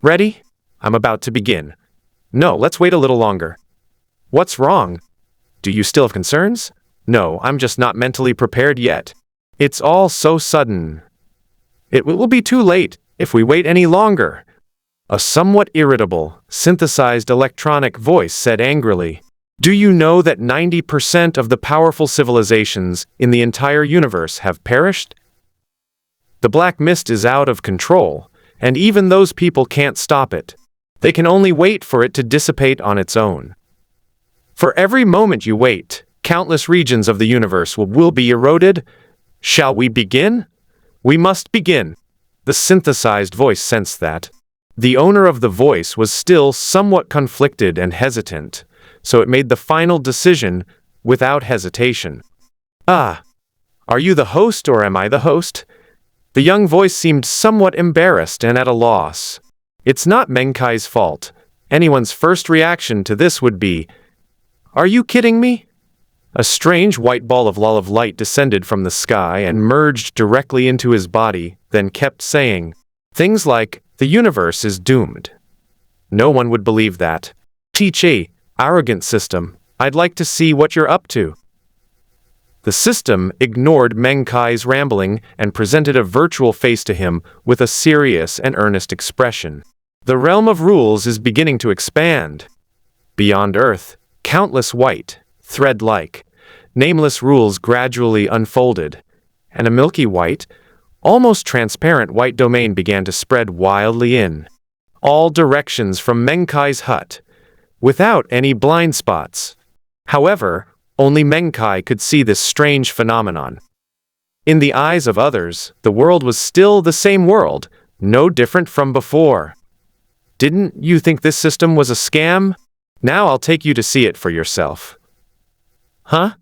Ready? I'm about to begin. No, let's wait a little longer. What's wrong? Do you still have concerns? No, I'm just not mentally prepared yet. It's all so sudden. It will be too late if we wait any longer. A somewhat irritable, synthesized electronic voice said angrily, "Do you know that 90% of the powerful civilizations in the entire universe have perished? The black mist is out of control, and even those people can't stop it. They can only wait for it to dissipate on its own. For every moment you wait, countless regions of the universe will be eroded. Shall we begin? We must begin." The synthesized voice sensed that. The owner of the voice was still somewhat conflicted and hesitant, so it made the final decision without hesitation. "Ah, are you the host or am I the host?" The young voice seemed somewhat embarrassed and at a loss. It's not Meng Kai's fault. Anyone's first reaction to this would be, "Are you kidding me?" A strange white ball of light descended from the sky and merged directly into his body, then kept saying things like, "The universe is doomed." No one would believe that. "Chi, arrogant system, I'd like to see what you're up to." The system ignored Meng Kai's rambling and presented a virtual face to him with a serious and earnest expression. "The realm of rules is beginning to expand. Beyond Earth, countless white, thread-like, nameless rules gradually unfolded, and a milky white, almost transparent white domain began to spread wildly in all directions from Meng Kai's hut, without any blind spots. However, only Meng Kai could see this strange phenomenon. In the eyes of others, the world was still the same world, no different from before. "Didn't you think this system was a scam? Now I'll take you to see it for yourself." "Huh?"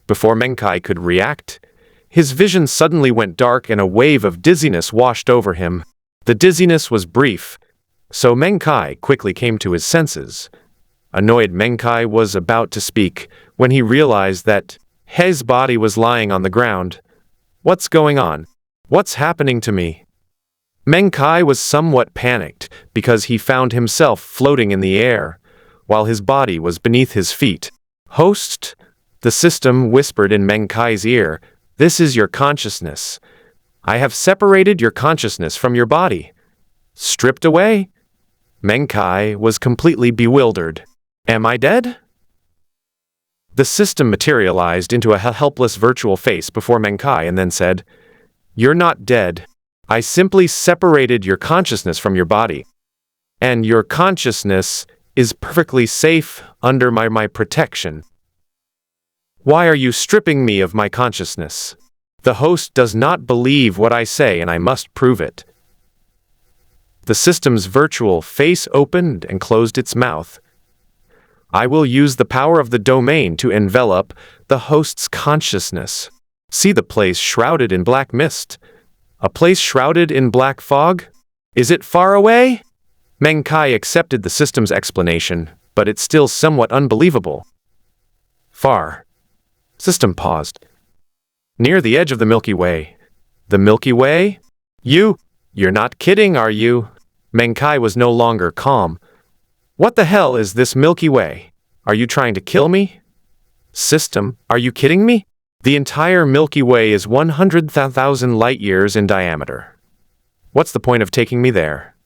Before Meng Kai could react, his vision suddenly went dark and a wave of dizziness washed over him. The dizziness was brief, so Meng Kai quickly came to his senses. Annoyed, Meng Kai was about to speak when he realized that his body was lying on the ground. "What's going on? What's happening to me?" Meng Kai was somewhat panicked because he found himself floating in the air, while his body was beneath his feet. "Host," the system whispered in Meng Kai's ear, "this is your consciousness. I have separated your consciousness from your body." "Stripped away?" Meng Kai was completely bewildered. "Am I dead?" The system materialized into a helpless virtual face before Meng Kai and then said, "You're not dead. I simply separated your consciousness from your body. And your consciousness is perfectly safe under my protection. Why are you stripping me of my consciousness? The host does not believe what I say and I must prove it." The system's virtual face opened and closed its mouth. "I will use the power of the domain to envelop the host's consciousness. See the place shrouded in black mist? A place shrouded in black fog? Is it far away?" Meng Kai accepted the system's explanation, but it's still somewhat unbelievable. "Far." System paused. "Near the edge of the Milky Way." "The Milky Way? You're not kidding, are you?" Meng Kai was no longer calm. "What the hell is this Milky Way? Are you trying to kill me?" "System, are you kidding me? The entire Milky Way is 100,000 light-years in diameter. What's the point of taking me there?"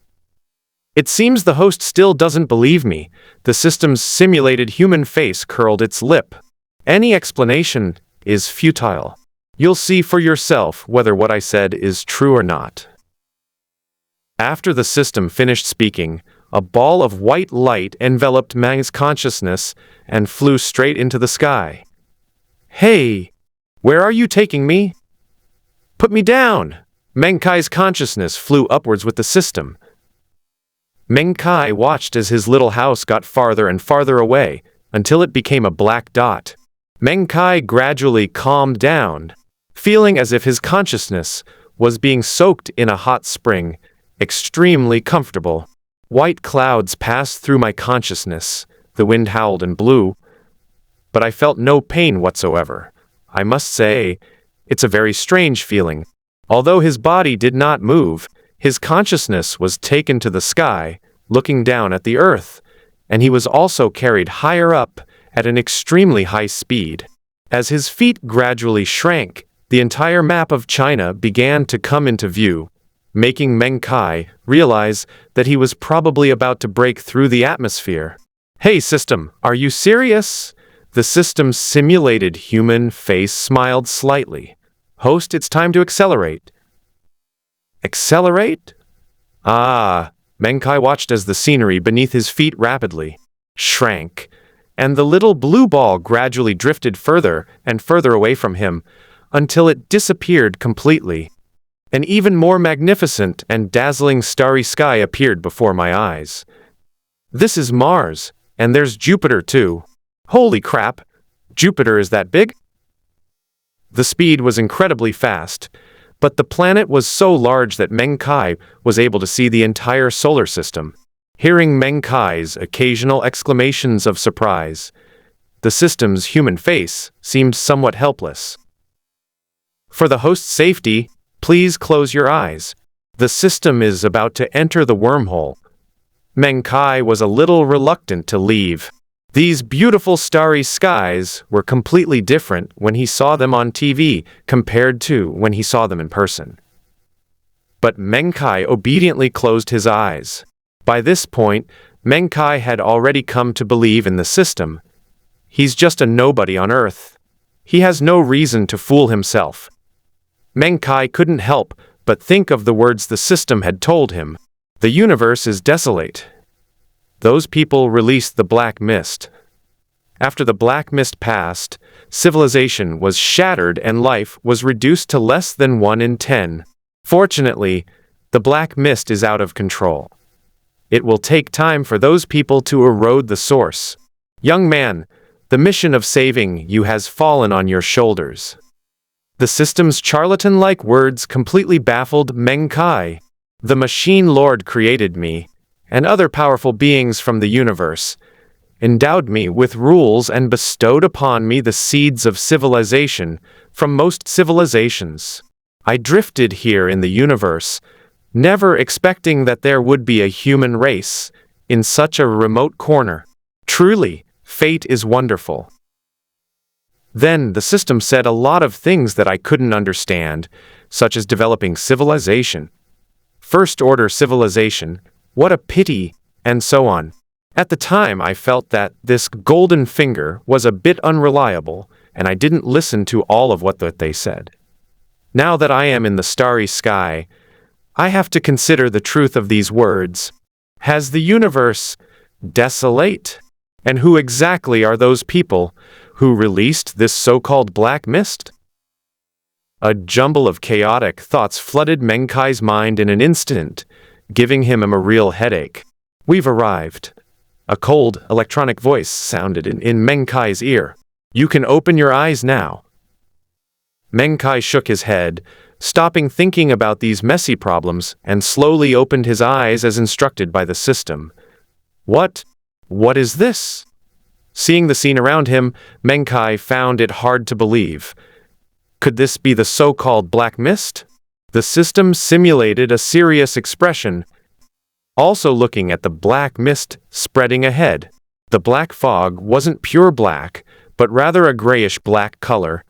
It seems the host still doesn't believe me. The system's simulated human face curled its lip. "Any explanation is futile. You'll see for yourself whether what I said is true or not." After the system finished speaking, a ball of white light enveloped Meng's consciousness and flew straight into the sky. "Hey, where are you taking me?" "Put me down!" Meng Kai's consciousness flew upwards with the system. Meng Kai watched as his little house got farther and farther away, until it became a black dot. Meng Kai gradually calmed down, feeling as if his consciousness was being soaked in a hot spring, extremely comfortable. White clouds passed through my consciousness, the wind howled and blew, but I felt no pain whatsoever. I must say, it's a very strange feeling. Although his body did not move, His consciousness was taken to the sky, looking down at the earth, and he was also carried higher up at an extremely high speed. As his feet gradually shrank, the entire map of China began to come into view, making Meng Kai realize that he was probably about to break through the atmosphere. "Hey system, are you serious?" The system's simulated human face smiled slightly. "Host, it's time to accelerate." Accelerate? Ah, Meng Kai watched as the scenery beneath his feet rapidly shrank, and the little blue ball gradually drifted further and further away from him until it disappeared completely. An even more magnificent and dazzling starry sky appeared before my eyes. "This is Mars, and there's Jupiter too. Holy crap! Jupiter is that big?" The speed was incredibly fast, but the planet was so large that Meng Kai was able to see the entire solar system. Hearing Meng Kai's occasional exclamations of surprise, the system's human face seemed somewhat helpless. "For the host's safety, please close your eyes. The system is about to enter the wormhole." Meng Kai was a little reluctant to leave. These beautiful starry skies were completely different when he saw them on TV compared to when he saw them in person. But Meng Kai obediently closed his eyes. By this point, Meng Kai had already come to believe in the system. He's just a nobody on Earth. He has no reason to fool himself. Meng Kai couldn't help but think of the words the system had told him. The universe is desolate. Those people released the black mist. After the black mist passed, civilization was shattered and life was reduced to less than 1 in 10. Fortunately, the black mist is out of control. It will take time for those people to erode the source. Young man, the mission of saving you has fallen on your shoulders. The system's charlatan-like words completely baffled Meng Kai. The machine lord created me, and other powerful beings from the universe, endowed me with rules and bestowed upon me the seeds of civilization from most civilizations. I drifted here in the universe, never expecting that there would be a human race in such a remote corner. Truly, fate is wonderful. Then the system said a lot of things that I couldn't understand, such as developing civilization, first-order civilization, what a pity, and so on. At the time, I felt that this golden finger was a bit unreliable, and I didn't listen to all of what they said. Now that I am in the starry sky, I have to consider the truth of these words. Has the universe desolate? And who exactly are those people who released this so-called black mist? A jumble of chaotic thoughts flooded Meng Kai's mind in an instant, giving him a real headache. "We've arrived." A cold, electronic voice sounded in Meng Kai's ear. "You can open your eyes now." Meng Kai shook his head, stopping thinking about these messy problems, and slowly opened his eyes as instructed by the system. What is this? Seeing the scene around him, Meng Kai found it hard to believe. Could this be the so-called black mist? The system simulated a serious expression, also looking at the black mist spreading ahead. The black fog wasn't pure black, but rather a grayish-black color,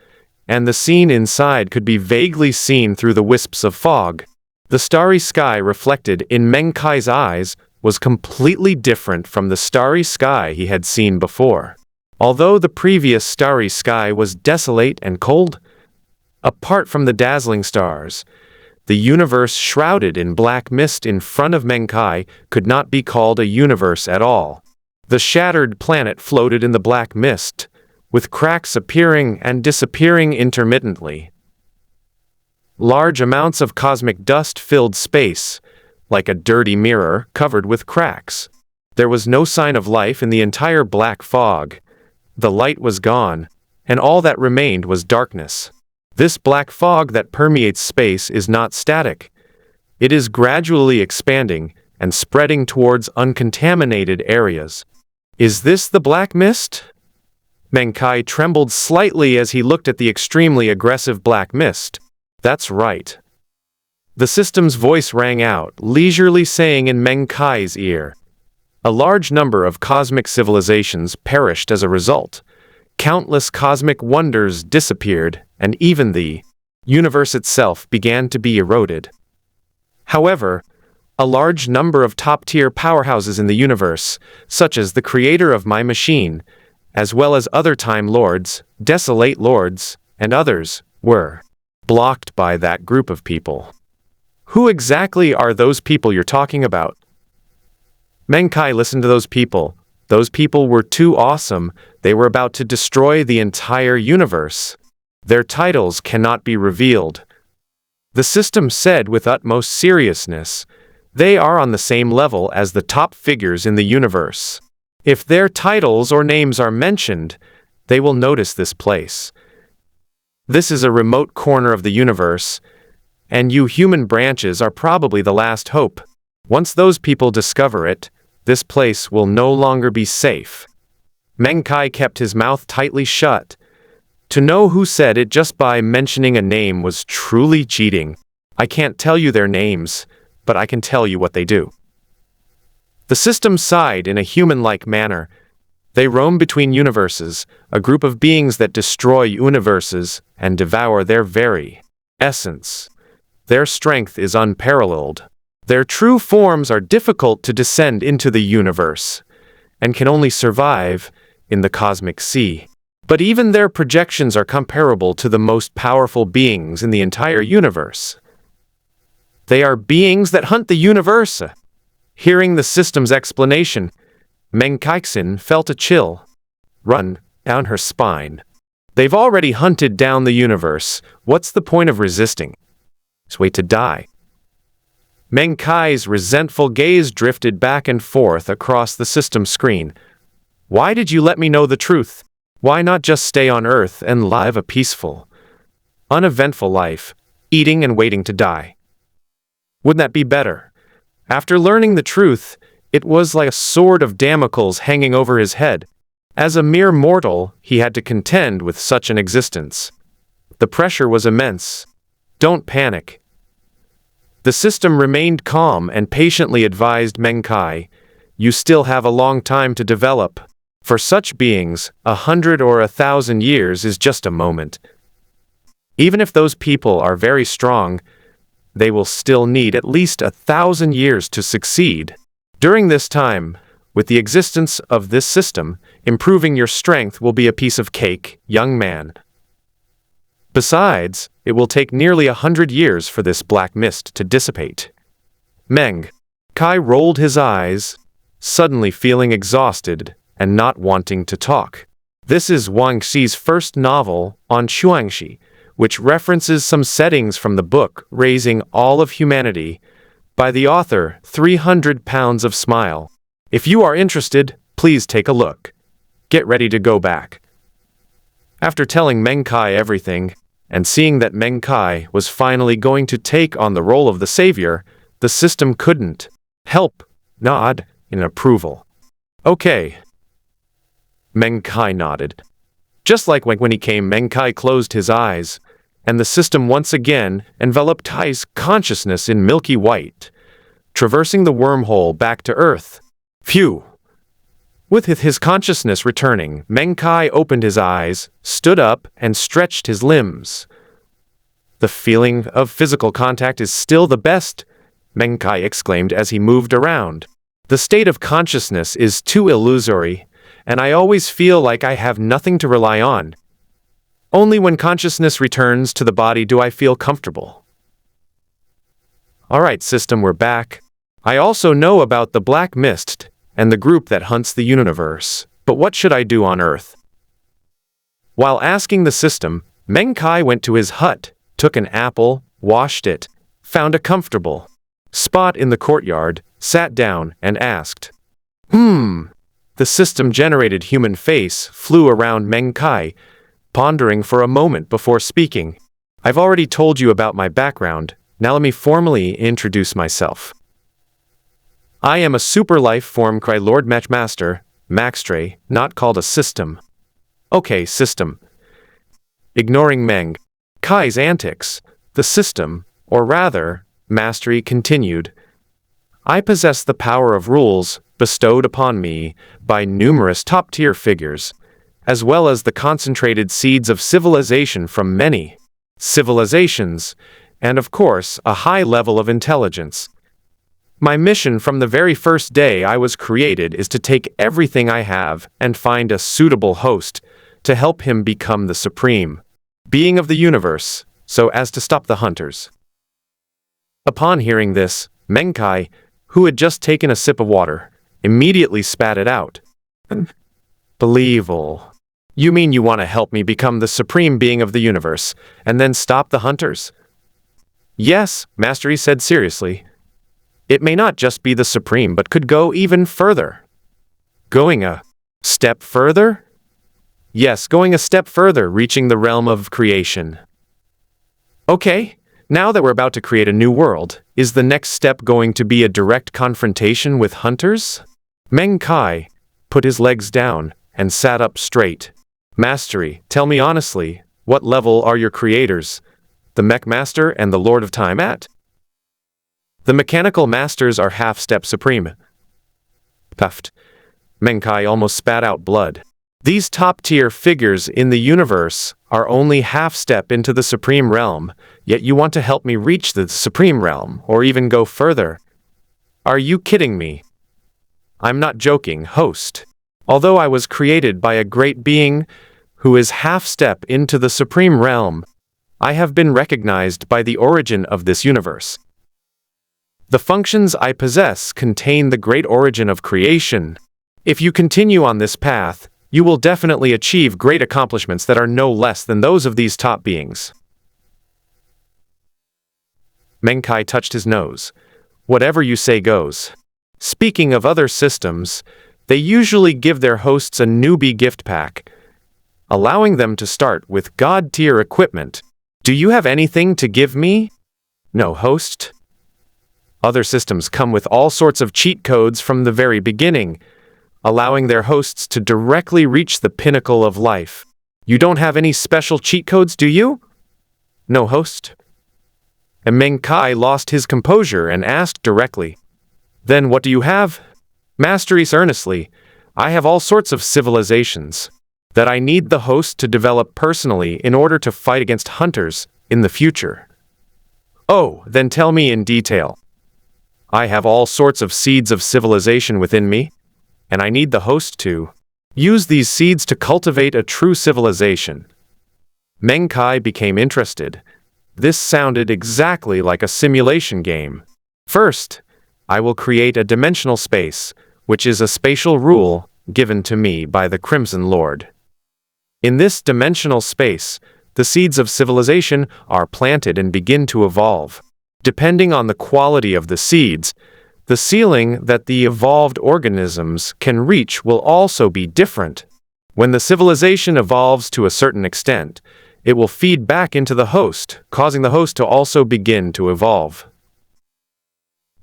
and the scene inside could be vaguely seen through the wisps of fog. The starry sky reflected in Meng Kai's eyes was completely different from the starry sky he had seen before. Although the previous starry sky was desolate and cold, apart from the dazzling stars, the universe shrouded in black mist in front of Meng Kai could not be called a universe at all. The shattered planet floated in the black mist, with cracks appearing and disappearing intermittently. Large amounts of cosmic dust filled space, like a dirty mirror covered with cracks. There was no sign of life in the entire black fog. The light was gone, and all that remained was darkness. This black fog that permeates space is not static. It is gradually expanding and spreading towards uncontaminated areas. Is this the black mist? Meng Kai trembled slightly as he looked at the extremely aggressive black mist. That's right. The system's voice rang out, leisurely saying in Meng Kai's ear. A large number of cosmic civilizations perished as a result. Countless cosmic wonders disappeared, and even the universe itself began to be eroded. However, a large number of top-tier powerhouses in the universe, such as the creator of my machine, as well as other Time Lords, Desolate Lords, and others, were blocked by that group of people. Who exactly are those people you're talking about? Meng Kai listened to those people. Those people were too awesome. They were about to destroy the entire universe. Their titles cannot be revealed. The system said with utmost seriousness, they are on the same level as the top figures in the universe. If their titles or names are mentioned, they will notice this place. This is a remote corner of the universe, and you human branches are probably the last hope. Once those people discover it, this place will no longer be safe. Meng Kai kept his mouth tightly shut. To know who said it just by mentioning a name was truly cheating. I can't tell you their names, but I can tell you what they do. The system sighed in a human-like manner. They roam between universes, a group of beings that destroy universes and devour their very essence. Their strength is unparalleled. Their true forms are difficult to descend into the universe, and can only survive in the cosmic sea. But even their projections are comparable to the most powerful beings in the entire universe. They are beings that hunt the universe. Hearing the system's explanation, Meng Kai felt a chill run down her spine. They've already hunted down the universe. What's the point of resisting? Just wait to die. Meng Kai's resentful gaze drifted back and forth across the system screen. Why did you let me know the truth? Why not just stay on Earth and live a peaceful, uneventful life, eating and waiting to die? Wouldn't that be better? After learning the truth, it was like a sword of Damocles hanging over his head. As a mere mortal, he had to contend with such an existence. The pressure was immense. Don't panic. The system remained calm and patiently advised Meng Kai, you still have a long time to develop. For such beings, 100 or 1,000 years is just a moment. Even if those people are very strong, they will still need at least 1,000 years to succeed. During this time, with the existence of this system, improving your strength will be a piece of cake, young man. Besides, it will take nearly 100 years for this black mist to dissipate. Meng Kai rolled his eyes, suddenly feeling exhausted and not wanting to talk. This is Wang Xi's first novel on Xuangxi, which references some settings from the book Raising All of Humanity by the author 300 Pounds of Smile. If you are interested, please take a look. Get ready to go back. After telling Meng Kai everything, and seeing that Meng Kai was finally going to take on the role of the savior, the system couldn't help nod in approval. Okay. Meng Kai nodded. Just like when he came, Meng Kai closed his eyes, and the system once again enveloped Kai's consciousness in milky white, traversing the wormhole back to Earth. Phew! With his consciousness returning, Meng Kai opened his eyes, stood up, and stretched his limbs. The feeling of physical contact is still the best, Meng Kai exclaimed as he moved around. The state of consciousness is too illusory, and I always feel like I have nothing to rely on. Only when consciousness returns to the body do I feel comfortable. Alright, system, we're back. I also know about the Black Mist and the group that hunts the universe, but what should I do on Earth? While asking the system, Meng Kai went to his hut, took an apple, washed it, found a comfortable spot in the courtyard, sat down, and asked. The system-generated human face flew around Meng Kai, pondering for a moment before speaking. I've already told you about my background, now let me formally introduce myself. I am a super life form Cry Lord Matchmaster, Maxtray, not called a system. Okay, system. Ignoring Meng Kai's antics, the system, or rather, Mastery continued. I possess the power of rules bestowed upon me by numerous top-tier figures, as well as the concentrated seeds of civilization from many civilizations, and of course, a high level of intelligence. My mission from the very first day I was created is to take everything I have and find a suitable host to help him become the supreme being of the universe, so as to stop the hunters. Upon hearing this, Meng Kai, who had just taken a sip of water, immediately spat it out. Unbelievable. You mean you want to help me become the supreme being of the universe, and then stop the hunters? Yes, Mastery said seriously. It may not just be the supreme, but could go even further. Going a step further? Yes, going a step further, reaching the realm of creation. Okay, now that we're about to create a new world, is the next step going to be a direct confrontation with hunters? Meng Kai put his legs down and sat up straight. Mastery, tell me honestly, what level are your creators, the Mech Master and the Lord of Time, at? The mechanical masters are half-step supreme. Puffed. Meng Kai almost spat out blood. These top-tier figures in the universe are only half-step into the supreme realm, yet you want to help me reach the supreme realm, or even go further. Are you kidding me? I'm not joking, host. Although I was created by a great being who is half-step into the supreme realm, I have been recognized by the origin of this universe. The functions I possess contain the great origin of creation. If you continue on this path, you will definitely achieve great accomplishments that are no less than those of these top beings. Meng Kai touched his nose. Whatever you say goes. Speaking of other systems, they usually give their hosts a newbie gift pack, allowing them to start with God-tier equipment. Do you have anything to give me? No, host. Other systems come with all sorts of cheat codes from the very beginning, allowing their hosts to directly reach the pinnacle of life. You don't have any special cheat codes, do you? No, host. And Meng Kai lost his composure and asked directly. Then what do you have? Masteries earnestly. I have all sorts of civilizations that I need the host to develop personally in order to fight against hunters in the future. Oh, then tell me in detail. I have all sorts of seeds of civilization within me, and I need the host to use these seeds to cultivate a true civilization. Meng Kai became interested. This sounded exactly like a simulation game. First, I will create a dimensional space, which is a spatial rule given to me by the Crimson Lord. In this dimensional space, the seeds of civilization are planted and begin to evolve. Depending on the quality of the seeds, the ceiling that the evolved organisms can reach will also be different. When the civilization evolves to a certain extent, it will feed back into the host, causing the host to also begin to evolve.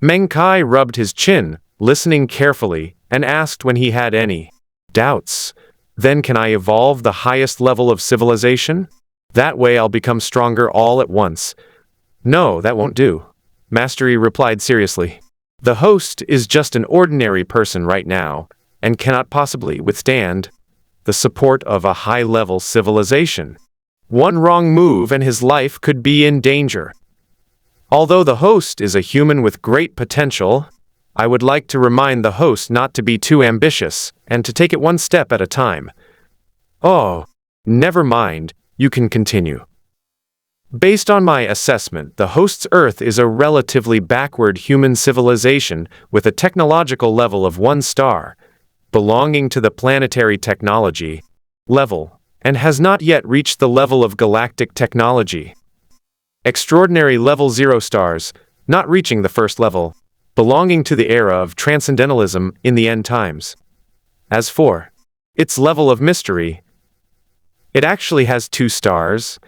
Meng Kai rubbed his chin, listening carefully, and asked when he had any doubts. Then can I evolve the highest level of civilization? That way I'll become stronger all at once. No, that won't do. Mastery replied seriously. The host is just an ordinary person right now, and cannot possibly withstand the support of a high-level civilization. One wrong move and his life could be in danger. Although the host is a human with great potential, I would like to remind the host not to be too ambitious, and to take it one step at a time. Oh, never mind, you can continue. Based on my assessment, the host's Earth is a relatively backward human civilization with a technological level of 1 star, belonging to the planetary technology level, and has not yet reached the level of galactic technology. Extraordinary level 0 stars, not reaching the first level, belonging to the era of transcendentalism in the end times. As for its level of mystery, it actually has 2 stars,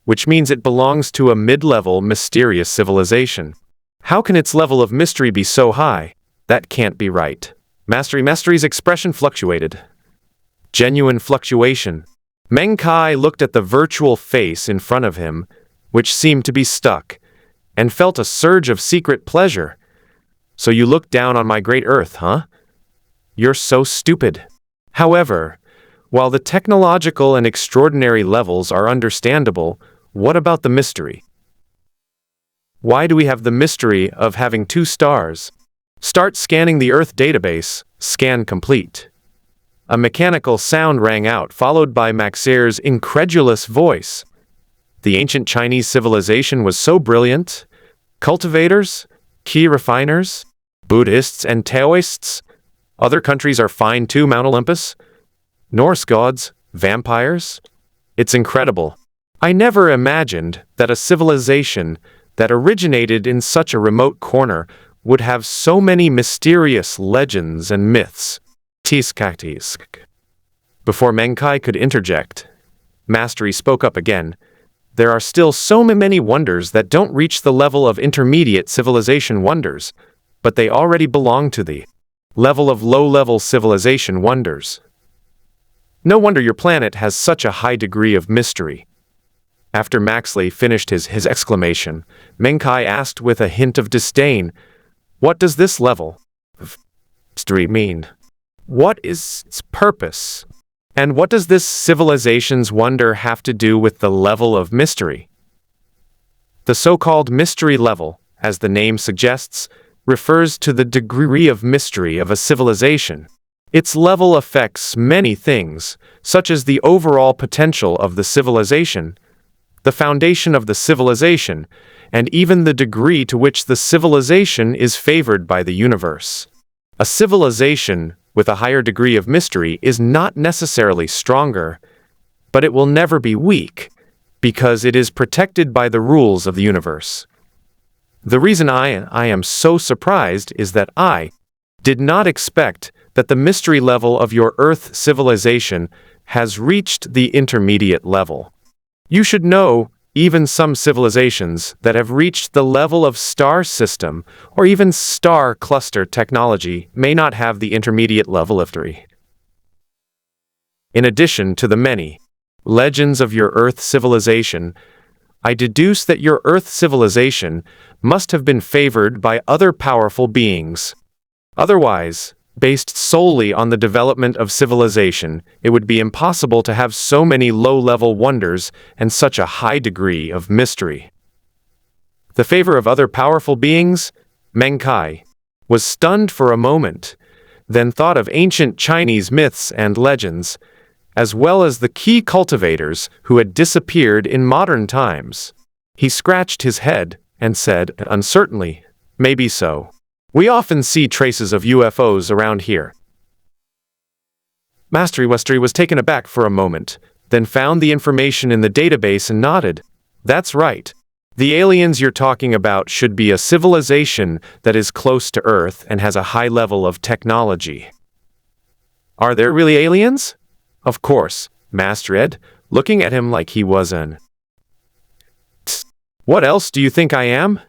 which means it belongs to a mid-level mysterious civilization. How can its level of mystery be so high? That can't be right. Mastery's expression fluctuated. Genuine fluctuation. Meng Kai looked at the virtual face in front of him, which seemed to be stuck, and felt a surge of secret pleasure. So you look down on my great Earth, huh? You're so stupid. However, while the technological and extraordinary levels are understandable, what about the mystery? Why do we have the mystery of having 2 stars? Start scanning the Earth database. Scan complete. A mechanical sound rang out, followed by Maxer's incredulous voice. The ancient Chinese civilization was so brilliant. Cultivators, key refiners, Buddhists and Taoists. Other countries are fine too, Mount Olympus. Norse gods, vampires. It's incredible. I never imagined that a civilization that originated in such a remote corner would have so many mysterious legends and myths. Before Meng Kai could interject, Mastery spoke up again. There are still so many wonders that don't reach the level of intermediate civilization wonders, but they already belong to the level of low-level civilization wonders. No wonder your planet has such a high degree of mystery. After Maxley finished his exclamation, Meng Kai asked with a hint of disdain, "What does this level of mystery mean? What is its purpose? And what does this civilization's wonder have to do with the level of mystery?" The so-called mystery level, as the name suggests, refers to the degree of mystery of a civilization. Its level affects many things, such as the overall potential of the civilization, the foundation of the civilization, and even the degree to which the civilization is favored by the universe. A civilization with a higher degree of mystery is not necessarily stronger, but it will never be weak, because it is protected by the rules of the universe. The reason I am so surprised is that I did not expect that the mystery level of your Earth civilization has reached the intermediate level. You should know, even some civilizations that have reached the level of star system or even star cluster technology may not have the intermediate level of mystery. In addition to the many legends of your Earth civilization, I deduce that your Earth civilization must have been favored by other powerful beings. Otherwise, based solely on the development of civilization, it would be impossible to have so many low-level wonders and such a high degree of mystery. The favor of other powerful beings? Meng Kai was stunned for a moment, then thought of ancient Chinese myths and legends, as well as the key cultivators who had disappeared in modern times. He scratched his head and said uncertainly, "Maybe so. We often see traces of UFOs around here." Mastery was taken aback for a moment, then found the information in the database and nodded. "That's right. The aliens you're talking about should be a civilization that is close to Earth and has a high level of technology." "Are there really aliens?" "Of course," Master Ed, looking at him like he was an. "What else do you think I am?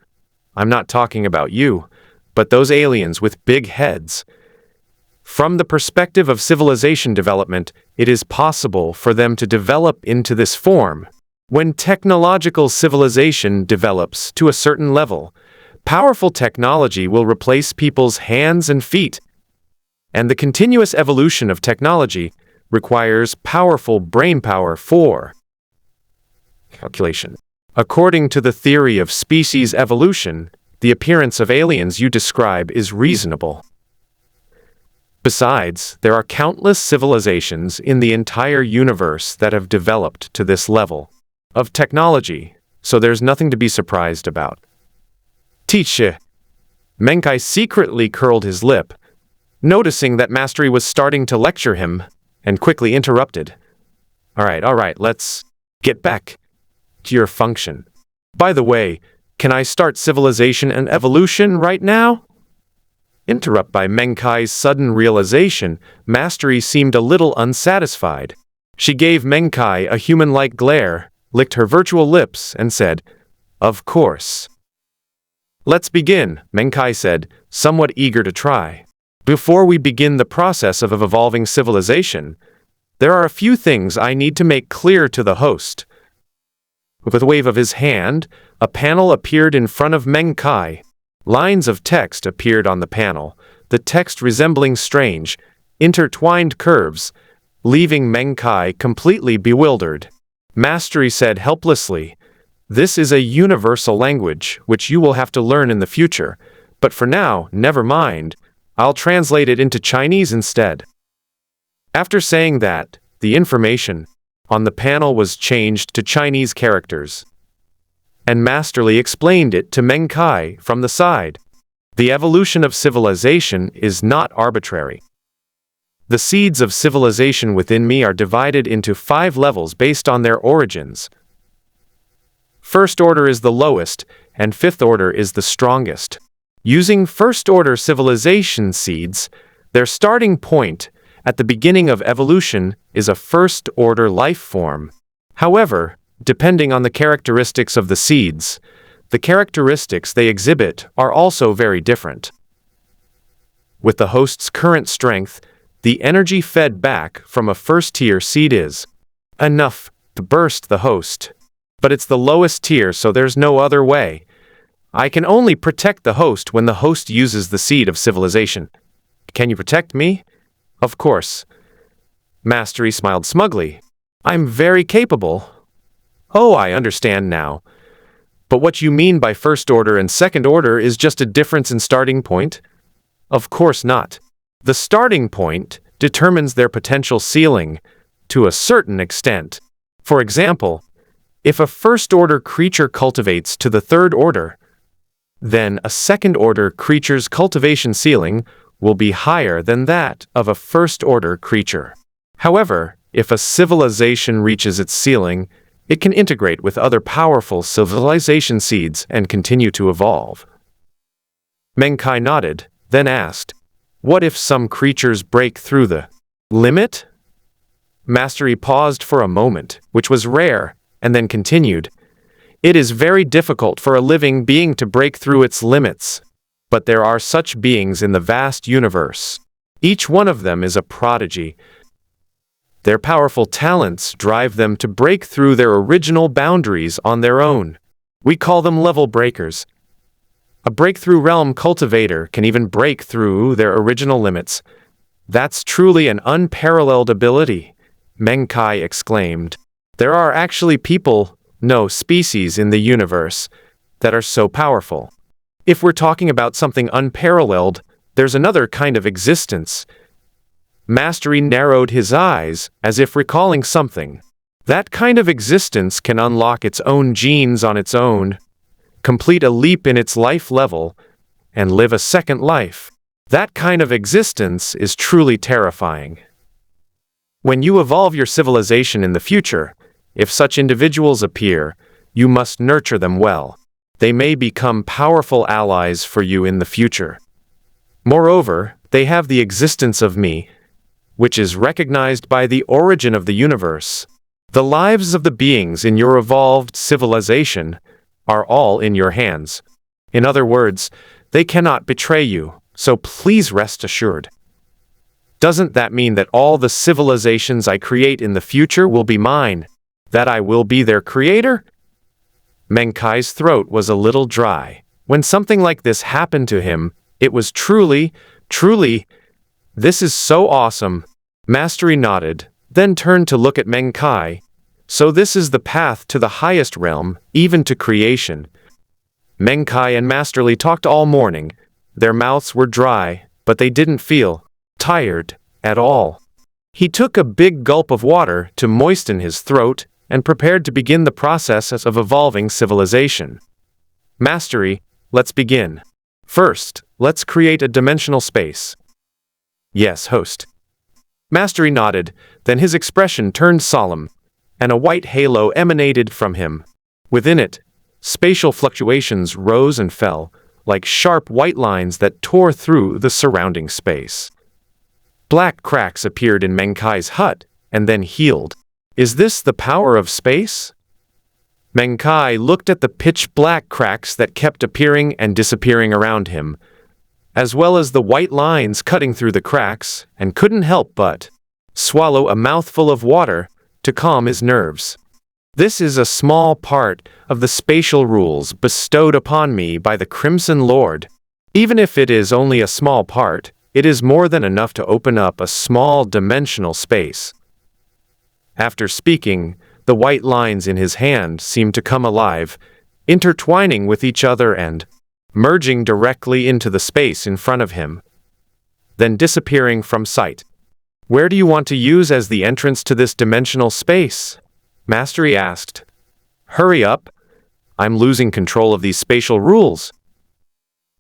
I'm not talking about you, but those aliens with big heads. From the perspective of civilization development, it is possible for them to develop into this form. When technological civilization develops to a certain level, powerful technology will replace people's hands and feet. And the continuous evolution of technology requires powerful brain power for calculation. According to the theory of species evolution, the appearance of aliens you describe is reasonable. Besides, there are countless civilizations in the entire universe that have developed to this level of technology, so there's nothing to be surprised about." "Teacher." Meng Kai secretly curled his lip, noticing that Mastery was starting to lecture him, and quickly interrupted. All right, let's get back to your function. By the way, can I start civilization and evolution right now?" Interrupted by Meng Kai's sudden realization, Mastery seemed a little unsatisfied. She gave Meng Kai a human-like glare, licked her virtual lips, and said, "Of course." "Let's begin," Meng Kai said, somewhat eager to try. "Before we begin the process of evolving civilization, there are a few things I need to make clear to the host." With a wave of his hand, a panel appeared in front of Meng Kai. Lines of text appeared on the panel, the text resembling strange, intertwined curves, leaving Meng Kai completely bewildered. Mastery said helplessly, "This is a universal language, which you will have to learn in the future, but for now, never mind. I'll translate it into Chinese instead." After saying that, the information on the panel was changed to Chinese characters, and Masterly explained it to Meng Kai from the side. The evolution of civilization is not arbitrary. The seeds of civilization within me are divided into 5 levels based on their origins. First order is the lowest, and fifth order is the strongest. Using first order civilization seeds, their starting point at the beginning of evolution is a first order life form. However, depending on the characteristics of the seeds, the characteristics they exhibit are also very different. With the host's current strength, the energy fed back from a first-tier seed is enough to burst the host. But it's the lowest tier, so there's no other way. I can only protect the host when the host uses the seed of civilization. Can you protect me? Of course. Mastery smiled smugly. I'm very capable. Oh, I understand now. But what you mean by first order and second order is just a difference in starting point? Of course not. The starting point determines their potential ceiling to a certain extent. For example, if a first-order creature cultivates to the third order, then a second-order creature's cultivation ceiling will be higher than that of a first-order creature. However, if a civilization reaches its ceiling, it can integrate with other powerful civilization seeds and continue to evolve. Meng Kai nodded, then asked, "What if some creatures break through the limit?" Mastery paused for a moment, which was rare, and then continued, "It is very difficult for a living being to break through its limits. But there are such beings in the vast universe. Each one of them is a prodigy. Their powerful talents drive them to break through their original boundaries on their own. We call them level breakers. A breakthrough realm cultivator can even break through their original limits. That's truly an unparalleled ability," Meng Kai exclaimed. "There are actually people, no species in the universe, that are so powerful. If we're talking about something unparalleled, there's another kind of existence." Mastery narrowed his eyes, as if recalling something. That kind of existence can unlock its own genes on its own, complete a leap in its life level, and live a second life. That kind of existence is truly terrifying. When you evolve your civilization in the future, if such individuals appear, you must nurture them well. They may become powerful allies for you in the future. Moreover, they have the existence of me, which is recognized by the origin of the universe. The lives of the beings in your evolved civilization are all in your hands. In other words, they cannot betray you, so please rest assured. Doesn't that mean that all the civilizations I create in the future will be mine? That I will be their creator? Meng Kai's throat was a little dry. When something like this happened to him, it was truly, this is so awesome. Mastery nodded, then turned to look at Meng Kai. So this is the path to the highest realm, even to creation. Meng Kai and Masterly talked all morning. Their mouths were dry, but they didn't feel tired at all. He took a big gulp of water to moisten his throat and prepared to begin the process of evolving civilization. Mastery, let's begin. First, let's create a dimensional space. Yes, host. Mastery nodded, then his expression turned solemn, and a white halo emanated from him. Within it, spatial fluctuations rose and fell, like sharp white lines that tore through the surrounding space. Black cracks appeared in Meng Kai's hut, and then healed. Is this the power of space? Meng Kai looked at the pitch-black cracks that kept appearing and disappearing around him, as well as the white lines cutting through the cracks, and couldn't help but swallow a mouthful of water to calm his nerves. This is a small part of the spatial rules bestowed upon me by the Crimson Lord. Even if it is only a small part, it is more than enough to open up a small dimensional space. After speaking, the white lines in his hand seemed to come alive, intertwining with each other and merging directly into the space in front of him, then disappearing from sight. Where do you want to use as the entrance to this dimensional space? Mastery asked. Hurry up. I'm losing control of these spatial rules.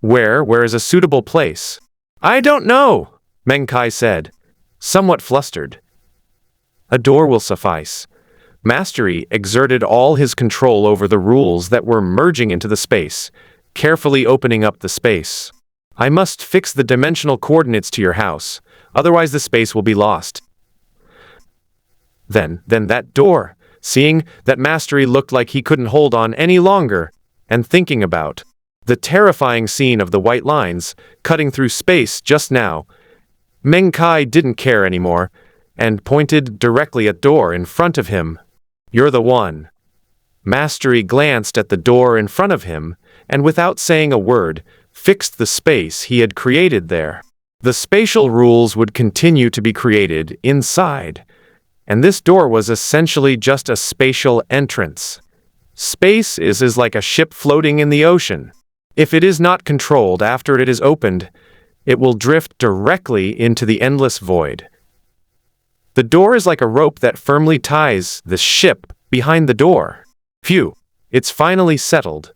Where is a suitable place? I don't know, Meng Kai said, somewhat flustered. A door will suffice. Mastery exerted all his control over the rules that were merging into the space, carefully opening up the space. I must fix the dimensional coordinates to your house, otherwise the space will be lost. Then that door, seeing that Mastery looked like he couldn't hold on any longer, and thinking about the terrifying scene of the white lines cutting through space just now, Meng Kai didn't care anymore, and pointed directly at the door in front of him. You're the one. Mastery glanced at the door in front of him, and without saying a word, fixed the space he had created there. The spatial rules would continue to be created inside, and this door was essentially just a spatial entrance. Space is like a ship floating in the ocean. If it is not controlled after it is opened, it will drift directly into the endless void. The door is like a rope that firmly ties the ship behind the door. Phew, it's finally settled.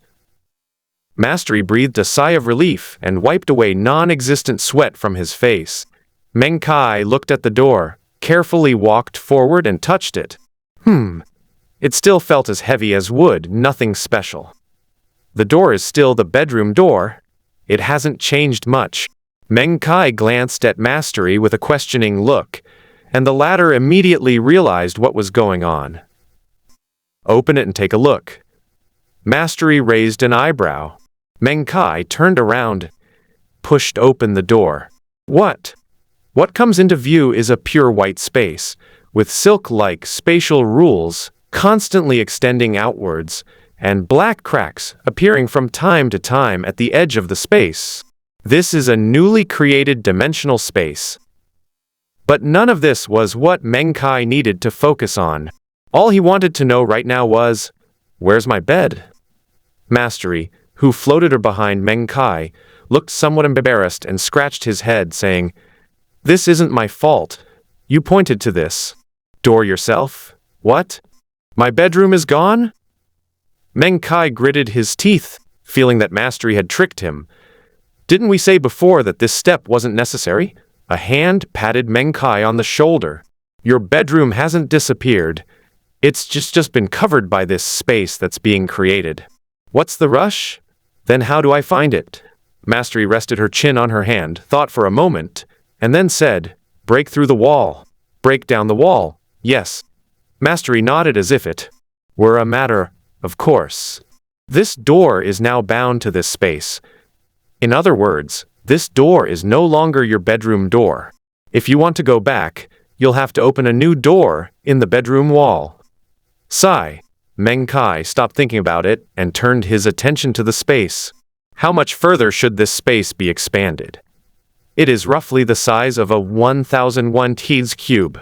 Mastery breathed a sigh of relief and wiped away non-existent sweat from his face. Meng Kai looked at the door, carefully walked forward and touched it. It still felt as heavy as wood, nothing special. The door is still the bedroom door. It hasn't changed much. Meng Kai glanced at Mastery with a questioning look, and the latter immediately realized what was going on. Open it and take a look. Mastery raised an eyebrow. Meng Kai turned around, pushed open the door. What comes into view is a pure white space, with silk-like spatial rules constantly extending outwards, and black cracks appearing from time to time at the edge of the space. This is a newly created dimensional space. But none of this was what Meng Kai needed to focus on. All he wanted to know right now was, where's my bed? Mastery, who floated behind Meng Kai, looked somewhat embarrassed and scratched his head, saying, This isn't my fault. You pointed to this door yourself. What? My bedroom is gone? Meng Kai gritted his teeth, feeling that Mastery had tricked him. Didn't we say before that this step wasn't necessary? A hand patted Meng Kai on the shoulder. Your bedroom hasn't disappeared. It's just been covered by this space that's being created. What's the rush? Then how do I find it? Mastery rested her chin on her hand, thought for a moment, and then said, Break through the wall. Break down the wall. Yes. Mastery nodded as if it were a matter of course. This door is now bound to this space. In other words, this door is no longer your bedroom door. If you want to go back, you'll have to open a new door in the bedroom wall. Sigh. Meng Kai stopped thinking about it and turned his attention to the space. How much further should this space be expanded? It is roughly the size of a 1001 T's cube.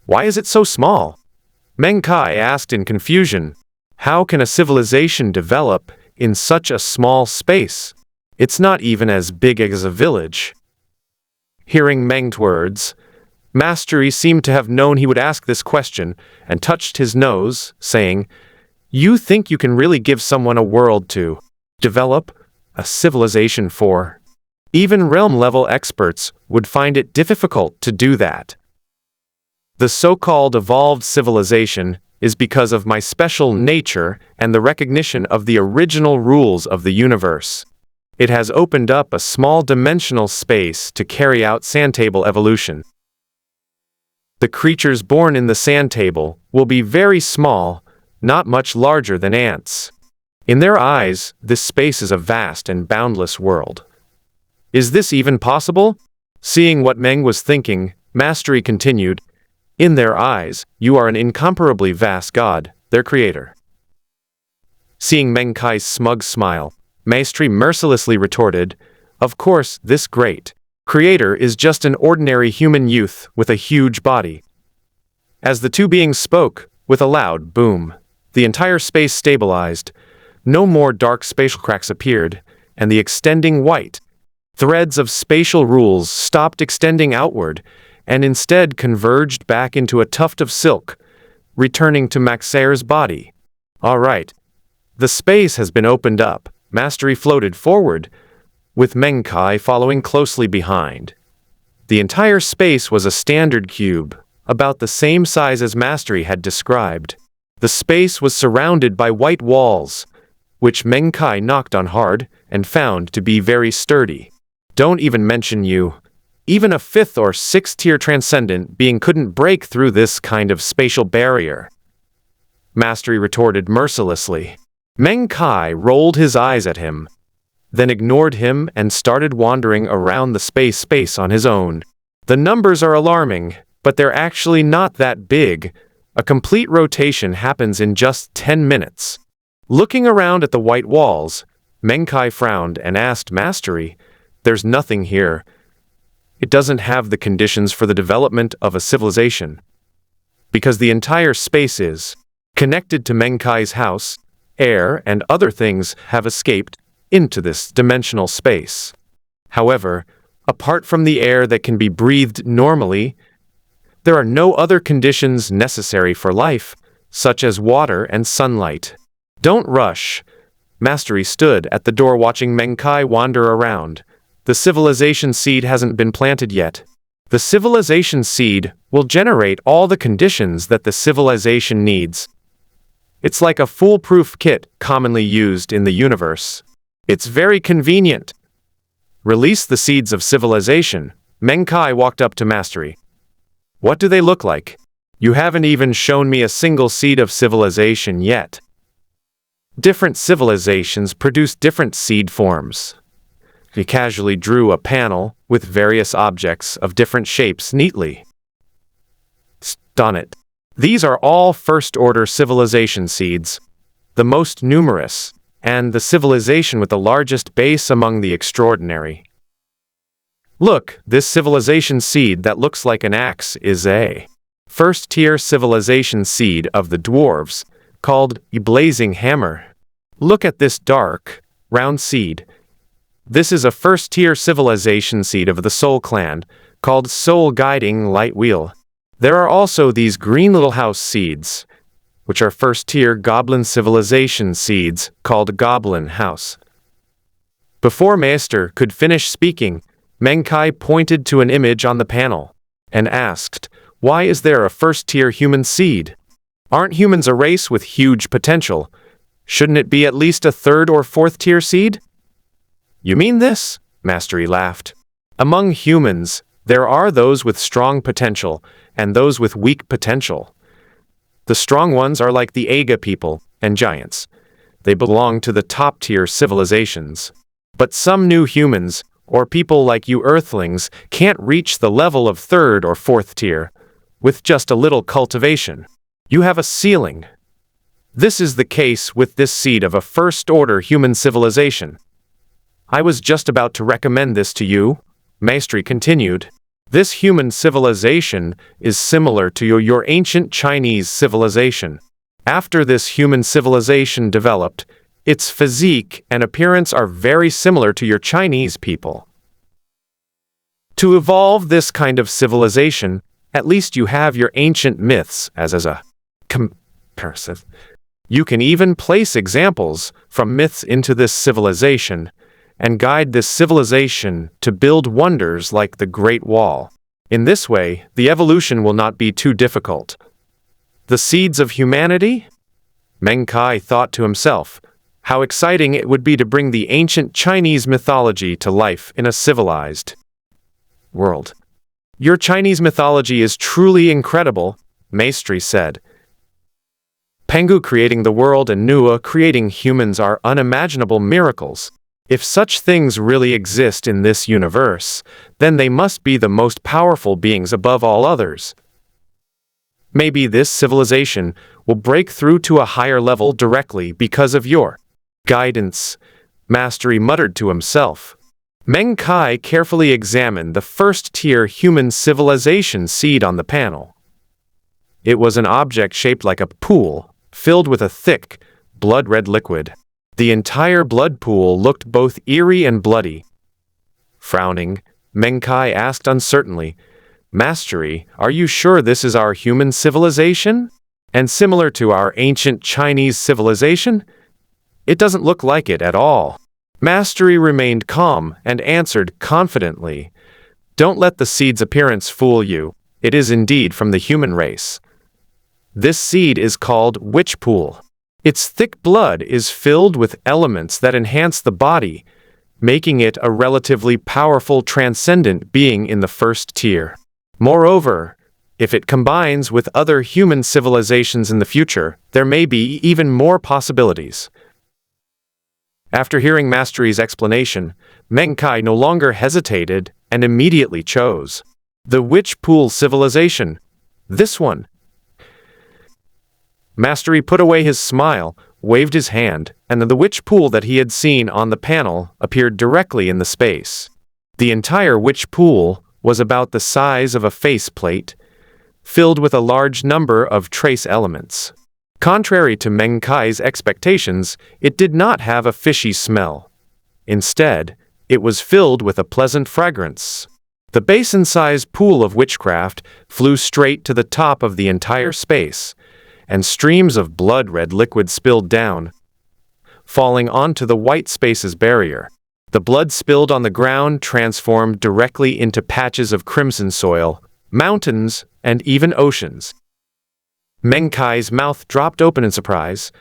Why is it so small? Meng Kai asked in confusion. How can a civilization develop in such a small space? It's not even as big as a village. Hearing Meng's words, Mastery seemed to have known he would ask this question and touched his nose, saying, You think you can really give someone a world to develop a civilization for? Even realm-level experts would find it difficult to do that. The so-called evolved civilization is because of my special nature and the recognition of the original rules of the universe. It has opened up a small dimensional space to carry out sandtable evolution. The creatures born in the sandtable will be very small, not much larger than ants. In their eyes, this space is a vast and boundless world. Is this even possible? Seeing what Meng was thinking, Mastery continued, In their eyes, you are an incomparably vast god, their creator. Seeing Meng Kai's smug smile, Maestri mercilessly retorted, "Of course, this great creator is just an ordinary human youth with a huge body." As the two beings spoke, with a loud boom, the entire space stabilized. No more dark spatial cracks appeared, and the extending white threads of spatial rules stopped extending outward and instead converged back into a tuft of silk, returning to Maxair's body. "All right. The space has been opened up." Mastery floated forward, with Meng Kai following closely behind. The entire space was a standard cube, about the same size as Mastery had described. The space was surrounded by white walls, which Meng Kai knocked on hard and found to be very sturdy. "Don't even mention you. Even a 5th or 6th tier transcendent being couldn't break through this kind of spatial barrier," Mastery retorted mercilessly. Meng Kai rolled his eyes at him, then ignored him and started wandering around the space on his own. "The numbers are alarming, but they're actually not that big. A complete rotation happens in just 10 minutes. Looking around at the white walls, Meng Kai frowned and asked Mastery, "There's nothing here. It doesn't have the conditions for the development of a civilization." Because the entire space is connected to Meng Kai's house, air and other things have escaped into this dimensional space. However, apart from the air that can be breathed normally, there are no other conditions necessary for life, such as water and sunlight. "Don't rush." Mastery stood at the door watching Meng Kai wander around. "The civilization seed hasn't been planted yet. The civilization seed will generate all the conditions that the civilization needs. It's like a foolproof kit commonly used in the universe. It's very convenient." "Release the seeds of civilization." Meng Kai walked up to Mastery. "What do they look like? You haven't even shown me a single seed of civilization yet." "Different civilizations produce different seed forms." He casually drew a panel with various objects of different shapes neatly. "Done it. These are all first-order civilization seeds, the most numerous, and the civilization with the largest base among the extraordinary. Look, this civilization seed that looks like an axe is a first-tier civilization seed of the dwarves, called a blazing hammer. Look at this dark, round seed. This is a first-tier civilization seed of the Soul Clan, called Soul Guiding Light Wheel. There are also these green little house seeds, which are first-tier goblin civilization seeds, called Goblin House." Before Maester could finish speaking, Meng Kai pointed to an image on the panel and asked, "Why is there a first-tier human seed? Aren't humans a race with huge potential? Shouldn't it be at least a 3rd or 4th-tier seed?" "You mean this?" Mastery laughed. "Among humans, there are those with strong potential and those with weak potential. The strong ones are like the Aga people and giants. They belong to the top-tier civilizations. But some new humans, or people like you Earthlings, can't reach the level of 3rd or 4th tier, with just a little cultivation. You have a ceiling. This is the case with this seed of a first-order human civilization. I was just about to recommend this to you," Maestri continued. "This human civilization is similar to your ancient Chinese civilization. After this human civilization developed, its physique and appearance are very similar to your Chinese people. To evolve this kind of civilization, at least you have your ancient myths as a comparison. You can even place examples from myths into this civilization, and guide this civilization to build wonders like the Great Wall. In this way, the evolution will not be too difficult." "The seeds of humanity?" Meng Kai thought to himself, how exciting it would be to bring the ancient Chinese mythology to life in a civilized world. "Your Chinese mythology is truly incredible," Maestri said. "Pengu creating the world and Nua creating humans are unimaginable miracles. If such things really exist in this universe, then they must be the most powerful beings above all others." Maybe this civilization will break through to a higher level directly because of your guidance, Mastery muttered to himself. Meng Kai carefully examined the first-tier human civilization seed on the panel. It was an object shaped like a pool, filled with a thick, blood-red liquid. The entire blood pool looked both eerie and bloody. Frowning, Meng Kai asked uncertainly, "Mastery, are you sure this is our human civilization? And similar to our ancient Chinese civilization? It doesn't look like it at all." Mastery remained calm and answered confidently, "Don't let the seed's appearance fool you. It is indeed from the human race. This seed is called witch pool. Its thick blood is filled with elements that enhance the body, making it a relatively powerful transcendent being in the first tier. Moreover, if it combines with other human civilizations in the future, there may be even more possibilities." After hearing Mastery's explanation, Meng Kai no longer hesitated and immediately chose the Witch Pool civilization. This one. Mastery put away his smile, waved his hand, and the witch pool that he had seen on the panel appeared directly in the space. The entire witch pool was about the size of a faceplate, filled with a large number of trace elements. Contrary to Meng Kai's expectations, it did not have a fishy smell. Instead, it was filled with a pleasant fragrance. The basin-sized pool of witchcraft flew straight to the top of the entire space, and streams of blood-red liquid spilled down, falling onto the white space's barrier. The blood spilled on the ground transformed directly into patches of crimson soil, mountains, and even oceans. Meng Kai's mouth dropped open in surprise.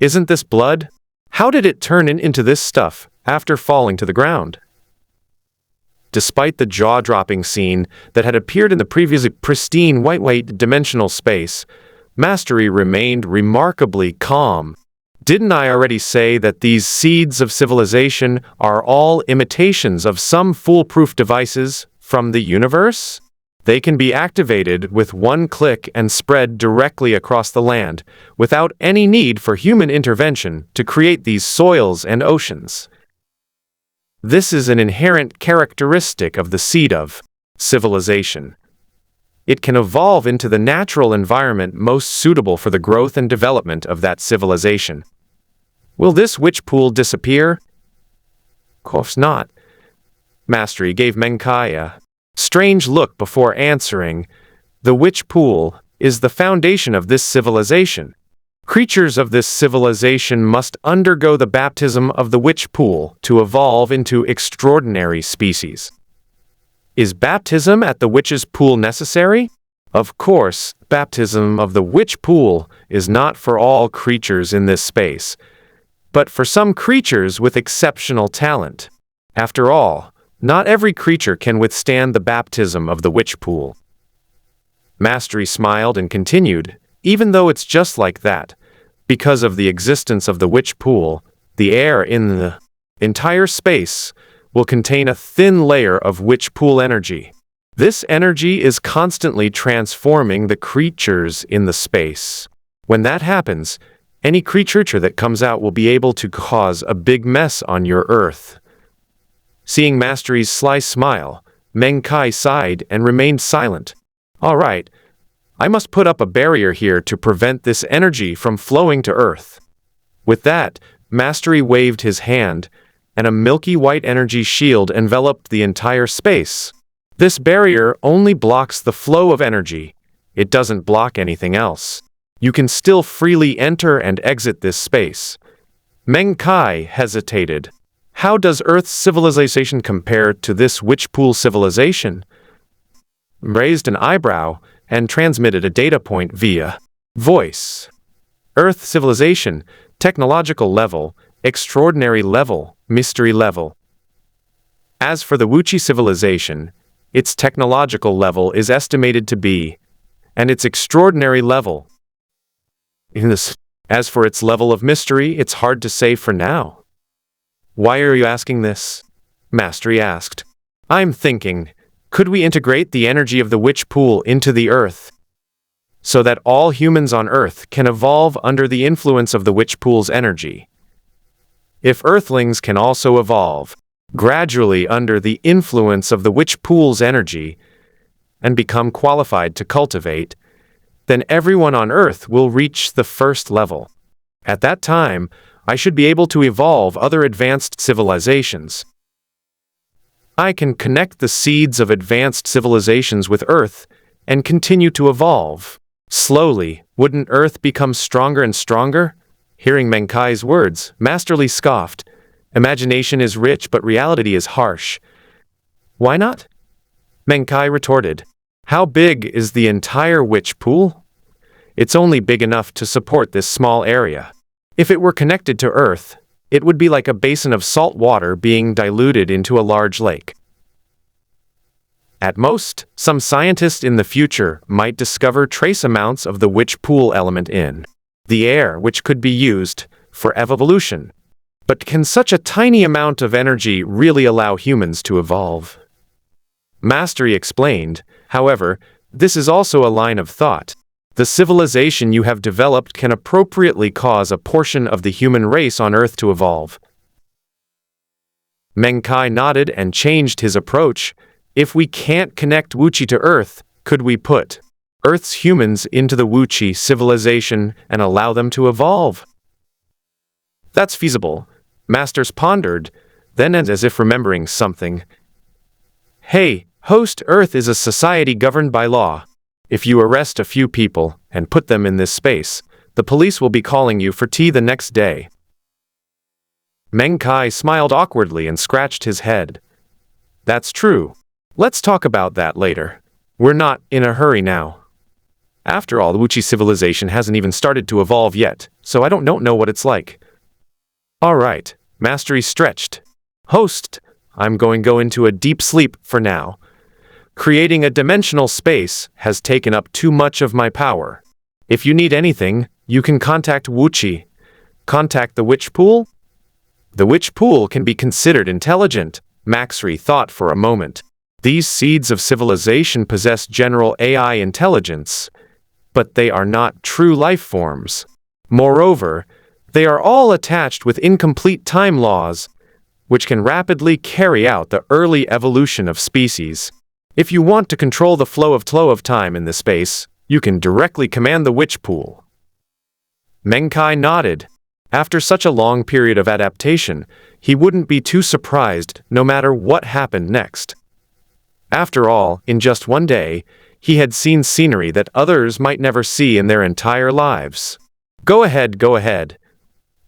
"Isn't this blood? How did it turn into this stuff after falling to the ground?" Despite the jaw-dropping scene that had appeared in the previously pristine white dimensional space, Mastery remained remarkably calm. "Didn't I already say that these seeds of civilization are all imitations of some foolproof devices from the universe? They can be activated with one click and spread directly across the land, without any need for human intervention to create these soils and oceans. This is an inherent characteristic of the seed of civilization. It can evolve into the natural environment most suitable for the growth and development of that civilization. Will this witch pool disappear?" "Of course not." Mastery gave Meng Kai a strange look before answering, "The witch pool is the foundation of this civilization. Creatures of this civilization must undergo the baptism of the witch pool to evolve into extraordinary species." "Is baptism at the witch's pool necessary?" "Of course, baptism of the witch pool is not for all creatures in this space, but for some creatures with exceptional talent. After all, not every creature can withstand the baptism of the witch pool." Mastery smiled and continued, "Even though it's just like that, because of the existence of the witch pool, the air in the entire space will contain a thin layer of witch pool energy. This energy is constantly transforming the creatures in the space. When that happens, any creature that comes out will be able to cause a big mess on your Earth." Seeing Mastery's sly smile, Meng Kai sighed and remained silent. "All right, I must put up a barrier here to prevent this energy from flowing to Earth." With that, Mastery waved his hand, and a milky white energy shield enveloped the entire space. This barrier only blocks the flow of energy. It doesn't block anything else. You can still freely enter and exit this space. Meng Kai hesitated. How does Earth's civilization compare to this witch pool civilization? Raised an eyebrow and transmitted a data point via voice. Earth civilization, technological level, extraordinary level, mystery level. As for the Wuchi civilization, its technological level is estimated to be, and its extraordinary level. As for its level of mystery, it's hard to say for now. "Why are you asking this?" Mastery asked. "I'm thinking, could we integrate the energy of the witch pool into the Earth? so that all humans on Earth can evolve under the influence of the witch pool's energy. If Earthlings can also evolve gradually under the influence of the witch pool's energy and become qualified to cultivate, then everyone on Earth will reach the first level. At that time, I should be able to evolve other advanced civilizations. I can connect the seeds of advanced civilizations with Earth and continue to evolve. Slowly, wouldn't Earth become stronger and stronger? Hearing Meng Kai's words, Masterly scoffed. Imagination is rich, but reality is harsh. Why not? Meng Kai retorted. How big is the entire witch pool? It's only big enough to support this small area. If it were connected to Earth, it would be like a basin of salt water being diluted into a large lake. At most, some scientist in the future might discover trace amounts of the witch pool element in the air, which could be used for evolution. But can such a tiny amount of energy really allow humans to evolve? Mastery explained, however, this is also a line of thought. The civilization you have developed can appropriately cause a portion of the human race on Earth to evolve. Meng Kai nodded and changed his approach. If we can't connect Wuchi to Earth, could we put Earth's humans into the Wuchi civilization and allow them to evolve? That's feasible, Masters pondered, then as if remembering something. Hey, host, Earth is a society governed by law. If you arrest a few people and put them in this space, the police will be calling you for tea the next day. Meng Kai smiled awkwardly and scratched his head. That's true. Let's talk about that later. We're not in a hurry now. After all, the Wuchi civilization hasn't even started to evolve yet, so I don't know what it's like. All right, Mastery stretched. Host, I'm going to go into a deep sleep for now. Creating a dimensional space has taken up too much of my power. If you need anything, you can contact Wuchi. Contact the witch pool? The witch pool can be considered intelligent, Maxry thought for a moment. These seeds of civilization possess general AI intelligence, but they are not true life forms. Moreover, they are all attached with incomplete time laws, which can rapidly carry out the early evolution of species. If you want to control the flow of time in this space, you can directly command the witch pool. Meng Kai nodded. After such a long period of adaptation, he wouldn't be too surprised no matter what happened next. After all, in just one day, he had seen scenery that others might never see in their entire lives. Go ahead.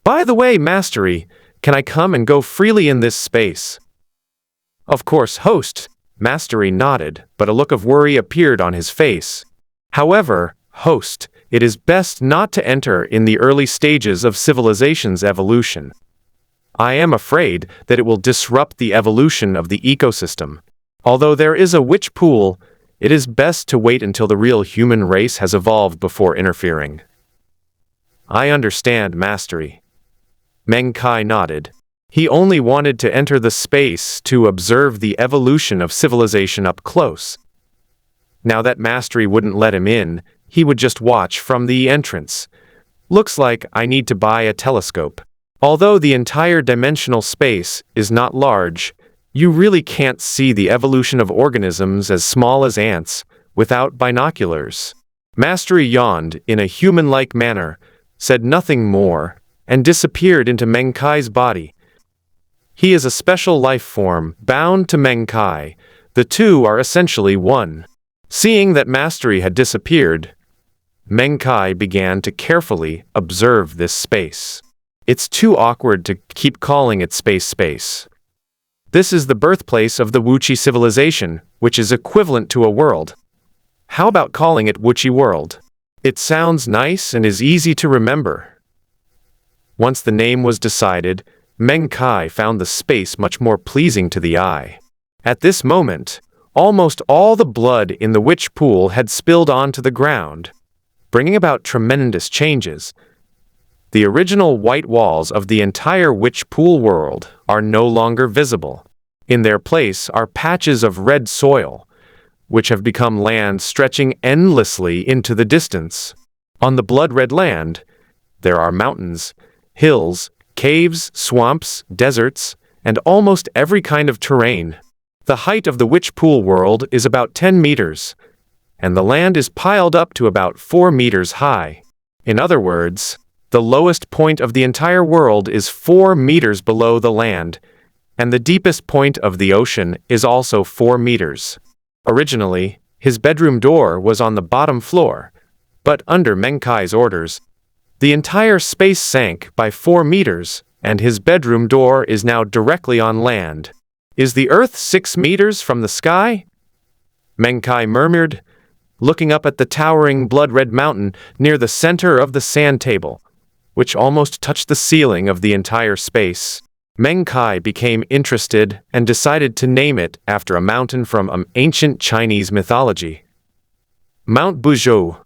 By the way, Mastery, can I come and go freely in this space? Of course, host. Mastery nodded, but a look of worry appeared on his face. However, host, it is best not to enter in the early stages of civilization's evolution. I am afraid that it will disrupt the evolution of the ecosystem. Although there is a witch pool, it is best to wait until the real human race has evolved before interfering. I understand, Mastery. Meng Kai nodded. He only wanted to enter the space to observe the evolution of civilization up close. Now that Mastery wouldn't let him in, he would just watch from the entrance. Looks like I need to buy a telescope. Although the entire dimensional space is not large, you really can't see the evolution of organisms as small as ants without binoculars. Mastery yawned in a human-like manner, said nothing more, and disappeared into Meng Kai's body. He is a special life form, bound to Meng Kai. The two are essentially one. Seeing that Mastery had disappeared, Meng Kai began to carefully observe this space. It's too awkward to keep calling it space. This is the birthplace of the Wuchi civilization, which is equivalent to a world. How about calling it Wuchi World? It sounds nice and is easy to remember. Once the name was decided, Meng Kai found the space much more pleasing to the eye. At this moment, almost all the blood in the witch pool had spilled onto the ground, bringing about tremendous changes. The original white walls of the entire witch pool world are no longer visible. In their place are patches of red soil, which have become land stretching endlessly into the distance. On the blood-red land, there are mountains, hills, caves, swamps, deserts, and almost every kind of terrain. The height of the witch pool world is about 10 meters, and the land is piled up to about 4 meters high. In other words, the lowest point of the entire world is 4 meters below the land, and the deepest point of the ocean is also 4 meters. Originally, his bedroom door was on the bottom floor, but under Meng Kai's orders, the entire space sank by 4 meters, and his bedroom door is now directly on land. Is the Earth 6 meters from the sky? Meng Kai murmured, looking up at the towering blood-red mountain near the center of the sand table, which almost touched the ceiling of the entire space. Meng Kai became interested and decided to name it after a mountain from ancient Chinese mythology. Mount Buzhou.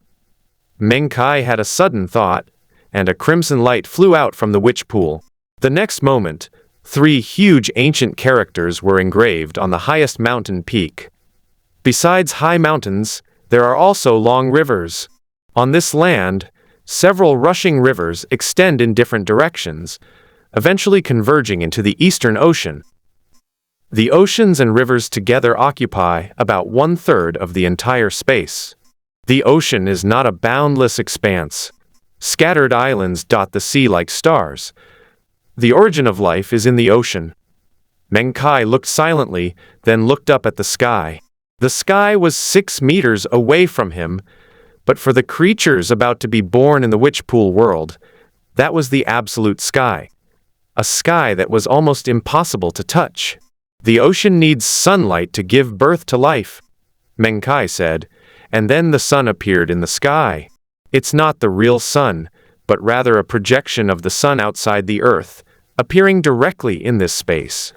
Meng Kai had a sudden thought, and a crimson light flew out from the witch pool. The next moment, 3 huge ancient characters were engraved on the highest mountain peak. Besides high mountains, there are also long rivers. On this land, several rushing rivers extend in different directions, eventually converging into the Eastern Ocean. The oceans and rivers together occupy about 1/3 of the entire space. The ocean is not a boundless expanse. Scattered islands dot the sea like stars. The origin of life is in the ocean. Meng Kai looked silently, then looked up at the sky. The sky was 6 meters away from him, but for the creatures about to be born in the witch pool world, that was the absolute sky. A sky that was almost impossible to touch. The ocean needs sunlight to give birth to life, Meng Kai said, and then the sun appeared in the sky. It's not the real sun, but rather a projection of the sun outside the earth, appearing directly in this space.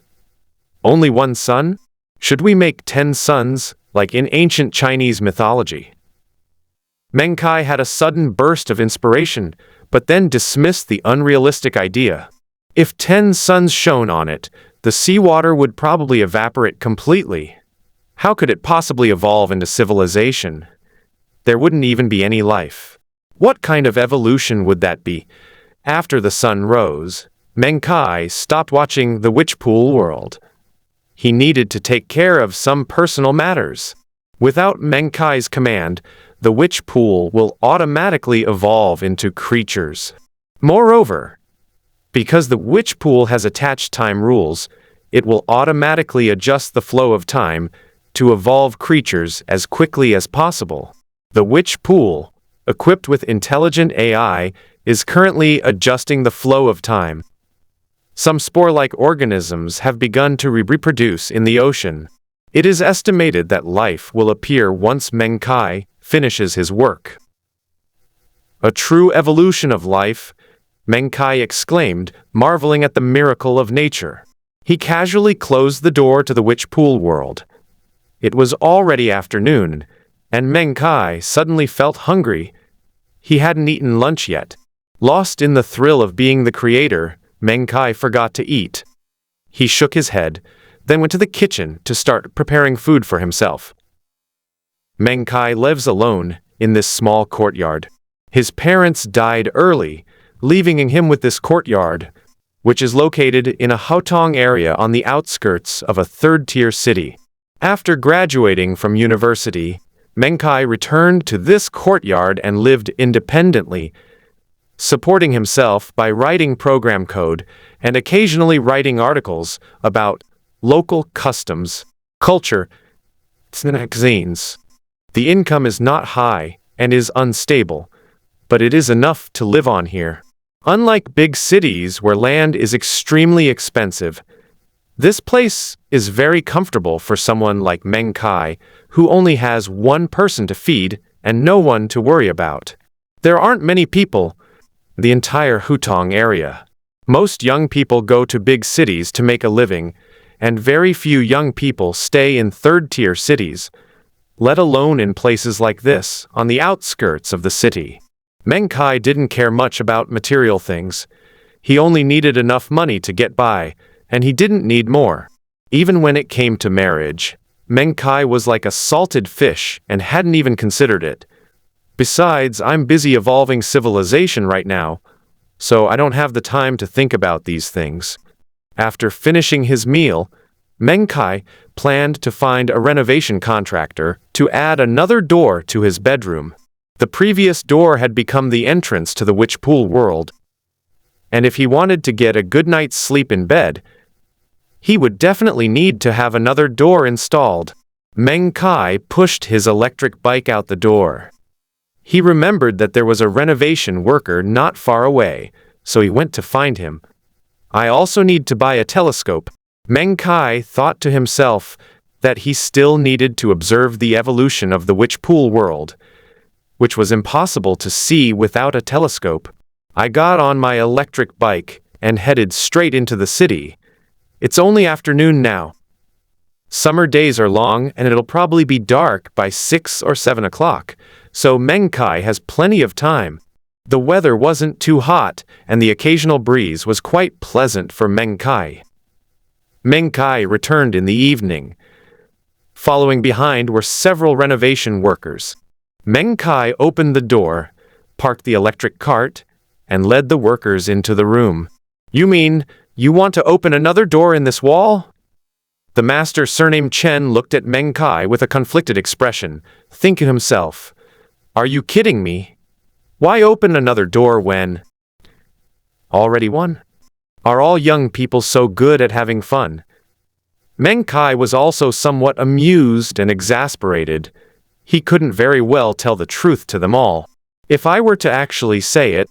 Only one sun? Should we make 10 suns, like in ancient Chinese mythology? Meng Kai had a sudden burst of inspiration, but then dismissed the unrealistic idea. If 10 suns shone on it, the seawater would probably evaporate completely. How could it possibly evolve into civilization? There wouldn't even be any life. What kind of evolution would that be? After the sun rose, Meng Kai stopped watching the witch pool world. He needed to take care of some personal matters. Without Meng Kai's command, the witch pool will automatically evolve into creatures. Moreover, because the witch pool has attached time rules, it will automatically adjust the flow of time to evolve creatures as quickly as possible. The witch pool, equipped with intelligent AI, is currently adjusting the flow of time. Some spore-like organisms have begun to reproduce in the ocean. It is estimated that life will appear once Meng Kai finishes his work. A true evolution of life, Meng Kai exclaimed, marveling at the miracle of nature. He casually closed the door to the witch pool world. It was already afternoon, and Meng Kai suddenly felt hungry. He hadn't eaten lunch yet. Lost in the thrill of being the creator, Meng Kai forgot to eat. He shook his head, then went to the kitchen to start preparing food for himself. Meng Kai lives alone in this small courtyard. His parents died early, leaving him with this courtyard, which is located in a Haotong area on the outskirts of a third-tier city. After graduating from university, Meng Kai returned to this courtyard and lived independently, supporting himself by writing program code and occasionally writing articles about local customs, culture, magazines. The income is not high and is unstable, but it is enough to live on here. Unlike big cities where land is extremely expensive, this place is very comfortable for someone like Meng Kai, who only has one person to feed and no one to worry about. There aren't many people in the entire Haotong area. Most young people go to big cities to make a living, and very few young people stay in third-tier cities, let alone in places like this, on the outskirts of the city. Meng Kai didn't care much about material things. He only needed enough money to get by, and he didn't need more. Even when it came to marriage, Meng Kai was like a salted fish and hadn't even considered it. Besides, I'm busy evolving civilization right now, so I don't have the time to think about these things. After finishing his meal, Meng Kai planned to find a renovation contractor to add another door to his bedroom. The previous door had become the entrance to the witch pool world, and if he wanted to get a good night's sleep in bed, he would definitely need to have another door installed. Meng Kai pushed his electric bike out the door. He remembered that there was a renovation worker not far away, so he went to find him. I also need to buy a telescope. Meng Kai thought to himself that he still needed to observe the evolution of the witch pool world, which was impossible to see without a telescope. I got on my electric bike and headed straight into the city. It's only afternoon now. Summer days are long and it'll probably be dark by 6 or 7 o'clock, so Meng Kai has plenty of time. The weather wasn't too hot and the occasional breeze was quite pleasant for Meng Kai. Meng Kai returned in the evening. Following behind were several renovation workers. Meng Kai opened the door, parked the electric cart, and led the workers into the room. You mean you want to open another door in this wall? The master, surnamed Chen, looked at Meng Kai with a conflicted expression, thinking to himself, "Are you kidding me? Why open another door when already one? Are all young people so good at having fun?" Meng Kai was also somewhat amused and exasperated. He couldn't very well tell the truth to them all. If I were to actually say it,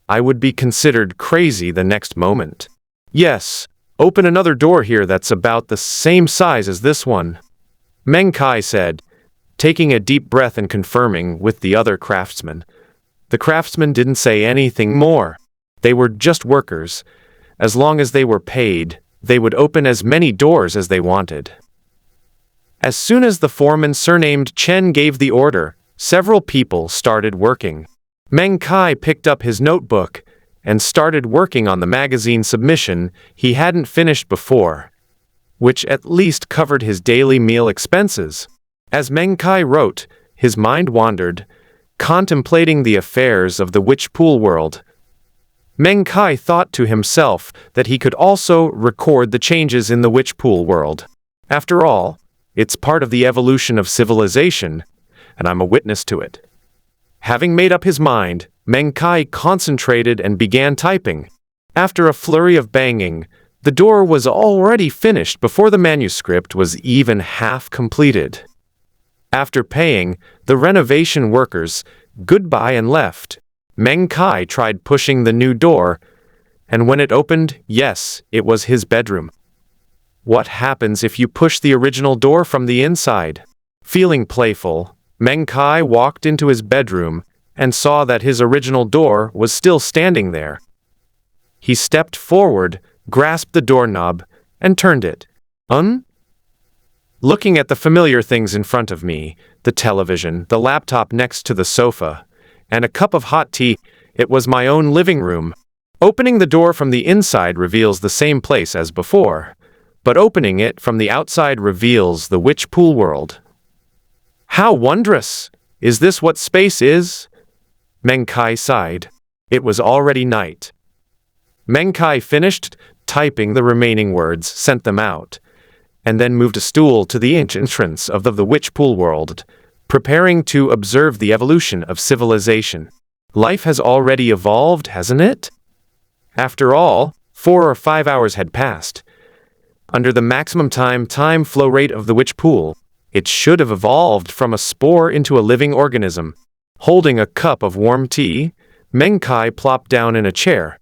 I would be considered crazy the next moment. Yes, open another door here that's about the same size as this one, Meng Kai said, taking a deep breath and confirming with the other craftsmen. The craftsmen didn't say anything more. They were just workers. As long as they were paid, they would open as many doors as they wanted. As soon as the foreman, surnamed Chen, gave the order, several people started working. Meng Kai picked up his notebook and started working on the magazine submission he hadn't finished before, which at least covered his daily meal expenses. As Meng Kai wrote, his mind wandered, contemplating the affairs of the witch pool world. Meng Kai thought to himself that he could also record the changes in the witch pool world. After all, it's part of the evolution of civilization, and I'm a witness to it. Having made up his mind, Meng Kai concentrated and began typing. After a flurry of banging, the door was already finished before the manuscript was even half completed. After paying the renovation workers goodbye and left, Meng Kai tried pushing the new door, and when it opened, yes, it was his bedroom. What happens if you push the original door from the inside? Feeling playful, Meng Kai walked into his bedroom and saw that his original door was still standing there. He stepped forward, grasped the doorknob, and turned it. Looking at the familiar things in front of me, the television, the laptop next to the sofa, and a cup of hot tea, it was my own living room. Opening the door from the inside reveals the same place as before, but opening it from the outside reveals the witch pool world. How wondrous! Is this what space is? Meng Kai sighed. It was already night. Meng Kai finished typing the remaining words, sent them out, and then moved a stool to the entrance of the witch pool world, preparing to observe the evolution of civilization. Life has already evolved, hasn't it? After all, 4 or 5 hours had passed. Under the maximum time flow rate of the witch pool, it should have evolved from a spore into a living organism. Holding a cup of warm tea, Meng Kai plopped down in a chair,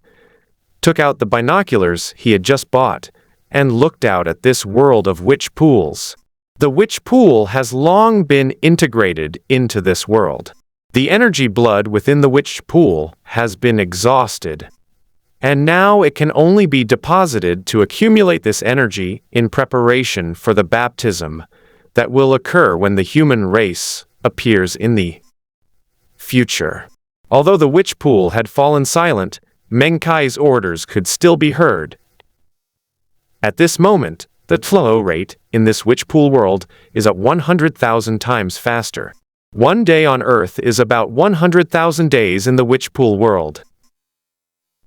took out the binoculars he had just bought, and looked out at this world of witch pools. The witch pool has long been integrated into this world. The energy blood within the witch pool has been exhausted, and now it can only be deposited to accumulate this energy in preparation for the baptism that will occur when the human race appears in the future. Although the witch pool had fallen silent, Meng Kai's orders could still be heard. At this moment, The flow rate in this witch pool world is at 100,000 times faster. One day on Earth is about 100,000 days in the witch pool world.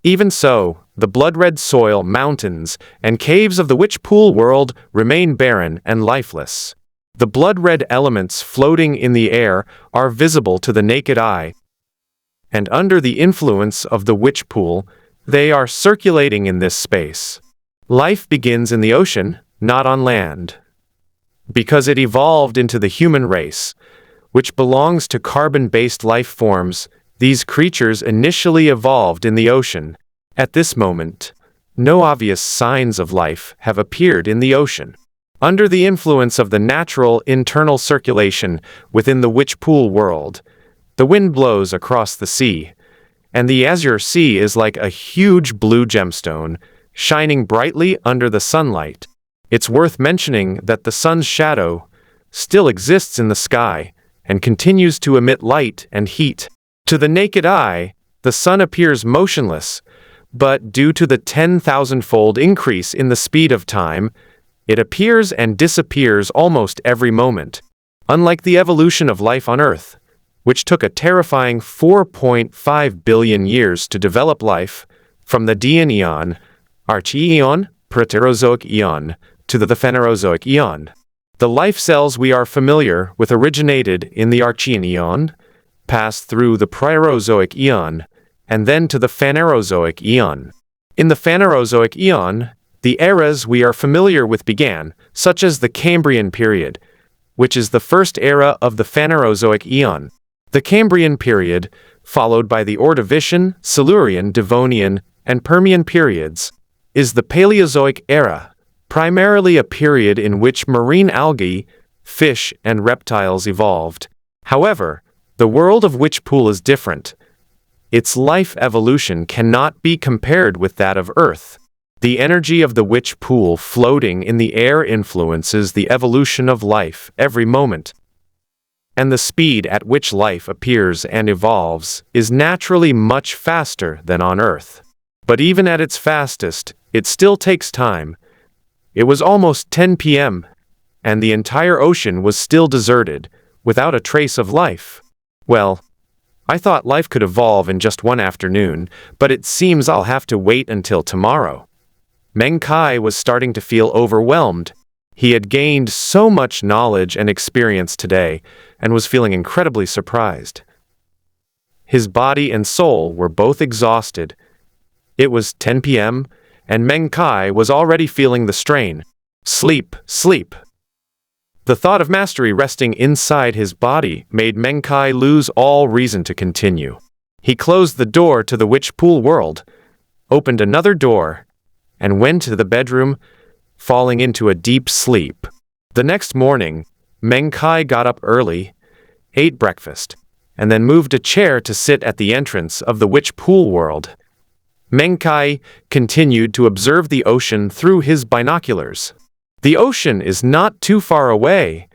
Even so, the blood-red soil, mountains, and caves of the witch pool world remain barren and lifeless. The blood-red elements floating in the air are visible to the naked eye, and under the influence of the witch pool, they are circulating in this space. Life begins in the ocean, not on land. Because it evolved into the human race, which belongs to carbon-based life forms, these creatures initially evolved in the ocean. At this moment, no obvious signs of life have appeared in the ocean. Under the influence of the natural internal circulation within the witch pool world, the wind blows across the sea, and the azure sea is like a huge blue gemstone, shining brightly under the sunlight. It's worth mentioning that the sun's shadow still exists in the sky and continues to emit light and heat. To the naked eye, the sun appears motionless, but due to the 10,000-fold increase in the speed of time, it appears and disappears almost every moment. Unlike the evolution of life on Earth, which took a terrifying 4.5 billion years to develop life, from the Dian Eon, Archean, Proterozoic Eon, to the Phanerozoic Eon. The life cells we are familiar with originated in the Archean Eon, passed through the Proterozoic Eon, and then to the Phanerozoic Eon. In the Phanerozoic Eon, the eras we are familiar with began, such as the Cambrian period, which is the first era of the Phanerozoic Eon. The Cambrian period, followed by the Ordovician, Silurian, Devonian, and Permian periods, is the Paleozoic era, primarily a period in which marine algae, fish, and reptiles evolved. However, the world of witch pool is different. Its life evolution cannot be compared with that of Earth. The energy of the witch pool floating in the air influences the evolution of life every moment. And the speed at which life appears and evolves is naturally much faster than on Earth. But even at its fastest, it still takes time. It was almost 10 p.m., and the entire ocean was still deserted, without a trace of life. Well, I thought life could evolve in just one afternoon, but it seems I'll have to wait until tomorrow. Meng Kai was starting to feel overwhelmed. He had gained so much knowledge and experience today, and was feeling incredibly surprised. His body and soul were both exhausted. It was 10 p.m., and Meng Kai was already feeling the strain. Sleep, sleep. The thought of mastery resting inside his body made Meng Kai lose all reason to continue. He closed the door to the witch pool world, opened another door, and went to the bedroom, falling into a deep sleep. The next morning, Meng Kai got up early, ate breakfast, and then moved a chair to sit at the entrance of the witch pool world. Meng Kai continued to observe the ocean through his binoculars. The ocean is not too far away.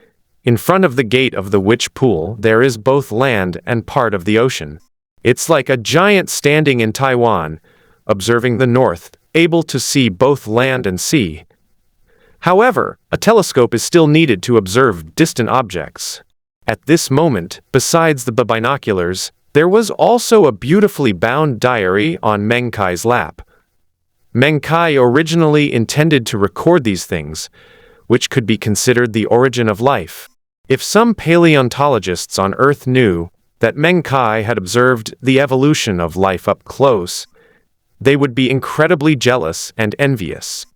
In front of the gate of the witch pool, there is both land and part of the ocean. It's like a giant standing in Taiwan, observing the north, able to see both land and sea. However, a telescope is still needed to observe distant objects. At this moment, besides the binoculars, there was also a beautifully bound diary on Meng Kai's lap. Meng Kai originally intended to record these things, which could be considered the origin of life. If some paleontologists on Earth knew that Meng Kai had observed the evolution of life up close, they would be incredibly jealous and envious.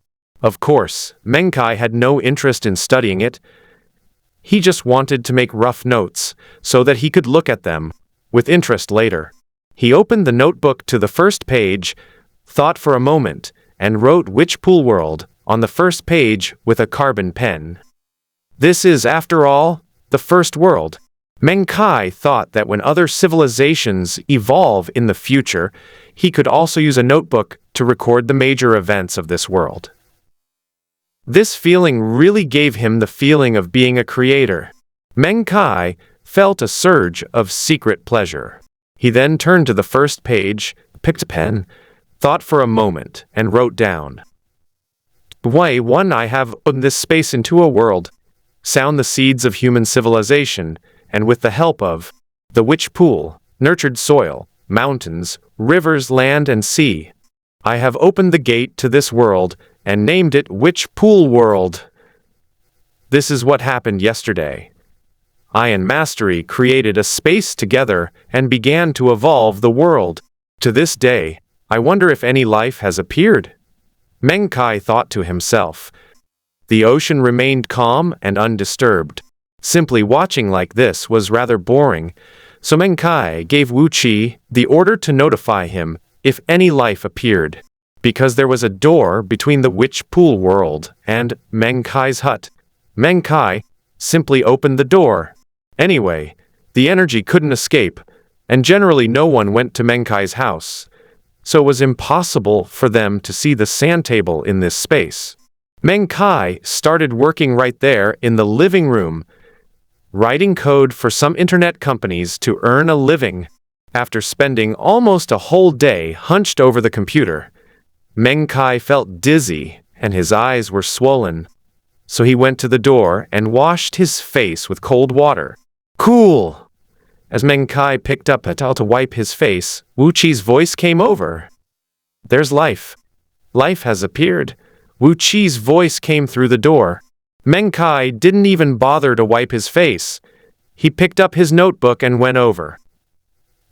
Of course, Meng Kai had no interest in studying it. He just wanted to make rough notes so that he could look at them with interest later. He opened the notebook to the first page, thought for a moment, and wrote Witch Pool World on the first page with a carbon pen. This is, after all, the first world. Meng Kai thought that when other civilizations evolve in the future, he could also use a notebook to record the major events of this world. This feeling really gave him the feeling of being a creator. Meng Kai felt a surge of secret pleasure. He then turned to the first page, picked a pen, thought for a moment, and wrote down Way one I have opened this space into a world, sown the seeds of human civilization, and with the help of the witch pool, nurtured soil, mountains, rivers, land, and sea, I have opened the gate to this world and named it Witch Pool World. This is what happened yesterday. I and Mastery created a space together and began to evolve the world. To this day, I wonder if any life has appeared. Meng Kai thought to himself. The ocean remained calm and undisturbed. Simply watching like this was rather boring, so Meng Kai gave Wu Qi the order to notify him if any life appeared, because there was a door between the Witch Pool World and Meng Kai's hut. Meng Kai simply opened the door. Anyway, the energy couldn't escape, and generally no one went to Meng Kai's house, so it was impossible for them to see the sand table in this space. Meng Kai started working right there in the living room, writing code for some internet companies to earn a living. After spending almost a whole day hunched over the computer, Meng Kai felt dizzy and his eyes were swollen. So he went to the door and washed his face with cold water. Cool! As Meng Kai picked up a towel to wipe his face, Wu Qi's voice came over. There's life. Life has appeared. Wu Qi's voice came through the door. Meng Kai didn't even bother to wipe his face. He picked up his notebook and went over.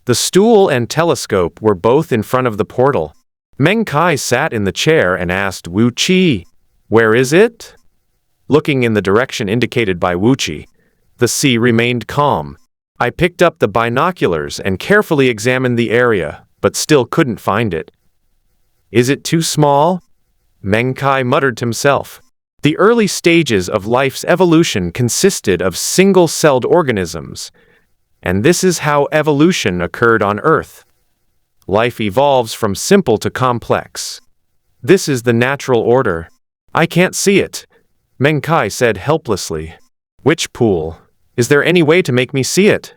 The stool and telescope were both in front of the portal. Meng Kai sat in the chair and asked Wu Qi, "Where is it?" Looking in the direction indicated by Wu Qi, the sea remained calm. I picked up the binoculars and carefully examined the area, but still couldn't find it. Is it too small? Meng Kai muttered to himself. The early stages of life's evolution consisted of single-celled organisms, and this is how evolution occurred on Earth. Life evolves from simple to complex. This is the natural order. I can't see it, Meng Kai said helplessly. Witch pool. Is there any way to make me see it?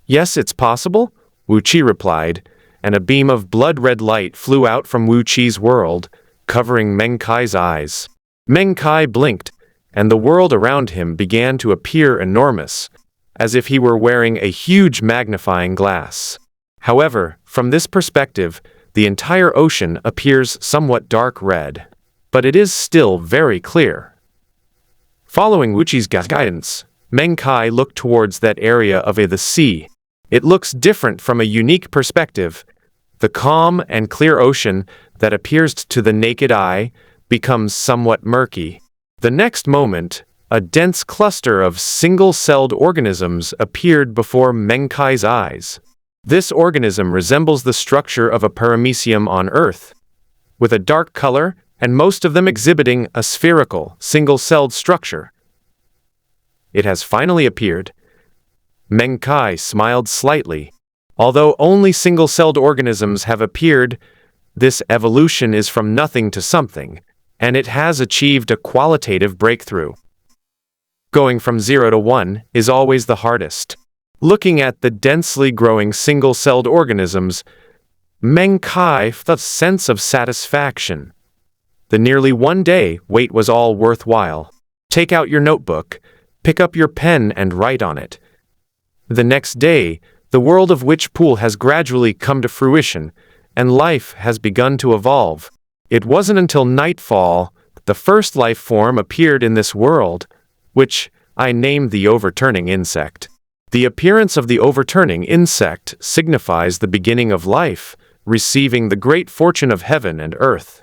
Yes, it's possible, Wu Qi replied, and a beam of blood-red light flew out from Wu Qi's world, covering Meng Kai's eyes. Meng Kai blinked, and the world around him began to appear enormous, as if he were wearing a huge magnifying glass. However, from this perspective, the entire ocean appears somewhat dark red, but it is still very clear. Following Wu Qi's guidance, Meng Kai looked towards that area of the sea. It looks different from a unique perspective. The calm and clear ocean that appears to the naked eye becomes somewhat murky. The next moment, a dense cluster of single-celled organisms appeared before Meng Kai's eyes. This organism resembles the structure of a paramecium on Earth, with a dark color and most of them exhibiting a spherical, single-celled structure. It has finally appeared. Meng Kai smiled slightly. Although only single-celled organisms have appeared, this evolution is from nothing to something, and it has achieved a qualitative breakthrough. Going from 0 to 1 is always the hardest. Looking at the densely growing single-celled organisms, Meng Kai felt a sense of satisfaction. The nearly 1 day wait was all worthwhile. Take out your notebook, pick up your pen and write on it. The next day, the world of Witch Pool has gradually come to fruition, and life has begun to evolve. It wasn't until nightfall that the first life form appeared in this world, which I named the overturning insect. The appearance of the overturning insect signifies the beginning of life, receiving the great fortune of heaven and earth.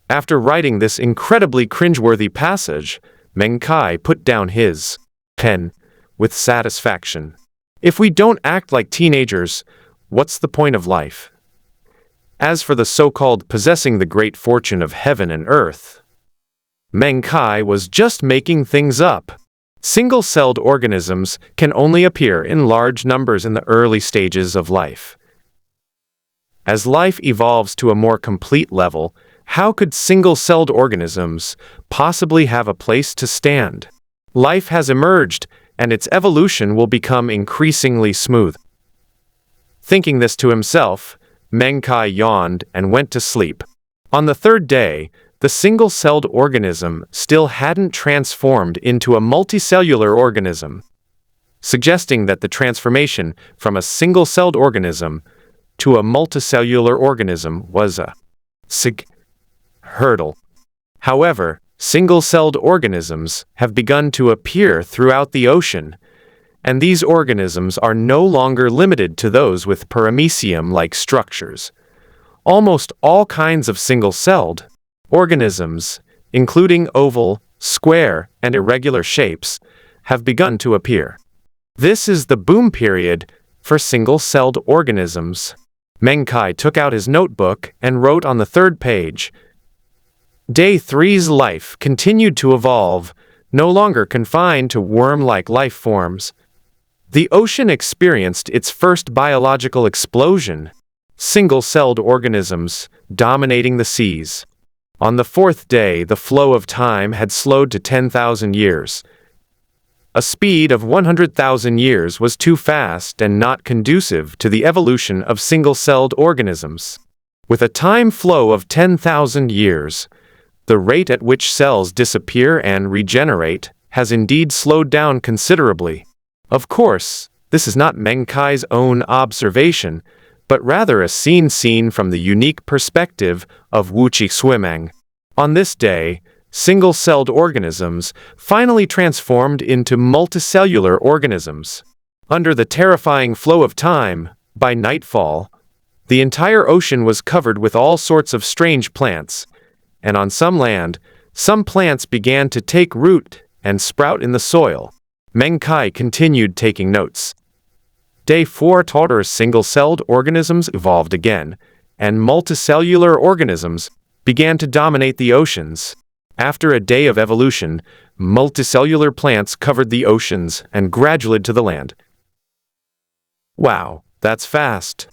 After writing this incredibly cringeworthy passage, Meng Kai put down his pen with satisfaction. If we don't act like teenagers, what's the point of life? As for the so-called possessing the great fortune of heaven and earth, Meng Kai was just making things up. Single-celled organisms can only appear in large numbers in the early stages of life. As life evolves to a more complete level, how could single-celled organisms possibly have a place to stand? Life has emerged, and its evolution will become increasingly smooth. Thinking this to himself, Meng Kai yawned and went to sleep. On the third day, the single-celled organism still hadn't transformed into a multicellular organism, suggesting that the transformation from a single-celled organism to a multicellular organism was a hurdle. However, single-celled organisms have begun to appear throughout the ocean, and these organisms are no longer limited to those with paramecium-like structures. Almost all kinds of single-celled organisms, including oval, square, and irregular shapes, have begun to appear. This is the boom period for single-celled organisms. Meng Kai took out his notebook and wrote on the third page, Day 3's life continued to evolve, no longer confined to worm-like life forms. The ocean experienced its first biological explosion, single-celled organisms dominating the seas. On the fourth day, the flow of time had slowed to 10,000 years. A speed of 100,000 years was too fast and not conducive to the evolution of single-celled organisms. With a time flow of 10,000 years, the rate at which cells disappear and regenerate has indeed slowed down considerably. Of course, this is not Meng Kai's own observation, but rather a scene seen from the unique perspective of Wuqi Swimming. On this day, single-celled organisms finally transformed into multicellular organisms. Under the terrifying flow of time, by nightfall, the entire ocean was covered with all sorts of strange plants, and on some land, some plants began to take root and sprout in the soil. Meng Kai continued taking notes. Day 4 taught us single-celled organisms evolved again, and multicellular organisms began to dominate the oceans. After a day of evolution, multicellular plants covered the oceans and gradually to the land. Wow, that's fast,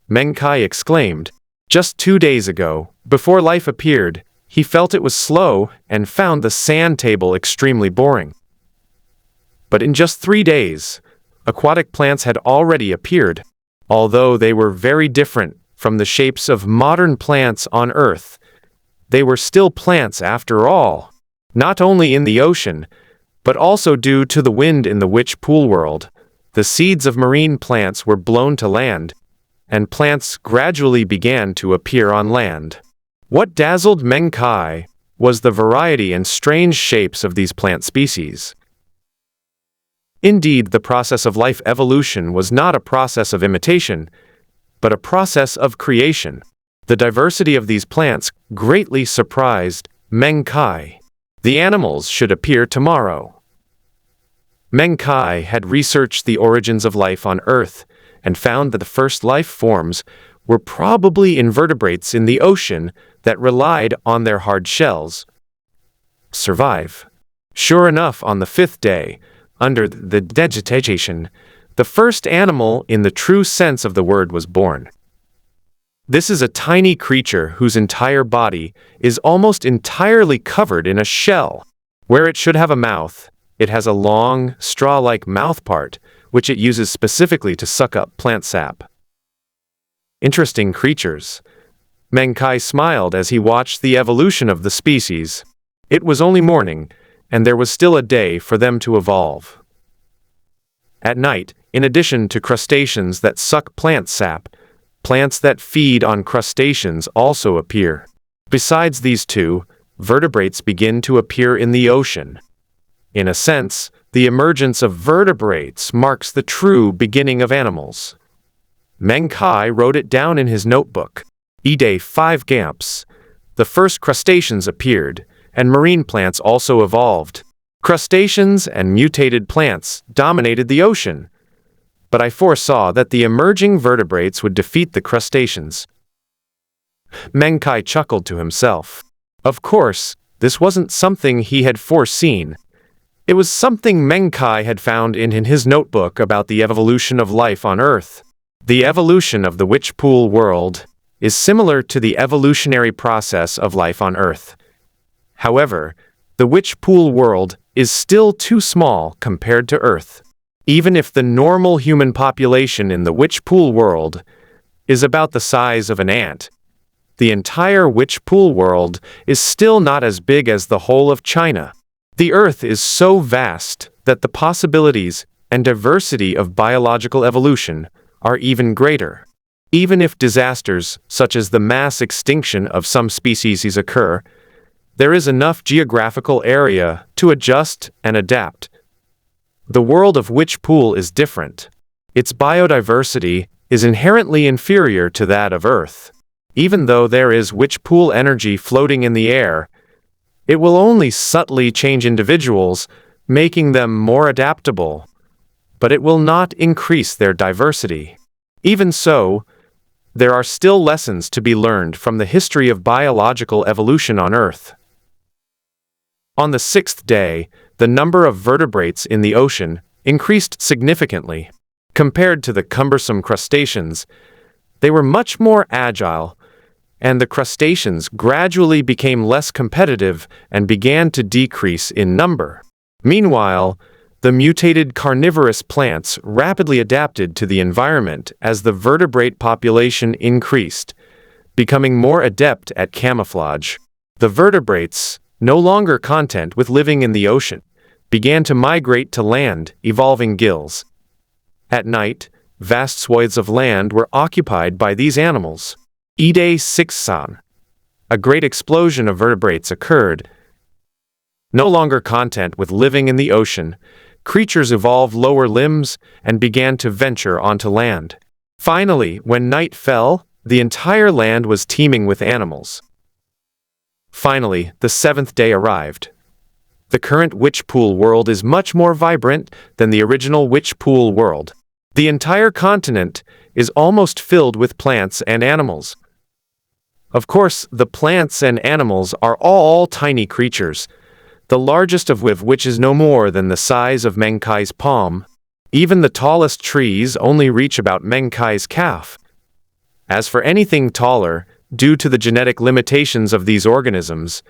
Meng Kai exclaimed. Just 2 days ago, before life appeared, he felt it was slow and found the sand table extremely boring. But in just 3 days, aquatic plants had already appeared, although they were very different from the shapes of modern plants on Earth. They were still plants after all, not only in the ocean, but also due to the wind in the witch pool world. The seeds of marine plants were blown to land, and plants gradually began to appear on land. What dazzled Meng Kai was the variety and strange shapes of these plant species. Indeed, the process of life evolution was not a process of imitation, but a process of creation. The diversity of these plants greatly surprised Meng Kai. The animals should appear tomorrow. Meng Kai had researched the origins of life on Earth and found that the first life forms were probably invertebrates in the ocean that relied on their hard shells to survive. Sure enough, on the 5th day, under the vegetation, the first animal in the true sense of the word was born. This is a tiny creature whose entire body is almost entirely covered in a shell. Where it should have a mouth, it has a long, straw-like mouth part, which it uses specifically to suck up plant sap. Interesting creatures. Meng Kai smiled as he watched the evolution of the species. It was only morning, and there was still a day for them to evolve. At night, in addition to crustaceans that suck plant sap, plants that feed on crustaceans also appear. Besides these two, vertebrates begin to appear in the ocean. In a sense, the emergence of vertebrates marks the true beginning of animals. Meng Kai wrote it down in his notebook. Day 5 Gamps. The first crustaceans appeared, and marine plants also evolved. Crustaceans and mutated plants dominated the ocean, but I foresaw that the emerging vertebrates would defeat the crustaceans. Meng Kai chuckled to himself. Of course, this wasn't something he had foreseen. It was something Meng Kai had found in his notebook about the evolution of life on Earth. The evolution of the witch pool world is similar to the evolutionary process of life on Earth. However, the witch pool world is still too small compared to Earth. Even if the normal human population in the witch pool world is about the size of an ant, the entire witch pool world is still not as big as the whole of China. The Earth is so vast that the possibilities and diversity of biological evolution are even greater. Even if disasters such as the mass extinction of some species occur, there is enough geographical area to adjust and adapt. The world of witch pool is different. Its biodiversity is inherently inferior to that of Earth. Even though there is witch pool energy floating in the air, it will only subtly change individuals, making them more adaptable, but it will not increase their diversity. Even so, there are still lessons to be learned from the history of biological evolution on Earth. On the sixth day, the number of vertebrates in the ocean increased significantly. Compared to the cumbersome crustaceans, they were much more agile, and the crustaceans gradually became less competitive and began to decrease in number. Meanwhile, the mutated carnivorous plants rapidly adapted to the environment as the vertebrate population increased, becoming more adept at camouflage. The vertebrates, no longer content with living in the ocean, began to migrate to land, evolving gills. At night, vast swathes of land were occupied by these animals. Day 6. A great explosion of vertebrates occurred. No longer content with living in the ocean, creatures evolved lower limbs and began to venture onto land. Finally, when night fell, the entire land was teeming with animals. Finally, the seventh day arrived. The current witch pool world is much more vibrant than the original witch pool world. The entire continent is almost filled with plants and animals. Of course, the plants and animals are all tiny creatures, the largest of which is no more than the size of Meng Kai's palm. Even the tallest trees only reach about Meng Kai's calf. As for anything taller, due to the genetic limitations of these organisms,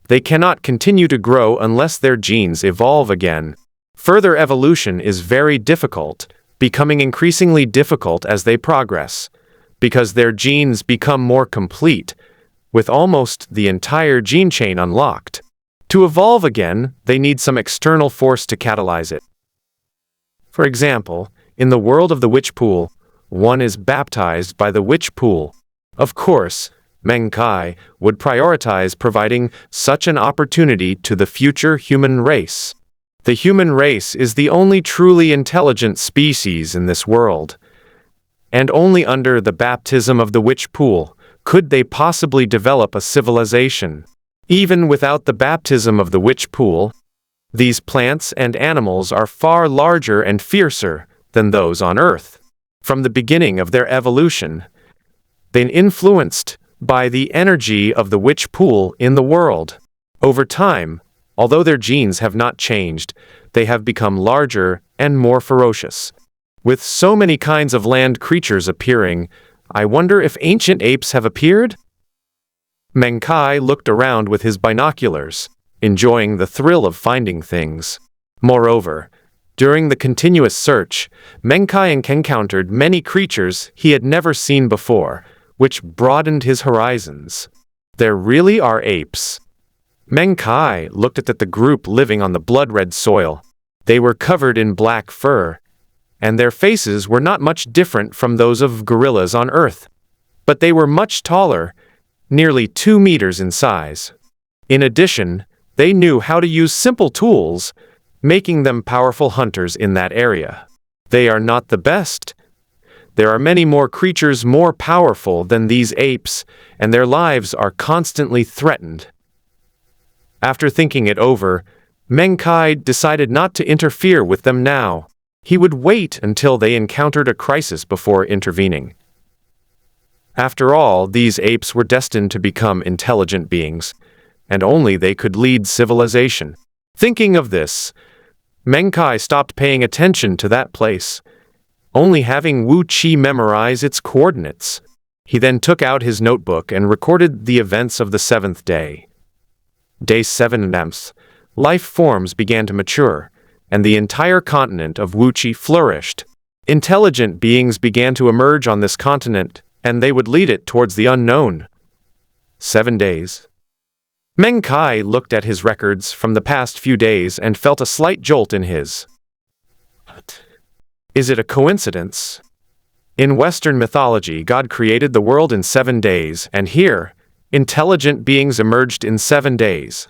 they cannot continue to grow unless their genes evolve again. Further evolution is very difficult, becoming increasingly difficult as they progress, because their genes become more complete, with almost the entire gene chain unlocked. To evolve again, they need some external force to catalyze it. For example, in the world of the witch pool, one is baptized by the witch pool. Of course, Meng Kai would prioritize providing such an opportunity to the future human race. The human race is the only truly intelligent species in this world, and only under the baptism of the witch pool could they possibly develop a civilization. Even without the baptism of the witch pool, these plants and animals are far larger and fiercer than those on Earth. From the beginning of their evolution, they've been influenced by the energy of the witch pool in the world. Over time, although their genes have not changed, they have become larger and more ferocious. With so many kinds of land creatures appearing, I wonder if ancient apes have appeared? Meng Kai looked around with his binoculars, enjoying the thrill of finding things. Moreover, during the continuous search, Meng Kai encountered many creatures he had never seen before, which broadened his horizons. There really are apes. Meng Kai looked at the group living on the blood-red soil. They were covered in black fur, and their faces were not much different from those of gorillas on Earth. But they were much taller, nearly 2 meters in size. In addition, they knew how to use simple tools, making them powerful hunters in that area. They are not the best. There are many more creatures more powerful than these apes, and their lives are constantly threatened. After thinking it over, Meng Kai decided not to interfere with them now. He would wait until they encountered a crisis before intervening. After all, these apes were destined to become intelligent beings, and only they could lead civilization. Thinking of this, Meng Kai stopped paying attention to that place, only having Wu Qi memorize its coordinates. He then took out his notebook and recorded the events of the 7th day. Day 7. Life forms began to mature, and the entire continent of Wu Qi flourished. Intelligent beings began to emerge on this continent, and they would lead it towards the unknown. 7 days. Meng Kai looked at his records from the past few days and felt a slight jolt in his. Is it a coincidence? In Western mythology, God created the world in 7 days, and here, intelligent beings emerged in 7 days.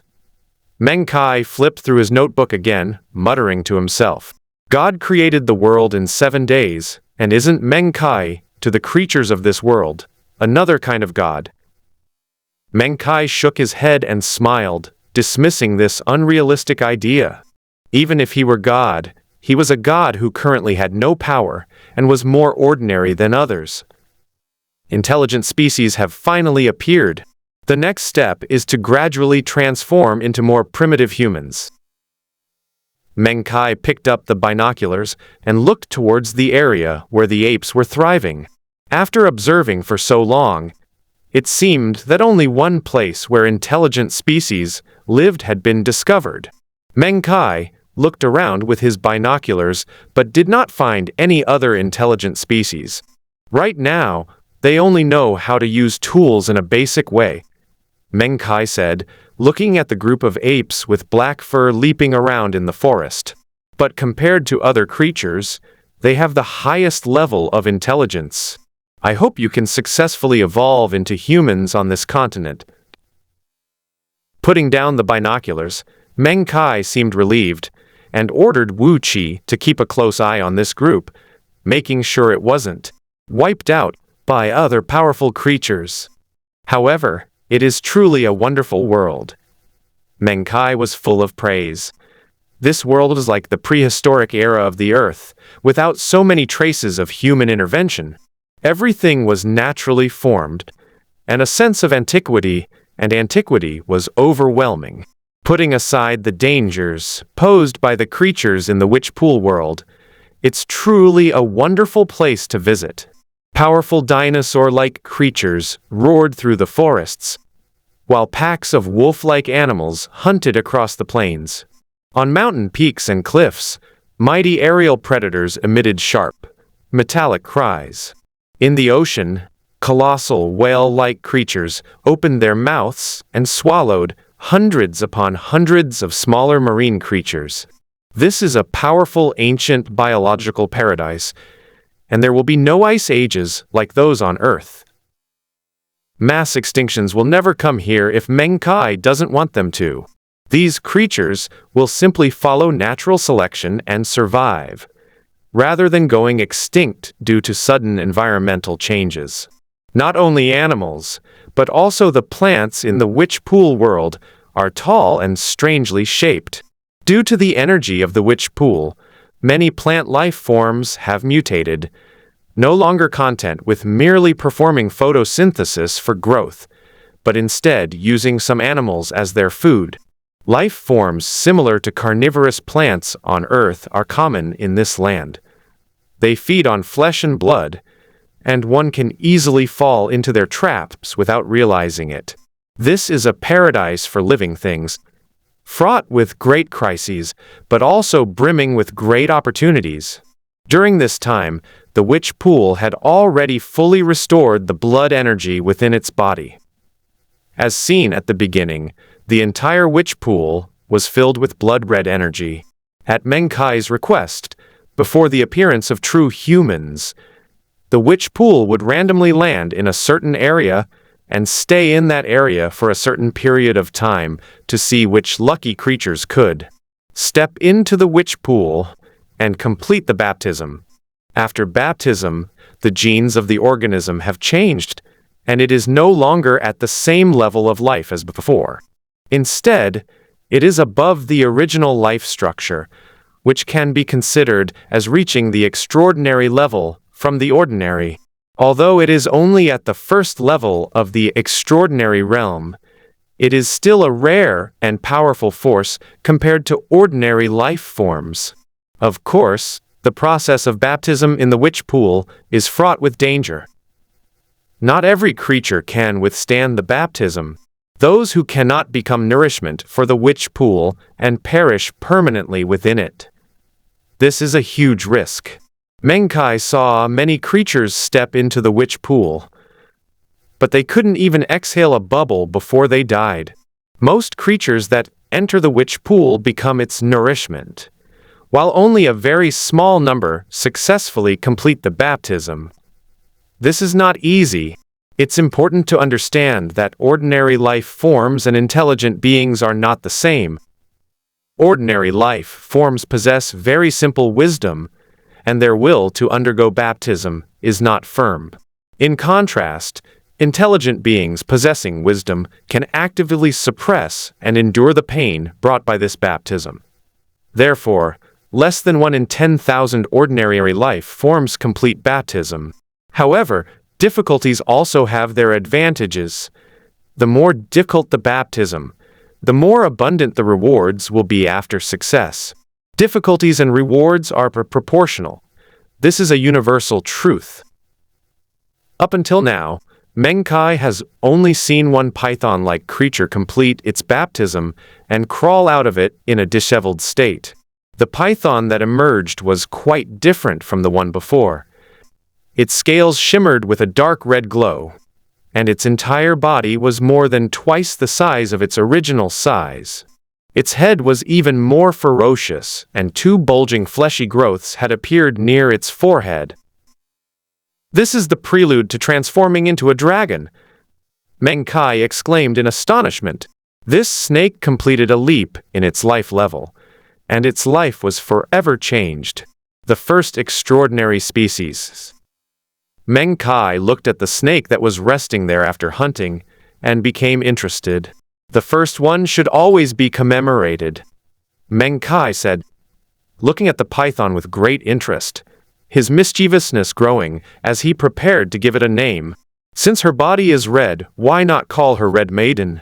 Meng Kai flipped through his notebook again, muttering to himself. God created the world in 7 days, and isn't Meng Kai, to the creatures of this world, another kind of God? Meng Kai shook his head and smiled, dismissing this unrealistic idea. Even if he were God, he was a god who currently had no power and was more ordinary than others. Intelligent species have finally appeared. The next step is to gradually transform into more primitive humans. Meng Kai picked up the binoculars and looked towards the area where the apes were thriving. After observing for so long, it seemed that only one place where intelligent species lived had been discovered. Meng Kai looked around with his binoculars but did not find any other intelligent species. Right now, they only know how to use tools in a basic way, Meng Kai said, looking at the group of apes with black fur leaping around in the forest. But compared to other creatures, they have the highest level of intelligence. I hope you can successfully evolve into humans on this continent. Putting down the binoculars, Meng Kai seemed relieved, and ordered Wu Qi to keep a close eye on this group, making sure it wasn't wiped out by other powerful creatures. However, it is truly a wonderful world. Meng Kai was full of praise. This world is like the prehistoric era of the Earth, without so many traces of human intervention. Everything was naturally formed, and a sense of antiquity was overwhelming. Putting aside the dangers posed by the creatures in the witch pool world, it's truly a wonderful place to visit. Powerful dinosaur-like creatures roared through the forests, while packs of wolf-like animals hunted across the plains. On mountain peaks and cliffs, mighty aerial predators emitted sharp, metallic cries. In the ocean, colossal whale-like creatures opened their mouths and swallowed hundreds upon hundreds of smaller marine creatures. This is a powerful ancient biological paradise, and there will be no ice ages like those on Earth. Mass extinctions will never come here if Meng Kai doesn't want them to. These creatures will simply follow natural selection and survive, rather than going extinct due to sudden environmental changes. Not only animals, but also the plants in the witch pool world are tall and strangely shaped. Due to the energy of the witch pool, many plant life forms have mutated, no longer content with merely performing photosynthesis for growth, but instead using some animals as their food. Life forms similar to carnivorous plants on Earth are common in this land. They feed on flesh and blood, and one can easily fall into their traps without realizing it. This is a paradise for living things, fraught with great crises, but also brimming with great opportunities. During this time, the witch pool had already fully restored the blood energy within its body. As seen at the beginning, the entire witch pool was filled with blood-red energy. At Meng Kai's request, before the appearance of true humans, the witch pool would randomly land in a certain area and stay in that area for a certain period of time to see which lucky creatures could step into the witch pool and complete the baptism. After baptism, the genes of the organism have changed, and it is no longer at the same level of life as before. Instead, it is above the original life structure, which can be considered as reaching the extraordinary level from the ordinary. Although it is only at the first level of the extraordinary realm, it is still a rare and powerful force compared to ordinary life forms. Of course, the process of baptism in the witch pool is fraught with danger. Not every creature can withstand the baptism. Those who cannot become nourishment for the witch pool and perish permanently within it. This is a huge risk. Meng Kai saw many creatures step into the witch pool. but they couldn't even exhale a bubble before they died. Most creatures that enter the witch pool become its nourishment, while only a very small number successfully complete the baptism. This is not easy. It's important to understand that ordinary life forms and intelligent beings are not the same. Ordinary life forms possess very simple wisdom, and their will to undergo baptism is not firm. In contrast, intelligent beings possessing wisdom can actively suppress and endure the pain brought by this baptism. Therefore, less than 1 in 10,000 ordinary life forms complete baptism. However, difficulties also have their advantages. The more difficult the baptism, the more abundant the rewards will be after success. Difficulties and rewards are proportional. This is a universal truth. Up until now, Meng Kai has only seen one python-like creature complete its baptism and crawl out of it in a disheveled state. The python that emerged was quite different from the one before. Its scales shimmered with a dark red glow, and its entire body was more than twice the size of its original size. Its head was even more ferocious, and 2 bulging fleshy growths had appeared near its forehead. "This is the prelude to transforming into a dragon," Meng Kai exclaimed in astonishment. This snake completed a leap in its life level, and its life was forever changed. The first extraordinary species. Meng Kai looked at the snake that was resting there after hunting, and became interested. "The first one should always be commemorated," Meng Kai said, looking at the python with great interest, his mischievousness growing as he prepared to give it a name. "Since her body is red, why not call her Red Maiden?"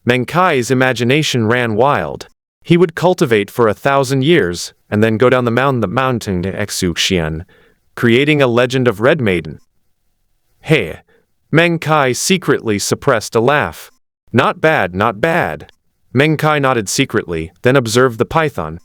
Meng Kai's imagination ran wild. He would cultivate for 1,000 years, and then go down the mountain to Exuxian, creating a legend of Red Maiden. "Hey!" Meng Kai secretly suppressed a laugh. "Not bad, not bad." Meng Kai nodded secretly, then observed the python.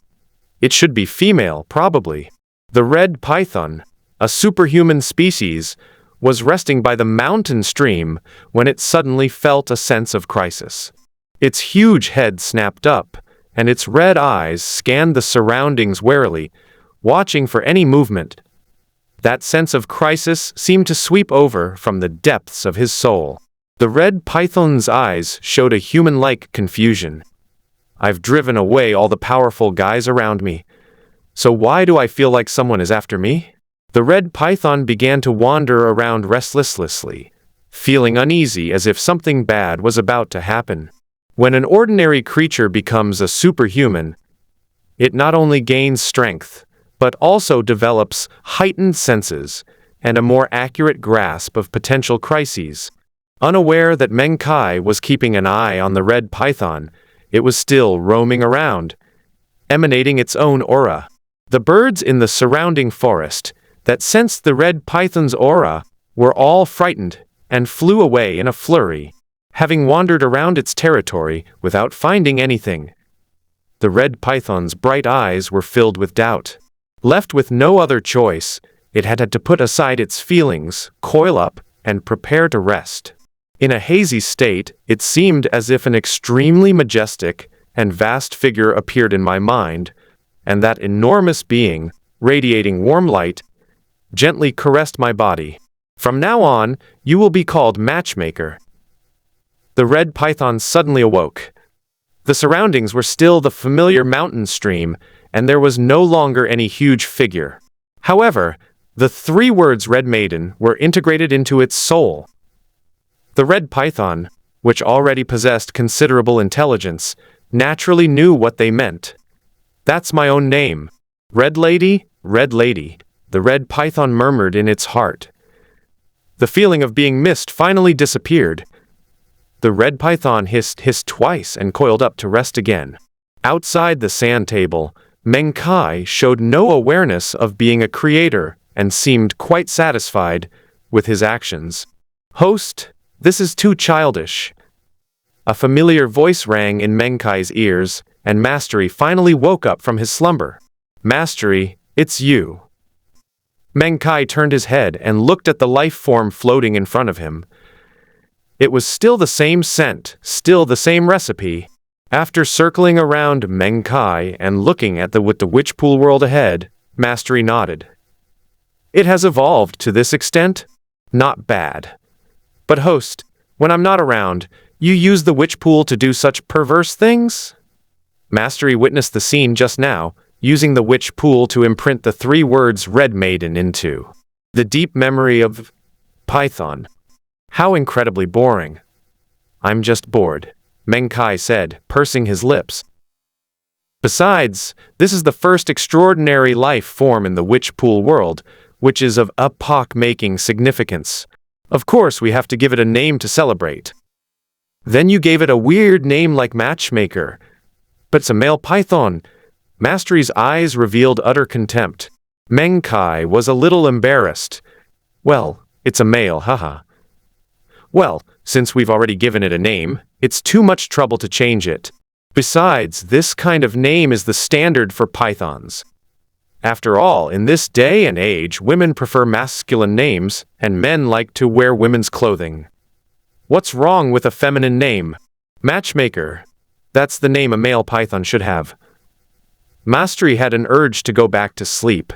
It should be female, probably. The red python, a superhuman species, was resting by the mountain stream when it suddenly felt a sense of crisis. Its huge head snapped up, and its red eyes scanned the surroundings warily, watching for any movement. That sense of crisis seemed to sweep over from the depths of his soul. The red python's eyes showed a human-like confusion. "I've driven away all the powerful guys around me. So why do I feel like someone is after me?" The red python began to wander around restlessly, feeling uneasy as if something bad was about to happen. When an ordinary creature becomes a superhuman, it not only gains strength, but also develops heightened senses and a more accurate grasp of potential crises. Unaware that Meng Kai was keeping an eye on the red python, it was still roaming around, emanating its own aura. The birds in the surrounding forest that sensed the red python's aura were all frightened and flew away in a flurry, having wandered around its territory without finding anything. The red python's bright eyes were filled with doubt. Left with no other choice, it had to put aside its feelings, coil up, and prepare to rest. In a hazy state, it seemed as if an extremely majestic and vast figure appeared in my mind, and that enormous being, radiating warm light, gently caressed my body. "From now on, you will be called Matchmaker." The red python suddenly awoke. The surroundings were still the familiar mountain stream, and there was no longer any huge figure. However, the 3 words Red Maiden were integrated into its soul. The red python, which already possessed considerable intelligence, naturally knew what they meant. "That's my own name. Red Lady, the red python murmured in its heart. The feeling of being missed finally disappeared. The red python hissed twice and coiled up to rest again. Outside the sand table, Meng Kai showed no awareness of being a creator and seemed quite satisfied with his actions. "Host, this is too childish." A familiar voice rang in Meng Kai's ears, and Mastery finally woke up from his slumber. "Mastery, it's you." Meng Kai turned his head and looked at the life form floating in front of him. It was still the same scent, still the same recipe. After circling around Meng Kai and looking at the witch pool world ahead, Mastery nodded. It has evolved to this extent? Not bad. But host, when I'm not around, you use the witch pool to do such perverse things? Mastery witnessed the scene just now, using the witch pool to imprint the 3 words Red Maiden into the deep memory of Python. How incredibly boring. I'm just bored, Meng Kai said, pursing his lips. Besides, this is the first extraordinary life form in the witch pool world, which is of epoch-making significance. Of course, we have to give it a name to celebrate. Then you gave it a weird name like Matchmaker. But it's a male python. Mastery's eyes revealed utter contempt. Meng Kai was a little embarrassed. Well, it's a male, haha. Well, since we've already given it a name, it's too much trouble to change it. Besides, this kind of name is the standard for pythons. After all, in this day and age, women prefer masculine names, and men like to wear women's clothing. What's wrong with a feminine name? Matchmaker. That's the name a male python should have. Mastery had an urge to go back to sleep.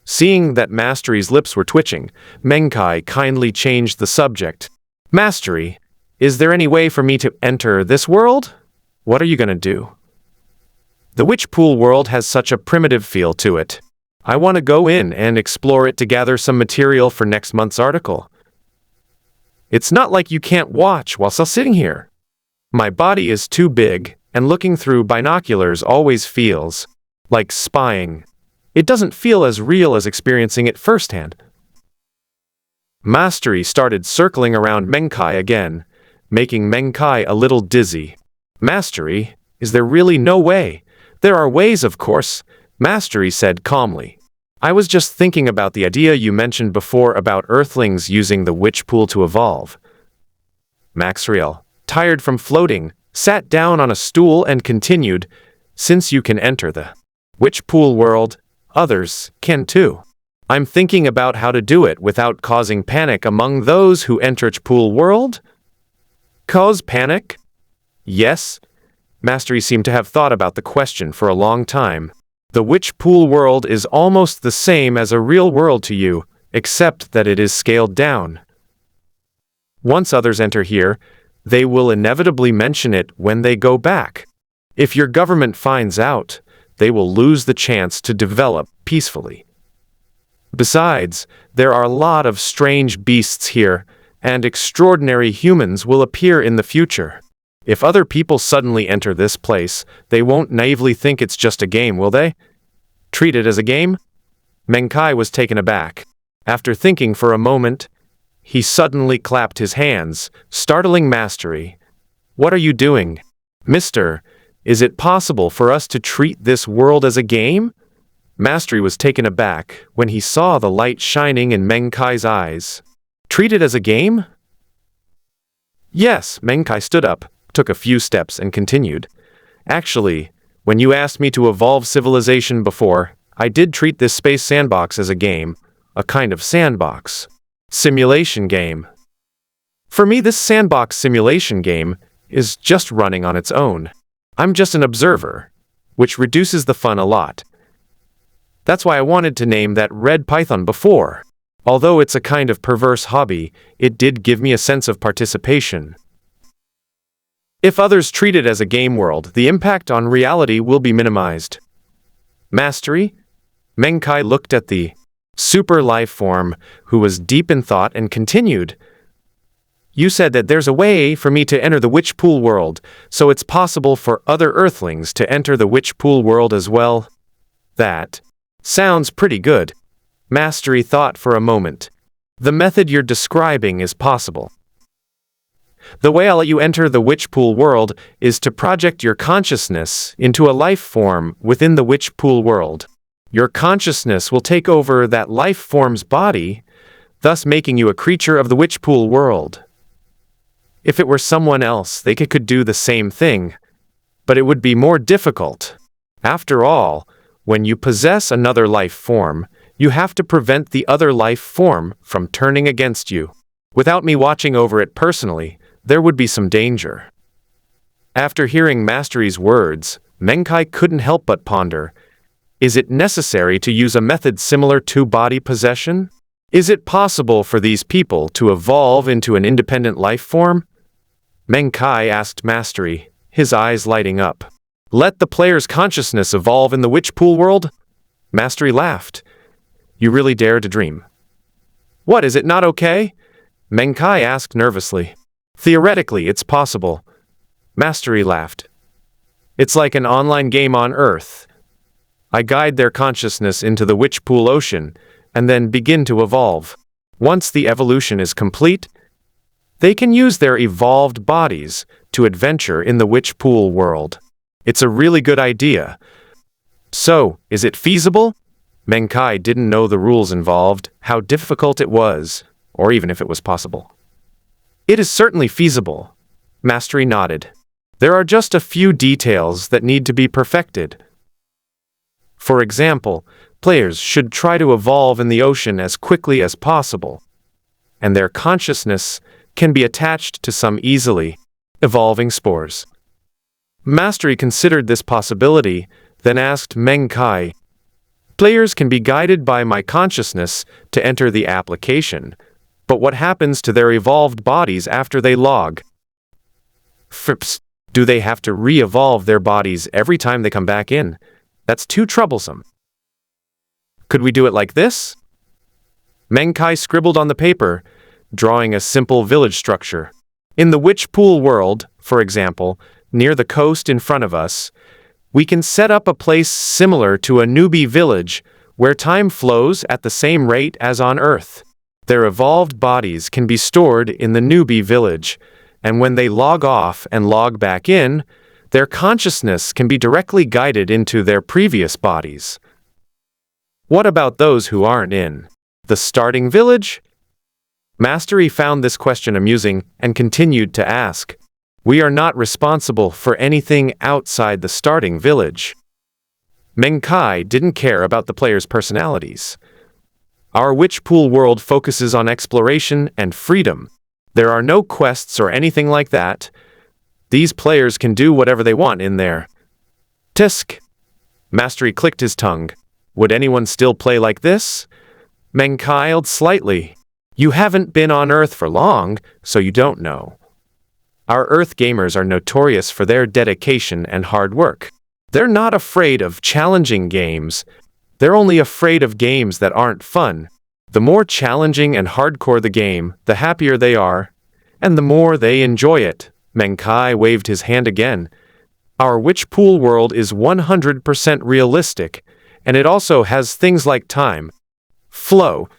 Seeing that Mastery's lips were twitching, Meng Kai kindly changed the subject. Mastery, is there any way for me to enter this world? What are you gonna do? The witch pool world has such a primitive feel to it. I want to go in and explore it to gather some material for next month's article. It's not like you can't watch while still sitting here. My body is too big, and looking through binoculars always feels like spying. It doesn't feel as real as experiencing it firsthand. Mastery started circling around Meng Kai again, making Meng Kai a little dizzy. Mastery, is there really no way? There are ways, of course, Mastery said calmly. I was just thinking about the idea you mentioned before about Earthlings using the witch pool to evolve. Maxriel, tired from floating, sat down on a stool and continued, since you can enter the witch pool world, others can too. I'm thinking about how to do it without causing panic among those who enter the pool world. Cause panic? Yes. Mastery seemed to have thought about the question for a long time. The witch pool world is almost the same as a real world to you, except that it is scaled down. Once others enter here, they will inevitably mention it when they go back. If your government finds out, they will lose the chance to develop peacefully. Besides, there are a lot of strange beasts here, and extraordinary humans will appear in the future. If other people suddenly enter this place, they won't naively think it's just a game, will they? Treat it as a game? Meng Kai was taken aback. After thinking for a moment, he suddenly clapped his hands, startling Mastery. What are you doing? Mister, is it possible for us to treat this world as a game? Mastery was taken aback when he saw the light shining in Meng Kai's eyes. Treat it as a game? Yes, Meng Kai stood up, took a few steps and continued. Actually, when you asked me to evolve civilization before, I did treat this space sandbox as a game, a kind of sandbox. Simulation game. For me, this sandbox simulation game is just running on its own. I'm just an observer, which reduces the fun a lot. That's why I wanted to name that Red Python before. Although it's a kind of perverse hobby, it did give me a sense of participation. If others treat it as a game world, the impact on reality will be minimized. Mastery? Meng Kai looked at the super life form, who was deep in thought, and continued. You said that there's a way for me to enter the witch pool world, so it's possible for other Earthlings to enter the witch pool world as well? That sounds pretty good. Mastery thought for a moment. The method you're describing is possible. The way I'll let you enter the witch pool world is to project your consciousness into a life form within the witch pool world. Your consciousness will take over that life form's body, thus making you a creature of the witch pool world. If it were someone else, they could do the same thing, but it would be more difficult. After all, when you possess another life form, you have to prevent the other life form from turning against you. Without me watching over it personally, there would be some danger. After hearing Mastery's words, Meng Kai couldn't help but ponder. Is it necessary to use a method similar to body possession? Is it possible for these people to evolve into an independent life form? Meng Kai asked Mastery, his eyes lighting up. Let the player's consciousness evolve in the witch pool world? Mastery laughed. You really dare to dream. What, is it not okay? Meng Kai asked nervously. Theoretically, it's possible. Mastery laughed. It's like an online game on Earth. I guide their consciousness into the witch pool ocean, and then begin to evolve. Once the evolution is complete, they can use their evolved bodies to adventure in the witch pool world. It's a really good idea. So, is it feasible? Meng Kai didn't know the rules involved, how difficult it was, or even if it was possible. It is certainly feasible. Mastery nodded. There are just a few details that need to be perfected. For example, players should try to evolve in the ocean as quickly as possible, and their consciousness can be attached to some easily evolving spores. Mastery considered this possibility, then asked Meng Kai, players can be guided by my consciousness to enter the application, but what happens to their evolved bodies after they log? Frips, do they have to re-evolve their bodies every time they come back in? That's too troublesome. Could we do it like this? Meng Kai scribbled on the paper, drawing a simple village structure. In the witch pool world, for example, near the coast in front of us, we can set up a place similar to a newbie village where time flows at the same rate as on Earth. Their evolved bodies can be stored in the newbie village, and when they log off and log back in, their consciousness can be directly guided into their previous bodies. What about those who aren't in the starting village? Mastery found this question amusing and continued to ask. We are not responsible for anything outside the starting village. Meng Kai didn't care about the players' personalities. Our witch pool world focuses on exploration and freedom. There are no quests or anything like that. These players can do whatever they want in there. Tisk! Mastery clicked his tongue. Would anyone still play like this? Meng Kai slightly. You haven't been on Earth for long, so you don't know. Our Earth gamers are notorious for their dedication and hard work. They're not afraid of challenging games. They're only afraid of games that aren't fun. The more challenging and hardcore the game, the happier they are, and the more they enjoy it. Meng Kai waved his hand again. Our witch pool world is 100% realistic, and it also has things like time, flow.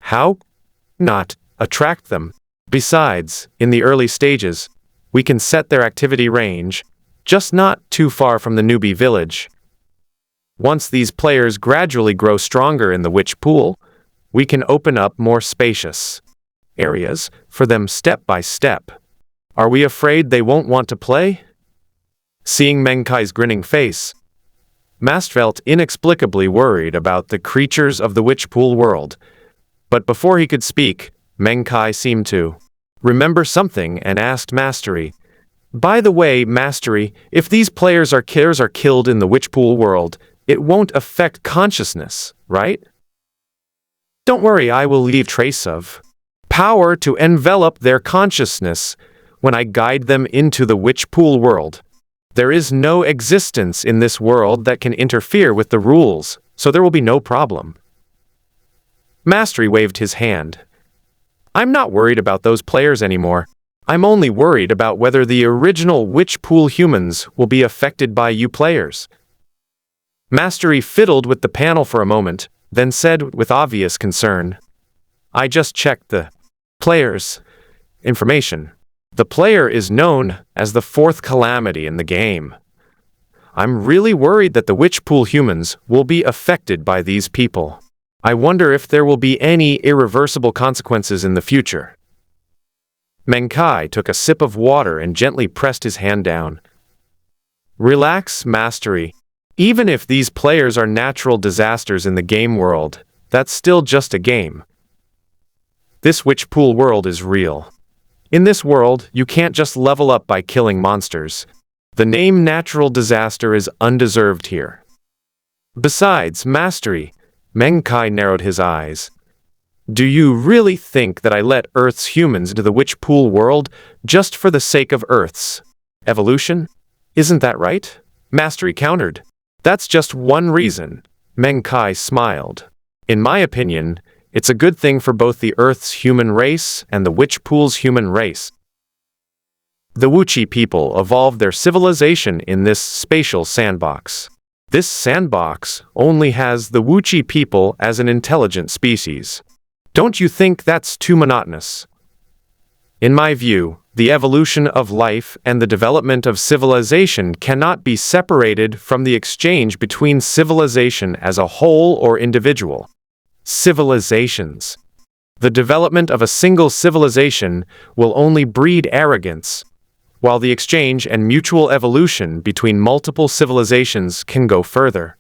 How not attract them? Besides, in the early stages, we can set their activity range, just not too far from the newbie village. Once these players gradually grow stronger in the witch pool, we can open up more spacious areas for them step by step. Are we afraid they won't want to play? Seeing Meng Kai's grinning face, Mast felt inexplicably worried about the creatures of the witch pool world. But before he could speak, Meng Kai seemed to remember something and asked Mastery, by the way, Mastery, if these players are killed in the witch pool world, it won't affect consciousness, right? Don't worry, I will leave trace of power to envelop their consciousness when I guide them into the witch pool world. There is no existence in this world that can interfere with the rules, so there will be no problem. Mastery waved his hand. I'm not worried about those players anymore. I'm only worried about whether the original witch pool humans will be affected by you players. Mastery fiddled with the panel for a moment, then said with obvious concern, I just checked the player's information. The player is known as the fourth calamity in the game. I'm really worried that the witch pool humans will be affected by these people. I wonder if there will be any irreversible consequences in the future. Meng Kai took a sip of water and gently pressed his hand down. Relax, Mastery. Even if these players are natural disasters in the game world, that's still just a game. This witch pool world is real. In this world, you can't just level up by killing monsters. The name natural disaster is undeserved here. Besides, mastery, Meng Kai narrowed his eyes. Do you really think that I let Earth's humans into the witch pool world just for the sake of Earth's evolution? Isn't that right? Mastery countered. That's just one reason. Meng Kai smiled. In my opinion, it's a good thing for both the Earth's human race and the witch pool's human race. The Wuchi people evolved their civilization in this spatial sandbox. This sandbox only has the Wuchi people as an intelligent species. Don't you think that's too monotonous? In my view, the evolution of life and the development of civilization cannot be separated from the exchange between civilization as a whole or individual civilizations. The development of a single civilization will only breed arrogance, while the exchange and mutual evolution between multiple civilizations can go further.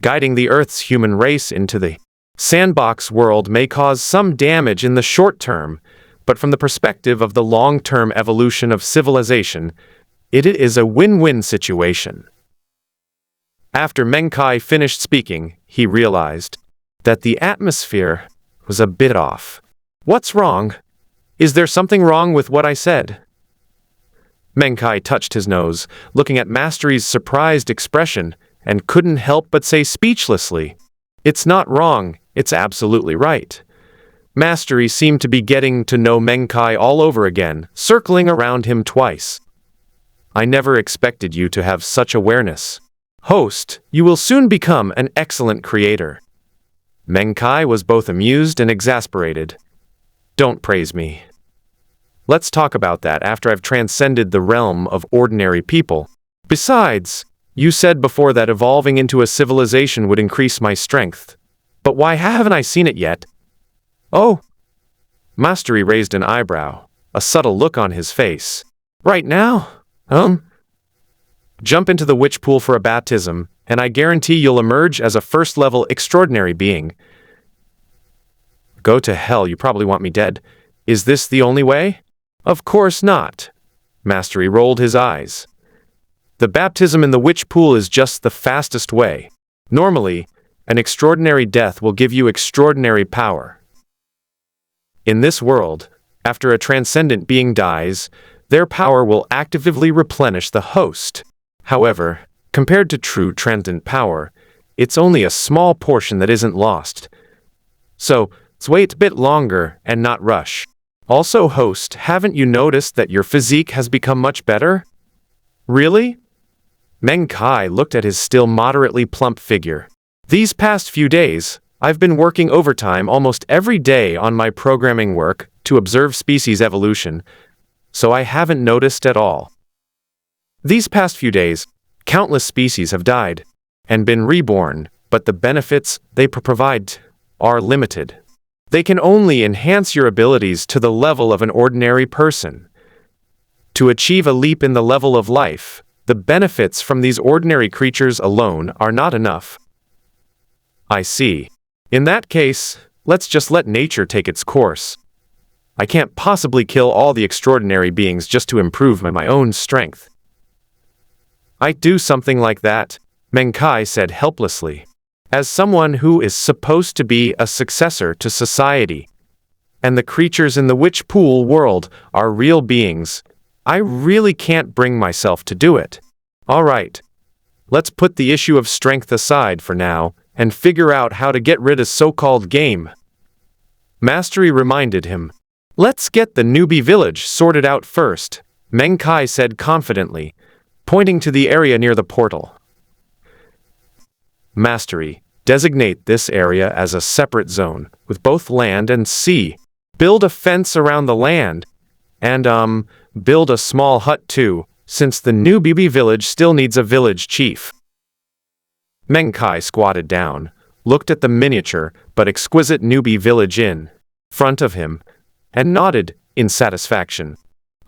Guiding the Earth's human race into the sandbox world may cause some damage in the short term, but from the perspective of the long-term evolution of civilization, it is a win-win situation. After Meng Kai finished speaking, he realized that the atmosphere was a bit off. What's wrong? Is there something wrong with what I said? Meng Kai touched his nose, looking at Mastery's surprised expression, and couldn't help but say speechlessly, "It's not wrong, it's absolutely right." Mastery seemed to be getting to know Meng Kai all over again, circling around him twice. "I never expected you to have such awareness. Host, you will soon become an excellent creator." Meng Kai was both amused and exasperated. "Don't praise me. Let's talk about that after I've transcended the realm of ordinary people. Besides, you said before that evolving into a civilization would increase my strength. But why haven't I seen it yet?" "Oh." Mastery raised an eyebrow, a subtle look on his face. "Right now? Jump into the witch pool for a baptism, and I guarantee you'll emerge as a first-level extraordinary being." "Go to hell, you probably want me dead. Is this the only way?" "Of course not." Mastery rolled his eyes. "The baptism in the witch pool is just the fastest way. Normally, an extraordinary death will give you extraordinary power. In this world, after a transcendent being dies, their power will actively replenish the host. However, compared to true transcendent power, it's only a small portion that isn't lost. So, let's wait a bit longer and not rush. Also, host, haven't you noticed that your physique has become much better?" "Really?" Meng Kai looked at his still moderately plump figure. "These past few days, I've been working overtime almost every day on my programming work to observe species evolution, so I haven't noticed at all. These past few days, countless species have died and been reborn, but the benefits they provide are limited. They can only enhance your abilities to the level of an ordinary person. To achieve a leap in the level of life, the benefits from these ordinary creatures alone are not enough." "I see. In that case, let's just let nature take its course. I can't possibly kill all the extraordinary beings just to improve my own strength." "I'd do something like that," Meng Kai said helplessly. "As someone who is supposed to be a successor to society, and the creatures in the witch pool world are real beings, I really can't bring myself to do it. All right, let's put the issue of strength aside for now and figure out how to get rid of so-called game." Mastery reminded him. "Let's get the newbie village sorted out first," Meng Kai said confidently, pointing to the area near the portal. "Mastery, designate this area as a separate zone, with both land and sea. Build a fence around the land, and, build a small hut too, since the newbie village still needs a village chief." Meng Kai squatted down, looked at the miniature but exquisite newbie village in front of him, and nodded in satisfaction.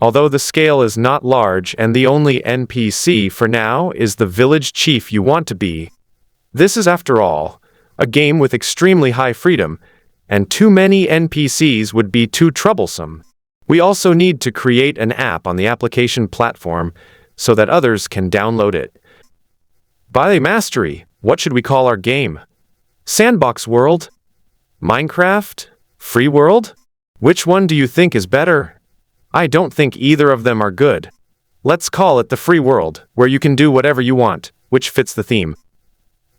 "Although the scale is not large and the only NPC for now is the village chief you want to be, this is, after all, a game with extremely high freedom, and too many NPCs would be too troublesome. We also need to create an app on the application platform so that others can download it. By mastery, what should we call our game? Sandbox World? Minecraft? Free World? Which one do you think is better? I don't think either of them are good. Let's call it the Free World, where you can do whatever you want, which fits the theme.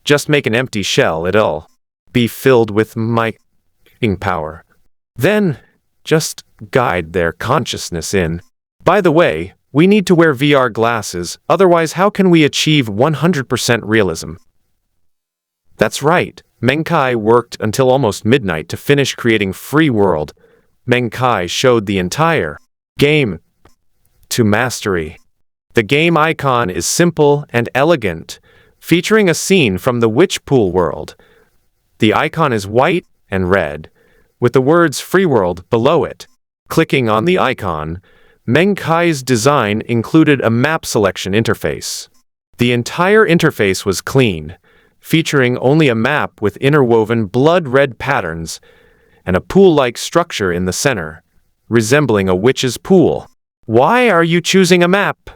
Just make an empty shell, it'll be filled with mining power. Then, just guide their consciousness in. By the way, we need to wear VR glasses, otherwise how can we achieve 100% realism? That's right, Meng Kai worked until almost midnight to finish creating Free World. Meng Kai showed the entire game to mastery. The game icon is simple and elegant, featuring a scene from the witch pool world. The icon is white and red, with the words Free World below it. Clicking on the icon, Meng Kai's design included a map selection interface. The entire interface was clean, featuring only a map with interwoven blood-red patterns and a pool-like structure in the center, resembling a witch's pool. Why are you choosing a map?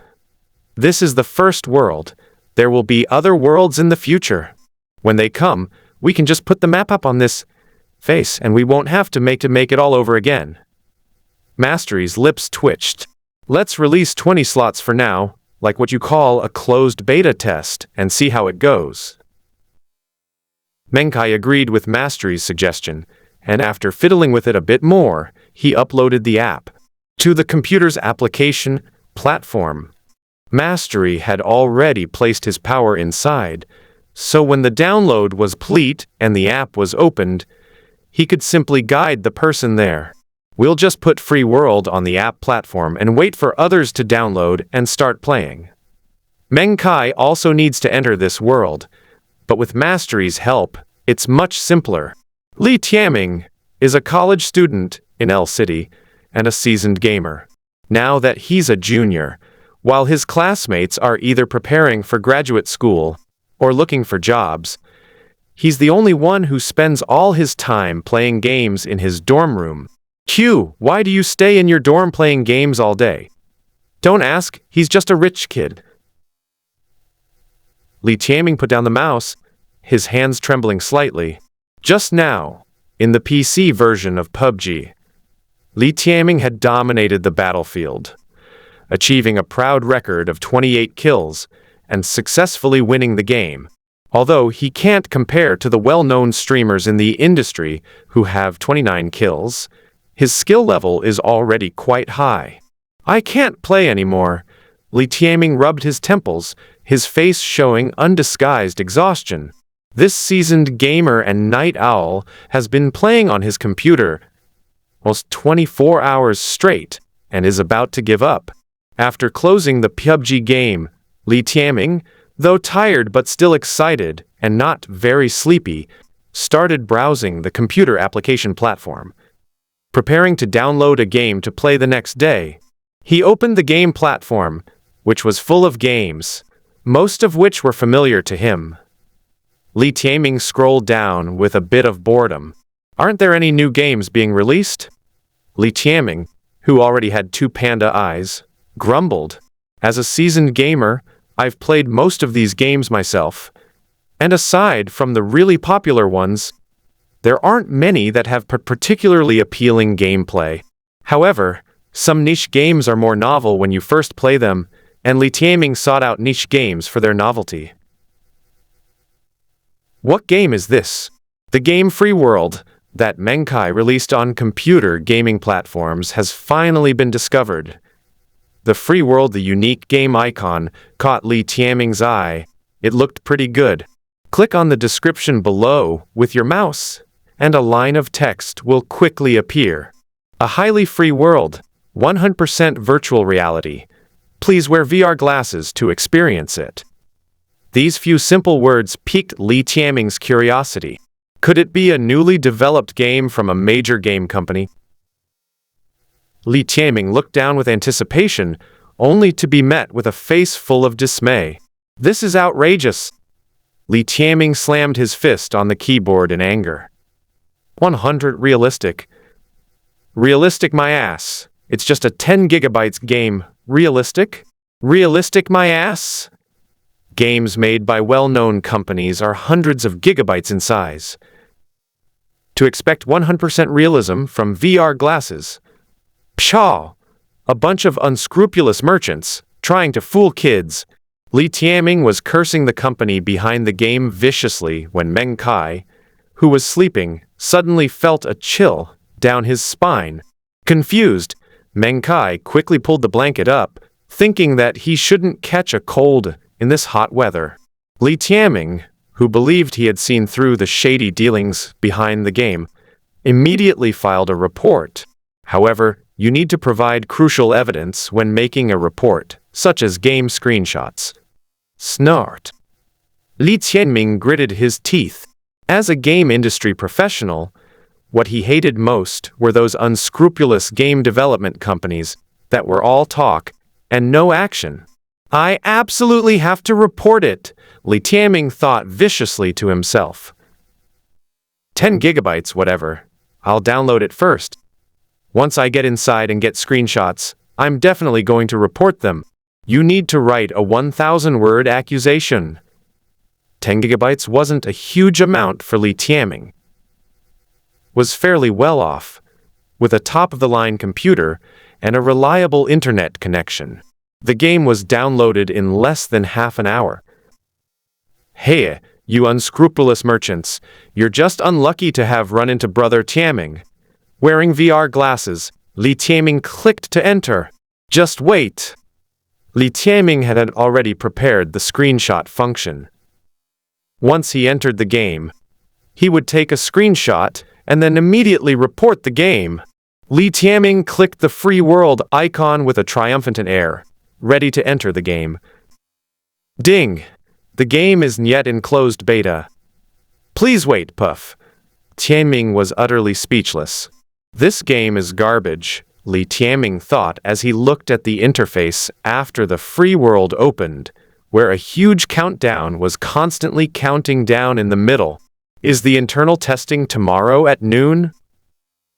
This is the first world. There will be other worlds in the future. When they come, we can just put the map up on this face and we won't have to make it all over again. Mastery's lips twitched. Let's release 20 slots for now, like what you call a closed beta test, and see how it goes. Meng Kai agreed with Mastery's suggestion, and after fiddling with it a bit more, he uploaded the app to the computer's application platform. Mastery had already placed his power inside, so when the download was complete and the app was opened, he could simply guide the person there. We'll just put Free World on the app platform and wait for others to download and start playing. Meng Kai also needs to enter this world, but with Mastery's help, it's much simpler. Li Tiaming is a college student in L City and a seasoned gamer. Now that he's a junior, while his classmates are either preparing for graduate school or looking for jobs, he's the only one who spends all his time playing games in his dorm room. Q, why do you stay in your dorm playing games all day? Don't ask, he's just a rich kid. Li Tiaming put down the mouse, his hands trembling slightly. Just now, in the PC version of PUBG, Li Tiaming had dominated the battlefield, achieving a proud record of 28 kills and successfully winning the game. Although he can't compare to the well-known streamers in the industry who have 29 kills, his skill level is already quite high. I can't play anymore. Li Tiaming rubbed his temples, his face showing undisguised exhaustion. This seasoned gamer and night owl has been playing on his computer almost 24 hours straight and is about to give up. After closing the PUBG game, Li Tiaming, though tired but still excited and not very sleepy, started browsing the computer application platform, preparing to download a game to play the next day. He opened the game platform, which was full of games, most of which were familiar to him. Li Tiaming scrolled down with a bit of boredom. Aren't there any new games being released? Li Tiaming, who already had two panda eyes, grumbled. As a seasoned gamer, I've played most of these games myself, and aside from the really popular ones, there aren't many that have particularly appealing gameplay. However, some niche games are more novel when you first play them, and Li Tiaming sought out niche games for their novelty. What game is this? The game Free World, that Meng Kai released on computer gaming platforms, has finally been discovered. The Free World, the unique game icon, caught Li Tiaming's eye. It looked pretty good. Click on the description below with your mouse, and a line of text will quickly appear. A highly free world, 100% virtual reality. Please wear VR glasses to experience it. These few simple words piqued Li Tiaming's curiosity. Could it be a newly developed game from a major game company? Li Tiaming looked down with anticipation, only to be met with a face full of dismay. This is outrageous. Li Tiaming slammed his fist on the keyboard in anger. 100 realistic. Realistic my ass. It's just a 10 gigabytes game. Realistic? Realistic my ass? Games made by well-known companies are hundreds of gigabytes in size. To expect 100% realism from VR glasses. Pshaw! A bunch of unscrupulous merchants trying to fool kids. Li Tianming was cursing the company behind the game viciously when Meng Kai, who was sleeping, suddenly felt a chill down his spine. Confused, Meng Kai quickly pulled the blanket up, thinking that he shouldn't catch a cold in this hot weather. Li Tianming, who believed he had seen through the shady dealings behind the game, immediately filed a report. However, you need to provide crucial evidence when making a report, such as game screenshots. Snort. Li Tianming gritted his teeth. As a game industry professional, what he hated most were those unscrupulous game development companies that were all talk and no action. I absolutely have to report it, Li Tianming thought viciously to himself. 10 gigabytes, whatever. I'll download it first. Once I get inside and get screenshots, I'm definitely going to report them. You need to write a 1,000-word accusation. 10 gigabytes wasn't a huge amount for Li Tianming. Was fairly well off, with a top-of-the-line computer and a reliable internet connection. The game was downloaded in less than half an hour. Hey, you unscrupulous merchants, you're just unlucky to have run into Brother Tianming. Wearing VR glasses, Li Tianming clicked to enter. Just wait. Li Tianming had already prepared the screenshot function. Once he entered the game, he would take a screenshot and then immediately report the game. Li Tianming clicked the free world icon with a triumphant air, ready to enter the game. Ding! The game isn't yet in closed beta. Please wait, Puff. Tianming was utterly speechless. This game is garbage, Li Tianming thought as he looked at the interface after the free world opened, where a huge countdown was constantly counting down in the middle. Is the internal testing tomorrow at noon?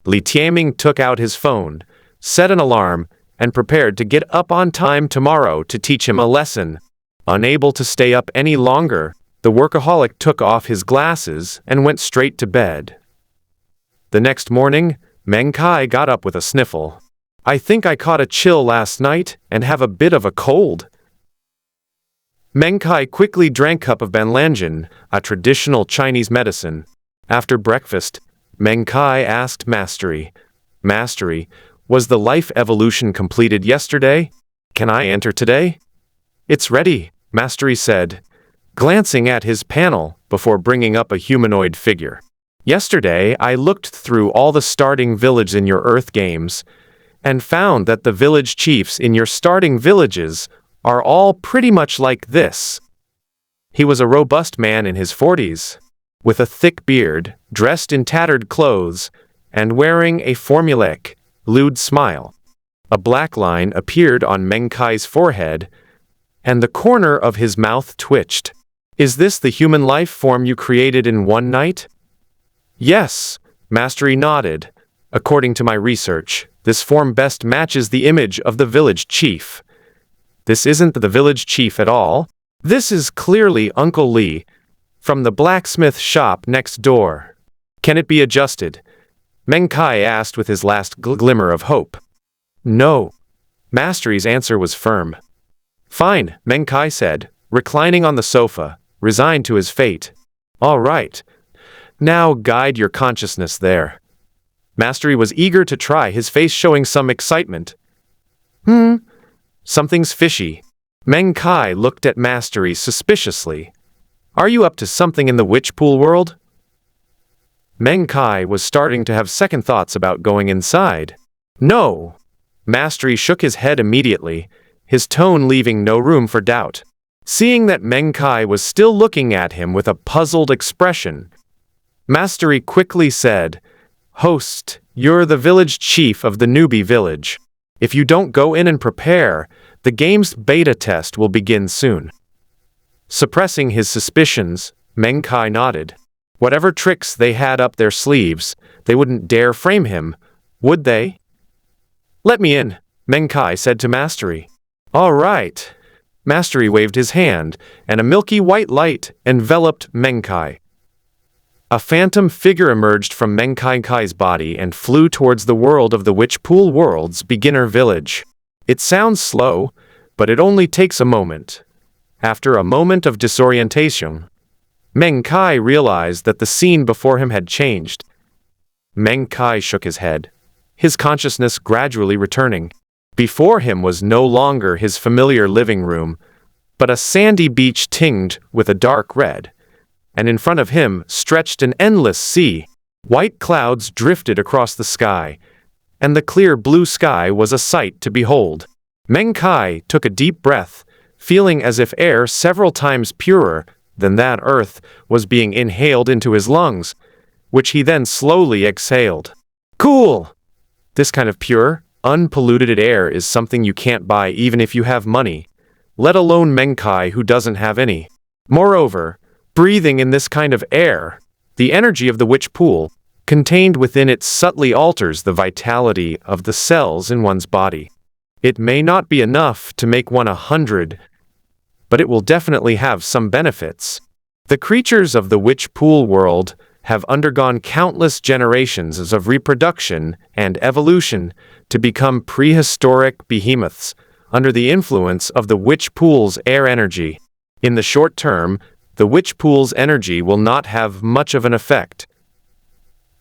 Li Tianming took out his phone, set an alarm, and prepared to get up on time tomorrow to teach him a lesson. Unable to stay up any longer, the workaholic took off his glasses and went straight to bed. The next morning, Meng Kai got up with a sniffle. I think I caught a chill last night and have a bit of a cold. Meng Kai quickly drank a cup of banlanjian, a traditional Chinese medicine. After breakfast, Meng Kai asked Mastery. Mastery, was the life evolution completed yesterday? Can I enter today? It's ready, Mastery said, glancing at his panel before bringing up a humanoid figure. Yesterday, I looked through all the starting villages in your Earth games and found that the village chiefs in your starting villages are all pretty much like this. He was a robust man in his 40s, with a thick beard, dressed in tattered clothes, and wearing a formulaic, lewd smile. A black line appeared on Meng Kai's forehead, and the corner of his mouth twitched. Is this the human life form you created in one night? Yes, Mastery nodded. According to my research, this form best matches the image of the village chief. This isn't the village chief at all. This is clearly Uncle Li, from the blacksmith shop next door. Can it be adjusted? Meng Kai asked with his last glimmer of hope. No. Mastery's answer was firm. Fine, Meng Kai said, reclining on the sofa, resigned to his fate. All right. Now guide your consciousness there. Mastery was eager to try, his face showing some excitement. Something's fishy. Meng Kai looked at Mastery suspiciously. Are you up to something in the witch pool world? Meng Kai was starting to have second thoughts about going inside. No. Mastery shook his head immediately, his tone leaving no room for doubt. Seeing that Meng Kai was still looking at him with a puzzled expression, Mastery quickly said, Host, you're the village chief of the newbie village. If you don't go in and prepare, the game's beta test will begin soon. Suppressing his suspicions, Meng Kai nodded. Whatever tricks they had up their sleeves, they wouldn't dare frame him, would they? "Let me in," Meng Kai said to Mastery. "All right." Mastery waved his hand, and a milky white light enveloped Meng Kai. A phantom figure emerged from Meng Kai's body and flew towards the world of the Witch Pool World's beginner village. It sounds slow, but it only takes a moment. After a moment of disorientation, Meng Kai realized that the scene before him had changed. Meng Kai shook his head, his consciousness gradually returning. Before him was no longer his familiar living room, but a sandy beach tinged with a dark red, and in front of him stretched an endless sea. White clouds drifted across the sky, and the clear blue sky was a sight to behold. Meng Kai took a deep breath, feeling as if air several times purer than that earth was being inhaled into his lungs, which he then slowly exhaled. Cool! This kind of pure, unpolluted air is something you can't buy even if you have money, let alone Meng Kai who doesn't have any. Moreover, breathing in this kind of air, the energy of the witch pool, contained within it subtly alters the vitality of the cells in one's body. It may not be enough to make one 100, but it will definitely have some benefits. The creatures of the witch pool world have undergone countless generations of reproduction and evolution to become prehistoric behemoths under the influence of the witch pool's air energy. In the short term, the witch pool's energy will not have much of an effect.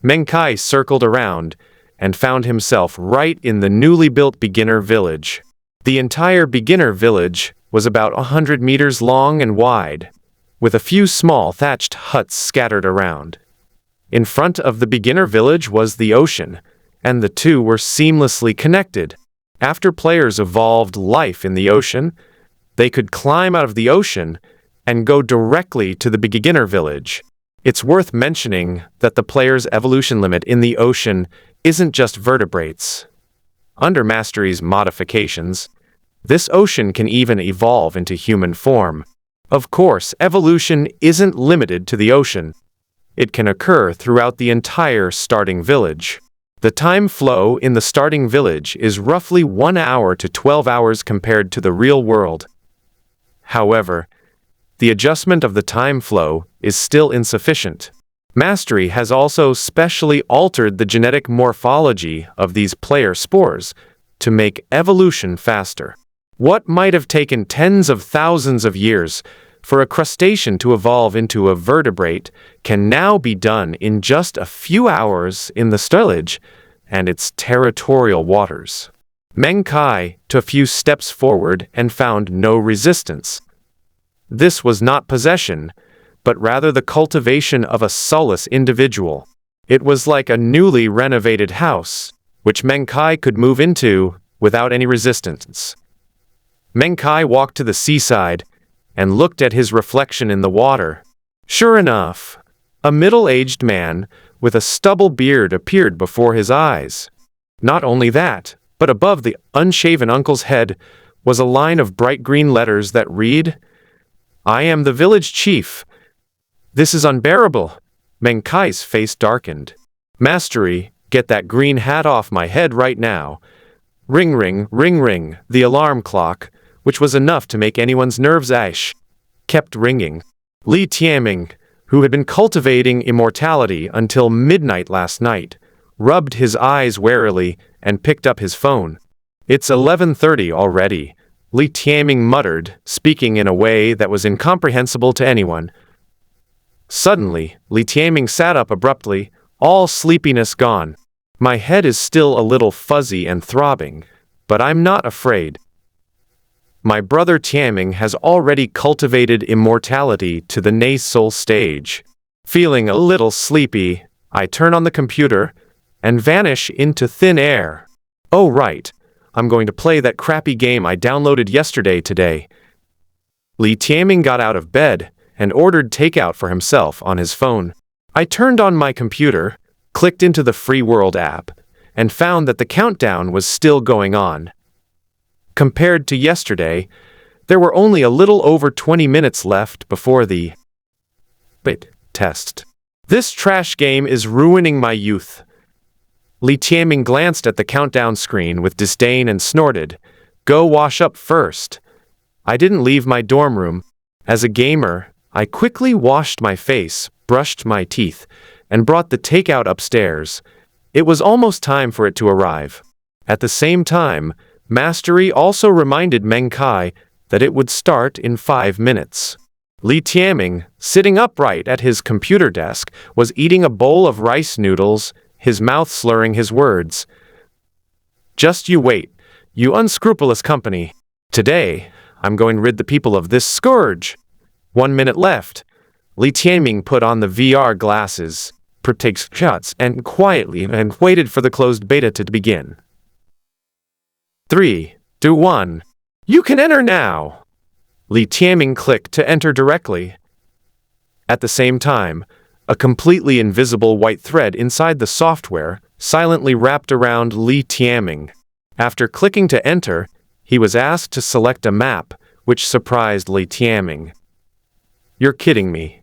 Meng Kai circled around and found himself right in the newly built beginner village. The entire beginner village was about 100 meters long and wide, with a few small thatched huts scattered around. In front of the beginner village was the ocean, and the two were seamlessly connected. After players evolved life in the ocean, they could climb out of the ocean and go directly to the beginner village. It's worth mentioning that the player's evolution limit in the ocean isn't just vertebrates. Under Mastery's modifications, this ocean can even evolve into human form. Of course, evolution isn't limited to the ocean. It can occur throughout the entire starting village. The time flow in the starting village is roughly 1 hour to 12 hours compared to the real world. However, the adjustment of the time flow is still insufficient. Mastery has also specially altered the genetic morphology of these player spores to make evolution faster. What might have taken tens of thousands of years for a crustacean to evolve into a vertebrate can now be done in just a few hours in the village and its territorial waters. Meng Kai took a few steps forward and found no resistance. This was not possession, but rather the cultivation of a soulless individual. It was like a newly renovated house, which Meng Kai could move into without any resistance. Meng Kai walked to the seaside and looked at his reflection in the water. Sure enough, a middle-aged man with a stubble beard appeared before his eyes. Not only that, but above the unshaven uncle's head was a line of bright green letters that read, "I am the village chief." This is unbearable. Meng Kai's face darkened. Mastery, get that green hat off my head right now. Ring ring, ring ring, the alarm clock, which was enough to make anyone's nerves ache, kept ringing. Li Tianming, who had been cultivating immortality until midnight last night, rubbed his eyes warily and picked up his phone. "It's 11:30 already," Li Tianming muttered, speaking in a way that was incomprehensible to anyone. Suddenly, Li Tianming sat up abruptly, all sleepiness gone. "My head is still a little fuzzy and throbbing, but I'm not afraid. My brother Tianming has already cultivated immortality to the nasal stage. Feeling a little sleepy, I turn on the computer and vanish into thin air. Oh right, I'm going to play that crappy game I downloaded yesterday today." Li Tianming got out of bed and ordered takeout for himself on his phone. I turned on my computer, clicked into the Free World app, and found that the countdown was still going on. Compared to yesterday, there were only a little over 20 minutes left before the beta test. This trash game is ruining my youth. Li Tianming glanced at the countdown screen with disdain and snorted, "Go wash up first." I didn't leave my dorm room. As a gamer, I quickly washed my face, brushed my teeth, and brought the takeout upstairs. It was almost time for it to arrive. At the same time, Mastery also reminded Meng Kai that it would start in 5 minutes. Li Tianming, sitting upright at his computer desk, was eating a bowl of rice noodles, his mouth slurring his words. "Just you wait, you unscrupulous company. Today, I'm going to rid the people of this scourge." 1 minute left. Li Tianming put on the VR glasses, takes shots, and quietly waited for the closed beta to begin. 3, 2, 1. You can enter now. Li Tianming clicked to enter directly. At the same time, a completely invisible white thread inside the software silently wrapped around Li Tianming. After clicking to enter, he was asked to select a map, which surprised Li Tianming. "You're kidding me.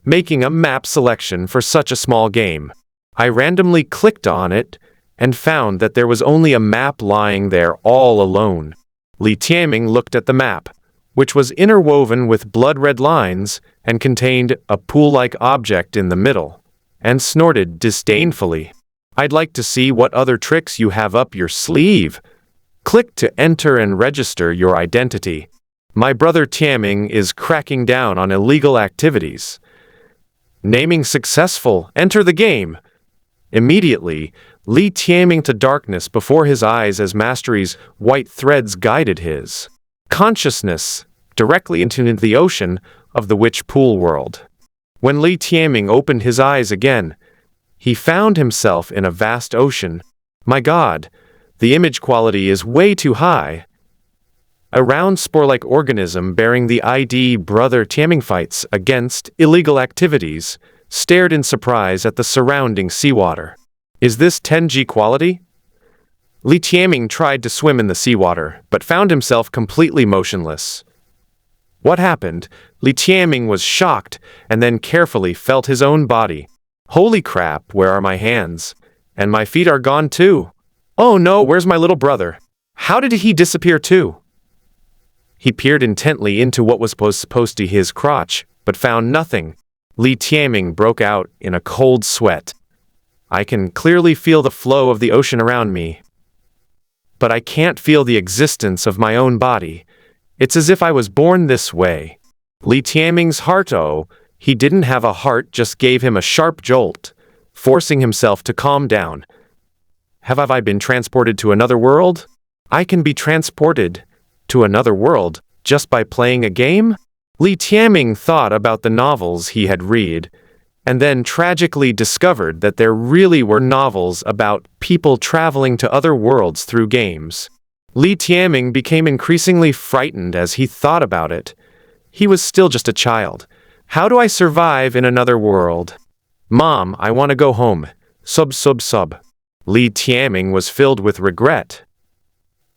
Making a map selection for such a small game." I randomly clicked on it and found that there was only a map lying there all alone. Li Tianming looked at the map, which was interwoven with blood-red lines and contained a pool-like object in the middle, and snorted disdainfully. "I'd like to see what other tricks you have up your sleeve. Click to enter and register your identity. My brother Tianming is cracking down on illegal activities." Naming successful, enter the game. Immediately, Li Tianming to darkness before his eyes as Mastery's white threads guided his consciousness directly into the ocean of the witch pool world. When Li Tianming opened his eyes again, he found himself in a vast ocean. My God, the image quality is way too high. A round spore-like organism bearing the ID Brother Tianming fights against illegal activities stared in surprise at the surrounding seawater. Is this 10G quality? Li Tianming tried to swim in the seawater, but found himself completely motionless. What happened? Li Tianming was shocked and then carefully felt his own body. Holy crap, where are my hands? And my feet are gone too. Oh no, where's my little brother? How did he disappear too? He peered intently into what was supposed to be his crotch, but found nothing. Li Tianming broke out in a cold sweat. I can clearly feel the flow of the ocean around me, but I can't feel the existence of my own body. It's as if I was born this way. Li Tianming's heart, he didn't have a heart, just gave him a sharp jolt, forcing himself to calm down. Have I been transported to another world? I can be transported to another world just by playing a game? Li Tianming thought about the novels he had read, and then tragically discovered that there really were novels about people traveling to other worlds through games. Li Tianming became increasingly frightened as he thought about it. He was still just a child. How do I survive in another world? Mom, I want to go home. Sub. Li Tianming was filled with regret.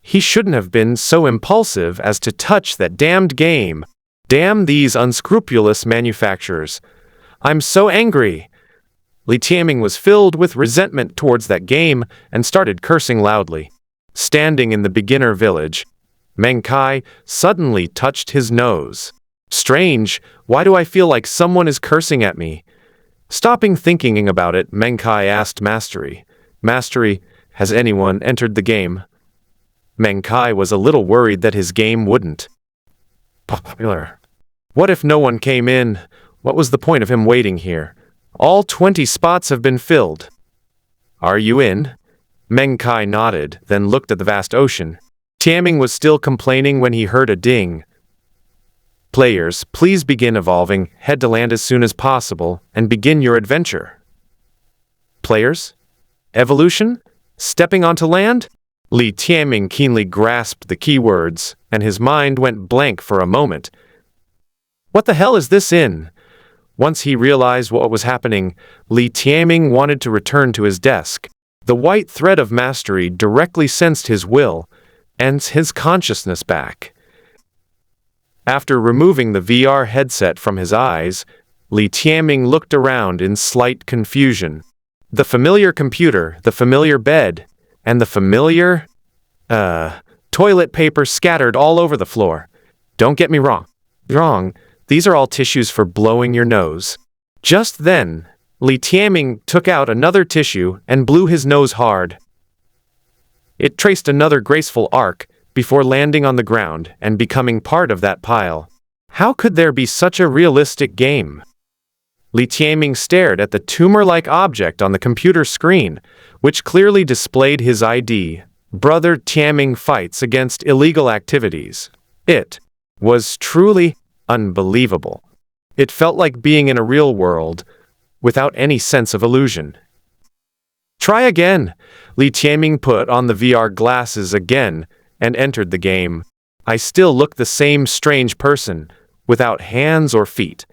He shouldn't have been so impulsive as to touch that damned game. Damn these unscrupulous manufacturers. I'm so angry. Li Tianming was filled with resentment towards that game and started cursing loudly. Standing in the beginner village, Meng Kai suddenly touched his nose. Strange, why do I feel like someone is cursing at me? Stopping thinking about it, Meng Kai asked Mastery. Mastery, has anyone entered the game? Meng Kai was a little worried that his game wouldn't popular. What if no one came in? What was the point of him waiting here? All 20 spots have been filled. Are you in? Meng Kai nodded, then looked at the vast ocean. Tianming was still complaining when he heard a ding. Players, please begin evolving, head to land as soon as possible, and begin your adventure. Players? Evolution? Stepping onto land? Li Tianming keenly grasped the keywords, and his mind went blank for a moment. What the hell is this in? Once he realized what was happening, Li Tianming wanted to return to his desk. The white thread of mastery directly sensed his will, and his consciousness back. After removing the VR headset from his eyes, Li Tianming looked around in slight confusion. The familiar computer, the familiar bed, and the familiar, toilet paper scattered all over the floor. Don't get me wrong. These are all tissues for blowing your nose. Just then, Li Tianming took out another tissue and blew his nose hard. It traced another graceful arc before landing on the ground and becoming part of that pile. How could there be such a realistic game? Li Tianming stared at the tumor-like object on the computer screen, which clearly displayed his ID, Brother Tianming Fights Against Illegal Activities. It was truly unbelievable. It felt like being in a real world, without any sense of illusion. Try again. Li Tianming put on the VR glasses again and entered the game. I still look the same strange person, without hands or feet.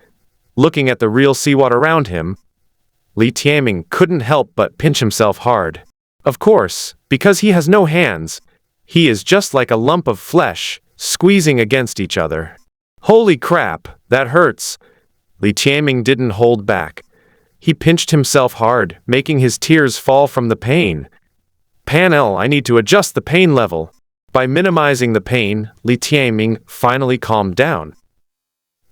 Looking at the real seawater around him, Li Tianming couldn't help but pinch himself hard. Of course, because he has no hands, he is just like a lump of flesh, squeezing against each other. Holy crap, that hurts. Li Tianming didn't hold back. He pinched himself hard, making his tears fall from the pain. Panel, I need to adjust the pain level. By minimizing the pain, Li Tianming finally calmed down.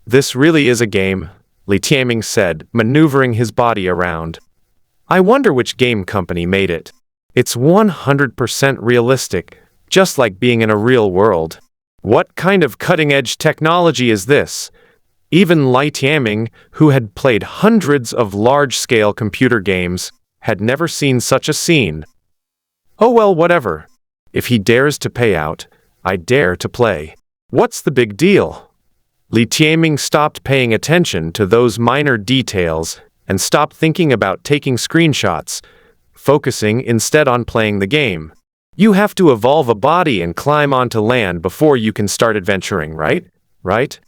This really is a game, Li Tianming said, maneuvering his body around. I wonder which game company made it. It's 100% realistic, just like being in a real world. What kind of cutting-edge technology is this? Even Li Tianming, who had played hundreds of large-scale computer games, had never seen such a scene. Oh well, whatever. If he dares to pay out, I dare to play. What's the big deal? Li Tianming stopped paying attention to those minor details and stopped thinking about taking screenshots, focusing instead on playing the game. You have to evolve a body and climb onto land before you can start adventuring, right?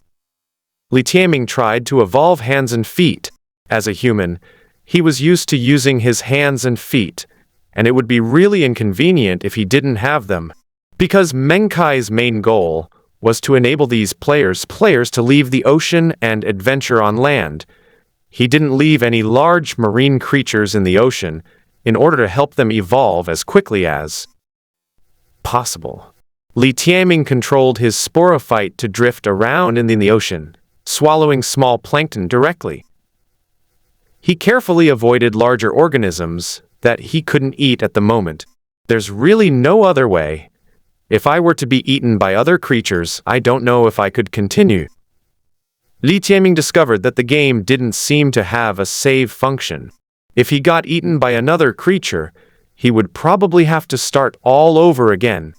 Li Tianming tried to evolve hands and feet. As a human, he was used to using his hands and feet, and it would be really inconvenient if he didn't have them. Because Meng Kai's main goal was to enable these players to leave the ocean and adventure on land. He didn't leave any large marine creatures in the ocean in order to help them evolve as quickly as possible. Li Tianming controlled his sporophyte to drift around in the ocean, swallowing small plankton directly. He carefully avoided larger organisms that he couldn't eat at the moment. There's really no other way. If I were to be eaten by other creatures, I don't know if I could continue. Li Tianming discovered that the game didn't seem to have a save function. If he got eaten by another creature, he would probably have to start all over again.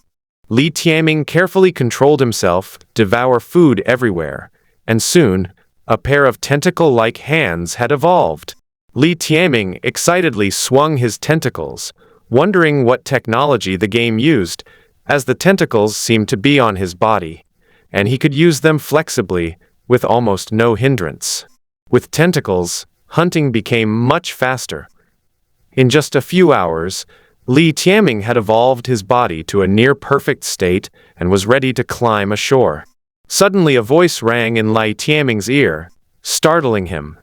Li Tianming carefully controlled himself to devour food everywhere, and soon, a pair of tentacle-like hands had evolved. Li Tianming excitedly swung his tentacles, wondering what technology the game used, as the tentacles seemed to be on his body, and he could use them flexibly, with almost no hindrance. With tentacles, hunting became much faster. In just a few hours, Li Tianming had evolved his body to a near-perfect state and was ready to climb ashore. Suddenly a voice rang in Li Tianming's ear, startling him.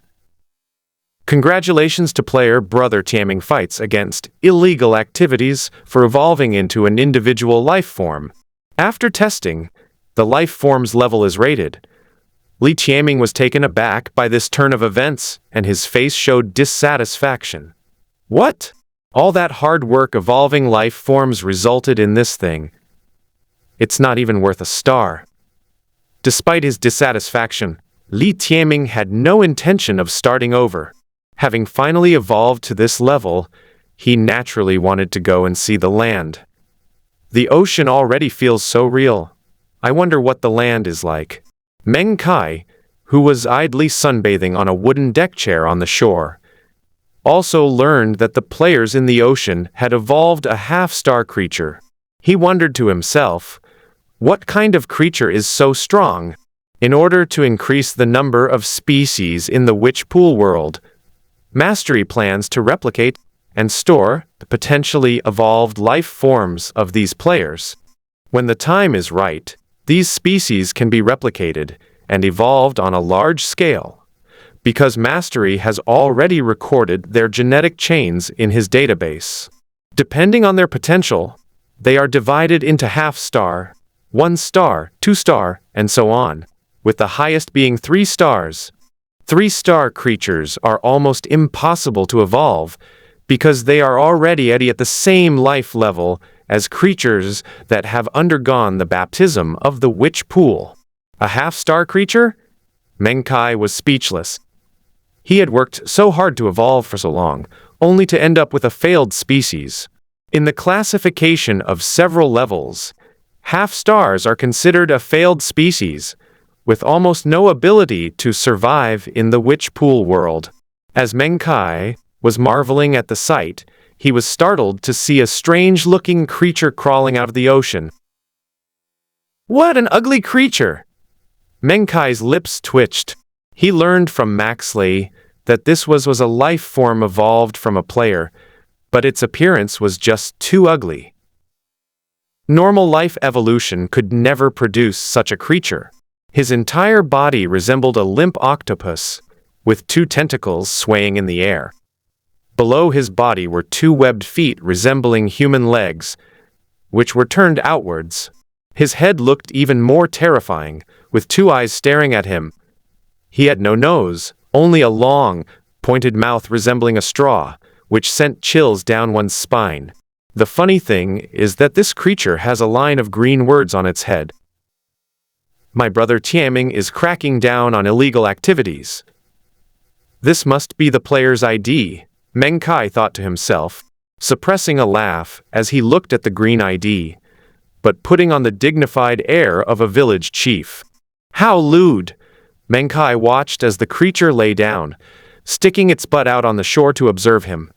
Congratulations to player Brother Tianming Fights Against Illegal Activities for evolving into an individual life form. After testing, the life form's level is rated. Li Tianming was taken aback by this turn of events, and his face showed dissatisfaction. What? All that hard work evolving life forms resulted in this thing. It's not even worth a star. Despite his dissatisfaction, Li Tianming had no intention of starting over. Having finally evolved to this level, he naturally wanted to go and see the land. The ocean already feels so real. I wonder what the land is like. Meng Kai, who was idly sunbathing on a wooden deck chair on the shore, also learned that the players in the ocean had evolved a half-star creature. He wondered to himself, what kind of creature is so strong? In order to increase the number of species in the witch pool world, Mastery plans to replicate and store the potentially evolved life forms of these players. When the time is right, these species can be replicated and evolved on a large scale. because mastery has already recorded their genetic chains in his database. Depending on their potential, they are divided into half-star, 1-star, 2-star, and so on, with the highest being 3 stars. 3-star creatures are almost impossible to evolve because they are already at the same life level as creatures that have undergone the baptism of the witch pool. A half-star creature? Meng Kai was speechless. He had worked so hard to evolve for so long, only to end up with a failed species. In the classification of several levels, half-stars are considered a failed species, with almost no ability to survive in the witch pool world. As Meng Kai was marveling at the sight, he was startled to see a strange-looking creature crawling out of the ocean. What an ugly creature! Meng Kai's lips twitched. He learned from Maxley that this was a life form evolved from a player, but its appearance was just too ugly. Normal life evolution could never produce such a creature. His entire body resembled a limp octopus, with 2 tentacles swaying in the air. Below his body were 2 webbed feet resembling human legs, which were turned outwards. His head looked even more terrifying, with 2 eyes staring at him. He had no nose, only a long, pointed mouth resembling a straw, which sent chills down one's spine. The funny thing is that this creature has a line of green words on its head. My brother Tianming is cracking down on illegal activities. This must be the player's ID, Meng Kai thought to himself, suppressing a laugh as he looked at the green ID, but putting on the dignified air of a village chief. How lewd! Meng Kai watched as the creature lay down, sticking its butt out on the shore to observe him.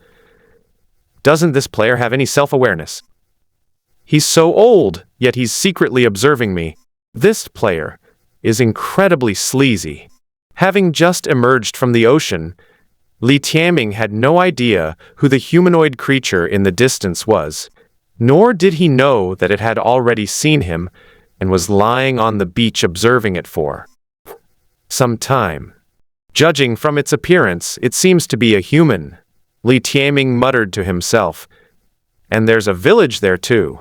Doesn't this player have any self-awareness? He's so old, yet he's secretly observing me. This player is incredibly sleazy. Having just emerged from the ocean, Li Tianming had no idea who the humanoid creature in the distance was, nor did he know that it had already seen him and was lying on the beach observing it for some time. Judging from its appearance, it seems to be a human, Li Tianming muttered to himself. And there's a village there too.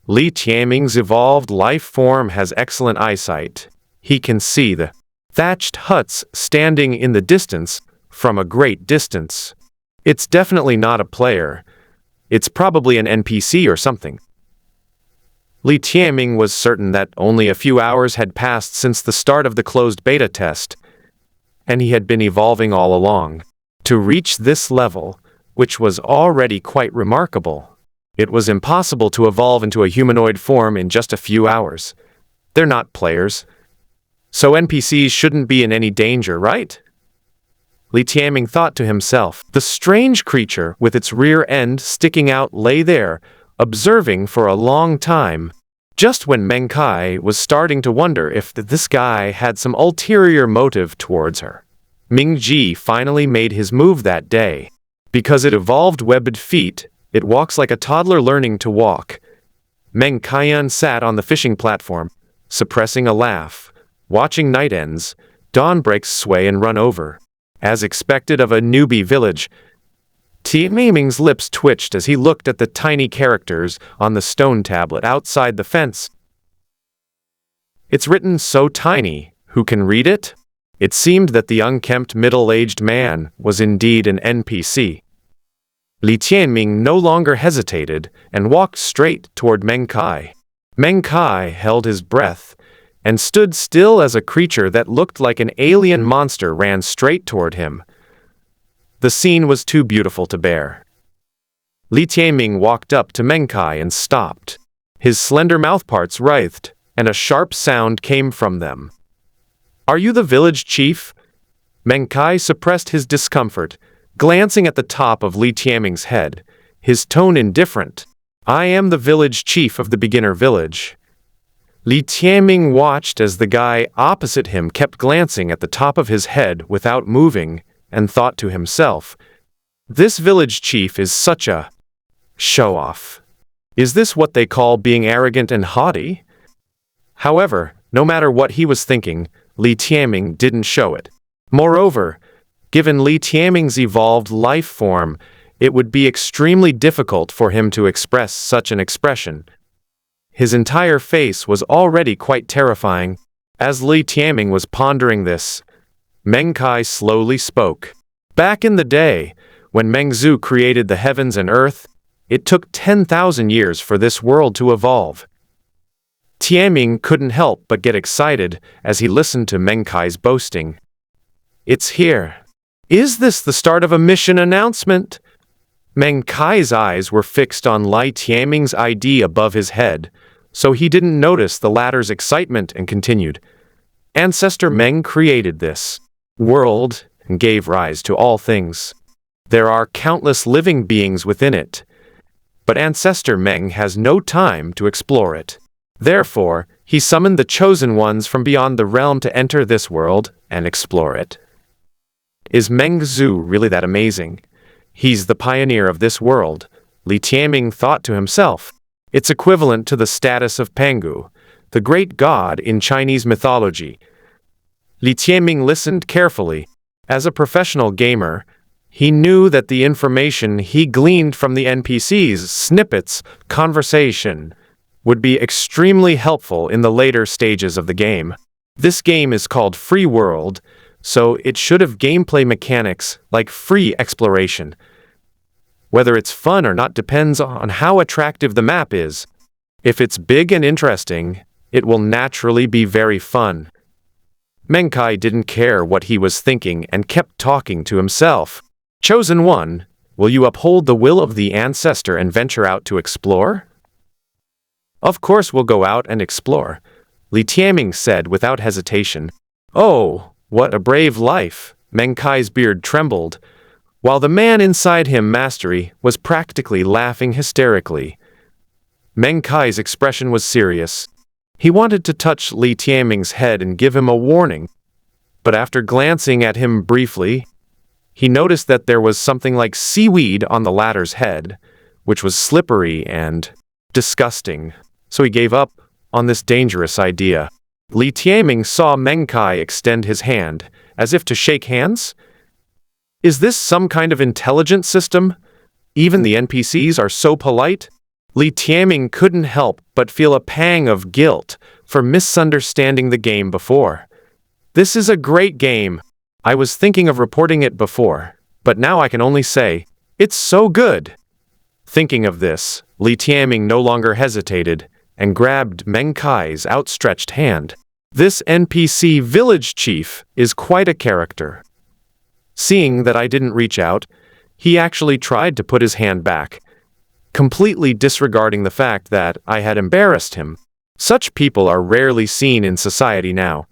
Li Tianming's evolved life form has excellent eyesight. He can see the thatched huts standing in the distance from a great distance. It's definitely not a player. It's probably an NPC or something. Li Tianming was certain that only a few hours had passed since the start of the closed beta test, and he had been evolving all along. To reach this level, which was already quite remarkable, it was impossible to evolve into a humanoid form in just a few hours. They're not players, so NPCs shouldn't be in any danger, right? Li Tianming thought to himself. The strange creature with its rear end sticking out lay there, observing for a long time. Just when Meng Kai was starting to wonder if this guy had some ulterior motive towards her, Ming Ji finally made his move that day. Because it evolved webbed feet, it walks like a toddler learning to walk. Meng Kai sat on the fishing platform, suppressing a laugh, watching night ends, dawn breaks sway and run over. As expected of a newbie village, Tianming's lips twitched as he looked at the tiny characters on the stone tablet outside the fence. It's written so tiny, who can read it? It seemed that the unkempt middle-aged man was indeed an NPC. Li Tianming no longer hesitated and walked straight toward Meng Kai. Meng Kai held his breath and stood still as a creature that looked like an alien monster ran straight toward him. The scene was too beautiful to bear. Li Tianming walked up to Meng Kai and stopped. His slender mouthparts writhed, and a sharp sound came from them. Are you the village chief? Meng Kai suppressed his discomfort, glancing at the top of Li Tianming's head, his tone indifferent. I am the village chief of the beginner village. Li Tianming watched as the guy opposite him kept glancing at the top of his head without moving, and thought to himself, this village chief is such a show-off. Is this what they call being arrogant and haughty? However, no matter what he was thinking, Li Tianming didn't show it. Moreover, Given Li Tianming's evolved life form, it would be extremely difficult for him to express such an expression. His entire face was already quite terrifying. As Li Tianming was pondering this, Meng Kai slowly spoke. Back in the day, when Meng Zhu created the heavens and earth, it took 10,000 years for this world to evolve. Tianming couldn't help but get excited as he listened to Meng Kai's boasting. It's here. Is this the start of a mission announcement? Meng Kai's eyes were fixed on Li Tianming's ID above his head, so he didn't notice the latter's excitement and continued. Ancestor Meng created this world and gave rise to all things. There are countless living beings within it, but Ancestor Meng has no time to explore it. Therefore, he summoned the chosen ones from beyond the realm to enter this world and explore it. Is Meng Zhu really that amazing? He's the pioneer of this world, Li Tianming thought to himself. It's equivalent to the status of Pangu, the great god in Chinese mythology. Li Tianming listened carefully. As a professional gamer, he knew that the information he gleaned from the NPCs' snippets conversation would be extremely helpful in the later stages of the game. This game is called Free World, so it should have gameplay mechanics like free exploration. Whether it's fun or not depends on how attractive the map is. If it's big and interesting, it will naturally be very fun. Meng Kai didn't care what he was thinking and kept talking to himself. Chosen one, will you uphold the will of the ancestor and venture out to explore? Of course we'll go out and explore, Li Tianming said without hesitation. Oh, what a brave life! Meng Kai's beard trembled, while the man inside him, Mastery, was practically laughing hysterically. Meng Kai's expression was serious. He wanted to touch Li Tianming's head and give him a warning, but after glancing at him briefly, he noticed that there was something like seaweed on the latter's head, which was slippery and disgusting, so he gave up on this dangerous idea. Li Tianming saw Meng Kai extend his hand, as if to shake hands. Is this some kind of intelligent system? Even the NPCs are so polite? Li Tianming couldn't help but feel a pang of guilt for misunderstanding the game before. This is a great game. I was thinking of reporting it before, but now I can only say, it's so good. Thinking of this, Li Tianming no longer hesitated and grabbed Meng Kai's outstretched hand. This NPC village chief is quite a character. Seeing that I didn't reach out, he actually tried to put his hand back, completely disregarding the fact that I had embarrassed him. Such people are rarely seen in society now.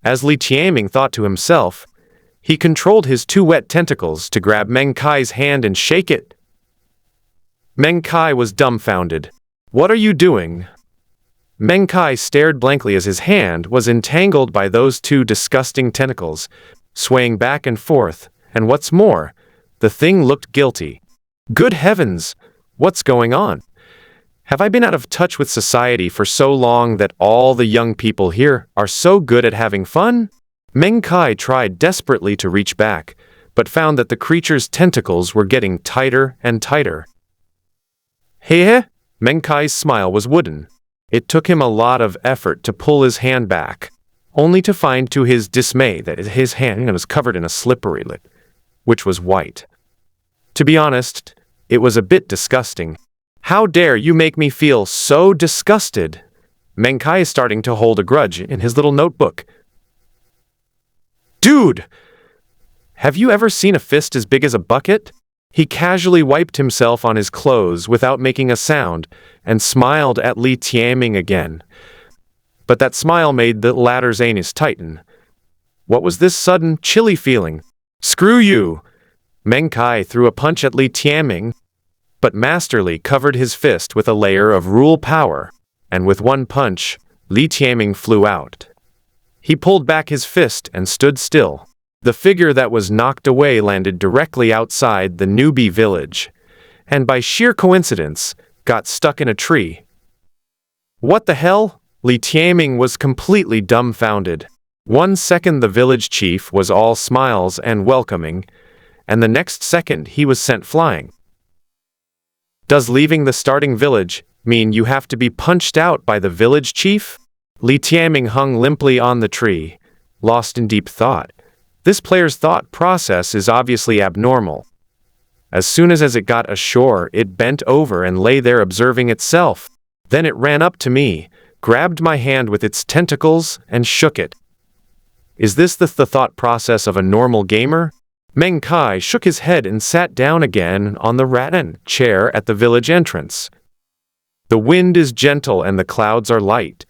As Li Tianming thought to himself, he controlled his two wet tentacles to grab Meng Kai's hand and shake it. Meng Kai was dumbfounded. What are you doing? Meng Kai stared blankly as his hand was entangled by those two disgusting tentacles, swaying back and forth, and what's more, the thing looked guilty. Good heavens, what's going on? Have I been out of touch with society for so long that all the young people here are so good at having fun? Meng Kai tried desperately to reach back, but found that the creature's tentacles were getting tighter and tighter. Hey, Meng Kai's smile was wooden. It took him a lot of effort to pull his hand back, only to find to his dismay that his hand was covered in a slippery lid, which was white. To be honest, it was a bit disgusting. How dare you make me feel so disgusted? Meng Kai is starting to hold a grudge in his little notebook. Dude! Have you ever seen a fist as big as a bucket? He casually wiped himself on his clothes without making a sound and smiled at Li Tianming again. But that smile made the latter's anus tighten. What was this sudden, chilly feeling? Screw you! Meng Kai threw a punch at Li Tianming, but masterly covered his fist with a layer of rule power, and with one punch, Li Tianming flew out. He pulled back his fist and stood still. The figure that was knocked away landed directly outside the newbie village, and by sheer coincidence, got stuck in a tree. What the hell? Li Tianming was completely dumbfounded. One second the village chief was all smiles and welcoming, and the next second he was sent flying. Does leaving the starting village mean you have to be punched out by the village chief? Li Tianming hung limply on the tree, lost in deep thought. This player's thought process is obviously abnormal. As soon as it got ashore, it bent over and lay there observing itself. Then it ran up to me, grabbed my hand with its tentacles, and shook it. Is this the thought process of a normal gamer? Meng Kai shook his head and sat down again on the rattan chair at the village entrance. The wind is gentle and the clouds are light.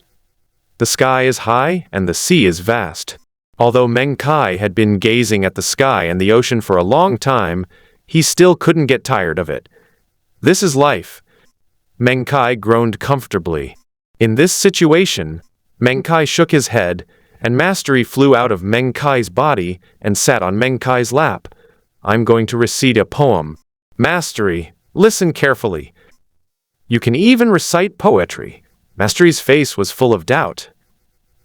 The sky is high and the sea is vast. Although Meng Kai had been gazing at the sky and the ocean for a long time, he still couldn't get tired of it. This is life. Meng Kai groaned comfortably. In this situation, Meng Kai shook his head, and mastery flew out of Meng Kai's body and sat on Meng Kai's lap. I'm going to recite a poem. Mastery, listen carefully. You can even recite poetry. Mastery's face was full of doubt.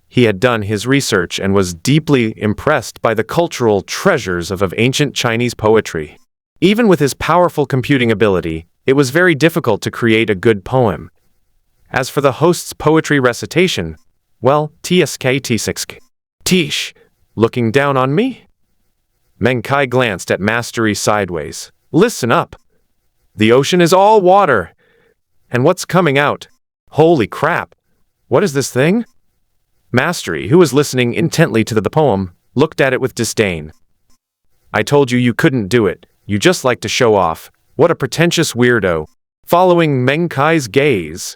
He had done his research and was deeply impressed by the cultural treasures of ancient Chinese poetry. Even with his powerful computing ability, it was very difficult to create a good poem. As for the host's poetry recitation, well, tsk. Tish, looking down on me? Meng Kai glanced at Mastery sideways. Listen up. The ocean is all water. And what's coming out? Holy crap. What is this thing? Mastery, who was listening intently to the poem, looked at it with disdain. I told you couldn't do it. You just like to show off. What a pretentious weirdo. Following Meng Kai's gaze,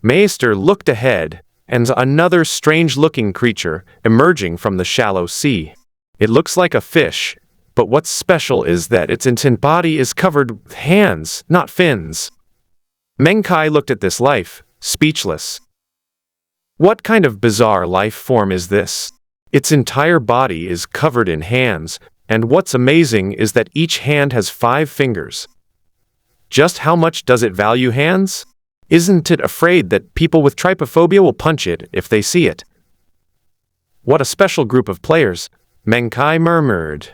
Maester looked ahead, and another strange-looking creature emerging from the shallow sea. It looks like a fish, but what's special is that its entire body is covered with hands, not fins. Meng Kai looked at this life, speechless. What kind of bizarre life form is this? Its entire body is covered in hands, and what's amazing is that each hand has 5 fingers. Just how much does it value hands? Isn't it afraid that people with trypophobia will punch it if they see it? What a special group of players, Meng Kai murmured.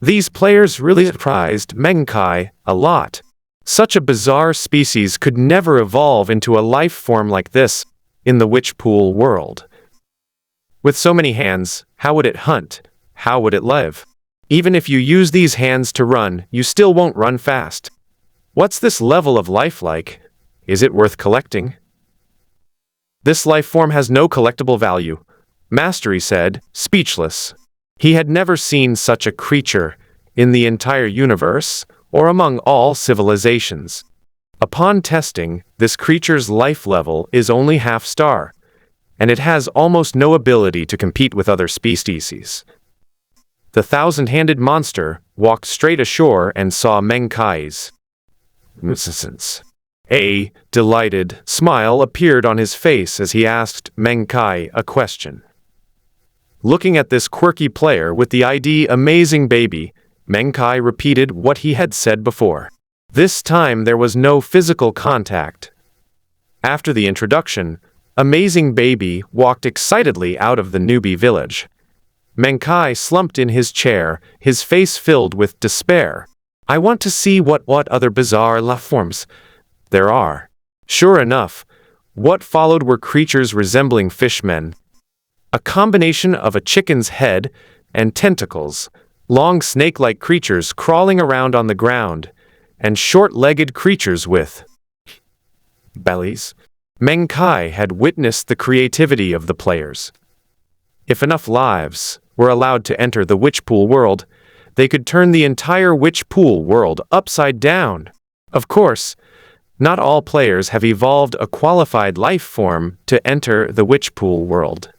These players really surprised Meng Kai a lot. Such a bizarre species could never evolve into a life form like this in the witch pool world. With so many hands, how would it hunt? How would it live? Even if you use these hands to run, you still won't run fast. What's this level of life like? Is it worth collecting? This life form has no collectible value, Mastery said, speechless. He had never seen such a creature in the entire universe or among all civilizations. Upon testing, this creature's life level is only half-star, and it has almost no ability to compete with other species. The thousand-handed monster walked straight ashore and saw Meng Kai's. A delighted smile appeared on his face as he asked Meng Kai a question. Looking at this quirky player with the ID Amazing Baby, Meng Kai repeated what he had said before. This time there was no physical contact. After the introduction, Amazing Baby walked excitedly out of the newbie village. Meng Kai slumped in his chair, his face filled with despair. I want to see what other bizarre life forms there are. Sure enough, what followed were creatures resembling fishmen. A combination of a chicken's head and tentacles, long snake-like creatures crawling around on the ground, and short-legged creatures with bellies. Meng Kai had witnessed the creativity of the players. If enough lives were allowed to enter the witch pool world, they could turn the entire witch pool world upside down. Of course, not all players have evolved a qualified life form to enter the witch pool world.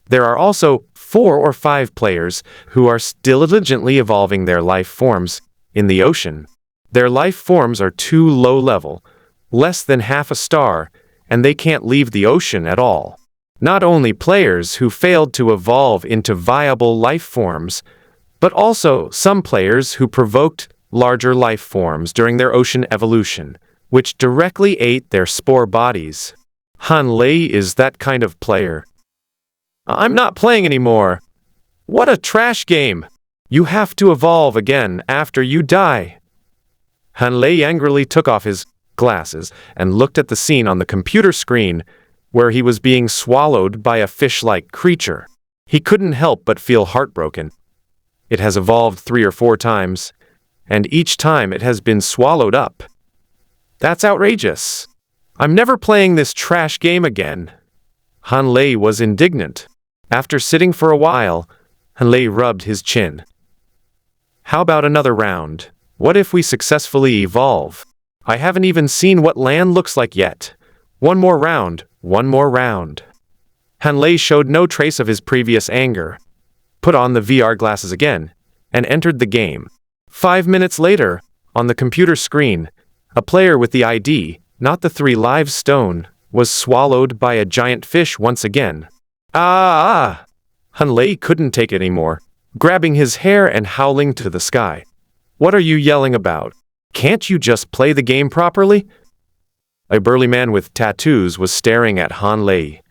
There are also 4 or 5 players who are diligently evolving their life forms in the ocean. Their life forms are too low level, less than half a star, and they can't leave the ocean at all. Not only players who failed to evolve into viable life forms, but also some players who provoked larger life forms during their ocean evolution, which directly ate their spore bodies. Han Lei is that kind of player. I'm not playing anymore. What a trash game. You have to evolve again after you die. Han Lei angrily took off his glasses and looked at the scene on the computer screen where he was being swallowed by a fish-like creature. He couldn't help but feel heartbroken. It has evolved 3 or 4 times, and each time it has been swallowed up. That's outrageous. I'm never playing this trash game again. Han Lei was indignant. After sitting for a while, Han Lei rubbed his chin. How about another round? What if we successfully evolve? I haven't even seen what land looks like yet. One more round, one more round. Han Lei showed no trace of his previous anger, put on the VR glasses again, and entered the game. 5 minutes later, on the computer screen, a player with the ID, not the 3 live stone, was swallowed by a giant fish once again. Ah! Han Lei couldn't take it anymore, grabbing his hair and howling to the sky. What are you yelling about? Can't you just play the game properly? A burly man with tattoos was staring at Han Lei.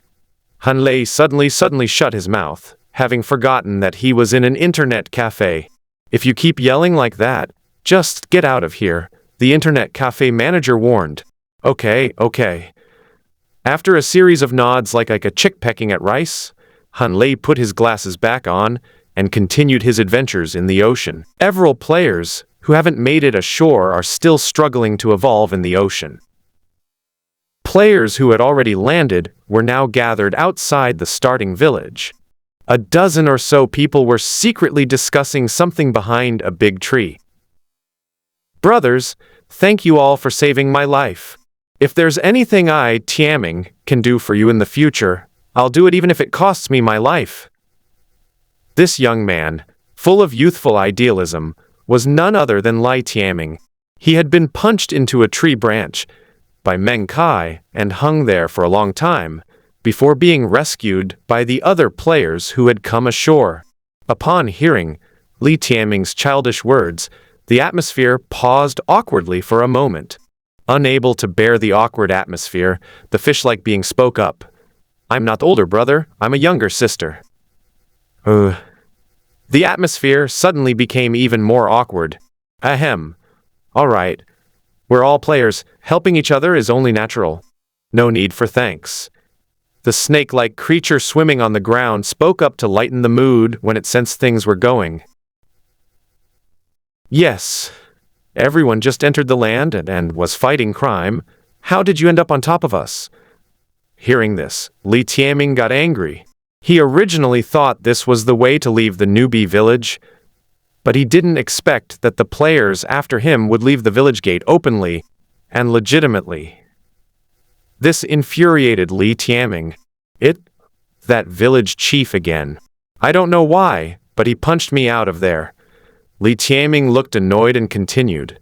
Han Lei suddenly shut his mouth, having forgotten that he was in an internet cafe. If you keep yelling like that, just get out of here, the internet cafe manager warned. Okay. After a series of nods like a chick pecking at rice, Han Lei put his glasses back on and continued his adventures in the ocean. Several players who haven't made it ashore are still struggling to evolve in the ocean. Players who had already landed were now gathered outside the starting village. A dozen or so people were secretly discussing something behind a big tree. Brothers, thank you all for saving my life. If there's anything I, Tiaming, can do for you in the future, I'll do it even if it costs me my life. This young man, full of youthful idealism, was none other than Lai Tiaming. He had been punched into a tree branch by Meng Kai and hung there for a long time, before being rescued by the other players who had come ashore. Upon hearing Li Tiaming's childish words, the atmosphere paused awkwardly for a moment. Unable to bear the awkward atmosphere, the fish-like being spoke up. I'm not the older brother, I'm a younger sister. The atmosphere suddenly became even more awkward. Ahem. All right. We're all players. Helping each other is only natural. No need for thanks. The snake-like creature swimming on the ground spoke up to lighten the mood when it sensed things were going. Yes. Everyone just entered the land and was fighting crime. How did you end up on top of us? Hearing this, Li Tiaming got angry. He originally thought this was the way to leave the newbie village, but he didn't expect that the players after him would leave the village gate openly and legitimately. This infuriated Li Tiaming. That village chief again. I don't know why, but he punched me out of there. Li Tiaming looked annoyed and continued.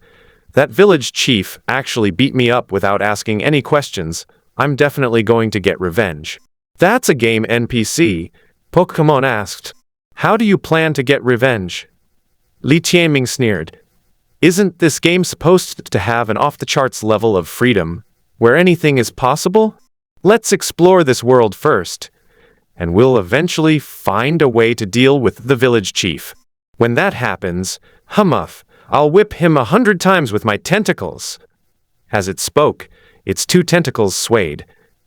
That village chief actually beat me up without asking any questions. I'm definitely going to get revenge. That's a game NPC, Pokemon asked. How do you plan to get revenge? Li Tiaming sneered. Isn't this game supposed to have an off-the-charts level of freedom, where anything is possible? Let's explore this world first, and we'll eventually find a way to deal with the village chief. When that happens, I'll whip him 100 times with my tentacles. As it spoke, its 2 tentacles swayed,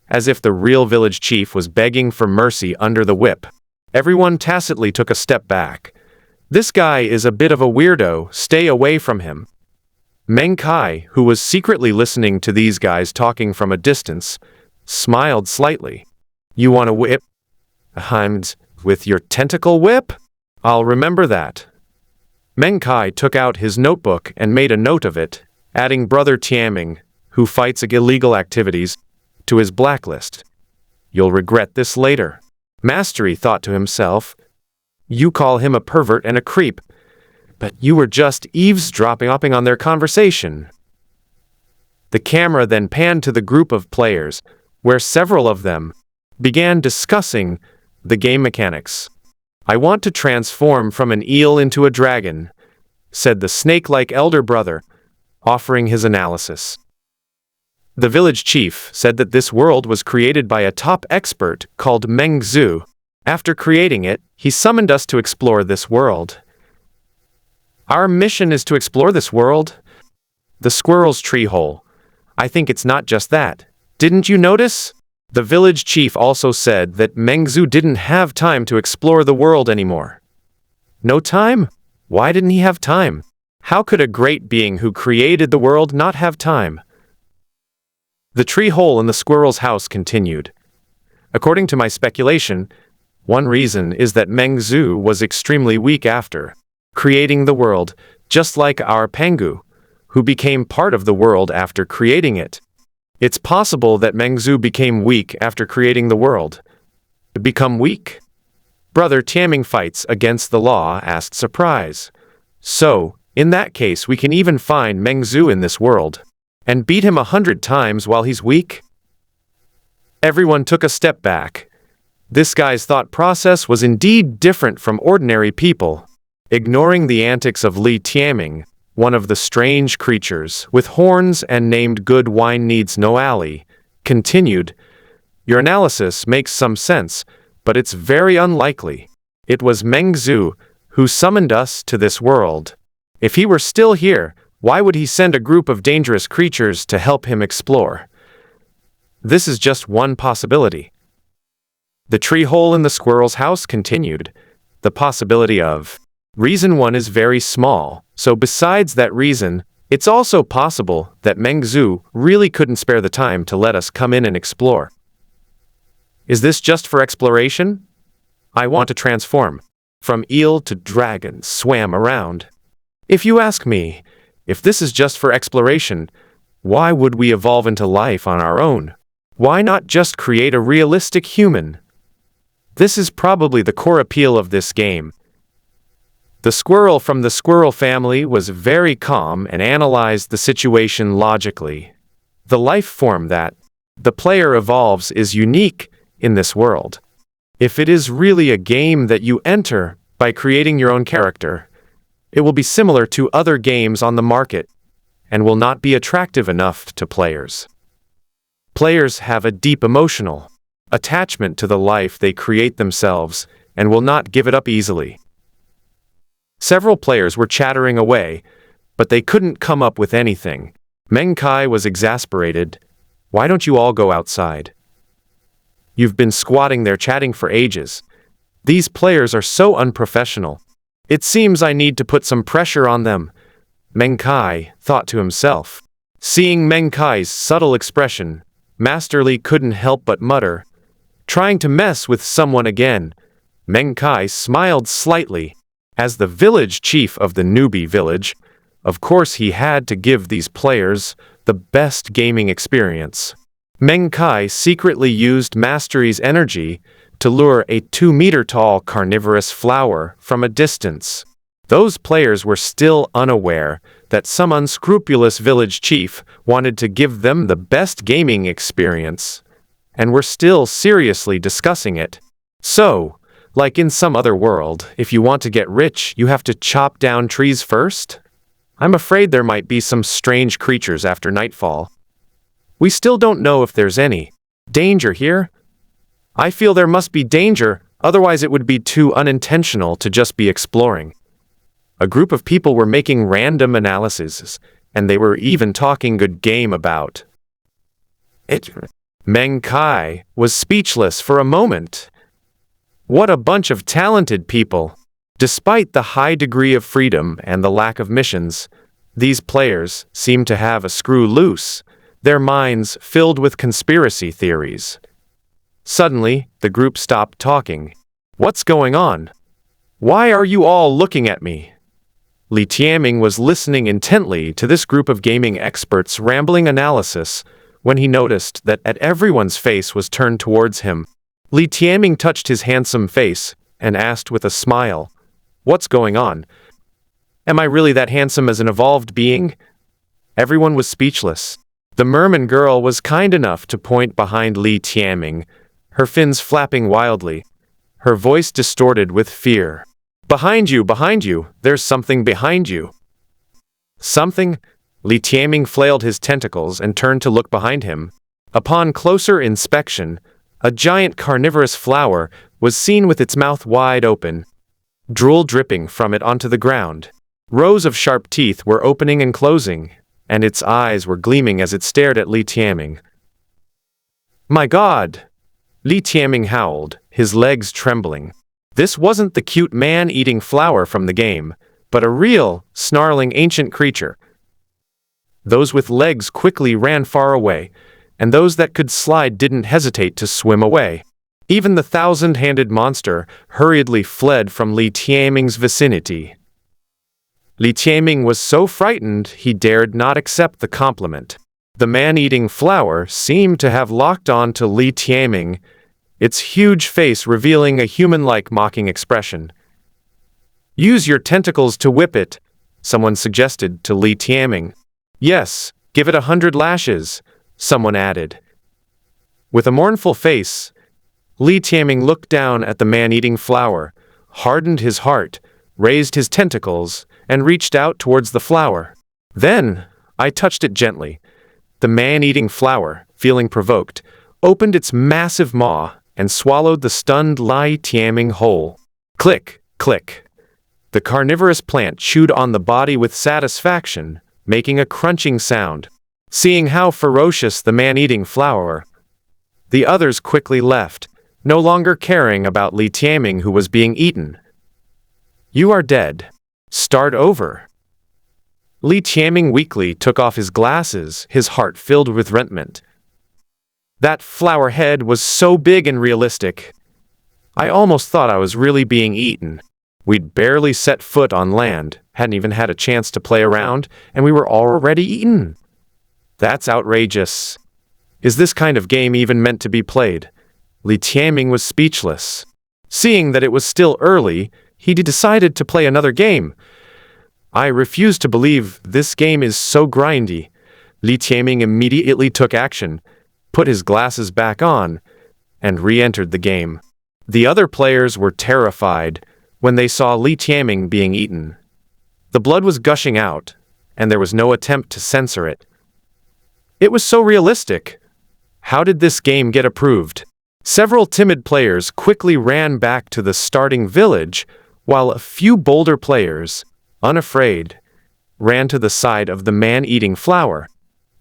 as if the real village chief was begging for mercy under the whip. Everyone tacitly took a step back. This guy is a bit of a weirdo, stay away from him. Meng Kai, who was secretly listening to these guys talking from a distance, smiled slightly. You want to whip? With your tentacle whip? I'll remember that. Meng Kai took out his notebook and made a note of it, adding Brother Tiaming, who fights illegal activities, to his blacklist. You'll regret this later. Mastery thought to himself. You call him a pervert and a creep, but you were just eavesdropping on their conversation. The camera then panned to the group of players, where several of them began discussing the game mechanics. I want to transform from an eel into a dragon, said the snake-like elder brother, offering his analysis. The village chief said that this world was created by a top expert called Meng Zhu. After creating it, he summoned us to explore this world. Our mission is to explore this world? The squirrel's tree hole. I think it's not just that. Didn't you notice? The village chief also said that Meng didn't have time to explore the world anymore. No time? Why didn't he have time? How could a great being who created the world not have time? The tree hole in the squirrel's house continued. According to my speculation, one reason is that Meng was extremely weak after creating the world, just like our Pangu, who became part of the world after creating it. It's possible that Meng became weak after creating the world. Become weak? Brother Tiaming fights against the law asked surprise. So, in that case we can even find Meng in this world, and beat him 100 times while he's weak? Everyone took a step back. This guy's thought process was indeed different from ordinary people. Ignoring the antics of Li Tiaming, one of the strange creatures with horns and named Good Wine Needs No Alley, continued, "Your analysis makes some sense, but it's very unlikely. It was Meng who summoned us to this world. If he were still here, why would he send a group of dangerous creatures to help him explore? This is just one possibility." The tree hole in the squirrel's house continued. The possibility of reason 1 is very small, so besides that reason, it's also possible that Meng really couldn't spare the time to let us come in and explore. Is this just for exploration? I want to transform. From eel to dragon swam around. If you ask me, if this is just for exploration, why would we evolve into life on our own? Why not just create a realistic human? This is probably the core appeal of this game. The squirrel from the squirrel family was very calm and analyzed the situation logically. The life form that the player evolves is unique in this world. If it is really a game that you enter by creating your own character, it will be similar to other games on the market and will not be attractive enough to players. Players have a deep emotional attachment to the life they create themselves and will not give it up easily. Several players were chattering away, but they couldn't come up with anything. Meng Kai was exasperated. Why don't you all go outside? You've been squatting there chatting for ages. These players are so unprofessional. It seems I need to put some pressure on them, Meng Kai thought to himself. Seeing Meng Kai's subtle expression, Master Li couldn't help but mutter, "Trying to mess with someone again." Meng Kai smiled slightly. As the village chief of the newbie village, of course he had to give these players the best gaming experience. Meng Kai secretly used Mastery's energy to lure a 2-meter-tall carnivorous flower from a distance. Those players were still unaware that some unscrupulous village chief wanted to give them the best gaming experience, and were still seriously discussing it. So, like in some other world, if you want to get rich, you have to chop down trees first? I'm afraid there might be some strange creatures after nightfall. We still don't know if there's any danger here. I feel there must be danger, otherwise it would be too unintentional to just be exploring. A group of people were making random analyses, and they were even talking good game about it. Meng Kai was speechless for a moment. What a bunch of talented people! Despite the high degree of freedom and the lack of missions, these players seem to have a screw loose, their minds filled with conspiracy theories. Suddenly, the group stopped talking. What's going on? Why are you all looking at me? Li Tiaming was listening intently to this group of gaming experts' rambling analysis when he noticed that everyone's face was turned towards him. Li Tiaming touched his handsome face and asked with a smile, "What's going on? Am I really that handsome as an evolved being?" Everyone was speechless. The merman girl was kind enough to point behind Li Tiaming, her fins flapping wildly, her voice distorted with fear. Behind you, there's something behind you." Something? Li Tiaming flailed his tentacles and turned to look behind him. Upon closer inspection, A giant carnivorous flower was seen with its mouth wide open, drool dripping from it onto the ground. Rows of sharp teeth were opening and closing, and its eyes were gleaming as it stared at Li Tiaming. "My God!" Li Tiaming howled, his legs trembling. This wasn't the cute man-eating flower from the game, but a real, snarling ancient creature. Those with legs quickly ran far away, and those that could slide didn't hesitate to swim away. Even the thousand-handed monster hurriedly fled from Li Tiaming's vicinity. Li Tiaming was so frightened he dared not accept the compliment. The man-eating flower seemed to have locked on to Li Tiaming, its huge face revealing a human-like mocking expression. "Use your tentacles to whip it," someone suggested to Li Tiaming. "Yes, give it 100 lashes," someone added. With a mournful face, Li Tiaming looked down at the man-eating flower, hardened his heart, raised his tentacles, and reached out towards the flower. Then, I touched it gently. The man-eating flower, feeling provoked, opened its massive maw and swallowed the stunned Li Tiaming whole. Click, click. The carnivorous plant chewed on the body with satisfaction, making a crunching sound. Seeing how ferocious the man-eating flower, the others quickly left, no longer caring about Li Tiaming who was being eaten. "You are dead. Start over." Li Tiaming weakly took off his glasses, his heart filled with resentment. That flower head was so big and realistic. I almost thought I was really being eaten. We'd barely set foot on land, hadn't even had a chance to play around, and we were already eaten. That's outrageous. Is this kind of game even meant to be played? Li Tiaming was speechless. Seeing that it was still early, he decided to play another game. "I refuse to believe this game is so grindy." Li Tiaming immediately took action, put his glasses back on, and re-entered the game. The other players were terrified when they saw Li Tiaming being eaten. The blood was gushing out, and there was no attempt to censor it. It was so realistic. How did this game get approved? Several timid players quickly ran back to the starting village, while a few bolder players, unafraid, ran to the side of the man-eating flower,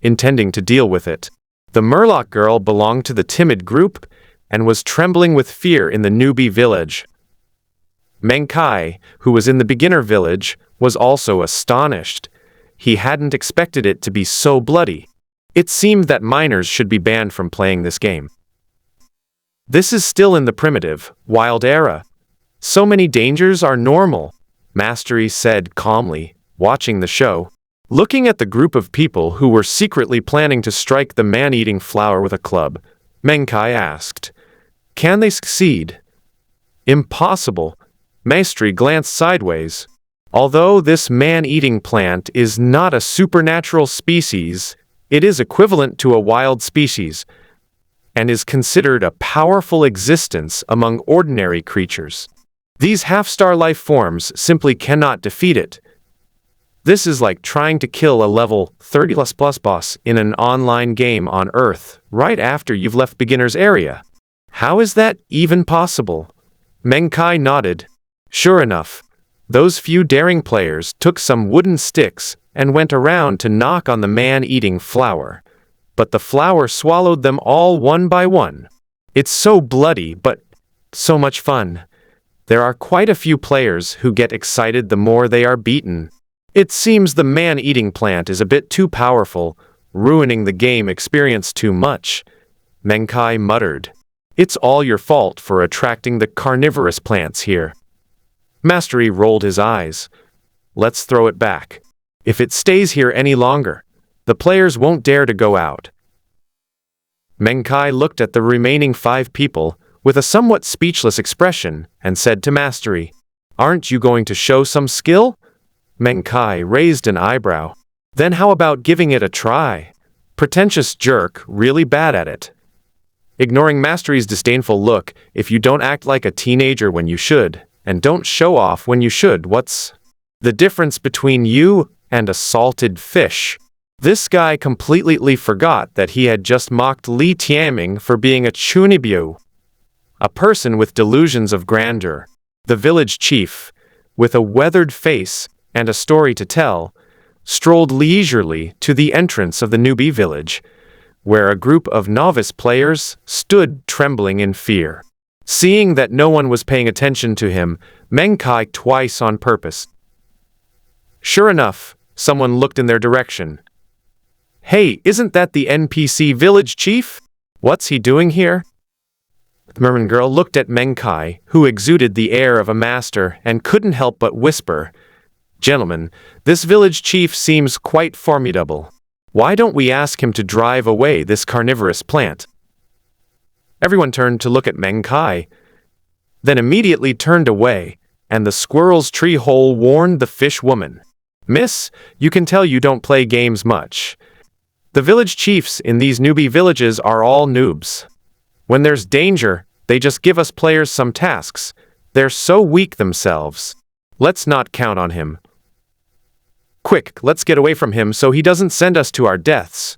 intending to deal with it. The Murloc girl belonged to the timid group and was trembling with fear in the newbie village. Meng Kai, who was in the beginner village, was also astonished. He hadn't expected it to be so bloody. It seemed that minors should be banned from playing this game. This is still in the primitive, wild era. So many dangers are normal, Mastery said calmly, watching the show. Looking at the group of people who were secretly planning to strike the man-eating flower with a club, Meng Kai asked, "Can they succeed?" "Impossible." Mastery glanced sideways. Although this man-eating plant is not a supernatural species, it is equivalent to a wild species, and is considered a powerful existence among ordinary creatures. These half-star life forms simply cannot defeat it. This is like trying to kill a level 30+ boss in an online game on Earth right after you've left beginner's area. How is that even possible? Meng Kai nodded. Sure enough, those few daring players took some wooden sticks and went around to knock on the man-eating flower. But the flower swallowed them all one by one. It's so bloody, but so much fun. There are quite a few players who get excited the more they are beaten. It seems the man-eating plant is a bit too powerful, ruining the game experience too much, Meng Kai muttered. It's all your fault for attracting the carnivorous plants here. Mastery rolled his eyes. Let's throw it back. If it stays here any longer, the players won't dare to go out. Meng Kai looked at the remaining 5 people with a somewhat speechless expression and said to Mastery, "Aren't you going to show some skill?" Meng Kai raised an eyebrow. "Then how about giving it a try? Pretentious jerk, really bad at it." Ignoring Mastery's disdainful look, "If you don't act like a teenager when you should, and don't show off when you should, what's the difference between you and a salted fish?" This guy completely forgot that he had just mocked Li Tianming for being a chunibyu, a person with delusions of grandeur. The village chief, with a weathered face and a story to tell, strolled leisurely to the entrance of the newbie village, where a group of novice players stood trembling in fear. Seeing that no one was paying attention to him, Meng Kai twice on purpose. Sure enough, someone looked in their direction. "Hey, isn't that the NPC village chief? What's he doing here?" The merman girl looked at Meng Kai, who exuded the air of a master, and couldn't help but whisper, "Gentlemen, this village chief seems quite formidable. Why don't we ask him to drive away this carnivorous plant?" Everyone turned to look at Meng Kai, then immediately turned away, and the squirrel's tree hole warned the fish woman. "Miss, you can tell you don't play games much. The village chiefs in these newbie villages are all noobs. When there's danger, they just give us players some tasks. They're so weak themselves. Let's not count on him. Quick, let's get away from him so he doesn't send us to our deaths."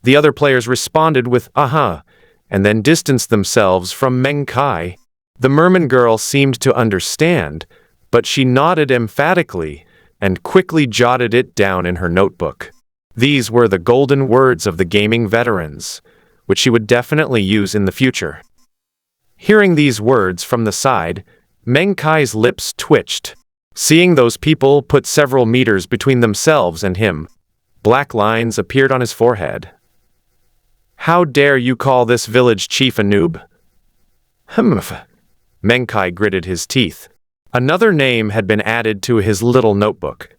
The other players responded with "aha," and then distanced themselves from Meng Kai. The merman girl seemed to understand, but she nodded emphatically and quickly jotted it down in her notebook. These were the golden words of the gaming veterans, which she would definitely use in the future. Hearing these words from the side, Meng Kai's lips twitched. Seeing those people put several meters between themselves and him, black lines appeared on his forehead. "How dare you call this village chief a noob?" "Humph." Meng Kai gritted his teeth. Another name had been added to his little notebook.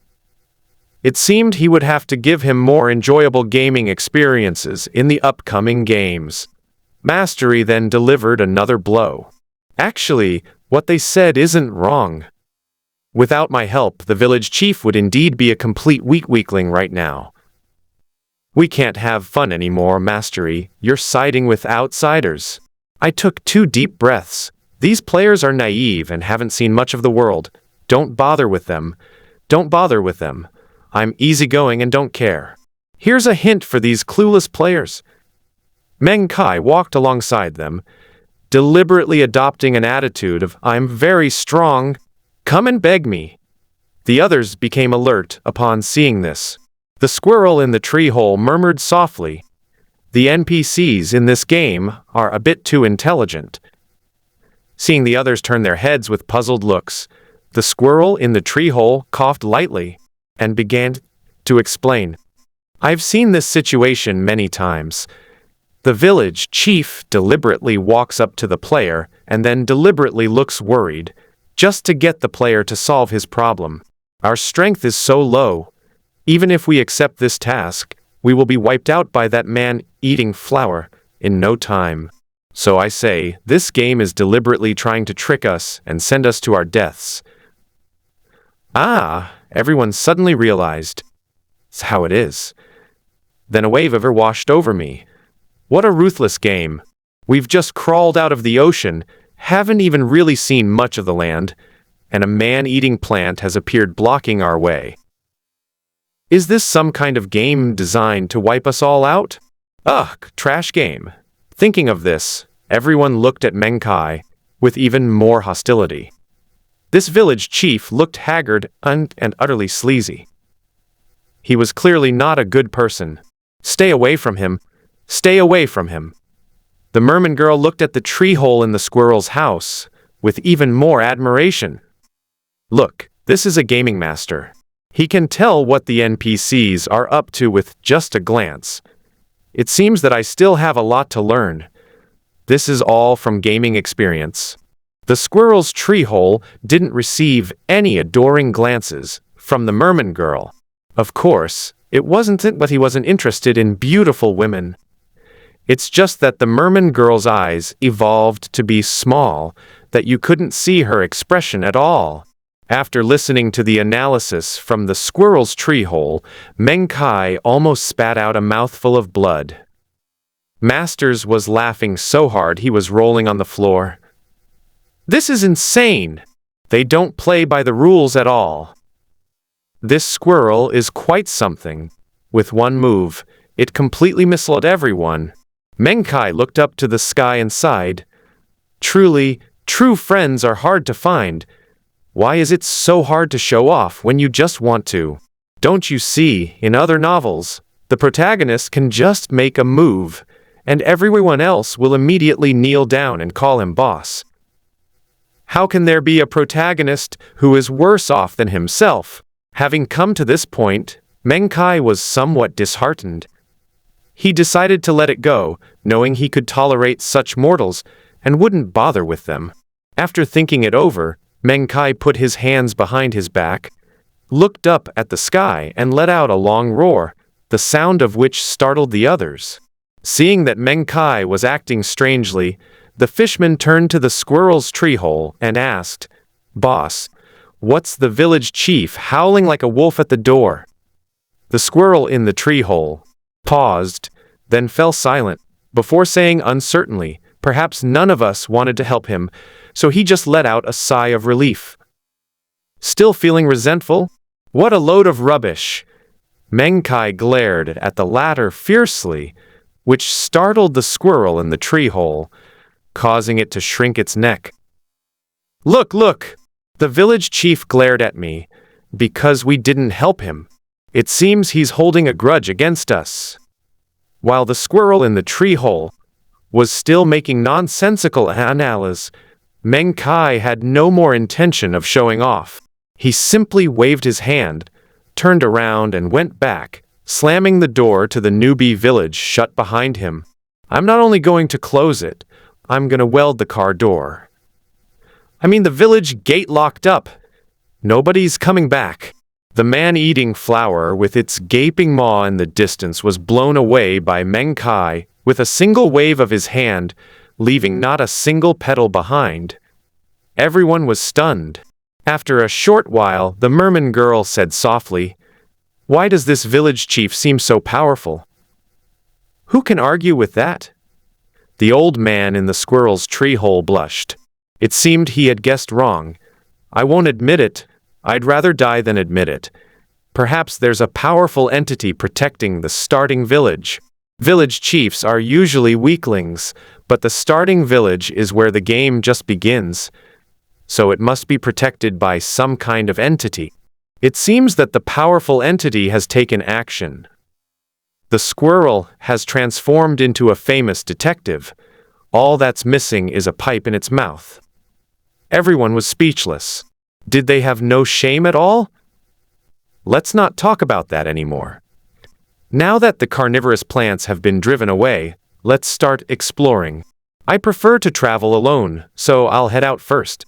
It seemed he would have to give him more enjoyable gaming experiences in the upcoming games. Mastery then delivered another blow. Actually, what they said isn't wrong. Without my help, the village chief would indeed be a complete weakling right now. We can't have fun anymore, Mastery. You're siding with outsiders. I took 2 deep breaths. These players are naive and haven't seen much of the world. Don't bother with them. Don't bother with them. I'm easygoing and don't care. Here's a hint for these clueless players. Meng Kai walked alongside them, deliberately adopting an attitude of "I'm very strong. Come and beg me." The others became alert upon seeing this. The squirrel in the tree hole murmured softly, "The NPCs in this game are a bit too intelligent." Seeing the others turn their heads with puzzled looks, the squirrel in the tree hole coughed lightly and began to explain. "I've seen this situation many times. The village chief deliberately walks up to the player and then deliberately looks worried, just to get the player to solve his problem. Our strength is so low. Even if we accept this task, we will be wiped out by that man eating flour in no time. So I say, this game is deliberately trying to trick us and send us to our deaths." "Ah," everyone suddenly realized. "It's how it is." Then a wave of air washed over me. What a ruthless game. We've just crawled out of the ocean, haven't even really seen much of the land, and a man-eating plant has appeared blocking our way. Is this some kind of game designed to wipe us all out? Ugh, trash game. Thinking of this, everyone looked at Meng Kai with even more hostility. This village chief looked haggard and utterly sleazy. He was clearly not a good person. Stay away from him. Stay away from him. The merman girl looked at the tree hole in the squirrel's house with even more admiration. Look, this is a gaming master. He can tell what the NPCs are up to with just a glance. It seems that I still have a lot to learn. This is all from gaming experience. The squirrel's tree hole didn't receive any adoring glances from the merman girl. Of course, it wasn't that he wasn't interested in beautiful women. It's just that the merman girl's eyes evolved to be small, that you couldn't see her expression at all. After listening to the analysis from the squirrel's tree hole, Meng Kai almost spat out a mouthful of blood. Masters was laughing so hard he was rolling on the floor. This is insane! They don't play by the rules at all. This squirrel is quite something. With one move, it completely misled everyone. Meng Kai looked up to the sky and sighed. Truly, true friends are hard to find. Why is it so hard to show off when you just want to? Don't you see, in other novels, the protagonist can just make a move, and everyone else will immediately kneel down and call him boss. How can there be a protagonist who is worse off than himself? Having come to this point, Meng Kai was somewhat disheartened. He decided to let it go, knowing he could tolerate such mortals and wouldn't bother with them. After thinking it over, Meng Kai put his hands behind his back, looked up at the sky and let out a long roar, the sound of which startled the others. Seeing that Meng Kai was acting strangely, the fishman turned to the squirrel's tree hole and asked, "Boss, what's the village chief howling like a wolf at the door?" The squirrel in the tree hole paused, then fell silent, before saying uncertainly, perhaps none of us wanted to help him, so he just let out a sigh of relief. Still feeling resentful? What a load of rubbish! Meng Kai glared at the latter fiercely, which startled the squirrel in the tree hole, causing it to shrink its neck. "Look, look! The village chief glared at me, because we didn't help him. It seems he's holding a grudge against us." While the squirrel in the tree hole was still making nonsensical analyses, Meng Kai had no more intention of showing off. He simply waved his hand, turned around and went back, slamming the door to the newbie village shut behind him. "I'm not only going to close it, I'm gonna weld the car door. The village gate locked up. Nobody's coming back." The man-eating flower with its gaping maw in the distance was blown away by Meng Kai with a single wave of his hand, leaving not a single petal behind. Everyone was stunned. After a short while, the merman girl said softly, "Why does this village chief seem so powerful?" "Who can argue with that?" The old man in the squirrel's tree hole blushed. It seemed he had guessed wrong. "I won't admit it. I'd rather die than admit it. Perhaps there's a powerful entity protecting the starting village. Village chiefs are usually weaklings, but the starting village is where the game just begins. So it must be protected by some kind of entity. It seems that the powerful entity has taken action. The squirrel has transformed into a famous detective. All that's missing is a pipe in its mouth." Everyone was speechless. Did they have no shame at all? Let's not talk about that anymore. Now that the carnivorous plants have been driven away, let's start exploring. I prefer to travel alone, so I'll head out first.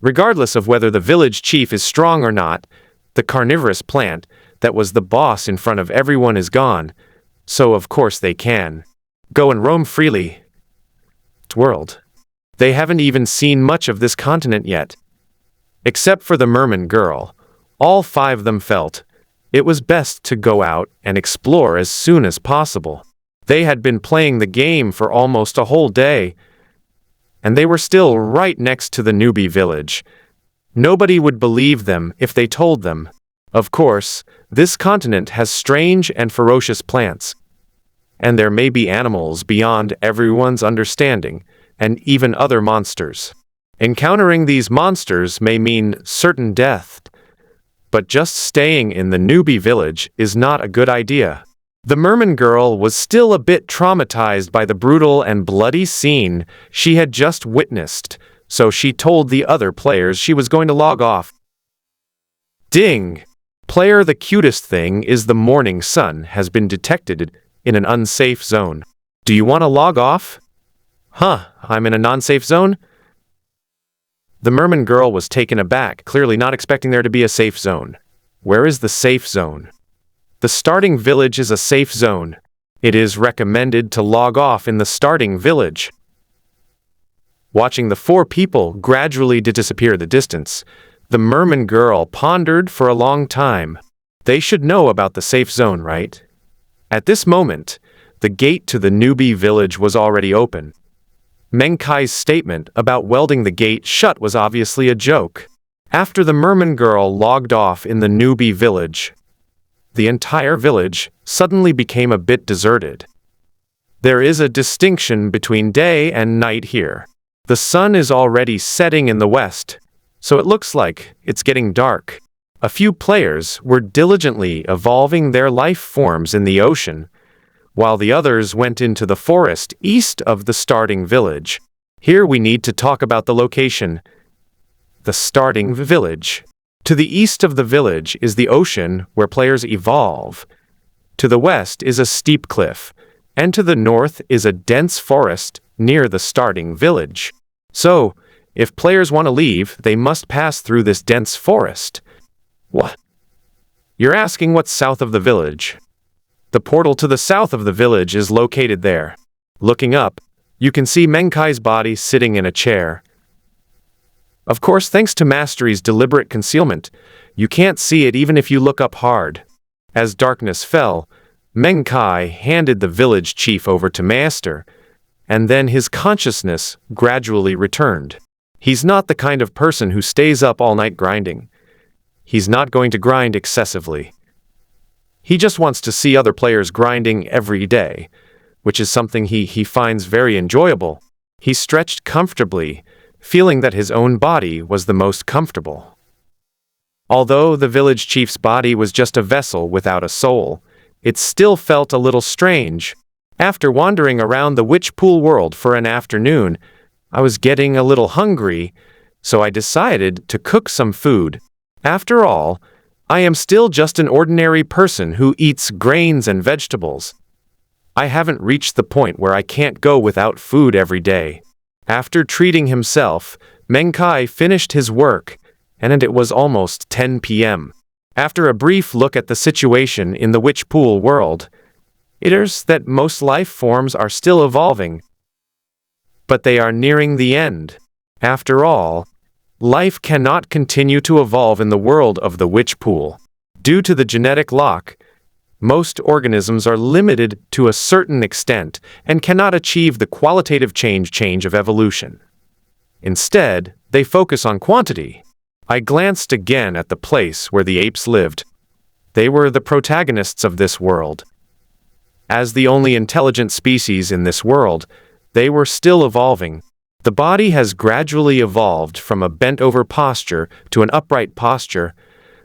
Regardless of whether the village chief is strong or not, the carnivorous plant that was the boss in front of everyone is gone, so of course they can go and roam freely. World. They haven't even seen much of this continent yet. Except for the merman girl, all 5 of them felt it was best to go out and explore as soon as possible. They had been playing the game for almost a whole day, and they were still right next to the newbie village. Nobody would believe them if they told them. Of course, this continent has strange and ferocious plants, and there may be animals beyond everyone's understanding, and even other monsters. Encountering these monsters may mean certain death, but just staying in the newbie village is not a good idea. The merman girl was still a bit traumatized by the brutal and bloody scene she had just witnessed, so she told the other players she was going to log off. Ding! Player, the cutest thing is the morning sun has been detected in an unsafe zone. Do you want to log off? Huh, I'm in a non-safe zone? The merman girl was taken aback, clearly not expecting there to be a safe zone. Where is the safe zone? The starting village is a safe zone. It is recommended to log off in the starting village. Watching the 4 people gradually disappear the distance, the merman girl pondered for a long time. They should know about the safe zone, right? At this moment, the gate to the newbie village was already open. Meng Kai's statement about welding the gate shut was obviously a joke. After the merman girl logged off in the newbie village, the entire village suddenly became a bit deserted. There is a distinction between day and night here. The sun is already setting in the west, so it looks like it's getting dark. A few players were diligently evolving their life forms in the ocean, while the others went into the forest east of the starting village. Here we need to talk about the location. The starting village. To the east of the village is the ocean where players evolve. To the west is a steep cliff, and to the north is a dense forest near the starting village. So, if players want to leave, they must pass through this dense forest. What? You're asking what's south of the village? The portal to the south of the village is located there. Looking up, you can see Meng Kai's body sitting in a chair. Of course, thanks to Mastery's deliberate concealment, you can't see it even if you look up hard. As darkness fell, Meng Kai handed the village chief over to Master, and then his consciousness gradually returned. He's not the kind of person who stays up all night grinding. He's not going to grind excessively. He just wants to see other players grinding every day, which is something he finds very enjoyable. He stretched comfortably, feeling that his own body was the most comfortable. Although the village chief's body was just a vessel without a soul, it still felt a little strange. After wandering around the witch pool world for an afternoon, I was getting a little hungry, so I decided to cook some food. After all, I am still just an ordinary person who eats grains and vegetables. I haven't reached the point where I can't go without food every day. After treating himself, Meng Kai finished his work, and it was almost 10 p.m. After a brief look at the situation in the witch pool world, it appears that most life forms are still evolving, but they are nearing the end. After all, life cannot continue to evolve in the world of the witch pool. Due to the genetic lock, most organisms are limited to a certain extent and cannot achieve the qualitative change of evolution. Instead, they focus on quantity. I glanced again at the place where the apes lived. They were the protagonists of this world. As the only intelligent species in this world, they were still evolving. The body has gradually evolved from a bent-over posture to an upright posture.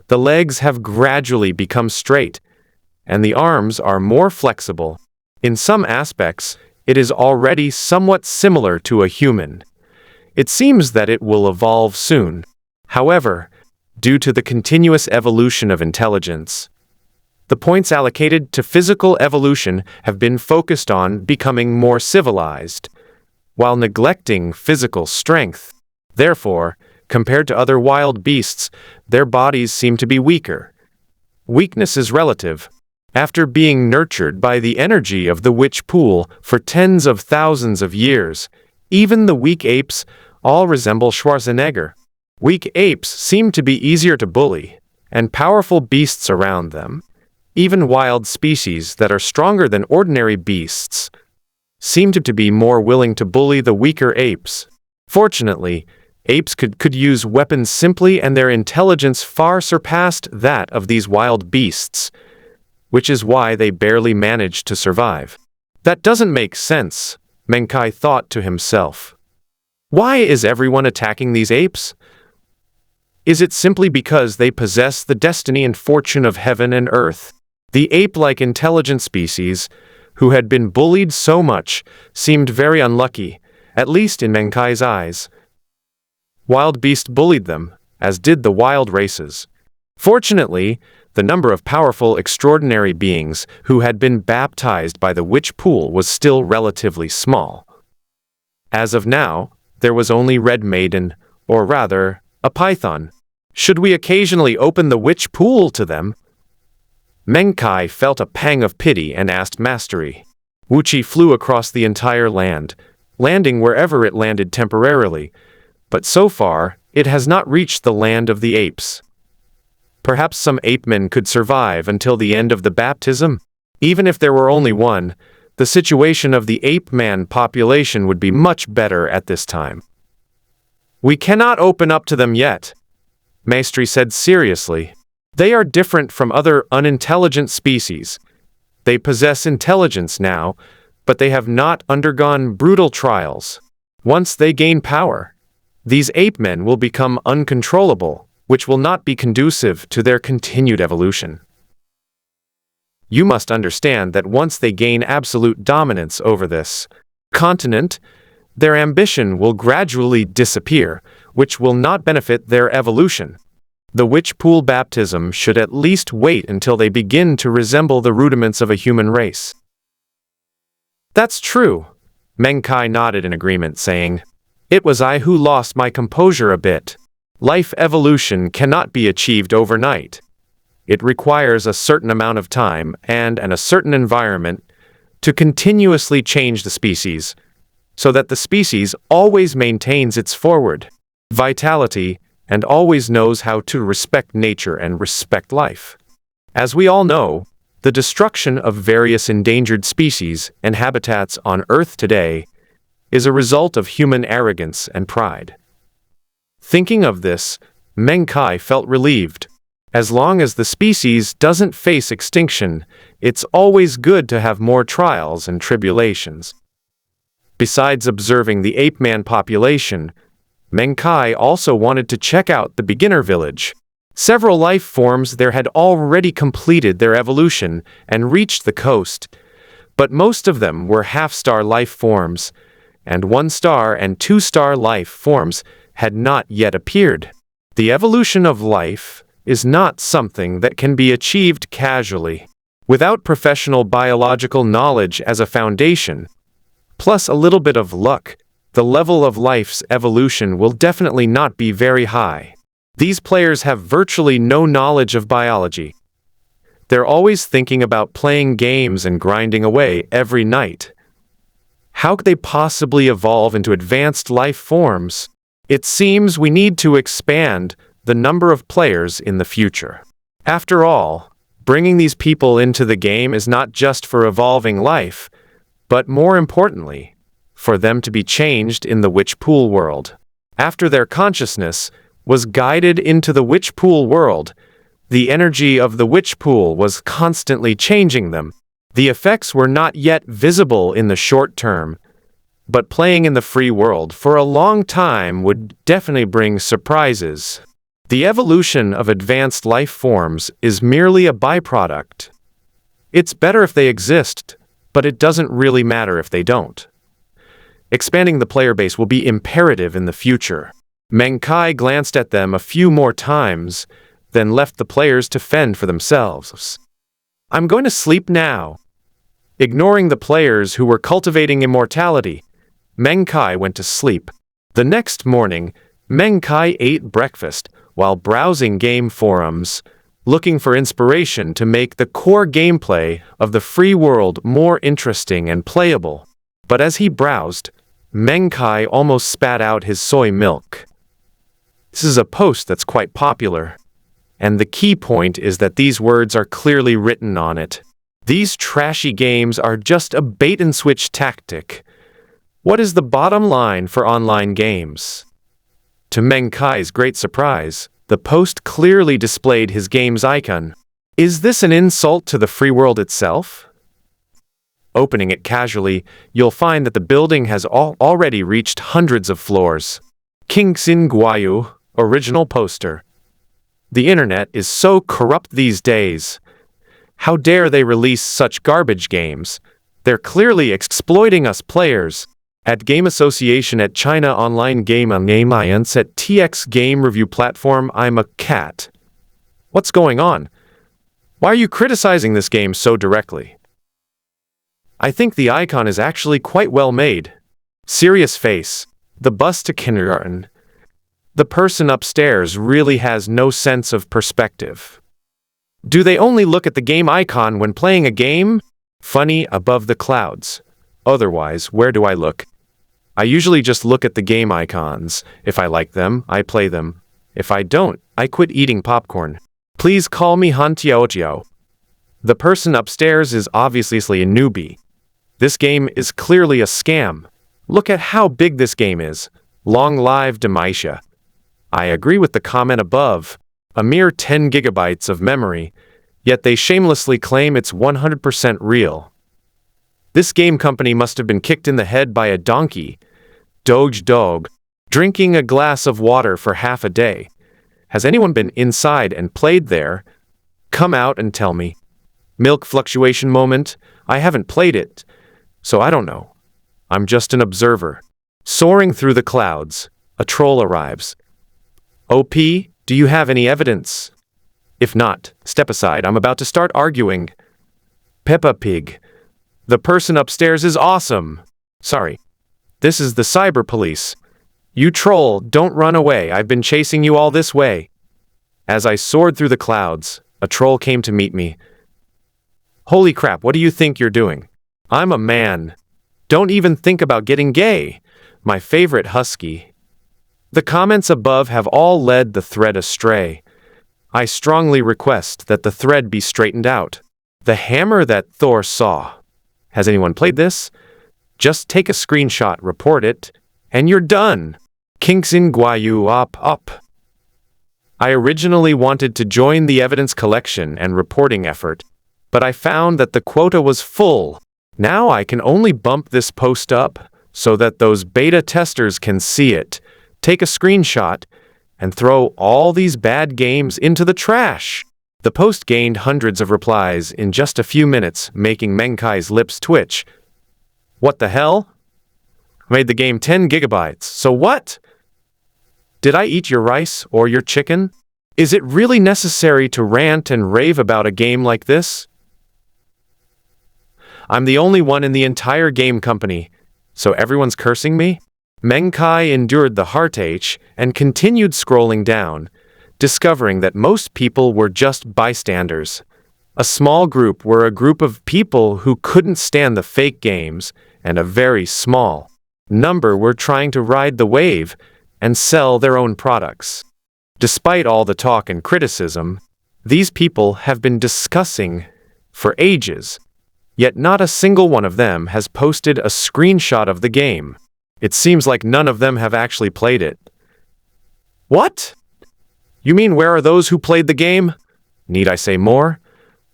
The legs have gradually become straight, and the arms are more flexible. In some aspects, it is already somewhat similar to a human. It seems that it will evolve soon. However, due to the continuous evolution of intelligence, the points allocated to physical evolution have been focused on becoming more civilized, while neglecting physical strength. Therefore, compared to other wild beasts, their bodies seem to be weaker. Weakness is relative. After being nurtured by the energy of the witch pool for tens of thousands of years, even the weak apes all resemble Schwarzenegger. Weak apes seem to be easier to bully, and powerful beasts around them, even wild species that are stronger than ordinary beasts, seem to be more willing to bully the weaker apes. Fortunately, apes could use weapons simply, and their intelligence far surpassed that of these wild beasts, which is why they barely managed to survive. That doesn't make sense, Meng Kai thought to himself. Why is everyone attacking these apes? Is it simply because they possess the destiny and fortune of heaven and earth? The ape-like intelligent species, who had been bullied so much, seemed very unlucky, at least in Meng Kai's eyes. Wild beasts bullied them, as did the wild races. Fortunately, the number of powerful, extraordinary beings who had been baptized by the witch pool was still relatively small. As of now, there was only Red Maiden, or rather, a python. Should we occasionally open the witch pool to them? Meng Kai felt a pang of pity and asked Mastery. Wuchi flew across the entire land, landing wherever it landed temporarily, but so far, it has not reached the land of the apes. Perhaps some ape-men could survive until the end of the baptism? Even if there were only one, the situation of the ape-man population would be much better at this time. We cannot open up to them yet, Maestri said seriously. They are different from other unintelligent species. They possess intelligence now, but they have not undergone brutal trials. Once they gain power, these ape men will become uncontrollable, which will not be conducive to their continued evolution. You must understand that once they gain absolute dominance over this continent, their ambition will gradually disappear, which will not benefit their evolution. The witch pool baptism should at least wait until they begin to resemble the rudiments of a human race. That's true. Meng Kai nodded in agreement, saying, "It was I who lost my composure a bit. Life evolution cannot be achieved overnight. It requires a certain amount of time and a certain environment to continuously change the species, so that the species always maintains its forward vitality and always knows how to respect nature and respect life. As we all know, the destruction of various endangered species and habitats on Earth today is a result of human arrogance and pride." Thinking of this, Meng Kai felt relieved. As long as the species doesn't face extinction, it's always good to have more trials and tribulations. Besides observing the ape-man population, Meng Kai also wanted to check out the beginner village. Several life forms there had already completed their evolution and reached the coast, but most of them were half-star life forms, and 1-star and 2-star life forms had not yet appeared. The evolution of life is not something that can be achieved casually. Without professional biological knowledge as a foundation, plus a little bit of luck, the level of life's evolution will definitely not be very high. These players have virtually no knowledge of biology. They're always thinking about playing games and grinding away every night. How could they possibly evolve into advanced life forms? It seems we need to expand the number of players in the future. After all, bringing these people into the game is not just for evolving life, but more importantly, for them to be changed in the witch pool world. After their consciousness was guided into the witch pool world, the energy of the witch pool was constantly changing them. The effects were not yet visible in the short term, but playing in the free world for a long time would definitely bring surprises. The evolution of advanced life forms is merely a byproduct. It's better if they exist, but it doesn't really matter if they don't. Expanding the player base will be imperative in the future. Meng Kai glanced at them a few more times, then left the players to fend for themselves. "I'm going to sleep now." Ignoring the players who were cultivating immortality, Meng Kai went to sleep. The next morning, Meng Kai ate breakfast while browsing game forums, looking for inspiration to make the core gameplay of the free world more interesting and playable. But as he browsed, Meng Kai almost spat out his soy milk. This is a post that's quite popular, and the key point is that these words are clearly written on it. These trashy games are just a bait-and-switch tactic. What is the bottom line for online games? To Meng Kai's great surprise, the post clearly displayed his game's icon. Is this an insult to the free world itself? Opening it casually, you'll find that the building has already reached hundreds of floors. King Xin Guayu, original poster. The internet is so corrupt these days. How dare they release such garbage games? They're clearly exploiting us players. At Game Association at China Online Game Alliance at TX Game Review Platform, I'm a cat. What's going on? Why are you criticizing this game so directly? I think the icon is actually quite well made. Serious face. The bus to kindergarten. The person upstairs really has no sense of perspective. Do they only look at the game icon when playing a game? Funny above the clouds. Otherwise, where do I look? I usually just look at the game icons. If I like them, I play them. If I don't, I quit eating popcorn. Please call me Han Tiaojiao. The person upstairs is obviously a newbie. This game is clearly a scam. Look at how big this game is. Long live Demisha. I agree with the comment above. a mere 10 gigabytes of memory, yet they shamelessly claim it's 100% real. This game company must have been kicked in the head by a donkey, Doge dog, drinking a glass of water for half a day. Has anyone been inside and played there? Come out and tell me. Milk fluctuation moment. I haven't played it, so I don't know. I'm just an observer. Soaring through the clouds, a troll arrives. OP, do you have any evidence? If not, step aside. I'm about to start arguing. Peppa Pig. The person upstairs is awesome. Sorry. This is the cyber police. You troll, don't run away. I've been chasing you all this way. As I soared through the clouds, a troll came to meet me. Holy crap, what do you think you're doing? I'm a man. Don't even think about getting gay. My favorite husky. The comments above have all led the thread astray. I strongly request that the thread be straightened out. The hammer that Thor saw. Has anyone played this? Just take a screenshot, report it, and you're done. Kinksin Guayu up. I originally wanted to join the evidence collection and reporting effort, but I found that the quota was full. Now I can only bump this post up so that those beta testers can see it, take a screenshot, and throw all these bad games into the trash. The post gained hundreds of replies in just a few minutes, making Meng Kai's lips twitch. What the hell? Made the game 10 gigabytes, so what? Did I eat your rice or your chicken? Is it really necessary to rant and rave about a game like this? I'm the only one in the entire game company, so everyone's cursing me? Meng Kai endured the heartache and continued scrolling down, discovering that most people were just bystanders. A small group were a group of people who couldn't stand the fake games, and a very small number were trying to ride the wave and sell their own products. Despite all the talk and criticism, these people have been discussing for ages, yet not a single one of them has posted a screenshot of the game. It seems like none of them have actually played it. What? You mean where are those who played the game? Need I say more?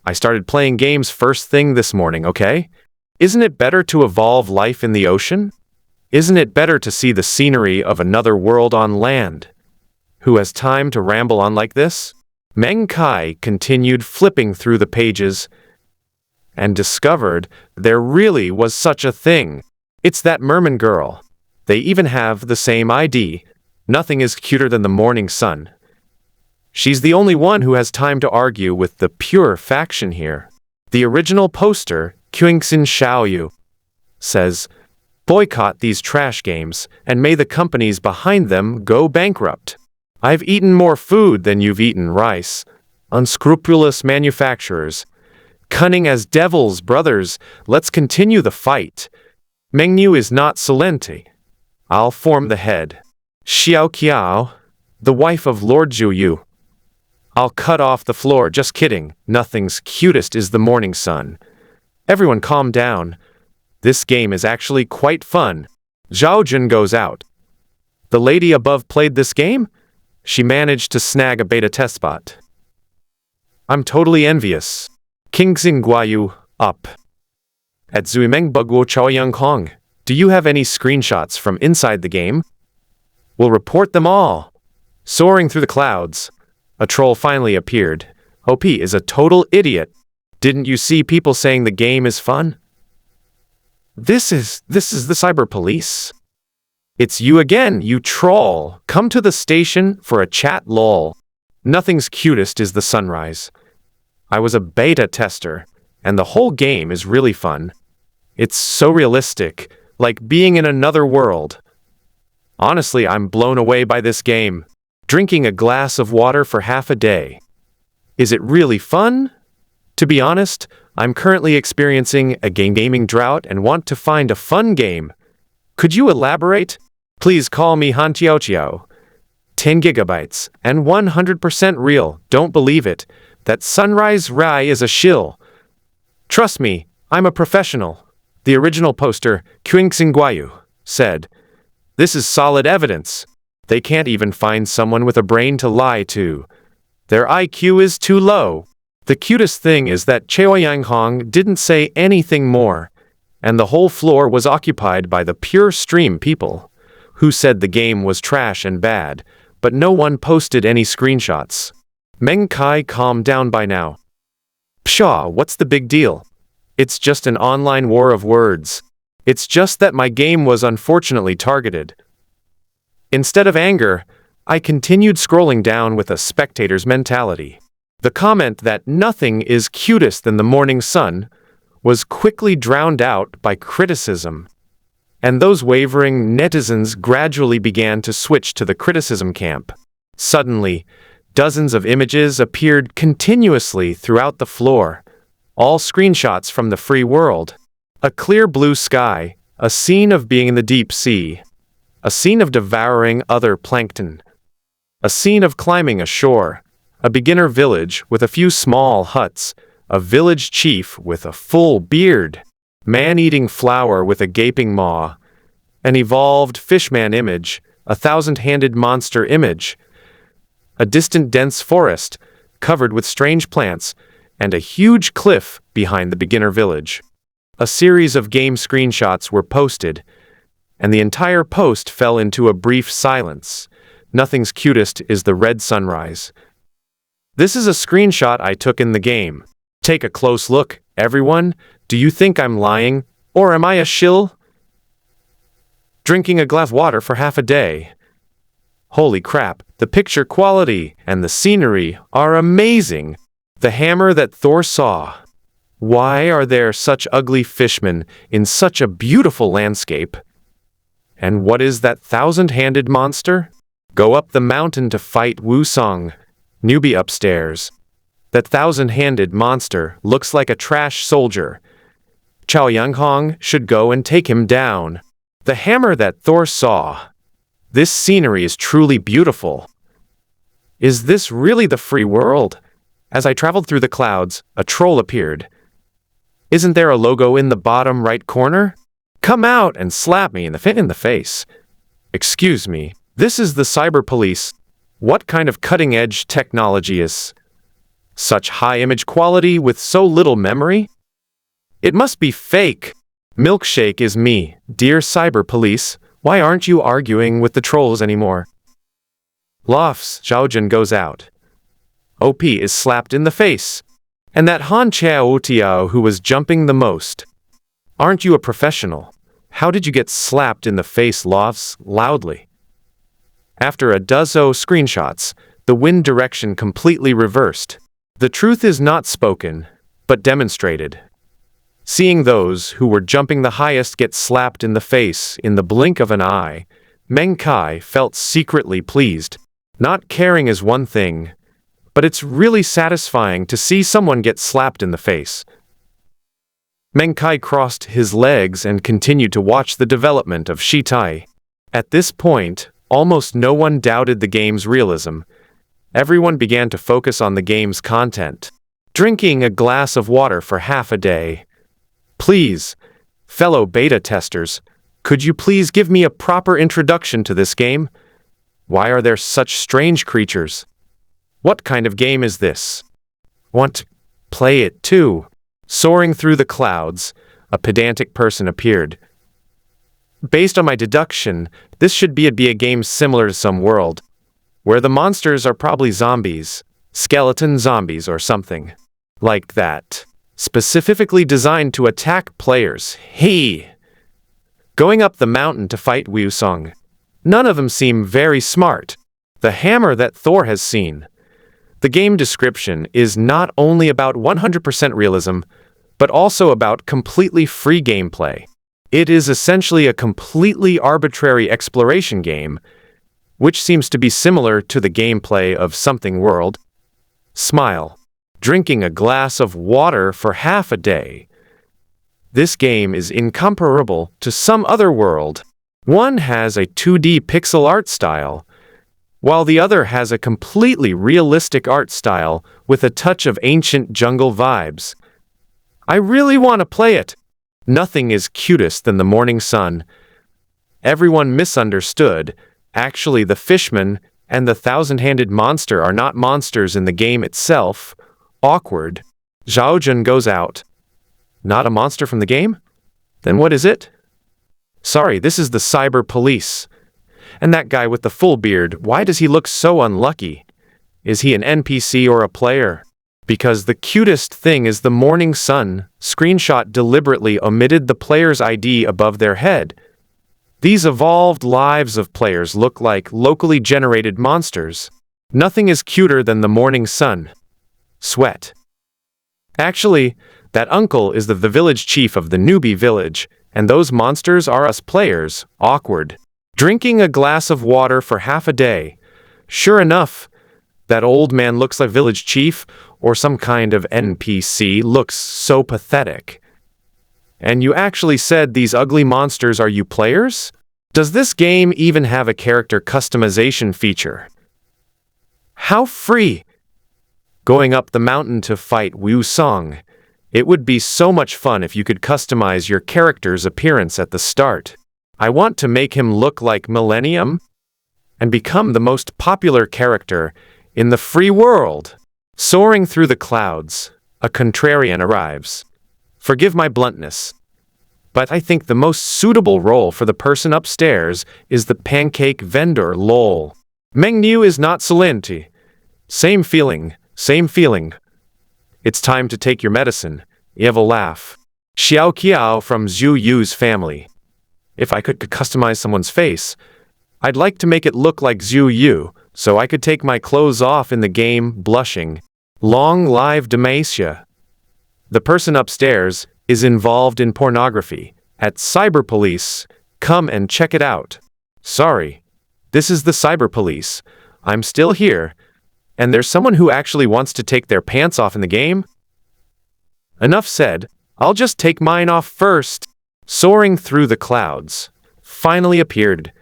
I started playing games first thing this morning, okay? Isn't it better to evolve life in the ocean? Isn't it better to see the scenery of another world on land? Who has time to ramble on like this? Meng Kai continued flipping through the pages and discovered there really was such a thing. It's that merman girl. They even have the same ID. Nothing is cuter than the morning sun. She's the only one who has time to argue with the pure faction here. The original poster, Qingxin Xiaoyu, says, boycott these trash games, and may the companies behind them go bankrupt. I've eaten more food than you've eaten rice. Unscrupulous manufacturers. Cunning as devils, brothers, let's continue the fight. Mengnu is not Salenti. I'll form the head. Xiao Qiao, the wife of Lord Zhuyu. I'll cut off the floor, just kidding. Nothing's cutest is the morning sun. Everyone calm down. This game is actually quite fun. Zhao Jun goes out. The lady above played this game? She managed to snag a beta test spot. I'm totally envious. Kingxing Guayu, up. At Zuimeng Buguo Chaoyang Hong, do you have any screenshots from inside the game? We'll report them all. Soaring through the clouds, a troll finally appeared. OP is a total idiot. Didn't you see people saying the game is fun? This is the cyber police. It's you again, you troll. Come to the station for a chat lol. Nothing's cutest is the sunrise. I was a beta tester, and the whole game is really fun. It's so realistic, like being in another world. Honestly, I'm blown away by this game. Drinking a glass of water for half a day. Is it really fun? To be honest, I'm currently experiencing a gaming drought and want to find a fun game. Could you elaborate? Please call me Han Chiao Chiao. 10 gigabytes, and 100% real, don't believe it. That Sunrise Rai is a shill. Trust me, I'm a professional. The original poster, Qingxing Guayu, said, this is solid evidence. They can't even find someone with a brain to lie to. Their IQ is too low. The cutest thing is that Cheo Yanghong didn't say anything more, and the whole floor was occupied by the pure stream people, who said the game was trash and bad, but no one posted any screenshots. Meng Kai calmed down by now. Pshaw, what's the big deal? It's just an online war of words. It's just that my game was unfortunately targeted. Instead of anger, I continued scrolling down with a spectator's mentality. The comment that nothing is cutest than the morning sun was quickly drowned out by criticism, and those wavering netizens gradually began to switch to the criticism camp. Suddenly, dozens of images appeared continuously throughout the floor, all screenshots from the free world. A clear blue sky, a scene of being in the deep sea, a scene of devouring other plankton, a scene of climbing ashore, a beginner village with a few small huts, a village chief with a full beard, man-eating flower with a gaping maw, an evolved fishman image, a thousand-handed monster image, a distant dense forest covered with strange plants, and a huge cliff behind the beginner village. A series of game screenshots were posted, and the entire post fell into a brief silence. Nothing's cutest is the red sunrise. This is a screenshot I took in the game. Take a close look, everyone. Do you think I'm lying, or am I a shill? Drinking a glass of water for half a day. Holy crap, the picture quality and the scenery are amazing. The hammer that Thor saw. Why are there such ugly fishmen in such a beautiful landscape? And what is that thousand-handed monster? Go up the mountain to fight Wusong. Newbie upstairs. That thousand-handed monster looks like a trash soldier. Chao Yanghong should go and take him down. The hammer that Thor saw. This scenery is truly beautiful. Is this really the free world? As I traveled through the clouds, a troll appeared. Isn't there a logo in the bottom right corner? Come out and slap me in the face. Excuse me, this is the cyber police. What kind of cutting-edge technology is such high image quality with so little memory? It must be fake. Milkshake is me, dear cyber police. Why aren't you arguing with the trolls anymore? Lofts, Zhaojun goes out. OP is slapped in the face. And that Han Chao Tiao who was jumping the most. Aren't you a professional? How did you get slapped in the face, Lofts? Loudly. After a dozen screenshots, the wind direction completely reversed. The truth is not spoken, but demonstrated. Seeing those who were jumping the highest get slapped in the face in the blink of an eye, Meng Kai felt secretly pleased. Not caring is one thing, but it's really satisfying to see someone get slapped in the face. Meng Kai crossed his legs and continued to watch the development of Shitai. At this point, almost no one doubted the game's realism. Everyone began to focus on the game's content. Drinking a glass of water for half a day. Please, fellow beta testers, could you please give me a proper introduction to this game? Why are there such strange creatures? What kind of game is this? Want to play it too? Soaring through the clouds, a pedantic person appeared. Based on my deduction, this should be a game similar to some world, where the monsters are probably zombies, skeleton zombies or something like that, specifically designed to attack players. Hey! Going up the mountain to fight Wusong. None of them seem very smart. The hammer that Thor has seen. The game description is not only about 100% realism, but also about completely free gameplay. It is essentially a completely arbitrary exploration game, which seems to be similar to the gameplay of Something World. Smile. Drinking a glass of water for half a day. This game is incomparable to some other world. One has a 2D pixel art style, while the other has a completely realistic art style with a touch of ancient jungle vibes. I really want to play it. Nothing is cutest than the morning sun. Everyone misunderstood. Actually, the fishman And the thousand-handed monster are not monsters in the game itself. Awkward. Zhaojun goes out. Not a monster from the game? Then what is it? Sorry, this is the cyber police. And that guy with the full beard, why does he look so unlucky? Is he an NPC or a player? Because the cutest thing is the morning sun. Screenshot deliberately omitted the player's ID above their head. These evolved lives of players look like locally generated monsters. Nothing is cuter than the morning sun. Sweat. Actually, that uncle is the village chief of the newbie village, and those monsters are us players. Awkward. Drinking a glass of water for half a day. Sure enough, that old man looks like village chief or some kind of NPC. Looks so pathetic. And you actually said these ugly monsters are you players? Does this game even have a character customization feature? How free! Going up the mountain to fight Wu Song. It would be so much fun if you could customize your character's appearance at the start. I want to make him look like Millennium and become the most popular character in the free world. Soaring through the clouds, a contrarian arrives. Forgive my bluntness, but I think the most suitable role for the person upstairs is the pancake vendor. Lol. Mengnu is not Salenti. Same feeling, same feeling. It's time to take your medicine. Evil laugh. Xiao Qiao from Zhu Yu's family. If I could customize someone's face, I'd like to make it look like Zhu Yu, so I could take my clothes off in the game, blushing. Long live Demacia. The person upstairs is involved in pornography. At Cyber Police, come and check it out. Sorry, this is the Cyber Police. I'm still here, and there's someone who actually wants to take their pants off in the game? Enough said, I'll just take mine off first. Soaring through the clouds. Finally appeared.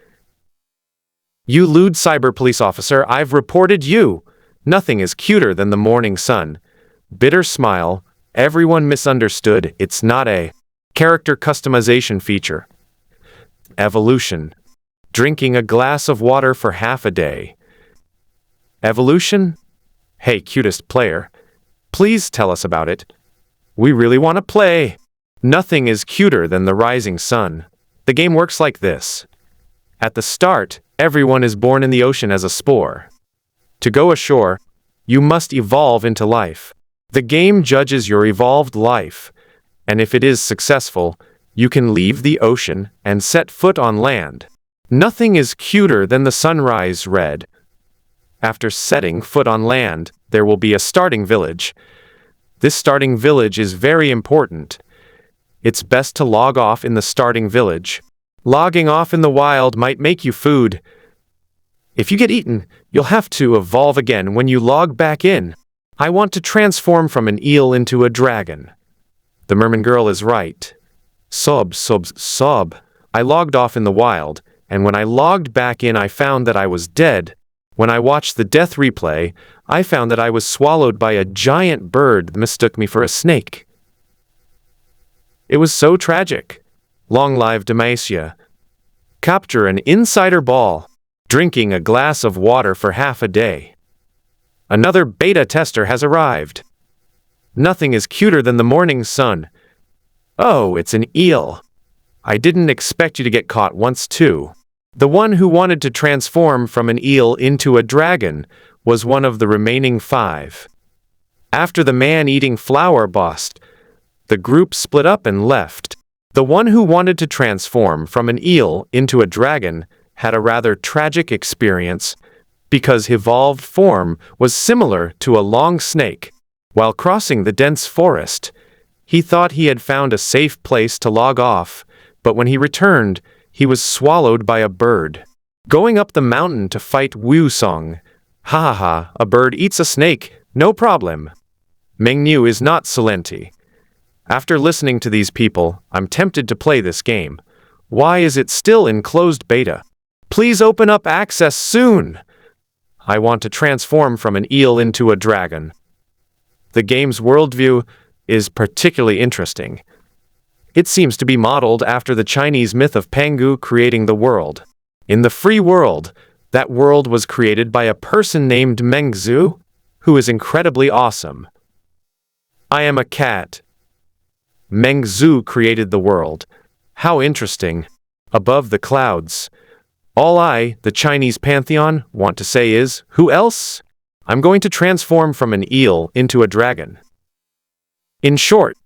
You lewd cyber police officer, I've reported you. Nothing is cuter than the morning sun. Bitter smile. Everyone misunderstood. It's not a character customization feature. Evolution. Drinking a glass of water for half a day. Evolution? Hey, cutest player. Please tell us about it. We really want to play. Nothing is cuter than the rising sun. The game works like this. At the start, everyone is born in the ocean as a spore. To go ashore, you must evolve into life. The game judges your evolved life, and if it is successful, you can leave the ocean and set foot on land. Nothing is cuter than the sunrise red. After setting foot on land, there will be a starting village. This starting village is very important. It's best to log off in the starting village. Logging off in the wild might make you food. If you get eaten, you'll have to evolve again when you log back in. I want to transform from an eel into a dragon. The merman girl is right. Sob. I logged off in the wild, and when I logged back in I found that I was dead. When I watched the death replay, I found that I was swallowed by a giant bird that mistook me for a snake. It was so tragic. Long live Demacia. Capture an insider ball. Drinking a glass of water for half a day. Another beta tester has arrived. Nothing is cuter than the morning sun. Oh, it's an eel. I didn't expect you to get caught once too. The one who wanted to transform from an eel into a dragon was one of the remaining 5. After the man-eating flower bossed, the group split up and left. The one who wanted to transform from an eel into a dragon had a rather tragic experience because his evolved form was similar to a long snake. While crossing the dense forest, he thought he had found a safe place to log off, but when he returned, he was swallowed by a bird. Going up the mountain to fight Wu Song. Ha ha ha, a bird eats a snake, no problem. Mengnu is not Salenti. After listening to these people, I'm tempted to play this game. Why is it still in closed beta? Please open up access soon! I want to transform from an eel into a dragon. The game's worldview is particularly interesting. It seems to be modeled after the Chinese myth of Pangu creating the world. In the free world, That world was created by a person named Meng Zhu, who is incredibly awesome. I am a cat. Meng Zhu created the world. How interesting. Above the clouds. All I, the Chinese pantheon, want to say is, who else? I'm going to transform from an eel into a dragon. In short,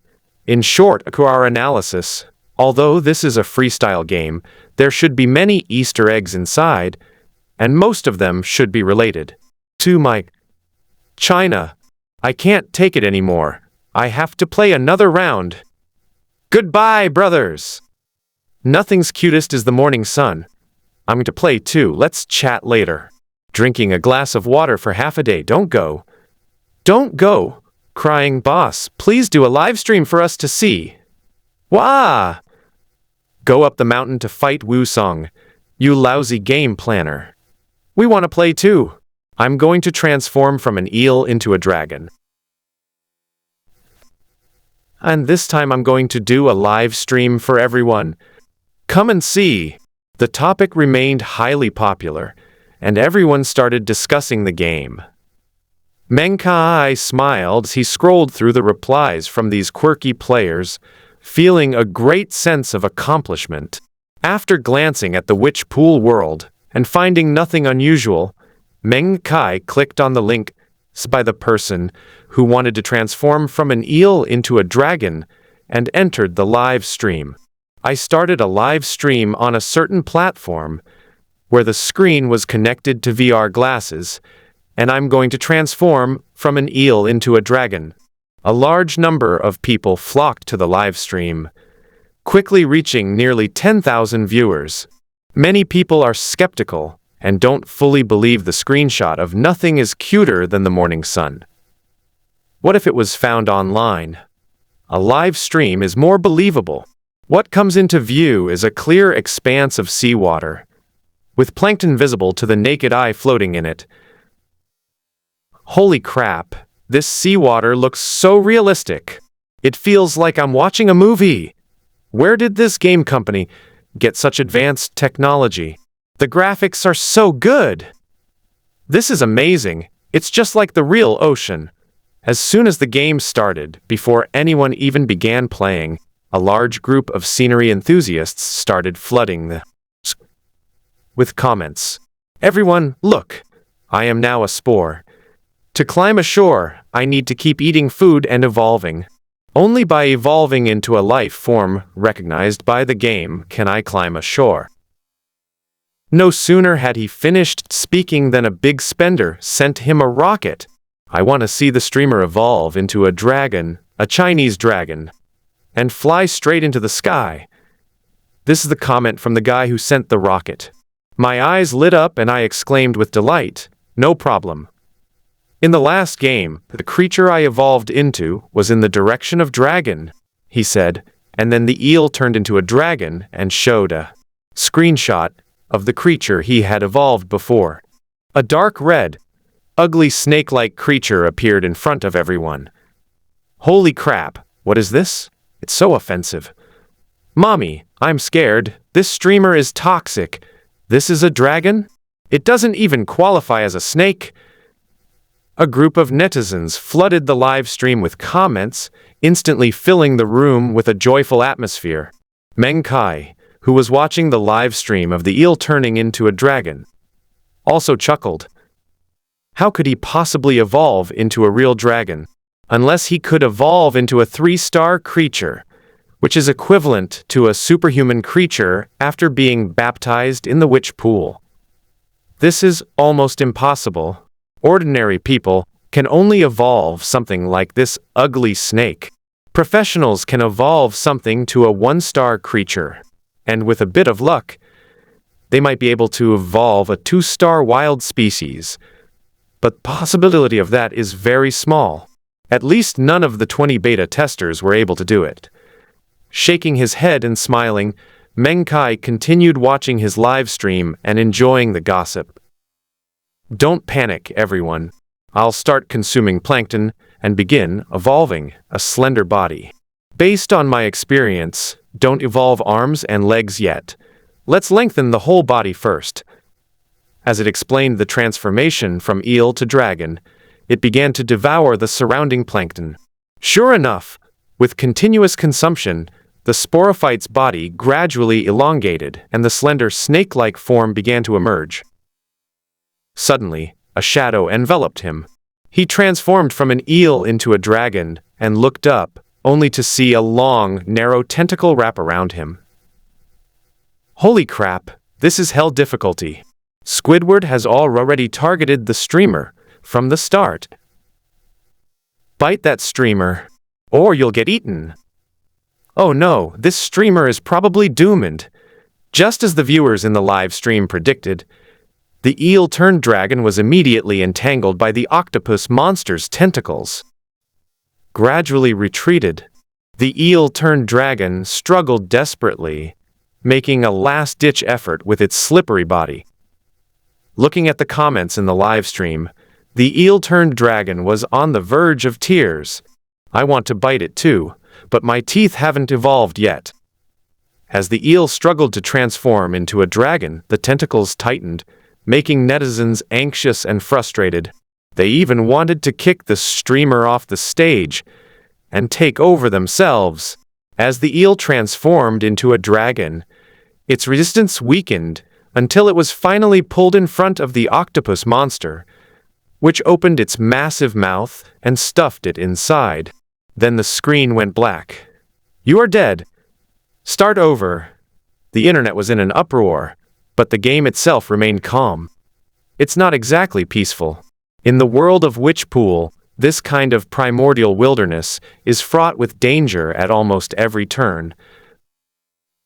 to our analysis, although this is a freestyle game, there should be many Easter eggs inside, and most of them should be related to my China. I can't take it anymore. I have to play another round. Goodbye, brothers. Nothing's cutest is the morning sun. I'm going to play too. Let's chat later. Drinking a glass of water for half a day. Don't go. Don't go. Crying, boss, please do a live stream for us to see. Wah! Go up the mountain to fight Wusong. You lousy game planner. We want to play too. I'm going to transform from an eel into a dragon. And this time I'm going to do a live stream for everyone. Come and see. The topic remained highly popular, and everyone started discussing the game. Meng Kai smiled as he scrolled through the replies from these quirky players, feeling a great sense of accomplishment. After glancing at the witch pool world and finding nothing unusual, Meng Kai clicked on the link by the person who wanted to transform from an eel into a dragon and entered the live stream. I started a live stream on a certain platform where the screen was connected to VR glasses, and I'm going to transform from an eel into a dragon. A large number of people flocked to the live stream, quickly reaching nearly 10,000 viewers. Many people are skeptical and don't fully believe the screenshot of nothing is cuter than the morning sun. What if it was found online? A live stream is more believable. What comes into view is a clear expanse of seawater, with plankton visible to the naked eye floating in it. Holy crap, this seawater looks so realistic. It feels like I'm watching a movie. Where did this game company get such advanced technology? The graphics are so good. This is amazing. It's just like the real ocean. As soon as the game started, before anyone even began playing, a large group of scenery enthusiasts started flooding the with comments. Everyone, look, I am now a spore. To climb ashore, I need to keep eating food and evolving. Only by evolving into a life form recognized by the game can I climb ashore. No sooner had he finished speaking than a big spender sent him a rocket. I want to see the streamer evolve into a dragon, a Chinese dragon, and fly straight into the sky. This is the comment from the guy who sent the rocket. My eyes lit up and I exclaimed with delight, no problem. In the last game, the creature I evolved into was in the direction of dragon, he said, and then the eel turned into a dragon and showed a screenshot of the creature he had evolved before. A dark red, ugly snake-like creature appeared in front of everyone. Holy crap, what is this? It's so offensive. Mommy, I'm scared. This streamer is toxic. This is a dragon? It doesn't even qualify as a snake. A group of netizens flooded the live stream with comments, instantly filling the room with a joyful atmosphere. Meng Kai, who was watching the live stream of the eel turning into a dragon, also chuckled. How could he possibly evolve into a real dragon? Unless he could evolve into a 3-star creature, which is equivalent to a superhuman creature after being baptized in the witch pool. This is almost impossible. Ordinary people can only evolve something like this ugly snake. Professionals can evolve something to a 1-star creature, and with a bit of luck, they might be able to evolve a 2-star wild species. But the possibility of that is very small. At least none of the 20 beta testers were able to do it. Shaking his head and smiling, Meng Kai continued watching his live stream and enjoying the gossip. Don't panic, everyone. I'll start consuming plankton and begin evolving a slender body. Based on my experience, don't evolve arms and legs yet. Let's lengthen the whole body first. As it explained the transformation from eel to dragon, it began to devour the surrounding plankton. Sure enough, with continuous consumption, the sporophyte's body gradually elongated and the slender snake-like form began to emerge. Suddenly, a shadow enveloped him. He transformed from an eel into a dragon and looked up, only to see a long, narrow tentacle wrap around him. Holy crap, this is hell difficulty. Squidward has already targeted the streamer from the start. Bite that streamer, or you'll get eaten. Oh no, this streamer is probably doomed. Just as the viewers in the live stream predicted, the eel-turned-dragon was immediately entangled by the octopus monster's tentacles. Gradually retreated, the eel-turned-dragon struggled desperately, making a last-ditch effort with its slippery body. Looking at the comments in the live stream, the eel-turned-dragon was on the verge of tears. I want to bite it too, but my teeth haven't evolved yet. As the eel struggled to transform into a dragon, the tentacles tightened, making netizens anxious and frustrated. They even wanted to kick the streamer off the stage and take over themselves. As the eel transformed into a dragon, its resistance weakened until it was finally pulled in front of the octopus monster, which opened its massive mouth and stuffed it inside. Then the screen went black. You are dead. Start over. The internet was in an uproar, but the game itself remained calm. It's not exactly peaceful. In the world of Witchpool, this kind of primordial wilderness is fraught with danger at almost every turn.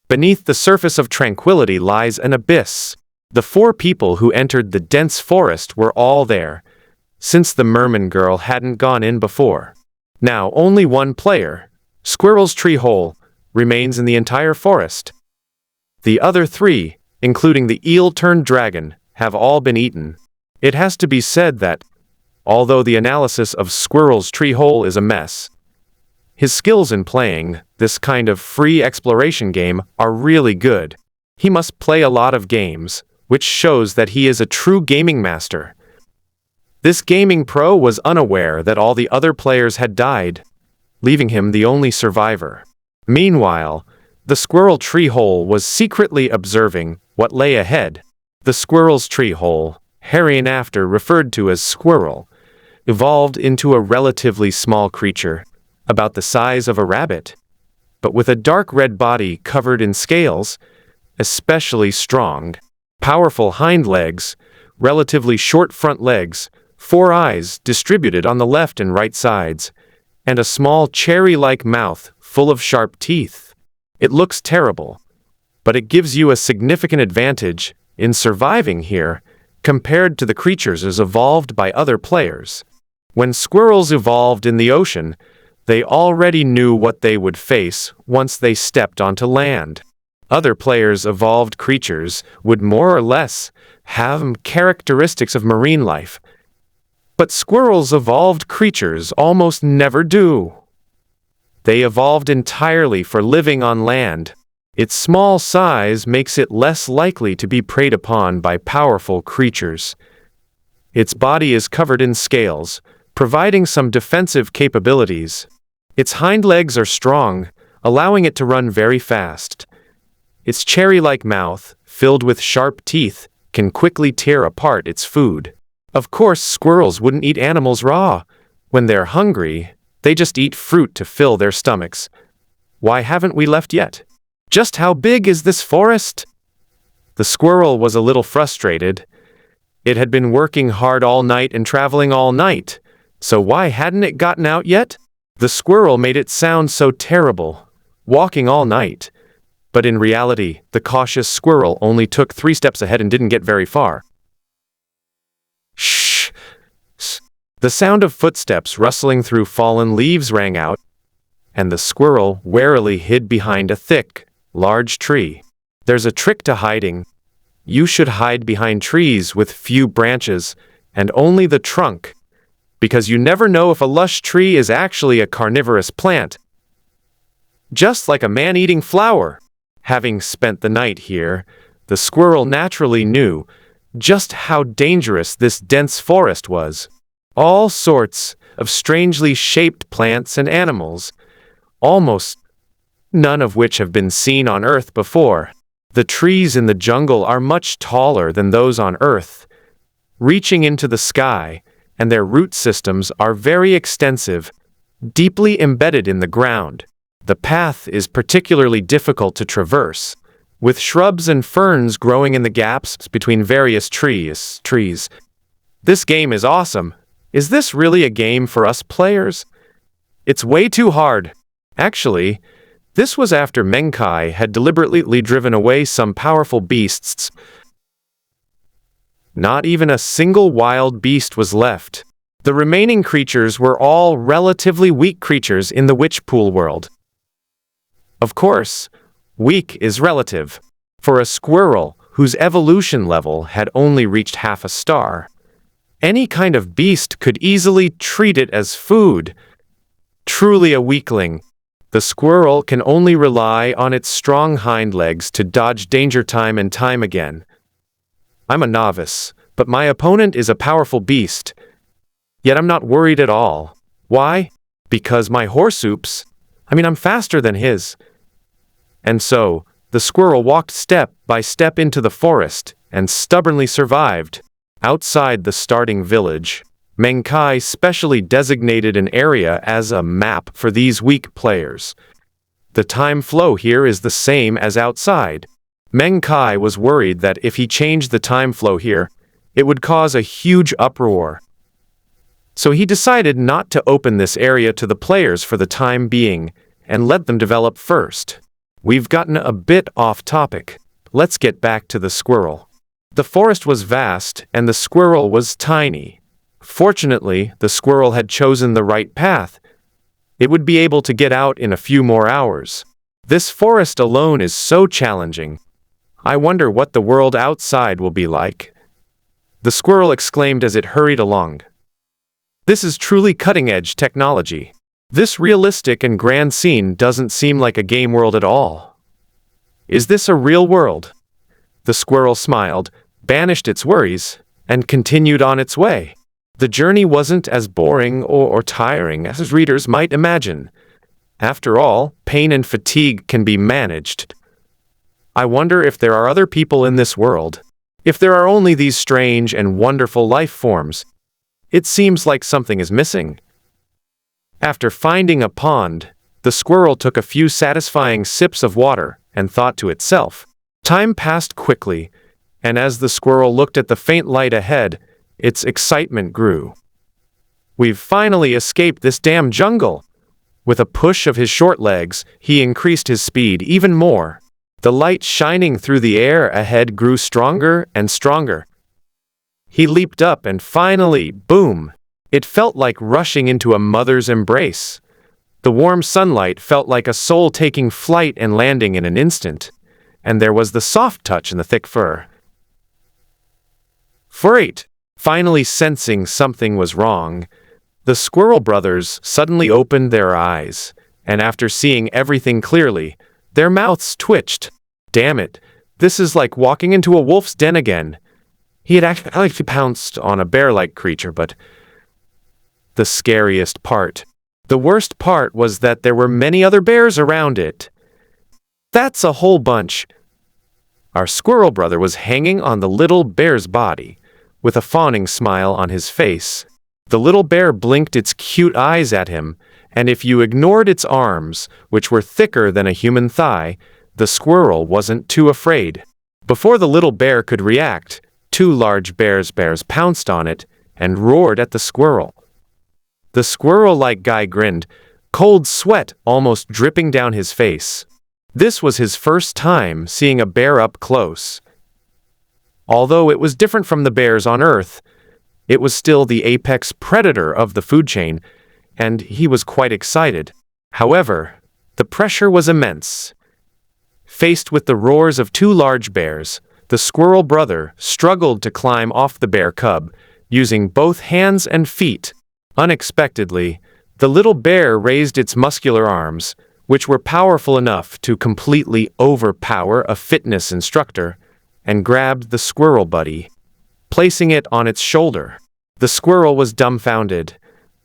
Beneath the surface of tranquility lies an abyss. The 4 people who entered the dense forest were all there, since the merman girl hadn't gone in before. Now only one player, Squirrel's Tree Hole, remains in the entire forest. The other 3, including the eel-turned-dragon, have all been eaten. It has to be said that, although the analysis of Squirrel's Tree Hole is a mess, his skills in playing this kind of free exploration game are really good. He must play a lot of games, which shows that he is a true gaming master. This gaming pro was unaware that all the other players had died, leaving him the only survivor. Meanwhile, the Squirrel Tree Hole was secretly observing what lay ahead. The Squirrel's Tree Hole, hereinafter referred to as Squirrel, evolved into a relatively small creature, about the size of a rabbit, but with a dark red body covered in scales, especially strong, powerful hind legs, relatively short front legs, 4 eyes distributed on the left and right sides, and a small cherry-like mouth full of sharp teeth. It looks terrible, but it gives you a significant advantage in surviving here compared to the creatures as evolved by other players. When squirrels evolved in the ocean, they already knew what they would face once they stepped onto land. Other players' evolved creatures would more or less have characteristics of marine life, but squirrels' evolved creatures almost never do. They evolved entirely for living on land. Its small size makes it less likely to be preyed upon by powerful creatures. Its body is covered in scales, providing some defensive capabilities. Its hind legs are strong, allowing it to run very fast. Its cherry-like mouth, filled with sharp teeth, can quickly tear apart its food. Of course, squirrels wouldn't eat animals raw. When they're hungry, they just eat fruit to fill their stomachs. Why haven't we left yet? Just how big is this forest? The squirrel was a little frustrated. It had been working hard all night and traveling all night, so why hadn't it gotten out yet? The squirrel made it sound so terrible, walking all night. But in reality, the cautious squirrel only took 3 steps ahead and didn't get very far. Shh! The sound of footsteps rustling through fallen leaves rang out, and the squirrel warily hid behind a thick, large tree. There's a trick to hiding. You should hide behind trees with few branches and only the trunk, because you never know if a lush tree is actually a carnivorous plant. Just like a man-eating flower. Having spent the night here, the squirrel naturally knew just how dangerous this dense forest was. All sorts of strangely shaped plants and animals, almost none of which have been seen on Earth before. The trees in the jungle are much taller than those on Earth, reaching into the sky, and their root systems are very extensive, deeply embedded in the ground. The path is particularly difficult to traverse, with shrubs and ferns growing in the gaps between various trees. This game is awesome. Is this really a game for us players? It's way too hard. Actually, this was after Meng Kai had deliberately driven away some powerful beasts. Not even a single wild beast was left. The remaining creatures were all relatively weak creatures in the witch pool world. Of course, weak is relative. For a squirrel whose evolution level had only reached half a star, any kind of beast could easily treat it as food. Truly a weakling. The squirrel can only rely on its strong hind legs to dodge danger time and time again. I'm a novice, but my opponent is a powerful beast. Yet I'm not worried at all. Why? Because my I'm faster than his. And so, the squirrel walked step by step into the forest and stubbornly survived. Outside the starting village, Meng Kai specially designated an area as a map for these weak players. The time flow here is the same as outside. Meng Kai was worried that if he changed the time flow here, it would cause a huge uproar. So he decided not to open this area to the players for the time being and let them develop first. We've gotten a bit off topic. Let's get back to the squirrel. The forest was vast and the squirrel was tiny. Fortunately, the squirrel had chosen the right path. It would be able to get out in a few more hours. This forest alone is so challenging. I wonder what the world outside will be like. The squirrel exclaimed as it hurried along. This is truly cutting-edge technology. This realistic and grand scene doesn't seem like a game world at all. Is this a real world? The squirrel smiled, banished its worries, and continued on its way. The journey wasn't as boring or tiring as readers might imagine. After all, pain and fatigue can be managed. I wonder if there are other people in this world. If there are only these strange and wonderful life forms. It seems like something is missing. After finding a pond, the squirrel took a few satisfying sips of water and thought to itself. Time passed quickly, and as the squirrel looked at the faint light ahead, its excitement grew. We've finally escaped this damn jungle. With a push of his short legs, he increased his speed even more. The light shining through the air ahead grew stronger and stronger. He leaped up and finally, boom! It felt like rushing into a mother's embrace. The warm sunlight felt like a soul taking flight and landing in an instant. And there was the soft touch in the thick fur. Freight! Finally sensing something was wrong, the squirrel brothers suddenly opened their eyes, and after seeing everything clearly, their mouths twitched. Damn it, this is like walking into a wolf's den again. He had actually pounced on a bear-like creature, but the scariest part. The worst part was that there were many other bears around it. That's a whole bunch. Our squirrel brother was hanging on the little bear's body, with a fawning smile on his face. The little bear blinked its cute eyes at him, and if you ignored its arms, which were thicker than a human thigh, the squirrel wasn't too afraid. Before the little bear could react, two large bears pounced on it and roared at the squirrel. The squirrel-like guy grinned, cold sweat almost dripping down his face. This was his first time seeing a bear up close. Although it was different from the bears on Earth, it was still the apex predator of the food chain, and he was quite excited. However, the pressure was immense. Faced with the roars of two large bears, the squirrel brother struggled to climb off the bear cub, using both hands and feet. Unexpectedly, the little bear raised its muscular arms, which were powerful enough to completely overpower a fitness instructor, and grabbed the squirrel buddy. placing it on its shoulder. The squirrel was dumbfounded.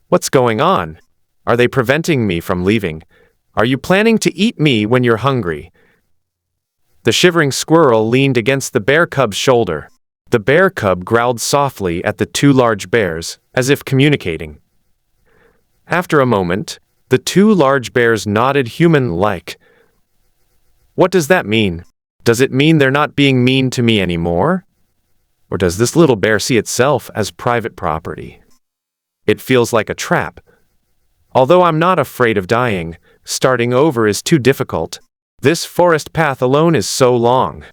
What's going on? Are they preventing me from leaving? Are you planning to eat me when you're hungry? The shivering squirrel leaned against the bear cub's shoulder. The bear cub growled softly at the two large bears, as if communicating. After a moment, the two large bears nodded human-like. What does that mean? Does it mean they're not being mean to me anymore? Or does this little bear see itself as private property? It feels like a trap. Although I'm not afraid of dying, starting over is too difficult. This forest path alone is so long.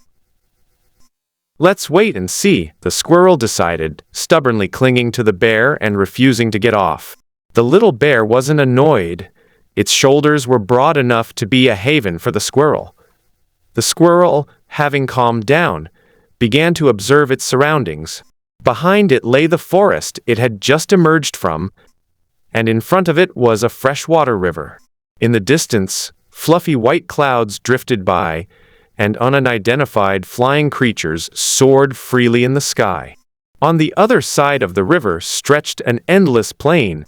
Let's wait and see, the squirrel decided, stubbornly clinging to the bear and refusing to get off. The little bear wasn't annoyed. Its shoulders were broad enough to be a haven for the squirrel. The squirrel, having calmed down, began to observe its surroundings. Behind it lay the forest it had just emerged from, and in front of it was a freshwater river. In the distance, fluffy white clouds drifted by, and unidentified flying creatures soared freely in the sky. On the other side of the river stretched an endless plain,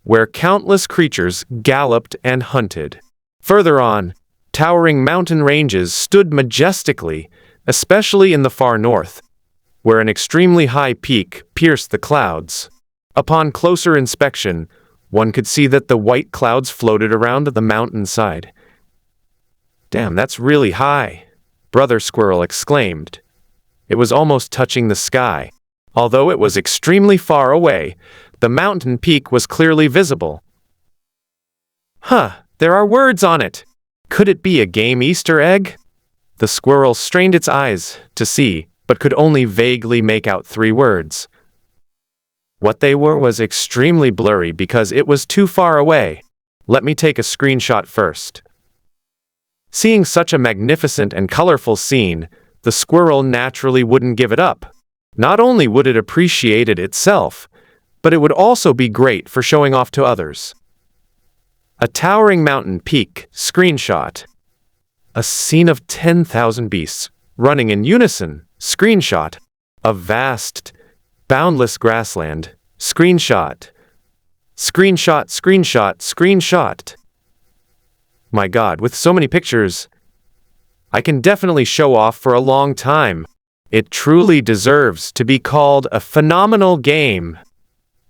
where countless creatures galloped and hunted. Further on, towering mountain ranges stood majestically, especially in the far north, where an extremely high peak pierced the clouds. Upon closer inspection, one could see that the white clouds floated around the mountainside. Damn, that's really high, Brother Squirrel exclaimed. It was almost touching the sky. Although it was extremely far away, the mountain peak was clearly visible. There are words on it. Could it be a game Easter egg? The squirrel strained its eyes to see, but could only vaguely make out 3 words. What they were was extremely blurry because it was too far away. Let me take a screenshot first. Seeing such a magnificent and colorful scene, the squirrel naturally wouldn't give it up. Not only would it appreciate it itself, but it would also be great for showing off to others. A towering mountain peak, screenshot. A scene of 10,000 beasts, running in unison, screenshot. A vast, boundless grassland, screenshot. Screenshot, screenshot, screenshot. My God, with so many pictures, I can definitely show off for a long time. It truly deserves to be called a phenomenal game.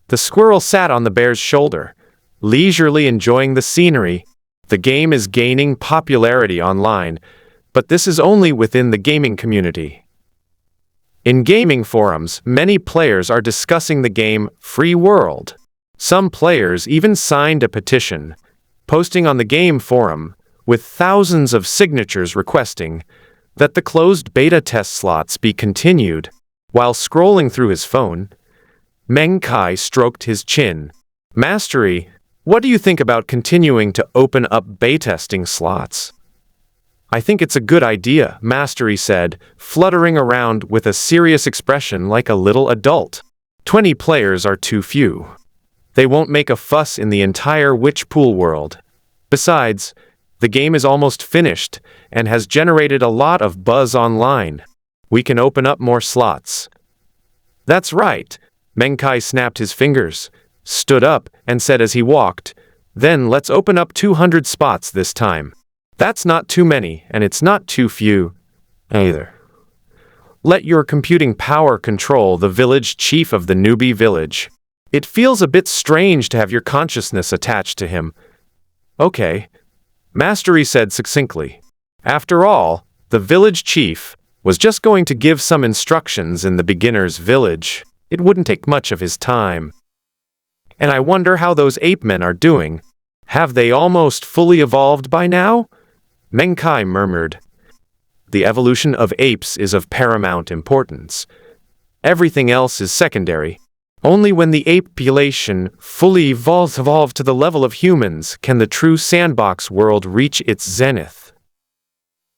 The squirrel sat on the bear's shoulder, leisurely enjoying the scenery. The game is gaining popularity online, but this is only within the gaming community. In gaming forums, many players are discussing the game Free World. Some players even signed a petition, posting on the game forum, with thousands of signatures requesting that the closed beta test slots be continued. While scrolling through his phone, Meng Kai stroked his chin. Mastery, what do you think about continuing to open up beta testing slots? I think it's a good idea, Mastery said, fluttering around with a serious expression like a little adult. 20 players are too few. They won't make a fuss in the entire witch pool world. Besides, the game is almost finished and has generated a lot of buzz online. We can open up more slots. That's right. Meng Kai snapped his fingers, stood up, and said as he walked, then let's open up 200 spots this time. That's not too many, and it's not too few, either. Let your computing power control the village chief of the newbie village. It feels a bit strange to have your consciousness attached to him. Okay, Mastery said succinctly. After all, the village chief was just going to give some instructions in the beginner's village. It wouldn't take much of his time. And I wonder how those ape men are doing. Have they almost fully evolved by now? Meng Kai murmured. The evolution of apes is of paramount importance. Everything else is secondary. Only when the ape population fully evolves to the level of humans can the true sandbox world reach its zenith.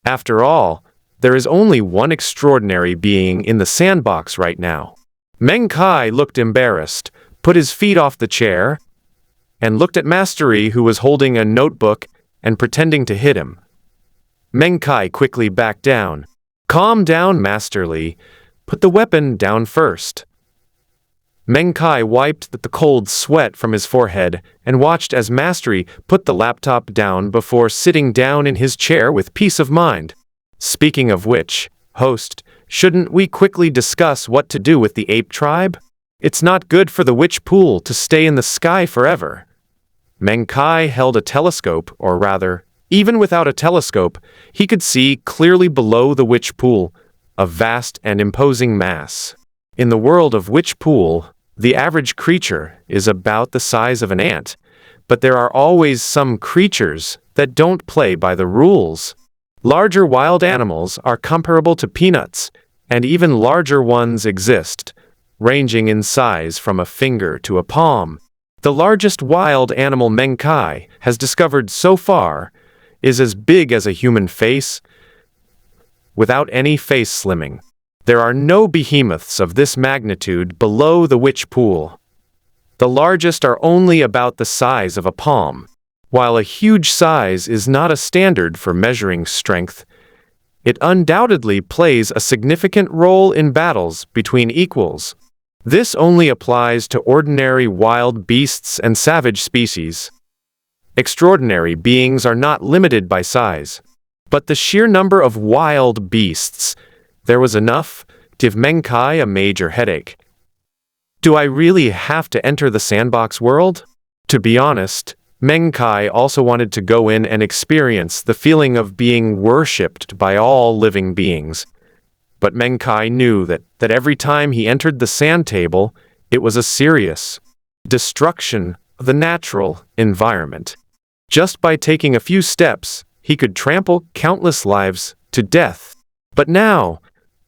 After all, there is only one extraordinary being in the sandbox right now. Meng Kai looked embarrassed, put his feet off the chair, and looked at Mastery, who was holding a notebook and pretending to hit him. Meng Kai quickly backed down. Calm down, Masterly. Put the weapon down first. Meng Kai wiped the cold sweat from his forehead and watched as Mastery put the laptop down before sitting down in his chair with peace of mind. Speaking of which, host, shouldn't we quickly discuss what to do with the ape tribe? It's not good for the witch pool to stay in the sky forever. Meng Kai held a telescope, or rather, even without a telescope, he could see clearly below the witch pool, a vast and imposing mass. In the world of witch pool, the average creature is about the size of an ant, but there are always some creatures that don't play by the rules. Larger wild animals are comparable to peanuts, and even larger ones exist, ranging in size from a finger to a palm. The largest wild animal Meng Kai has discovered so far is as big as a human face, without any face slimming. There are no behemoths of this magnitude below the witch pool. The largest are only about the size of a palm. While a huge size is not a standard for measuring strength, it undoubtedly plays a significant role in battles between equals. This only applies to ordinary wild beasts and savage species. Extraordinary beings are not limited by size. But the sheer number of wild beasts, there was enough to give Meng Kai a major headache. Do I really have to enter the sandbox world? To be honest, Meng Kai also wanted to go in and experience the feeling of being worshipped by all living beings. But Meng Kai knew that every time he entered the sand table, it was a serious destruction of the natural environment. Just by taking a few steps, he could trample countless lives to death. But now,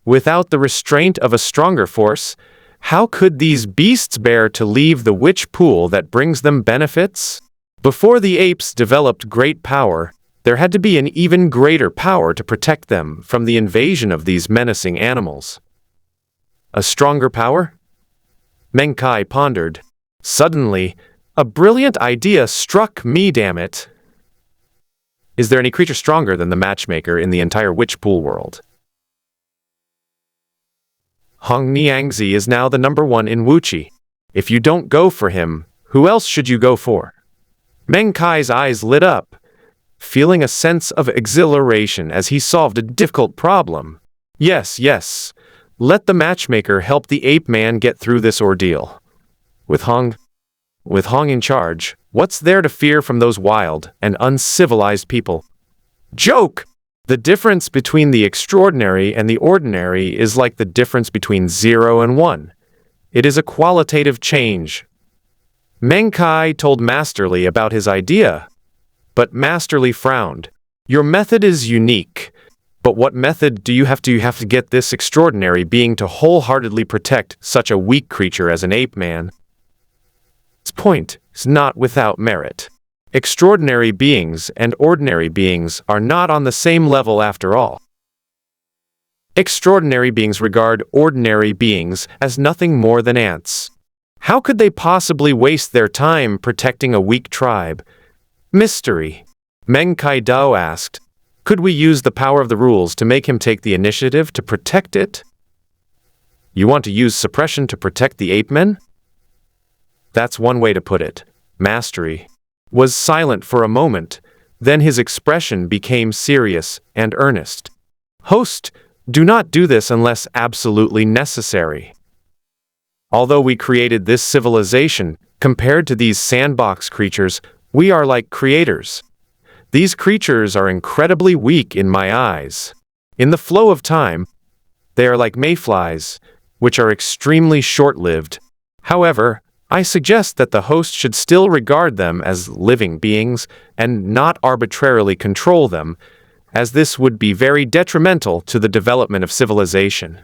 without the restraint of a stronger force, how could these beasts bear to leave the witch pool that brings them benefits? Before the apes developed great power, there had to be an even greater power to protect them from the invasion of these menacing animals. A stronger power? Meng Kai pondered. Suddenly, a brilliant idea struck me, damn it. Is there any creature stronger than the matchmaker in the entire witch pool world? Hong Niangzi is now the #1 in Wuchi. If you don't go for him, who else should you go for? Meng Kai's eyes lit up, feeling a sense of exhilaration as he solved a difficult problem. Yes, let the matchmaker help the ape man get through this ordeal. With Hong in charge, what's there to fear from those wild and uncivilized people? Joke! The difference between the extraordinary and the ordinary is like the difference between 0 and 1. It is a qualitative change. Meng Kai told Masterly about his idea, but Masterly frowned. Your method is unique, but what method do you have to get this extraordinary being to wholeheartedly protect such a weak creature as an ape man? His point is not without merit. Extraordinary beings and ordinary beings are not on the same level after all. Extraordinary beings regard ordinary beings as nothing more than ants. How could they possibly waste their time protecting a weak tribe? Mystery. Meng Kai Dao asked, could we use the power of the rules to make him take the initiative to protect it? You want to use suppression to protect the ape men? That's one way to put it. Mastery was silent for a moment, then his expression became serious and earnest. Host, do not do this unless absolutely necessary. Although we created this civilization, compared to these sandbox creatures, we are like creators. These creatures are incredibly weak in my eyes. In the flow of time, they are like mayflies, which are extremely short-lived. However, I suggest that the host should still regard them as living beings and not arbitrarily control them, as this would be very detrimental to the development of civilization.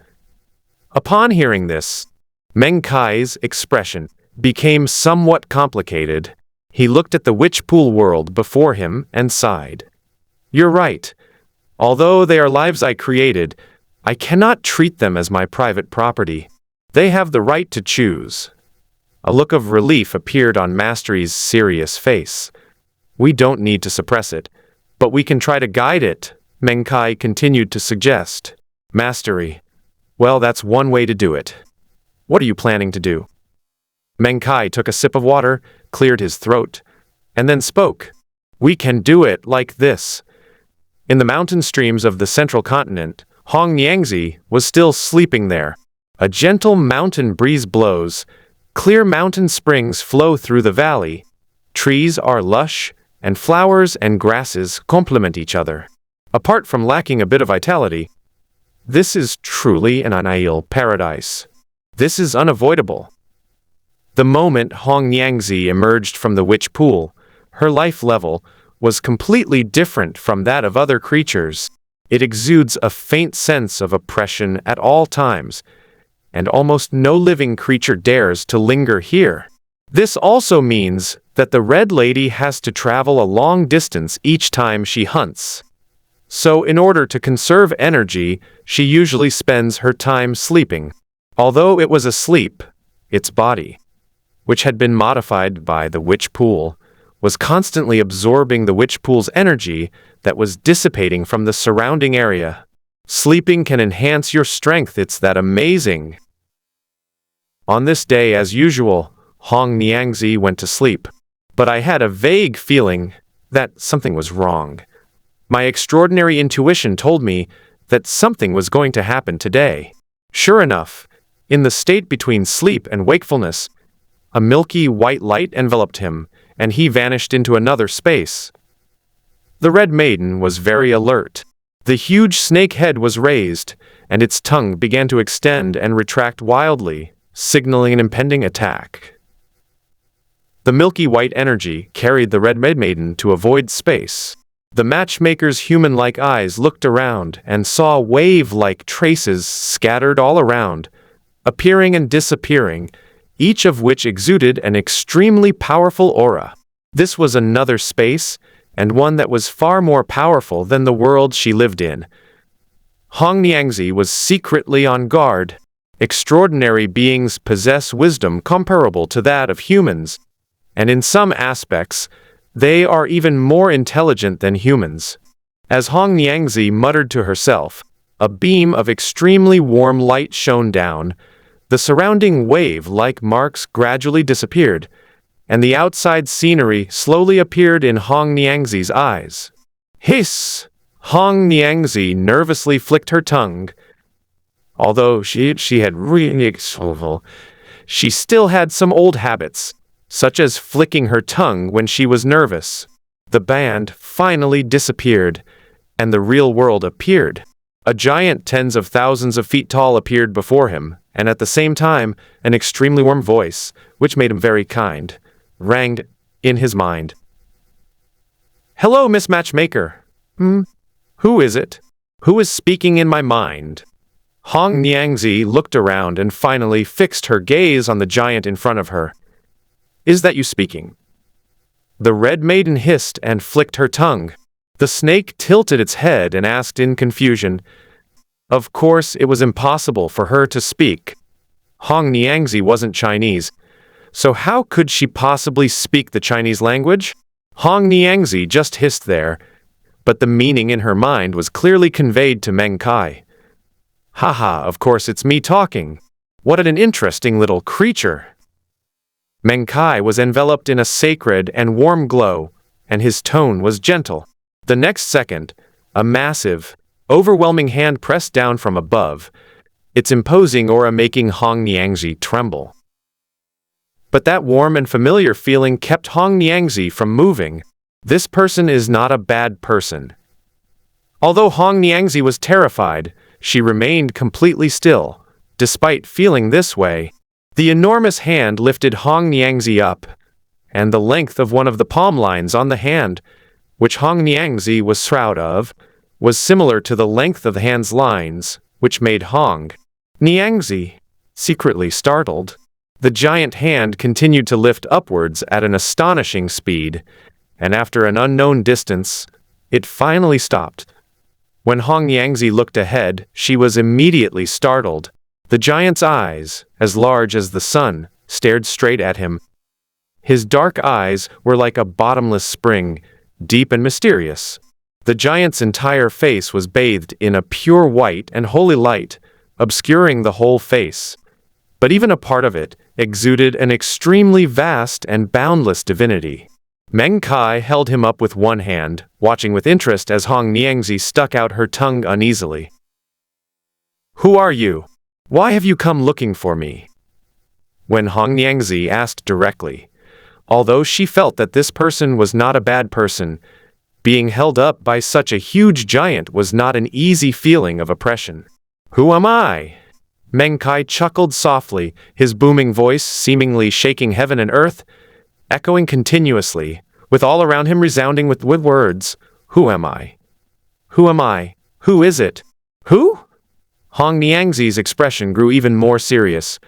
Upon hearing this, Meng Kai's expression became somewhat complicated. He looked at the witch pool world before him and sighed. You're right. Although they are lives I created, I cannot treat them as my private property. They have the right to choose. A look of relief appeared on Mastery's serious face. We don't need to suppress it, but we can try to guide it, Meng Kai continued to suggest. Mastery, Well, that's one way to do it. What are you planning to do? Meng Kai took a sip of water, cleared his throat, and then spoke. We can do it like this. In the mountain streams of the central continent, Hong Niangzi was still sleeping there. A gentle mountain breeze blows, clear mountain springs flow through the valley, trees are lush, and flowers and grasses complement each other. Apart from lacking a bit of vitality, this is truly an ideal paradise. This is unavoidable. The moment Hong Niangzi emerged from the witch pool, her life level was completely different from that of other creatures. It exudes a faint sense of oppression at all times, and almost no living creature dares to linger here. This also means that the Red Lady has to travel a long distance each time she hunts. So in order to conserve energy, she usually spends her time sleeping. Although it was asleep, its body, which had been modified by the witch pool, was constantly absorbing the witch pool's energy that was dissipating from the surrounding area. Sleeping can enhance your strength, it's that amazing. On this day, as usual, Hong Niangzi went to sleep, but I had a vague feeling that something was wrong. My extraordinary intuition told me that something was going to happen today. Sure enough, in the state between sleep and wakefulness, a milky white light enveloped him, and he vanished into another space. The Red Maiden was very alert. The huge snake head was raised, and its tongue began to extend and retract wildly, signaling an impending attack. The milky white energy carried the Red Maiden to avoid space. The matchmaker's human-like eyes looked around and saw wave-like traces scattered all around, appearing and disappearing, each of which exuded an extremely powerful aura. This was another space, and one that was far more powerful than the world she lived in. Hong Niangzi was secretly on guard. Extraordinary beings possess wisdom comparable to that of humans, and in some aspects, they are even more intelligent than humans. As Hong Niangzi muttered to herself, a beam of extremely warm light shone down. The surrounding wave-like marks gradually disappeared, and the outside scenery slowly appeared in Hong Niangzi's eyes. Hiss! Hong Niangzi nervously flicked her tongue. Although she had really she still had some old habits, such as flicking her tongue when she was nervous. The band finally disappeared, and the real world appeared. A giant tens of thousands of feet tall appeared before him, and at the same time, an extremely warm voice, which made him very kind, rang in his mind. Hello, Miss Matchmaker. Who is it? Who is speaking in my mind? Hong Niangzi looked around and finally fixed her gaze on the giant in front of her. Is that you speaking? The Red Maiden hissed and flicked her tongue. The snake tilted its head and asked in confusion. Of course, it was impossible for her to speak. Hong Niangzi wasn't Chinese, so how could she possibly speak the Chinese language? Hong Niangzi just hissed there, but the meaning in her mind was clearly conveyed to Meng Kai. Haha, of course it's me talking. What an interesting little creature. Meng Kai was enveloped in a sacred and warm glow, and his tone was gentle. The next second, a massive, overwhelming hand pressed down from above, its imposing aura making Hong Niangzi tremble. But that warm and familiar feeling kept Hong Niangzi from moving. This person is not a bad person. Although Hong Niangzi was terrified, she remained completely still, despite feeling this way. The enormous hand lifted Hong Niangzi up, and the length of one of the palm lines on the hand, which Hong Niangzi was shroud of, was similar to the length of the hand's lines, which made Hong Niangzi secretly startled. The giant hand continued to lift upwards at an astonishing speed, and after an unknown distance, it finally stopped. When Hong Niangzi looked ahead, she was immediately startled. The giant's eyes, as large as the sun, stared straight at him. His dark eyes were like a bottomless spring, deep and mysterious. The giant's entire face was bathed in a pure white and holy light, obscuring the whole face. But even a part of it exuded an extremely vast and boundless divinity. Meng Kai held him up with one hand, watching with interest as Hong Niangzi stuck out her tongue uneasily. "Who are you? Why have you come looking for me?" When Hong Niangzi asked directly, although she felt that this person was not a bad person, being held up by such a huge giant was not an easy feeling of oppression. "Who am I?" Meng Kai chuckled softly, his booming voice seemingly shaking heaven and earth, echoing continuously, with all around him resounding with words. "Who am I? Who am I? Who is it? Who?" Hong Niangzi's expression grew even more serious.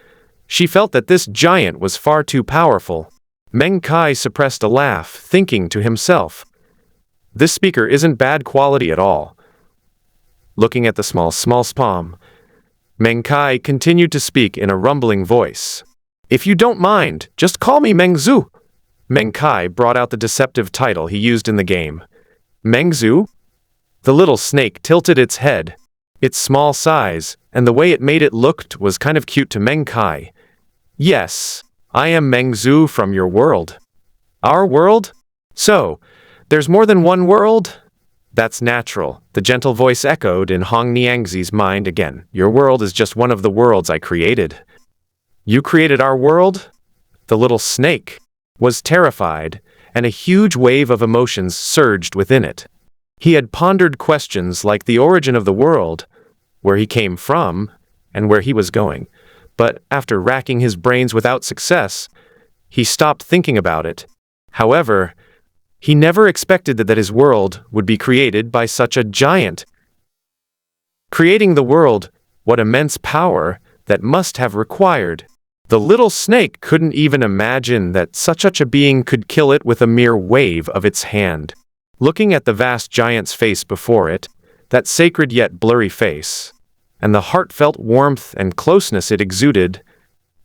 She felt that this giant was far too powerful. Meng Kai suppressed a laugh, thinking to himself, "This speaker isn't bad quality at all." Looking at the small palm, Meng Kai continued to speak in a rumbling voice. "If you don't mind, just call me Meng Zhu." Meng Kai brought out the deceptive title he used in the game. "Meng Zhu?" The little snake tilted its head. Its small size, and the way it made it looked was kind of cute to Meng Kai. "Yes, I am Meng Zhu from your world." "Our world? So, there's more than one world?" "That's natural," the gentle voice echoed in Hong Niangzi's mind again. "Your world is just one of the worlds I created." "You created our world?" The little snake was terrified, and a huge wave of emotions surged within it. He had pondered questions like the origin of the world, where he came from, and where he was going. But after racking his brains without success, he stopped thinking about it. However, he never expected that his world would be created by such a giant. Creating the world, what immense power that must have required. The little snake couldn't even imagine that such a being could kill it with a mere wave of its hand. Looking at the vast giant's face before it, that sacred yet blurry face, and the heartfelt warmth and closeness it exuded,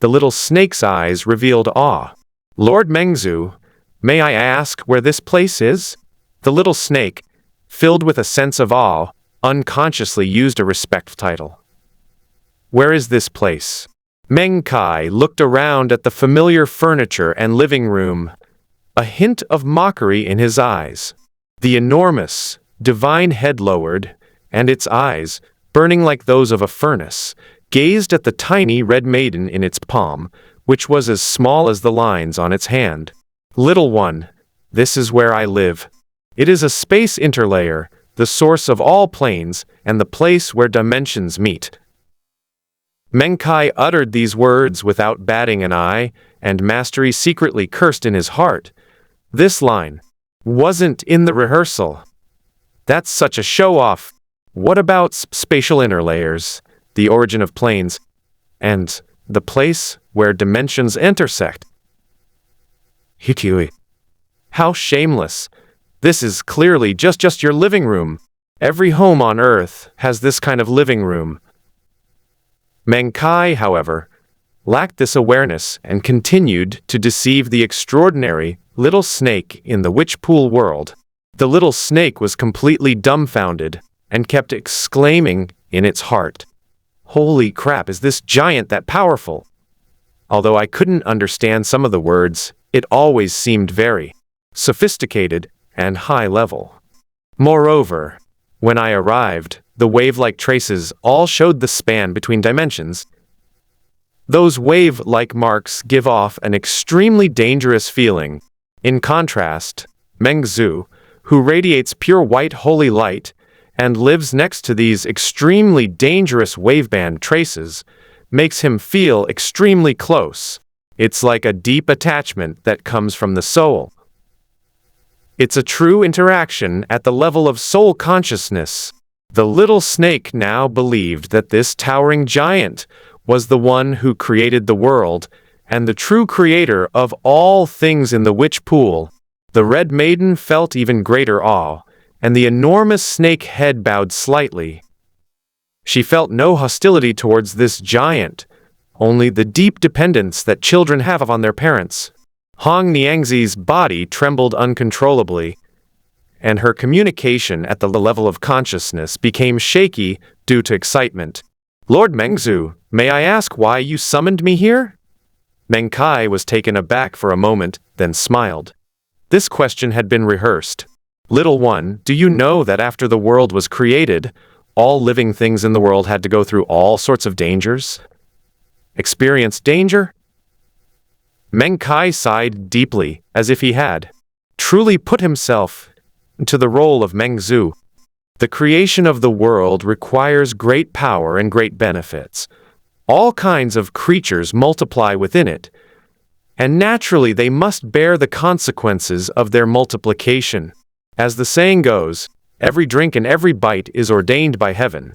the little snake's eyes revealed awe. "Lord Meng Zhu, may I ask where this place is?" The little snake, filled with a sense of awe, unconsciously used a respect title. "Where is this place?" Meng Kai looked around at the familiar furniture and living room, a hint of mockery in his eyes. The enormous, divine head lowered, and its eyes, burning like those of a furnace, gazed at the tiny red maiden in its palm, which was as small as the lines on its hand. "Little one, this is where I live. It is a space interlayer, the source of all planes, and the place where dimensions meet." Meng Kai uttered these words without batting an eye, and mastery secretly cursed in his heart. This line wasn't in the rehearsal. That's such a show-off. What about spatial interlayers, the origin of planes, and the place where dimensions intersect? Hikui. How shameless. This is clearly just your living room. Every home on Earth has this kind of living room. Meng Kai, however, lacked this awareness and continued to deceive the extraordinary little snake in the witch pool world. The little snake was completely dumbfounded and kept exclaiming in its heart, "Holy crap, is this giant that powerful?" Although I couldn't understand some of the words, it always seemed very sophisticated and high level. Moreover, when I arrived, the wave-like traces all showed the span between dimensions. Those wave-like marks give off an extremely dangerous feeling. In contrast, Meng Zhu, who radiates pure white holy light and lives next to these extremely dangerous waveband traces, makes him feel extremely close. It's like a deep attachment that comes from the soul. It's a true interaction at the level of soul consciousness. The little snake now believed that this towering giant was the one who created the world and the true creator of all things in the witch pool. The red maiden felt even greater awe, and the enormous snake head bowed slightly. She felt no hostility towards this giant, only the deep dependence that children have on their parents. Hong Niangzi's body trembled uncontrollably, and her communication at the level of consciousness became shaky due to excitement. Lord Mengzu, may I ask why you summoned me here? Meng Kai was taken aback for a moment, then smiled. This question had been rehearsed. Little one, do you know that after the world was created, all living things in the world had to go through all sorts of dangers? Experience danger? Meng Kai sighed deeply, as if he had truly put himself into the role of Mengzu. The creation of the world requires great power and great benefits. All kinds of creatures multiply within it, and naturally they must bear the consequences of their multiplication. As the saying goes, every drink and every bite is ordained by heaven.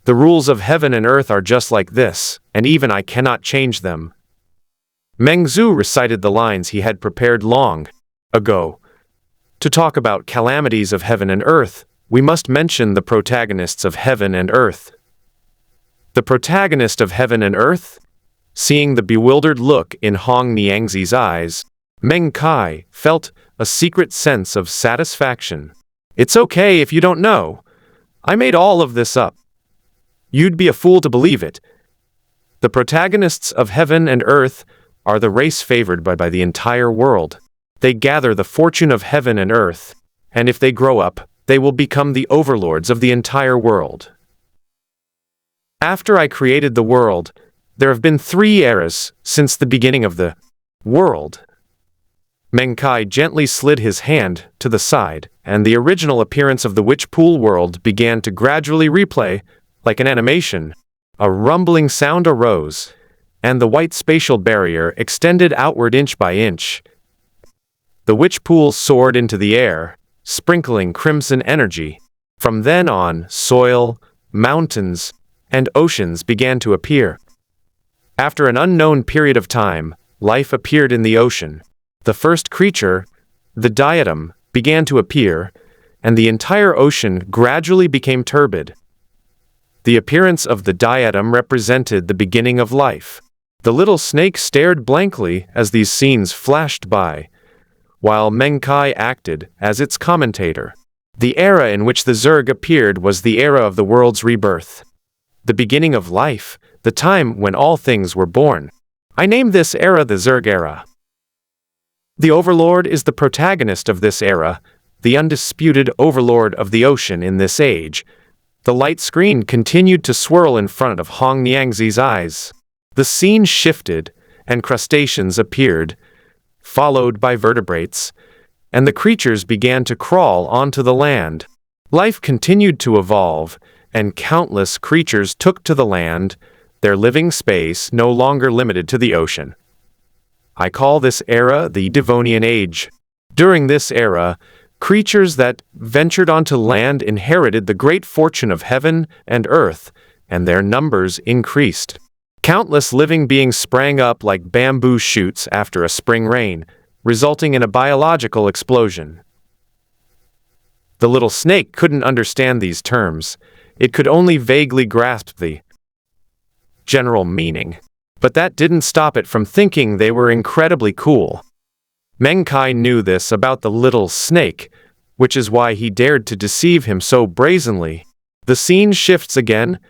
The rules of heaven and earth are just like this, and even I cannot change them. Mengzu recited the lines he had prepared long ago. To talk about calamities of heaven and earth, we must mention the protagonists of heaven and earth. The protagonist of heaven and earth? Seeing the bewildered look in Hong Niangzi's eyes, Meng Kai felt a secret sense of satisfaction. It's okay if you don't know. I made all of this up. You'd be a fool to believe it. The protagonists of heaven and earth are the race favored by the entire world. They gather the fortune of heaven and earth, and if they grow up, they will become the overlords of the entire world. After I created the world, there have been 3 eras since the beginning of the world. Meng Kai gently slid his hand to the side, and the original appearance of the witch pool world began to gradually replay, like an animation. A rumbling sound arose, and the white spatial barrier extended outward inch by inch. The witch pool soared into the air, sprinkling crimson energy. From then on, soil, mountains, and oceans began to appear. After an unknown period of time, life appeared in the ocean. The first creature, the diatom, began to appear, and the entire ocean gradually became turbid. The appearance of the diatom represented the beginning of life. The little snake stared blankly as these scenes flashed by, while Meng Kai acted as its commentator. The era in which the Zerg appeared was the era of the world's rebirth. The beginning of life, the time when all things were born. I name this era the Zerg era. The Overlord is the protagonist of this era, the undisputed overlord of the ocean in this age. The light screen continued to swirl in front of Hong Niangzi's eyes. The scene shifted, and crustaceans appeared, followed by vertebrates, and the creatures began to crawl onto the land. Life continued to evolve, and countless creatures took to the land, their living space no longer limited to the ocean. I call this era the Devonian Age. During this era, creatures that ventured onto land inherited the great fortune of heaven and earth, and their numbers increased. Countless living beings sprang up like bamboo shoots after a spring rain, resulting in a biological explosion. The little snake couldn't understand these terms. It could only vaguely grasp the general meaning. But that didn't stop it from thinking they were incredibly cool. Meng Kai knew this about the little snake, which is why he dared to deceive him so brazenly. The scene shifts again,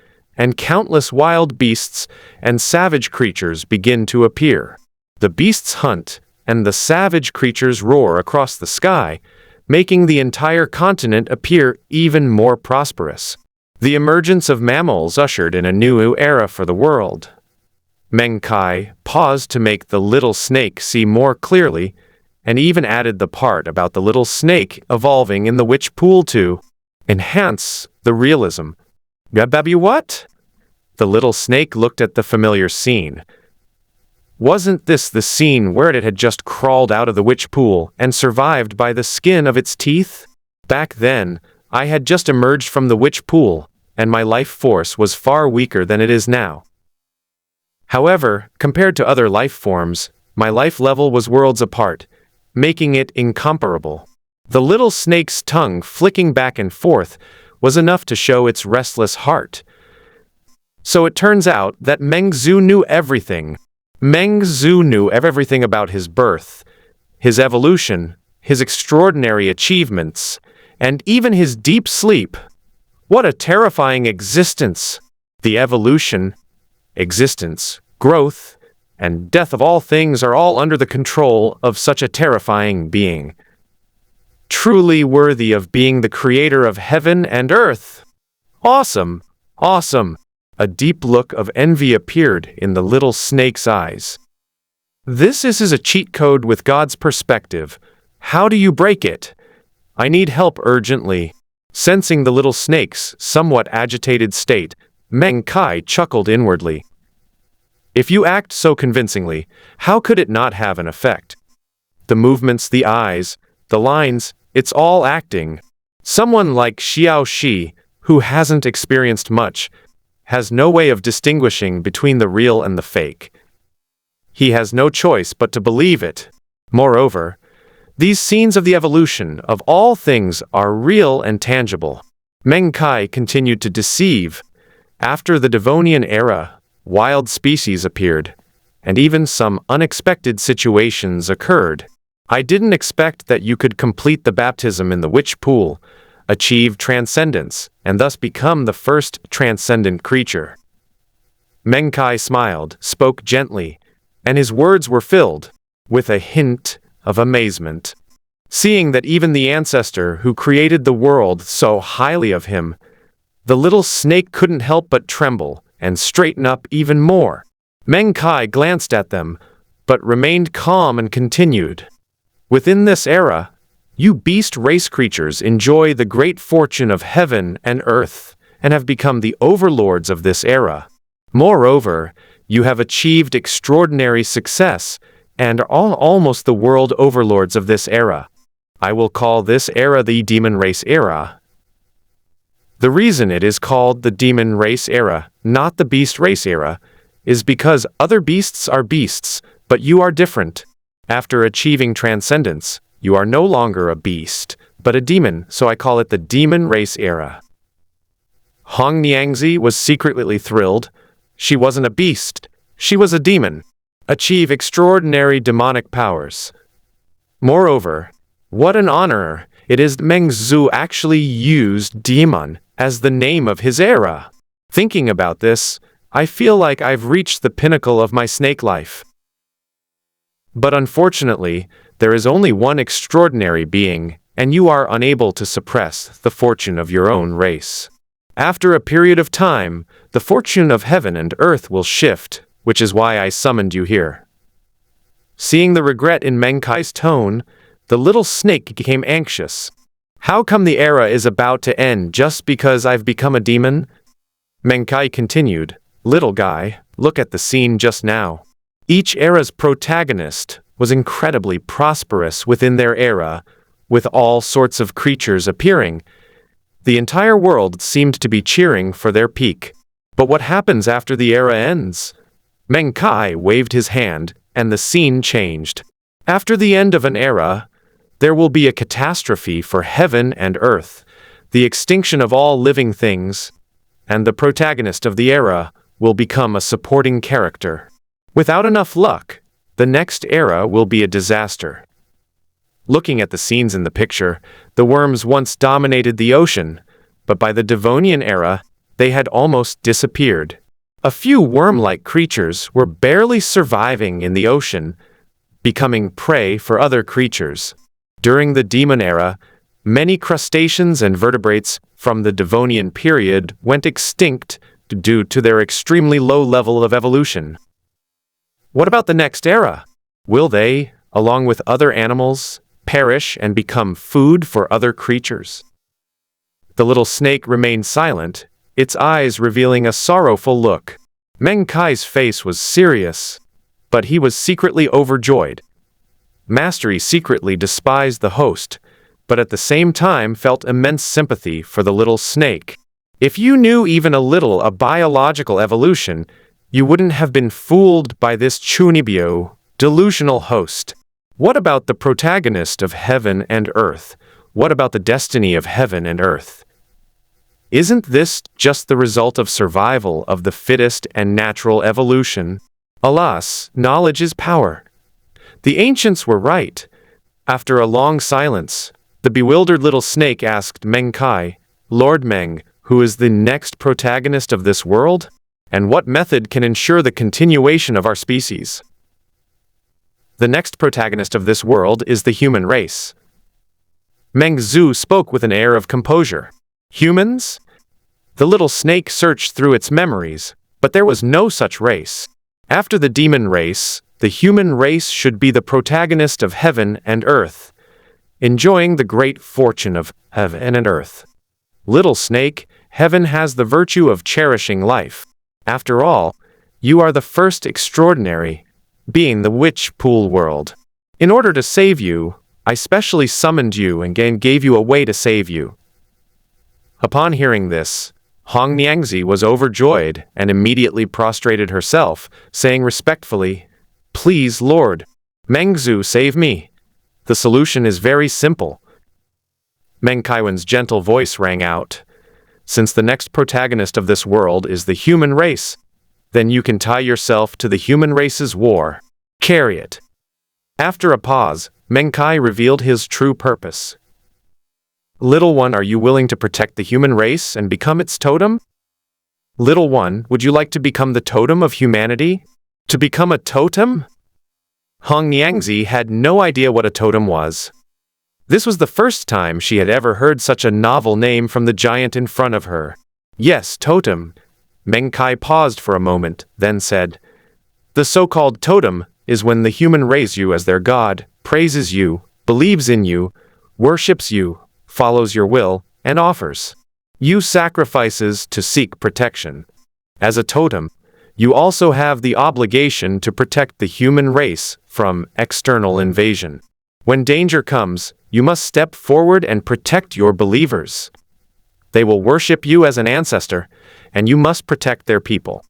and countless wild beasts and savage creatures begin to appear. The beasts hunt, and the savage creatures roar across the sky, making the entire continent appear even more prosperous. The emergence of mammals ushered in a new era for the world. Meng Kai paused to make the little snake see more clearly, and even added the part about the little snake evolving in the witch pool to enhance the realism. Baby, what? The little snake looked at the familiar scene. Wasn't this the scene where it had just crawled out of the witch pool and survived by the skin of its teeth? Back then, I had just emerged from the witch pool, and my life force was far weaker than it is now. However, compared to other life forms, my life level was worlds apart, making it incomparable. The little snake's tongue flicking back and forth was enough to show its restless heart. So it turns out that Mengzu knew everything. Mengzu knew everything about his birth, his evolution, his extraordinary achievements, and even his deep sleep. What a terrifying existence! The evolution, existence, growth, and death of all things are all under the control of such a terrifying being. Truly worthy of being the creator of heaven and earth. Awesome! Awesome! A deep look of envy appeared in the little snake's eyes. This is a cheat code with God's perspective. How do you break it? I need help urgently. Sensing the little snake's somewhat agitated state, Meng Kai chuckled inwardly. If you act so convincingly, how could it not have an effect? The movements, the eyes, the lines, it's all acting. Someone like Xiao Shi, who hasn't experienced much, has no way of distinguishing between the real and the fake. He has no choice but to believe it. Moreover, these scenes of the evolution of all things are real and tangible. Meng Kai continued to deceive. After the Devonian era, wild species appeared, and even some unexpected situations occurred. I didn't expect that you could complete the baptism in the witch pool, achieve transcendence, and thus become the first transcendent creature. Meng Kai smiled, spoke gently, and his words were filled with a hint of amazement. Seeing that even the ancestor who created the world so highly of him, the little snake couldn't help but tremble and straighten up even more. Meng Kai glanced at them, but remained calm and continued. Within this era, you beast race creatures enjoy the great fortune of heaven and earth, and have become the overlords of this era. Moreover, you have achieved extraordinary success, and are almost the world overlords of this era. I will call this era the demon race era. The reason it is called the demon race era, not the beast race era, is because other beasts are beasts, but you are different. After achieving transcendence, you are no longer a beast, but a demon, so I call it the demon race era. Hong Niangzi was secretly thrilled. She wasn't a beast, she was a demon. Achieve extraordinary demonic powers. Moreover, what an honor it is that Meng Zhu actually used demon as the name of his era. Thinking about this, I feel like I've reached the pinnacle of my snake life. But unfortunately, there is only one extraordinary being, and you are unable to suppress the fortune of your own race. After a period of time, the fortune of heaven and earth will shift, which is why I summoned you here. Seeing the regret in Meng Kai's tone, the little snake became anxious. How come the era is about to end just because I've become a demon? Meng Kai continued, Little guy, look at the scene just now. Each era's protagonist was incredibly prosperous within their era, with all sorts of creatures appearing. The entire world seemed to be cheering for their peak. But what happens after the era ends? Meng Kai waved his hand, and the scene changed. After the end of an era, there will be a catastrophe for heaven and earth, the extinction of all living things, and the protagonist of the era will become a supporting character. Without enough luck, the next era will be a disaster. Looking at the scenes in the picture, the worms once dominated the ocean, but by the Devonian era, they had almost disappeared. A few worm-like creatures were barely surviving in the ocean, becoming prey for other creatures. During the Demon era, many crustaceans and vertebrates from the Devonian period went extinct due to their extremely low level of evolution. What about the next era? Will they, along with other animals, perish and become food for other creatures? The little snake remained silent, its eyes revealing a sorrowful look. Meng Kai's face was serious, but he was secretly overjoyed. Mastery secretly despised the host, but at the same time felt immense sympathy for the little snake. If you knew even a little of biological evolution, you wouldn't have been fooled by this Chunibyo, delusional host. What about the protagonist of heaven and earth? What about the destiny of heaven and earth? Isn't this just the result of survival of the fittest and natural evolution? Alas, knowledge is power. The ancients were right. After a long silence, the bewildered little snake asked Meng Kai, Lord Meng, who is the next protagonist of this world? And what method can ensure the continuation of our species? The next protagonist of this world is the human race. Meng Zhu spoke with an air of composure. Humans? The little snake searched through its memories, but there was no such race. After the demon race, the human race should be the protagonist of heaven and earth, enjoying the great fortune of heaven and earth. Little snake, heaven has the virtue of cherishing life. After all, you are the first extraordinary, being the witch pool world. In order to save you, I specially summoned you and gave you a way to save you. Upon hearing this, Hong Niangzi was overjoyed and immediately prostrated herself, saying respectfully, "Please, Lord, Meng Zhu, save me. The solution is very simple." Meng Kai's gentle voice rang out. "Since the next protagonist of this world is the human race, then you can tie yourself to the human race's war. Carry it." After a pause, Meng Kai revealed his true purpose. "Little one, are you willing to protect the human race and become its totem? Little one, would you like to become the totem of humanity? To become a totem?" Hong Niangzi had no idea what a totem was. This was the first time she had ever heard such a novel name from the giant in front of her. "Yes, totem." Meng Kai paused for a moment, then said, "The so-called totem is when the human raise you as their god, praises you, believes in you, worships you, follows your will, and offers you sacrifices to seek protection. As a totem, you also have the obligation to protect the human race from external invasion. When danger comes, you must step forward and protect your believers. They will worship you as an ancestor, and you must protect their people."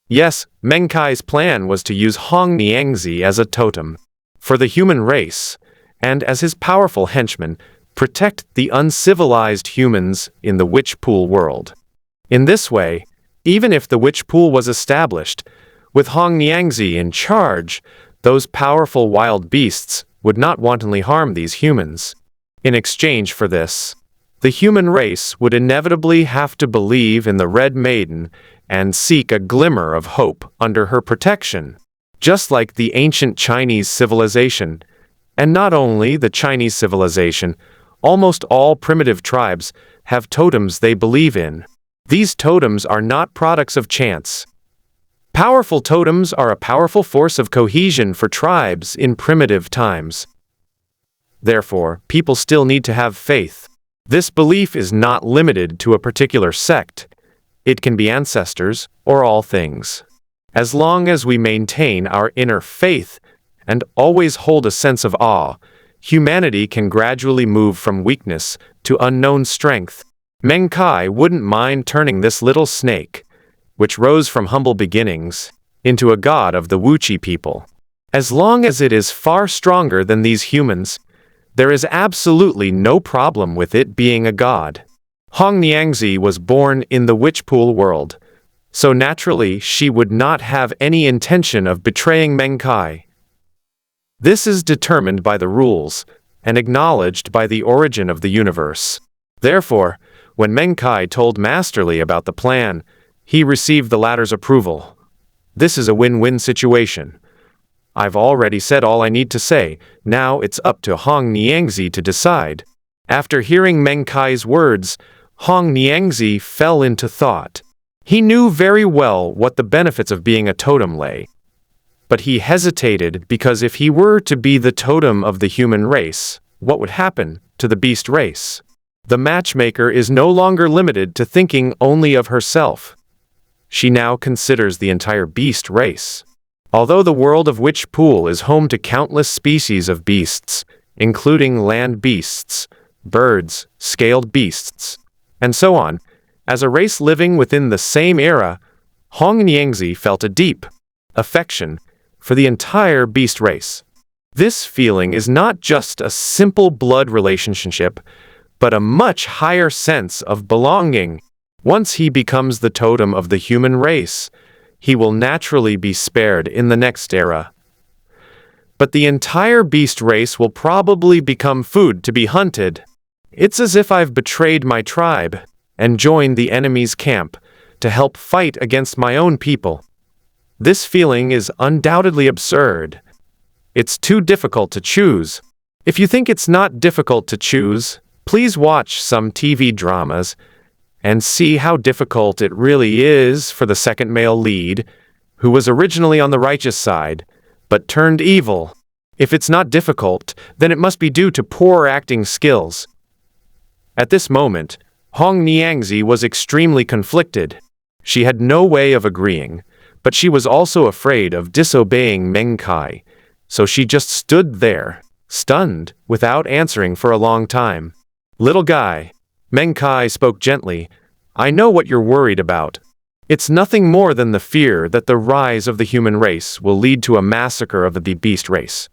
Yes, Meng Kai's plan was to use Hong Niangzi as a totem for the human race, and as his powerful henchman, protect the uncivilized humans in the witch pool world. In this way, even if the witch pool was established, with Hong Niangzi in charge, those powerful wild beasts would not wantonly harm these humans. In exchange for this, the human race would inevitably have to believe in the Red Maiden and seek a glimmer of hope under her protection, just like the ancient Chinese civilization. And not only the Chinese civilization, almost all primitive tribes have totems they believe in. These totems are not products of chance. Powerful totems are a powerful force of cohesion for tribes in primitive times. Therefore, people still need to have faith. This belief is not limited to a particular sect. It can be ancestors or all things. As long as we maintain our inner faith and always hold a sense of awe, humanity can gradually move from weakness to unknown strength. Meng Kai wouldn't mind turning this little snake, which rose from humble beginnings, into a god of the Wuchi people. As long as it is far stronger than these humans, there is absolutely no problem with it being a god. Hong Niangzi was born in the witch pool world, so naturally she would not have any intention of betraying Meng Kai. This is determined by the rules and acknowledged by the origin of the universe. Therefore, when Meng Kai told Masterly about the plan, he received the latter's approval. This is a win-win situation. I've already said all I need to say, now it's up to Hong Niangzi to decide. After hearing Meng Kai's words, Hong Niangzi fell into thought. He knew very well what the benefits of being a totem lay. But he hesitated because if he were to be the totem of the human race, what would happen to the beast race? The matchmaker is no longer limited to thinking only of herself. She now considers the entire beast race. Although the world of Witch Pool is home to countless species of beasts, including land beasts, birds, scaled beasts, and so on, as a race living within the same era, Hong Niangzi felt a deep affection for the entire beast race. This feeling is not just a simple blood relationship, but a much higher sense of belonging. Once he becomes the totem of the human race, he will naturally be spared in the next era. But the entire beast race will probably become food to be hunted. It's as if I've betrayed my tribe, and join the enemy's camp to help fight against my own people. This feeling is undoubtedly absurd. It's too difficult to choose. If you think it's not difficult to choose, please watch some TV dramas and see how difficult it really is for the second male lead, who was originally on the righteous side, but turned evil. If it's not difficult, then it must be due to poor acting skills. At this moment, Hong Niangzi was extremely conflicted. She had no way of agreeing, but she was also afraid of disobeying Meng Kai, so she just stood there, stunned, without answering for a long time. "Little guy," Meng Kai spoke gently, "I know what you're worried about. It's nothing more than the fear that the rise of the human race will lead to a massacre of the beast race."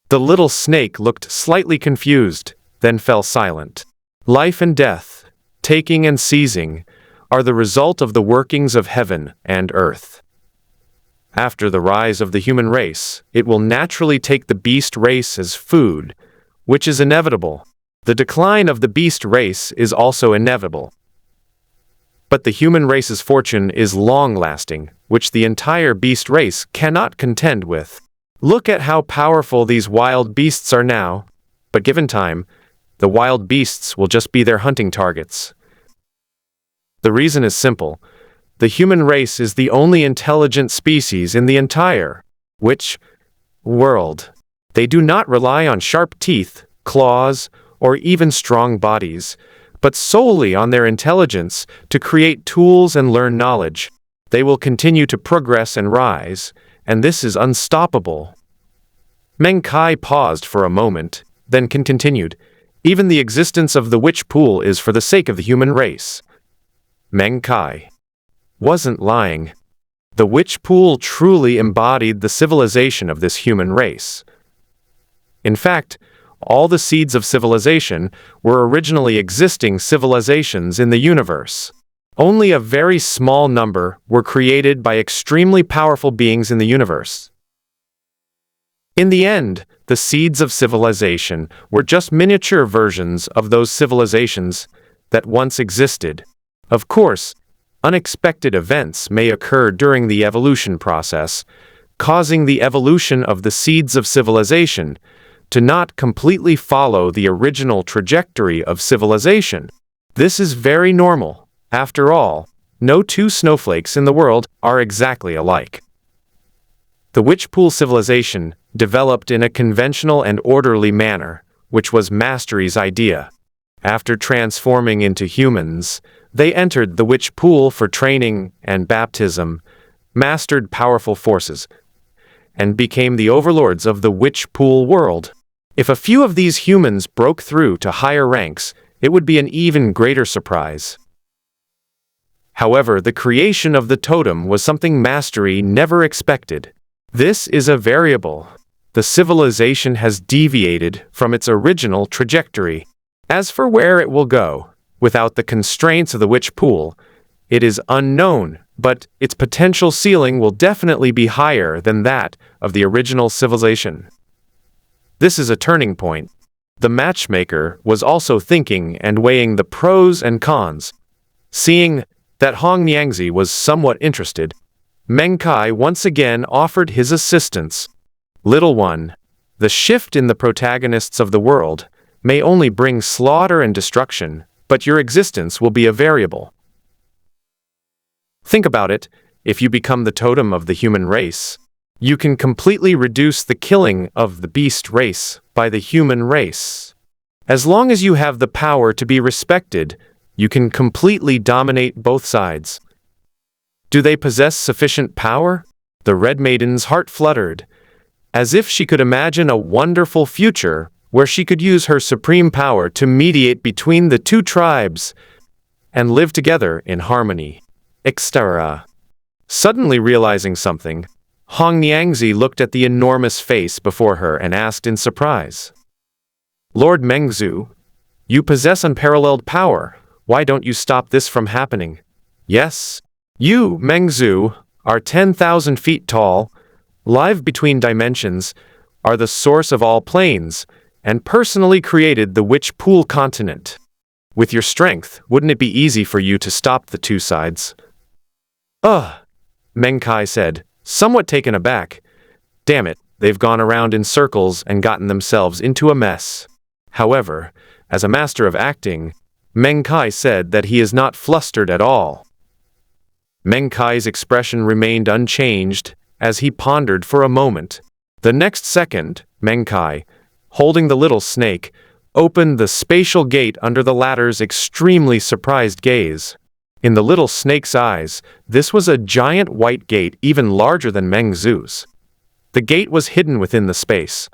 The little snake looked slightly confused, then fell silent. Life and death, taking and seizing, are the result of the workings of heaven and earth. After the rise of the human race, it will naturally take the beast race as food, which is inevitable. The decline of the beast race is also inevitable. But the human race's fortune is long-lasting, which the entire beast race cannot contend with. Look at how powerful these wild beasts are now, but given time, the wild beasts will just be their hunting targets. The reason is simple. The human race is the only intelligent species in the entire world. They do not rely on sharp teeth, claws, or even strong bodies, but solely on their intelligence to create tools and learn knowledge. They will continue to progress and rise, and this is unstoppable. Meng Kai paused for a moment, then continued, "Even the existence of the witch pool is for the sake of the human race." Meng Kai wasn't lying. The witch pool truly embodied the civilization of this human race. In fact, all the seeds of civilization were originally existing civilizations in the universe. Only a very small number were created by extremely powerful beings in the universe. In the end, the seeds of civilization were just miniature versions of those civilizations that once existed. Of course, unexpected events may occur during the evolution process, causing the evolution of the seeds of civilization to not completely follow the original trajectory of civilization. This is very normal. After all, no two snowflakes in the world are exactly alike. The witch pool civilization developed in a conventional and orderly manner, which was Mastery's idea. After transforming into humans, they entered the witch pool for training and baptism, mastered powerful forces, and became the overlords of the witch pool world. If a few of these humans broke through to higher ranks, it would be an even greater surprise. However, the creation of the totem was something Mastery never expected. This is a variable. The civilization has deviated from its original trajectory. As for where it will go, without the constraints of the witch pool, it is unknown, but its potential ceiling will definitely be higher than that of the original civilization. This is a turning point. The matchmaker was also thinking and weighing the pros and cons. Seeing that Hong Niangzi was somewhat interested, Meng Kai once again offered his assistance. "Little one, the shift in the protagonists of the world may only bring slaughter and destruction, but your existence will be a variable. Think about it. If you become the totem of the human race, you can completely reduce the killing of the beast race by the human race. As long as you have the power to be respected, you can completely dominate both sides." Do they possess sufficient power? The Red Maiden's heart fluttered, as if she could imagine a wonderful future where she could use her supreme power to mediate between the two tribes and live together in harmony, etc. Suddenly realizing something, Hong Niangzi looked at the enormous face before her and asked in surprise, "Lord Mengzu, you possess unparalleled power. Why don't you stop this from happening?" "Yes, you, Mengzu, are 10,000 feet tall, live between dimensions, are the source of all planes, and personally created the witch pool continent. With your strength, wouldn't it be easy for you to stop the two sides? Ugh, Meng Kai said, somewhat taken aback. Damn it, they've gone around in circles and gotten themselves into a mess. However, as a master of acting, Meng Kai said that he is not flustered at all. Meng Kai's expression remained unchanged as he pondered for a moment. The next second, Meng Kai, holding the little snake, opened the spatial gate under the latter's extremely surprised gaze. In the little snake's eyes, this was a giant white gate even larger than Meng Zhu's. The gate was hidden within the space.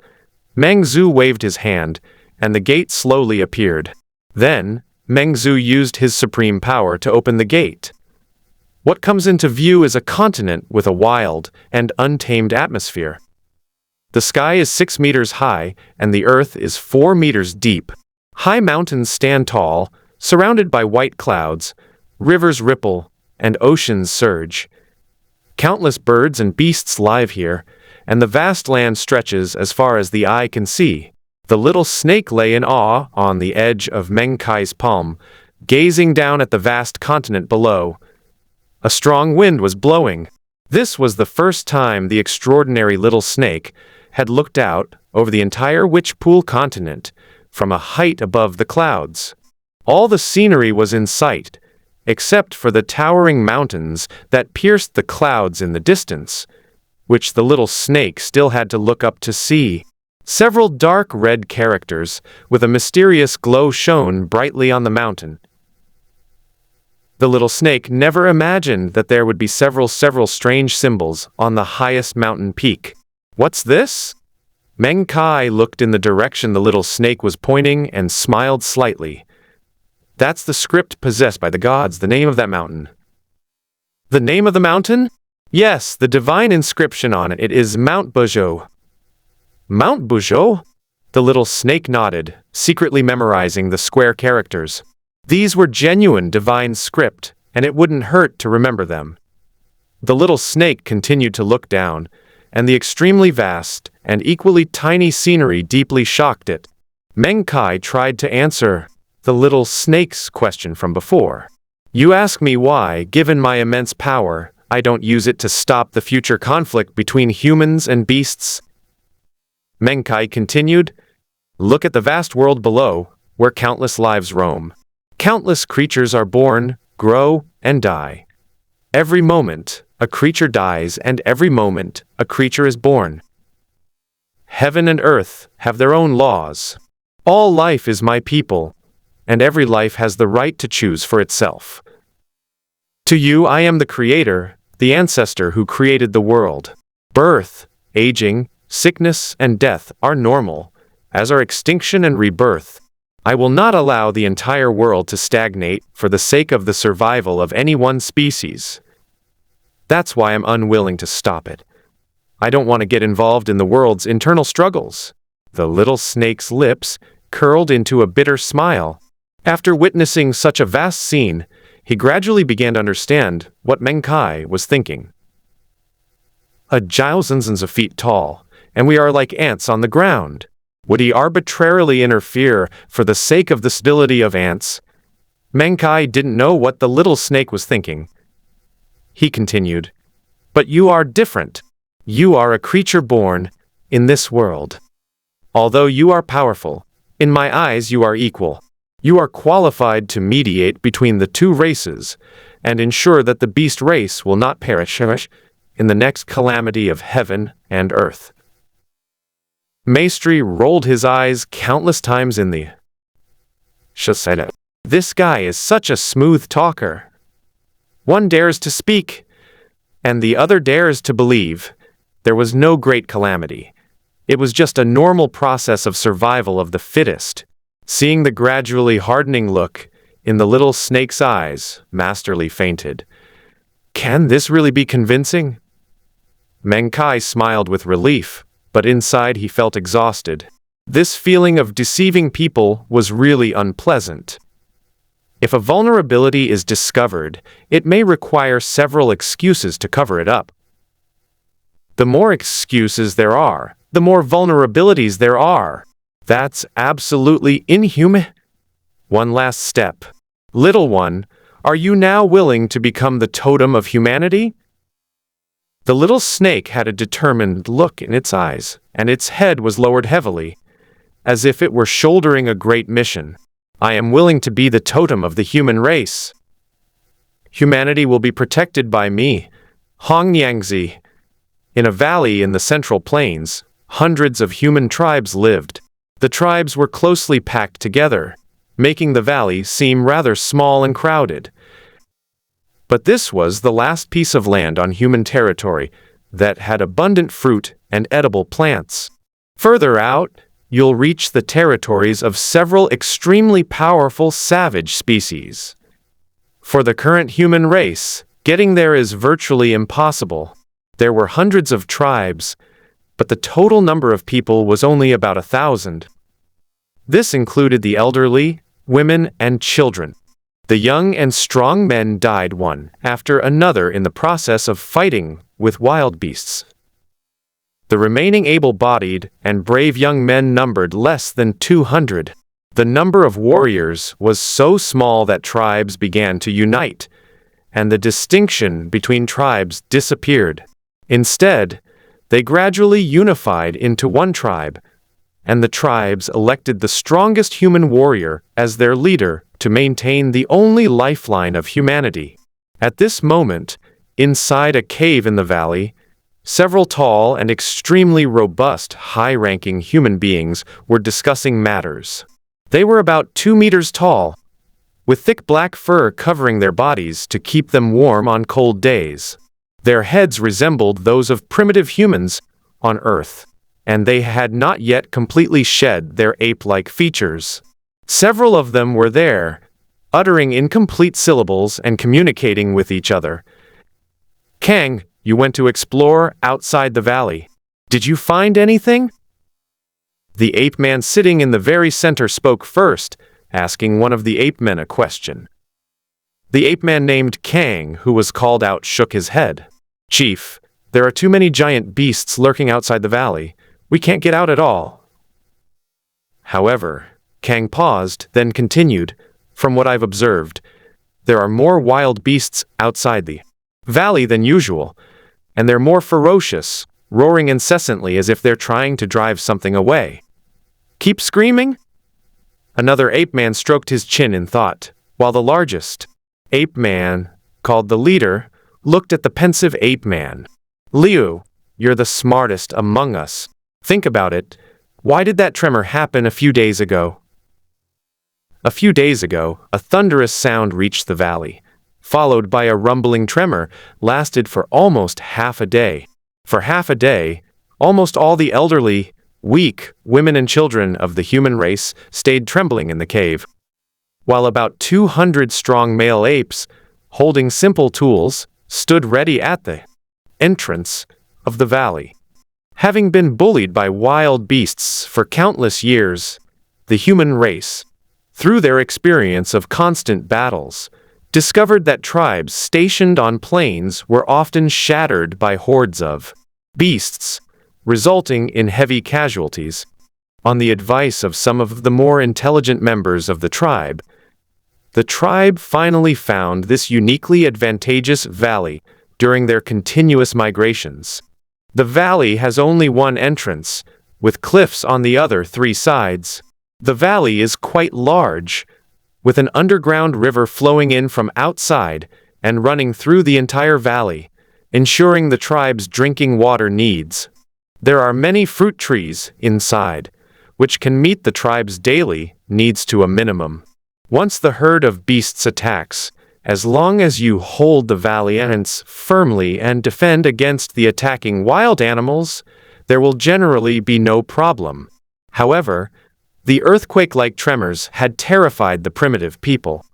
Meng Zhu waved his hand, and the gate slowly appeared. Then, Meng Zhu used his supreme power to open the gate. What comes into view is a continent with a wild and untamed atmosphere. The sky is 6 meters high, and the earth is 4 meters deep. High mountains stand tall, surrounded by white clouds, rivers ripple, and oceans surge. Countless birds and beasts live here, and the vast land stretches as far as the eye can see. The little snake lay in awe on the edge of Meng Kai's palm, gazing down at the vast continent below. A strong wind was blowing. This was the first time the extraordinary little snake had looked out over the entire Witchpool continent from a height above the clouds. All the scenery was in sight, except for the towering mountains that pierced the clouds in the distance, which the little snake still had to look up to see. Several dark red characters with a mysterious glow shone brightly on the mountain. The little snake never imagined that there would be several strange symbols on the highest mountain peak. What's this? Meng Kai looked in the direction the little snake was pointing and smiled slightly. That's the script possessed by the gods, the name of that mountain. The name of the mountain? Yes, the divine inscription on it. It is Mount Buzhou. Mount Buzhou? The little snake nodded, secretly memorizing the square characters. These were genuine divine script, and it wouldn't hurt to remember them. The little snake continued to look down, and the extremely vast and equally tiny scenery deeply shocked it. Meng Kai tried to answer the little snake's question from before. You ask me why, given my immense power, I don't use it to stop the future conflict between humans and beasts? Meng Kai continued, look at the vast world below, where countless lives roam. Countless creatures are born, grow, and die. Every moment, a creature dies, and every moment, a creature is born. Heaven and earth have their own laws. All life is my people, and every life has the right to choose for itself. To you, I am the creator, the ancestor who created the world. Birth, aging, sickness, and death are normal, as are extinction and rebirth. I will not allow the entire world to stagnate for the sake of the survival of any one species. That's why I'm unwilling to stop it. I don't want to get involved in the world's internal struggles. The little snake's lips curled into a bitter smile. After witnessing such a vast scene, he gradually began to understand what Meng Kai was thinking. A thousands of feet tall, and we are like ants on the ground. Would he arbitrarily interfere for the sake of the stability of ants? Meng Kai didn't know what the little snake was thinking. He continued, but you are different. You are a creature born in this world. Although you are powerful, in my eyes you are equal. You are qualified to mediate between the two races and ensure that the beast race will not perish in the next calamity of heaven and earth. Maestri rolled his eyes countless times in the Shaseda. This guy is such a smooth talker. One dares to speak, and the other dares to believe. There was no great calamity. It was just a normal process of survival of the fittest. Seeing the gradually hardening look in the little snake's eyes, Masterly fainted. Can this really be convincing? Meng Kai smiled with relief, but inside he felt exhausted. This feeling of deceiving people was really unpleasant. If a vulnerability is discovered, it may require several excuses to cover it up. The more excuses there are, the more vulnerabilities there are. That's absolutely inhuman. One last step. Little one, are you now willing to become the totem of humanity? The little snake had a determined look in its eyes, and its head was lowered heavily, as if it were shouldering a great mission. I am willing to be the totem of the human race. Humanity will be protected by me, Hongyangzi. In a valley in the Central Plains, hundreds of human tribes lived. The tribes were closely packed together, making the valley seem rather small and crowded. But this was the last piece of land on human territory that had abundant fruit and edible plants. Further out, you'll reach the territories of several extremely powerful savage species. For the current human race, getting there is virtually impossible. There were hundreds of tribes, but the total number of people was only about 1,000. This included the elderly, women, and children. The young and strong men died one after another in the process of fighting with wild beasts. The remaining able-bodied and brave young men numbered less than 200. The number of warriors was so small that tribes began to unite, and the distinction between tribes disappeared. Instead, they gradually unified into one tribe, and the tribes elected the strongest human warrior as their leader to maintain the only lifeline of humanity. At this moment, inside a cave in the valley, several tall and extremely robust, high-ranking human beings were discussing matters. They were about 2 meters tall, with thick black fur covering their bodies to keep them warm on cold days. Their heads resembled those of primitive humans on Earth, and they had not yet completely shed their ape-like features. Several of them were there, uttering incomplete syllables and communicating with each other. Kang, you went to explore outside the valley. Did you find anything? The ape-man sitting in the very center spoke first, asking one of the ape-men a question. The ape-man named Kang, who was called out, shook his head. Chief, there are too many giant beasts lurking outside the valley. We can't get out at all. However, Kang paused, then continued, from what I've observed, there are more wild beasts outside the valley than usual, and they're more ferocious, roaring incessantly as if they're trying to drive something away. Keep screaming? Another ape-man stroked his chin in thought, while the largest ape-man, called the leader, looked at the pensive ape-man. Liu, you're the smartest among us. Think about it. Why did that tremor happen a few days ago? A few days ago, a thunderous sound reached the valley, followed by a rumbling tremor, lasted for almost half a day. For half a day, almost all the elderly, weak, women and children of the human race stayed trembling in the cave, while about 200 strong male apes, holding simple tools, stood ready at the entrance of the valley. Having been bullied by wild beasts for countless years, the human race, through their experience of constant battles, discovered that tribes stationed on plains were often shattered by hordes of beasts, resulting in heavy casualties. On the advice of some of the more intelligent members of the tribe finally found this uniquely advantageous valley during their continuous migrations. The valley has only one entrance, with cliffs on the other 3 sides. The valley is quite large, with an underground river flowing in from outside and running through the entire valley, ensuring the tribe's drinking water needs. There are many fruit trees inside, which can meet the tribe's daily needs to a minimum. Once the herd of beasts attacks, as long as you hold the valley entrance firmly and defend against the attacking wild animals, there will generally be no problem. However, the earthquake-like tremors had terrified the primitive people,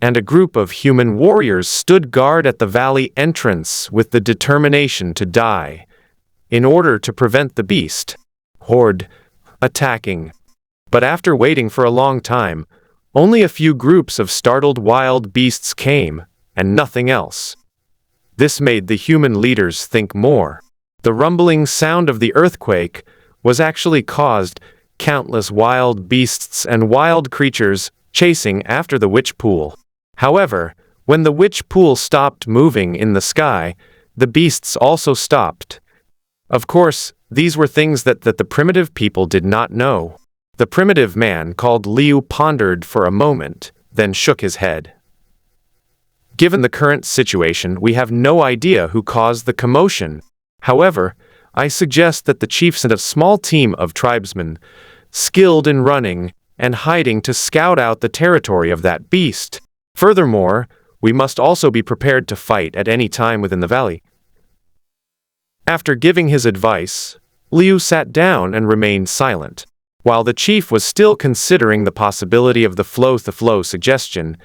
and a group of human warriors stood guard at the valley entrance with the determination to die, in order to prevent the beast horde attacking. But after waiting for a long time, only a few groups of startled wild beasts came, and nothing else. This made the human leaders think more. The rumbling sound of the earthquake was actually caused countless wild beasts and wild creatures chasing after the witch pool. However, when the witch pool stopped moving in the sky, the beasts also stopped. Of course, these were things that the primitive people did not know. The primitive man called Liu pondered for a moment, then shook his head. Given the current situation, we have no idea who caused the commotion. However, I suggest that the chief sent a small team of tribesmen, skilled in running and hiding, to scout out the territory of that beast. Furthermore, we must also be prepared to fight at any time within the valley. After giving his advice, Liu sat down and remained silent. While the chief was still considering the possibility of the flow suggestion,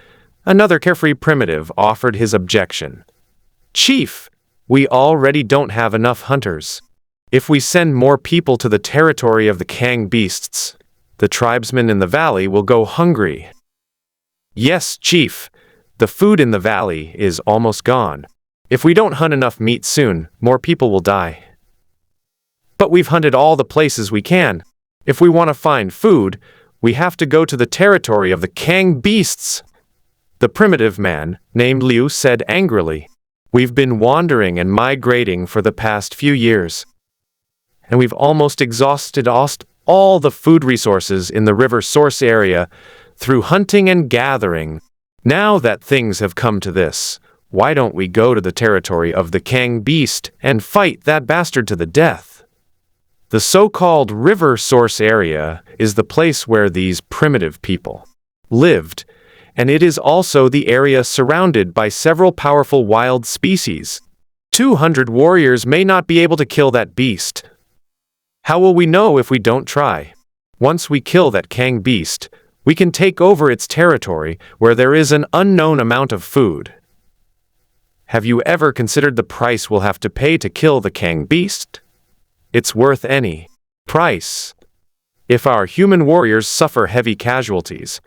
another carefree primitive offered his objection. "Chief, we already don't have enough hunters. If we send more people to the territory of the Kang beasts, the tribesmen in the valley will go hungry." "Yes, Chief. The food in the valley is almost gone. If we don't hunt enough meat soon, more people will die." "But we've hunted all the places we can. If we want to find food, we have to go to the territory of the Kang beasts," the primitive man, named Liu, said angrily. "We've been wandering and migrating for the past few years, and we've almost exhausted all the food resources in the river source area through hunting and gathering. Now that things have come to this, why don't we go to the territory of the Kang beast and fight that bastard to the death?" The so-called river source area is the place where these primitive people lived, and it is also the area surrounded by several powerful wild species. 200 warriors may not be able to kill that beast. How will we know if we don't try? Once we kill that Kang beast, we can take over its territory where there is an unknown amount of food. Have you ever considered the price we'll have to pay to kill the Kang beast? It's worth any price. If our human warriors suffer heavy casualties,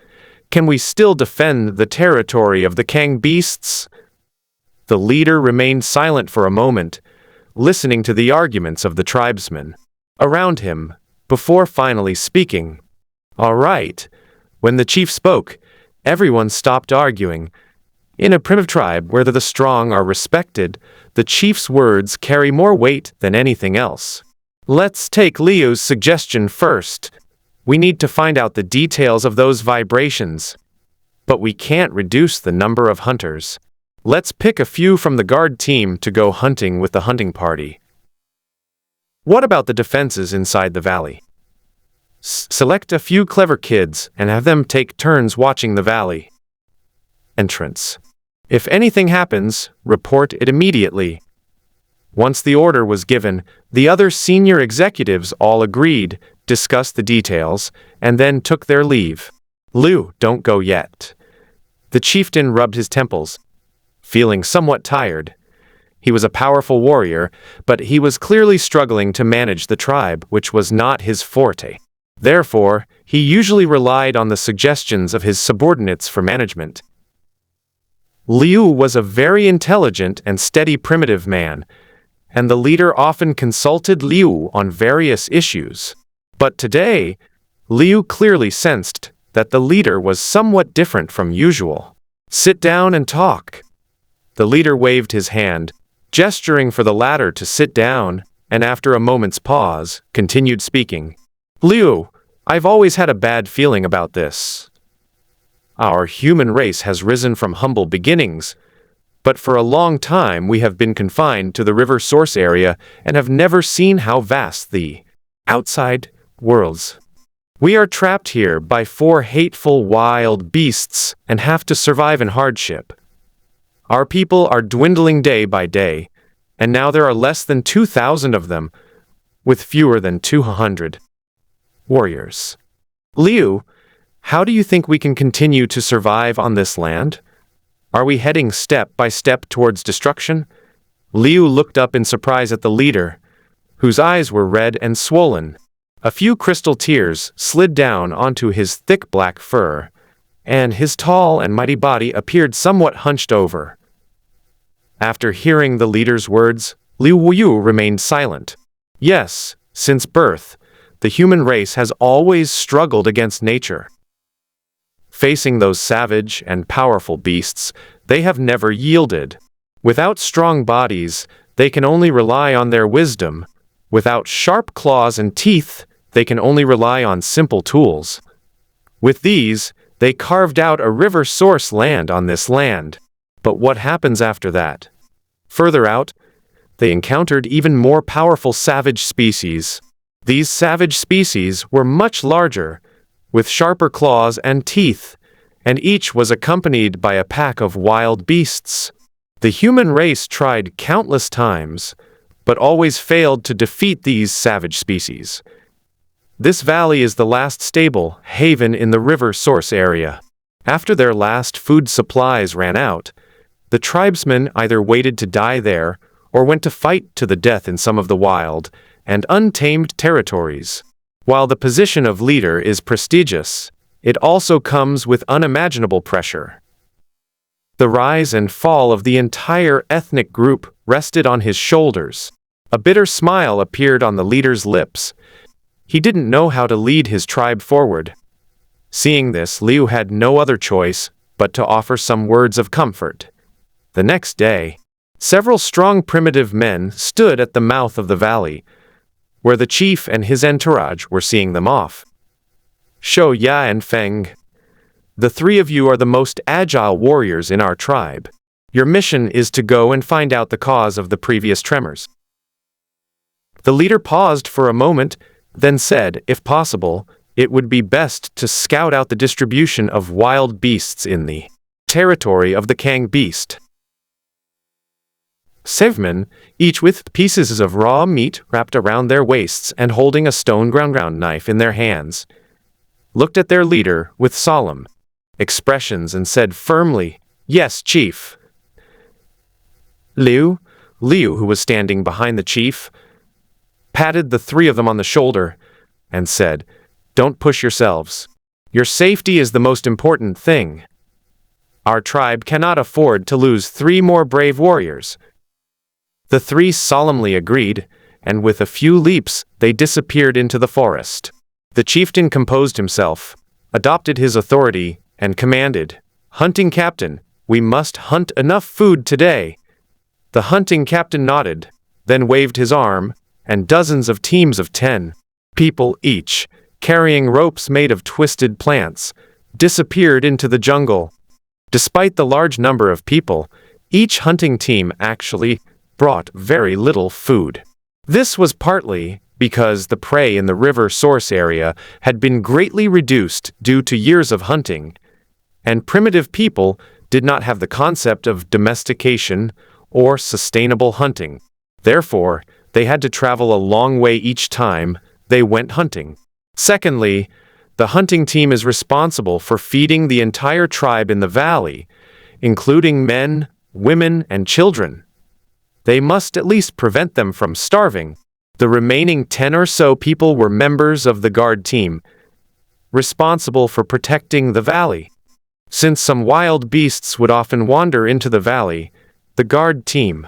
can we still defend the territory of the Kang beasts? The leader remained silent for a moment, listening to the arguments of the tribesmen around him, before finally speaking. "All right." When the chief spoke, everyone stopped arguing. In a primitive tribe where the strong are respected, the chief's words carry more weight than anything else. Let's take Liu's suggestion first. We need to find out the details of those vibrations. But we can't reduce the number of hunters. Let's pick a few from the guard team to go hunting with the hunting party. What about the defenses inside the valley? Select a few clever kids and have them take turns watching the valley entrance. If anything happens, report it immediately. Once the order was given, the other senior executives all agreed, discussed the details, and then took their leave. "Liu, don't go yet." The chieftain rubbed his temples, feeling somewhat tired. He was a powerful warrior, but he was clearly struggling to manage the tribe, which was not his forte. Therefore, he usually relied on the suggestions of his subordinates for management. Liu was a very intelligent and steady primitive man, and the leader often consulted Liu on various issues. But today, Liu clearly sensed that the leader was somewhat different from usual. "Sit down and talk." The leader waved his hand, gesturing for the latter to sit down, and after a moment's pause, continued speaking. "Liu, I've always had a bad feeling about this. Our human race has risen from humble beginnings, but for a long time we have been confined to the river source area and have never seen how vast the outside worlds. We are trapped here by 4 hateful wild beasts and have to survive in hardship. Our people are dwindling day by day, and now there are less than 2,000 of them, with fewer than 200 warriors. Liu, how do you think we can continue to survive on this land? Are we heading step by step towards destruction?" Liu looked up in surprise at the leader, whose eyes were red and swollen. A few crystal tears slid down onto his thick black fur, and his tall and mighty body appeared somewhat hunched over. After hearing the leader's words, Liu Yu remained silent. Yes, since birth, the human race has always struggled against nature. Facing those savage and powerful beasts, they have never yielded. Without strong bodies, they can only rely on their wisdom. Without sharp claws and teeth, they can only rely on simple tools. With these, they carved out a river source land on this land. But what happens after that? Further out, they encountered even more powerful savage species. These savage species were much larger, with sharper claws and teeth, and each was accompanied by a pack of wild beasts. The human race tried countless times, but always failed to defeat these savage species. This valley is the last stable haven in the river source area. After their last food supplies ran out, the tribesmen either waited to die there or went to fight to the death in some of the wild and untamed territories. While the position of leader is prestigious, it also comes with unimaginable pressure. The rise and fall of the entire ethnic group rested on his shoulders. A bitter smile appeared on the leader's lips. He didn't know how to lead his tribe forward. Seeing this, Liu had no other choice but to offer some words of comfort. The next day, several strong primitive men stood at the mouth of the valley, where the chief and his entourage were seeing them off. Shou Ya and Feng, the three of you are the most agile warriors in our tribe. Your mission is to go and find out the cause of the previous tremors. The leader paused for a moment, then said, if possible, it would be best to scout out the distribution of wild beasts in the territory of the Kang beast. Seven, each with pieces of raw meat wrapped around their waists and holding a stone ground knife in their hands, looked at their leader with solemn expressions and said firmly, yes, chief. Liu, who was standing behind the chief, patted the three of them on the shoulder and said, don't push yourselves. Your safety is the most important thing. Our tribe cannot afford to lose 3 more brave warriors. The 3 solemnly agreed, and with a few leaps, they disappeared into the forest. The chieftain composed himself, adopted his authority, and commanded, hunting captain, we must hunt enough food today. The hunting captain nodded, then waved his arm, and dozens of teams of 10 people each, carrying ropes made of twisted plants, disappeared into the jungle. Despite the large number of people, each hunting team actually brought very little food. This was partly because the prey in the river source area had been greatly reduced due to years of hunting, and primitive people did not have the concept of domestication or sustainable hunting. Therefore, they had to travel a long way each time they went hunting. Secondly, the hunting team is responsible for feeding the entire tribe in the valley, including men, women, and children. They must at least prevent them from starving. The remaining 10 or so people were members of the guard team, responsible for protecting the valley. Since some wild beasts would often wander into the valley, the guard team,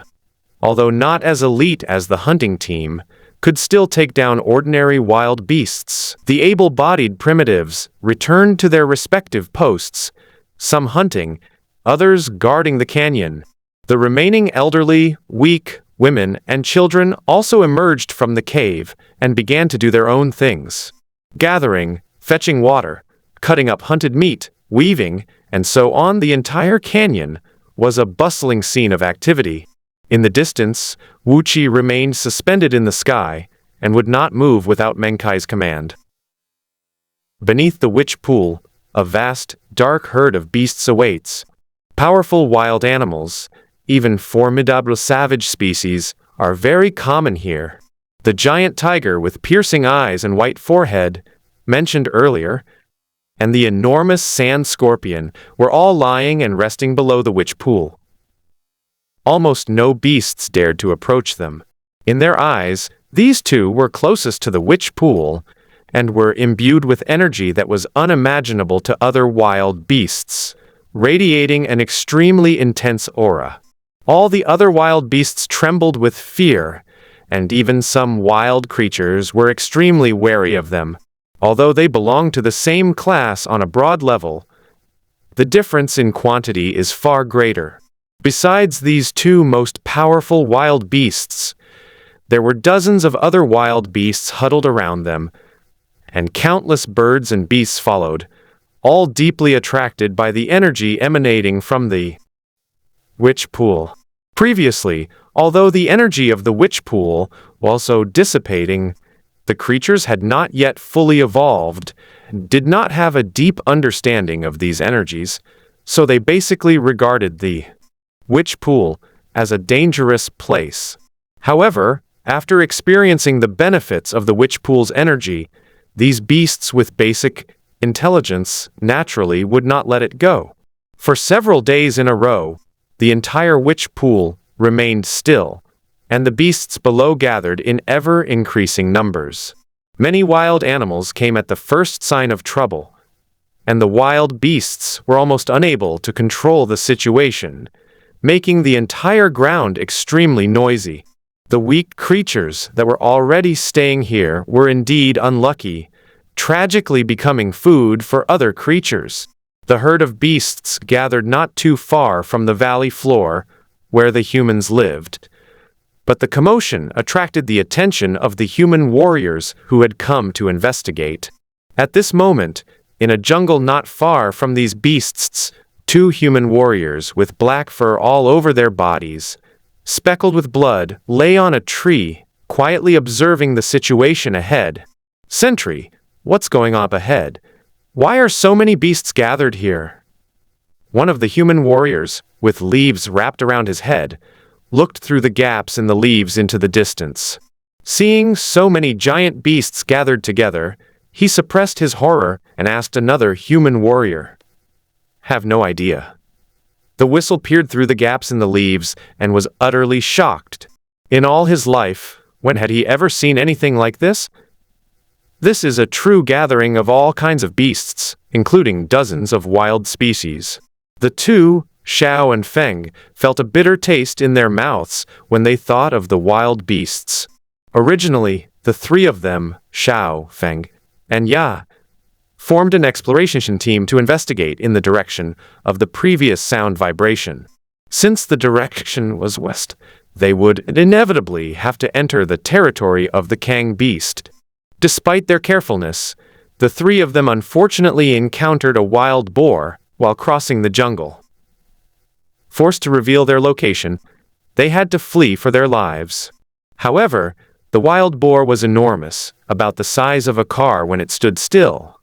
although not as elite as the hunting team, could still take down ordinary wild beasts. The able-bodied primitives returned to their respective posts, some hunting, others guarding the canyon. The remaining elderly, weak, women, and children also emerged from the cave and began to do their own things. Gathering, fetching water, cutting up hunted meat, weaving, and so on. The entire canyon was a bustling scene of activity. In the distance, Wu Qi remained suspended in the sky and would not move without Meng Kai's command. Beneath the witch pool, a vast, dark herd of beasts awaits. Powerful wild animals, even formidable savage species, are very common here. The giant tiger with piercing eyes and white forehead, mentioned earlier, and the enormous sand scorpion were all lying and resting below the witch pool. Almost no beasts dared to approach them. In their eyes, these two were closest to the witch pool, and were imbued with energy that was unimaginable to other wild beasts, radiating an extremely intense aura. All the other wild beasts trembled with fear, and even some wild creatures were extremely wary of them. Although they belonged to the same class on a broad level, The difference in quantity is far greater. Besides these two most powerful wild beasts, there were dozens of other wild beasts huddled around them, and countless birds and beasts followed, all deeply attracted by the energy emanating from the witch pool. Previously, although the energy of the witch pool was also dissipating, the creatures had not yet fully evolved, did not have a deep understanding of these energies, so they basically regarded the witch pool as a dangerous place. However, after experiencing the benefits of the witch pool's energy, these beasts with basic intelligence naturally would not let it go. For several days in a row, the entire witch pool remained still, and the beasts below gathered in ever-increasing numbers. Many wild animals came at the first sign of trouble, and the wild beasts were almost unable to control the situation, making the entire ground extremely noisy. The weak creatures that were already staying here were indeed unlucky, tragically becoming food for other creatures. The herd of beasts gathered not too far from the valley floor where the humans lived, but the commotion attracted the attention of the human warriors who had come to investigate. At this moment, in a jungle not far from these beasts, two human warriors with black fur all over their bodies, speckled with blood, lay on a tree, quietly observing the situation ahead. "Sentry, what's going on up ahead? Why are so many beasts gathered here?" One of the human warriors, with leaves wrapped around his head, looked through the gaps in the leaves into the distance. Seeing so many giant beasts gathered together, he suppressed his horror and asked another human warrior. "Have no idea." The whistle peered through the gaps in the leaves and was utterly shocked. In all his life, when had he ever seen anything like this? This is a true gathering of all kinds of beasts, including dozens of wild species. The two, Xiao and Feng, felt a bitter taste in their mouths when they thought of the wild beasts. Originally, the three of them, Xiao, Feng, and Ya, formed an exploration team to investigate in the direction of the previous sound vibration. Since the direction was west, they would inevitably have to enter the territory of the Kang beast. Despite their carefulness, the three of them unfortunately encountered a wild boar while crossing the jungle. Forced to reveal their location, they had to flee for their lives. However, the wild boar was enormous, about the size of a car when it stood still.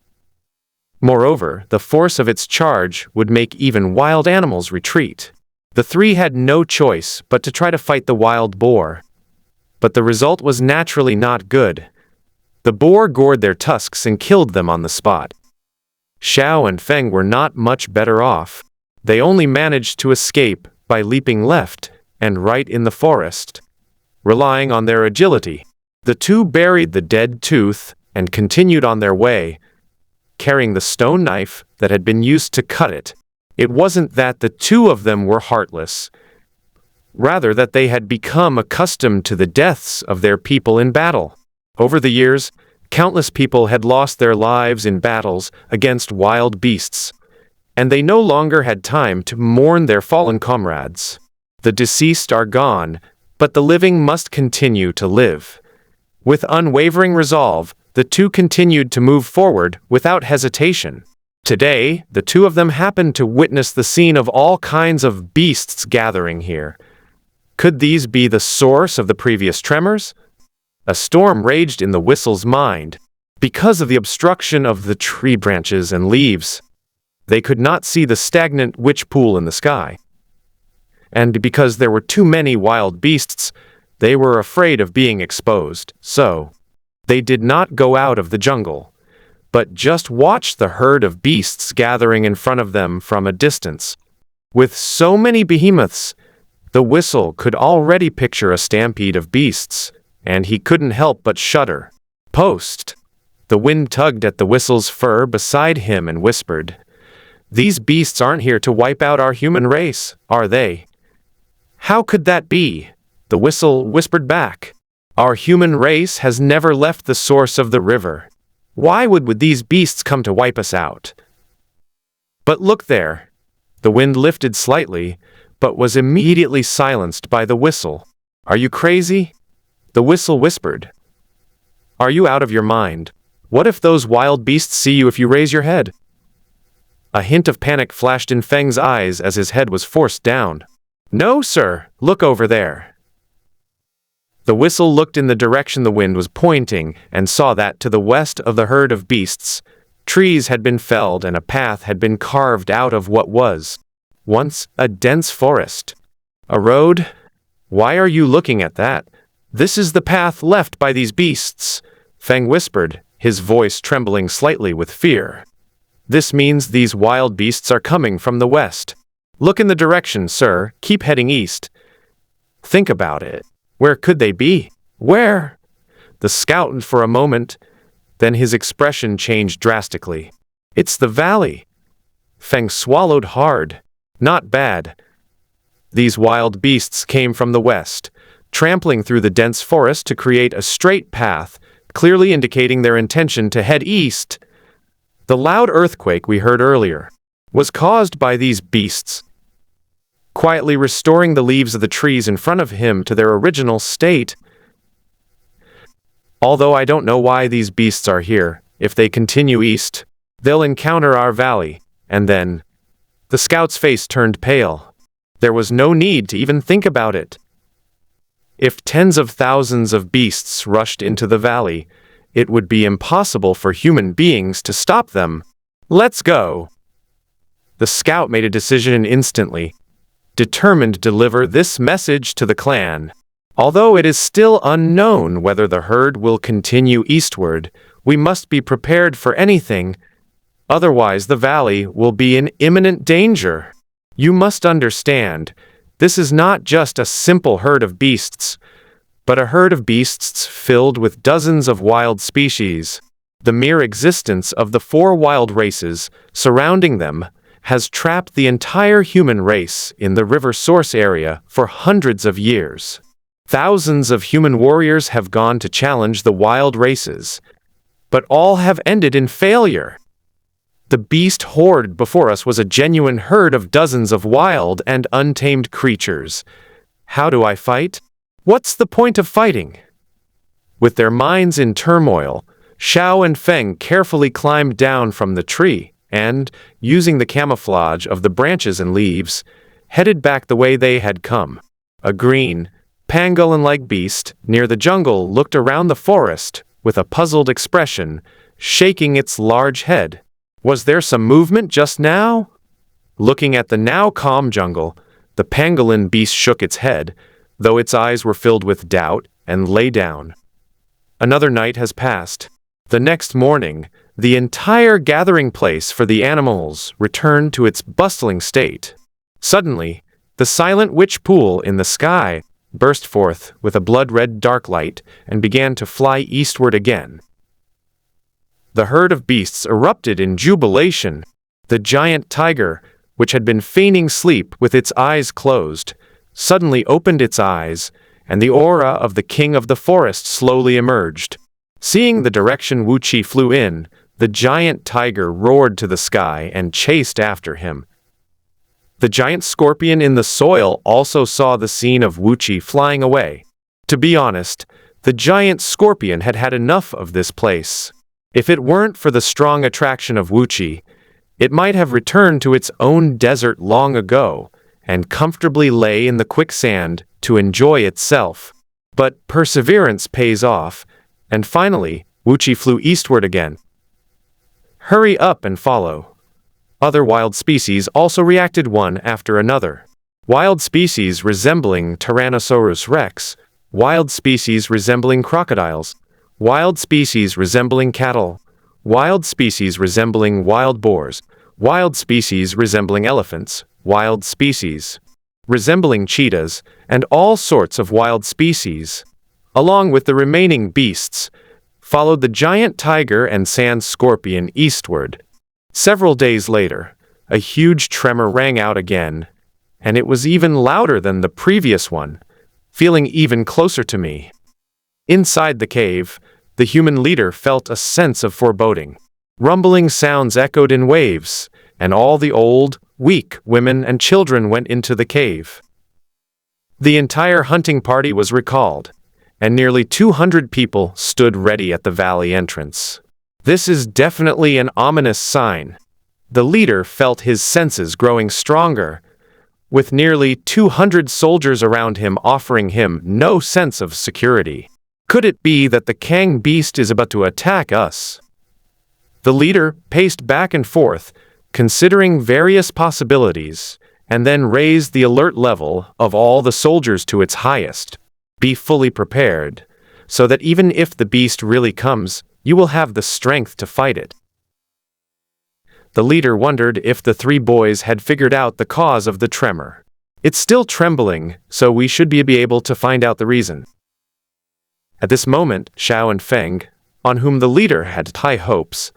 Moreover, the force of its charge would make even wild animals retreat. The three had no choice but to try to fight the wild boar. But the result was naturally not good. The boar gored their tusks and killed them on the spot. Xiao and Feng were not much better off. They only managed to escape by leaping left and right in the forest, relying on their agility. The two buried the dead tooth and continued on their way, carrying the stone knife that had been used to cut it. It wasn't that the two of them were heartless, rather that they had become accustomed to the deaths of their people in battle. Over the years, countless people had lost their lives in battles against wild beasts, and they no longer had time to mourn their fallen comrades. The deceased are gone, but the living must continue to live. With unwavering resolve, the two continued to move forward without hesitation. Today, the two of them happened to witness the scene of all kinds of beasts gathering here. Could these be the source of the previous tremors? A storm raged in the whistle's mind. Because of the obstruction of the tree branches and leaves, they could not see the stagnant witch pool in the sky. And because there were too many wild beasts, they were afraid of being exposed, so they did not go out of the jungle, but just watched the herd of beasts gathering in front of them from a distance. With so many behemoths, the whistle could already picture a stampede of beasts, and he couldn't help but shudder. "Post!" The wind tugged at the whistle's fur beside him and whispered, "These beasts aren't here to wipe out our human race, are they?" "How could that be?" the whistle whispered back. "Our human race has never left the source of the river. Why would these beasts come to wipe us out?" But look there. The wind lifted slightly, but was immediately silenced by the whistle. Are you crazy? The whistle whispered. Are you out of your mind? What if those wild beasts see you if you raise your head? A hint of panic flashed in Feng's eyes as his head was forced down. No, sir, look over there. The whistle looked in the direction the wind was pointing and saw that to the west of the herd of beasts, trees had been felled and a path had been carved out of what was once a dense forest. A road? Why are you looking at that? This is the path left by these beasts, Feng whispered, his voice trembling slightly with fear. This means these wild beasts are coming from the west. Look in the direction, sir. Keep heading east. Think about it. Where could they be? Where? The scout for a moment, then his expression changed drastically. It's the valley. Feng swallowed hard. Not bad. These wild beasts came from the west, trampling through the dense forest to create a straight path, clearly indicating their intention to head east. The loud earthquake we heard earlier was caused by these beasts, quietly restoring the leaves of the trees in front of him to their original state. Although I don't know why these beasts are here, if they continue east, they'll encounter our valley, and then... The scout's face turned pale. There was no need to even think about it. If tens of thousands of beasts rushed into the valley, it would be impossible for human beings to stop them. Let's go. The scout made a decision instantly, determined to deliver this message to the clan. Although it is still unknown whether the herd will continue eastward, we must be prepared for anything. Otherwise, the valley will be in imminent danger. You must understand, this is not just a simple herd of beasts, but a herd of beasts filled with dozens of wild species. The mere existence of the 4 wild races surrounding them has trapped the entire human race in the river source area for hundreds of years. Thousands of human warriors have gone to challenge the wild races, but all have ended in failure. The beast horde before us was a genuine herd of dozens of wild and untamed creatures. How do I fight? What's the point of fighting? With their minds in turmoil, Xiao and Feng carefully climbed down from the tree and, using the camouflage of the branches and leaves, headed back the way they had come. A green, pangolin-like beast near the jungle looked around the forest with a puzzled expression, shaking its large head. Was there some movement just now? Looking at the now calm jungle, the pangolin beast shook its head, though its eyes were filled with doubt, and lay down. Another night has passed. The next morning, the entire gathering place for the animals returned to its bustling state. Suddenly, the silent witch pool in the sky burst forth with a blood-red dark light and began to fly eastward again. The herd of beasts erupted in jubilation. The giant tiger, which had been feigning sleep with its eyes closed, suddenly opened its eyes, and the aura of the king of the forest slowly emerged. Seeing the direction Wu Qi flew in, the giant tiger roared to the sky and chased after him. The giant scorpion in the soil also saw the scene of Wu Qi flying away. To be honest, the giant scorpion had had enough of this place. If it weren't for the strong attraction of Wu Qi, it might have returned to its own desert long ago and comfortably lay in the quicksand to enjoy itself. But perseverance pays off, and finally, Wu Qi flew eastward again. Hurry up and follow. Other wild species also reacted one after another. Wild species resembling Tyrannosaurus rex, wild species resembling crocodiles, wild species resembling cattle, wild species resembling wild boars, wild species resembling elephants, wild species resembling cheetahs, and all sorts of wild species, along with the remaining beasts, followed the giant tiger and sand scorpion eastward. Several days later, a huge tremor rang out again, and it was even louder than the previous one, feeling even closer to me. Inside the cave, the human leader felt a sense of foreboding. Rumbling sounds echoed in waves, and all the old, weak women and children went into the cave. The entire hunting party was recalled, and nearly 200 people stood ready at the valley entrance. This is definitely an ominous sign. The leader felt his senses growing stronger, with nearly 200 soldiers around him offering him no sense of security. Could it be that the Kang beast is about to attack us? The leader paced back and forth, considering various possibilities, and then raised the alert level of all the soldiers to its highest. Be fully prepared, so that even if the beast really comes, you will have the strength to fight it. The leader wondered if the three boys had figured out the cause of the tremor. It's still trembling, so we should be able to find out the reason. At this moment, Xiao and Feng, on whom the leader had high hopes,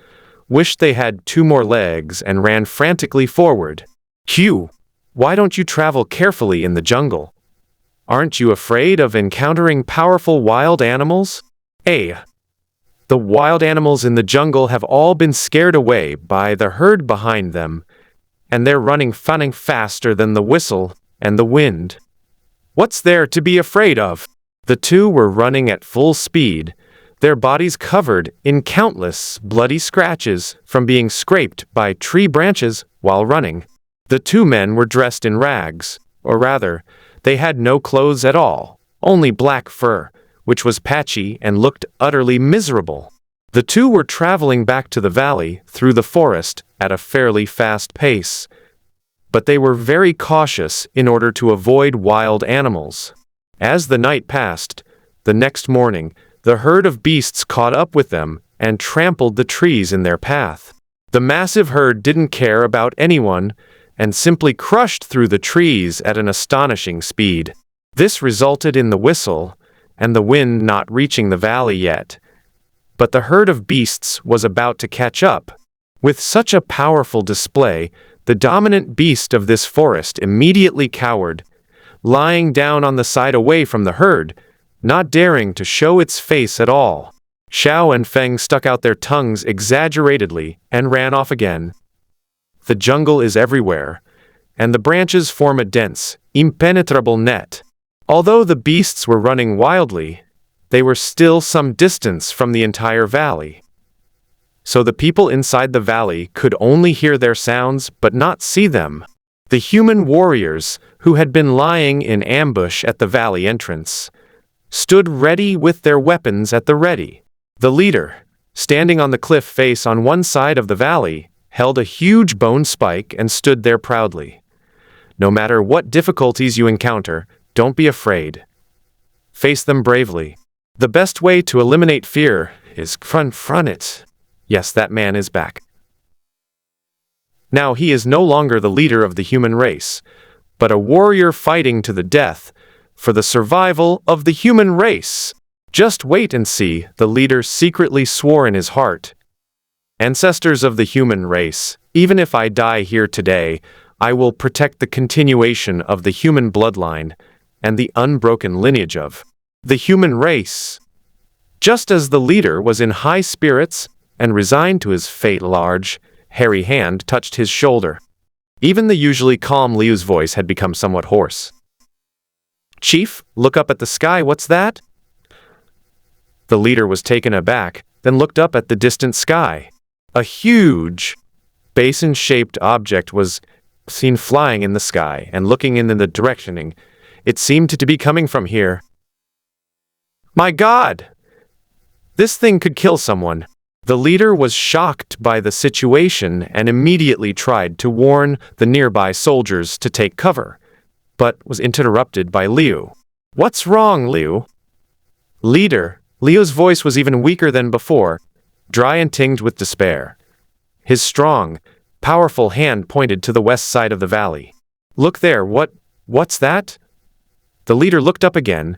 wished they had 2 more legs and ran frantically forward. Q, why don't you travel carefully in the jungle? Aren't you afraid of encountering powerful wild animals? A. The wild animals in the jungle have all been scared away by the herd behind them, and they're running faster than the whistle and the wind. What's there to be afraid of? The two were running at full speed, their bodies covered in countless bloody scratches from being scraped by tree branches while running. The 2 men were dressed in rags, or rather, they had no clothes at all, only black fur, which was patchy and looked utterly miserable. The 2 were traveling back to the valley through the forest at a fairly fast pace, but they were very cautious in order to avoid wild animals. As the night passed, the next morning, the herd of beasts caught up with them and trampled the trees in their path. The massive herd didn't care about anyone and simply crushed through the trees at an astonishing speed. This resulted in the whistle and the wind not reaching the valley yet. But the herd of beasts was about to catch up. With such a powerful display, the dominant beast of this forest immediately cowered, lying down on the side away from the herd, not daring to show its face at all. Xiao and Feng stuck out their tongues exaggeratedly and ran off again. The jungle is everywhere, and the branches form a dense, impenetrable net. Although the beasts were running wildly, they were still some distance from the entire valley. So the people inside the valley could only hear their sounds but not see them. The human warriors, who had been lying in ambush at the valley entrance, stood ready with their weapons at the ready. The leader, standing on the cliff face on one side of the valley, held a huge bone spike and stood there proudly. No matter what difficulties you encounter, don't be afraid. Face them bravely. The best way to eliminate fear is confront it. Yes, that man is back. Now he is no longer the leader of the human race, but a warrior fighting to the death for the survival of the human race. Just wait and see, the leader secretly swore in his heart. Ancestors of the human race, even if I die here today, I will protect the continuation of the human bloodline and the unbroken lineage of the human race. Just as the leader was in high spirits and resigned to his fate, large, hairy hand touched his shoulder. Even the usually calm Liu's voice had become somewhat hoarse. Chief, look up at the sky, what's that? The leader was taken aback, then looked up at the distant sky. A huge, basin-shaped object was seen flying in the sky and looking in the direction. It seemed to be coming from here. My God! This thing could kill someone. The leader was shocked by the situation and immediately tried to warn the nearby soldiers to take cover, but was interrupted by Liu. What's wrong, Liu? Leader, Liu's voice was even weaker than before, dry and tinged with despair. His strong, powerful hand pointed to the west side of the valley. Look there, what's that? The leader looked up again,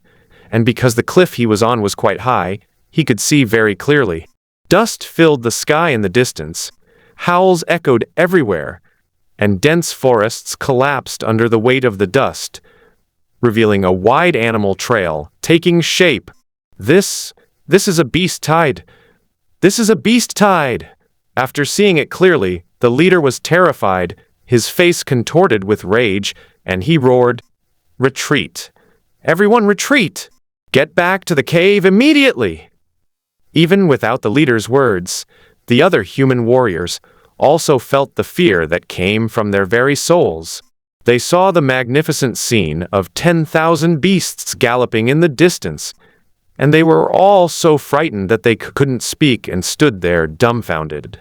and because the cliff he was on was quite high, he could see very clearly. Dust filled the sky in the distance, howls echoed everywhere, and dense forests collapsed under the weight of the dust, revealing a wide animal trail taking shape. This is a beast tide. This is a beast tide. After seeing it clearly, The leader was terrified, his face contorted with rage, and he roared, "Retreat! Everyone retreat! Get back to the cave immediately!" Even without the leader's words, the other human warriors also felt the fear that came from their very souls. They saw the magnificent scene of 10,000 beasts galloping in the distance, and they were all so frightened that they couldn't speak and stood there dumbfounded.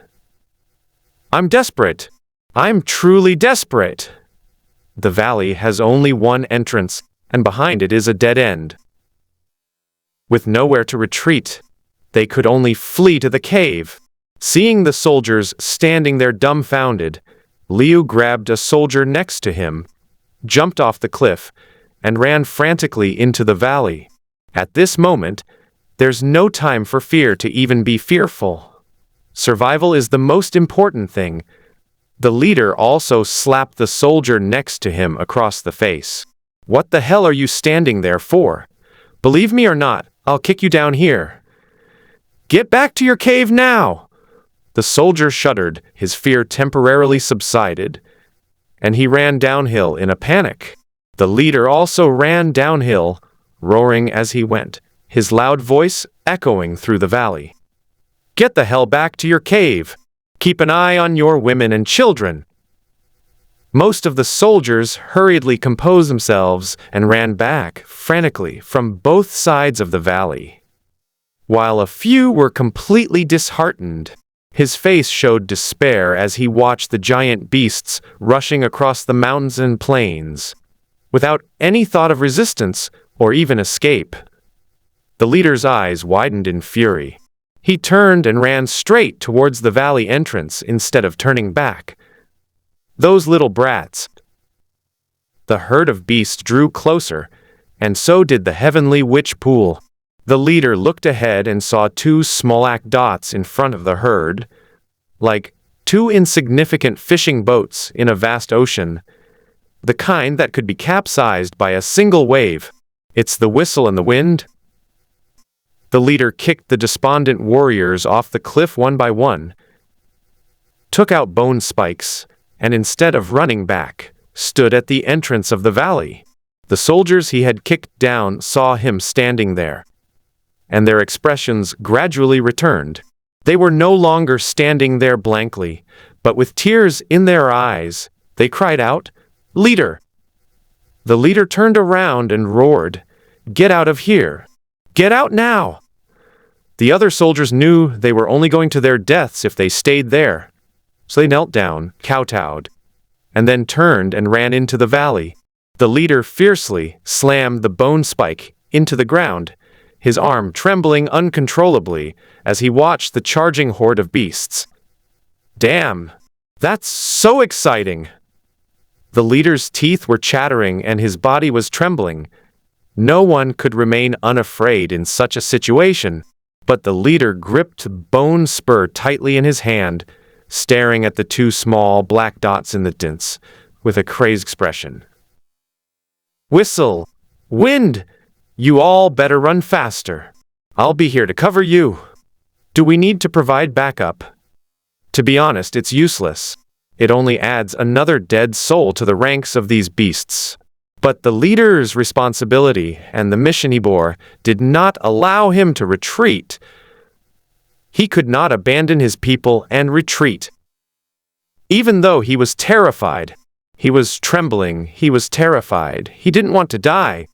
"I'm desperate. I'm truly desperate." The valley has only one entrance, and behind it is a dead end. With nowhere to retreat, they could only flee to the cave. Seeing the soldiers standing there dumbfounded, Liu grabbed a soldier next to him, jumped off the cliff, and ran frantically into the valley. At this moment, there's no time for fear to even be fearful. Survival is the most important thing. The leader also slapped the soldier next to him across the face. "What the hell are you standing there for? Believe me or not, I'll kick you down here. Get back to your cave now!" The soldier shuddered, his fear temporarily subsided, and he ran downhill in a panic. The leader also ran downhill, roaring as he went, his loud voice echoing through the valley. "Get the hell back to your cave! Keep an eye on your women and children!" Most of the soldiers hurriedly composed themselves and ran back, frantically, from both sides of the valley. While a few were completely disheartened, his face showed despair as he watched the giant beasts rushing across the mountains and plains, without any thought of resistance or even escape. The leader's eyes widened in fury. He turned and ran straight towards the valley entrance instead of turning back. Those little brats! The herd of beasts drew closer, and so did the heavenly witch pool. The leader looked ahead and saw two small dots in front of the herd, like two insignificant fishing boats in a vast ocean, the kind that could be capsized by a single wave. "It's the whistle and the wind." The leader kicked the despondent warriors off the cliff one by one, took out bone spikes, and instead of running back, stood at the entrance of the valley. The soldiers he had kicked down saw him standing there, and their expressions gradually returned. They were no longer standing there blankly, but with tears in their eyes, they cried out, "Leader!" The leader turned around and roared, "Get out of here! Get out now!" The other soldiers knew they were only going to their deaths if they stayed there, so they knelt down, kowtowed, and then turned and ran into the valley. The leader fiercely slammed the bone spike into the ground, his arm trembling uncontrollably as he watched the charging horde of beasts. "Damn! That's so exciting!" The leader's teeth were chattering and his body was trembling. No one could remain unafraid in such a situation, but the leader gripped bone spur tightly in his hand, staring at the two small black dots in the distance with a crazed expression. "Whistle! Wind! You all better run faster. I'll be here to cover you. Do we need to provide backup?" To be honest, it's useless. It only adds another dead soul to the ranks of these beasts. But the leader's responsibility and the mission he bore did not allow him to retreat. He could not abandon his people and retreat. Even though he was terrified, he was trembling, he was terrified, he didn't want to die.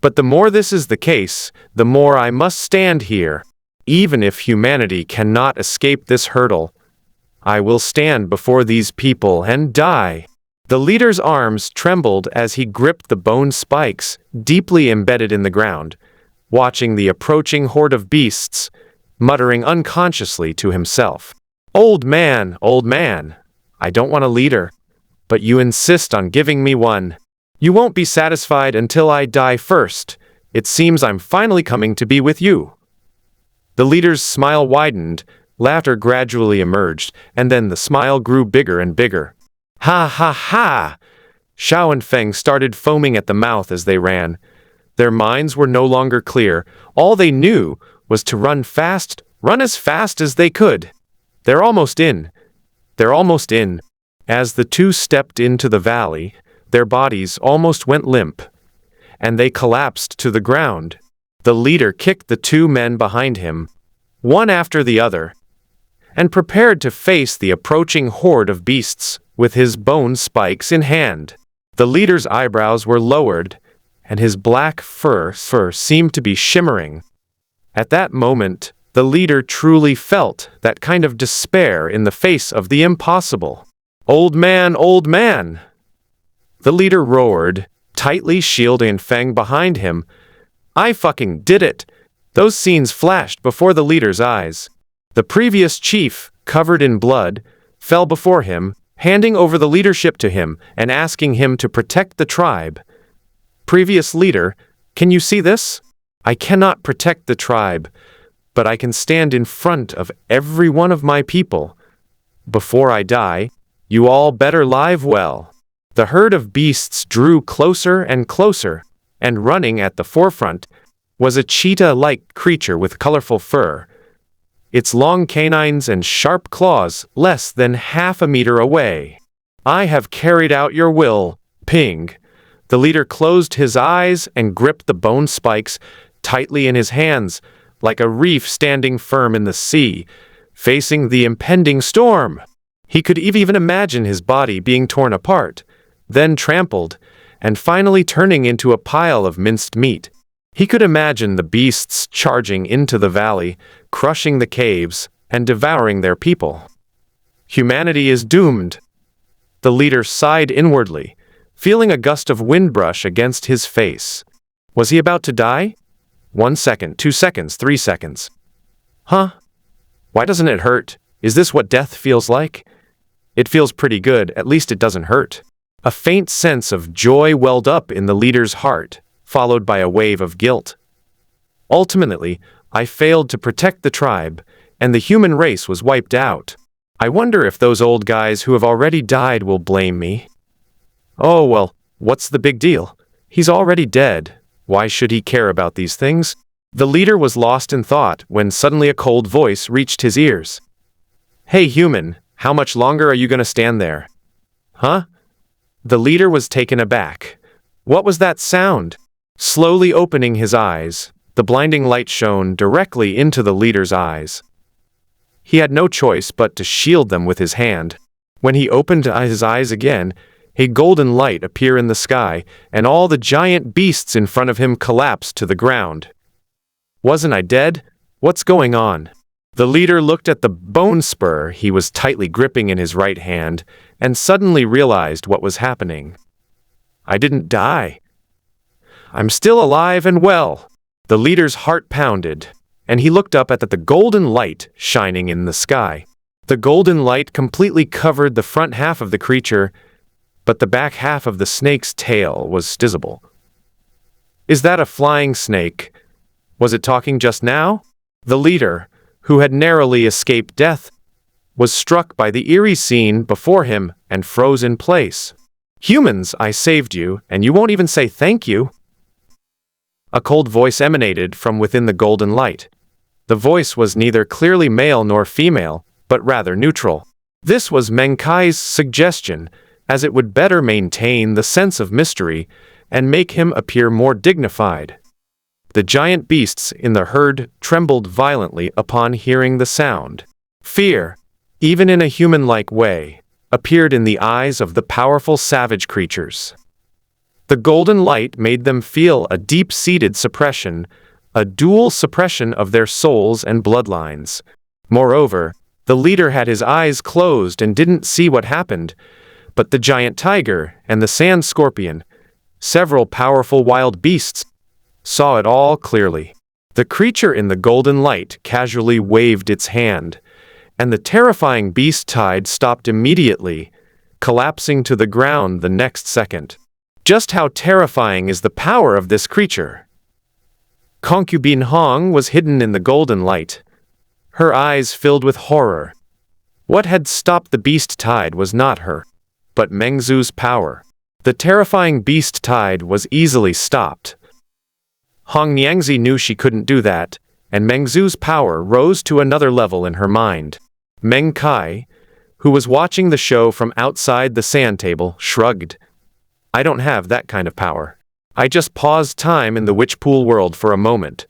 But the more this is the case, the more I must stand here. Even if humanity cannot escape this hurdle, I will stand before these people and die. The leader's arms trembled as he gripped the bone spikes deeply embedded in the ground, watching the approaching horde of beasts, muttering unconsciously to himself. Old man, I don't want a leader, but you insist on giving me one. You won't be satisfied until I die first. It seems I'm finally coming to be with you." The leader's smile widened, laughter gradually emerged, and then the smile grew bigger and bigger. "Ha ha ha!" Xiao and Feng started foaming at the mouth as they ran. Their minds were no longer clear. All they knew was to run fast, run as fast as they could. They're almost in. They're almost in. As the two stepped into the valley, their bodies almost went limp, and they collapsed to the ground. The leader kicked the two men behind him, one after the other, and prepared to face the approaching horde of beasts with his bone spikes in hand. The leader's eyebrows were lowered, and his black fur seemed to be shimmering. At that moment, the leader truly felt that kind of despair in the face of the impossible. Old man, old man! The leader roared, tightly shielding Feng behind him. I fucking did it! Those scenes flashed before the leader's eyes. The previous chief, covered in blood, fell before him, handing over the leadership to him and asking him to protect the tribe. Previous leader, can you see this? I cannot protect the tribe, but I can stand in front of every one of my people. Before I die, you all better live well. The herd of beasts drew closer and closer, and running at the forefront was a cheetah-like creature with colorful fur, its long canines and sharp claws less than half a meter away. I have carried out your will, Ping. The leader closed his eyes and gripped the bone spikes tightly in his hands, like a reef standing firm in the sea, facing the impending storm. He could even imagine his body being torn apart, then trampled, and finally turning into a pile of minced meat. He could imagine the beasts charging into the valley, crushing the caves, and devouring their people. Humanity is doomed. The leader sighed inwardly, feeling a gust of wind brush against his face. Was he about to die? 1 second, 2 seconds, 3 seconds. Huh? Why doesn't it hurt? Is this what death feels like? It feels pretty good, at least it doesn't hurt. A faint sense of joy welled up in the leader's heart, followed by a wave of guilt. Ultimately, I failed to protect the tribe, and the human race was wiped out. I wonder if those old guys who have already died will blame me. Oh well, what's the big deal? He's already dead. Why should he care about these things? The leader was lost in thought when suddenly a cold voice reached his ears. Hey human, how much longer are you gonna stand there? Huh? The leader was taken aback. What was that sound? Slowly opening his eyes, the blinding light shone directly into the leader's eyes. He had no choice but to shield them with his hand. When he opened his eyes again, a golden light appeared in the sky, and all the giant beasts in front of him collapsed to the ground. Wasn't I dead? What's going on? The leader looked at the bone spur he was tightly gripping in his right hand, and suddenly realized what was happening. I didn't die. I'm still alive and well. The leader's heart pounded, and he looked up at the golden light shining in the sky. The golden light completely covered the front half of the creature, but the back half of the snake's tail was visible. Is that a flying snake? Was it talking just now? The leader, who had narrowly escaped death, was struck by the eerie scene before him and froze in place. Humans, I saved you, and you won't even say thank you. A cold voice emanated from within the golden light. The voice was neither clearly male nor female, but rather neutral. This was Meng Kai's suggestion, as it would better maintain the sense of mystery and make him appear more dignified. The giant beasts in the herd trembled violently upon hearing the sound. Fear, even in a human-like way, appeared in the eyes of the powerful savage creatures. The golden light made them feel a deep-seated suppression, a dual suppression of their souls and bloodlines. Moreover, the leader had his eyes closed and didn't see what happened, but the giant tiger and the sand scorpion, several powerful wild beasts, saw it all clearly. The creature in the golden light casually waved its hand, and the terrifying beast tide stopped immediately, collapsing to the ground the next second. Just how terrifying is the power of this creature? Concubine Hong was hidden in the golden light, her eyes filled with horror. What had stopped the beast tide was not her, but Mengzu's power. The terrifying beast tide was easily stopped. Hong Niangzi knew she couldn't do that, and Mengzu's power rose to another level in her mind. Meng Kai, who was watching the show from outside the sand table, shrugged. I don't have that kind of power. I just paused time in the witch pool world for a moment.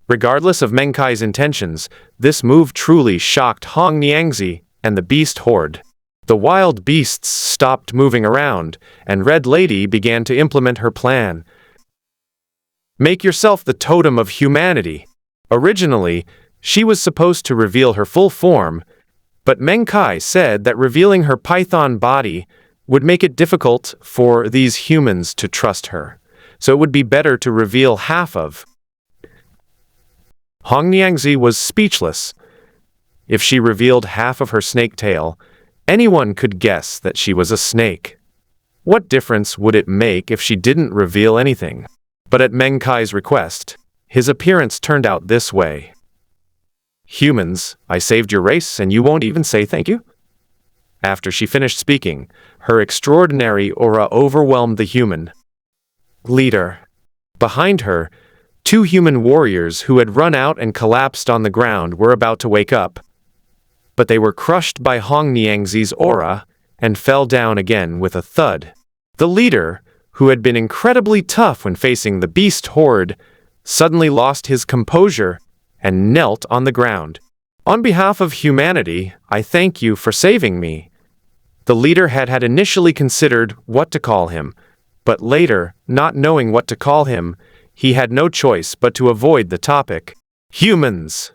Regardless of Meng Kai's intentions, this move truly shocked Hong Niangzi and the beast horde. The wild beasts stopped moving around, and Red Lady began to implement her plan. Make yourself the totem of humanity. Originally, she was supposed to reveal her full form, but Meng Kai said that revealing her python body would make it difficult for these humans to trust her, so it would be better to reveal half of. Hong Niangzi was speechless. If she revealed half of her snake tail, anyone could guess that she was a snake. What difference would it make if she didn't reveal anything? But at Meng Kai's request, his appearance turned out this way. Humans, I saved your race and you won't even say thank you? After she finished speaking, her extraordinary aura overwhelmed the human leader. Behind her, 2 human warriors who had run out and collapsed on the ground were about to wake up. But they were crushed by Hong Niangzi's aura and fell down again with a thud. The leader, who had been incredibly tough when facing the beast horde, suddenly lost his composure and knelt on the ground. On behalf of humanity, I thank you for saving me. The leader had initially considered what to call him, but later, not knowing what to call him, he had no choice but to avoid the topic. Humans!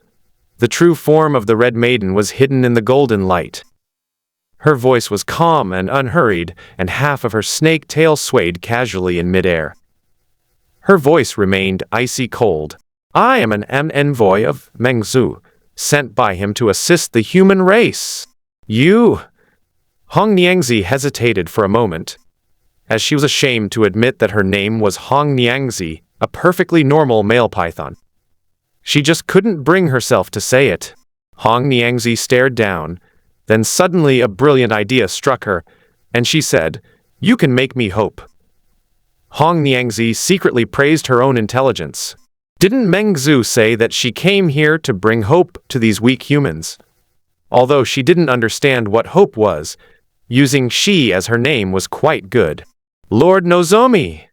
The true form of the Red Maiden was hidden in the golden light. Her voice was calm and unhurried, and half of her snake tail swayed casually in midair. Her voice remained icy cold. I am an envoy of Meng Zhu, sent by him to assist the human race. You... Hong Niangzi hesitated for a moment, as she was ashamed to admit that her name was Hong Niangzi, a perfectly normal male python. She just couldn't bring herself to say it. Hong Niangzi stared down, then suddenly a brilliant idea struck her, and she said, You can make me hope. Hong Niangzi secretly praised her own intelligence. Didn't Meng Zhu say that she came here to bring hope to these weak humans? Although she didn't understand what hope was, using she as her name was quite good. Lord Nozomi!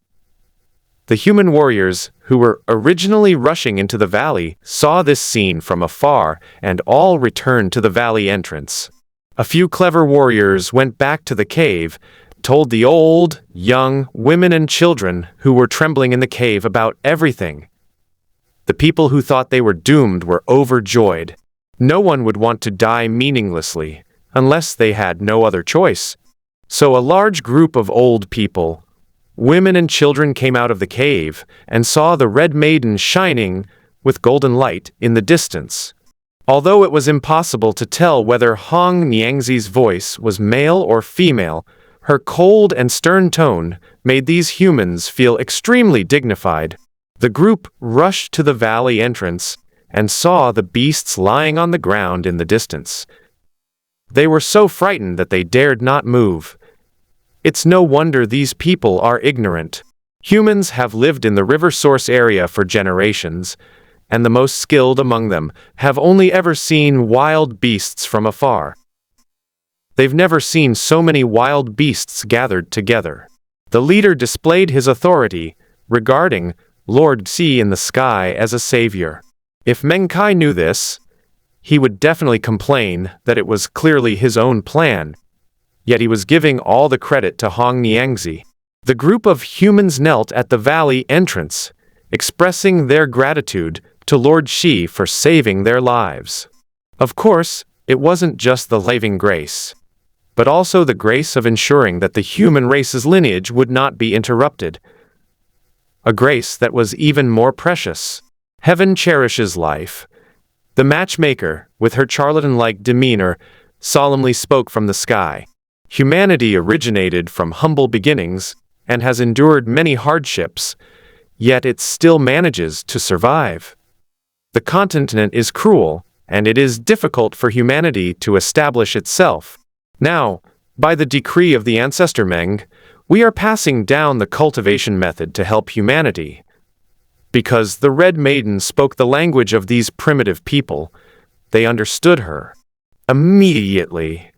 The human warriors, who were originally rushing into the valley, saw this scene from afar and all returned to the valley entrance. A few clever warriors went back to the cave, told the old, young, women and children who were trembling in the cave about everything. The people who thought they were doomed were overjoyed. No one would want to die meaninglessly, unless they had no other choice. So a large group of old people, women and children came out of the cave and saw the Red Maiden shining with golden light in the distance. Although it was impossible to tell whether Hong Niangzi's voice was male or female, her cold and stern tone made these humans feel extremely dignified. The group rushed to the valley entrance and saw the beasts lying on the ground in the distance. They were so frightened that they dared not move. It's no wonder these people are ignorant. Humans have lived in the river source area for generations, and the most skilled among them have only ever seen wild beasts from afar. They've never seen so many wild beasts gathered together. The leader displayed his authority, regarding Lord Xi in the sky as a savior. If Meng Kai knew this, he would definitely complain that it was clearly his own plan. Yet he was giving all the credit to Hong Niangzi. The group of humans knelt at the valley entrance, expressing their gratitude to Lord Xi for saving their lives. Of course, it wasn't just the saving grace, but also the grace of ensuring that the human race's lineage would not be interrupted. A grace that was even more precious. Heaven cherishes life. The matchmaker, with her charlatan-like demeanor, solemnly spoke from the sky. Humanity originated from humble beginnings and has endured many hardships, yet it still manages to survive. The continent is cruel, and it is difficult for humanity to establish itself. Now, by the decree of the ancestor Meng, we are passing down the cultivation method to help humanity. Because the Red Maiden spoke the language of these primitive people, they understood her. immediately.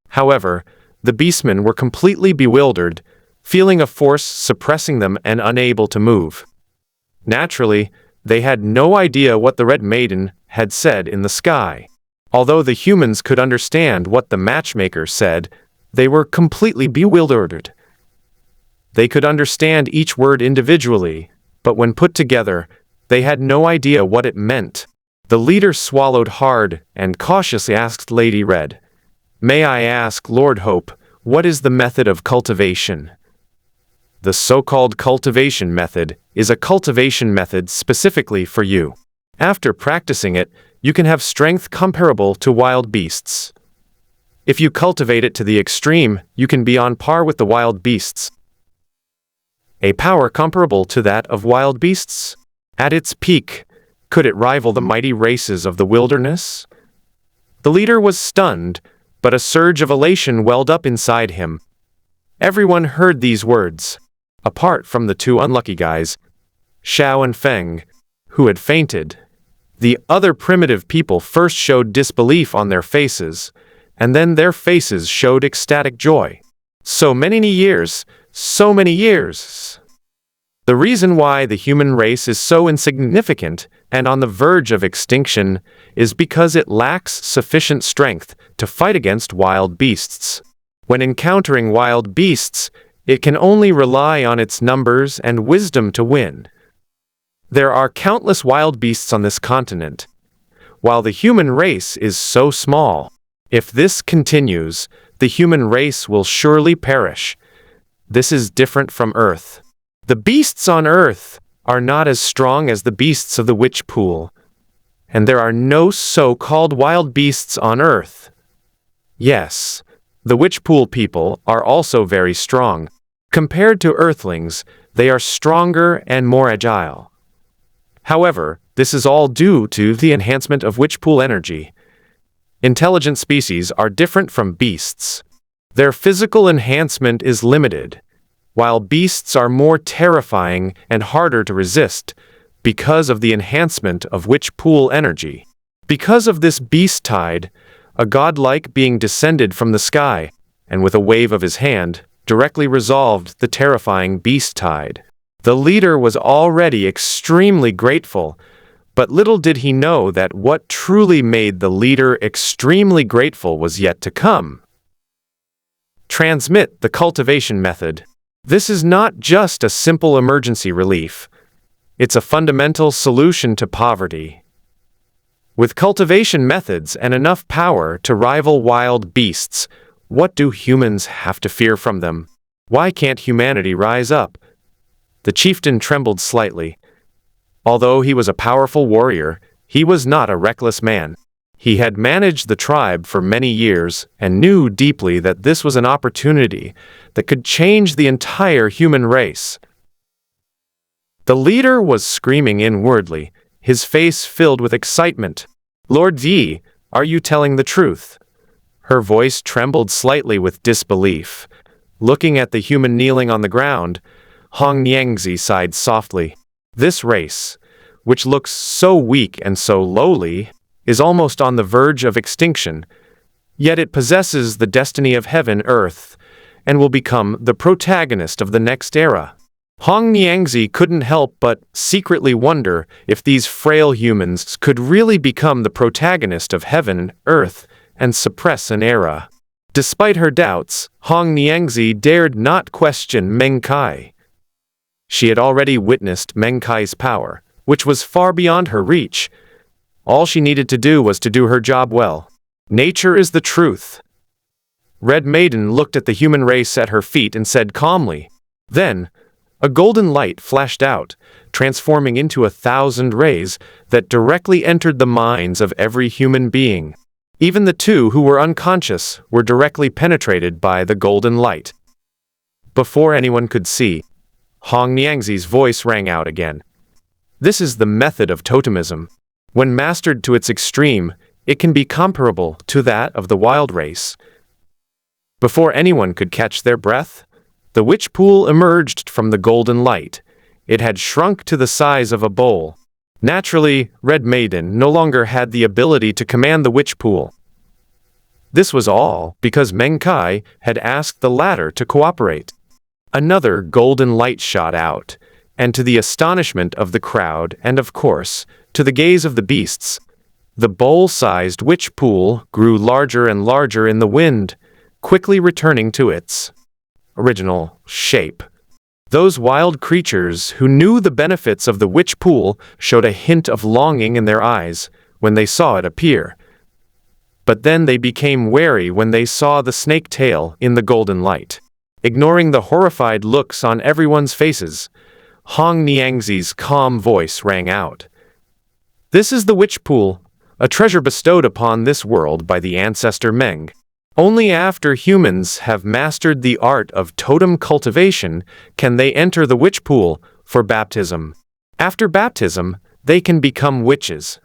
However, the beastmen were completely bewildered, feeling a force suppressing them and unable to move. Naturally, they had no idea what the Red Maiden had said in the sky. Although the humans could understand what the matchmaker said, they were completely bewildered. They could understand each word individually, but when put together, they had no idea what it meant. The leader swallowed hard and cautiously asked Lady Red, "May I ask, Lord Hope, what is the method of cultivation?" The so-called cultivation method is a cultivation method specifically for you. After practicing it, you can have strength comparable to wild beasts. If you cultivate it to the extreme, you can be on par with the wild beasts. A power comparable to that of wild beasts? At its peak, could it rival the mighty races of the wilderness? The leader was stunned, but a surge of elation welled up inside him. Everyone heard these words, apart from the two unlucky guys, Xiao and Feng, who had fainted. The other primitive people first showed disbelief on their faces, and then their faces showed ecstatic joy. So many years, so many years. The reason why the human race is so insignificant and on the verge of extinction is because it lacks sufficient strength to fight against wild beasts. When encountering wild beasts, it can only rely on its numbers and wisdom to win. There are countless wild beasts on this continent, while the human race is so small. If this continues, the human race will surely perish. This is different from Earth. The beasts on Earth are not as strong as the beasts of the witch pool, and there are no so-called wild beasts on Earth. Yes, the witch pool people are also very strong. Compared to Earthlings, they are stronger and more agile. However, this is all due to the enhancement of witch pool energy. Intelligent species are different from beasts. Their physical enhancement is limited, while beasts are more terrifying and harder to resist because of the enhancement of witch pool energy. Because of this beast tide, a godlike being descended from the sky, and with a wave of his hand, directly resolved the terrifying beast tide. The leader was already extremely grateful, but little did he know that what truly made the leader extremely grateful was yet to come. Transmit the cultivation method. This is not just a simple emergency relief. It's a fundamental solution to poverty. With cultivation methods and enough power to rival wild beasts, what do humans have to fear from them? Why can't humanity rise up? The chieftain trembled slightly. Although he was a powerful warrior, he was not a reckless man. He had managed the tribe for many years and knew deeply that this was an opportunity that could change the entire human race. The leader was screaming inwardly, his face filled with excitement. "Lord Yi, are you telling the truth?" Her voice trembled slightly with disbelief. Looking at the human kneeling on the ground, Hong Niangzi sighed softly. This race, which looks so weak and so lowly, is almost on the verge of extinction, yet it possesses the destiny of heaven, earth, and will become the protagonist of the next era. Hong Niangzi couldn't help but secretly wonder if these frail humans could really become the protagonist of heaven, earth, and suppress an era. Despite her doubts, Hong Niangzi dared not question Meng Kai. She had already witnessed Meng Kai's power, which was far beyond her reach. All she needed to do was to do her job well. Nature is the truth. Red Maiden looked at the human race at her feet and said calmly. Then, a golden light flashed out, transforming into 1,000 rays that directly entered the minds of every human being. Even the two who were unconscious were directly penetrated by the golden light. Before anyone could see, Hong Niangzi's voice rang out again. This is the method of totemism. When mastered to its extreme, it can be comparable to that of the wild race. Before anyone could catch their breath, the witch pool emerged from the golden light. It had shrunk to the size of a bowl. Naturally, Red Maiden no longer had the ability to command the witch pool. This was all because Meng Kai had asked the latter to cooperate. Another golden light shot out, and to the astonishment of the crowd and, of course, to the gaze of the beasts, the bowl-sized witch pool grew larger and larger in the wind, quickly returning to its original shape. Those wild creatures who knew the benefits of the witch pool showed a hint of longing in their eyes when they saw it appear. But then they became wary when they saw the snake tail in the golden light. Ignoring the horrified looks on everyone's faces, Hong Niangzi's calm voice rang out. "This is the witch pool, a treasure bestowed upon this world by the ancestor Meng. Only after humans have mastered the art of totem cultivation can they enter the witch pool for baptism. After baptism, they can become witches.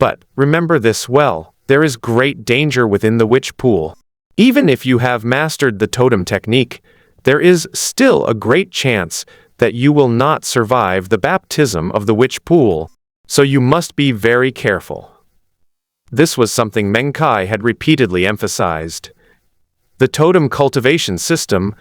But remember this well. There is great danger within the witch pool. Even if you have mastered the totem technique, there is still a great chance that you will not survive the baptism of the witch pool, so you must be very careful." This was something Meng Kai had repeatedly emphasized. The totem cultivation system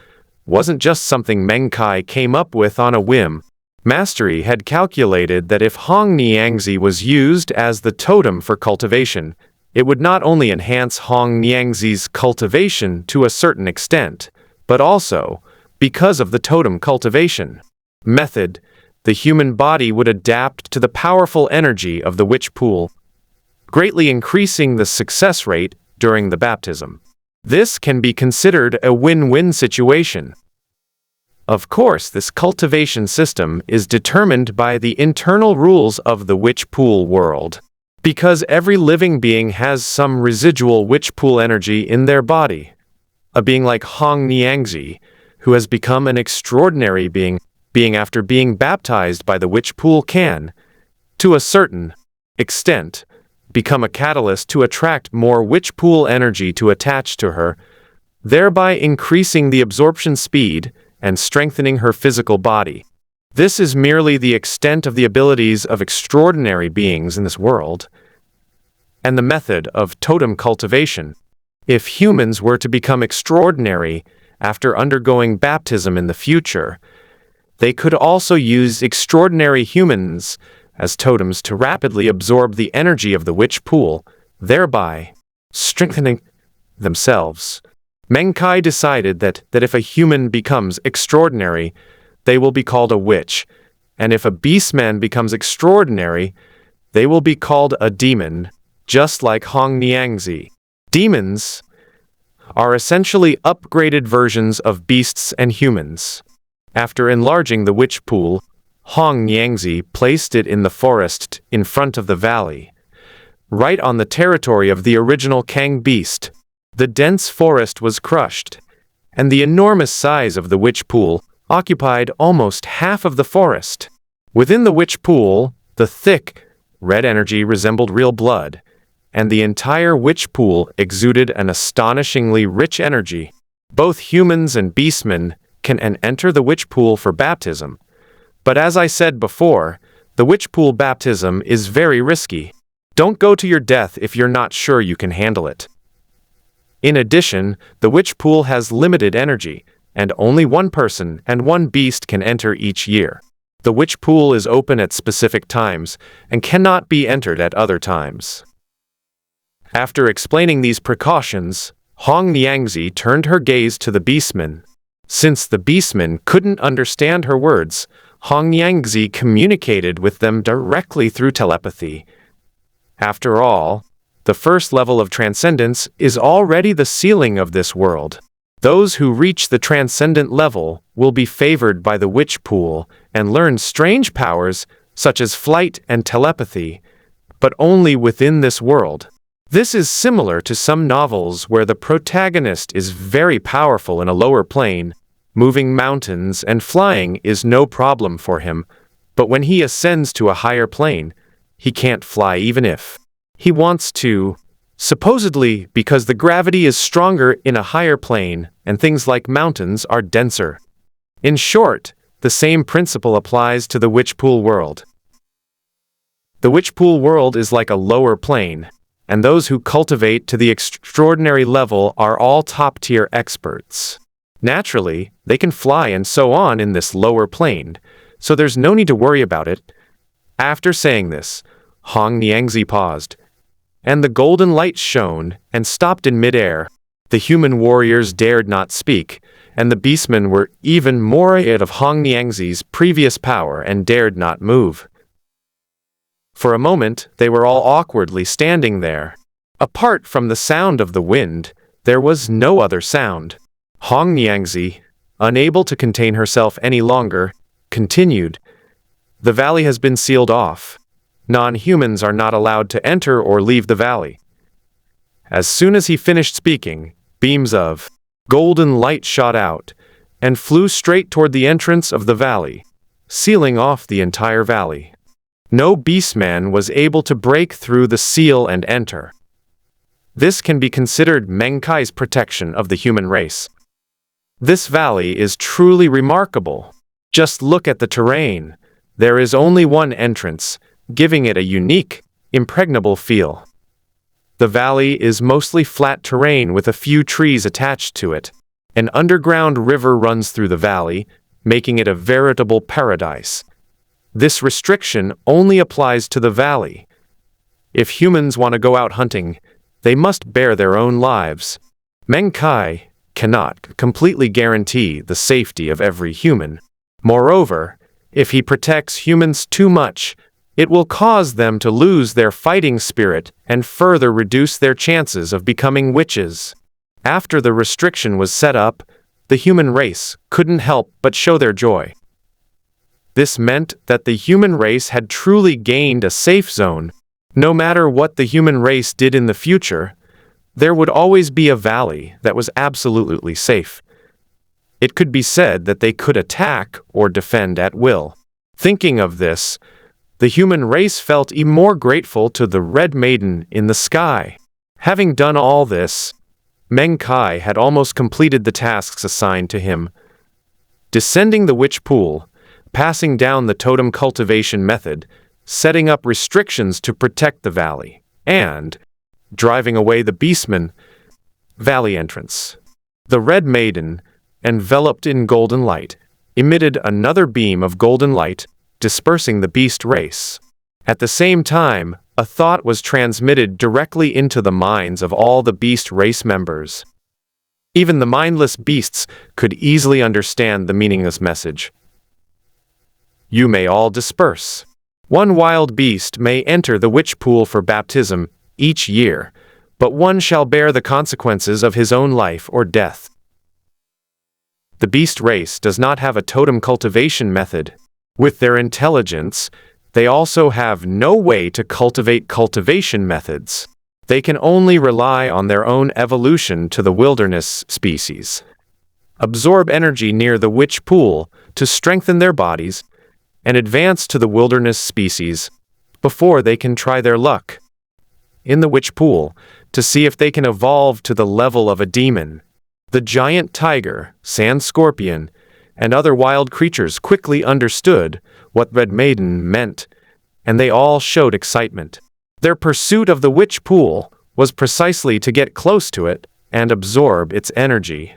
wasn't just something Meng Kai came up with on a whim. Mastery had calculated that if Hong Niangzi was used as the totem for cultivation, it would not only enhance Hong Niangzi's cultivation to a certain extent, but also, because of the totem cultivation method, the human body would adapt to the powerful energy of the witch pool, greatly increasing the success rate during the baptism. This can be considered a win-win situation. Of course, this cultivation system is determined by the internal rules of the witch pool world. Because every living being has some residual witch pool energy in their body. A being like Hong Niangzi, who has become an extraordinary being after being baptized by the witch pool can, to a certain extent, become a catalyst to attract more witch pool energy to attach to her, thereby increasing the absorption speed and strengthening her physical body. This is merely the extent of the abilities of extraordinary beings in this world, and the method of totem cultivation. If humans were to become extraordinary after undergoing baptism in the future, they could also use extraordinary humans as totems to rapidly absorb the energy of the witch pool, thereby strengthening themselves. Meng Kai decided that if a human becomes extraordinary, they will be called a witch, and if a beastman becomes extraordinary, they will be called a demon, just like Hong Niangzi. Demons are essentially upgraded versions of beasts and humans. After enlarging the witch pool, Hong Niangzi placed it in the forest in front of the valley, right on the territory of the original Kang beast. The dense forest was crushed, and the enormous size of the witch pool occupied almost half of the forest. Within the witch pool, the thick, red energy resembled real blood, and the entire witch pool exuded an astonishingly rich energy. Both humans and beastmen can enter the witch pool for baptism, but as I said before, the witch pool baptism is very risky. Don't go to your death if you're not sure you can handle it. In addition, the witch pool has limited energy, and only one person and one beast can enter each year. The witch pool is open at specific times and cannot be entered at other times. After explaining these precautions, Hong Niangzi turned her gaze to the beastman. Since the beastmen couldn't understand her words, Hong Niangzi communicated with them directly through telepathy. After all, the first level of transcendence is already the ceiling of this world. Those who reach the transcendent level will be favored by the witch pool and learn strange powers such as flight and telepathy, but only within this world. This is similar to some novels where the protagonist is very powerful in a lower plane. Moving mountains and flying is no problem for him, but when he ascends to a higher plane, he can't fly even if he wants to, supposedly because the gravity is stronger in a higher plane and things like mountains are denser. In short, the same principle applies to the witch pool world. The witch pool world is like a lower plane. and those who cultivate to the extraordinary level are all top-tier experts. Naturally, they can fly and so on in this lower plane, so there's no need to worry about it. After saying this, Hong Niangzi paused, and the golden light shone and stopped in midair. The human warriors dared not speak, and the beastmen were even more afraid of Hong Niangzi's previous power and dared not move. For a moment, they were all awkwardly standing there. Apart from the sound of the wind, there was no other sound. Hong Niangzi, unable to contain herself any longer, continued, "The valley has been sealed off. Non-humans are not allowed to enter or leave the valley." As soon as he finished speaking, beams of golden light shot out and flew straight toward the entrance of the valley, sealing off the entire valley. No beastman was able to break through the seal and enter. This can be considered Meng Kai's protection of the human race. This valley is truly remarkable. Just look at the terrain. There is only one entrance, giving it a unique, impregnable feel. The valley is mostly flat terrain with a few trees attached to it. An underground river runs through the valley, making it a veritable paradise. This restriction only applies to the valley. If humans want to go out hunting, they must bear their own lives. Meng Kai cannot completely guarantee the safety of every human. Moreover, if he protects humans too much, it will cause them to lose their fighting spirit and further reduce their chances of becoming witches. After the restriction was set up, the human race couldn't help but show their joy. This meant that the human race had truly gained a safe zone. No matter what the human race did in the future, there would always be a valley that was absolutely safe. It could be said that they could attack or defend at will. Thinking of this, the human race felt even more grateful to the Red Maiden in the sky. Having done all this, Meng Kai had almost completed the tasks assigned to him. Descending the witch pool, passing down the totem cultivation method, setting up restrictions to protect the valley, and driving away the beastmen. Valley entrance. The Red Maiden, enveloped in golden light, emitted another beam of golden light, dispersing the beast race. At the same time, a thought was transmitted directly into the minds of all the beast race members. Even the mindless beasts could easily understand the meaningless message. You may all disperse. One wild beast may enter the witch pool for baptism each year, but one shall bear the consequences of his own life or death. The beast race does not have a totem cultivation method. With their intelligence, they also have no way to cultivate cultivation methods. They can only rely on their own evolution to the wilderness species. Absorb energy near the witch pool to strengthen their bodies, and advance to the wilderness species before they can try their luck in the witch pool to see if they can evolve to the level of a demon. The giant tiger, sand scorpion, and other wild creatures quickly understood what Red Maiden meant, and they all showed excitement. Their pursuit of the witch pool was precisely to get close to it and absorb its energy.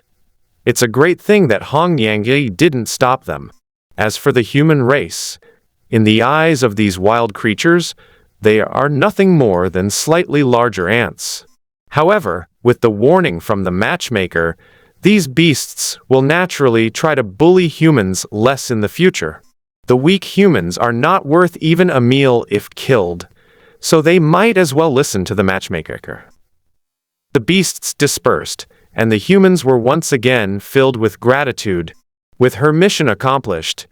It's a great thing that Hong Niangzi didn't stop them. As for the human race, in the eyes of these wild creatures, they are nothing more than slightly larger ants. However, with the warning from the matchmaker, these beasts will naturally try to bully humans less in the future. The weak humans are not worth even a meal if killed, so they might as well listen to the matchmaker. The beasts dispersed, and the humans were once again filled with gratitude. With her mission accomplished,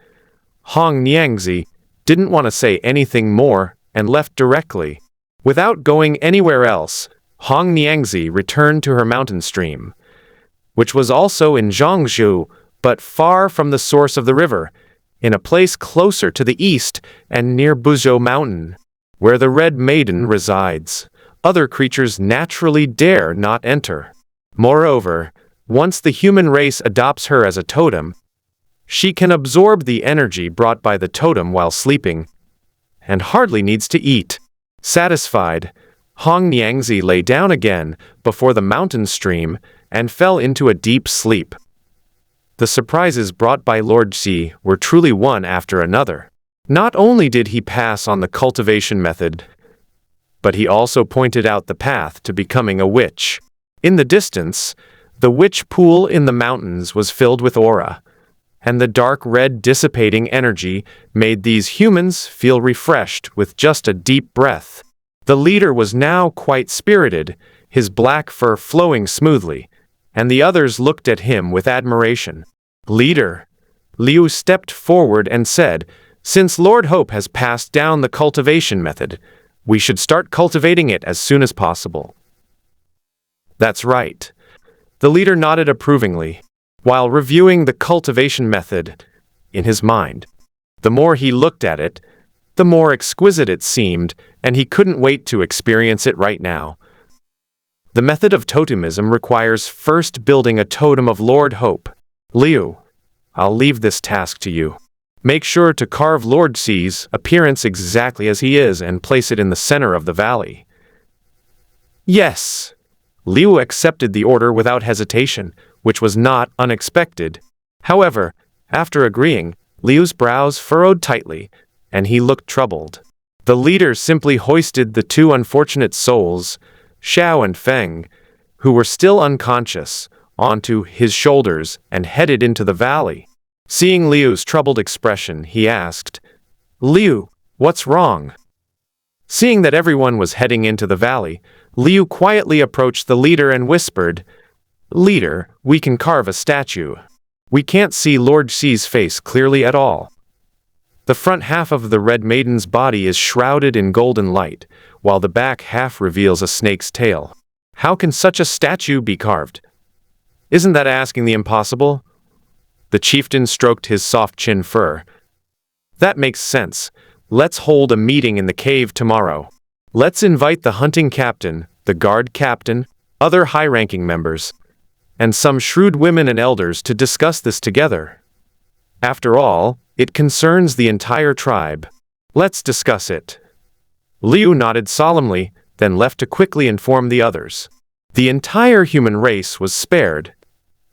Hong Niangzi didn't want to say anything more and left directly. Without going anywhere else, Hong Niangzi returned to her mountain stream, which was also in Zhangzhou, but far from the source of the river, in a place closer to the east and near Buzhou Mountain, where the Red Maiden resides. Other creatures naturally dare not enter. Moreover, once the human race adopts her as a totem, she can absorb the energy brought by the totem while sleeping, and hardly needs to eat. Satisfied, Hong Niangzi lay down again before the mountain stream and fell into a deep sleep. The surprises brought by Lord Xi were truly one after another. Not only did he pass on the cultivation method, but he also pointed out the path to becoming a witch. In the distance, the witch pool in the mountains was filled with aura, and the dark red dissipating energy made these humans feel refreshed with just a deep breath. The leader was now quite spirited, his black fur flowing smoothly, and the others looked at him with admiration. "Leader," Liu stepped forward and said, "Since Lord Hope has passed down the cultivation method, we should start cultivating it as soon as possible." "That's right." The leader nodded approvingly, while reviewing the cultivation method in his mind. The more he looked at it, the more exquisite it seemed, and he couldn't wait to experience it right now. The method of totemism requires first building a totem of Lord Hope. Liu, I'll leave this task to you. Make sure to carve Lord Xi's appearance exactly as he is and place it in the center of the valley. Yes. Liu accepted the order without hesitation, which was not unexpected. However, after agreeing, Liu's brows furrowed tightly, and he looked troubled. The leader simply hoisted the two unfortunate souls, Xiao and Feng, who were still unconscious, onto his shoulders and headed into the valley. Seeing Liu's troubled expression, he asked, "Liu, what's wrong?" Seeing that everyone was heading into the valley, Liu quietly approached the leader and whispered, "Leader, we can carve a statue. We can't see Lord Xi's face clearly at all. The front half of the Red Maiden's body is shrouded in golden light, while the back half reveals a snake's tail. How can such a statue be carved? Isn't that asking the impossible?" The chieftain stroked his soft chin fur. "That makes sense. Let's hold a meeting in the cave tomorrow. Let's invite the hunting captain, the guard captain, other high-ranking members, and some shrewd women and elders to discuss this together. After all, it concerns the entire tribe. Let's discuss it." Liu nodded solemnly, then left to quickly inform the others. The entire human race was spared,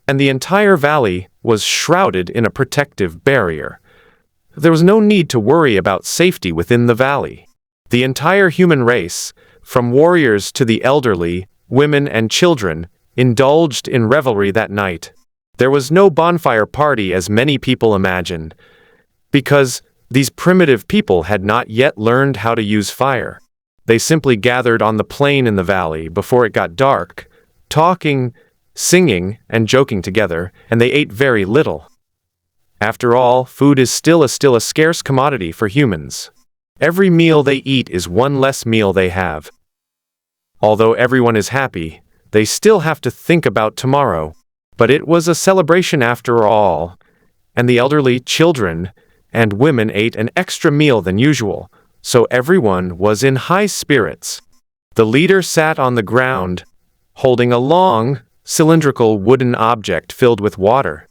and the entire valley was shrouded in a protective barrier. There was no need to worry about safety within the valley. The entire human race, from warriors to the elderly, women and children, indulged in revelry that night. There was no bonfire party as many people imagined, because these primitive people had not yet learned how to use fire. They simply gathered on the plain in the valley before it got dark, talking, singing, and joking together, and they ate very little. After all, food is still a scarce commodity for humans. Every meal they eat is one less meal they have. Although everyone is happy, they still have to think about tomorrow. But it was a celebration after all, and the elderly, children, and women ate an extra meal than usual, so everyone was in high spirits. The leader sat on the ground, holding a long, cylindrical wooden object filled with water.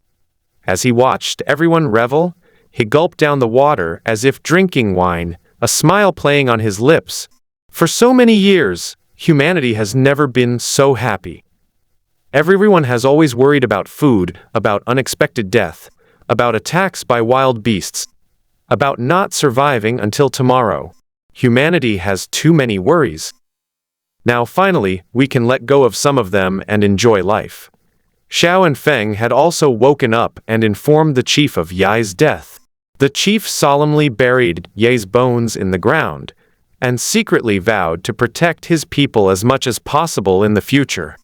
As he watched everyone revel, he gulped down the water as if drinking wine, a smile playing on his lips. For so many years, humanity has never been so happy. Everyone has always worried about food, about unexpected death, about attacks by wild beasts, about not surviving until tomorrow. Humanity has too many worries. Now finally, we can let go of some of them and enjoy life. Xiao and Feng had also woken up and informed the chief of Yai's death. The chief solemnly buried Yai's bones in the ground, and secretly vowed to protect his people as much as possible in the future.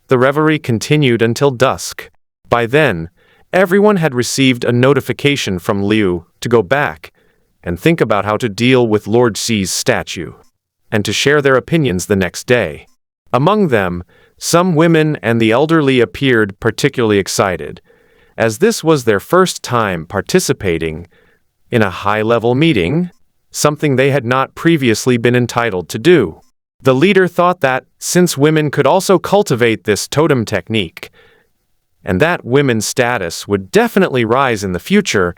The revelry continued until dusk. By then, everyone had received a notification from Liu to go back and think about how to deal with Lord Xi's statue, and to share their opinions the next day. Among them, some women and the elderly appeared particularly excited, as this was their first time participating in a high-level meeting, something they had not previously been entitled to do. The leader thought that, since women could also cultivate this totem technique, and that women's status would definitely rise in the future,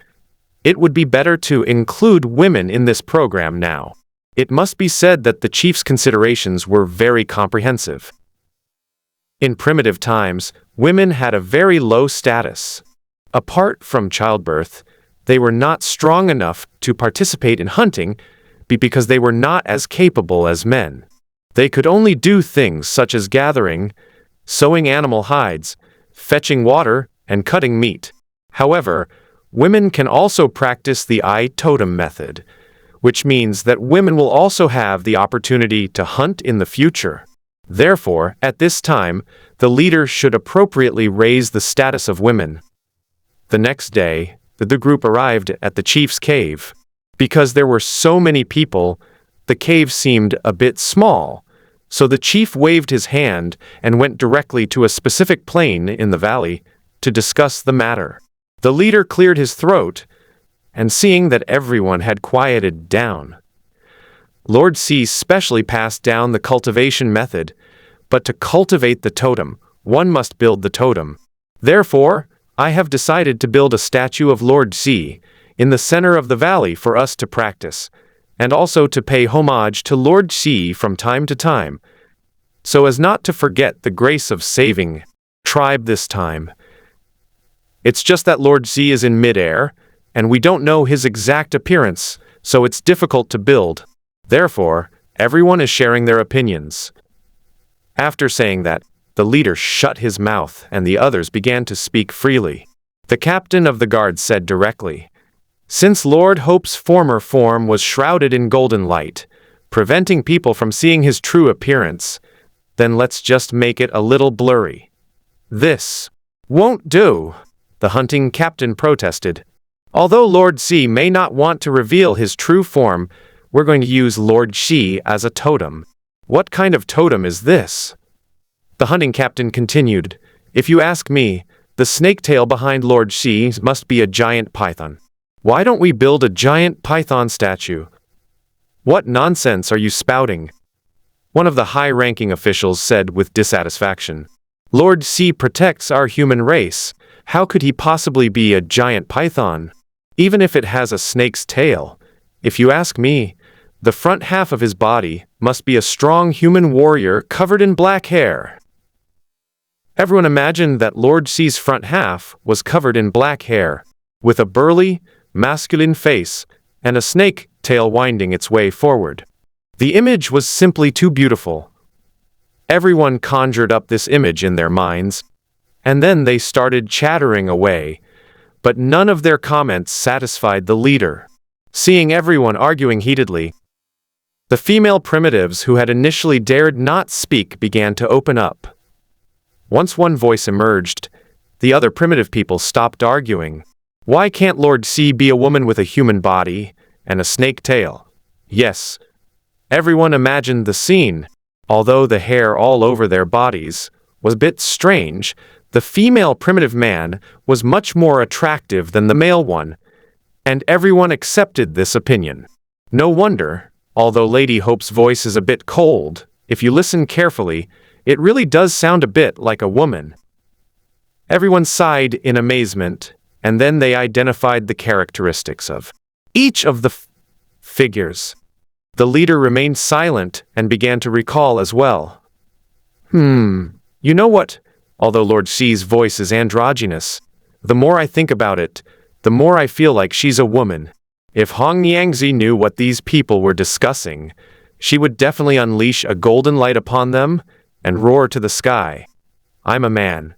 it would be better to include women in this program now. It must be said that the chief's considerations were very comprehensive. In primitive times, women had a very low status. Apart from childbirth, they were not strong enough to participate in hunting because they were not as capable as men. They could only do things such as gathering, sewing animal hides, fetching water, and cutting meat. However, women can also practice the eye totem method, which means that women will also have the opportunity to hunt in the future. Therefore, at this time, the leader should appropriately raise the status of women. The next day, the group arrived at the chief's cave. Because there were so many people, the cave seemed a bit small, so the chief waved his hand and went directly to a specific plain in the valley to discuss the matter. The leader cleared his throat, and seeing that everyone had quieted down, Lord C specially passed down the cultivation method, but to cultivate the totem, one must build the totem. Therefore, I have decided to build a statue of Lord C in the center of the valley for us to practice, and also to pay homage to Lord C from time to time, so as not to forget the grace of saving tribe this time. It's just that Lord C is in midair, and we don't know his exact appearance, so it's difficult to build. Therefore, everyone is sharing their opinions. After saying that, the leader shut his mouth and the others began to speak freely. The captain of the guard said directly, "Since Lord Hope's former form was shrouded in golden light, preventing people from seeing his true appearance, then let's just make it a little blurry." "This won't do," the hunting captain protested. "Although Lord C may not want to reveal his true form, we're going to use Lord C as a totem." "What kind of totem is this?" The hunting captain continued, "If you ask me, the snake tail behind Lord C must be a giant python. Why don't we build a giant python statue?" "What nonsense are you spouting?" one of the high-ranking officials said with dissatisfaction. "Lord C protects our human race. How could he possibly be a giant python? Even if it has a snake's tail. If you ask me, the front half of his body must be a strong human warrior covered in black hair." Everyone imagined that Lord C's front half was covered in black hair, with a burly, masculine face, and a snake tail winding its way forward. The image was simply too beautiful. Everyone conjured up this image in their minds, and then they started chattering away, but none of their comments satisfied the leader. Seeing everyone arguing heatedly, the female primitives who had initially dared not speak began to open up. Once one voice emerged, the other primitive people stopped arguing. "Why can't Lord C be a woman with a human body and a snake tail?" Yes, everyone imagined the scene. Although the hair all over their bodies was a bit strange, the female primitive man was much more attractive than the male one, and everyone accepted this opinion. No wonder, although Lady Hope's voice is a bit cold, if you listen carefully, it really does sound a bit like a woman. Everyone sighed in amazement, and then they identified the characteristics of each of the figures. The leader remained silent and began to recall as well. You know what? Although Lord C's voice is androgynous, the more I think about it, the more I feel like she's a woman. If Hong Niangzi knew what these people were discussing, she would definitely unleash a golden light upon them and roar to the sky. I'm a man.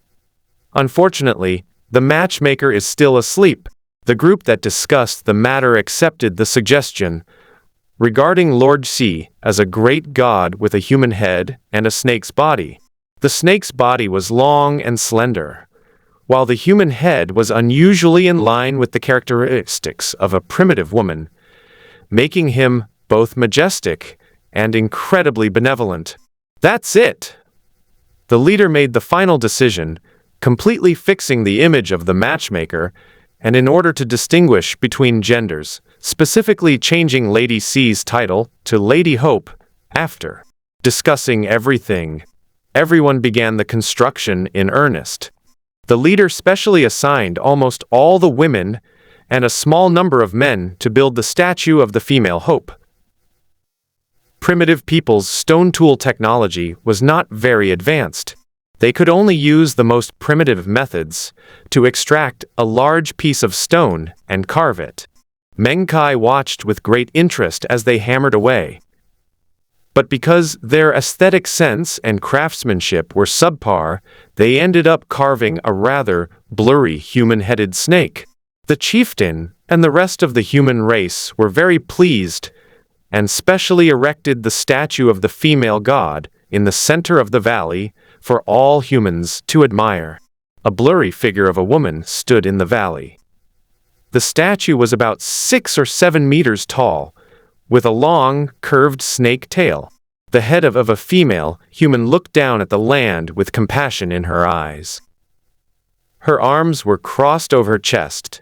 Unfortunately, the matchmaker is still asleep. The group that discussed the matter accepted the suggestion regarding Lord C as a great god with a human head and a snake's body. The snake's body was long and slender, while the human head was unusually in line with the characteristics of a primitive woman, making him both majestic and incredibly benevolent. That's it! The leader made the final decision, completely fixing the image of the matchmaker, and in order to distinguish between genders, specifically changing Lady C's title to Lady Hope. After discussing everything, everyone began the construction in earnest. The leader specially assigned almost all the women and a small number of men to build the statue of the female Hope. primitive people's stone tool technology was not very advanced. They could only use the most primitive methods to extract a large piece of stone and carve it. Meng Kai watched with great interest as they hammered away. But because their aesthetic sense and craftsmanship were subpar, they ended up carving a rather blurry human-headed snake. The chieftain and the rest of the human race were very pleased and specially erected the statue of the female god in the center of the valley for all humans to admire. A blurry figure of a woman stood in the valley. The statue was about 6 or 7 meters tall, with a long, curved snake tail. The head of a female human looked down at the land with compassion in her eyes. Her arms were crossed over her chest,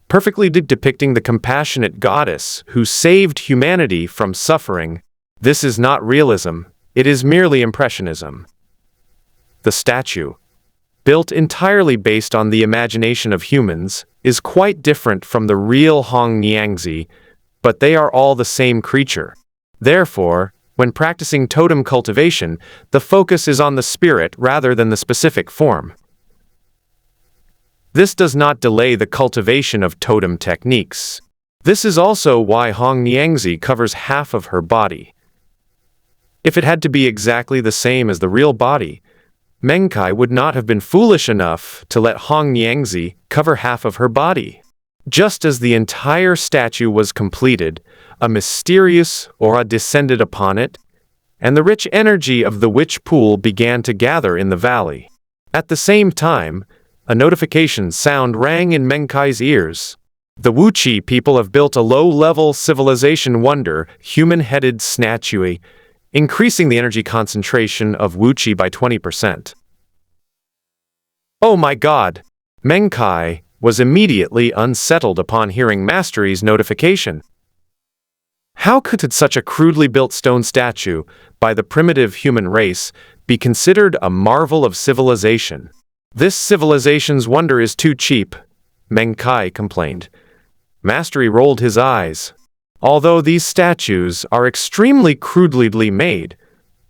perfectly depicting the compassionate goddess who saved humanity from suffering. This is not realism, it is merely impressionism. The statue, built entirely based on the imagination of humans, is quite different from the real Hong Niangzi, but they are all the same creature. Therefore, when practicing totem cultivation, the focus is on the spirit rather than the specific form. This does not delay the cultivation of totem techniques. This is also why Hong Niangzi covers half of her body. If it had to be exactly the same as the real body, Meng Kai would not have been foolish enough to let Hong Niangzi cover half of her body. Just as the entire statue was completed, a mysterious aura descended upon it, and the rich energy of the witch pool began to gather in the valley. At the same time, a notification sound rang in Meng Kai's ears. The Wuchi people have built a low-level civilization wonder, human-headed statue, increasing the energy concentration of Wuchi by 20%. Oh my god! Meng Kai was immediately unsettled upon hearing Mastery's notification. How could such a crudely built stone statue, by the primitive human race, be considered a marvel of civilization? This civilization's wonder is too cheap, Meng Kai complained. Mastery rolled his eyes. Although these statues are extremely crudely made,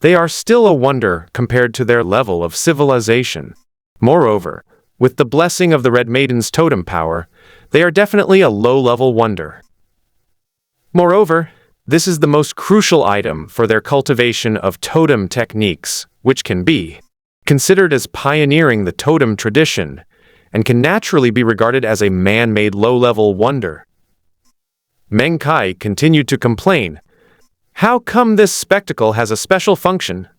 they are still a wonder compared to their level of civilization. Moreover, with the blessing of the Red Maiden's totem power, they are definitely a low-level wonder. Moreover, this is the most crucial item for their cultivation of totem techniques, which can be considered as pioneering the totem tradition, and can naturally be regarded as a man-made low-level wonder. Meng Kai continued to complain. How come this spectacle has a special function?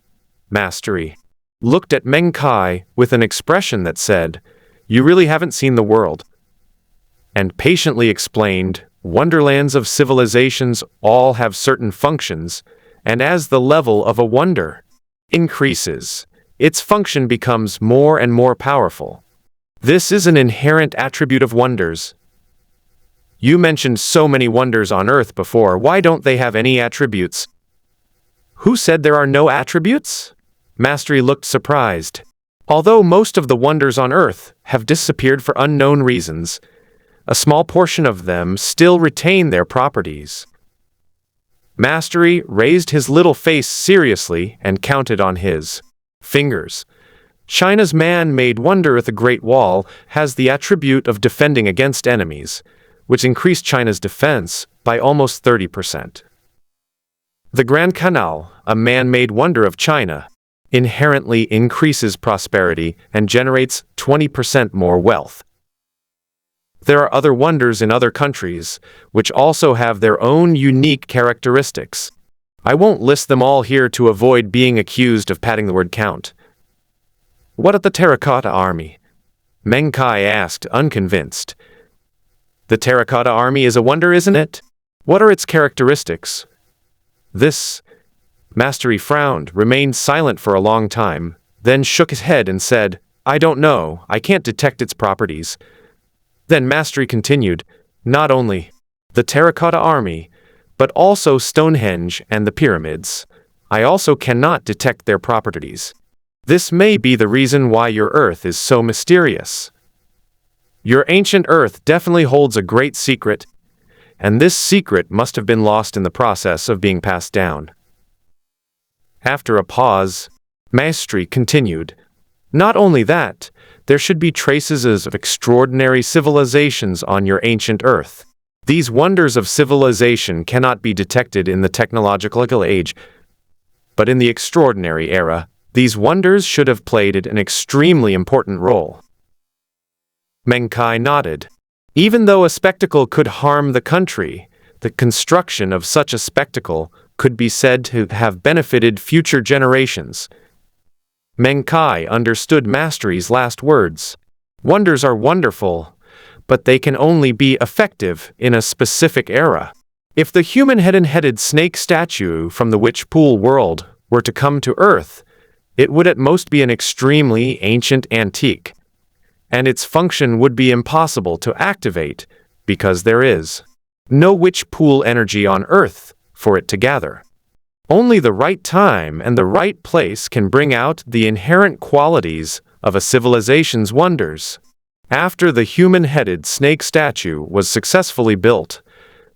Mastery looked at Meng Kai with an expression that said, "You really haven't seen the world," and patiently explained, wonderlands of civilizations all have certain functions, and as the level of a wonder increases, its function becomes more and more powerful. This is an inherent attribute of wonders. You mentioned so many wonders on Earth before, why don't they have any attributes? Who said there are no attributes? Mastery looked surprised. Although most of the wonders on Earth have disappeared for unknown reasons, a small portion of them still retain their properties. Mastery raised his little face seriously and counted on his fingers. China's man-made wonder at the Great Wall has the attribute of defending against enemies, which increased China's defense by almost 30%. The Grand Canal, a man-made wonder of China, inherently increases prosperity and generates 20% more wealth. There are other wonders in other countries, which also have their own unique characteristics. I won't list them all here to avoid being accused of padding the word count. What of the Terracotta Army? Meng Kai asked, unconvinced. The Terracotta Army is a wonder, isn't it? What are its characteristics? This. Mastery frowned, remained silent for a long time, then shook his head and said, I don't know, I can't detect its properties. Then Mastery continued, not only the Terracotta Army, but also Stonehenge and the pyramids. I also cannot detect their properties. This may be the reason why your Earth is so mysterious. Your ancient Earth definitely holds a great secret, and this secret must have been lost in the process of being passed down. After a pause, Maestri continued, "Not only that, there should be traces of extraordinary civilizations on your ancient Earth. These wonders of civilization cannot be detected in the technological age, but in the extraordinary era, these wonders should have played an extremely important role." Meng Kai nodded. Even though a spectacle could harm the country, the construction of such a spectacle could be said to have benefited future generations. Meng Kai understood Mastery's last words. Wonders are wonderful, but they can only be effective in a specific era. If the human-headed snake statue from the Witch Pool world were to come to Earth, it would at most be an extremely ancient antique, and its function would be impossible to activate because there is no Witch Pool energy on Earth for it to gather. Only the right time and the right place can bring out the inherent qualities of a civilization's wonders. After the human-headed snake statue was successfully built,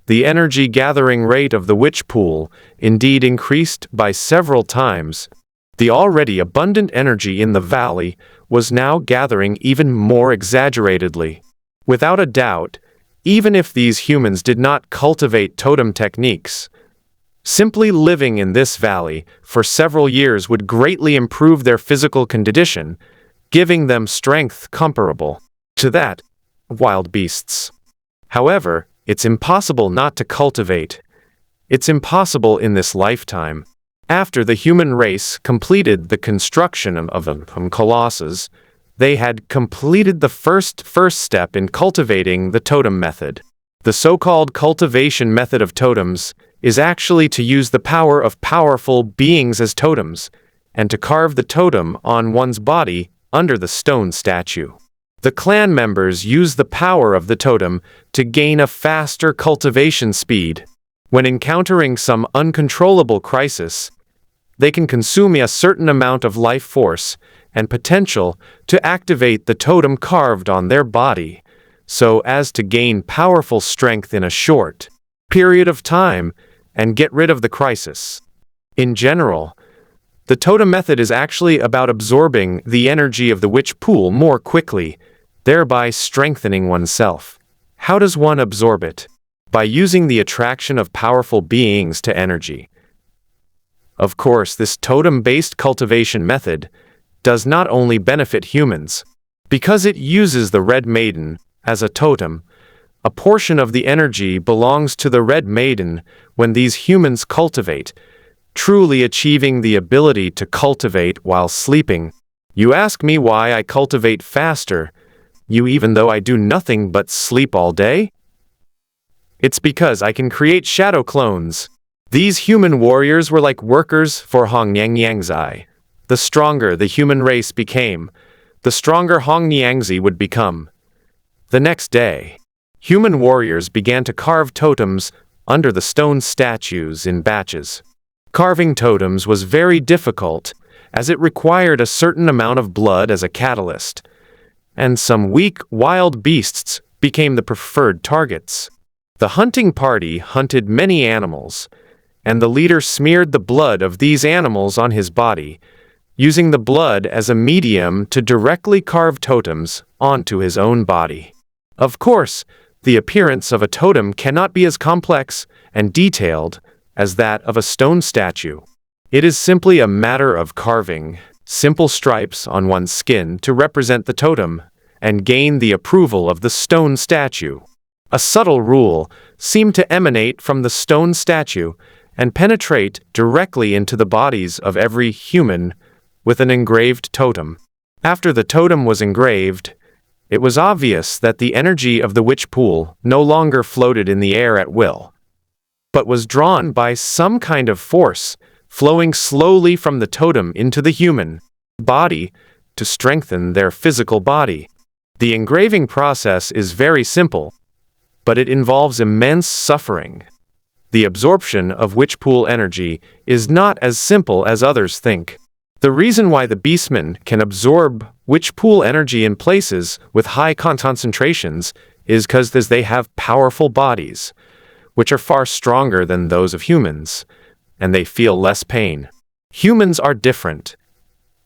the energy-gathering rate of the Witch Pool indeed increased by several times. The already abundant energy in the valley was now gathering even more exaggeratedly. Without a doubt, even if these humans did not cultivate totem techniques, simply living in this valley for several years would greatly improve their physical condition, giving them strength comparable to that of wild beasts. However, it's impossible not to cultivate. It's impossible in this lifetime. After the human race completed the construction of the colossus, they had completed the first step in cultivating the totem method. The so-called cultivation method of totems is actually to use the power of powerful beings as totems, and to carve the totem on one's body under the stone statue. The clan members use the power of the totem to gain a faster cultivation speed. When encountering some uncontrollable crisis, they can consume a certain amount of life force and potential to activate the totem carved on their body, so as to gain powerful strength in a short period of time and get rid of the crisis. In general, the totem method is actually about absorbing the energy of the Witch Pool more quickly, thereby strengthening oneself. How does one absorb it? By using the attraction of powerful beings to energy. Of course, this totem-based cultivation method does not only benefit humans. Because it uses the Red Maiden as a totem, a portion of the energy belongs to the Red Maiden when these humans cultivate, truly achieving the ability to cultivate while sleeping. You ask me why I cultivate faster, even though I do nothing but sleep all day? It's because I can create shadow clones. These human warriors were like workers for Hong Yang. The stronger the human race became, the stronger Hong Yang would become. The next day, human warriors began to carve totems under the stone statues in batches. Carving totems was very difficult, as it required a certain amount of blood as a catalyst, and some weak, wild beasts became the preferred targets. The hunting party hunted many animals, and the leader smeared the blood of these animals on his body, using the blood as a medium to directly carve totems onto his own body. Of course, the appearance of a totem cannot be as complex and detailed as that of a stone statue. It is simply a matter of carving simple stripes on one's skin to represent the totem and gain the approval of the stone statue. A subtle rule seemed to emanate from the stone statue and penetrate directly into the bodies of every human with an engraved totem. After the totem was engraved, it was obvious that the energy of the Witch Pool no longer floated in the air at will, but was drawn by some kind of force, flowing slowly from the totem into the human body to strengthen their physical body. The engraving process is very simple, but it involves immense suffering. The absorption of Witch Pool energy is not as simple as others think. The reason why the beastmen can absorb Witch Pool energy in places with high concentrations is because they have powerful bodies, which are far stronger than those of humans, and they feel less pain. Humans are different.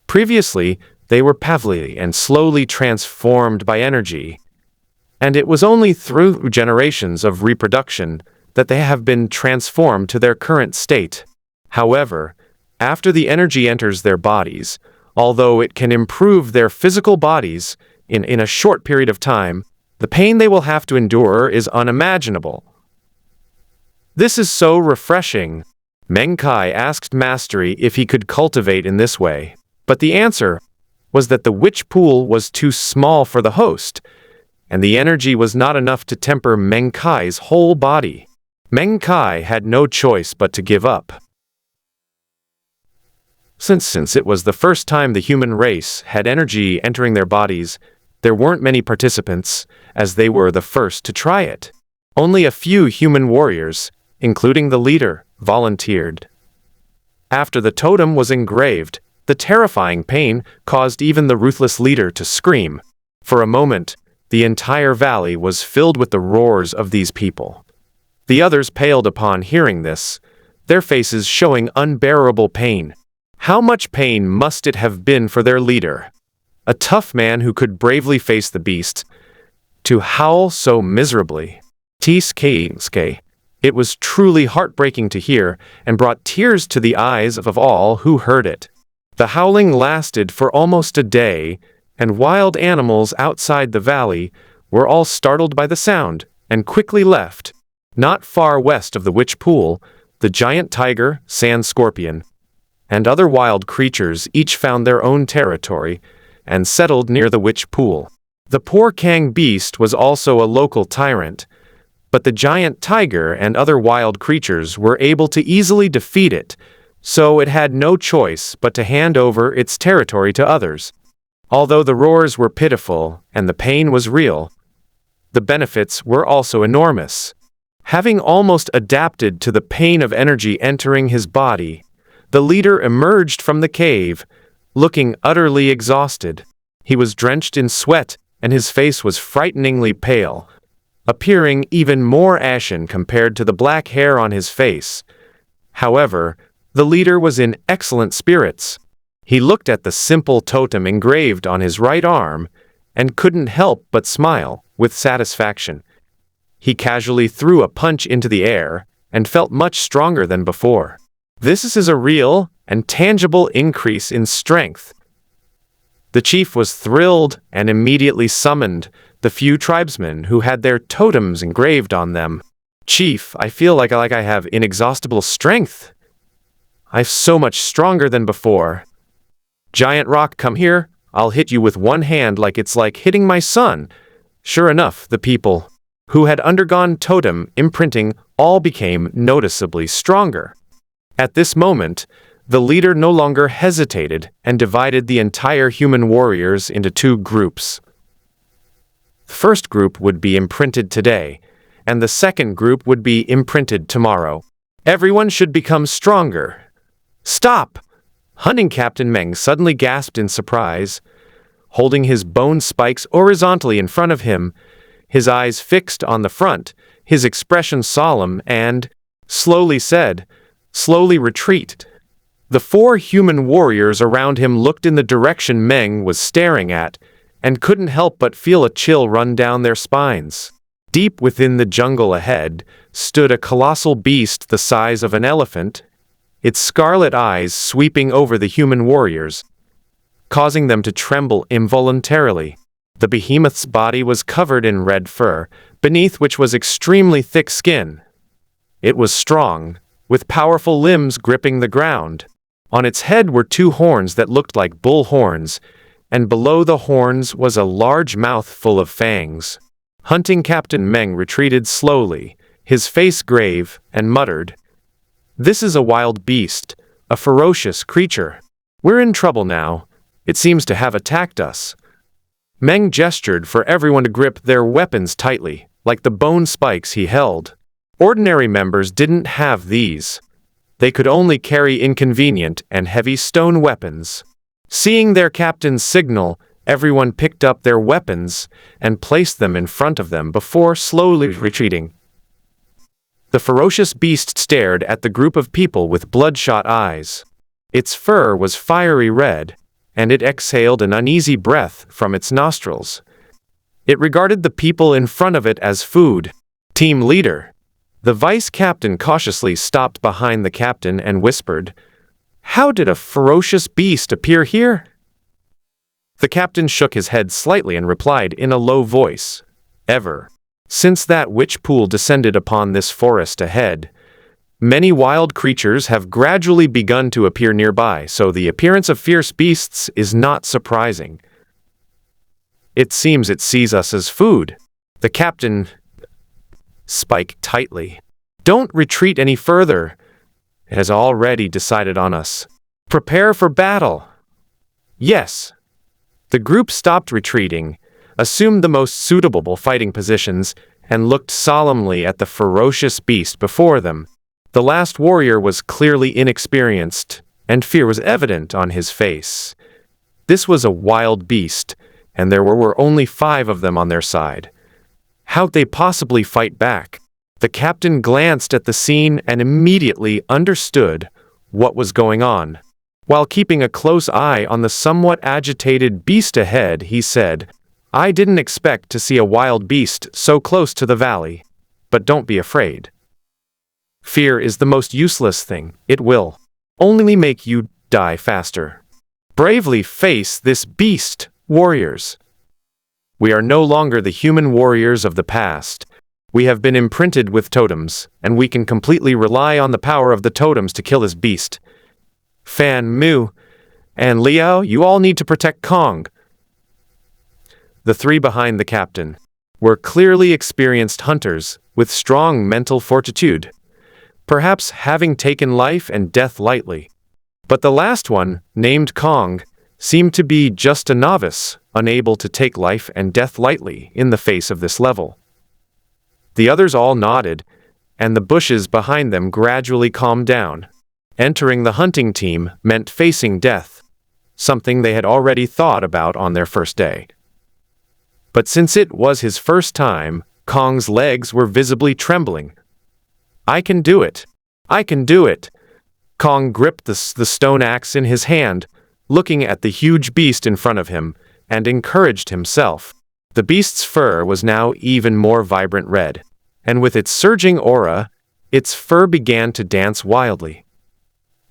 Previously, they were pavely and slowly transformed by energy, and it was only through generations of reproduction that they have been transformed to their current state. However, after the energy enters their bodies, although it can improve their physical bodies in a short period of time, the pain they will have to endure is unimaginable. This is so refreshing. Meng Kai asked Mastery if he could cultivate in this way, but the answer was that the witch pool was too small for the host, and the energy was not enough to temper Meng Kai's whole body. Meng Kai had no choice but to give up. Since it was the first time the human race had energy entering their bodies, there weren't many participants, as they were the first to try it. Only a few human warriors, including the leader, volunteered. After the totem was engraved, the terrifying pain caused even the ruthless leader to scream. For a moment, the entire valley was filled with the roars of these people. The others paled upon hearing this, their faces showing unbearable pain. How much pain must it have been for their leader, a tough man who could bravely face the beast, to howl so miserably? It was truly heartbreaking to hear and brought tears to the eyes of all who heard it. The howling lasted for almost a day, and wild animals outside the valley were all startled by the sound and quickly left. Not far west of the witch pool, the giant tiger, sand scorpion, and other wild creatures each found their own territory and settled near the witch pool. The poor Kang beast was also a local tyrant, but the giant tiger and other wild creatures were able to easily defeat it, so it had no choice but to hand over its territory to others. Although the roars were pitiful and the pain was real, the benefits were also enormous. Having almost adapted to the pain of energy entering his body, the leader emerged from the cave, looking utterly exhausted. He was drenched in sweat, and his face was frighteningly pale, appearing even more ashen compared to the black hair on his face. However, the leader was in excellent spirits. He looked at the simple totem engraved on his right arm and couldn't help but smile with satisfaction. He casually threw a punch into the air and felt much stronger than before. This is a real and tangible increase in strength. The chief was thrilled and immediately summoned the few tribesmen who had their totems engraved on them. "Chief, I feel like I have inexhaustible strength. I'm so much stronger than before. Giant rock, come here. I'll hit you with one hand like it's like hitting my son." Sure enough, the people who had undergone totem imprinting all became noticeably stronger. At this moment, the leader no longer hesitated and divided the entire human warriors into two groups. The first group would be imprinted today, and the second group would be imprinted tomorrow. Everyone should become stronger. "Stop!" Hunting Captain Meng suddenly gasped in surprise, holding his bone spikes horizontally in front of him, his eyes fixed on the front, his expression solemn, and slowly said, "Slowly retreat." The four human warriors around him looked in the direction Meng was staring at, and couldn't help but feel a chill run down their spines. Deep within the jungle ahead stood a colossal beast the size of an elephant, its scarlet eyes sweeping over the human warriors, causing them to tremble involuntarily. The behemoth's body was covered in red fur, beneath which was extremely thick skin. It was strong, with powerful limbs gripping the ground. On its head were two horns that looked like bull horns, and below the horns was a large mouth full of fangs. Hunting Captain Meng retreated slowly, his face grave, and muttered, "This is a wild beast, a ferocious creature. We're in trouble now. It seems to have attacked us." Meng gestured for everyone to grip their weapons tightly, like the bone spikes he held. Ordinary members didn't have these. They could only carry inconvenient and heavy stone weapons. Seeing their captain's signal, everyone picked up their weapons and placed them in front of them before slowly retreating. The ferocious beast stared at the group of people with bloodshot eyes. Its fur was fiery red, and it exhaled an uneasy breath from its nostrils. It regarded the people in front of it as food. Team leader. The vice captain cautiously stopped behind the captain and whispered, "How did a ferocious beast appear here?" The captain shook his head slightly and replied in a low voice, "Ever since that witch pool descended upon this forest ahead, many wild creatures have gradually begun to appear nearby, so the appearance of fierce beasts is not surprising. It seems it sees us as food." The captain spiked tightly. "Don't retreat any further. It has already decided on us. Prepare for battle." Yes. The group stopped retreating, assumed the most suitable fighting positions, and looked solemnly at the ferocious beast before them. The last warrior was clearly inexperienced, and fear was evident on his face. This was a wild beast, and there were only 5 of them on their side. How'd they possibly fight back? The captain glanced at the scene and immediately understood what was going on. While keeping a close eye on the somewhat agitated beast ahead, he said, "I didn't expect to see a wild beast so close to the valley, but don't be afraid. Fear is the most useless thing. It will only make you die faster. Bravely face this beast, warriors. We are no longer the human warriors of the past. We have been imprinted with totems, and we can completely rely on the power of the totems to kill this beast. Fan, Mu, and Liao, you all need to protect Kong." The 3 behind the captain were clearly experienced hunters with strong mental fortitude, perhaps having taken life and death lightly. But the last one, named Kong, seemed to be just a novice, unable to take life and death lightly in the face of this level. The others all nodded, and the bushes behind them gradually calmed down. Entering the hunting team meant facing death, something they had already thought about on their first day. But since it was his first time, Kong's legs were visibly trembling. "I can do it! I can do it!" Kong gripped the stone axe in his hand, looking at the huge beast in front of him, and encouraged himself. The beast's fur was now even more vibrant red, and with its surging aura, its fur began to dance wildly.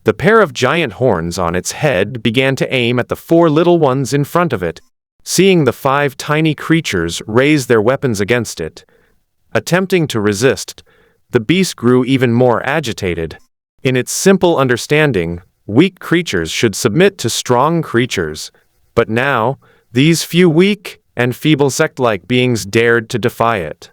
The pair of giant horns on its head began to aim at the 4 little ones in front of it. Seeing the 5 tiny creatures raise their weapons against it, attempting to resist, the beast grew even more agitated. In its simple understanding, weak creatures should submit to strong creatures, but now, these few weak and feeble sect-like beings dared to defy it.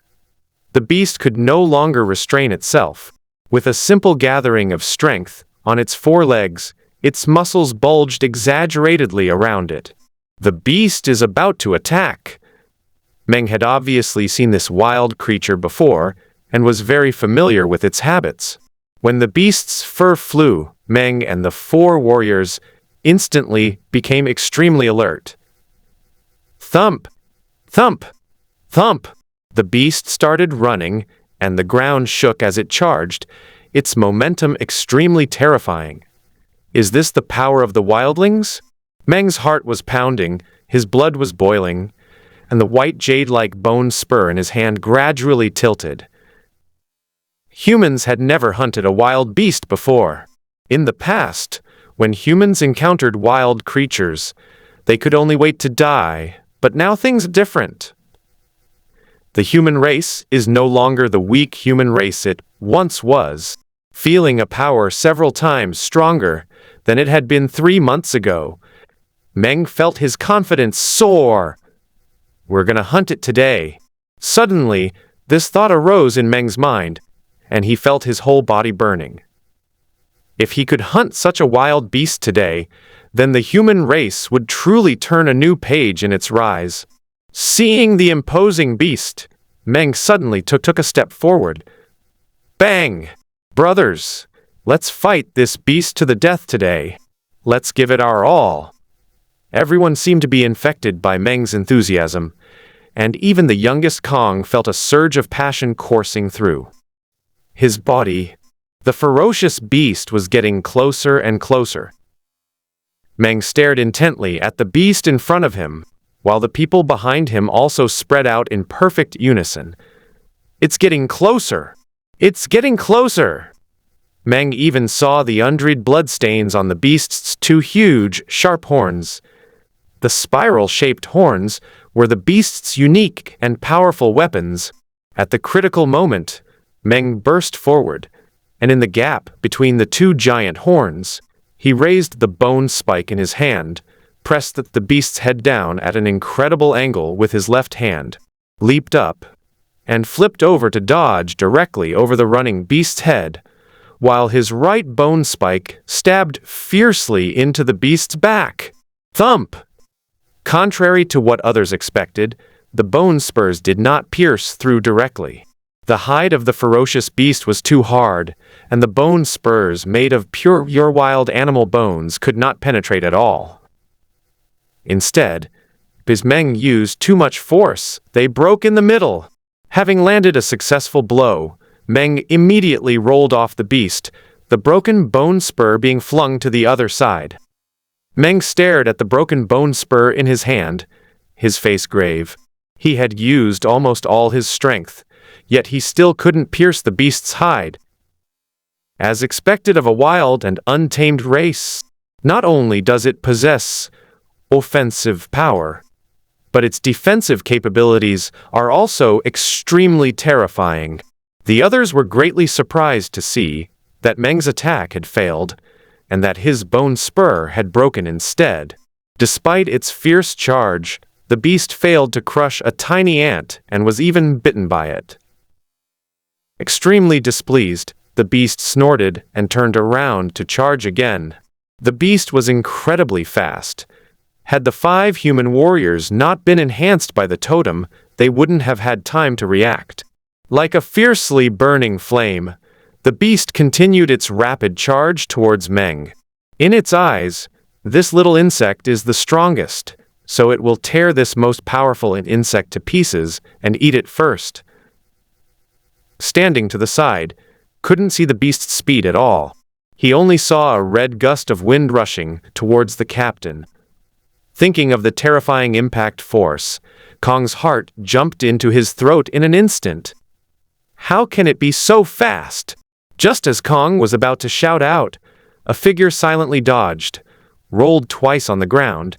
The beast could no longer restrain itself. With a simple gathering of strength on its 4 legs, its muscles bulged exaggeratedly around it. The beast is about to attack. Meng had obviously seen this wild creature before and was very familiar with its habits. When the beast's fur flew, Meng and the 4 warriors instantly became extremely alert. Thump! Thump! Thump! The beast started running, and the ground shook as it charged, its momentum extremely terrifying. Is this the power of the wildlings? Meng's heart was pounding, his blood was boiling, and the white jade-like bone spur in his hand gradually tilted. Humans had never hunted a wild beast before. In the past, when humans encountered wild creatures, they could only wait to die, but now things are different. The human race is no longer the weak human race it once was, feeling a power several times stronger than it had been 3 months ago. Meng felt his confidence soar. "We're gonna hunt it today." Suddenly, this thought arose in Meng's mind, and he felt his whole body burning. If he could hunt such a wild beast today, then the human race would truly turn a new page in its rise. Seeing the imposing beast, Meng suddenly took a step forward. Bang! "Brothers, let's fight this beast to the death today. Let's give it our all." Everyone seemed to be infected by Meng's enthusiasm, and even the youngest Kong felt a surge of passion coursing through his body. The ferocious beast was getting closer and closer. Meng stared intently at the beast in front of him, while the people behind him also spread out in perfect unison. "It's getting closer! It's getting closer!" Meng even saw the undried bloodstains on the beast's two huge, sharp horns. The spiral-shaped horns were the beast's unique and powerful weapons. At the critical moment, Meng burst forward, and in the gap between the two giant horns, he raised the bone spike in his hand, pressed the beast's head down at an incredible angle with his left hand, leaped up, and flipped over to dodge directly over the running beast's head, while his right bone spike stabbed fiercely into the beast's back. Thump! Contrary to what others expected, the bone spurs did not pierce through directly. The hide of the ferocious beast was too hard, and the bone spurs made of pure wild animal bones could not penetrate at all. Instead, because Meng used too much force, they broke in the middle. Having landed a successful blow, Meng immediately rolled off the beast, the broken bone spur being flung to the other side. Meng stared at the broken bone spur in his hand, his face grave. He had used almost all his strength, yet he still couldn't pierce the beast's hide. As expected of a wild and untamed race, not only does it possess offensive power, but its defensive capabilities are also extremely terrifying. The others were greatly surprised to see that Meng's attack had failed, and that his bone spur had broken instead. Despite its fierce charge, the beast failed to crush a tiny ant and was even bitten by it. Extremely displeased, the beast snorted and turned around to charge again. The beast was incredibly fast. Had the 5 human warriors not been enhanced by the totem, they wouldn't have had time to react. Like a fiercely burning flame, the beast continued its rapid charge towards Meng. In its eyes, this little insect is the strongest, so it will tear this most powerful insect to pieces and eat it first. Standing to the side, couldn't see the beast's speed at all. He only saw a red gust of wind rushing towards the captain. Thinking of the terrifying impact force, Kong's heart jumped into his throat in an instant. How can it be so fast? Just as Kong was about to shout out, a figure silently dodged, rolled twice on the ground,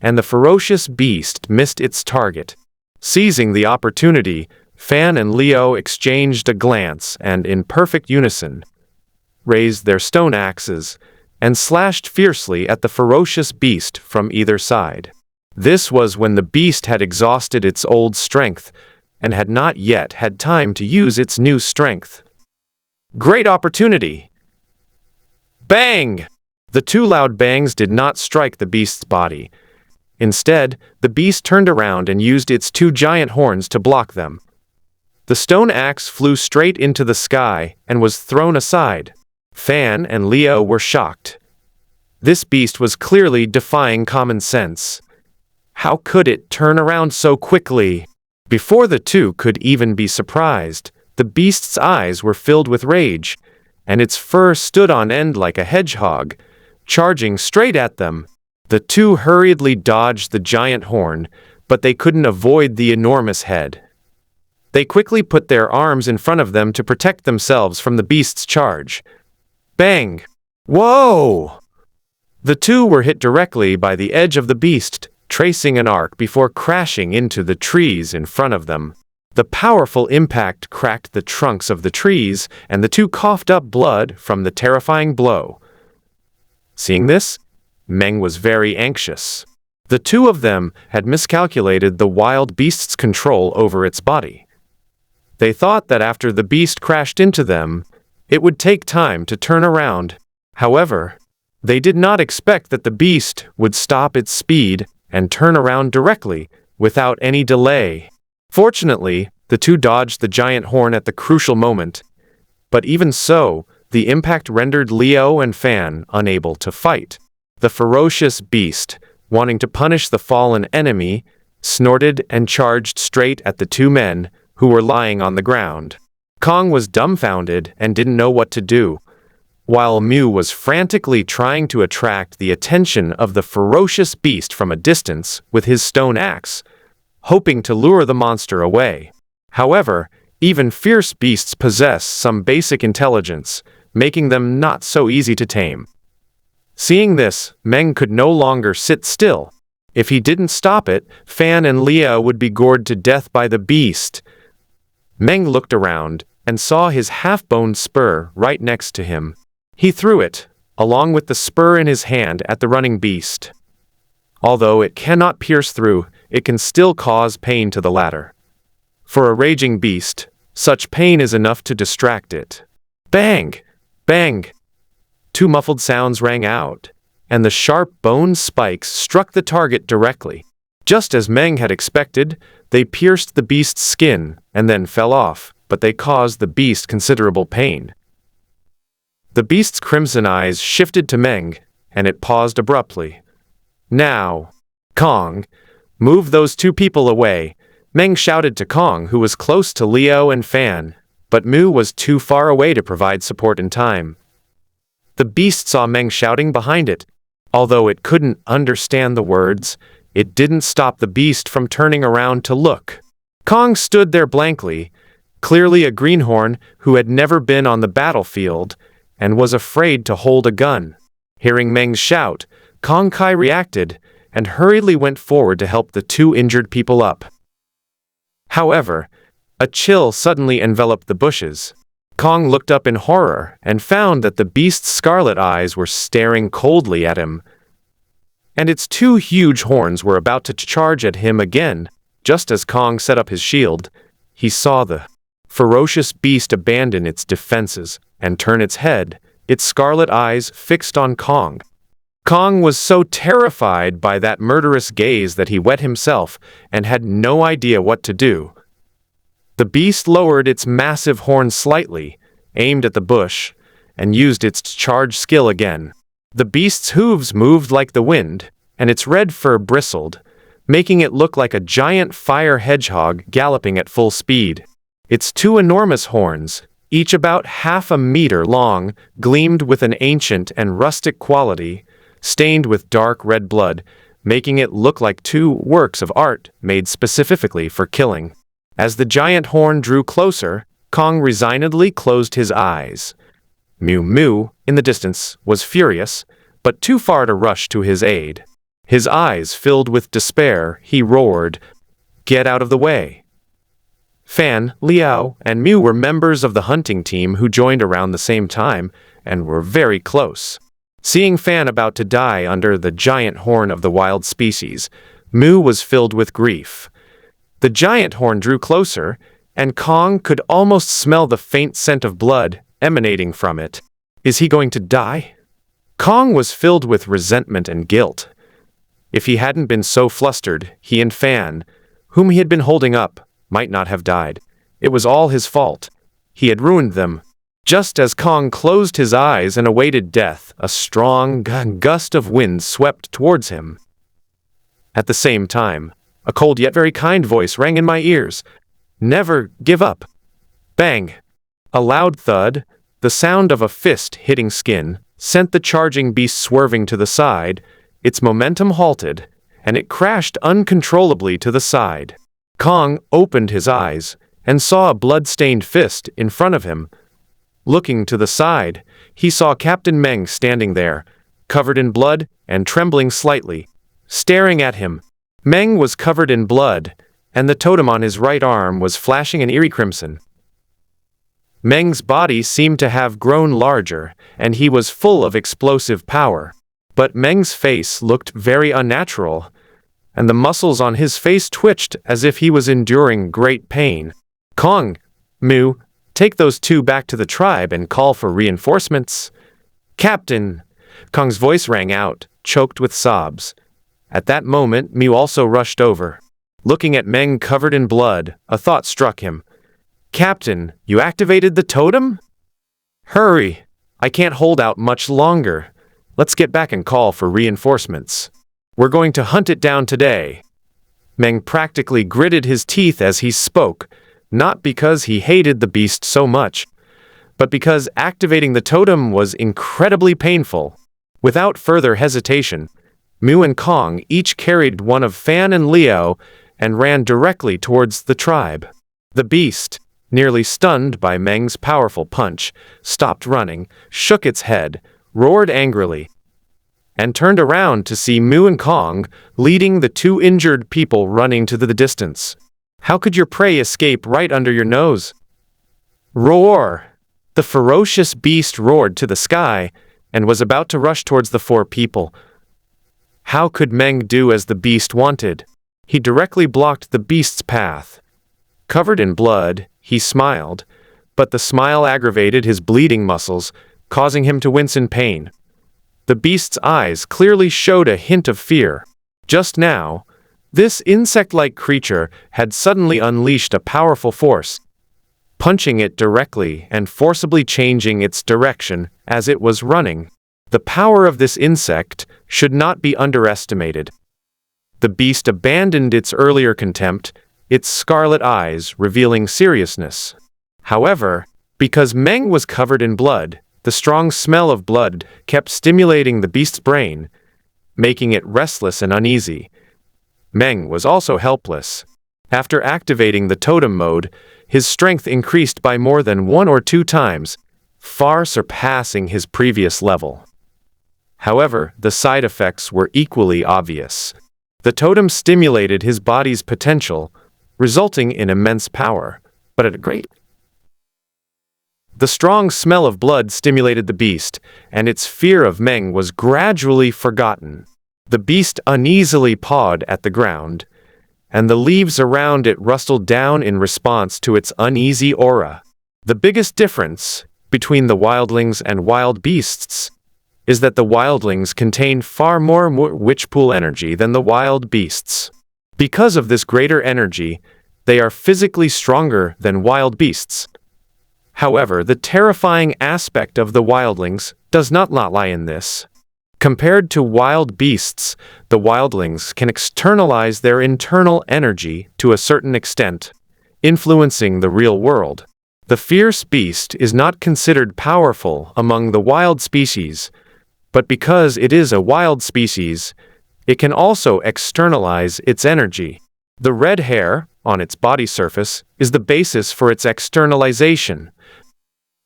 and the ferocious beast missed its target. Seizing the opportunity, Fan and Leo exchanged a glance and, in perfect unison, raised their stone axes and slashed fiercely at the ferocious beast from either side. This was when the beast had exhausted its old strength and had not yet had time to use its new strength. Great opportunity! Bang! The 2 loud bangs did not strike the beast's body. Instead, the beast turned around and used its 2 giant horns to block them. The stone axe flew straight into the sky and was thrown aside. Fan and Leo were shocked. This beast was clearly defying common sense. How could it turn around so quickly? Before the 2 could even be surprised, the beast's eyes were filled with rage, and its fur stood on end like a hedgehog, charging straight at them. The 2 hurriedly dodged the giant horn, but they couldn't avoid the enormous head. They quickly put their arms in front of them to protect themselves from the beast's charge. Bang! Whoa! The 2 were hit directly by the edge of the beast, tracing an arc before crashing into the trees in front of them. The powerful impact cracked the trunks of the trees, and the 2 coughed up blood from the terrifying blow. Seeing this, Meng was very anxious. The 2 of them had miscalculated the wild beast's control over its body. They thought that after the beast crashed into them, it would take time to turn around. However, they did not expect that the beast would stop its speed and turn around directly, without any delay. Fortunately, the 2 dodged the giant horn at the crucial moment. But even so, the impact rendered Leo and Fan unable to fight. The ferocious beast, wanting to punish the fallen enemy, snorted and charged straight at the 2 men, who were lying on the ground. Kong was dumbfounded and didn't know what to do. while Mew was frantically trying to attract the attention of the ferocious beast from a distance with his stone axe, hoping to lure the monster away. However, even fierce beasts possess some basic intelligence, making them not so easy to tame. Seeing this, Meng could no longer sit still. If he didn't stop it, Fan and Liao would be gored to death by the beast. Meng looked around and saw his half-boned spur right next to him. He threw it, along with the spur in his hand, at the running beast. Although it cannot pierce through, it can still cause pain to the latter. For a raging beast, such pain is enough to distract it. Bang! Bang! Two muffled sounds rang out, and the sharp bone spikes struck the target directly. Just as Meng had expected, they pierced the beast's skin and then fell off, but they caused the beast considerable pain. The beast's crimson eyes shifted to Meng, and it paused abruptly. Now, Kong, move those two people away, Meng shouted to Kong, who was close to Liao and Fan, but Mu was too far away to provide support in time. The beast saw Meng shouting behind it. Although it couldn't understand the words, it didn't stop the beast from turning around to look. Kong stood there blankly, clearly a greenhorn who had never been on the battlefield and was afraid to hold a gun. Hearing Meng's shout, Meng Kai reacted and hurriedly went forward to help the two injured people up. However, a chill suddenly enveloped the bushes. Kong looked up in horror and found that the beast's scarlet eyes were staring coldly at him, and its two huge horns were about to charge at him again. Just as Kong set up his shield, he saw the ferocious beast abandon its defenses and turn its head, its scarlet eyes fixed on Kong. Kong was so terrified by that murderous gaze that he wet himself and had no idea what to do. The beast lowered its massive horn slightly, aimed at the bush, and used its charge skill again. The beast's hooves moved like the wind, and its red fur bristled, making it look like a giant fire hedgehog galloping at full speed. Its two enormous horns, each about 1/2 meter long, gleamed with an ancient and rustic quality, stained with dark red blood, making it look like two works of art made specifically for killing. As the giant horn drew closer, Kong resignedly closed his eyes. Mew Mew, in the distance, was furious, but too far to rush to his aid. His eyes filled with despair, he roared, "Get out of the way!" Fan, Liao, and Mew were members of the hunting team who joined around the same time and were very close. Seeing Fan about to die under the giant horn of the wild species, Mew was filled with grief. The giant horn drew closer, and Kong could almost smell the faint scent of blood emanating from it. Is he going to die? Kong was filled with resentment and guilt. If he hadn't been so flustered, he and Fan, whom he had been holding up, might not have died. It was all his fault. He had ruined them. Just as Kong closed his eyes and awaited death, a strong gust of wind swept towards him. At the same time, a cold yet very kind voice rang in my ears. "Never give up." Bang! A loud thud, the sound of a fist hitting skin, sent the charging beast swerving to the side. Its momentum halted, and it crashed uncontrollably to the side. Kong opened his eyes and saw a blood-stained fist in front of him. Looking to the side, he saw Captain Meng standing there, covered in blood and trembling slightly, staring at him. Meng was covered in blood, and the totem on his right arm was flashing an eerie crimson. Meng's body seemed to have grown larger, and he was full of explosive power. But Meng's face looked very unnatural, and the muscles on his face twitched as if he was enduring great pain. "Kong, Mu, take those two back to the tribe and call for reinforcements." "Captain!" Kong's voice rang out, choked with sobs. At that moment, Mu also rushed over. Looking at Meng covered in blood, a thought struck him. "Captain, you activated the totem? Hurry! I can't hold out much longer. Let's get back and call for reinforcements. We're going to hunt it down today." Meng practically gritted his teeth as he spoke, not because he hated the beast so much, but because activating the totem was incredibly painful. Without further hesitation, Mu and Kong each carried one of Fan and Leo and ran directly towards the tribe. The beast, nearly stunned by Meng's powerful punch, stopped running, shook its head, roared angrily, and turned around to see Mu and Kong leading the two injured people running to the distance. How could your prey escape right under your nose? Roar! The ferocious beast roared to the sky and was about to rush towards the four people. How could Meng do as the beast wanted? He directly blocked the beast's path. Covered in blood, he smiled, but the smile aggravated his bleeding muscles, causing him to wince in pain. The beast's eyes clearly showed a hint of fear. Just now, this insect-like creature had suddenly unleashed a powerful force, punching it directly and forcibly changing its direction as it was running. The power of this insect should not be underestimated. The beast abandoned its earlier contempt, its scarlet eyes revealing seriousness. However, because Meng was covered in blood, the strong smell of blood kept stimulating the beast's brain, making it restless and uneasy. Meng was also helpless. After activating the totem mode, his strength increased by more than 1 or 2 times, far surpassing his previous level. However, the side effects were equally obvious. The totem stimulated his body's potential, resulting in immense power, but at a great cost. The strong smell of blood stimulated the beast, and its fear of Meng was gradually forgotten. The beast uneasily pawed at the ground, and the leaves around it rustled down in response to its uneasy aura. The biggest difference between the wildlings and wild beasts is that the wildlings contain far more witch pool energy than the wild beasts. Because of this greater energy, they are physically stronger than wild beasts. However, the terrifying aspect of the wildlings does not lie in this. Compared to wild beasts, the wildlings can externalize their internal energy to a certain extent, influencing the real world. The fierce beast is not considered powerful among the wild species, but because it is a wild species, it can also externalize its energy. The red hair on its body surface is the basis for its externalization.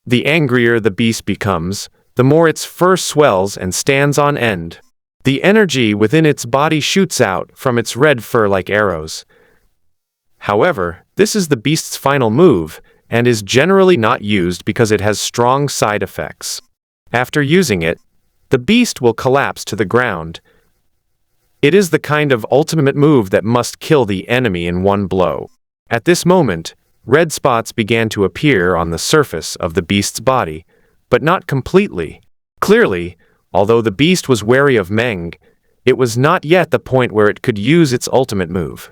The angrier the beast becomes, the more its fur swells and stands on end. The energy within its body shoots out from its red fur like arrows. However, this is the beast's final move, and is generally not used because it has strong side effects. After using it, the beast will collapse to the ground. It is the kind of ultimate move that must kill the enemy in one blow. At this moment, red spots began to appear on the surface of the beast's body, but not completely. Clearly, although the beast was wary of Meng, it was not yet the point where it could use its ultimate move.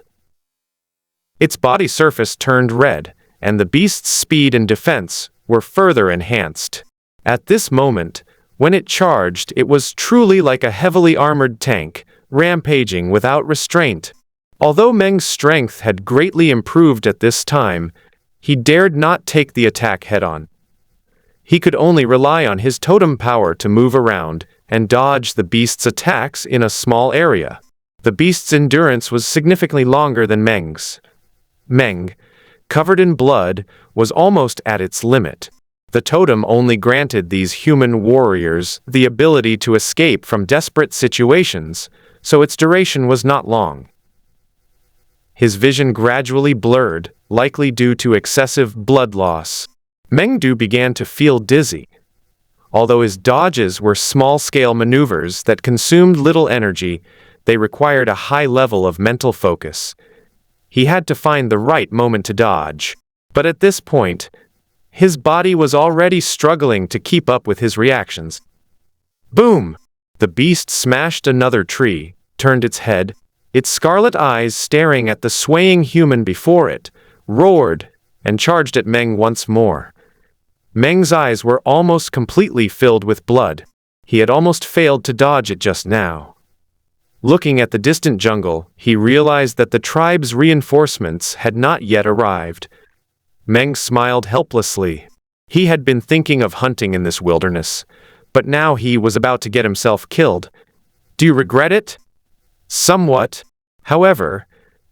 Its body surface turned red, and the beast's speed and defense were further enhanced. At this moment, when it charged, it was truly like a heavily armored tank, rampaging without restraint. Although Meng's strength had greatly improved at this time, he dared not take the attack head-on. He could only rely on his totem power to move around and dodge the beast's attacks in a small area. The beast's endurance was significantly longer than Meng's. Meng, covered in blood, was almost at its limit. The totem only granted these human warriors the ability to escape from desperate situations, so its duration was not long. His vision gradually blurred, likely due to excessive blood loss. Mengdu began to feel dizzy. Although his dodges were small-scale maneuvers that consumed little energy, they required a high level of mental focus. He had to find the right moment to dodge. But at this point, his body was already struggling to keep up with his reactions. Boom! The beast smashed another tree, turned its head, its scarlet eyes staring at the swaying human before it, roared, and charged at Meng once more. Meng's eyes were almost completely filled with blood. He had almost failed to dodge it just now. Looking at the distant jungle, he realized that the tribe's reinforcements had not yet arrived. Meng smiled helplessly. He had been thinking of hunting in this wilderness, but now he was about to get himself killed. Do you regret it? Somewhat. However,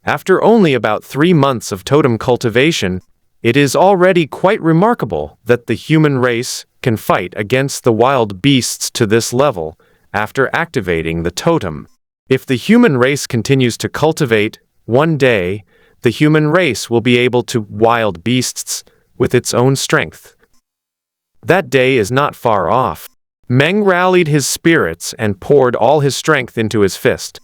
after only about 3 months of totem cultivation, it is already quite remarkable that the human race can fight against the wild beasts to this level after activating the totem. If the human race continues to cultivate, one day, the human race will be able to wild beasts with its own strength. That day is not far off. Meng rallied his spirits and poured all his strength into his fist.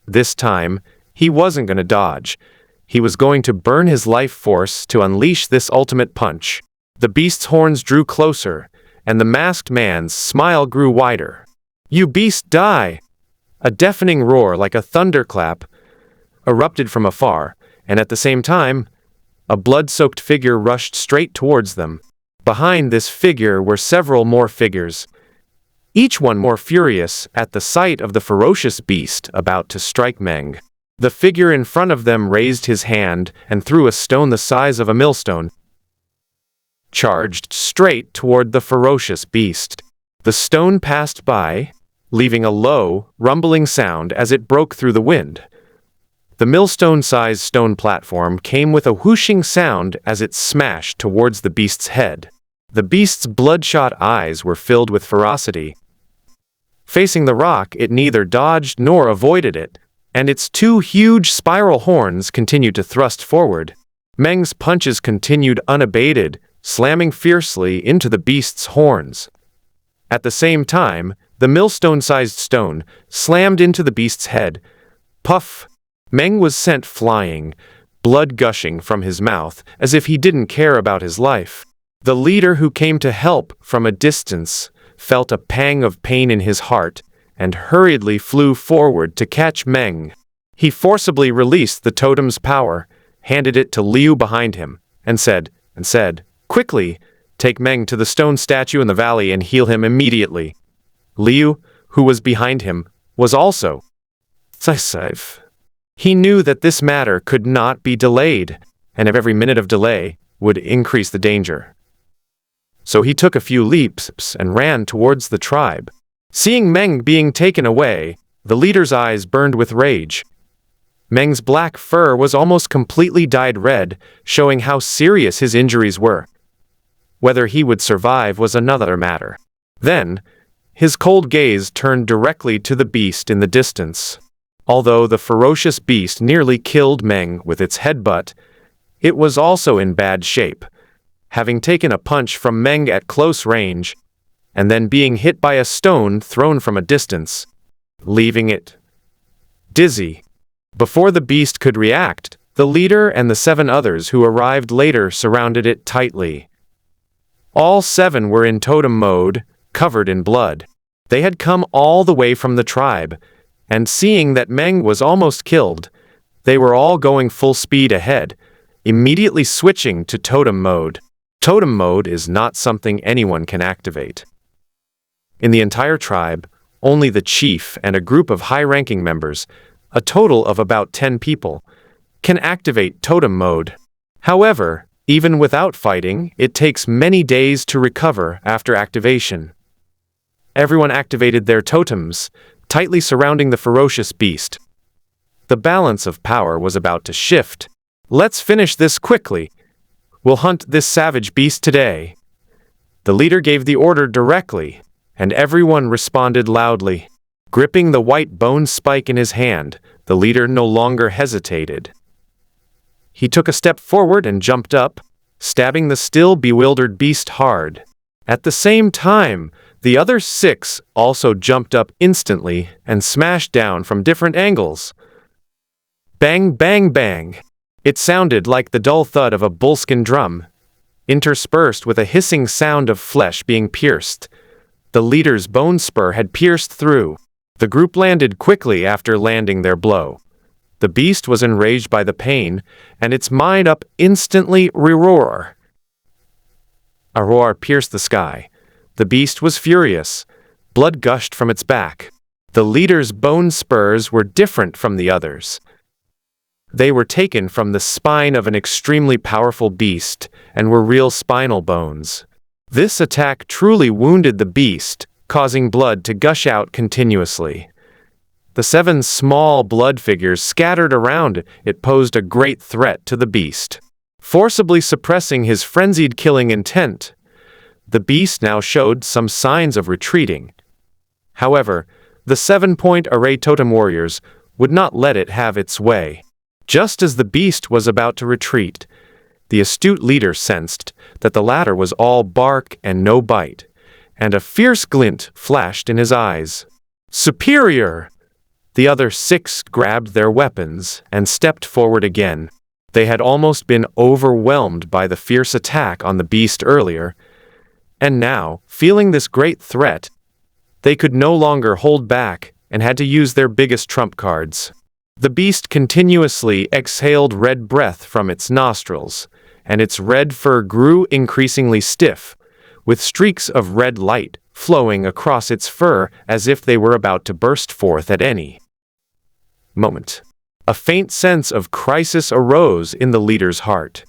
This time, he wasn't going to dodge. He was going to burn his life force to unleash this ultimate punch. The beast's horns drew closer, and the masked man's smile grew wider. "You beast, die!" A deafening roar like a thunderclap erupted from afar, and at the same time, a blood-soaked figure rushed straight towards them. Behind this figure were several more figures, each one more furious at the sight of the ferocious beast about to strike Meng. The figure in front of them raised his hand and threw a stone the size of a millstone, charged straight toward the ferocious beast. The stone passed by, leaving a low, rumbling sound as it broke through the wind. The millstone-sized stone platform came with a whooshing sound as it smashed towards the beast's head. The beast's bloodshot eyes were filled with ferocity. Facing the rock, it neither dodged nor avoided it, and its 2 huge spiral horns continued to thrust forward. Meng's punches continued unabated, slamming fiercely into the beast's horns. At the same time, the millstone-sized stone slammed into the beast's head. Puff! Meng was sent flying, blood gushing from his mouth as if he didn't care about his life. The leader who came to help from a distance felt a pang of pain in his heart and hurriedly flew forward to catch Meng. He forcibly released the totem's power, handed it to Liu behind him, and said, "Quickly, take Meng to the stone statue in the valley and heal him immediately." Liu, who was behind him, was also decisive. He knew that this matter could not be delayed, and every minute of delay would increase the danger. So he took a few leaps and ran towards the tribe. Seeing Meng being taken away, the leader's eyes burned with rage. Meng's black fur was almost completely dyed red, showing how serious his injuries were. Whether he would survive was another matter. Then, his cold gaze turned directly to the beast in the distance. Although the ferocious beast nearly killed Meng with its headbutt, it was also in bad shape, having taken a punch from Meng at close range, and then being hit by a stone thrown from a distance, leaving it dizzy. Before the beast could react, the leader and the 7 others who arrived later surrounded it tightly. All 7 were in totem mode, covered in blood. They had come all the way from the tribe, and seeing that Meng was almost killed, they were all going full speed ahead, immediately switching to totem mode. Totem mode is not something anyone can activate. In the entire tribe, only the chief and a group of high-ranking members, a total of about 10 people, can activate totem mode. However, even without fighting, it takes many days to recover after activation. Everyone activated their totems, tightly surrounding the ferocious beast. The balance of power was about to shift. "Let's finish this quickly. We'll hunt this savage beast today." The leader gave the order directly, and everyone responded loudly. Gripping the white bone spike in his hand, the leader no longer hesitated. He took a step forward and jumped up, stabbing the still bewildered beast hard. At the same time, the other 6 also jumped up instantly and smashed down from different angles. Bang, bang, bang. It sounded like the dull thud of a bullskin drum, interspersed with a hissing sound of flesh being pierced. The leader's bone spur had pierced through. The group landed quickly after landing their blow. The beast was enraged by the pain, and its mind up instantly roar. A roar pierced the sky. The beast was furious. Blood gushed from its back. The leader's bone spurs were different from the others. They were taken from the spine of an extremely powerful beast and were real spinal bones. This attack truly wounded the beast, causing blood to gush out continuously. The 7 small blood figures scattered around it posed a great threat to the beast, forcibly suppressing his frenzied killing intent. The beast now showed some signs of retreating. However, the 7-point array totem warriors would not let it have its way. Just as the beast was about to retreat, the astute leader sensed that the latter was all bark and no bite, and a fierce glint flashed in his eyes. Superior! The other 6 grabbed their weapons and stepped forward again. They had almost been overwhelmed by the fierce attack on the beast earlier, and now, feeling this great threat, they could no longer hold back and had to use their biggest trump cards. The beast continuously exhaled red breath from its nostrils, and its red fur grew increasingly stiff, with streaks of red light flowing across its fur as if they were about to burst forth at any moment. A faint sense of crisis arose in the leader's heart.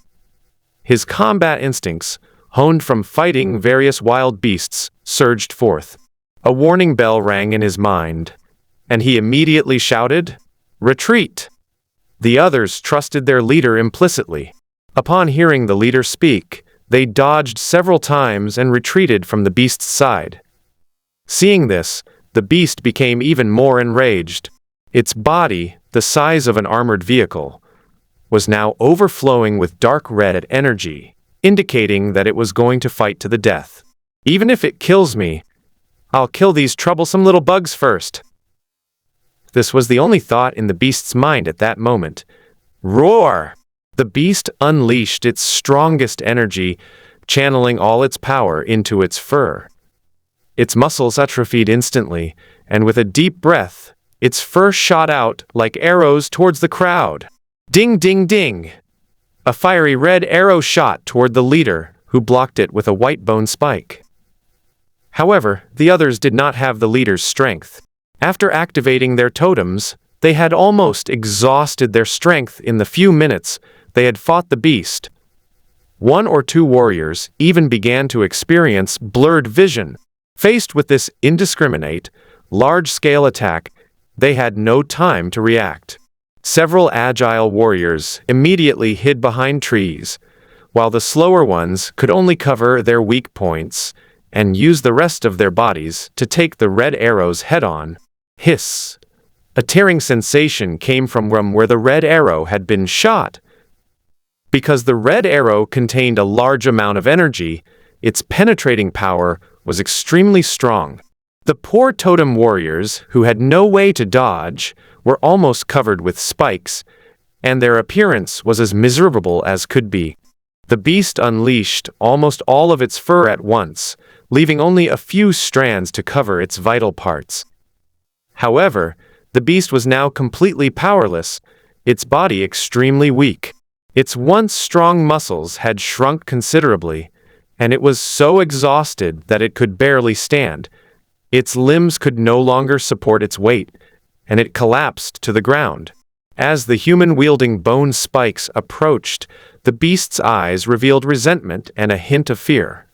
His combat instincts, honed from fighting various wild beasts, surged forth. A warning bell rang in his mind, and he immediately shouted, "Retreat!" The others trusted their leader implicitly. Upon hearing the leader speak, they dodged several times and retreated from the beast's side. Seeing this, the beast became even more enraged. Its body, the size of an armored vehicle, was now overflowing with dark red energy, indicating that it was going to fight to the death. "Even if it kills me, I'll kill these troublesome little bugs first." This was the only thought in the beast's mind at that moment. Roar! The beast unleashed its strongest energy, channeling all its power into its fur. Its muscles atrophied instantly, and with a deep breath, its fur shot out like arrows towards the crowd. Ding, ding, ding! A fiery red arrow shot toward the leader, who blocked it with a white bone spike. However, the others did not have the leader's strength. After activating their totems, they had almost exhausted their strength in the few minutes they had fought the beast. 1 or 2 warriors even began to experience blurred vision. Faced with this indiscriminate, large-scale attack, they had no time to react. Several agile warriors immediately hid behind trees, while the slower ones could only cover their weak points and use the rest of their bodies to take the red arrows head-on. Hiss! A tearing sensation came from where the red arrow had been shot. Because the red arrow contained a large amount of energy, its penetrating power was extremely strong. The poor totem warriors, who had no way to dodge, were almost covered with spikes, and their appearance was as miserable as could be. The beast unleashed almost all of its fur at once, leaving only a few strands to cover its vital parts. However, the beast was now completely powerless, its body extremely weak. Its once strong muscles had shrunk considerably, and it was so exhausted that it could barely stand. Its limbs could no longer support its weight, and it collapsed to the ground. As the human-wielding bone spikes approached, the beast's eyes revealed resentment and a hint of fear.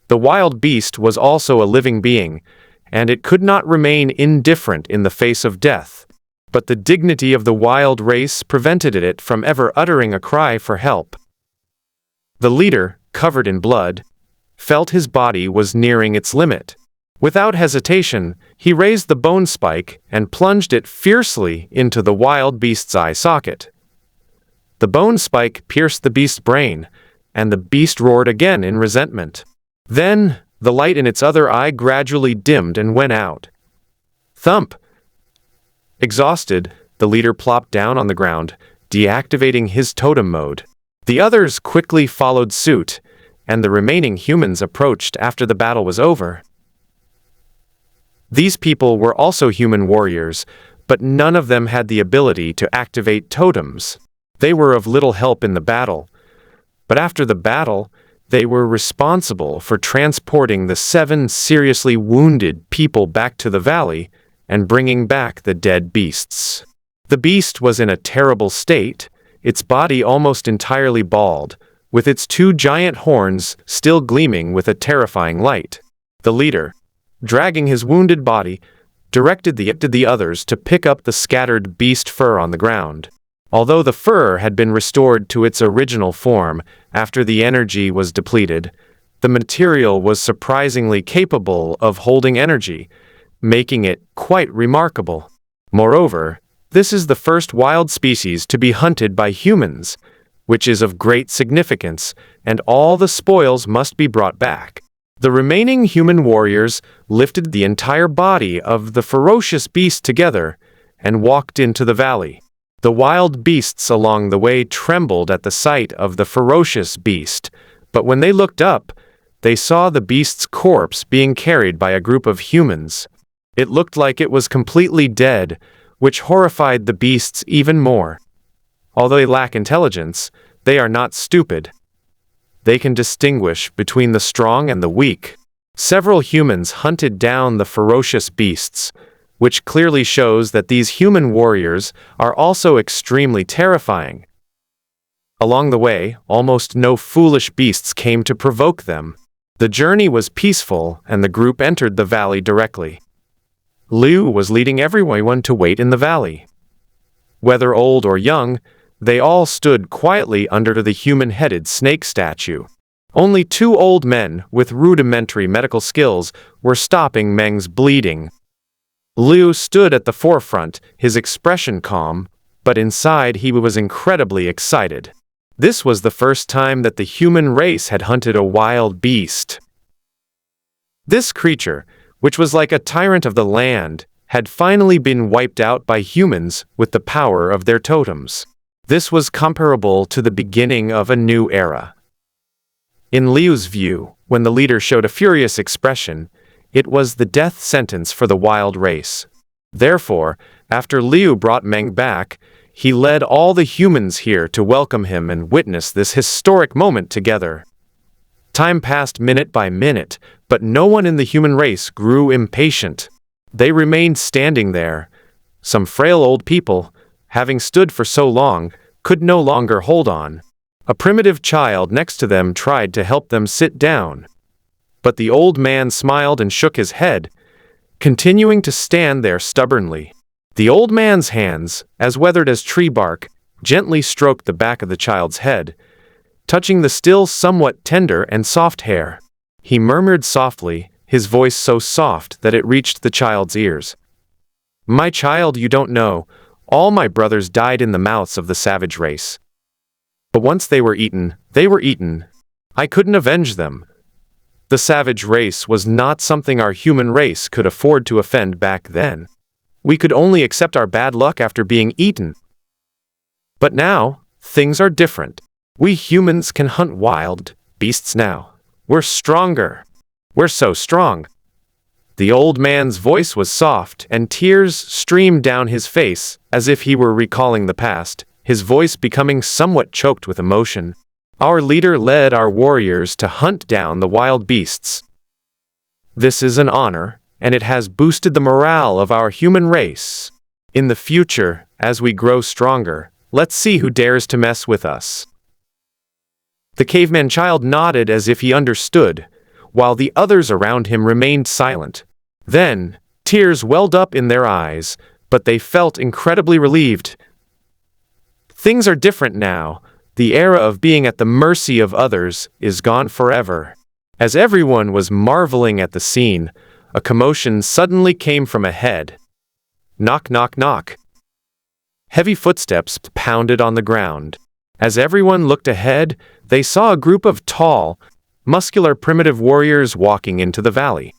The wild beast was also a living being, and it could not remain indifferent in the face of death. But the dignity of the wild race prevented it from ever uttering a cry for help. The leader, covered in blood, felt his body was nearing its limit. Without hesitation, he raised the bone spike and plunged it fiercely into the wild beast's eye socket. The bone spike pierced the beast's brain, and the beast roared again in resentment. Then, the light in its other eye gradually dimmed and went out. Thump! Exhausted, the leader plopped down on the ground, deactivating his totem mode. The others quickly followed suit, and the remaining humans approached after the battle was over. These people were also human warriors, but none of them had the ability to activate totems. They were of little help in the battle, but after the battle, they were responsible for transporting the 7 seriously wounded people back to the valley and bringing back the dead beasts. The beast was in a terrible state, its body almost entirely bald, with its two giant horns still gleaming with a terrifying light. The leader, dragging his wounded body, directed the others to pick up the scattered beast fur on the ground. Although the fur had been restored to its original form after the energy was depleted, the material was surprisingly capable of holding energy, making it quite remarkable. Moreover, this is the first wild species to be hunted by humans, which is of great significance, and all the spoils must be brought back. The remaining human warriors lifted the entire body of the ferocious beast together and walked into the valley. The wild beasts along the way trembled at the sight of the ferocious beast, but when they looked up, they saw the beast's corpse being carried by a group of humans. It looked like it was completely dead, which horrified the beasts even more. Although they lack intelligence, they are not stupid. They can distinguish between the strong and the weak. Several humans hunted down the ferocious beasts, which clearly shows that these human warriors are also extremely terrifying. Along the way, almost no foolish beasts came to provoke them. The journey was peaceful, and the group entered the valley directly. Liu was leading everyone to wait in the valley. Whether old or young, they all stood quietly under the human-headed snake statue. Only two old men with rudimentary medical skills were stopping Meng's bleeding. Liu stood at the forefront, his expression calm, but inside he was incredibly excited. This was the first time that the human race had hunted a wild beast. This creature, which was like a tyrant of the land, had finally been wiped out by humans with the power of their totems. This was comparable to the beginning of a new era. In Liu's view, when the leader showed a furious expression, it was the death sentence for the wild race. Therefore, after Liu brought Meng back, he led all the humans here to welcome him and witness this historic moment together. Time passed minute by minute, but no one in the human race grew impatient. They remained standing there. Some frail old people, having stood for so long, could no longer hold on. A primitive child next to them tried to help them sit down. But the old man smiled and shook his head, continuing to stand there stubbornly. The old man's hands, as weathered as tree bark, gently stroked the back of the child's head, touching the still somewhat tender and soft hair. He murmured softly, his voice so soft that it reached the child's ears. "My child, you don't know. All my brothers died in the mouths of the savage race. But once they were eaten, they were eaten. I couldn't avenge them. The savage race was not something our human race could afford to offend back then. We could only accept our bad luck after being eaten. But now, things are different. We humans can hunt wild beasts now. We're stronger. We're so strong." The old man's voice was soft, and tears streamed down his face as if he were recalling the past, his voice becoming somewhat choked with emotion. "Our leader led our warriors to hunt down the wild beasts. This is an honor, and it has boosted the morale of our human race. In the future, as we grow stronger, let's see who dares to mess with us." The caveman child nodded as if he understood, while the others around him remained silent. Then, tears welled up in their eyes, but they felt incredibly relieved. Things are different now. The era of being at the mercy of others is gone forever. As everyone was marveling at the scene, a commotion suddenly came from ahead. Knock, knock, knock. Heavy footsteps pounded on the ground. As everyone looked ahead, they saw a group of tall, muscular primitive warriors walking into the valley.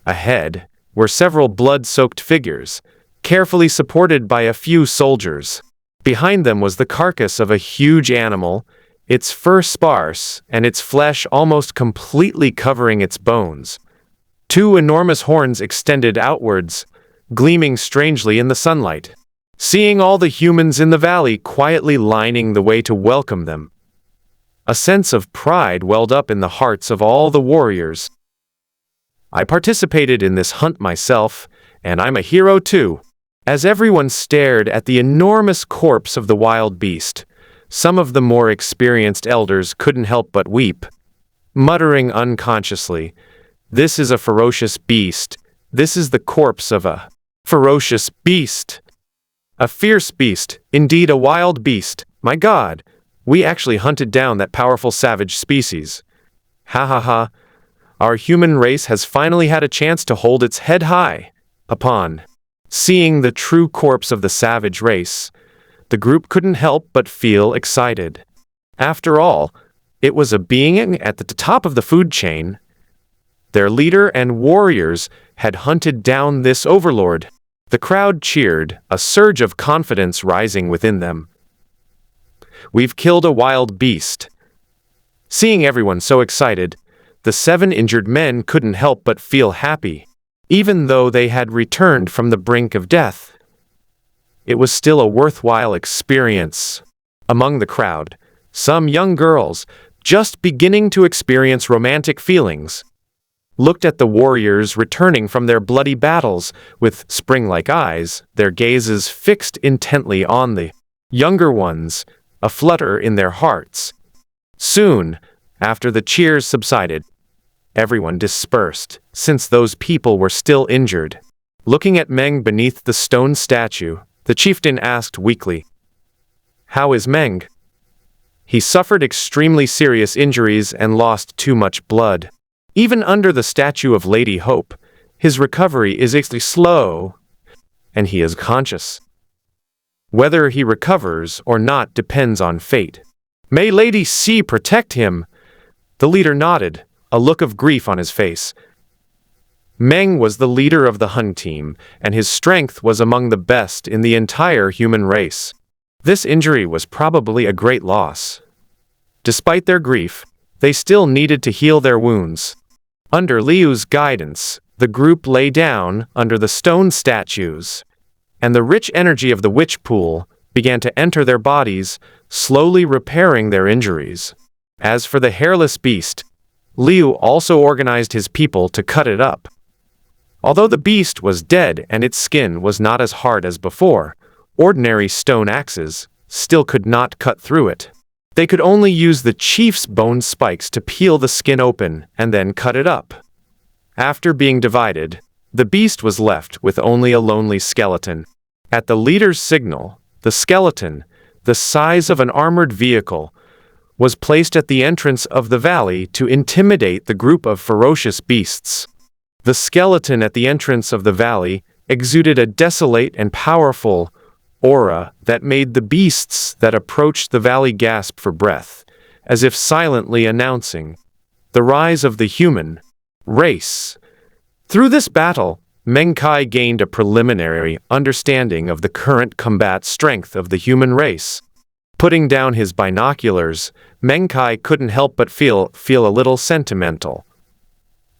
Ahead were several blood-soaked figures, carefully supported by a few soldiers. Behind them was the carcass of a huge animal, its fur sparse and its flesh almost completely covering its bones. Two enormous horns extended outwards, gleaming strangely in the sunlight. Seeing all the humans in the valley quietly lining the way to welcome them, a sense of pride welled up in the hearts of all the warriors. "I participated in this hunt myself, and I'm a hero too. As everyone stared at the enormous corpse of the wild beast, some of the more experienced elders couldn't help but weep, muttering unconsciously, "This is a ferocious beast. This is the corpse of a ferocious beast. A fierce beast, indeed a wild beast. My God, we actually hunted down that powerful savage species. Ha ha ha. Our human race has finally had a chance to hold its head high." Upon seeing the true corpse of the savage race, the group couldn't help but feel excited. After all, it was a being at the top of the food chain. Their leader and warriors had hunted down this overlord. The crowd cheered, a surge of confidence rising within them. "We've killed a wild beast." Seeing everyone so excited, the 7 injured men couldn't help but feel happy. Even though they had returned from the brink of death, it was still a worthwhile experience. Among the crowd, some young girls, just beginning to experience romantic feelings, looked at the warriors returning from their bloody battles with spring-like eyes, their gazes fixed intently on the younger ones, a flutter in their hearts. Soon, after the cheers subsided, everyone dispersed, since those people were still injured. Looking at Meng beneath the stone statue, the chieftain asked weakly, "How is Meng?" "He suffered extremely serious injuries and lost too much blood. Even under the statue of Lady Hope, his recovery is extremely slow, and he is conscious. Whether he recovers or not depends on fate. May Lady C protect him." The leader nodded, a look of grief on his face. Meng was the leader of the Hun team, and his strength was among the best in the entire human race. This injury was probably a great loss. Despite their grief, they still needed to heal their wounds. Under Liu's guidance, the group lay down under the stone statues, and the rich energy of the witch pool began to enter their bodies, slowly repairing their injuries. As for the hairless beast, Liu also organized his people to cut it up. Although the beast was dead and its skin was not as hard as before, ordinary stone axes still could not cut through it. They could only use the chief's bone spikes to peel the skin open and then cut it up. After being divided, the beast was left with only a lonely skeleton. At the leader's signal, the skeleton, the size of an armored vehicle, was placed at the entrance of the valley to intimidate the group of ferocious beasts. The skeleton at the entrance of the valley exuded a desolate and powerful aura that made the beasts that approached the valley gasp for breath, as if silently announcing the rise of the human race. Through this battle, Meng Kai gained a preliminary understanding of the current combat strength of the human race. Putting down his binoculars, Meng Kai couldn't help but feel a little sentimental.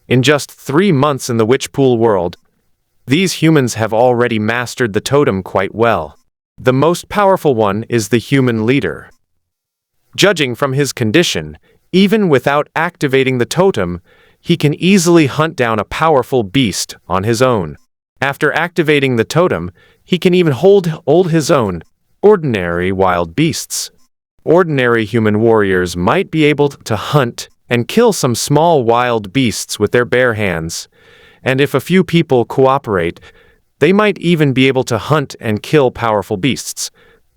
In just 3 months in the witch pool world, these humans have already mastered the totem quite well. The most powerful one is the human leader. Judging from his condition, even without activating the totem, he can easily hunt down a powerful beast on his own. After activating the totem, he can even hold his own ordinary wild beasts. Ordinary human warriors might be able to hunt and kill some small wild beasts with their bare hands, and if a few people cooperate, they might even be able to hunt and kill powerful beasts.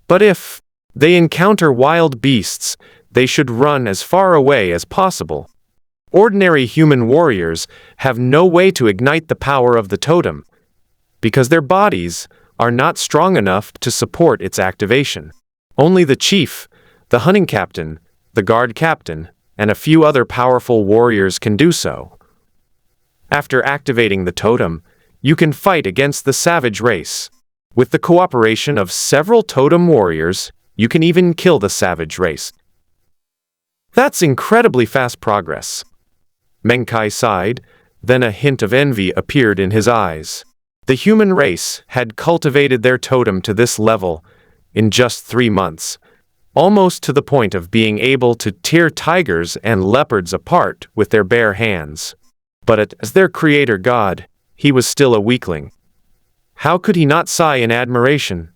But if they encounter wild beasts, they should run as far away as possible. Ordinary human warriors have no way to ignite the power of the totem, because their bodies are not strong enough to support its activation. Only the chief, the hunting captain, the guard captain, and a few other powerful warriors can do so. After activating the totem, you can fight against the savage race. With the cooperation of several totem warriors, you can even kill the savage race. That's incredibly fast progress. Meng Kai sighed, then a hint of envy appeared in his eyes. The human race had cultivated their totem to this level in just 3 months, almost to the point of being able to tear tigers and leopards apart with their bare hands. But as their creator god, he was still a weakling. How could he not sigh in admiration?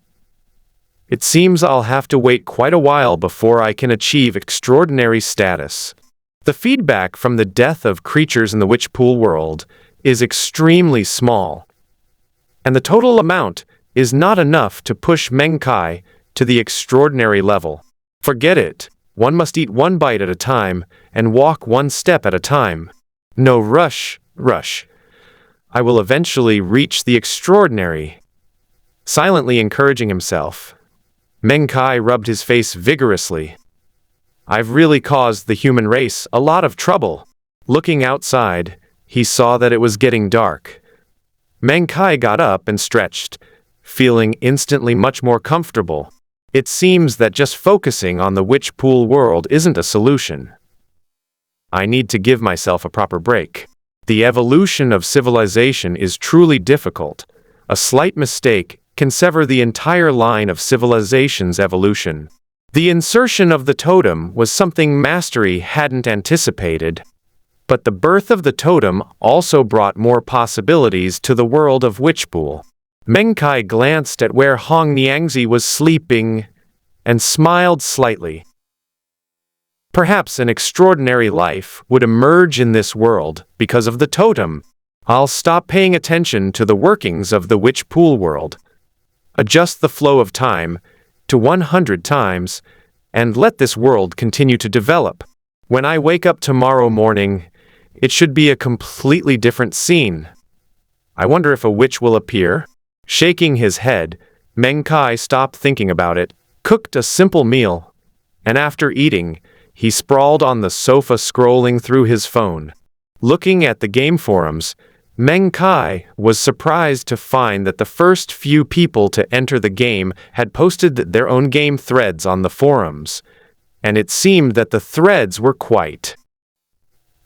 It seems I'll have to wait quite a while before I can achieve extraordinary status. The feedback from the death of creatures in the witch pool world is extremely small, and the total amount is not enough to push Meng Kai to the extraordinary level. Forget it. One must eat one bite at a time and walk one step at a time. No rush. I will eventually reach the extraordinary. Silently encouraging himself, Meng Kai rubbed his face vigorously. I've really caused the human race a lot of trouble. Looking outside, he saw that it was getting dark. Meng Kai got up and stretched, feeling instantly much more comfortable. It seems that just focusing on the witch pool world isn't a solution. I need to give myself a proper break. The evolution of civilization is truly difficult. A slight mistake can sever the entire line of civilization's evolution. The insertion of the totem was something mastery hadn't anticipated. But the birth of the totem also brought more possibilities to the world of Witchpool. Meng Kai glanced at where Hong Niangzi was sleeping and smiled slightly. Perhaps an extraordinary life would emerge in this world because of the totem. I'll stop paying attention to the workings of the Witchpool world. Adjust the flow of time to 100 times and let this world continue to develop. When I wake up tomorrow morning, it should be a completely different scene. I wonder if a witch will appear. Shaking his head, Meng Kai stopped thinking about it, cooked a simple meal, and after eating, he sprawled on the sofa scrolling through his phone. Looking at the game forums, Meng Kai was surprised to find that the first few people to enter the game had posted their own game threads on the forums, and it seemed that the threads were quite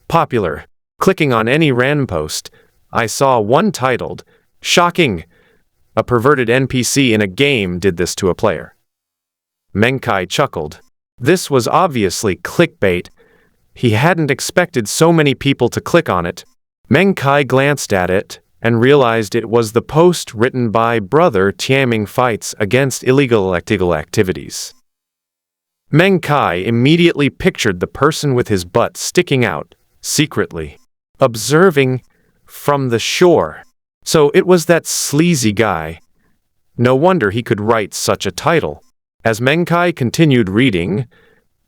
popular. Clicking on any random post, I saw one titled, "Shocking! A perverted NPC in a game did this to a player." Meng Kai chuckled. This was obviously clickbait. He hadn't expected so many people to click on it. Meng Kai glanced at it and realized it was the post written by Brother Tiaming Fights Against Illegal Activities. Meng Kai immediately pictured the person with his butt sticking out, secretly, observing from the shore. So it was that sleazy guy. No wonder he could write such a title. As Meng Kai continued reading,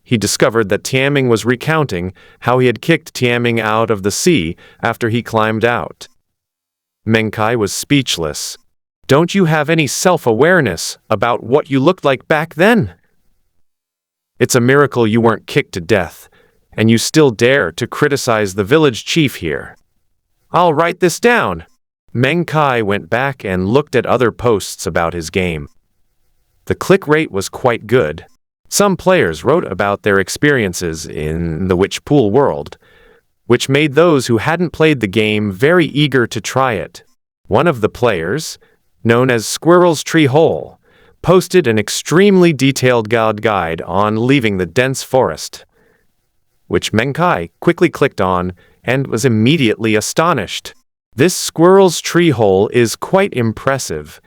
he discovered that Tiaming was recounting how he had kicked Tiaming out of the sea after he climbed out. Meng Kai was speechless. Don't you have any self-awareness about what you looked like back then? It's a miracle you weren't kicked to death, and you still dare to criticize the village chief here. I'll write this down. Meng Kai went back and looked at other posts about his game. The click rate was quite good. Some players wrote about their experiences in the Witchpool world, which made those who hadn't played the game very eager to try it. One of the players, known as Squirrel's Tree Hole, posted an extremely detailed guide on leaving the dense forest, which Meng Kai quickly clicked on and was immediately astonished. This Squirrel's Tree Hole is quite impressive.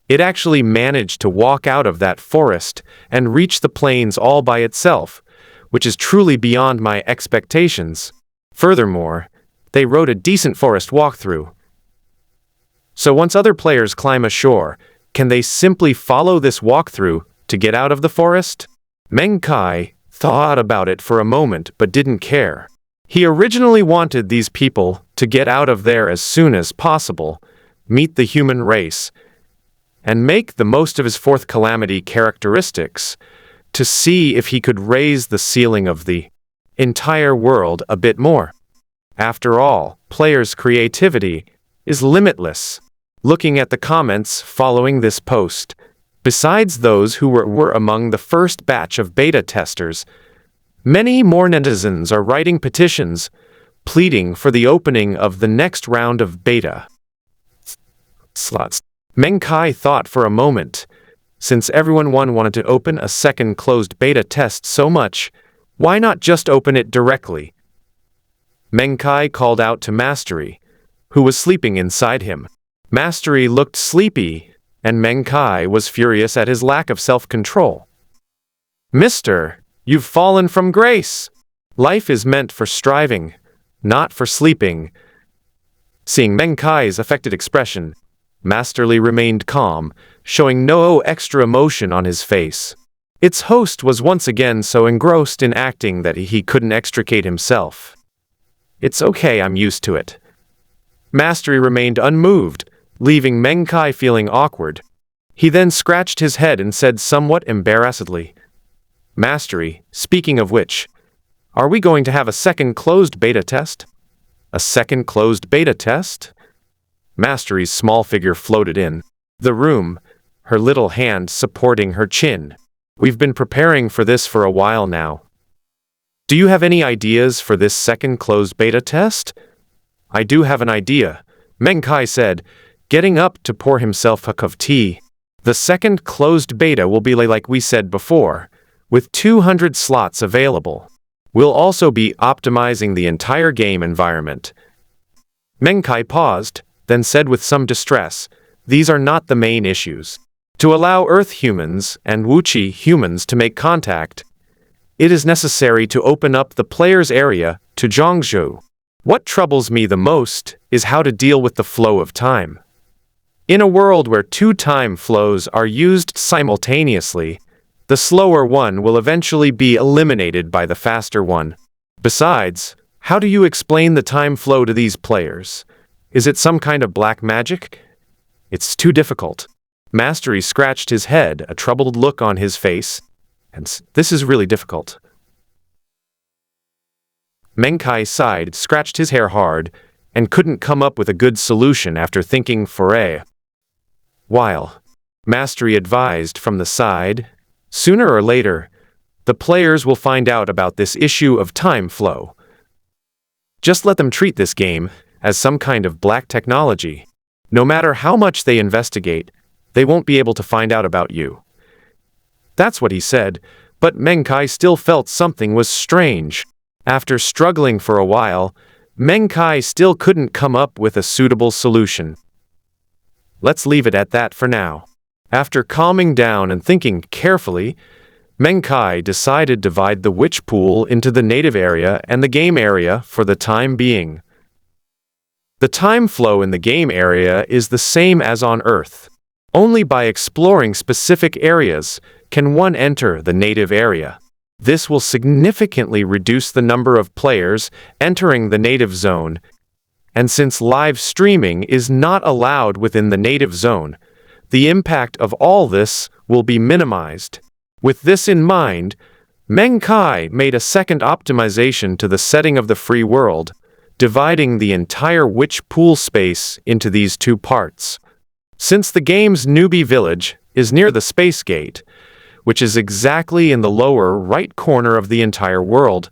It actually managed to walk out of that forest and reach the plains all by itself, which is truly beyond my expectations. Furthermore, they wrote a decent forest walkthrough. So once other players climb ashore, can they simply follow this walkthrough to get out of the forest? Meng Kai thought about it for a moment but didn't care. He originally wanted these people to get out of there as soon as possible, meet the human race, and make the most of his fourth calamity characteristics to see if he could raise the ceiling of the entire world a bit more. After all, players' creativity is limitless. Looking at the comments following this post, besides those who were among the first batch of beta testers, many more netizens are writing petitions pleading for the opening of the next round of beta slots. Meng Kai thought for a moment. Since everyone wanted to open a second closed beta test so much, why not just open it directly? Meng Kai called out to Mastery, who was sleeping inside him. Mastery looked sleepy, and Meng Kai was furious at his lack of self-control. Mister, you've fallen from grace. Life is meant for striving, not for sleeping. Seeing Meng Kai's affected expression, Masterly remained calm, showing no extra emotion on his face. Its host was once again so engrossed in acting that he couldn't extricate himself. It's okay, I'm used to it. Mastery remained unmoved, leaving Meng Kai feeling awkward. He then scratched his head and said somewhat embarrassedly, Mastery, speaking of which, are we going to have a second closed beta test? A second closed beta test? Mastery's small figure floated in the room, her little hand supporting her chin. We've been preparing for this for a while now. Do you have any ideas for this second closed beta test? I do have an idea, Meng Kai said, getting up to pour himself a cup of tea. The second closed beta will be like we said before, with 200 slots available. We'll also be optimizing the entire game environment. Meng Kai paused, then said with some distress, these are not the main issues. To allow Earth humans and Wuchi humans to make contact, it is necessary to open up the player's area to Zhongzhou. What troubles me the most is how to deal with the flow of time. In a world where two time flows are used simultaneously, the slower one will eventually be eliminated by the faster one. Besides, how do you explain the time flow to these players? Is it some kind of black magic? It's too difficult. Mastery scratched his head, a troubled look on his face, and this is really difficult. Meng Kai sighed, scratched his hair hard, and couldn't come up with a good solution after thinking for a while. Mastery advised from the side, sooner or later, the players will find out about this issue of time flow. Just let them treat this game as some kind of black technology. No matter how much they investigate, they won't be able to find out about you. That's what he said, but Meng Kai still felt something was strange. After struggling for a while, Meng Kai still couldn't come up with a suitable solution. Let's leave it at that for now. After calming down and thinking carefully, Meng Kai decided to divide the witch pool into the native area and the game area for the time being. The time flow in the game area is the same as on Earth. Only by exploring specific areas can one enter the native area. This will significantly reduce the number of players entering the native zone, and since live streaming is not allowed within the native zone, the impact of all this will be minimized. With this in mind, Meng Kai made a second optimization to the setting of the free world, dividing the entire witch pool space into these two parts. Since the game's newbie village is near the space gate, which is exactly in the lower right corner of the entire world,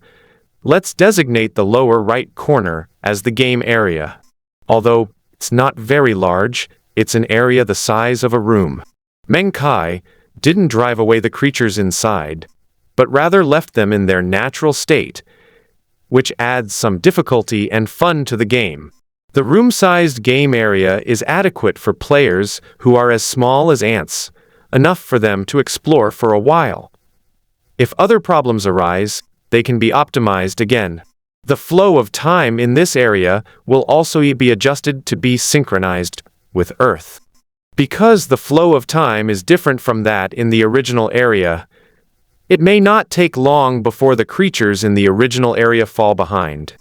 let's designate the lower right corner as the game area. Although it's not very large, it's an area the size of a room. Meng Kai didn't drive away the creatures inside, but rather left them in their natural state, which adds some difficulty and fun to the game. The room-sized game area is adequate for players who are as small as ants, enough for them to explore for a while. If other problems arise, they can be optimized again. The flow of time in this area will also be adjusted to be synchronized with Earth. Because the flow of time is different from that in the original area, it may not take long before the creatures in the original area fall behind.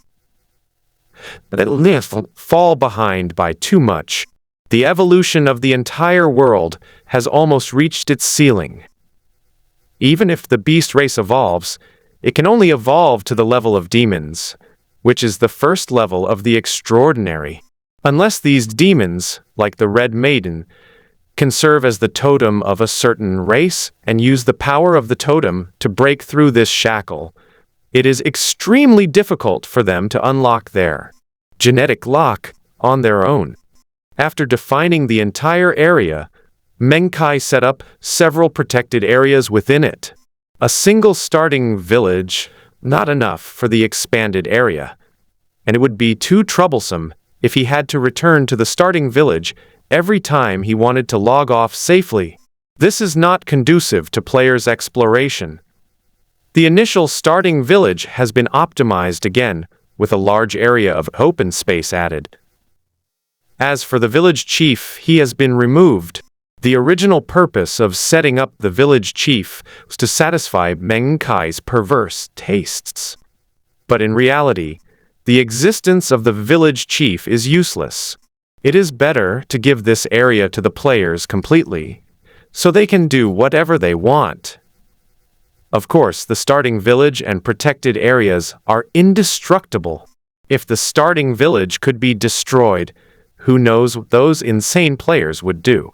Fall behind by too much. The evolution of the entire world has almost reached its ceiling. Even if the beast race evolves, it can only evolve to the level of demons, which is the first level of the extraordinary. Unless these demons, like the Red Maiden, can serve as the totem of a certain race and use the power of the totem to break through this shackle, it is extremely difficult for them to unlock their genetic lock on their own. After defining the entire area, Meng Kai set up several protected areas within it. A single starting village, not enough for the expanded area, and it would be too troublesome if he had to return to the starting village every time he wanted to log off safely. This is not conducive to players' exploration. The initial starting village has been optimized again, with a large area of open space added. As for the village chief, he has been removed. The original purpose of setting up the village chief was to satisfy Meng Kai's perverse tastes. But in reality, the existence of the village chief is useless. It is better to give this area to the players completely, so they can do whatever they want. Of course, the starting village and protected areas are indestructible. If the starting village could be destroyed, who knows what those insane players would do.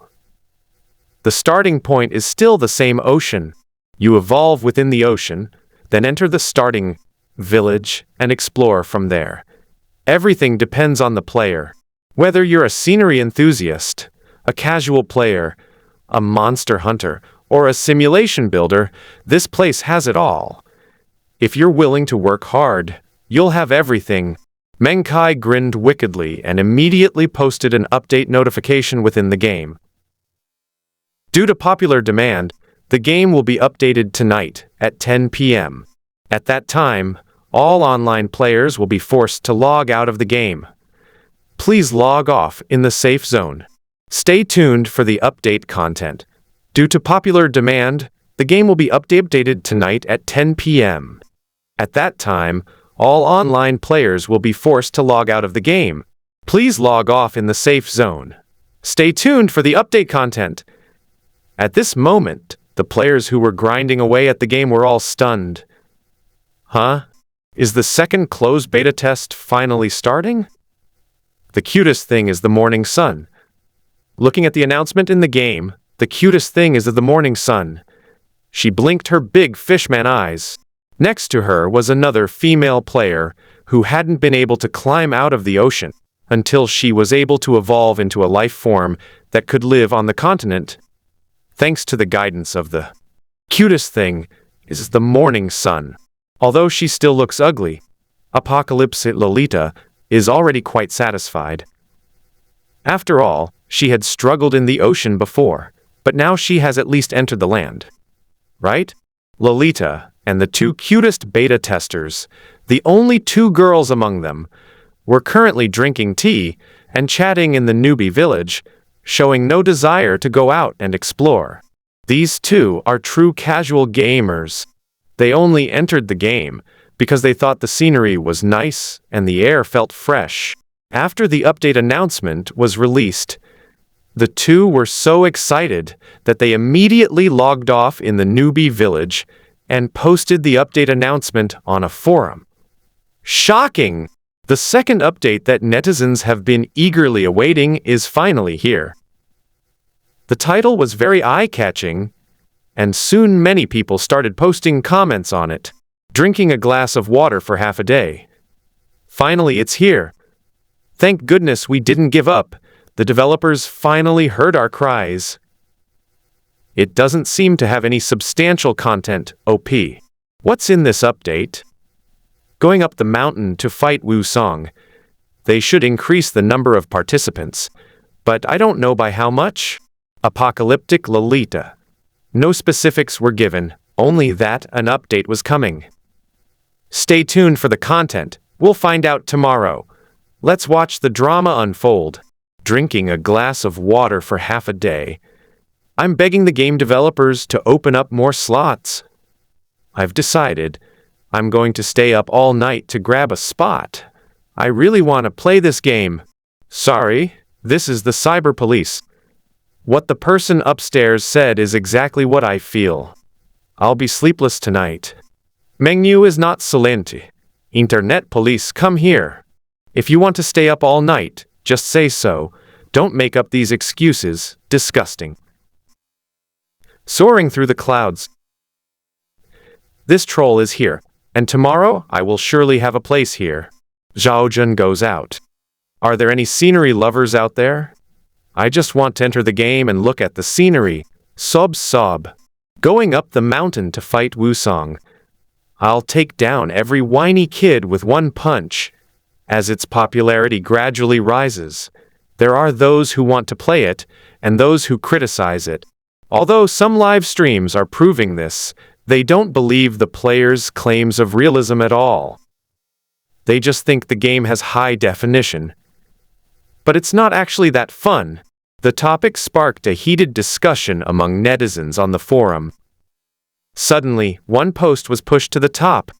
The starting point is still the same ocean. You evolve within the ocean, then enter the starting village and explore from there. Everything depends on the player. Whether you're a scenery enthusiast, a casual player, a monster hunter, or a simulation builder, this place has it all. If you're willing to work hard, you'll have everything. Meng Kai grinned wickedly and immediately posted an update notification within the game. Due to popular demand, the game will be updated tonight at 10 p.m. At that time, all online players will be forced to log out of the game. Please log off in the safe zone. Stay tuned for the update content. Due to popular demand, the game will be updated tonight at 10 p.m. At that time, all online players will be forced to log out of the game. Please log off in the safe zone. Stay tuned for the update content. At this moment, the players who were grinding away at the game were all stunned. Huh? Is the second closed beta test finally starting? The cutest thing is the morning sun. Looking at the announcement in the game, the cutest thing is the morning sun. She blinked her big fishman eyes. Next to her was another female player who hadn't been able to climb out of the ocean until she was able to evolve into a life form that could live on the continent. Thanks to the guidance of the cutest thing is the morning sun. Although she still looks ugly, Apocalypse Lolita is already quite satisfied. After all, she had struggled in the ocean before, but now she has at least entered the land. Right? Lolita and the two cutest beta testers, the only two girls among them, were currently drinking tea and chatting in the newbie village, showing no desire to go out and explore. These two are true casual gamers. They only entered the game because they thought the scenery was nice and the air felt fresh. After the update announcement was released, the two were so excited that they immediately logged off in the newbie village and posted the update announcement on a forum. Shocking! The second update that netizens have been eagerly awaiting is finally here. The title was very eye-catching, and soon many people started posting comments on it. Drinking a glass of water for half a day. Finally, it's here. Thank goodness we didn't give up. The developers finally heard our cries. It doesn't seem to have any substantial content, OP. What's in this update? Going up the mountain to fight Wusong. They should increase the number of participants, but I don't know by how much. Apocalyptic Lolita. No specifics were given, only that an update was coming. Stay tuned for the content. We'll find out tomorrow. Let's watch the drama unfold. Drinking a glass of water for half a day. I'm begging the game developers to open up more slots. I've decided I'm going to stay up all night to grab a spot. I really want to play this game. Sorry, this is the cyber police. What the person upstairs said is exactly what I feel. I'll be sleepless tonight. Menu is not silent. Internet police, come here. If you want to stay up all night, just say so. Don't make up these excuses. Disgusting. Soaring through the clouds. This troll is here, and tomorrow I will surely have a place here. Zhao Jun goes out. Are there any scenery lovers out there? I just want to enter the game and look at the scenery. Sob. Going up the mountain to fight Wusong. I'll take down every whiny kid with one punch. As its popularity gradually rises, There are those who want to play it, and those who criticize it. Although some live streams are proving this, they don't believe the players' claims of realism at all. They just think the game has high definition. But it's not actually that fun. The topic sparked a heated discussion among netizens on the forum. Suddenly, one post was pushed to the top.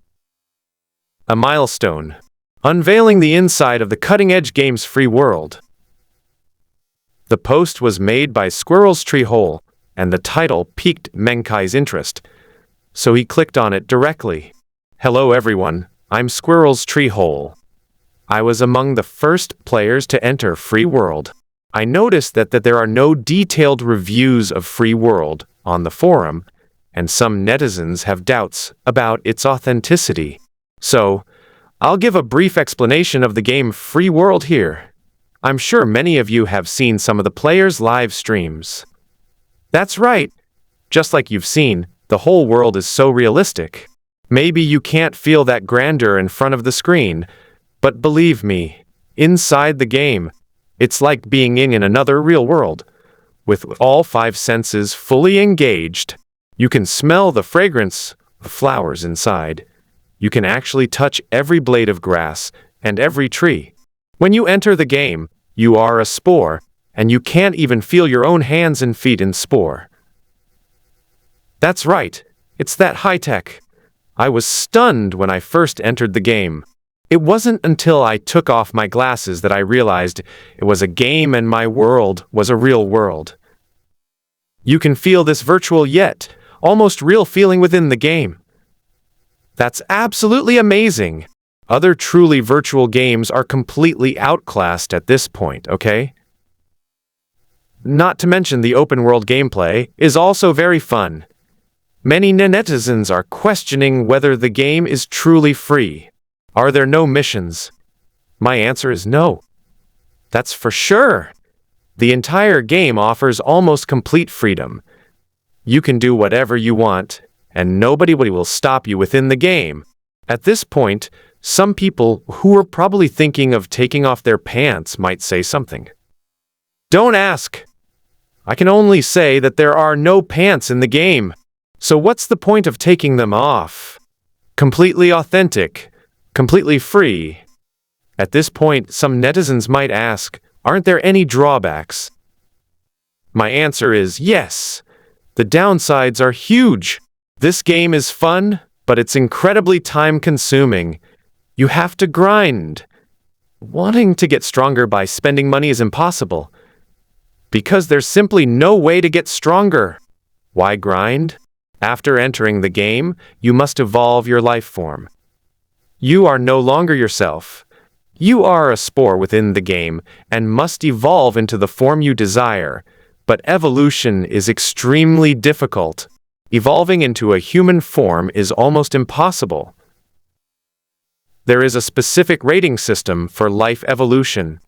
A milestone. Unveiling the inside of the cutting-edge game's free world. The post was made by Squirrel's Tree Hole, and the title piqued Meng Kai's interest, so he clicked on it directly. Hello everyone, I'm Squirrel's Tree Hole. I was among the first players to enter Free World. I noticed that there are no detailed reviews of Free World on the forum, and some netizens have doubts about its authenticity. So, I'll give a brief explanation of the game Free World here. I'm sure many of you have seen some of the players' live streams. That's right. Just like you've seen, the whole world is so realistic. Maybe you can't feel that grandeur in front of the screen, but believe me, inside the game, it's like being in another real world. With all 5 senses fully engaged, you can smell the fragrance of flowers inside. You can actually touch every blade of grass and every tree. When you enter the game, you are a spore, and you can't even feel your own hands and feet in spore. That's right, it's that high-tech. I was stunned when I first entered the game. It wasn't until I took off my glasses that I realized it was a game and my world was a real world. You can feel this virtual yet almost real feeling within the game. That's absolutely amazing. Other truly virtual games are completely outclassed at this point, okay? Not to mention the open-world gameplay is also very fun. Many netizens are questioning whether the game is truly free. Are there no missions? My answer is no. That's for sure. The entire game offers almost complete freedom. You can do whatever you want, and nobody will stop you within the game. At this point, some people who are probably thinking of taking off their pants might say something. Don't ask. I can only say that there are no pants in the game. So what's the point of taking them off? Completely authentic, completely free. At this point, some netizens might ask, aren't there any drawbacks? My answer is yes. The downsides are huge. This game is fun, but it's incredibly time-consuming. You have to grind. Wanting to get stronger by spending money is impossible, because there's simply no way to get stronger. Why grind? After entering the game, you must evolve your life form. You are no longer yourself. You are a spore within the game and must evolve into the form you desire, but evolution is extremely difficult. Evolving into a human form is almost impossible. There is a specific rating system for life evolution.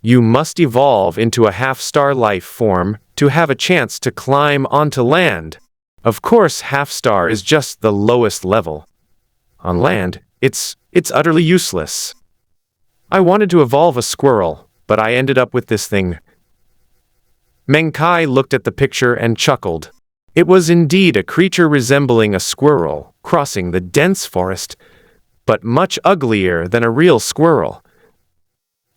You must evolve into a half-star life form to have a chance to climb onto land. Of course, half-star is just the lowest level. On land, it's utterly useless. I wanted to evolve a squirrel, but I ended up with this thing. Meng Kai looked at the picture and chuckled. It was indeed a creature resembling a squirrel crossing the dense forest, but much uglier than a real squirrel.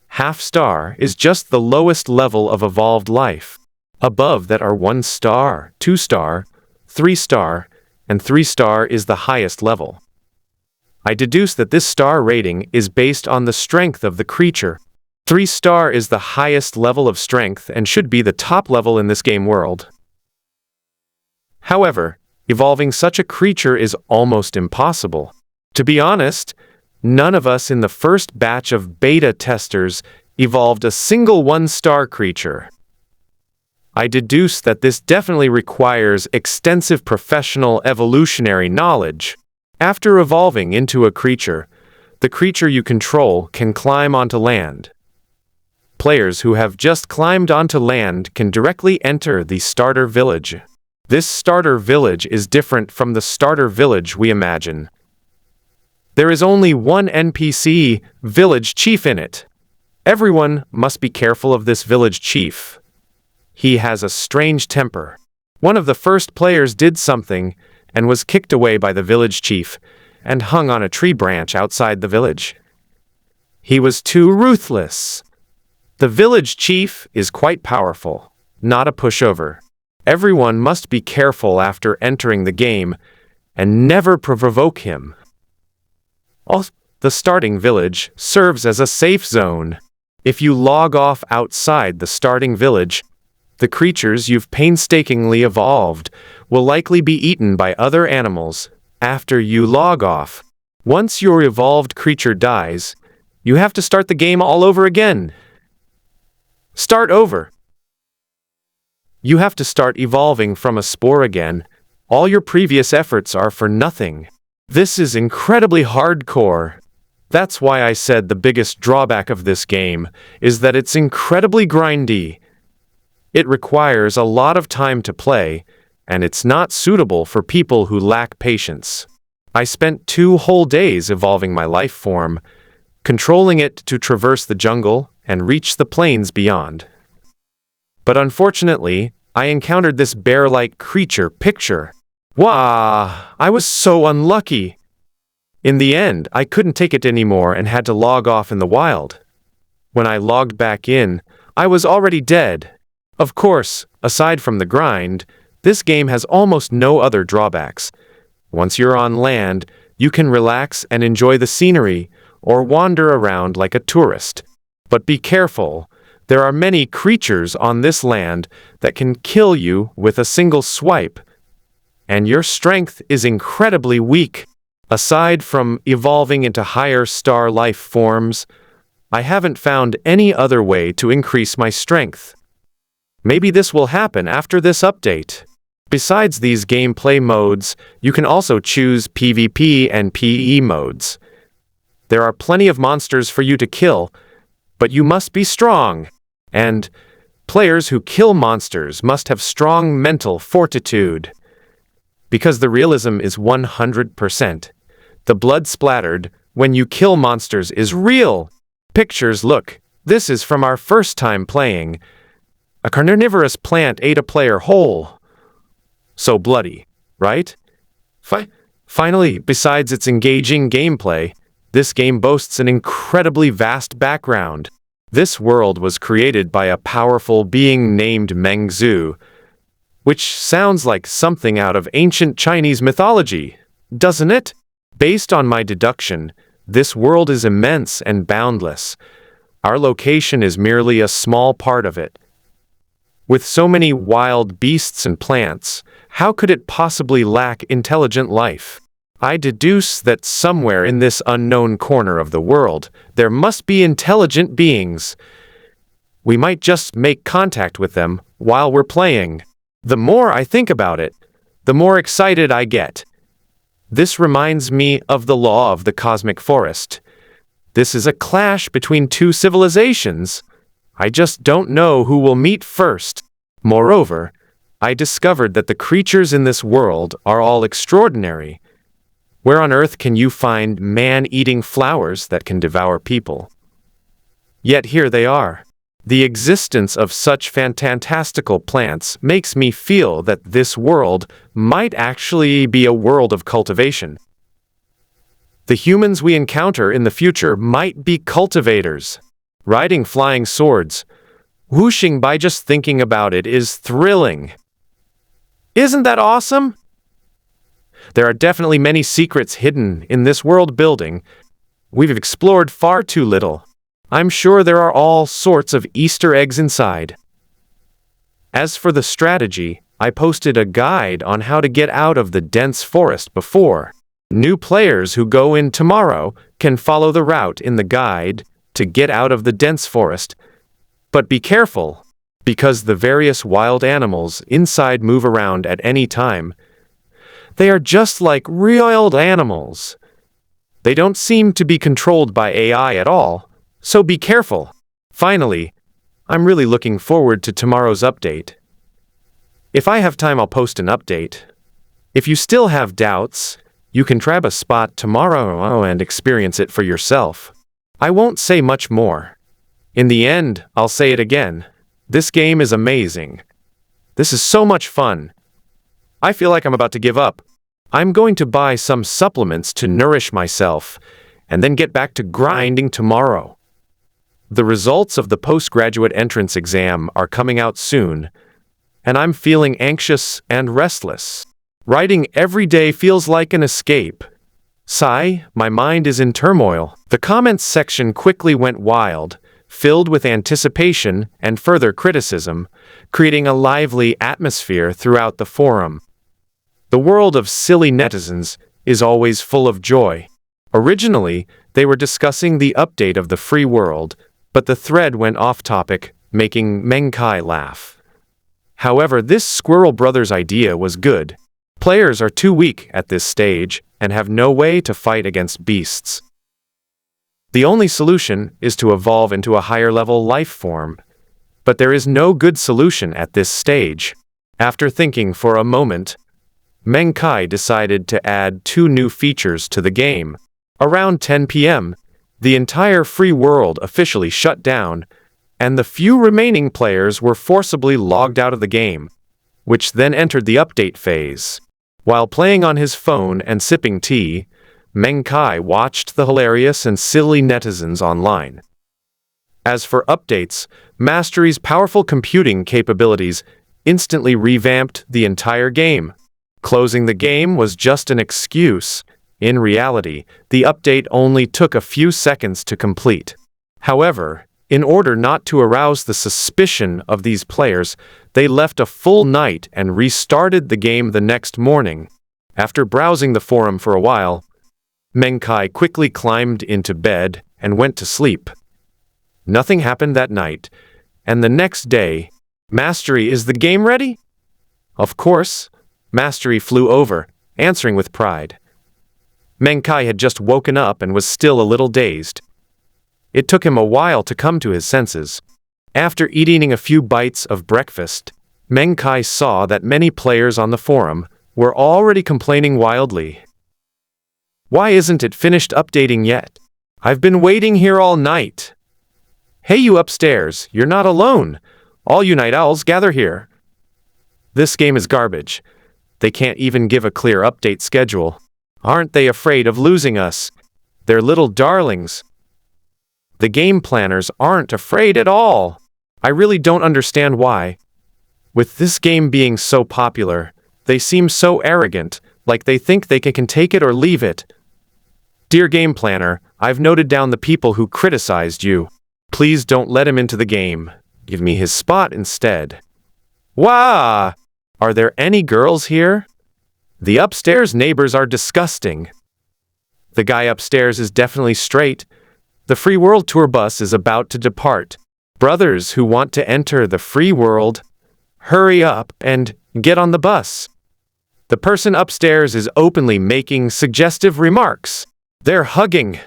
Half-star is just the lowest level of evolved life. Above that are 1-star, 2-star, 3-star, and 3-star is the highest level. I deduce that this star rating is based on the strength of the creature. 3-star is the highest level of strength and should be the top level in this game world. However, evolving such a creature is almost impossible. To be honest, none of us in the first batch of beta testers evolved a single 1-star creature. I deduce that this definitely requires extensive professional evolutionary knowledge. After evolving into a creature, the creature you control can climb onto land. Players who have just climbed onto land can directly enter the starter village. This starter village is different from the starter village we imagine. There is only one NPC village chief in it. Everyone must be careful of this village chief. He has a strange temper. One of the first players did something and was kicked away by the village chief and hung on a tree branch outside the village. He was too ruthless. The village chief is quite powerful, not a pushover. Everyone must be careful after entering the game and never provoke him. Also, the starting village serves as a safe zone. If you log off outside the starting village, the creatures you've painstakingly evolved will likely be eaten by other animals after you log off. Once your evolved creature dies, you have to start the game all over again. Start over. You have to start evolving from a spore again. All your previous efforts are for nothing. This is incredibly hardcore. That's why I said the biggest drawback of this game is that it's incredibly grindy. It requires a lot of time to play, and it's not suitable for people who lack patience. I spent 2 whole days evolving my life form, controlling it to traverse the jungle and reach the plains beyond. But unfortunately, I encountered this bear-like creature picture. Wah! I was so unlucky. In the end, I couldn't take it anymore and had to log off in the wild. When I logged back in, I was already dead. Of course, aside from the grind, this game has almost no other drawbacks. Once you're on land, you can relax and enjoy the scenery or wander around like a tourist. But be careful. There are many creatures on this land that can kill you with a single swipe, and your strength is incredibly weak. Aside from evolving into higher star life forms, I haven't found any other way to increase my strength. Maybe this will happen after this update. Besides these gameplay modes, you can also choose PvP and PE modes. There are plenty of monsters for you to kill, but you must be strong. And players who kill monsters must have strong mental fortitude. Because the realism is 100%. The blood splattered when you kill monsters is real. Pictures, look, this is from our first time playing. A carnivorous plant ate a player whole. So bloody, right? Finally, besides its engaging gameplay, this game boasts an incredibly vast background. This world was created by a powerful being named Meng Kai, which sounds like something out of ancient Chinese mythology, doesn't it? Based on my deduction, this world is immense and boundless. Our location is merely a small part of it. With so many wild beasts and plants, how could it possibly lack intelligent life? I deduce that somewhere in this unknown corner of the world, there must be intelligent beings. We might just make contact with them while we're playing. The more I think about it, the more excited I get. This reminds me of the law of the cosmic forest. This is a clash between 2 civilizations. I just don't know who will meet first. Moreover, I discovered that the creatures in this world are all extraordinary. Where on earth can you find man-eating flowers that can devour people? Yet here they are. The existence of such fantastical plants makes me feel that this world might actually be a world of cultivation. The humans we encounter in the future might be cultivators, riding flying swords. Whooshing by just thinking about it is thrilling. Isn't that awesome? There are definitely many secrets hidden in this world building. We've explored far too little. I'm sure there are all sorts of Easter eggs inside. As for the strategy, I posted a guide on how to get out of the dense forest before. New players who go in tomorrow can follow the route in the guide to get out of the dense forest. But be careful, because the various wild animals inside move around at any time. They are just like real animals. They don't seem to be controlled by AI at all, so be careful. Finally, I'm really looking forward to tomorrow's update. If I have time, I'll post an update. If you still have doubts, you can grab a spot tomorrow and experience it for yourself. I won't say much more. In the end, I'll say it again. This game is amazing. This is so much fun. I feel like I'm about to give up. I'm going to buy some supplements to nourish myself, and then get back to grinding tomorrow. The results of the postgraduate entrance exam are coming out soon, and I'm feeling anxious and restless. Writing every day feels like an escape. Sigh, my mind is in turmoil. The comments section quickly went wild, filled with anticipation and further criticism, creating a lively atmosphere throughout the forum. The world of silly netizens is always full of joy. Originally, they were discussing the update of the free world, but the thread went off topic, making Meng Kai laugh. However, this Squirrel Brothers idea was good. Players are too weak at this stage and have no way to fight against beasts. The only solution is to evolve into a higher-level life form, but there is no good solution at this stage. After thinking for a moment, Meng Kai decided to add 2 new features to the game. Around 10 p.m., the entire free world officially shut down, and the few remaining players were forcibly logged out of the game, which then entered the update phase. While playing on his phone and sipping tea, Meng Kai watched the hilarious and silly netizens online. As for updates, Mastery's powerful computing capabilities instantly revamped the entire game. Closing the game was just an excuse. In reality, the update only took a few seconds to complete. However, in order not to arouse the suspicion of these players, they left a full night and restarted the game the next morning. After browsing the forum for a while, Meng Kai quickly climbed into bed and went to sleep. Nothing happened that night, and the next day, Mastery, is the game ready? Of course. Mastery flew over, answering with pride. Meng Kai had just woken up and was still a little dazed. It took him a while to come to his senses. After eating a few bites of breakfast, Meng Kai saw that many players on the forum were already complaining wildly. Why isn't it finished updating yet? I've been waiting here all night. Hey, you upstairs, you're not alone. All you night owls gather here. This game is garbage. They can't even give a clear update schedule. Aren't they afraid of losing us? They're little darlings. The game planners aren't afraid at all. I really don't understand why. With this game being so popular, they seem so arrogant, like they think they can take it or leave it. Dear game planner, I've noted down the people who criticized you. Please don't let him into the game. Give me his spot instead. Wah! Are there any girls here? The upstairs neighbors are disgusting. The guy upstairs is definitely straight. The free world tour bus is about to depart. Brothers who want to enter the free world, hurry up and get on the bus. The person upstairs is openly making suggestive remarks. They're hugging.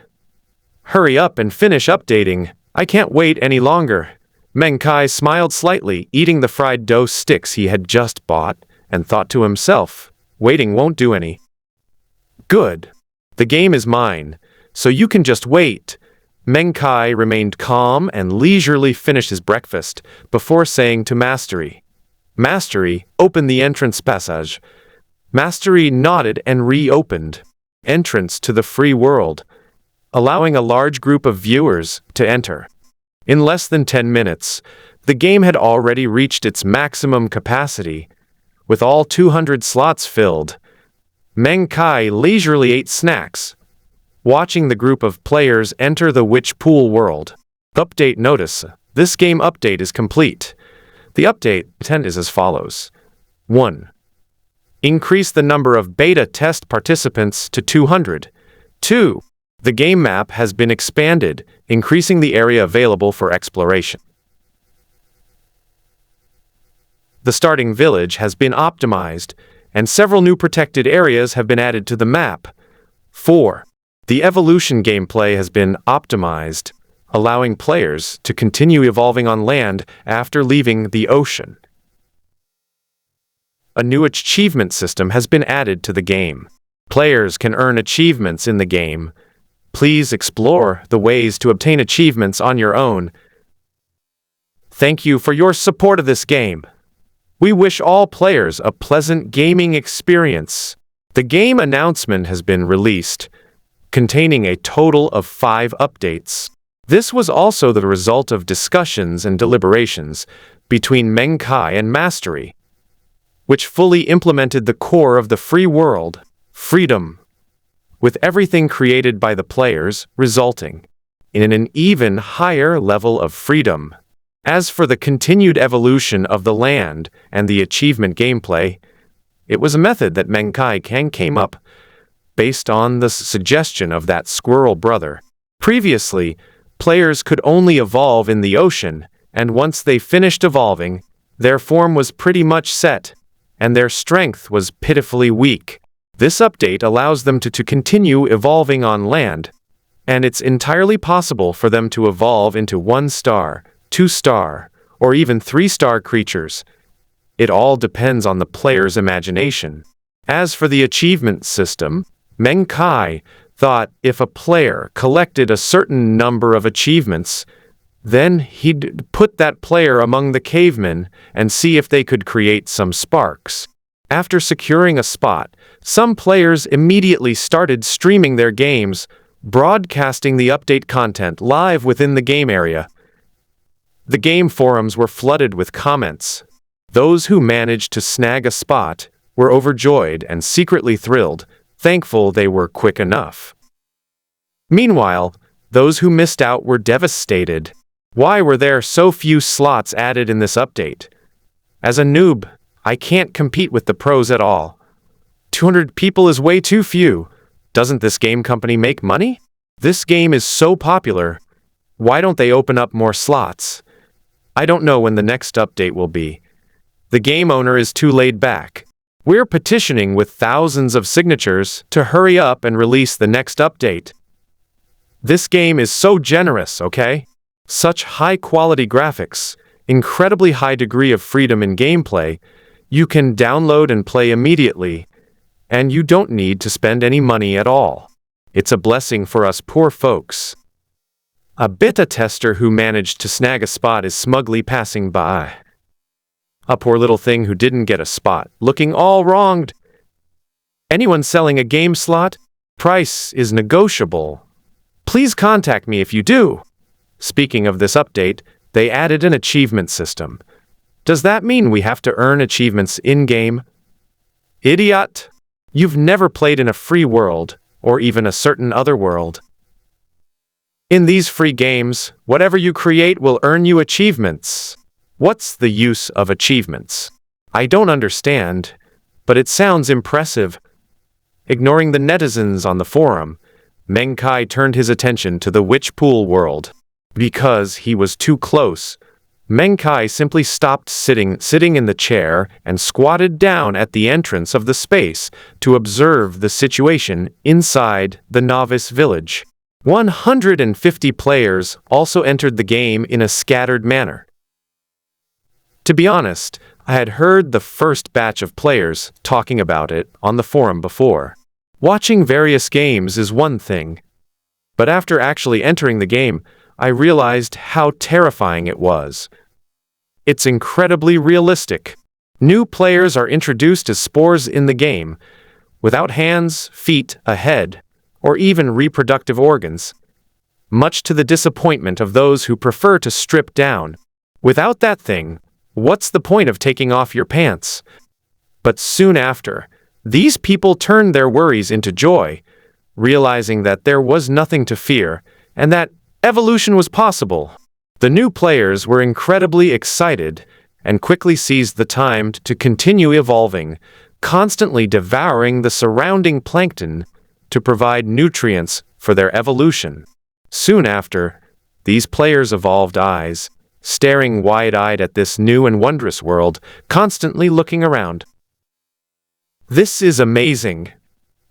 Hurry up and finish updating. I can't wait any longer. Meng Kai smiled slightly, eating the fried dough sticks he had just bought, and thought to himself, waiting won't do any. Good. The game is mine, so you can just wait. Meng Kai remained calm and leisurely finished his breakfast before saying to Mastery, Mastery, open the entrance passage. Mastery nodded and reopened entrance to the free world, allowing a large group of viewers to enter. In less than 10 minutes, the game had already reached its maximum capacity, with all 200 slots filled. Meng Kai leisurely ate snacks, watching the group of players enter the witch pool world. Update notice. This game update is complete. The update intent is as follows. 1. Increase the number of beta test participants to 200. 2. The game map has been expanded, increasing the area available for exploration. The starting village has been optimized, and several new protected areas have been added to the map. 4. The evolution gameplay has been optimized, allowing players to continue evolving on land after leaving the ocean. A new achievement system has been added to the game. Players can earn achievements in the game. Please explore the ways to obtain achievements on your own. Thank you for your support of this game. We wish all players a pleasant gaming experience. The game announcement has been released, containing a total of 5 updates. This was also the result of discussions and deliberations between Meng Kai and Mastery, which fully implemented the core of the free world, freedom, with everything created by the players resulting in an even higher level of freedom. As for the continued evolution of the land and the achievement gameplay, it was a method that Meng Kai came up based on the suggestion of that squirrel brother. Previously, players could only evolve in the ocean, and once they finished evolving, their form was pretty much set, and their strength was pitifully weak. This update allows them to continue evolving on land, and it's entirely possible for them to evolve into 1-star, 2-star, or even 3-star creatures. It all depends on the player's imagination. As for the achievement system, Meng Kai thought if a player collected a certain number of achievements, then he'd put that player among the cavemen and see if they could create some sparks. After securing a spot, some players immediately started streaming their games, broadcasting the update content live within the game area. The game forums were flooded with comments. Those who managed to snag a spot were overjoyed and secretly thrilled, thankful they were quick enough. Meanwhile, those who missed out were devastated. Why were there so few slots added in this update? As a noob, I can't compete with the pros at all. 200 people is way too few. Doesn't this game company make money? This game is so popular. Why don't they open up more slots? I don't know when the next update will be. The game owner is too laid back. We're petitioning with thousands of signatures to hurry up and release the next update. This game is so generous, okay? Such high-quality graphics, incredibly high degree of freedom in gameplay, you can download and play immediately, and you don't need to spend any money at all. It's a blessing for us poor folks. A beta tester who managed to snag a spot is smugly passing by. A poor little thing who didn't get a spot, looking all wronged. Anyone selling a game slot? Price is negotiable. Please contact me if you do. Speaking of this update, they added an achievement system. Does that mean we have to earn achievements in-game? Idiot! You've never played in a free world, or even a certain other world. In these free games, whatever you create will earn you achievements. What's the use of achievements? I don't understand, but it sounds impressive. Ignoring the netizens on the forum, Meng Kai turned his attention to the witch pool world. Because he was too close, Meng Kai simply stopped sitting in the chair and squatted down at the entrance of the space to observe the situation inside the novice village. 150 players also entered the game in a scattered manner. To be honest, I had heard the first batch of players talking about it on the forum before. Watching various games is one thing, but after actually entering the game, I realized how terrifying it was. It's incredibly realistic. New players are introduced as spores in the game, without hands, feet, a head, or even reproductive organs, much to the disappointment of those who prefer to strip down. Without that thing, what's the point of taking off your pants? But soon after, these people turned their worries into joy, realizing that there was nothing to fear, and that evolution was possible. The new players were incredibly excited and quickly seized the time to continue evolving, constantly devouring the surrounding plankton to provide nutrients for their evolution. Soon after, these players evolved eyes, staring wide-eyed at this new and wondrous world, constantly looking around. This is amazing.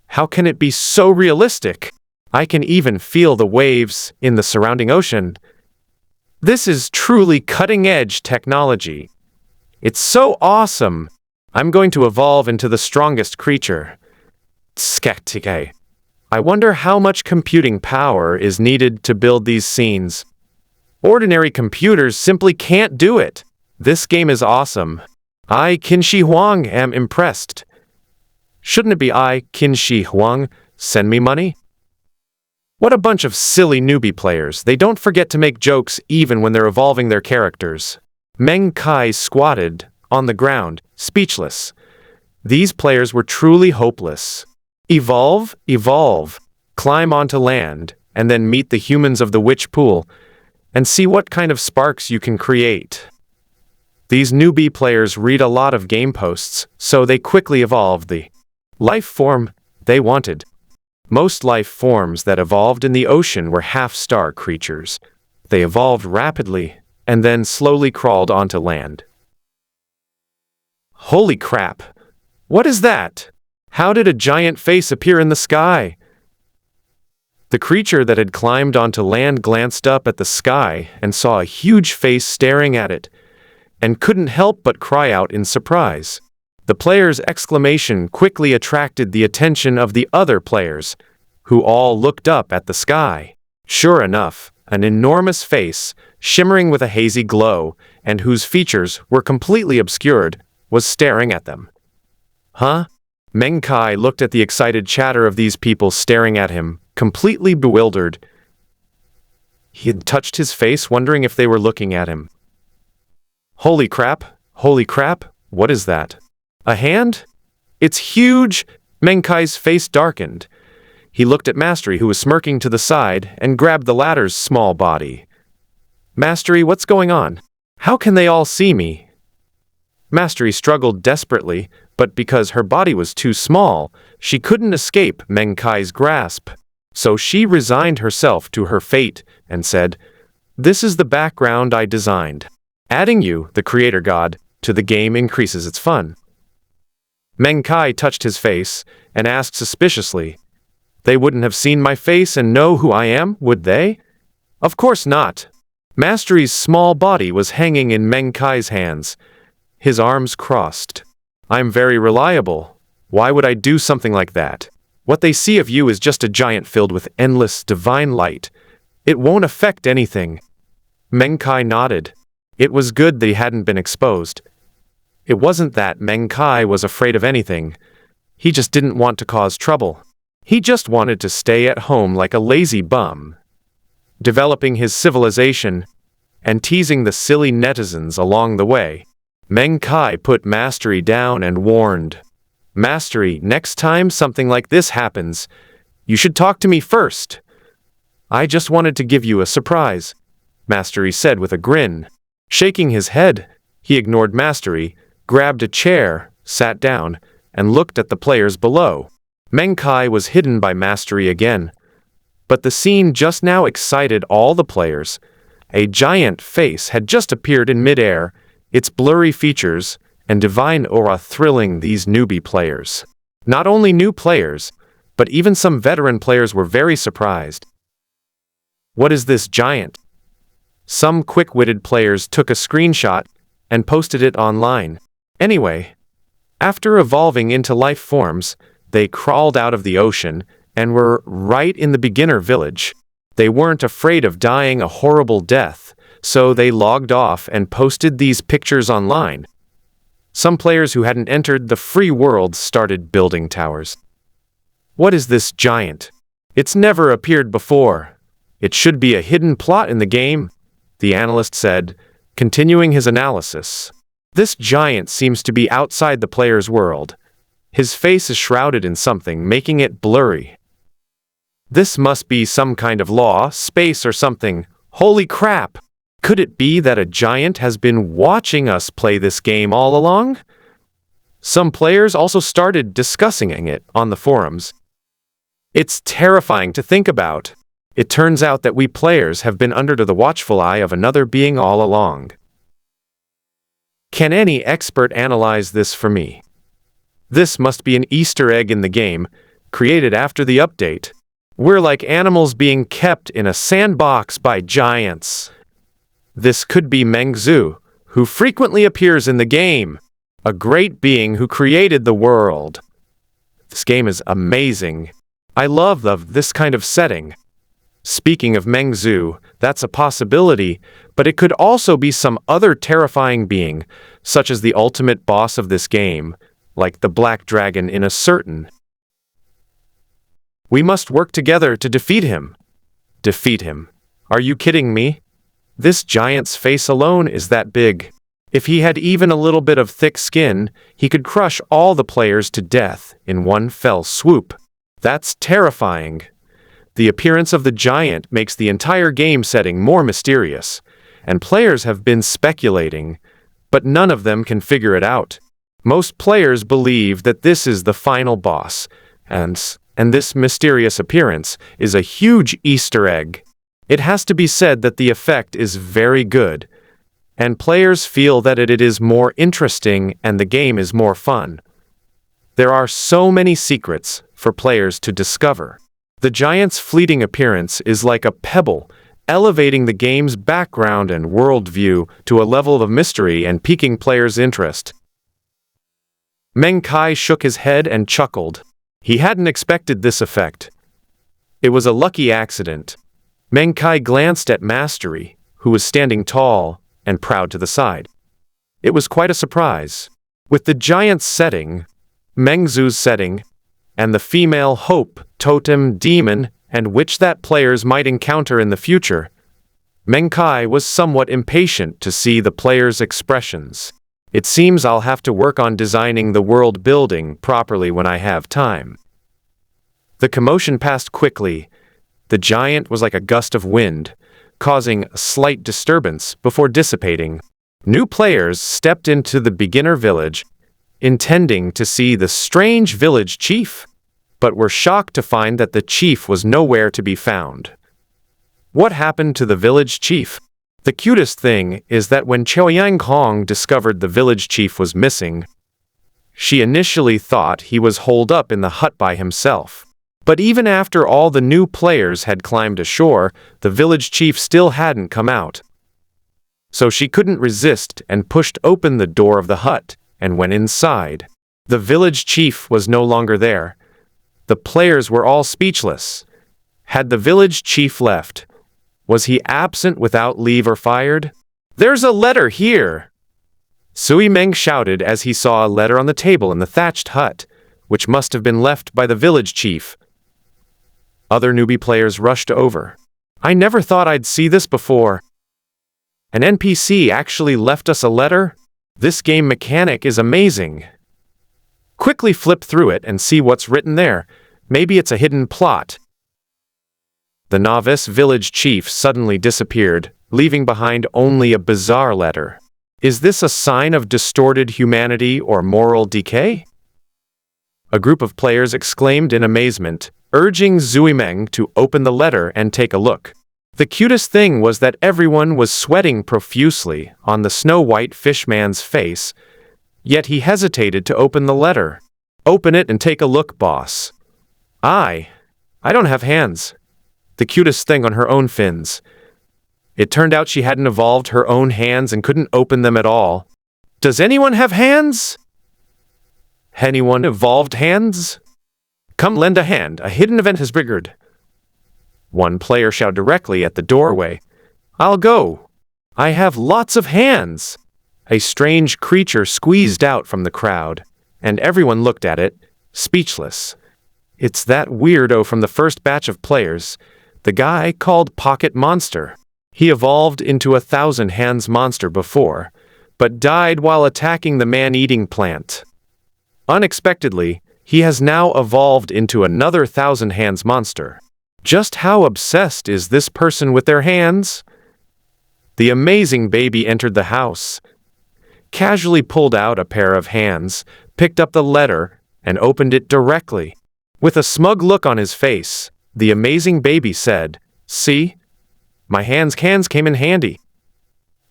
How can it be so realistic? I can even feel the waves in the surrounding ocean. This is truly cutting-edge technology. It's so awesome. I'm going to evolve into the strongest creature. Skeptic. I wonder how much computing power is needed to build these scenes. Ordinary computers simply can't do it. This game is awesome. I, Qin Shi Huang, am impressed. Shouldn't it be I, Qin Shi Huang, send me money? What a bunch of silly newbie players. They don't forget to make jokes even when they're evolving their characters. Meng Kai squatted on the ground, speechless. These players were truly hopeless. Evolve, evolve, climb onto land, and then meet the humans of the witch pool, and see what kind of sparks you can create. These newbie players read a lot of game posts, so they quickly evolved the life form they wanted. Most life forms that evolved in the ocean were half-star creatures. They evolved rapidly, and then slowly crawled onto land. Holy crap! What is that? How did a giant face appear in the sky? The creature that had climbed onto land glanced up at the sky and saw a huge face staring at it, and couldn't help but cry out in surprise. The player's exclamation quickly attracted the attention of the other players, who all looked up at the sky. Sure enough, an enormous face, shimmering with a hazy glow, and whose features were completely obscured, was staring at them. Huh? Meng Kai looked at the excited chatter of these people staring at him, completely bewildered. He had touched his face, wondering if they were looking at him. Holy crap! Holy crap! What is that? A hand? It's huge! Meng Kai's face darkened. He looked at Mastery, who was smirking to the side, and grabbed the latter's small body. Mastery, what's going on? How can they all see me? Mastery struggled desperately, but because her body was too small, she couldn't escape Meng Kai's grasp. So she resigned herself to her fate and said, "This is the background I designed. Adding you, the creator god, to the game increases its fun." Meng Kai touched his face and asked suspiciously, "They wouldn't have seen my face and know who I am, would they?" Of course not. Mastery's small body was hanging in Meng Kai's hands, his arms crossed. "I'm very reliable. Why would I do something like that? What they see of you is just a giant filled with endless, divine light. It won't affect anything." Meng Kai nodded. It was good they hadn't been exposed. It wasn't that Meng Kai was afraid of anything. He just didn't want to cause trouble. He just wanted to stay at home like a lazy bum, developing his civilization and teasing the silly netizens along the way. Meng Kai put Mastery down and warned, "Mastery, next time something like this happens, you should talk to me first." "I just wanted to give you a surprise," Mastery said with a grin. Shaking his head, he ignored Mastery, grabbed a chair, sat down, and looked at the players below. Meng Kai was hidden by Mastery again. But the scene just now excited all the players. A giant face had just appeared in midair, its blurry features and divine aura thrilling these newbie players. Not only new players, but even some veteran players were very surprised. What is this giant? Some quick-witted players took a screenshot and posted it online. Anyway, after evolving into life forms, they crawled out of the ocean and were right in the beginner village. They weren't afraid of dying a horrible death, so they logged off and posted these pictures online. Some players who hadn't entered the free world started building towers. What is this giant? It's never appeared before. It should be a hidden plot in the game, the analyst said, continuing his analysis. This giant seems to be outside the player's world. His face is shrouded in something, making it blurry. This must be some kind of law, space or something. Holy crap! Could it be that a giant has been watching us play this game all along? Some players also started discussing it on the forums. It's terrifying to think about. It turns out that we players have been under the watchful eye of another being all along. Can any expert analyze this for me? This must be an Easter egg in the game, created after the update. We're like animals being kept in a sandbox by giants. This could be Meng Zhu, who frequently appears in the game, a great being who created the world. This game is amazing. I love this kind of setting. Speaking of Meng Zhu, that's a possibility, but it could also be some other terrifying being, such as the ultimate boss of this game, like the Black Dragon in a certain. We must work together to defeat him. Defeat him. Are you kidding me? This giant's face alone is that big. If he had even a little bit of thick skin, he could crush all the players to death in one fell swoop. That's terrifying. The appearance of the giant makes the entire game setting more mysterious, and players have been speculating, but none of them can figure it out. Most players believe that this is the final boss, and this mysterious appearance is a huge Easter egg. It has to be said that the effect is very good, and players feel that it is more interesting and the game is more fun. There are so many secrets for players to discover. The giant's fleeting appearance is like a pebble, elevating the game's background and worldview to a level of mystery and piquing players' interest. Meng Kai shook his head and chuckled. He hadn't expected this effect. It was a lucky accident. Meng Kai glanced at Mastery, who was standing tall and proud to the side. It was quite a surprise. With the giant's setting, Meng Zhu's setting, and the female hope, totem, demon, and witch that players might encounter in the future, Meng Kai was somewhat impatient to see the players' expressions. It seems I'll have to work on designing the world building properly when I have time. The commotion passed quickly. The giant was like a gust of wind, causing a slight disturbance before dissipating. New players stepped into the beginner village, intending to see the strange village chief, but were shocked to find that the chief was nowhere to be found. What happened to the village chief? The cutest thing is that when Choyang Hong discovered the village chief was missing, she initially thought he was holed up in the hut by himself. But even after all the new players had climbed ashore, the village chief still hadn't come out. So she couldn't resist and pushed open the door of the hut and went inside. The village chief was no longer there. The players were all speechless. Had the village chief left? Was he absent without leave or fired? "There's a letter here!" Sui Meng shouted as he saw a letter on the table in the thatched hut, which must have been left by the village chief. Other newbie players rushed over. "I never thought I'd see this before. An NPC actually left us a letter? This game mechanic is amazing. Quickly flip through it and see what's written there. Maybe it's a hidden plot." The novice village chief suddenly disappeared, leaving behind only a bizarre letter. Is this a sign of distorted humanity or moral decay? A group of players exclaimed in amazement, urging Zuimeng to open the letter and take a look. The cutest thing was that everyone was sweating profusely on the snow-white fishman's face, yet he hesitated to open the letter. "Open it and take a look, boss." I don't have hands." The cutest thing on her own fins. It turned out she hadn't evolved her own hands and couldn't open them at all. "Does anyone have hands? Anyone evolved hands? Come lend a hand, a hidden event has triggered." One player shouted directly at the doorway. "I'll go. I have lots of hands." A strange creature squeezed out from the crowd, and everyone looked at it, speechless. It's that weirdo from the first batch of players, the guy called Pocket Monster. He evolved into a 1,000 hands monster before, but died while attacking the man-eating plant. Unexpectedly, he has now evolved into another 1,000 hands monster. Just how obsessed is this person with their hands? The amazing baby entered the house, casually pulled out a pair of hands, picked up the letter, and opened it directly. With a smug look on his face, the amazing baby said, "See? My hands came in handy."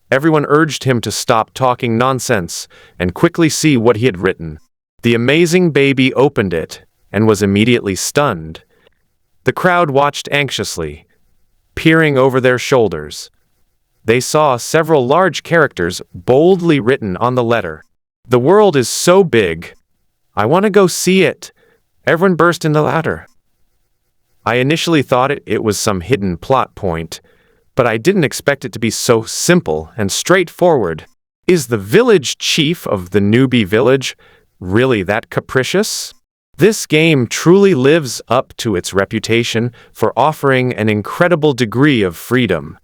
Everyone urged him to stop talking nonsense and quickly see what he had written. The amazing baby opened it and was immediately stunned. The crowd watched anxiously, peering over their shoulders. They saw several large characters boldly written on the letter. "The world is so big. I want to go see it." Everyone burst into laughter. I initially thought it was some hidden plot point, but I didn't expect it to be so simple and straightforward. Is the village chief of the newbie village really that capricious? This game truly lives up to its reputation for offering an incredible degree of freedom.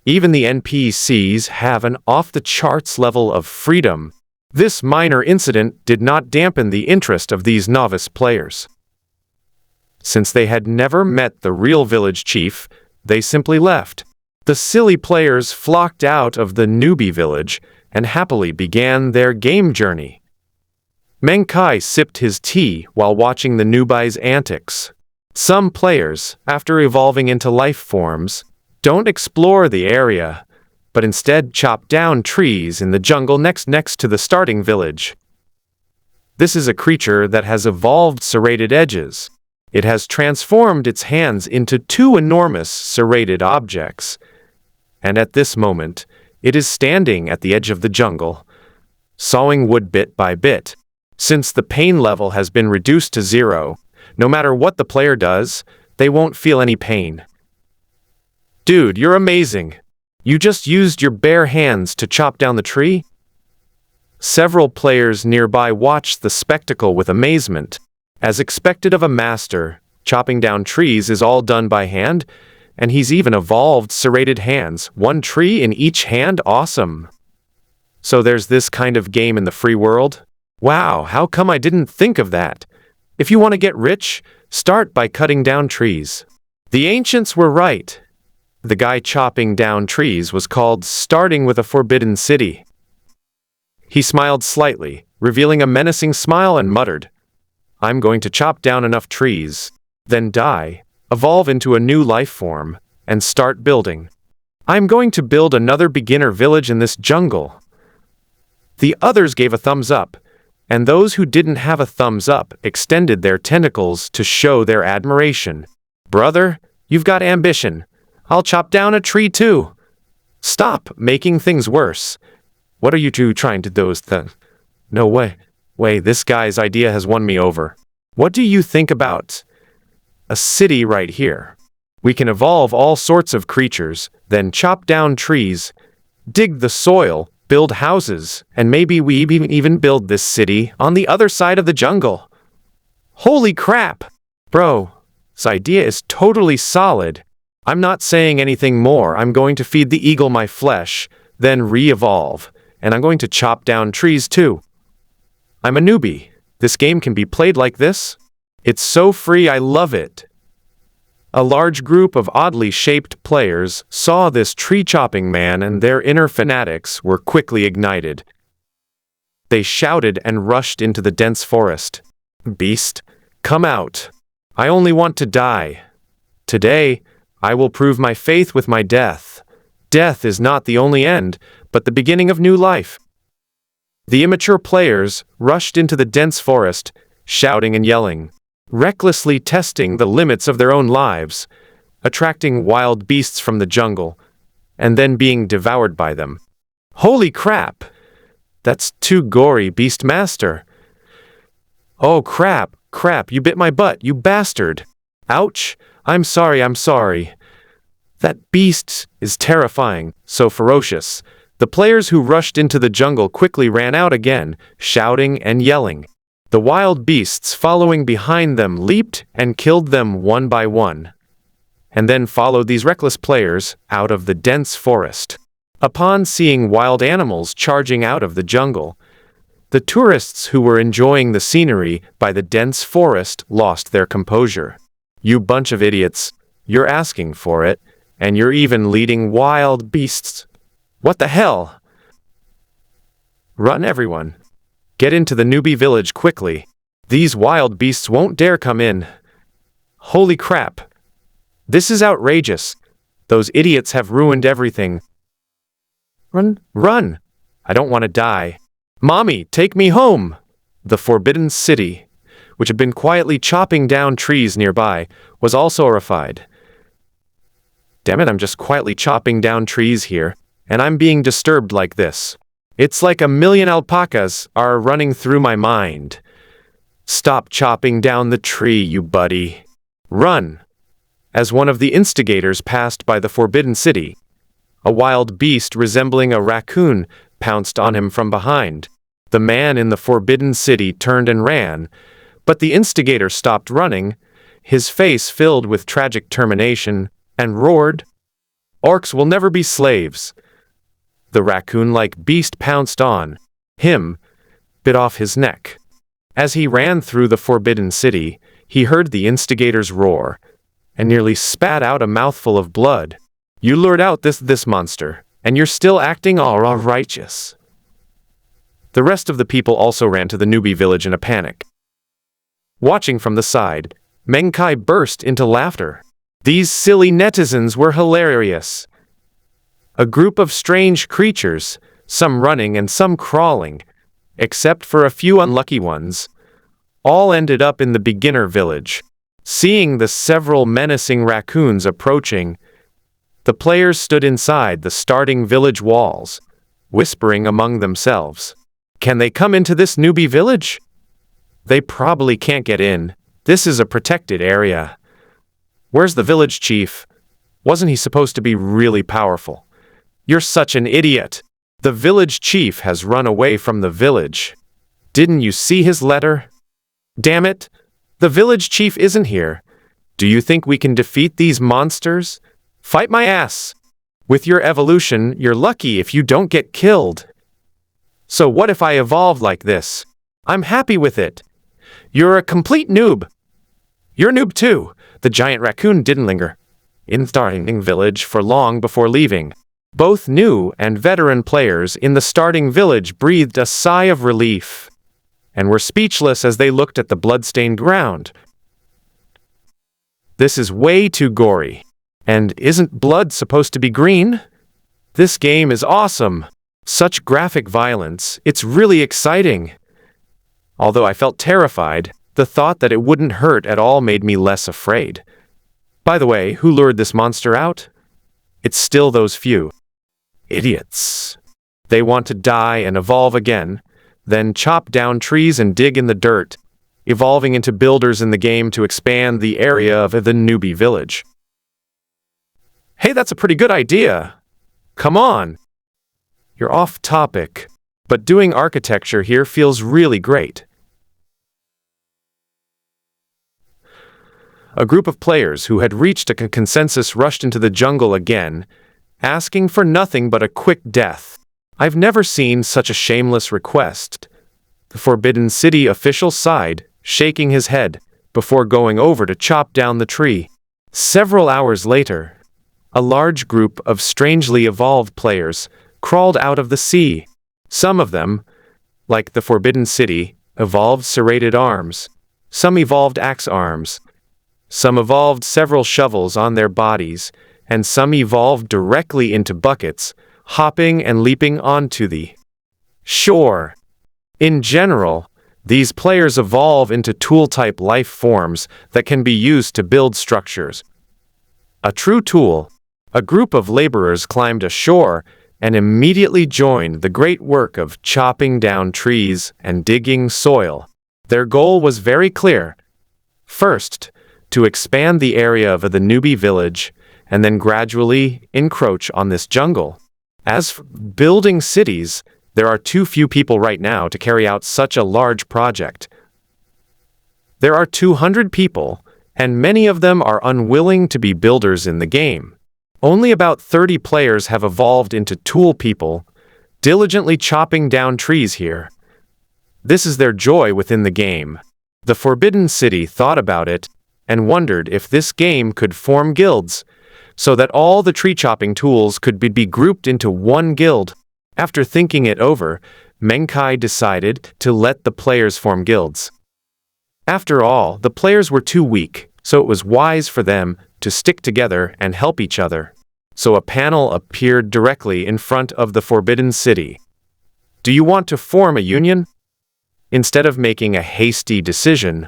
Even the NPCs have an off-the-charts level of freedom. This minor incident did not dampen the interest of these novice players. Since they had never met the real village chief, they simply left. The silly players flocked out of the newbie village and happily began their game journey. Meng Kai sipped his tea while watching the newbie's antics. Some players, after evolving into life forms, don't explore the area, but instead chop down trees in the jungle next to the starting village. This is a creature that has evolved serrated edges. It has transformed its hands into two enormous serrated objects, and at this moment, it is standing at the edge of the jungle, sawing wood bit by bit. Since the pain level has been reduced to 0, no matter what the player does, they won't feel any pain. Dude, you're amazing. You just used your bare hands to chop down the tree? Several players nearby watched the spectacle with amazement. As expected of a master, chopping down trees is all done by hand, and he's even evolved serrated hands, one tree in each hand. Awesome. So there's this kind of game in the free world? Wow, how come I didn't think of that? If you want to get rich, start by cutting down trees. The ancients were right. The guy chopping down trees was called starting with a forbidden city. He smiled slightly, revealing a menacing smile, and muttered, I'm going to chop down enough trees, then die, evolve into a new life form, and start building. I'm going to build another beginner village in this jungle. The others gave a thumbs up, and those who didn't have a thumbs up extended their tentacles to show their admiration. Brother, you've got ambition. I'll chop down a tree too. Stop making things worse. What are you two trying to do? No way. This guy's idea has won me over. What do you think about a city right here? We can evolve all sorts of creatures, then chop down trees, dig the soil, build houses, and maybe we even build this city on the other side of the jungle. Holy crap! Bro, this idea is totally solid. I'm not saying anything more. I'm going to feed the eagle my flesh, then re-evolve, and I'm going to chop down trees too. I'm a newbie. This game can be played like this? It's so free, I love it. A large group of oddly shaped players saw this tree-chopping man, and their inner fanatics were quickly ignited. They shouted and rushed into the dense forest. Beast, come out. I only want to die. Today, I will prove my faith with my death. Death is not the only end, but the beginning of new life. The immature players rushed into the dense forest, shouting and yelling, recklessly testing the limits of their own lives, attracting wild beasts from the jungle, and then being devoured by them. Holy crap! That's too gory, Beastmaster. Oh crap, you bit my butt, you bastard. Ouch, I'm sorry. That beast is terrifying, so ferocious. The players who rushed into the jungle quickly ran out again, shouting and yelling. The wild beasts following behind them leaped and killed them one by one, and then followed these reckless players out of the dense forest. Upon seeing wild animals charging out of the jungle, the tourists who were enjoying the scenery by the dense forest lost their composure. You bunch of idiots, you're asking for it, and you're even leading wild beasts. What the hell? Run, everyone. Get into the newbie village quickly. These wild beasts won't dare come in. Holy crap. This is outrageous. Those idiots have ruined everything. Run! I don't want to die. Mommy, take me home! The Forbidden City, which had been quietly chopping down trees nearby, was also horrified. Damn it, I'm just quietly chopping down trees here, and I'm being disturbed like this. It's like a million alpacas are running through my mind. Stop chopping down the tree, you buddy. Run! as one of the instigators passed by the Forbidden City. A wild beast resembling a raccoon pounced on him from behind. The man in the Forbidden City turned and ran, but the instigator stopped running, his face filled with tragic determination, and roared, "Orcs will never be slaves." The raccoon-like beast pounced on him, bit off his neck. As he ran through the Forbidden City, he heard the instigator's roar, and nearly spat out a mouthful of blood. "You lured out this monster, and you're still acting all righteous." The rest of the people also ran to the newbie village in a panic. Watching from the side, Meng Kai burst into laughter. These silly netizens were hilarious. A group of strange creatures, some running and some crawling, except for a few unlucky ones, all ended up in the beginner village. Seeing the several menacing raccoons approaching, the players stood inside the starting village walls, whispering among themselves. Can they come into this newbie village? They probably can't get in. This is a protected area. Where's the village chief? Wasn't he supposed to be really powerful? You're such an idiot. The village chief has run away from the village. Didn't you see his letter? Damn it! The village chief isn't here. Do you think we can defeat these monsters? Fight my ass! With your evolution, you're lucky if you don't get killed. So what if I evolved like this? I'm happy with it. You're a complete noob. You're a noob too. The giant raccoon didn't linger in the starting village for long before leaving. Both new and veteran players in the starting village breathed a sigh of relief and were speechless as they looked at the blood-stained ground. This is way too gory. And isn't blood supposed to be green? This game is awesome. Such graphic violence, it's really exciting. Although I felt terrified, the thought that it wouldn't hurt at all made me less afraid. By the way, who lured this monster out? It's still those few. Idiots. They want to die and evolve again, then chop down trees and dig in the dirt, evolving into builders in the game to expand the area of the newbie village. Hey, that's a pretty good idea. Come on. You're off topic, but doing architecture here feels really great. A group of players who had reached a consensus rushed into the jungle again, asking for nothing but a quick death. I've never seen such a shameless request. The Forbidden City official sighed, shaking his head, before going over to chop down the tree. Several hours later, a large group of strangely evolved players crawled out of the sea. Some of them, like the Forbidden City, evolved serrated arms. Some evolved axe arms. Some evolved several shovels on their bodies, and some evolved directly into buckets, hopping and leaping onto the shore. In general, these players evolve into tool-type life forms that can be used to build structures. A true tool. A group of laborers climbed ashore and immediately joined the great work of chopping down trees and digging soil. Their goal was very clear. First, to expand the area of the newbie village, and then gradually encroach on this jungle. As for building cities, there are too few people right now to carry out such a large project. There are 200 people, and many of them are unwilling to be builders in the game. Only about 30 players have evolved into tool people, diligently chopping down trees here. This is their joy within the game. The Forbidden City thought about it and wondered if this game could form guilds, so that all the tree-chopping tools could be grouped into one guild. After thinking it over, Meng Kai decided to let the players form guilds. After all, the players were too weak, so it was wise for them to stick together and help each other. So a panel appeared directly in front of the Forbidden City. Do you want to form a union? Instead of making a hasty decision,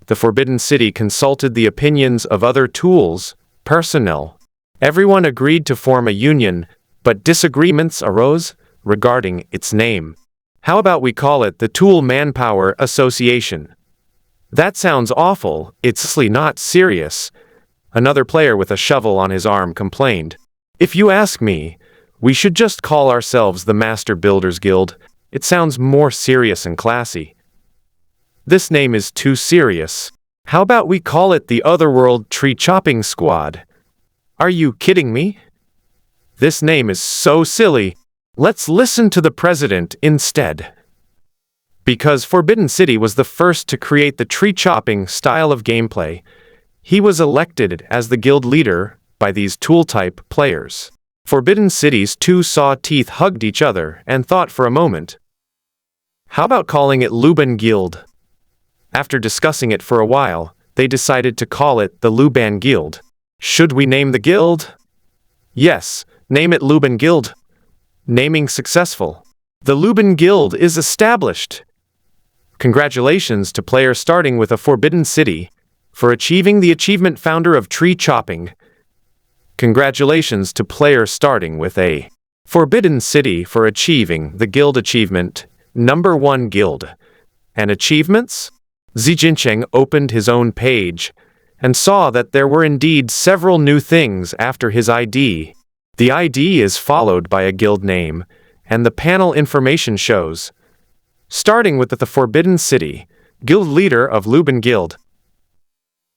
the Forbidden City consulted the opinions of other tools, personnel. Everyone agreed to form a union, but disagreements arose regarding its name. How about we call it the Tool Manpower Association? That sounds awful, it's not serious. Another player with a shovel on his arm complained. If you ask me, we should just call ourselves the Master Builders Guild. It sounds more serious and classy. This name is too serious. How about we call it the Otherworld Tree Chopping Squad? Are you kidding me? This name is so silly. Let's listen to the president instead. Because Forbidden City was the first to create the tree chopping style of gameplay, he was elected as the guild leader by these tool-type players. Forbidden City's two saw-teeth hugged each other and thought for a moment. How about calling it Luban Guild? After discussing it for a while, they decided to call it the Luban Guild. Should we name the guild? Yes, name it Luban Guild. Naming successful. The Luban Guild is established. Congratulations to players starting with a Forbidden City for achieving the achievement Founder of Tree Chopping. Congratulations to players starting with a Forbidden City for achieving the guild achievement Number 1 Guild. And achievements? Zijincheng opened his own page and saw that there were indeed several new things after his ID. The ID is followed by a guild name, and the panel information shows. Starting with the Forbidden City, Guild Leader of Luban Guild.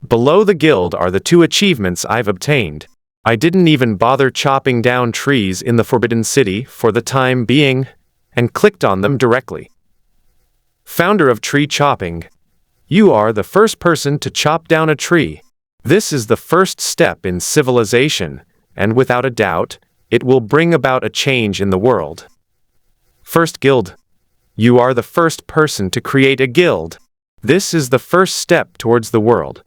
Below the guild are the 2 achievements I've obtained. I didn't even bother chopping down trees in the Forbidden City for the time being, and clicked on them directly. Founder of Tree Chopping. You are the first person to chop down a tree. This is the first step in civilization, and without a doubt, it will bring about a change in the world. First Guild. You are the first person to create a guild. This is the first step towards the world.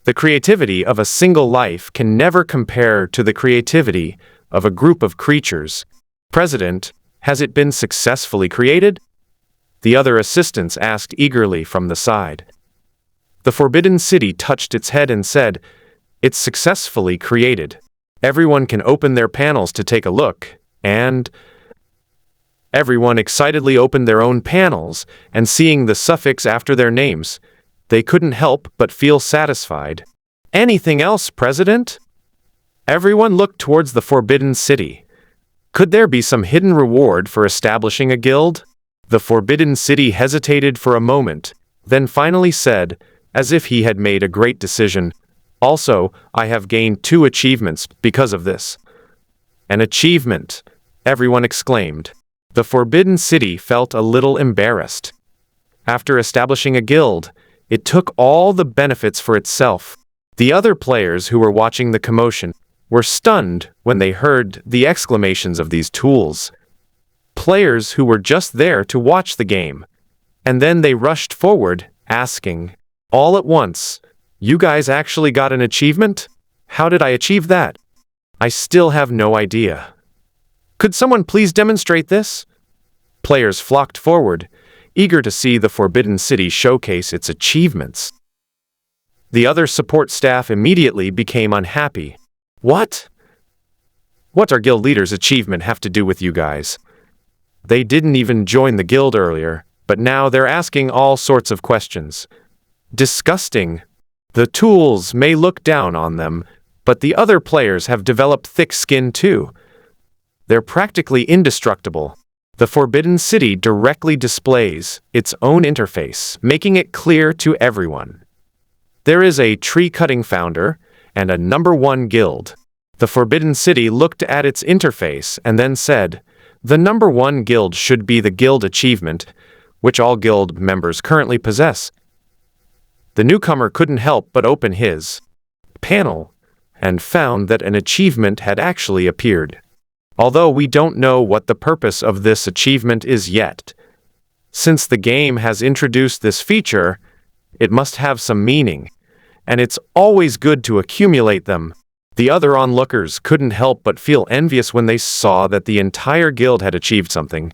The creativity of a single life can never compare to the creativity of a group of creatures. President, has it been successfully created? The other assistants asked eagerly from the side. The Forbidden City touched its head and said, It's successfully created. Everyone can open their panels to take a look, and everyone excitedly opened their own panels, and seeing the suffix after their names, they couldn't help but feel satisfied. Anything else, President? Everyone looked towards the Forbidden City. Could there be some hidden reward for establishing a guild? The Forbidden City hesitated for a moment, then finally said, as if he had made a great decision, Also, I have gained 2 achievements because of this. An achievement, everyone exclaimed. The Forbidden City felt a little embarrassed. After establishing a guild, it took all the benefits for itself. The other players who were watching the commotion were stunned when they heard the exclamations of these tools. Players who were just there to watch the game. And then they rushed forward, asking, all at once, "You guys actually got an achievement? How did I achieve that? I still have no idea. Could someone please demonstrate this?" Players flocked forward, eager to see the Forbidden City showcase its achievements. The other support staff immediately became unhappy. What? What our guild leader's achievement have to do with you guys? They didn't even join the guild earlier, but now they're asking all sorts of questions. Disgusting. The tools may look down on them, but the other players have developed thick skin too. They're practically indestructible. The Forbidden City directly displays its own interface, making it clear to everyone. There is a tree-cutting founder and a number 1 guild. The Forbidden City looked at its interface and then said, the number 1 guild should be the guild achievement, which all guild members currently possess. The newcomer couldn't help but open his panel and found that an achievement had actually appeared. Although we don't know what the purpose of this achievement is yet. Since the game has introduced this feature, it must have some meaning, and it's always good to accumulate them. The other onlookers couldn't help but feel envious when they saw that the entire guild had achieved something.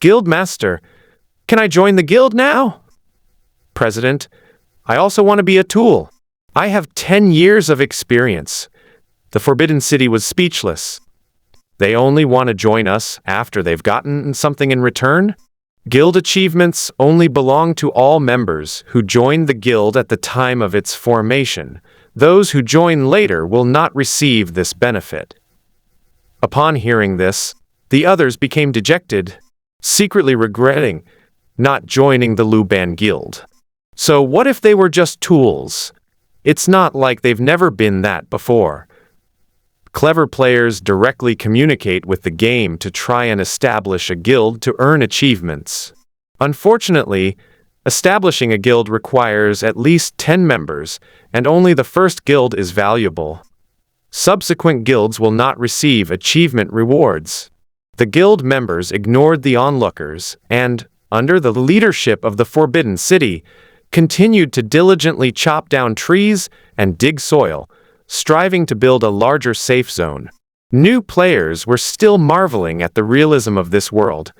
Guild Master, can I join the guild now? President, I also want to be a tool. I have 10 years of experience. The Forbidden City was speechless. They only want to join us after they've gotten something in return? Guild achievements only belong to all members who joined the guild at the time of its formation. Those who join later will not receive this benefit. Upon hearing this, the others became dejected, secretly regretting not joining the Luban Guild. So what if they were just tools? It's not like they've never been that before. Clever players directly communicate with the game to try and establish a guild to earn achievements. Unfortunately, establishing a guild requires at least 10 members, and only the first guild is valuable. Subsequent guilds will not receive achievement rewards. The guild members ignored the onlookers and, under the leadership of the Forbidden City, continued to diligently chop down trees and dig soil, striving to build a larger safe zone. New players were still marveling at the realism of this world,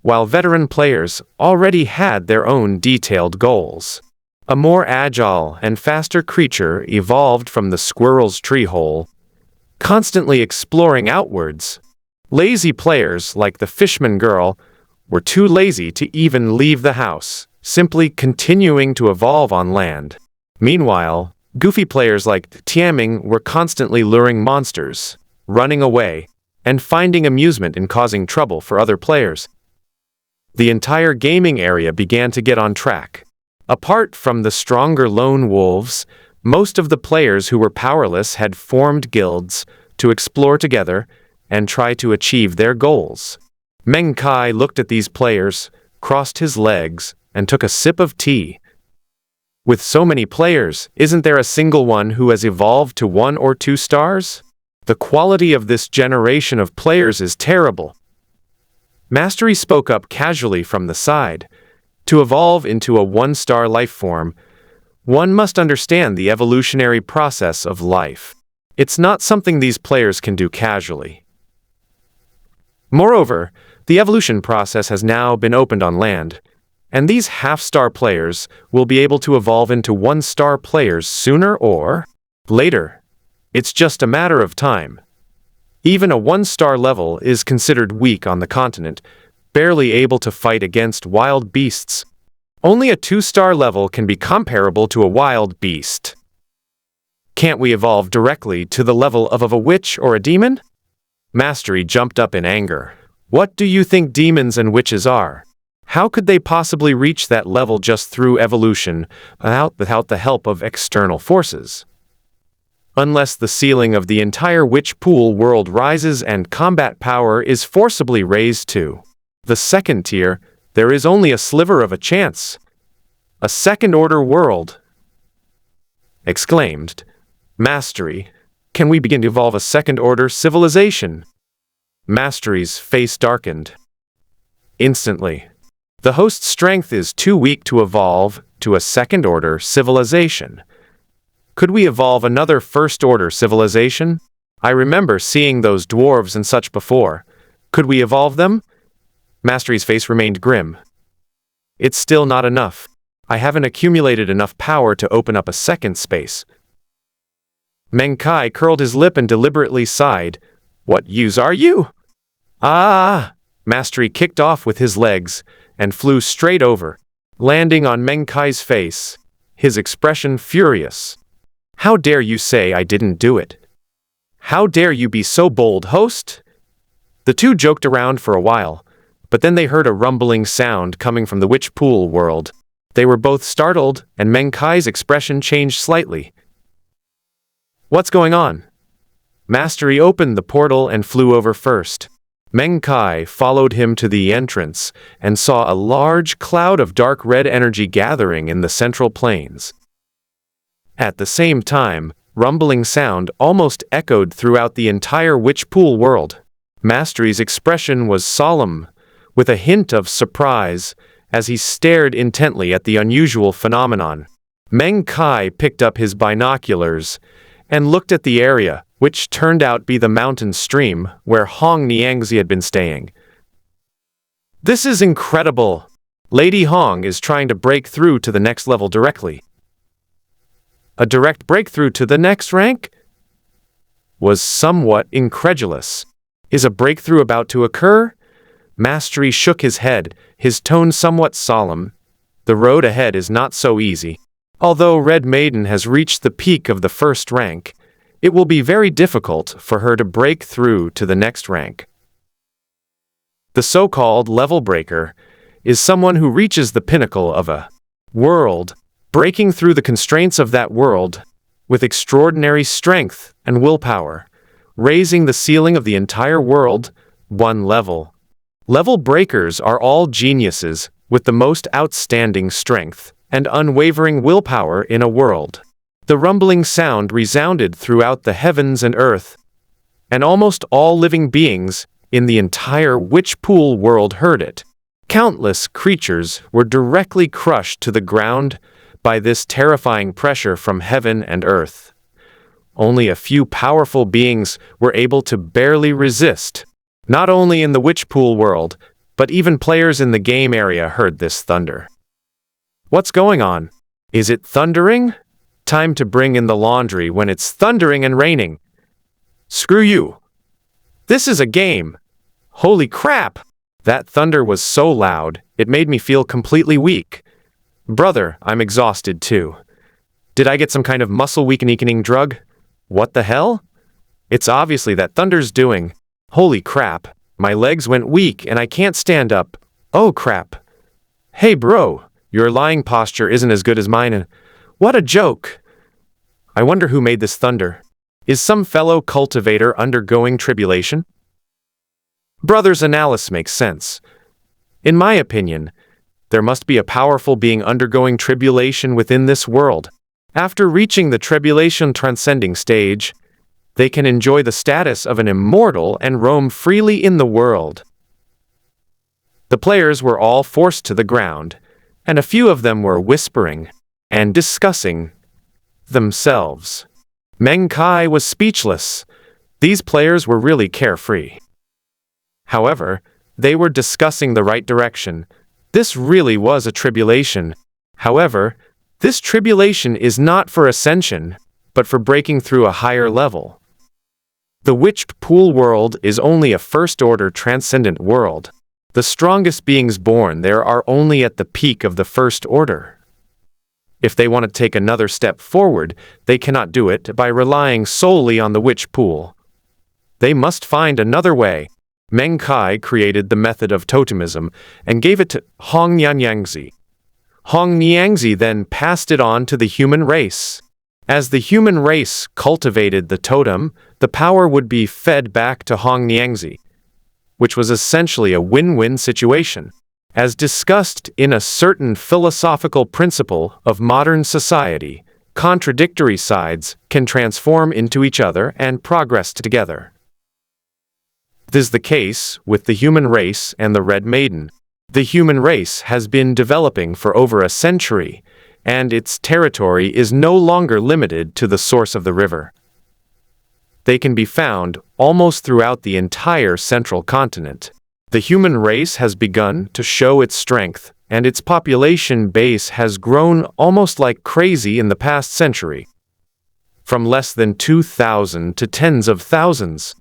while veteran players already had their own detailed goals. A more agile and faster creature evolved from the squirrel's tree hole, constantly exploring outwards. Lazy players, like the fishman girl, were too lazy to even leave the house, simply continuing to evolve on land. Meanwhile, goofy players like Tiaming were constantly luring monsters, running away, and finding amusement in causing trouble for other players. The entire gaming area began to get on track. Apart from the stronger lone wolves, most of the players who were powerless had formed guilds to explore together and try to achieve their goals. Meng Kai looked at these players, crossed his legs, and took a sip of tea. With so many players, isn't there a single one who has evolved to 1 or 2 stars? The quality of this generation of players is terrible. Mastery spoke up casually from the side. To evolve into a 1-star life form, one must understand the evolutionary process of life. It's not something these players can do casually. Moreover, the evolution process has now been opened on land, and these half-star players will be able to evolve into 1-star players sooner or later. It's just a matter of time. Even a 1-star level is considered weak on the continent, barely able to fight against wild beasts. Only a 2-star level can be comparable to a wild beast. Can't we evolve directly to the level of a witch or a demon? Mastery jumped up in anger. What do you think demons and witches are? How could they possibly reach that level just through evolution without the help of external forces? Unless the ceiling of the entire witch pool world rises and combat power is forcibly raised to the 2nd tier, there is only a sliver of a chance. A 2nd-order world! Exclaimed Mastery. Can we begin to evolve a 2nd-order civilization? Mastery's face darkened. Instantly. The host's strength is too weak to evolve to a 2nd-order civilization. Could we evolve another 1st-order civilization? I remember seeing those dwarves and such before. Could we evolve them? Mastery's face remained grim. It's still not enough. I haven't accumulated enough power to open up a 2nd space. Meng Kai curled his lip and deliberately sighed. What use are you? Ah! Mastery kicked off with his legs and flew straight over, landing on Meng Kai's face, his expression furious. How dare you say I didn't do it? How dare you be so bold, host? The two joked around for a while, but then they heard a rumbling sound coming from the witch pool world. They were both startled, and Meng Kai's expression changed slightly. What's going on? Mastery opened the portal and flew over first. Meng Kai followed him to the entrance and saw a large cloud of dark red energy gathering in the central plains. At the same time, rumbling sound almost echoed throughout the entire witch pool world. Mastery's expression was solemn, with a hint of surprise, as he stared intently at the unusual phenomenon. Meng Kai picked up his binoculars and looked at the area, which turned out to be the mountain stream where Hong Niangzi had been staying. This is incredible! Lady Hong is trying to break through to the next level directly. A direct breakthrough to the next rank? Was somewhat incredulous. Is a breakthrough about to occur? Mastery shook his head, his tone somewhat solemn. The road ahead is not so easy. Although Red Maiden has reached the peak of the first rank, it will be very difficult for her to break through to the next rank. The so-called level breaker is someone who reaches the pinnacle of a world, breaking through the constraints of that world with extraordinary strength and willpower, raising the ceiling of the entire world one level. Level breakers are all geniuses with the most outstanding strength and unwavering willpower in a world. The rumbling sound resounded throughout the heavens and earth, and almost all living beings in the entire witch pool world heard it. Countless creatures were directly crushed to the ground by this terrifying pressure from heaven and earth. Only a few powerful beings were able to barely resist. Not only in the witch pool world, but even players in the game area heard this thunder. What's going on? Is it thundering? Time to bring in the laundry when it's thundering and raining. Screw you. This is a game. Holy crap! That thunder was so loud, it made me feel completely weak. Brother, I'm exhausted too. Did I get some kind of muscle weakening drug? What the hell? It's obviously that thunder's doing. Holy crap, my legs went weak and I can't stand up. Oh crap. Hey bro, your lying posture isn't as good as mine and what a joke. I wonder who made this thunder. Is some fellow cultivator undergoing tribulation? Brother's analysis makes sense. In my opinion, there must be a powerful being undergoing tribulation within this world. After reaching the tribulation transcending stage, they can enjoy the status of an immortal and roam freely in the world. The players were all forced to the ground, and a few of them were whispering and discussing themselves. Meng Kai was speechless. These players were really carefree. However, they were discussing the right direction. This really was a tribulation. However, this tribulation is not for ascension, but for breaking through a higher level. The witched pool world is only a first-order transcendent world. The strongest beings born there are only at the peak of the first order. If they want to take another step forward, they cannot do it by relying solely on the witch pool. They must find another way. Meng Kai created the method of totemism and gave it to Hong Niangzi. Hong Niangzi then passed it on to the human race. As the human race cultivated the totem, the power would be fed back to Hong Niangzi, which was essentially a win-win situation. As discussed in a certain philosophical principle of modern society, contradictory sides can transform into each other and progress together. This is the case with the human race and the Red Maiden. The human race has been developing for over a century, and its territory is no longer limited to the source of the river. They can be found almost throughout the entire central continent. The human race has begun to show its strength, and its population base has grown almost like crazy in the past century. From less than 2,000 to tens of thousands.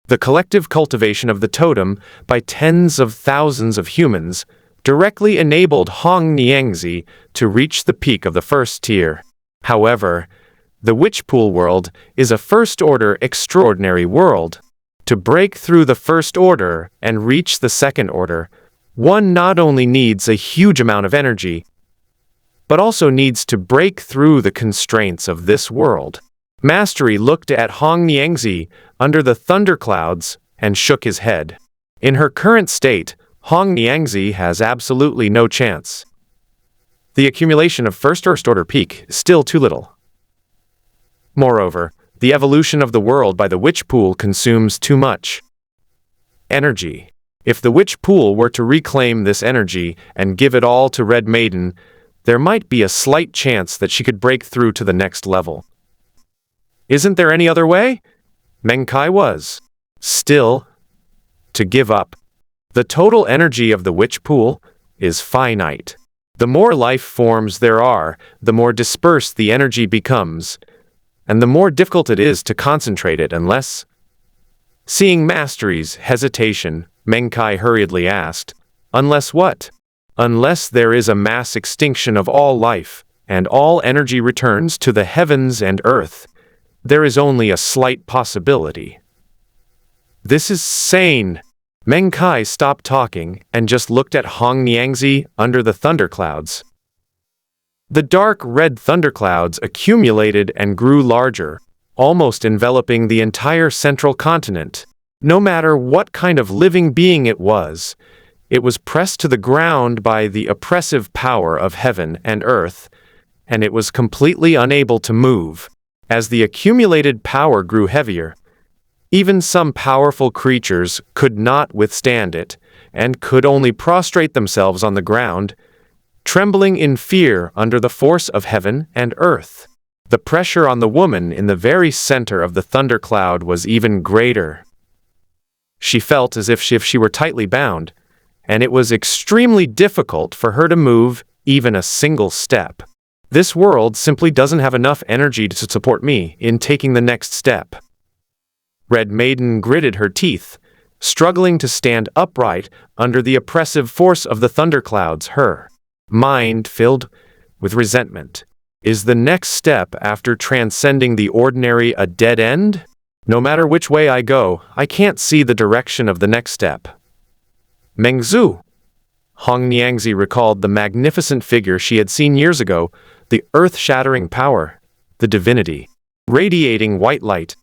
The collective cultivation of the totem by tens of thousands of humans directly enabled Hong Niangzi to reach the peak of the first tier. However, the witch pool world is a first-order extraordinary world. To break through the first order and reach the second order, one not only needs a huge amount of energy, but also needs to break through the constraints of this world. Mastery looked at Hong Niangzi under the thunderclouds and shook his head. In her current state, Hong Niangzi has absolutely no chance. The accumulation of first-order peak is still too little. Moreover, the evolution of the world by the witch pool consumes too much energy. If the witch pool were to reclaim this energy and give it all to Red Maiden, there might be a slight chance that she could break through to the next level. Isn't there any other way? Meng Kai was still to give up. The total energy of the witch pool is finite. The more life forms there are, the more dispersed the energy becomes, and the more difficult it is to concentrate it unless. Seeing Mastery's hesitation, Meng Kai hurriedly asked. Unless what? Unless there is a mass extinction of all life, and all energy returns to the heavens and earth, there is only a slight possibility. This is sane. Meng Kai stopped talking and just looked at Hong Niangzi under the thunderclouds. The dark red thunderclouds accumulated and grew larger, almost enveloping the entire central continent. No matter what kind of living being it was pressed to the ground by the oppressive power of heaven and earth, and it was completely unable to move. As the accumulated power grew heavier, even some powerful creatures could not withstand it, and could only prostrate themselves on the ground, trembling in fear under the force of heaven and earth. The pressure on the woman in the very center of the thundercloud was even greater. She felt as if she were tightly bound, and it was extremely difficult for her to move even a single step. This world simply doesn't have enough energy to support me in taking the next step. Red Maiden gritted her teeth, struggling to stand upright under the oppressive force of the thunderclouds. Her mind filled with resentment. Is the next step after transcending the ordinary a dead end? No matter which way I go, I can't see the direction of the next step. Mengzu. Hong Niangzi recalled the magnificent figure she had seen years ago, the earth-shattering power, the divinity, radiating white light,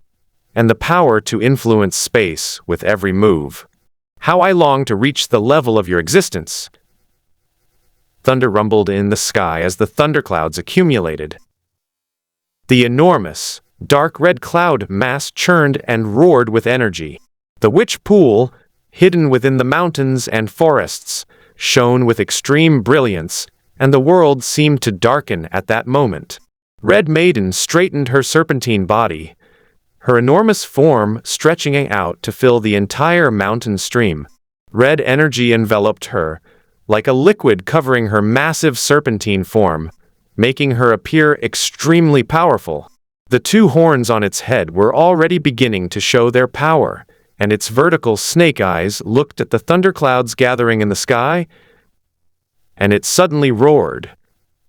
and the power to influence space with every move. How I long to reach the level of your existence. Thunder rumbled in the sky as the thunderclouds accumulated. The enormous, dark red cloud mass churned and roared with energy. The witch pool, hidden within the mountains and forests, shone with extreme brilliance, and the world seemed to darken at that moment. Red Maiden straightened her serpentine body, her enormous form stretching out to fill the entire mountain stream. Red energy enveloped her, like a liquid covering her massive serpentine form, making her appear extremely powerful. The two horns on its head were already beginning to show their power, and its vertical snake eyes looked at the thunderclouds gathering in the sky, and it suddenly roared.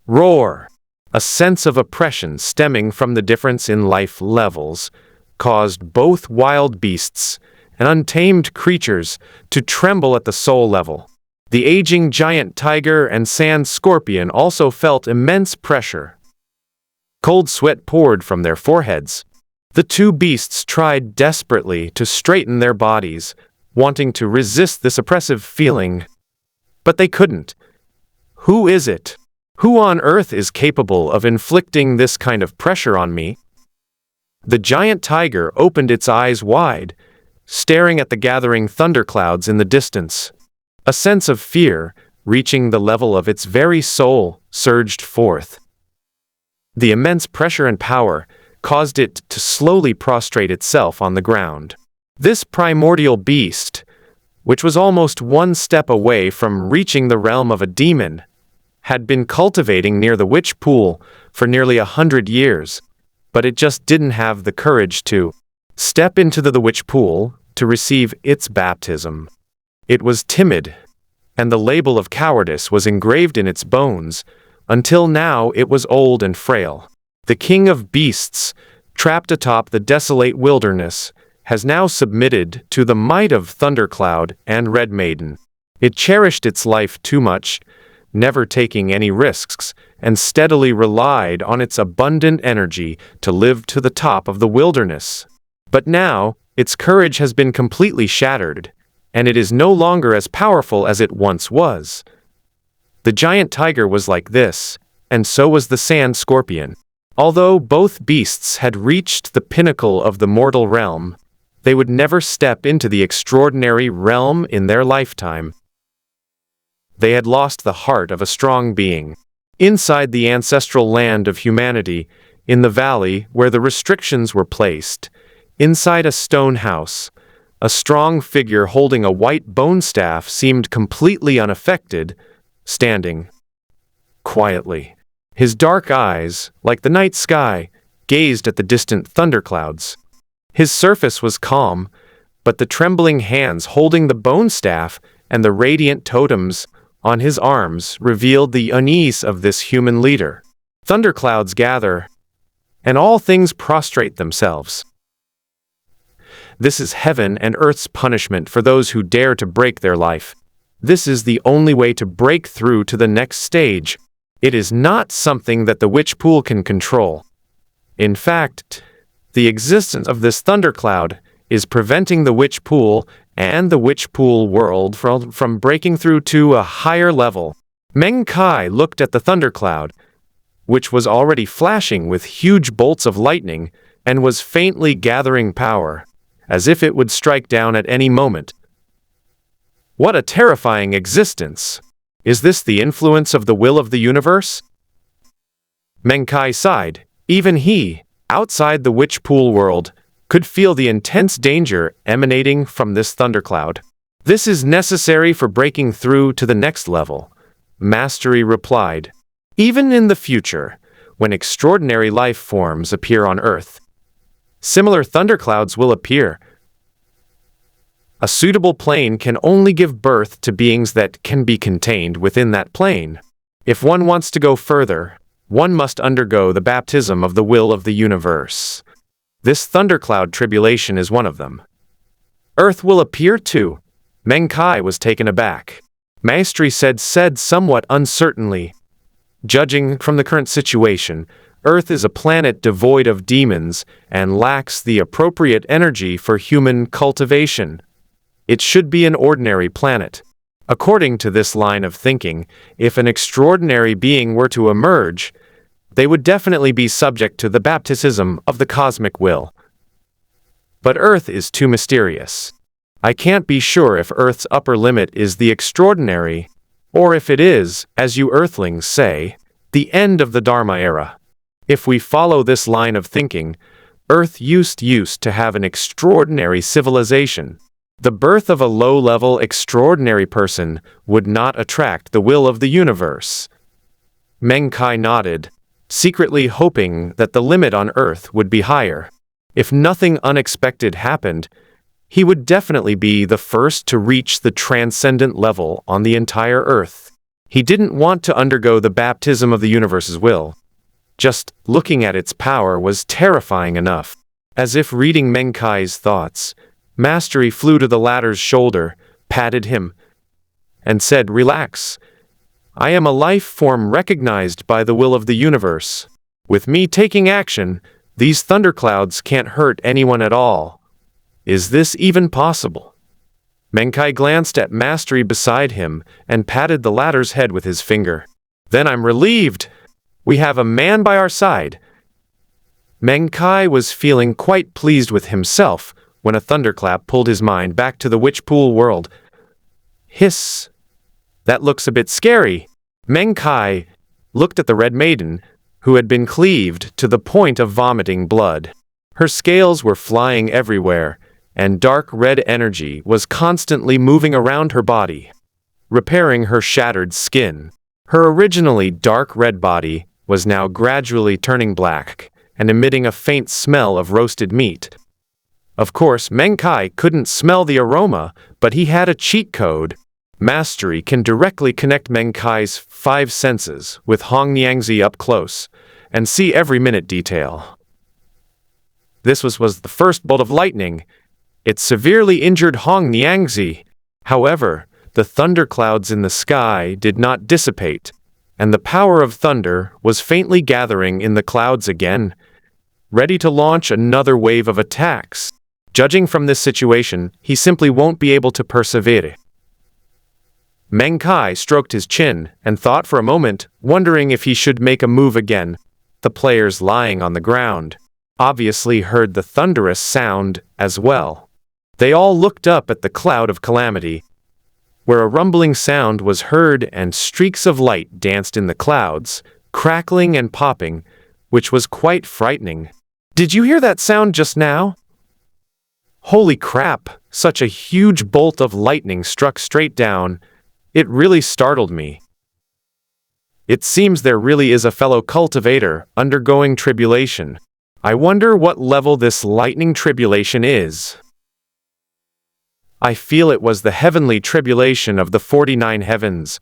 Roar! A sense of oppression stemming from the difference in life levels caused both wild beasts and untamed creatures to tremble at the soul level. The aging giant tiger and sand scorpion also felt immense pressure. Cold sweat poured from their foreheads. The two beasts tried desperately to straighten their bodies, wanting to resist this oppressive feeling. But they couldn't. Who is it? Who on earth is capable of inflicting this kind of pressure on me? The giant tiger opened its eyes wide, staring at the gathering thunderclouds in the distance. A sense of fear, reaching the level of its very soul, surged forth. The immense pressure and power caused it to slowly prostrate itself on the ground. This primordial beast, which was almost one step away from reaching the realm of a demon, had been cultivating near the witch pool for nearly 100 years, but it just didn't have the courage to step into the witch pool to receive its baptism. It was timid, and the label of cowardice was engraved in its bones. Until now it was old and frail. The king of beasts, trapped atop the desolate wilderness, has now submitted to the might of Thundercloud and Red Maiden. It cherished its life too much, never taking any risks, and steadily relied on its abundant energy to live to the top of the wilderness. But now, its courage has been completely shattered, and it is no longer as powerful as it once was. The giant tiger was like this, and so was the sand scorpion. Although both beasts had reached the pinnacle of the mortal realm, they would never step into the extraordinary realm in their lifetime. They had lost the heart of a strong being. Inside the ancestral land of humanity, in the valley where the restrictions were placed, inside a stone house, a strong figure holding a white bone staff seemed completely unaffected, standing quietly. His dark eyes, like the night sky, gazed at the distant thunderclouds. His surface was calm, but the trembling hands holding the bone staff and the radiant totems on his arms revealed the unease of this human leader. Thunderclouds gather, and all things prostrate themselves. This is heaven and earth's punishment for those who dare to break their life. This is the only way to break through to the next stage. It is not something that the witch pool can control. In fact, the existence of this thundercloud is preventing the witch pool and the witch pool world from breaking through to a higher level. Meng Kai looked at the thundercloud, which was already flashing with huge bolts of lightning and was faintly gathering power, as if it would strike down at any moment. What a terrifying existence! Is this the influence of the will of the universe? Meng Kai sighed. Even he, outside the witch pool world, could feel the intense danger emanating from this thundercloud. This is necessary for breaking through to the next level, Mastery replied. Even in the future, when extraordinary life forms appear on Earth, similar thunderclouds will appear. A suitable plane can only give birth to beings that can be contained within that plane. If one wants to go further, one must undergo the baptism of the will of the universe. This thundercloud tribulation is one of them. Earth will appear too. Meng Kai was taken aback. Mastery said somewhat uncertainly. Judging from the current situation, Earth is a planet devoid of demons and lacks the appropriate energy for human cultivation. It should be an ordinary planet. According to this line of thinking, if an extraordinary being were to emerge, they would definitely be subject to the baptism of the cosmic will. But Earth is too mysterious. I can't be sure if Earth's upper limit is the extraordinary, or if it is, as you Earthlings say, the end of the Dharma era. If we follow this line of thinking, Earth used to have an extraordinary civilization. The birth of a low-level extraordinary person would not attract the will of the universe. Meng Kai nodded, secretly hoping that the limit on Earth would be higher. If nothing unexpected happened, he would definitely be the first to reach the transcendent level on the entire Earth. He didn't want to undergo the baptism of the universe's will. Just looking at its power was terrifying enough. As if reading Meng Kai's thoughts, Mastery flew to the latter's shoulder, patted him, and said, "Relax. I am a life form recognized by the will of the universe. With me taking action, these thunderclouds can't hurt anyone at all. Is this even possible?" Meng Kai glanced at Mastery beside him and patted the latter's head with his finger. "Then I'm relieved. We have a man by our side." Meng Kai was feeling quite pleased with himself when a thunderclap pulled his mind back to the witch pool world. Hiss! That looks a bit scary. Meng Kai looked at the Red Maiden, who had been cleaved to the point of vomiting blood. Her scales were flying everywhere, and dark red energy was constantly moving around her body, repairing her shattered skin. Her originally dark red body was now gradually turning black and emitting a faint smell of roasted meat. Of course, Meng Kai couldn't smell the aroma, but he had a cheat code. Mastery can directly connect Meng Kai's 5 senses with Hong Niangzi up close and see every minute detail. This was the first bolt of lightning. It severely injured Hong Niangzi. However, the thunderclouds in the sky did not dissipate, and the power of thunder was faintly gathering in the clouds again, ready to launch another wave of attacks. Judging from this situation, he simply won't be able to persevere. Meng Kai stroked his chin and thought for a moment, wondering if he should make a move again. The players lying on the ground obviously heard the thunderous sound as well. They all looked up at the cloud of calamity, where a rumbling sound was heard and streaks of light danced in the clouds, crackling and popping, which was quite frightening. "Did you hear that sound just now?" Holy crap! Such a huge bolt of lightning struck straight down. It really startled me. It seems there really is a fellow cultivator undergoing tribulation. I wonder what level this lightning tribulation is. I feel it was the heavenly tribulation of the 49 heavens,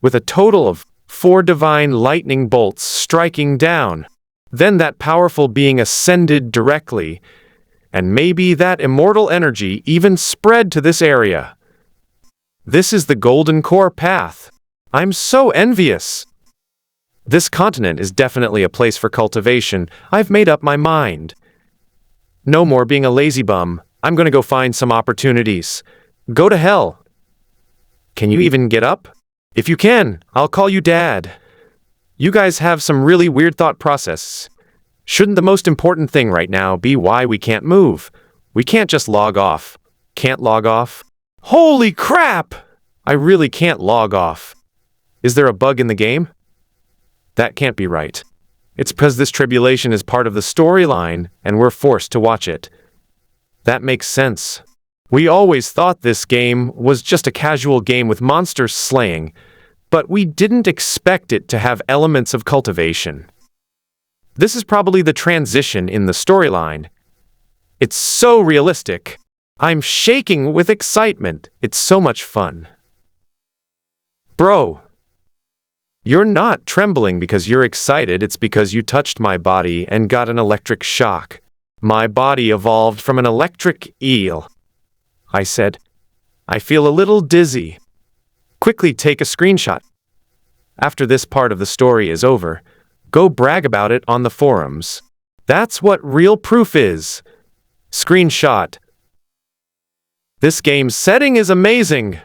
with a total of 4 divine lightning bolts striking down. Then that powerful being ascended directly, and maybe that immortal energy even spread to this area. This is the Golden Core path. I'm so envious. This continent is definitely a place for cultivation. I've made up my mind. No more being a lazy bum. I'm gonna go find some opportunities. Go to hell. Can you even get up? If you can, I'll call you Dad. You guys have some really weird thought process. Shouldn't the most important thing right now be why we can't move? We can't just log off. Can't log off? Holy crap! I really can't log off. Is there a bug in the game? That can't be right. It's because this tribulation is part of the storyline, and we're forced to watch it. That makes sense. We always thought this game was just a casual game with monsters slaying, but we didn't expect it to have elements of cultivation. This is probably the transition in the storyline. It's so realistic. I'm shaking with excitement. It's so much fun. Bro, you're not trembling because you're excited. It's because you touched my body and got an electric shock. My body evolved from an electric eel. I said, I feel a little dizzy. Quickly take a screenshot. After this part of the story is over, go brag about it on the forums. That's what real proof is. Screenshot. This game's setting is amazing.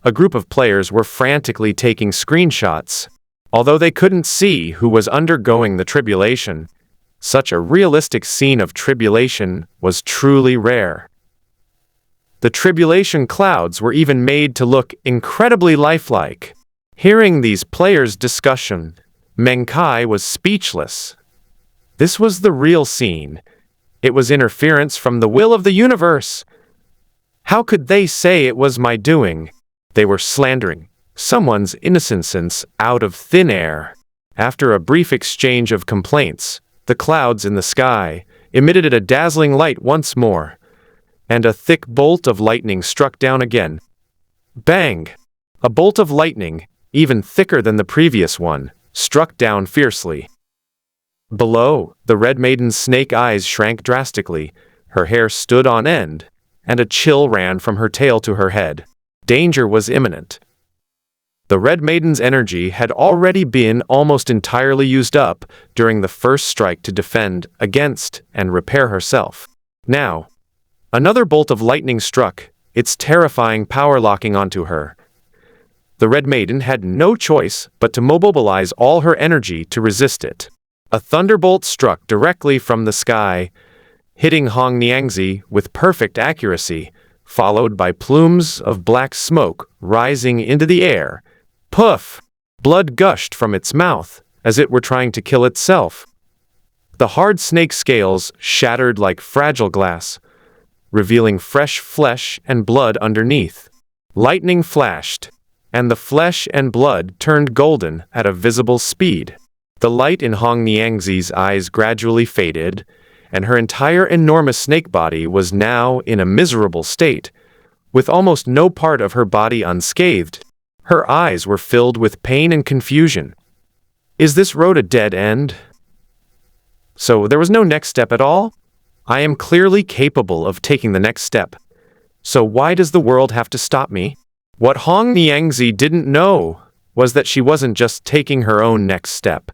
A group of players were frantically taking screenshots. Although they couldn't see who was undergoing the tribulation, such a realistic scene of tribulation was truly rare. The tribulation clouds were even made to look incredibly lifelike. Hearing these players' discussion, Meng Kai was speechless. This was the real scene. It was interference from the will of the universe. How could they say it was my doing? They were slandering someone's innocence out of thin air. After a brief exchange of complaints, the clouds in the sky emitted a dazzling light once more, and a thick bolt of lightning struck down again. Bang! A bolt of lightning, even thicker than the previous one, struck down fiercely. Below, the Red Maiden's snake eyes shrank drastically, her hair stood on end, and a chill ran from her tail to her head. Danger was imminent. The Red Maiden's energy had already been almost entirely used up during the first strike to defend against and repair herself. Now, another bolt of lightning struck, its terrifying power locking onto her. The Red Maiden had no choice but to mobilize all her energy to resist it. A thunderbolt struck directly from the sky, hitting Hong Niangzi with perfect accuracy, followed by plumes of black smoke rising into the air. Puff! Blood gushed from its mouth, as it were trying to kill itself. The hard snake scales shattered like fragile glass, revealing fresh flesh and blood underneath. Lightning flashed, and the flesh and blood turned golden at a visible speed. The light in Hong Niangzi's eyes gradually faded, and her entire enormous snake body was now in a miserable state, with almost no part of her body unscathed. Her eyes were filled with pain and confusion. Is this road a dead end? So there was no next step at all? I am clearly capable of taking the next step. So why does the world have to stop me? What Hong Niangzi didn't know was that she wasn't just taking her own next step,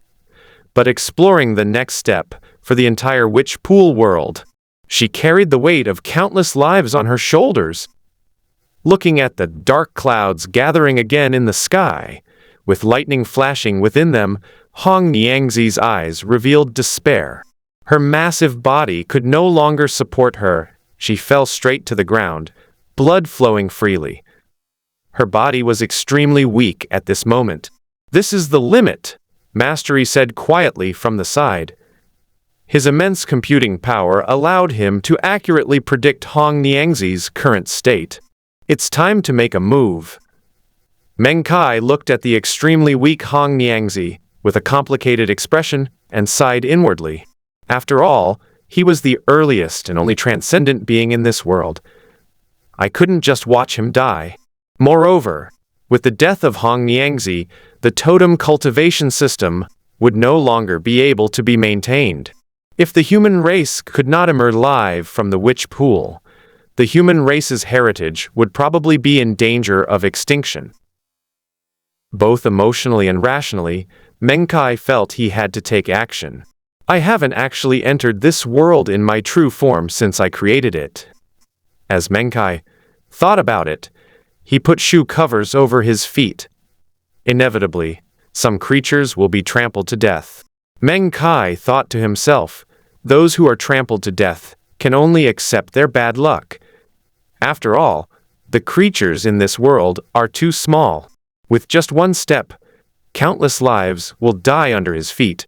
but exploring the next step for the entire witch pool world. She carried the weight of countless lives on her shoulders. Looking at the dark clouds gathering again in the sky, with lightning flashing within them, Hong Niangzi's eyes revealed despair. Her massive body could no longer support her. She fell straight to the ground, blood flowing freely. Her body was extremely weak at this moment. This is the limit, Mastery said quietly from the side. His immense computing power allowed him to accurately predict Hong Niangzi's current state. It's time to make a move. Meng Kai looked at the extremely weak Hong Niangzi with a complicated expression and sighed inwardly. After all, he was the earliest and only transcendent being in this world. I couldn't just watch him die. Moreover, with the death of Hong Niangzi, the totem cultivation system would no longer be able to be maintained. If the human race could not emerge alive from the witch pool, the human race's heritage would probably be in danger of extinction. Both emotionally and rationally, Meng Kai felt he had to take action. I haven't actually entered this world in my true form since I created it. As Meng Kai thought about it, he put shoe covers over his feet. Inevitably, some creatures will be trampled to death. Meng Kai thought to himself, those who are trampled to death can only accept their bad luck. After all, the creatures in this world are too small. With just one step, countless lives will die under his feet.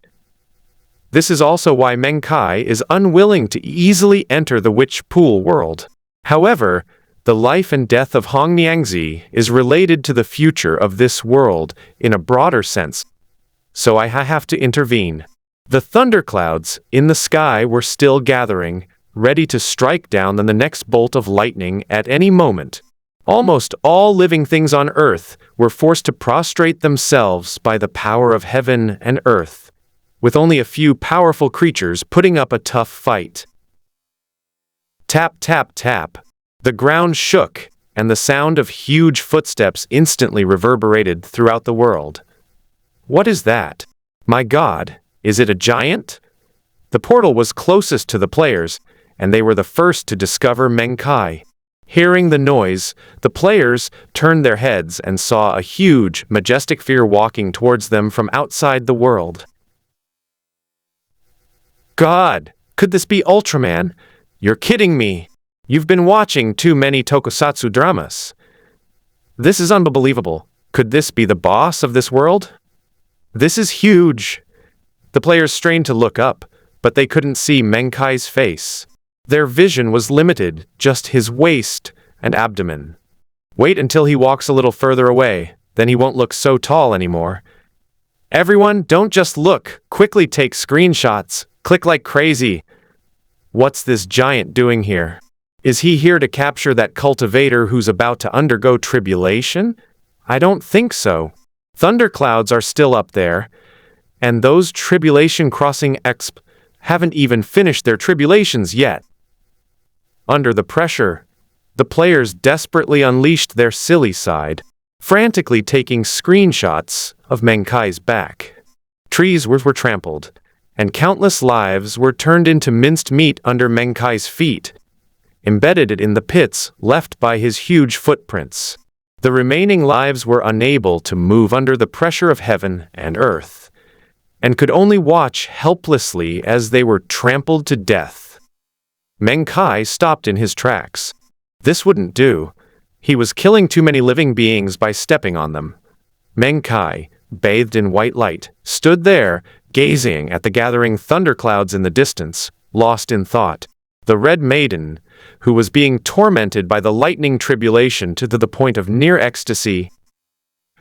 This is also why Meng Kai is unwilling to easily enter the witch pool world. However, the life and death of Hong Niangzi is related to the future of this world in a broader sense, so I have to intervene. The thunderclouds in the sky were still gathering, ready to strike down on the next bolt of lightning at any moment. Almost all living things on Earth were forced to prostrate themselves by the power of heaven and earth, with only a few powerful creatures putting up a tough fight. Tap, tap, tap. The ground shook, and the sound of huge footsteps instantly reverberated throughout the world. What is that? My God, is it a giant? The portal was closest to the players, and they were the first to discover Meng Kai. Hearing the noise, the players turned their heads and saw a huge, majestic figure walking towards them from outside the world. God, could this be Ultraman? You're kidding me! You've been watching too many tokusatsu dramas. This is unbelievable. Could this be the boss of this world? This is huge. The players strained to look up, but they couldn't see Meng Kai's face. Their vision was limited, just his waist and abdomen. Wait until he walks a little further away, then he won't look so tall anymore. Everyone, don't just look, quickly take screenshots, click like crazy. What's this giant doing here? Is he here to capture that cultivator who's about to undergo tribulation? I don't think so. Thunderclouds are still up there, and those tribulation crossing exp haven't even finished their tribulations yet. Under the pressure, the players desperately unleashed their silly side, frantically taking screenshots of Meng Kai's back. Trees were trampled, and countless lives were turned into minced meat under Meng Kai's feet, embedded in the pits left by his huge footprints. The remaining lives were unable to move under the pressure of heaven and earth, and could only watch helplessly as they were trampled to death. Meng Kai stopped in his tracks. This wouldn't do. He was killing too many living beings by stepping on them. Meng Kai, bathed in white light, stood there, gazing at the gathering thunderclouds in the distance, lost in thought. The Red Maiden, who was being tormented by the lightning tribulation to the point of near ecstasy,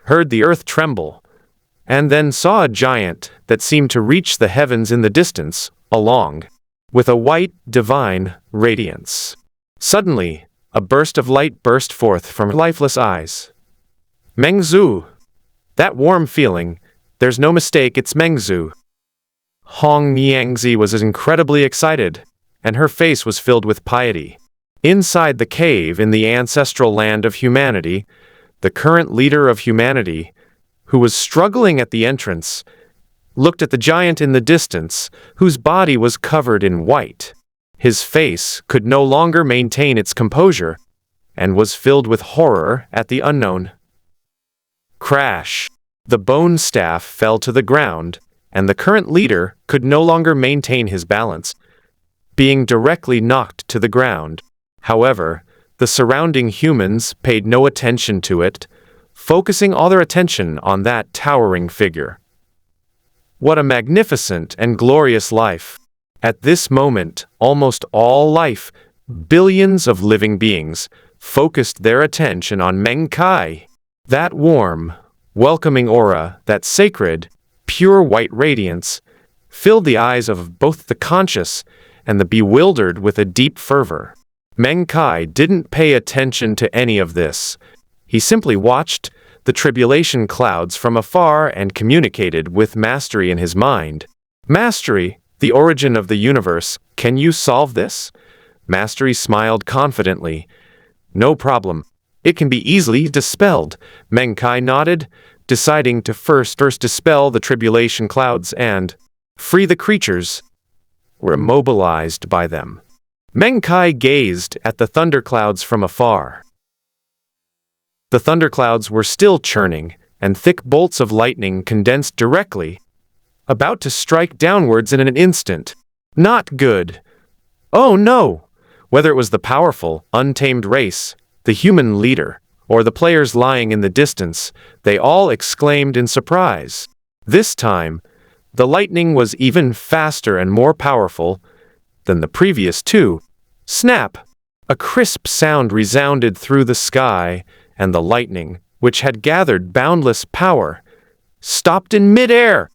heard the earth tremble, and then saw a giant that seemed to reach the heavens in the distance, along with a white, divine radiance. Suddenly, a burst of light burst forth from her lifeless eyes. Mengzu! That warm feeling, there's no mistake, it's Mengzu. Hong Niangzi was incredibly excited, and her face was filled with piety. Inside the cave in the ancestral land of humanity, the current leader of humanity, who was struggling at the entrance, looked at the giant in the distance, whose body was covered in white. His face could no longer maintain its composure, and was filled with horror at the unknown. Crash! The bone staff fell to the ground, and the current leader could no longer maintain his balance, being directly knocked to the ground. However, the surrounding humans paid no attention to it, focusing all their attention on that towering figure. What a magnificent and glorious life! At this moment, almost all life, billions of living beings, focused their attention on Meng Kai. That warm, welcoming aura, that sacred, pure white radiance, filled the eyes of both the conscious and the bewildered with a deep fervor. Meng Kai didn't pay attention to any of this. He simply watched the tribulation clouds from afar and communicated with mastery in his mind. Mastery, the origin of the universe, can you solve this? Mastery smiled confidently. No problem. It can be easily dispelled. Meng Kai nodded, deciding to first dispel the tribulation clouds and free the creatures were immobilized by them. Meng Kai gazed at the thunderclouds from afar. The thunderclouds were still churning, and thick bolts of lightning condensed directly, about to strike downwards in an instant. Not good. Oh no! Whether it was the powerful, untamed race, the human leader, or the players lying in the distance, they all exclaimed in surprise. This time, the lightning was even faster and more powerful than the previous two. Snap! A crisp sound resounded through the sky, and the lightning, which had gathered boundless power, stopped in midair.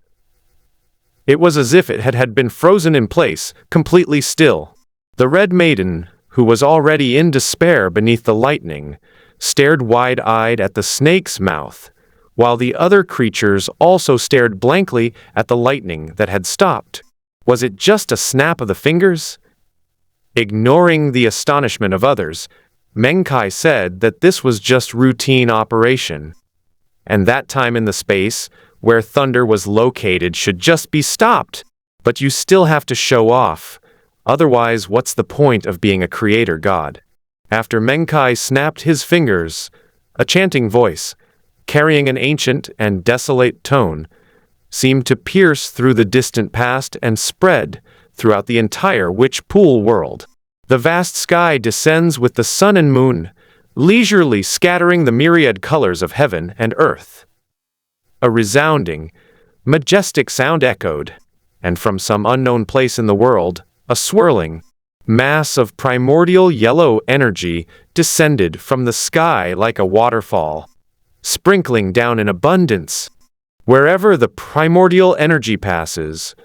It was as if it had been frozen in place, completely still. The Red Maiden, who was already in despair beneath the lightning, stared wide-eyed at the snake's mouth, while the other creatures also stared blankly at the lightning that had stopped. Was it just a snap of the fingers? Ignoring the astonishment of others, Meng Kai said that this was just routine operation, and that time in the space where thunder was located should just be stopped. But you still have to show off. Otherwise, what's the point of being a creator god? After Meng Kai snapped his fingers, a chanting voice, carrying an ancient and desolate tone, seemed to pierce through the distant past and spread throughout the entire witch pool world. The vast sky descends with the sun and moon, leisurely scattering the myriad colors of heaven and earth. A resounding, majestic sound echoed, and from some unknown place in the world, a swirling mass of primordial yellow energy descended from the sky like a waterfall, sprinkling down in abundance. Wherever the primordial energy passes,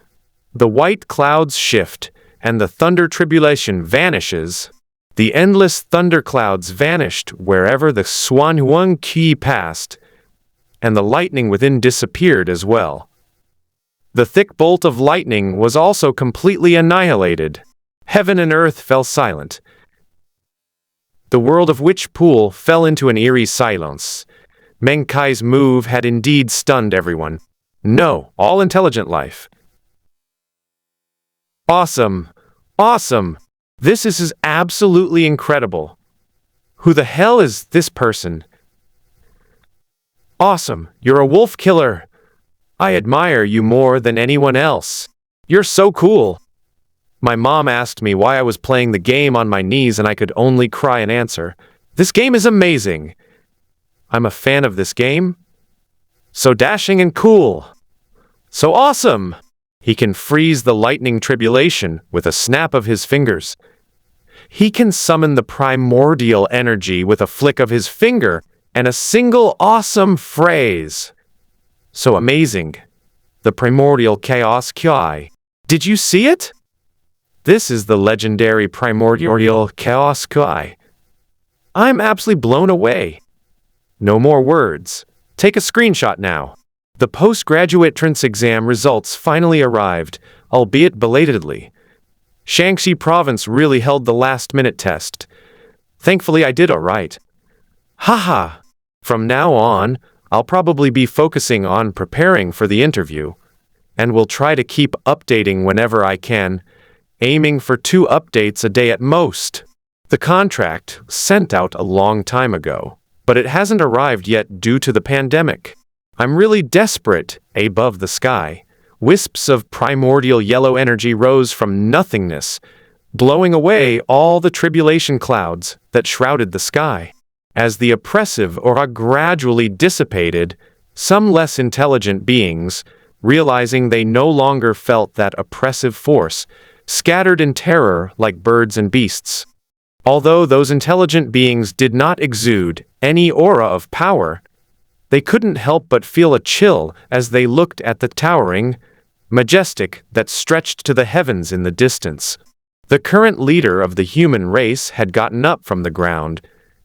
the white clouds shift, and the thunder tribulation vanishes. The endless thunderclouds vanished wherever the Xuanhuang Qi passed, and the lightning within disappeared as well. The thick bolt of lightning was also completely annihilated. Heaven and earth fell silent. The world of Witch Pool fell into an eerie silence. Meng Kai's move had indeed stunned everyone. No, all intelligent life. Awesome! Awesome! This is absolutely incredible. Who the hell is this person? Awesome, you're a wolf killer. I admire you more than anyone else. You're so cool. My mom asked me why I was playing the game on my knees and I could only cry and answer, "This game is amazing." I'm a fan of this game. So dashing and cool. So awesome. He can freeze the lightning tribulation with a snap of his fingers. He can summon the primordial energy with a flick of his finger and a single awesome phrase. So amazing. The primordial chaos Kai. Did you see it? This is the legendary primordial chaos Kai. I'm absolutely blown away. No more words. Take a screenshot now. The postgraduate entrance exam results finally arrived, albeit belatedly. Shaanxi province really held the last-minute test. Thankfully, I did all right. Haha. From now on, I'll probably be focusing on preparing for the interview, and will try to keep updating whenever I can, aiming for 2 updates a day at most. The contract was sent out a long time ago, but it hasn't arrived yet due to the pandemic. I'm really desperate. Above the sky, wisps of primordial yellow energy rose from nothingness, blowing away all the tribulation clouds that shrouded the sky. As the oppressive aura gradually dissipated, some less intelligent beings, realizing they no longer felt that oppressive force, scattered in terror like birds and beasts. Although those intelligent beings did not exude any aura of power, they couldn't help but feel a chill as they looked at the towering, majestic that stretched to the heavens in the distance. The current leader of the human race had gotten up from the ground,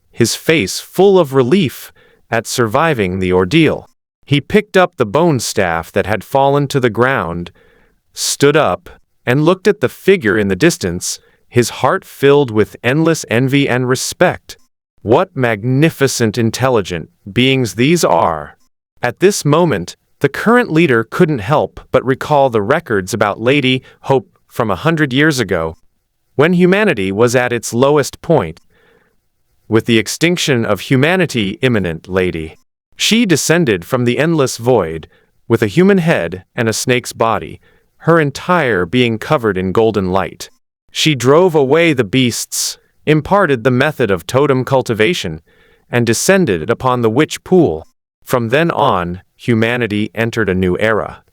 his face full of relief at surviving the ordeal. He picked up the bone staff that had fallen to the ground, stood up, and looked at the figure in the distance, his heart filled with endless envy and respect. What magnificent, intelligent beings these are! At this moment, the current leader couldn't help but recall the records about Lady Hope from 100 years ago, when humanity was at its lowest point. With the extinction of humanity imminent, Lady, she descended from the endless void, with a human head and a snake's body, her entire being covered in golden light. She drove away the beasts, imparted the method of totem cultivation, and descended upon the witch pool. From then on, humanity entered a new era.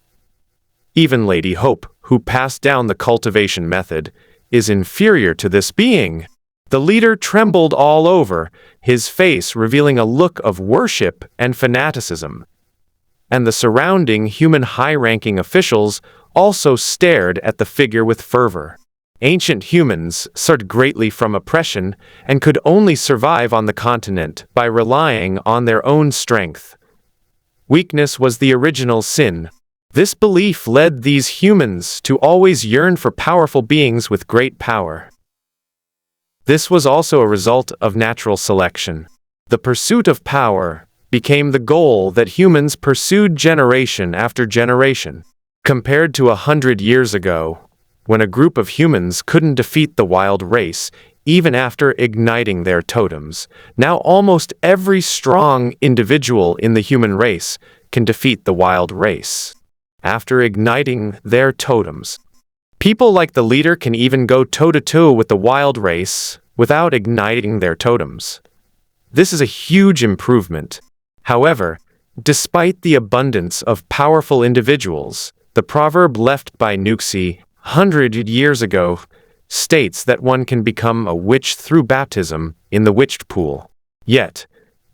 Even Lady Hope, who passed down the cultivation method, is inferior to this being. The leader trembled all over, his face revealing a look of worship and fanaticism. And the surrounding human high-ranking officials also stared at the figure with fervor. Ancient humans suffered greatly from oppression and could only survive on the continent by relying on their own strength. Weakness was the original sin. This belief led these humans to always yearn for powerful beings with great power. This was also a result of natural selection. The pursuit of power became the goal that humans pursued generation after generation. Compared to 100 years ago, when a group of humans couldn't defeat the wild race, even after igniting their totems, now almost every strong individual in the human race can defeat the wild race. After igniting their totems, people like the leader can even go toe-to-toe with the wild race without igniting their totems. This is a huge improvement. However, despite the abundance of powerful individuals, the proverb left by Nuxi 100 years ago states that one can become a witch through baptism in the witched pool. Yet,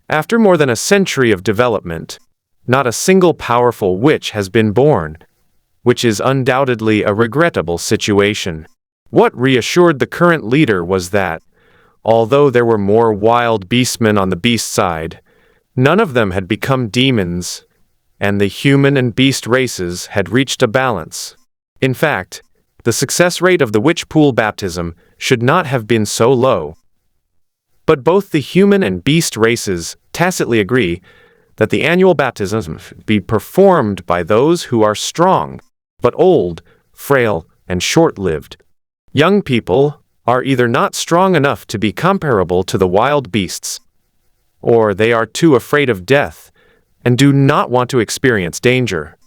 after more than a century of development, not a single powerful witch has been born, which is undoubtedly a regrettable situation. What reassured the current leader was that, although there were more wild beastmen on the beast side, none of them had become demons, and the human and beast races had reached a balance. In fact, the success rate of the witch pool baptism should not have been so low. But both the human and beast races tacitly agree that the annual baptism be performed by those who are strong, but old, frail, and short-lived. Young people are either not strong enough to be comparable to the wild beasts, or they are too afraid of death and do not want to experience danger.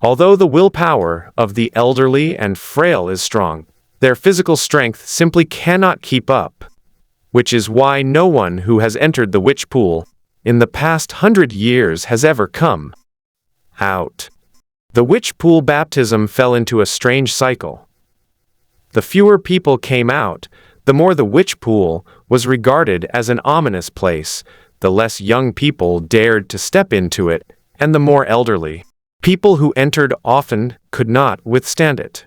Although the willpower of the elderly and frail is strong, their physical strength simply cannot keep up, which is why no one who has entered the witch pool in the past 100 years has ever come out. The witch pool baptism fell into a strange cycle. The fewer people came out, the more the witch pool was regarded as an ominous place, the less young people dared to step into it, and the more elderly people who entered often could not withstand it.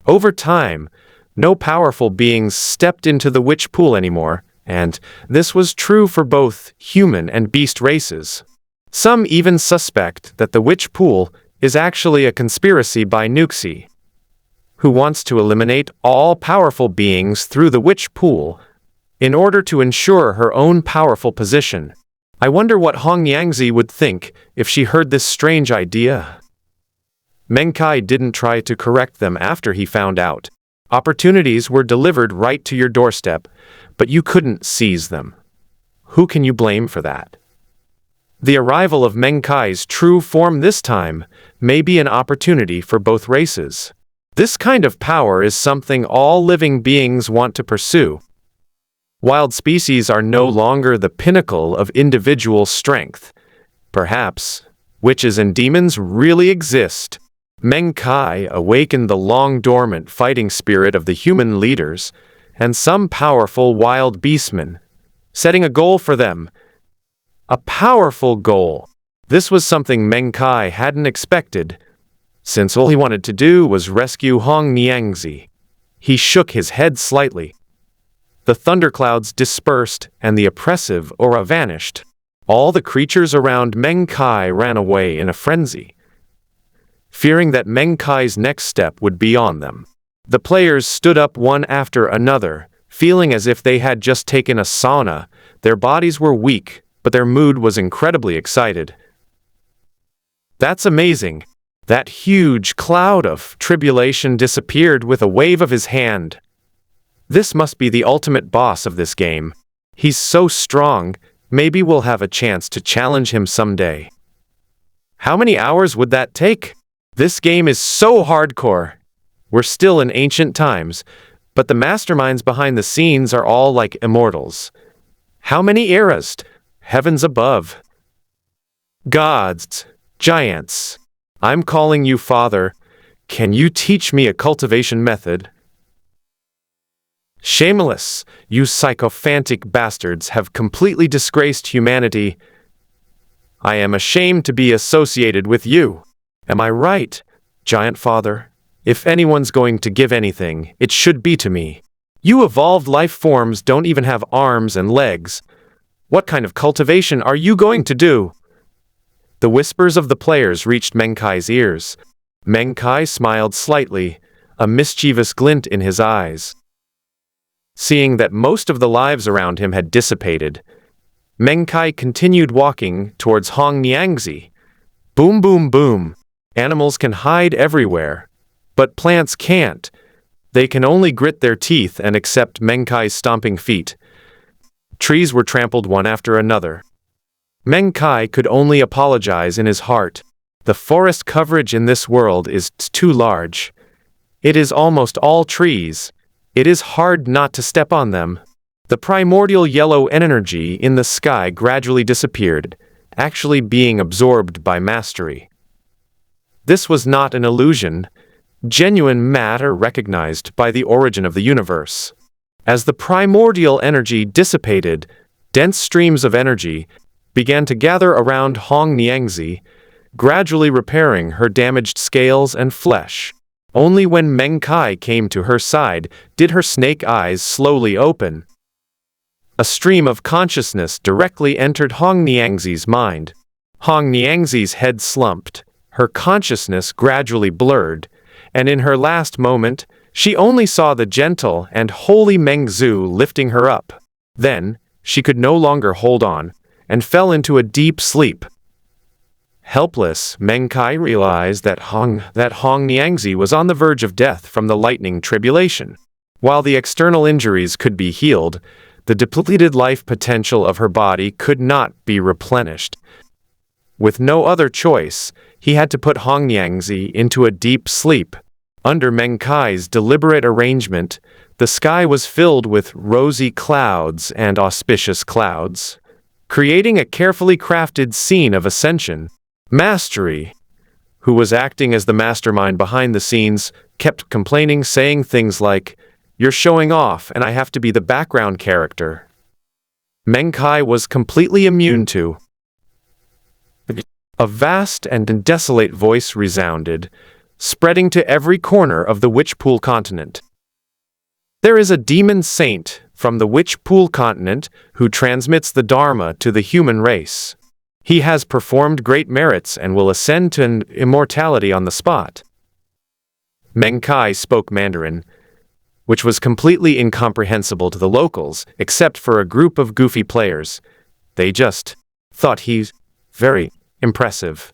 Over time, no powerful beings stepped into the witch pool anymore, and this was true for both human and beast races. Some even suspect that the witch pool is actually a conspiracy by Nuxi, who wants to eliminate all powerful beings through the witch pool in order to ensure her own powerful position. I wonder what Hong Yangzi would think if she heard this strange idea. Meng Kai didn't try to correct them after he found out. Opportunities were delivered right to your doorstep, but you couldn't seize them. Who can you blame for that? The arrival of Meng Kai's true form this time may be an opportunity for both races. This kind of power is something all living beings want to pursue. Wild species are no longer the pinnacle of individual strength. Perhaps witches and demons really exist. Meng Kai awakened the long-dormant fighting spirit of the human leaders and some powerful wild beastmen, setting a goal for them. A powerful goal. This was something Meng Kai hadn't expected, since all he wanted to do was rescue Hong Niangzi. He shook his head slightly. The thunderclouds dispersed and the oppressive aura vanished. All the creatures around Meng Kai ran away in a frenzy, fearing that Meng Kai's next step would be on them. The players stood up one after another, feeling as if they had just taken a sauna. Their bodies were weak, but their mood was incredibly excited. That's amazing. That huge cloud of tribulation disappeared with a wave of his hand. This must be the ultimate boss of this game. He's so strong, maybe we'll have a chance to challenge him someday. How many hours would that take? This game is so hardcore. We're still in ancient times, but the masterminds behind the scenes are all like immortals. How many eras? Heavens above. Gods, giants. I'm calling you father. Can you teach me a cultivation method? Shameless, you sycophantic bastards have completely disgraced humanity. I am ashamed to be associated with you. Am I right, giant father? If anyone's going to give anything, it should be to me. You evolved life forms don't even have arms and legs. What kind of cultivation are you going to do? The whispers of the players reached Meng Kai's ears. Meng Kai smiled slightly, a mischievous glint in his eyes. Seeing that most of the lives around him had dissipated, Meng Kai continued walking towards Hong Niangzi. Boom, boom, boom. Animals can hide everywhere, but plants can't. They can only grit their teeth and accept Meng Kai's stomping feet. Trees were trampled one after another. Meng Kai could only apologize in his heart. The forest coverage in this world is too large. It is almost all trees. It is hard not to step on them. The primordial yellow energy in the sky gradually disappeared, actually being absorbed by mastery. This was not an illusion, genuine matter recognized by the origin of the universe. As the primordial energy dissipated, dense streams of energy began to gather around Hong Niangzi, gradually repairing her damaged scales and flesh. Only when Meng Kai came to her side did her snake eyes slowly open. A stream of consciousness directly entered Hong Niangzi's mind. Hong Niangzi's head slumped, her consciousness gradually blurred, and in her last moment, she only saw the gentle and holy Meng Zhu lifting her up. Then, she could no longer hold on, and fell into a deep sleep. Helpless, Meng Kai realized that Hong Niangzi was on the verge of death from the lightning tribulation. While the external injuries could be healed, the depleted life potential of her body could not be replenished. With no other choice, he had to put Hong Niangzi into a deep sleep. Under Meng Kai's deliberate arrangement, the sky was filled with rosy clouds and auspicious clouds, creating a carefully crafted scene of ascension. Mastery, who was acting as the mastermind behind the scenes, kept complaining, saying things like, "You're showing off and I have to be the background character." Meng Kai was completely immune to. A vast and desolate voice resounded, spreading to every corner of the Witchpool continent. There is a demon saint from the Witchpool continent who transmits the Dharma to the human race. He has performed great merits and will ascend to immortality on the spot. Meng Kai spoke Mandarin, which was completely incomprehensible to the locals, except for a group of goofy players. They just thought he's very impressive.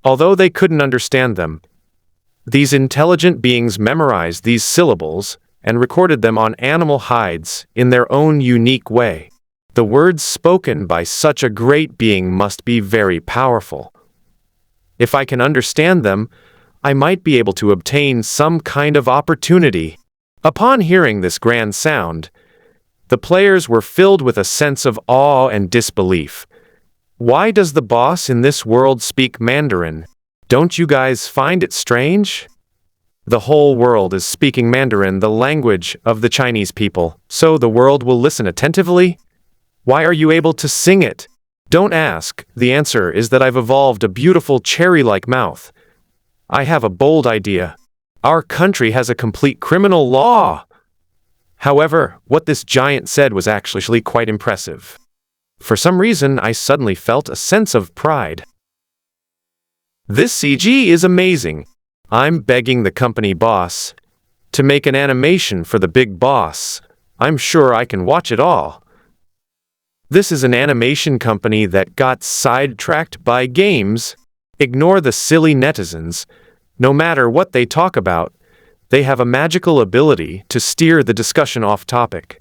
Although they couldn't understand them, these intelligent beings memorized these syllables and recorded them on animal hides in their own unique way. The words spoken by such a great being must be very powerful. If I can understand them, I might be able to obtain some kind of opportunity. Upon hearing this grand sound, the players were filled with a sense of awe and disbelief. Why does the boss in this world speak Mandarin? Don't you guys find it strange? The whole world is speaking Mandarin, the language of the Chinese people, so the world will listen attentively? Why are you able to sing it? Don't ask. The answer is that I've evolved a beautiful cherry-like mouth. I have a bold idea. Our country has a complete criminal law. However, what this giant said was actually quite impressive. For some reason, I suddenly felt a sense of pride. This CG is amazing. I'm begging the company boss to make an animation for the big boss. I'm sure I can watch it all. This is an animation company that got sidetracked by games. Ignore the silly netizens. No matter what they talk about, they have a magical ability to steer the discussion off topic.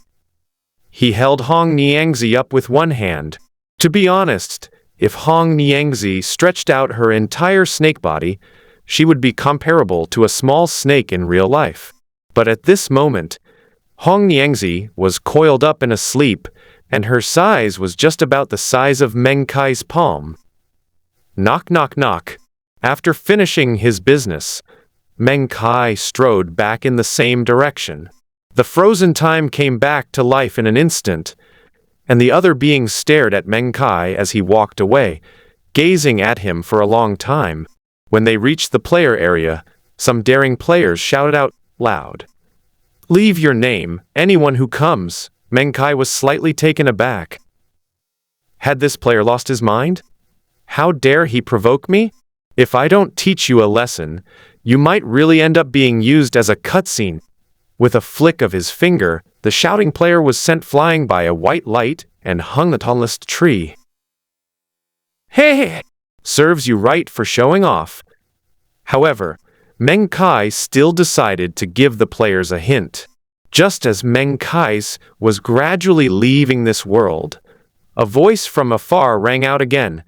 He held Hong Niangzi up with one hand. To be honest, if Hong Niangzi stretched out her entire snake body, she would be comparable to a small snake in real life. But at this moment, Hong Niangzi was coiled up and asleep, and her size was just about the size of Meng Kai's palm. Knock, knock, knock. After finishing his business, Meng Kai strode back in the same direction. The frozen time came back to life in an instant, and the other beings stared at Meng Kai as he walked away, gazing at him for a long time. When they reached the player area, some daring players shouted out loud, "Leave your name, anyone who comes." Meng Kai was slightly taken aback. Had this player lost his mind? How dare he provoke me? If I don't teach you a lesson, you might really end up being used as a cutscene. With a flick of his finger, the shouting player was sent flying by a white light and hung the tallest tree. Hey! Serves you right for showing off. However, Meng Kai still decided to give the players a hint. Just as Meng Kai's was gradually leaving this world, a voice from afar rang out again,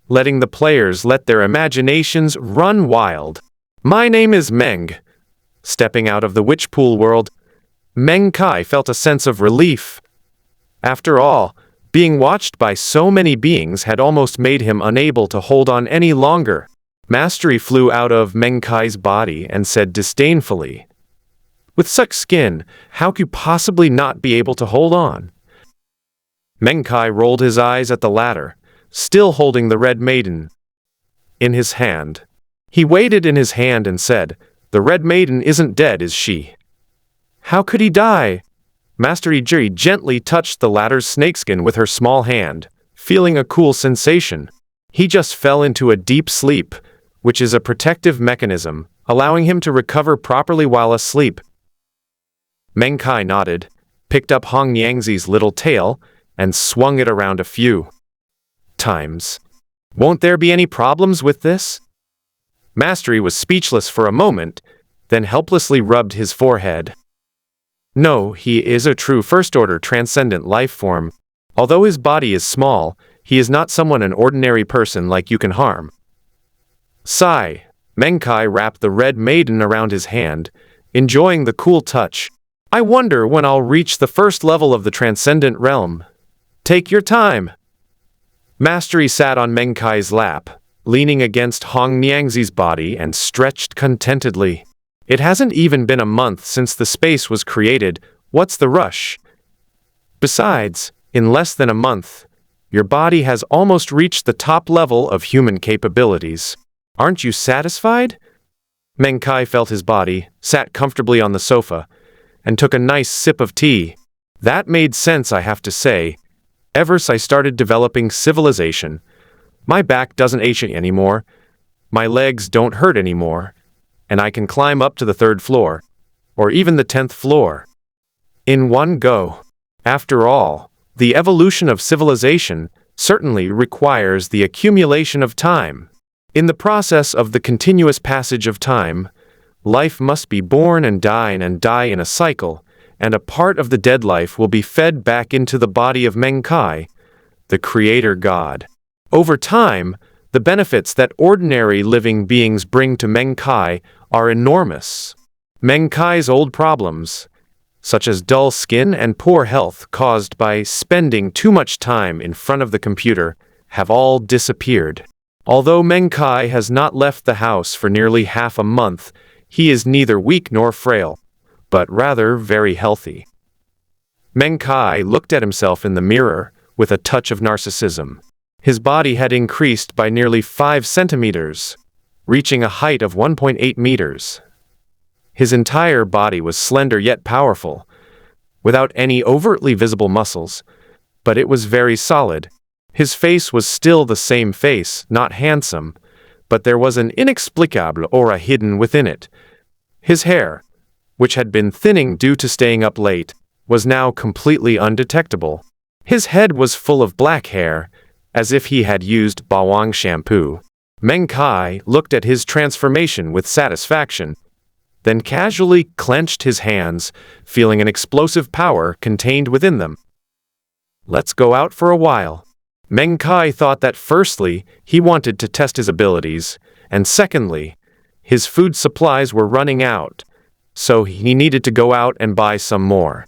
letting the players let their imaginations run wild. My name is Meng. Stepping out of the witch pool world, Meng Kai felt a sense of relief. After all, being watched by so many beings had almost made him unable to hold on any longer. Mastery flew out of Meng Kai's body and said disdainfully, "With such skin, how could you possibly not be able to hold on?" Meng Kai rolled his eyes at the latter, still holding the Red Maiden in his hand. He weighed it in his hand and said, "The Red Maiden isn't dead, is she?" "How could he die?" Master Ijiri gently touched the latter's snakeskin with her small hand, feeling a cool sensation. He just fell into a deep sleep, which is a protective mechanism, allowing him to recover properly while asleep. Meng Kai nodded, picked up Hong Niangzi's little tail, and swung it around a few times. Won't there be any problems with this? Mastery was speechless for a moment, then helplessly rubbed his forehead. No, he is a true first-order transcendent life form. Although his body is small, he is not someone an ordinary person like you can harm. Sigh. Meng Kai wrapped the Red Maiden around his hand, enjoying the cool touch. I wonder when I'll reach the first level of the transcendent realm. Take your time. Mastery sat on Meng Kai's lap, leaning against Hong Niangzi's body and stretched contentedly. It hasn't even been a month since the space was created. What's the rush? Besides, in less than a month, your body has almost reached the top level of human capabilities. Aren't you satisfied? Meng Kai felt his body, sat comfortably on the sofa, and took a nice sip of tea. That made sense, I have to say. Ever since I started developing civilization, my back doesn't ache anymore, my legs don't hurt anymore, and I can climb up to the 3rd floor, or even the 10th floor, in one go. After all, the evolution of civilization certainly requires the accumulation of time. In the process of the continuous passage of time, life must be born and die in a cycle, and a part of the dead life will be fed back into the body of Meng Kai, the creator god. Over time, the benefits that ordinary living beings bring to Meng Kai are enormous. Meng Kai's old problems, such as dull skin and poor health caused by spending too much time in front of the computer, have all disappeared. Although Meng Kai has not left the house for nearly half a month, he is neither weak nor frail, but rather very healthy. Meng Kai looked at himself in the mirror with a touch of narcissism. His body had increased by nearly 5 centimeters, reaching a height of 1.8 meters. His entire body was slender yet powerful, without any overtly visible muscles, but it was very solid. His face was still the same face, not handsome, but there was an inexplicable aura hidden within it. His hair, which had been thinning due to staying up late, was now completely undetectable. His head was full of black hair, as if he had used bawang shampoo. Meng Kai looked at his transformation with satisfaction, then casually clenched his hands, feeling an explosive power contained within them. Let's go out for a while. Meng Kai thought that firstly, he wanted to test his abilities, and secondly, his food supplies were running out, so he needed to go out and buy some more.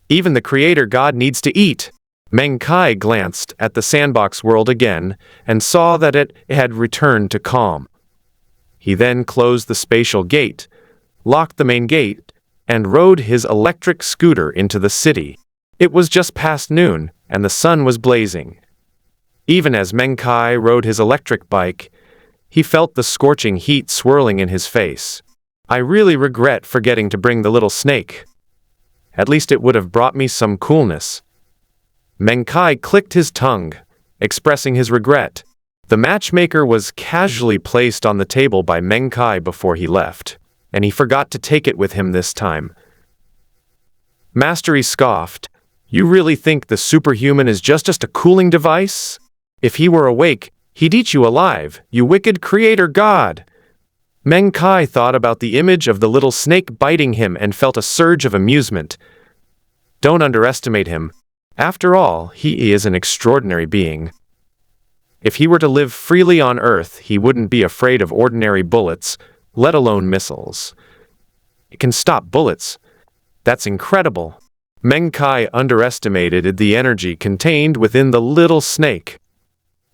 Even the creator god needs to eat. Meng Kai glanced at the sandbox world again and saw that it had returned to calm. He then closed the spatial gate, locked the main gate, and rode his electric scooter into the city. It was just past noon, and the sun was blazing. Even as Meng Kai rode his electric bike, he felt the scorching heat swirling in his face. I really regret forgetting to bring the little snake. At least it would have brought me some coolness. Meng Kai clicked his tongue, expressing his regret. The matchmaker was casually placed on the table by Meng Kai before he left, and he forgot to take it with him this time. Mastery scoffed. You really think the superhuman is just a cooling device? If he were awake, he'd eat you alive, you wicked creator god. Meng Kai thought about the image of the little snake biting him and felt a surge of amusement. Don't underestimate him. After all, he is an extraordinary being. If he were to live freely on Earth, he wouldn't be afraid of ordinary bullets, let alone missiles. It can stop bullets. That's incredible. Meng Kai underestimated the energy contained within the little snake.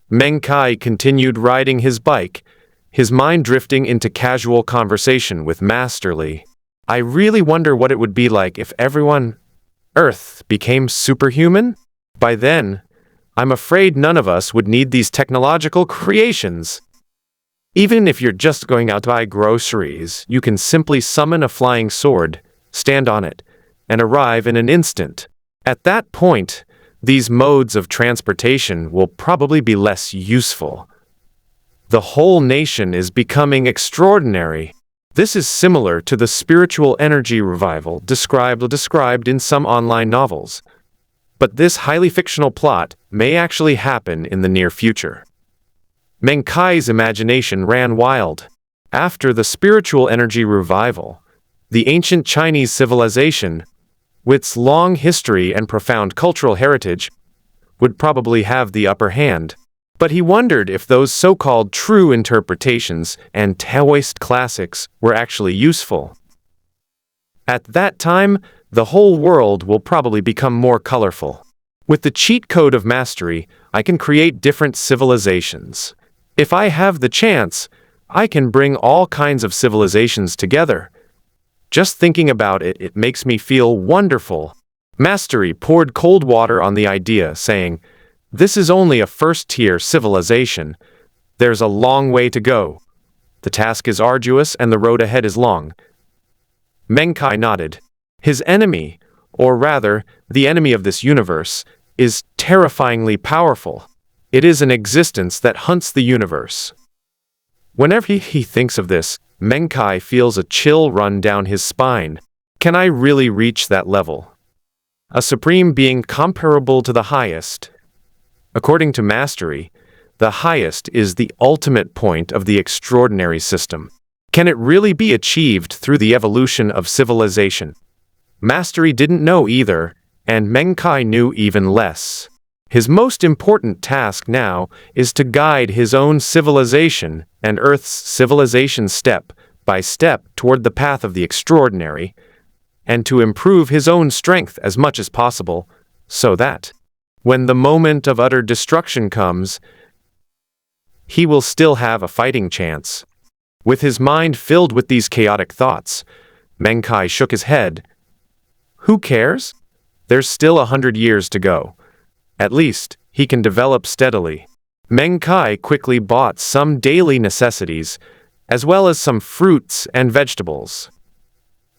Meng Kai continued riding his bike, his mind drifting into casual conversation with Masterly. I really wonder what it would be like if everyone Earth became superhuman? By then, I'm afraid none of us would need these technological creations. Even if you're just going out to buy groceries, you can simply summon a flying sword, stand on it, and arrive in an instant. At that point, these modes of transportation will probably be less useful. The whole nation is becoming extraordinary. This is similar to the spiritual energy revival described in some online novels. But this highly fictional plot may actually happen in the near future. Meng Kai's imagination ran wild. After the spiritual energy revival, the ancient Chinese civilization, with its long history and profound cultural heritage, would probably have the upper hand. But he wondered if those so-called true interpretations and Taoist classics were actually useful. At that time, the whole world will probably become more colorful. With the cheat code of mastery, I can create different civilizations. If I have the chance, I can bring all kinds of civilizations together. Just thinking about it, it makes me feel wonderful. Mastery poured cold water on the idea, saying, "This is only a first-tier civilization. There's a long way to go. The task is arduous and the road ahead is long." Meng Kai nodded. His enemy, or rather, the enemy of this universe, is terrifyingly powerful. It is an existence that hunts the universe. Whenever he thinks of this, Meng Kai feels a chill run down his spine. Can I really reach that level? A supreme being comparable to the highest. According to Mastery, the highest is the ultimate point of the extraordinary system. Can it really be achieved through the evolution of civilization? Mastery didn't know either, and Meng Kai knew even less. His most important task now is to guide his own civilization and Earth's civilization step by step toward the path of the extraordinary, and to improve his own strength as much as possible, so that, when the moment of utter destruction comes, he will still have a fighting chance. With his mind filled with these chaotic thoughts, Meng Kai shook his head. Who cares? There's still 100 years to go. At least, he can develop steadily. Meng Kai quickly bought some daily necessities, as well as some fruits and vegetables.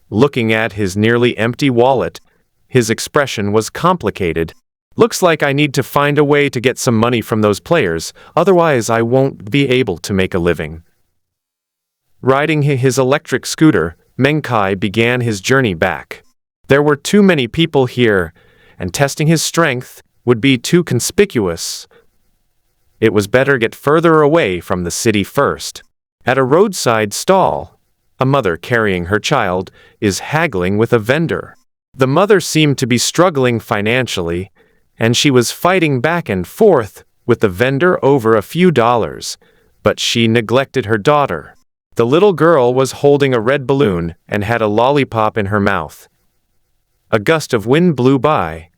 Looking at his nearly empty wallet, His expression was complicated. Looks like I need to find a way to get some money from those players, otherwise I won't be able to make a living. Riding his electric scooter, Meng Kai began his journey back. There were too many people here, and testing his strength would be too conspicuous. It was better get further away from the city first. At a roadside stall, a mother carrying her child is haggling with a vendor. The mother seemed to be struggling financially, and she was fighting back and forth with the vendor over a few dollars, but she neglected her daughter. The little girl was holding a red balloon and had a lollipop in her mouth. A gust of wind blew by,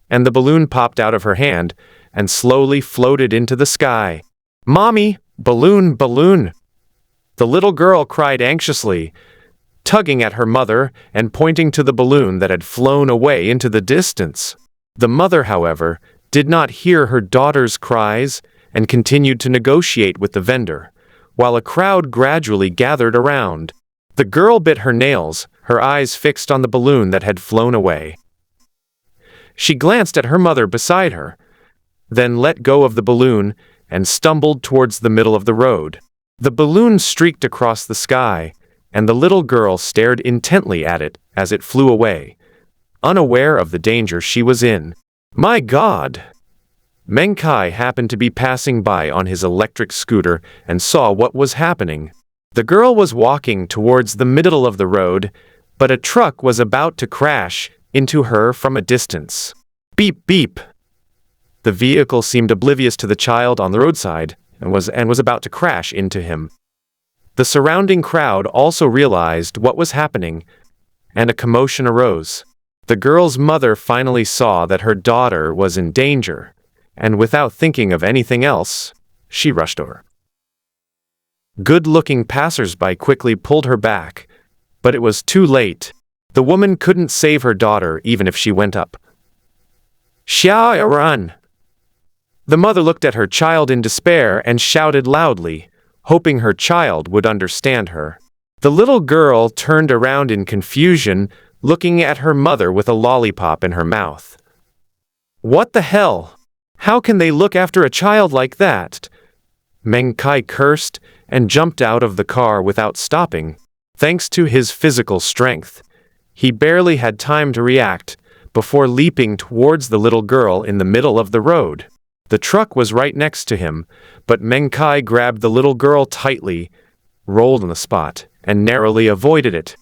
and the balloon popped out of her hand and slowly floated into the sky. "Mommy, balloon, balloon!" The little girl cried anxiously, tugging at her mother and pointing to the balloon that had flown away into the distance. The mother, however, did not hear her daughter's cries and continued to negotiate with the vendor, while a crowd gradually gathered around. The girl bit her nails, her eyes fixed on the balloon that had flown away. She glanced at her mother beside her, then let go of the balloon and stumbled towards the middle of the road. The balloon streaked across the sky, and the little girl stared intently at it as it flew away, unaware of the danger she was in. My God! Meng Kai happened to be passing by on his electric scooter and saw what was happening. The girl was walking towards the middle of the road, but a truck was about to crash into her from a distance. Beep, beep! The vehicle seemed oblivious to the child on the roadside and was about to crash into him. The surrounding crowd also realized what was happening, and a commotion arose. The girl's mother finally saw that her daughter was in danger, and without thinking of anything else, she rushed over. Good-looking passers-by quickly pulled her back, but it was too late. The woman couldn't save her daughter even if she went up. "Xiao, run!" The mother looked at her child in despair and shouted loudly, hoping her child would understand her. The little girl turned around in confusion, looking at her mother with a lollipop in her mouth. What the hell? How can they look after a child like that? Meng Kai cursed and jumped out of the car without stopping. Thanks to his physical strength, he barely had time to react before leaping towards the little girl in the middle of the road. The truck was right next to him, but Meng Kai grabbed the little girl tightly, rolled on the spot, and narrowly avoided it.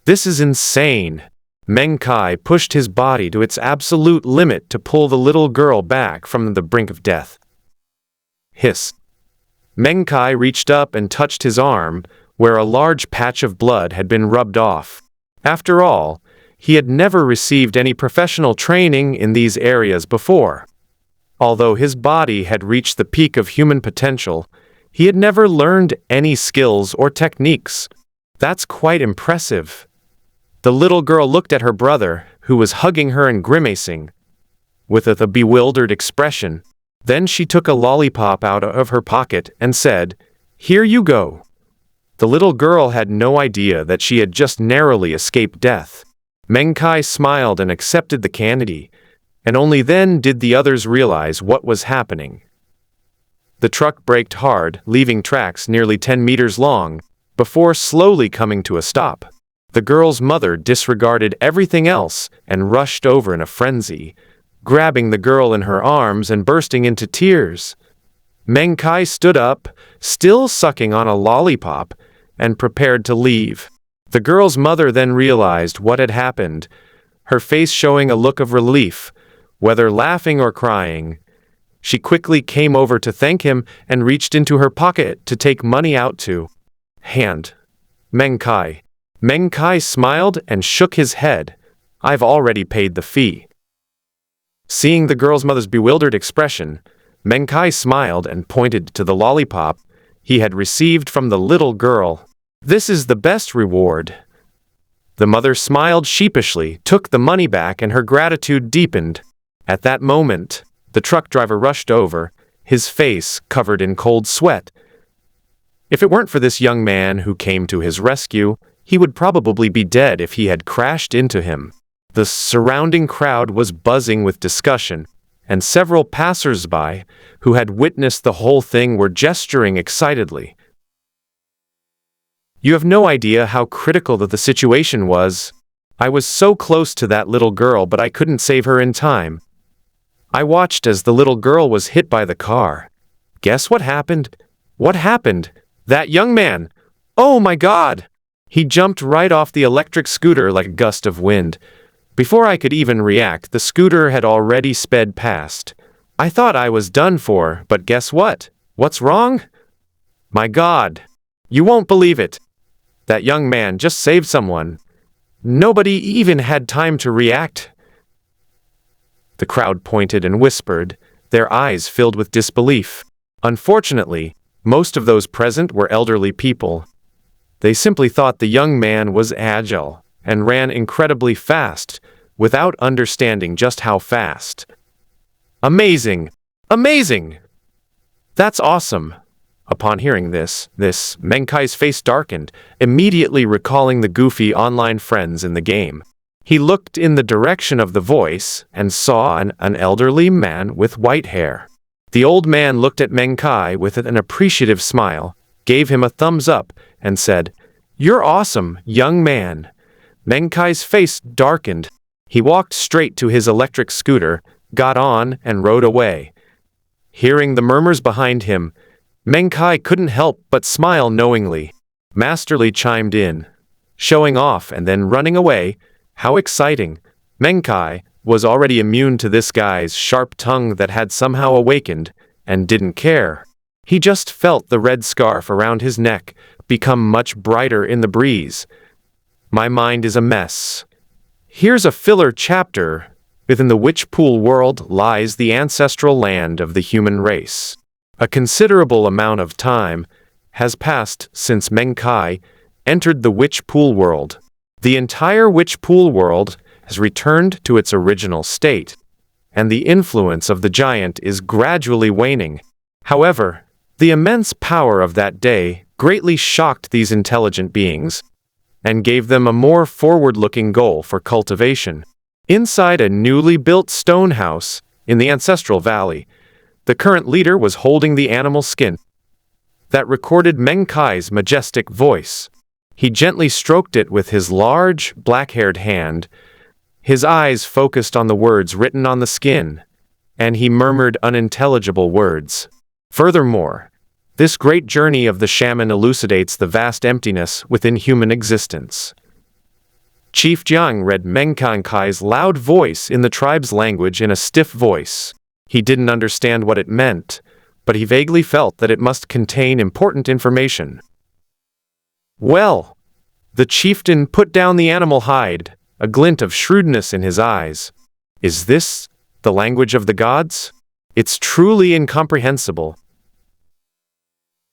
This is insane. Meng Kai pushed his body to its absolute limit to pull the little girl back from the brink of death. Hiss. Meng Kai reached up and touched his arm, where a large patch of blood had been rubbed off. After all, he had never received any professional training in these areas before. Although his body had reached the peak of human potential, he had never learned any skills or techniques. That's quite impressive. The little girl looked at her brother, who was hugging her and grimacing, with a bewildered expression. Then she took a lollipop out of her pocket and said, "Here you go." The little girl had no idea that she had just narrowly escaped death. Meng Kai smiled and accepted the candy, and only then did the others realize what was happening. The truck braked hard, leaving tracks nearly 10 meters long, before slowly coming to a stop. The girl's mother disregarded everything else and rushed over in a frenzy, grabbing the girl in her arms and bursting into tears. Meng Kai stood up, still sucking on a lollipop, and prepared to leave. The girl's mother then realized what had happened, her face showing a look of relief, whether laughing or crying. She quickly came over to thank him and reached into her pocket to take money out to hand Meng Kai. Meng Kai smiled and shook his head. "I've already paid the fee." Seeing the girl's mother's bewildered expression, Meng Kai smiled and pointed to the lollipop he had received from the little girl. "This is the best reward." The mother smiled sheepishly, took the money back, and her gratitude deepened. At that moment, the truck driver rushed over, his face covered in cold sweat. If it weren't for this young man who came to his rescue, he would probably be dead if he had crashed into him. The surrounding crowd was buzzing with discussion, and several passers-by who had witnessed the whole thing were gesturing excitedly. You have no idea how critical that the situation was. I was so close to that little girl, but I couldn't save her in time. I watched as the little girl was hit by the car. Guess what happened? What happened? That young man! Oh my God! He jumped right off the electric scooter like a gust of wind. Before I could even react, the scooter had already sped past. I thought I was done for, but guess what? What's wrong? My God! You won't believe it. That young man just saved someone. Nobody even had time to react. The crowd pointed and whispered, their eyes filled with disbelief. Unfortunately, most of those present were elderly people. They simply thought the young man was agile and ran incredibly fast, without understanding just how fast. Amazing! Amazing! That's awesome! Upon hearing this, Meng Kai's face darkened, immediately recalling the goofy online friends in the game. He looked in the direction of the voice and saw an elderly man with white hair. The old man looked at Meng Kai with an appreciative smile, gave him a thumbs up, and said, "You're awesome, young man." Meng Kai's face darkened. He walked straight to his electric scooter, got on, and rode away. Hearing the murmurs behind him, Meng Kai couldn't help but smile knowingly. Masterly chimed in, showing off and then running away. How exciting! Meng Kai was already immune to this guy's sharp tongue that had somehow awakened, and didn't care. He just felt the red scarf around his neck become much brighter in the breeze. My mind is a mess. Here's a filler chapter. Within the witch pool world lies the ancestral land of the human race. A considerable amount of time has passed since Meng Kai entered the witch pool world. The entire witch pool world has returned to its original state, and the influence of the giant is gradually waning. However, the immense power of that day greatly shocked these intelligent beings, and gave them a more forward-looking goal for cultivation. Inside a newly built stone house in the ancestral valley, the current leader was holding the animal skin that recorded Meng Kai's majestic voice. He gently stroked it with his large, black-haired hand, his eyes focused on the words written on the skin, and he murmured unintelligible words. Furthermore, this great journey of the shaman elucidates the vast emptiness within human existence. Chief Jiang read Meng Kai's loud voice in the tribe's language in a stiff voice. He didn't understand what it meant, but he vaguely felt that it must contain important information. Well, the chieftain put down the animal hide, a glint of shrewdness in his eyes. Is this the language of the gods? It's truly incomprehensible.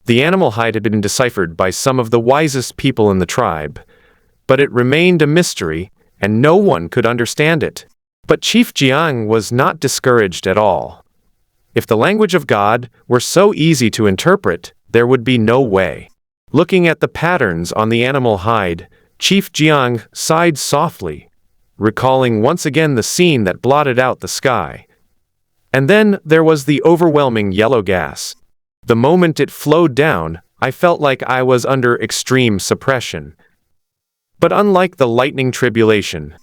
The animal hide had been deciphered by some of the wisest people in the tribe, but it remained a mystery, and no one could understand it. But Chief Jiang was not discouraged at all. If the language of God were so easy to interpret, there would be no way. Looking at the patterns on the animal hide, Chief Jiang sighed softly, recalling once again the scene that blotted out the sky. And then there was the overwhelming yellow gas. The moment it flowed down, I felt like I was under extreme suppression. But unlike the lightning tribulation,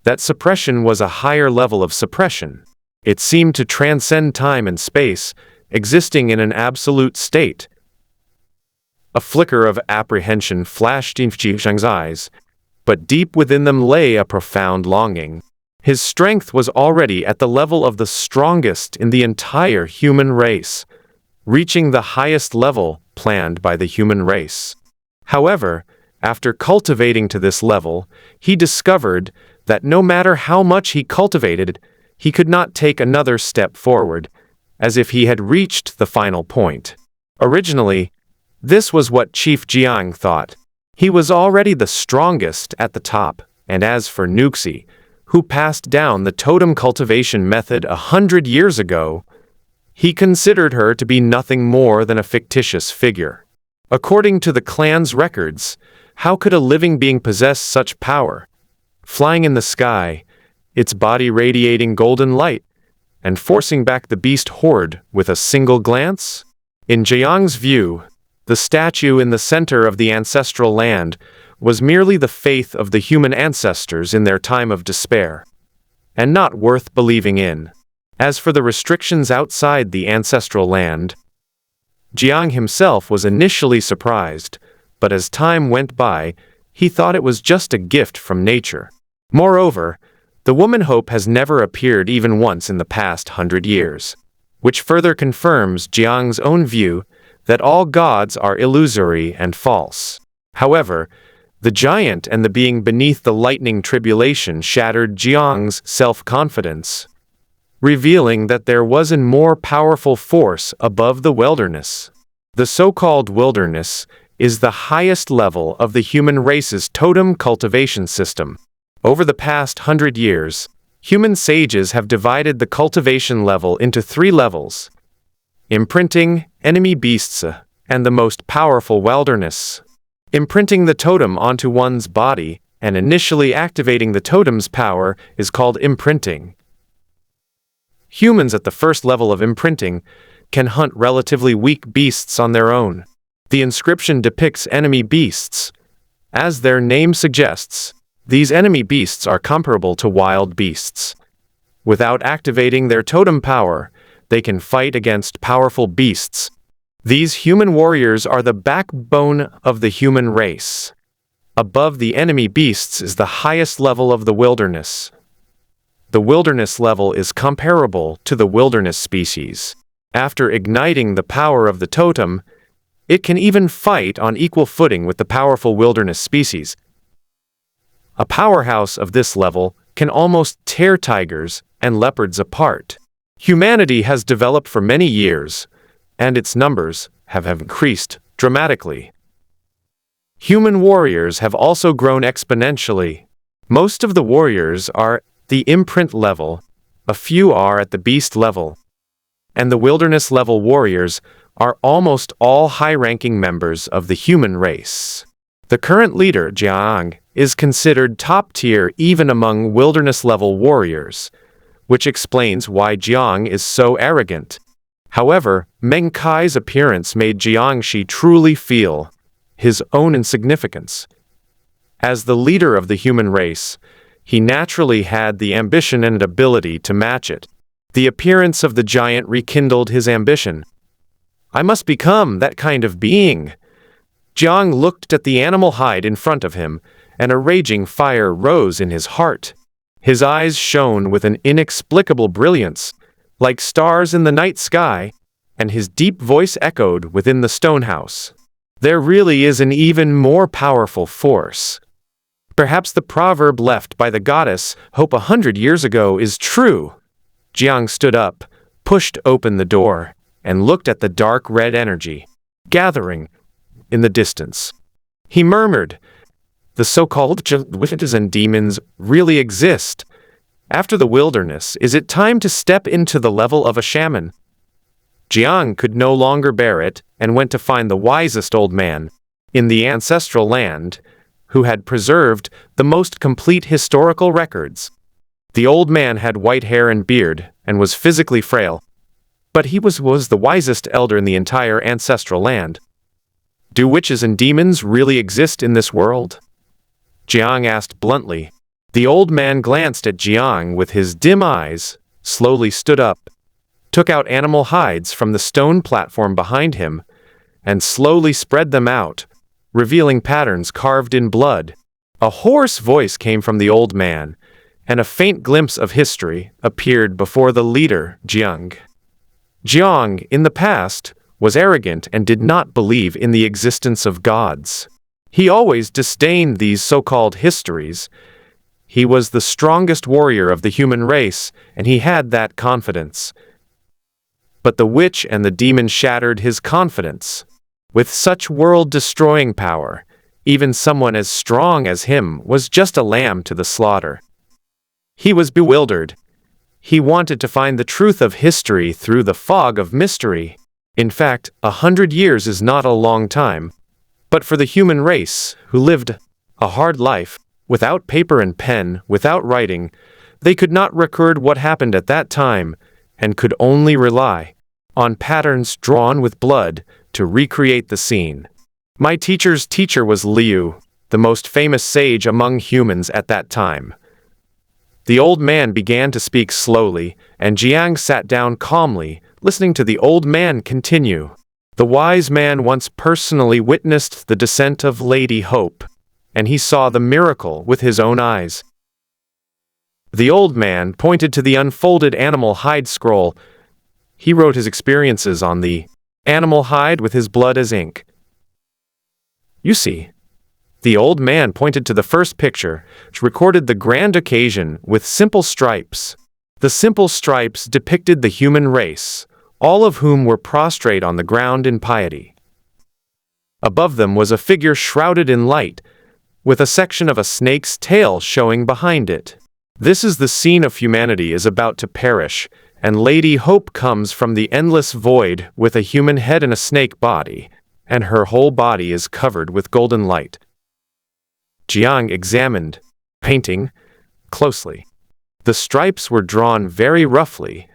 that suppression was a higher level of suppression. It seemed to transcend time and space, existing in an absolute state. A flicker of apprehension flashed in Jiang's eyes, but deep within them lay a profound longing. His strength was already at the level of the strongest in the entire human race, reaching the highest level planned by the human race. However, after cultivating to this level, he discovered that no matter how much he cultivated, he could not take another step forward, as if he had reached the final point. Originally, this was what Chief Jiang thought. He was already the strongest at the top, and as for Nuxi, who passed down the totem cultivation method 100 years ago, he considered her to be nothing more than a fictitious figure. According to the clan's records, how could a living being possess such power? Flying in the sky, its body radiating golden light, and forcing back the beast horde with a single glance? In Jiang's view, the statue in the center of the ancestral land was merely the faith of the human ancestors in their time of despair, and not worth believing in. As for the restrictions outside the ancestral land, Jiang himself was initially surprised, but as time went by, he thought it was just a gift from nature. Moreover, the woman hope has never appeared even once in the past 100 years, which further confirms Jiang's own view that all gods are illusory and false. However, the giant and the being beneath the lightning tribulation shattered Jiang's self-confidence, revealing that there was a more powerful force above the wilderness. The so-called wilderness is the highest level of the human race's totem cultivation system. Over the past 100 years, human sages have divided the cultivation level into 3 levels: imprinting, enemy beasts, and the most powerful wilderness. Imprinting the totem onto one's body and initially activating the totem's power is called imprinting. Humans at the first level of imprinting can hunt relatively weak beasts on their own. The inscription depicts enemy beasts. As their name suggests, these enemy beasts are comparable to wild beasts. Without activating their totem power, they can fight against powerful beasts. These human warriors are the backbone of the human race. Above the enemy beasts is the highest level of the wilderness. The wilderness level is comparable to the wilderness species. After igniting the power of the totem, it can even fight on equal footing with the powerful wilderness species. A powerhouse of this level can almost tear tigers and leopards apart. Humanity has developed for many years, and its numbers have increased dramatically. Human warriors have also grown exponentially. Most of the warriors are the imprint level, a few are at the beast level, and the wilderness level warriors are almost all high-ranking members of the human race. The current leader, Jiang, is considered top-tier even among wilderness-level warriors, which explains why Jiang is so arrogant. However, Meng Kai's appearance made Jiangxi truly feel his own insignificance. As the leader of the human race, he naturally had the ambition and ability to match it. The appearance of the giant rekindled his ambition. I must become that kind of being. Jiang looked at the animal hide in front of him, and a raging fire rose in his heart. His eyes shone with an inexplicable brilliance, like stars in the night sky, and his deep voice echoed within the stone house. There really is an even more powerful force. Perhaps the proverb left by the goddess Hope 100 years ago is true. Jiang stood up, pushed open the door, and looked at the dark red energy gathering in the distance. He murmured, "The so-called witches and demons really exist. After the wilderness, is it time to step into the level of a shaman?" Jiang could no longer bear it and went to find the wisest old man in the ancestral land, who had preserved the most complete historical records. The old man had white hair and beard and was physically frail, but he was the wisest elder in the entire ancestral land. "Do witches and demons really exist in this world?" Jiang asked bluntly. The old man glanced at Jiang with his dim eyes, slowly stood up, took out animal hides from the stone platform behind him, and slowly spread them out, revealing patterns carved in blood. A hoarse voice came from the old man, and a faint glimpse of history appeared before the leader, Jiang. Jiang, in the past, was arrogant and did not believe in the existence of gods. He always disdained these so-called histories. He was the strongest warrior of the human race, and he had that confidence. But the witch and the demon shattered his confidence. With such world-destroying power, even someone as strong as him was just a lamb to the slaughter. He was bewildered. He wanted to find the truth of history through the fog of mystery. In fact, 100 years is not a long time. But for the human race, who lived a hard life, without paper and pen, without writing, They could not record what happened at that time, and could only rely on patterns drawn with blood to recreate the scene. My teacher's teacher was Liu, the most famous sage among humans at that time. The old man began to speak slowly, and Jiang sat down calmly, listening to the old man continue. The wise man once personally witnessed the descent of Lady Hope, and he saw the miracle with his own eyes. The old man pointed to the unfolded animal hide scroll. He wrote his experiences on the animal hide with his blood as ink. You see, the old man pointed to the first picture, which recorded the grand occasion with simple stripes. The simple stripes depicted the human race, all of whom were prostrate on the ground in piety. Above them was a figure shrouded in light, with a section of a snake's tail showing behind it. This is the scene of humanity is about to perish, and Lady Hope comes from the endless void with a human head and a snake body, and her whole body is covered with golden light. Jiang examined painting closely. The stripes were drawn very roughly,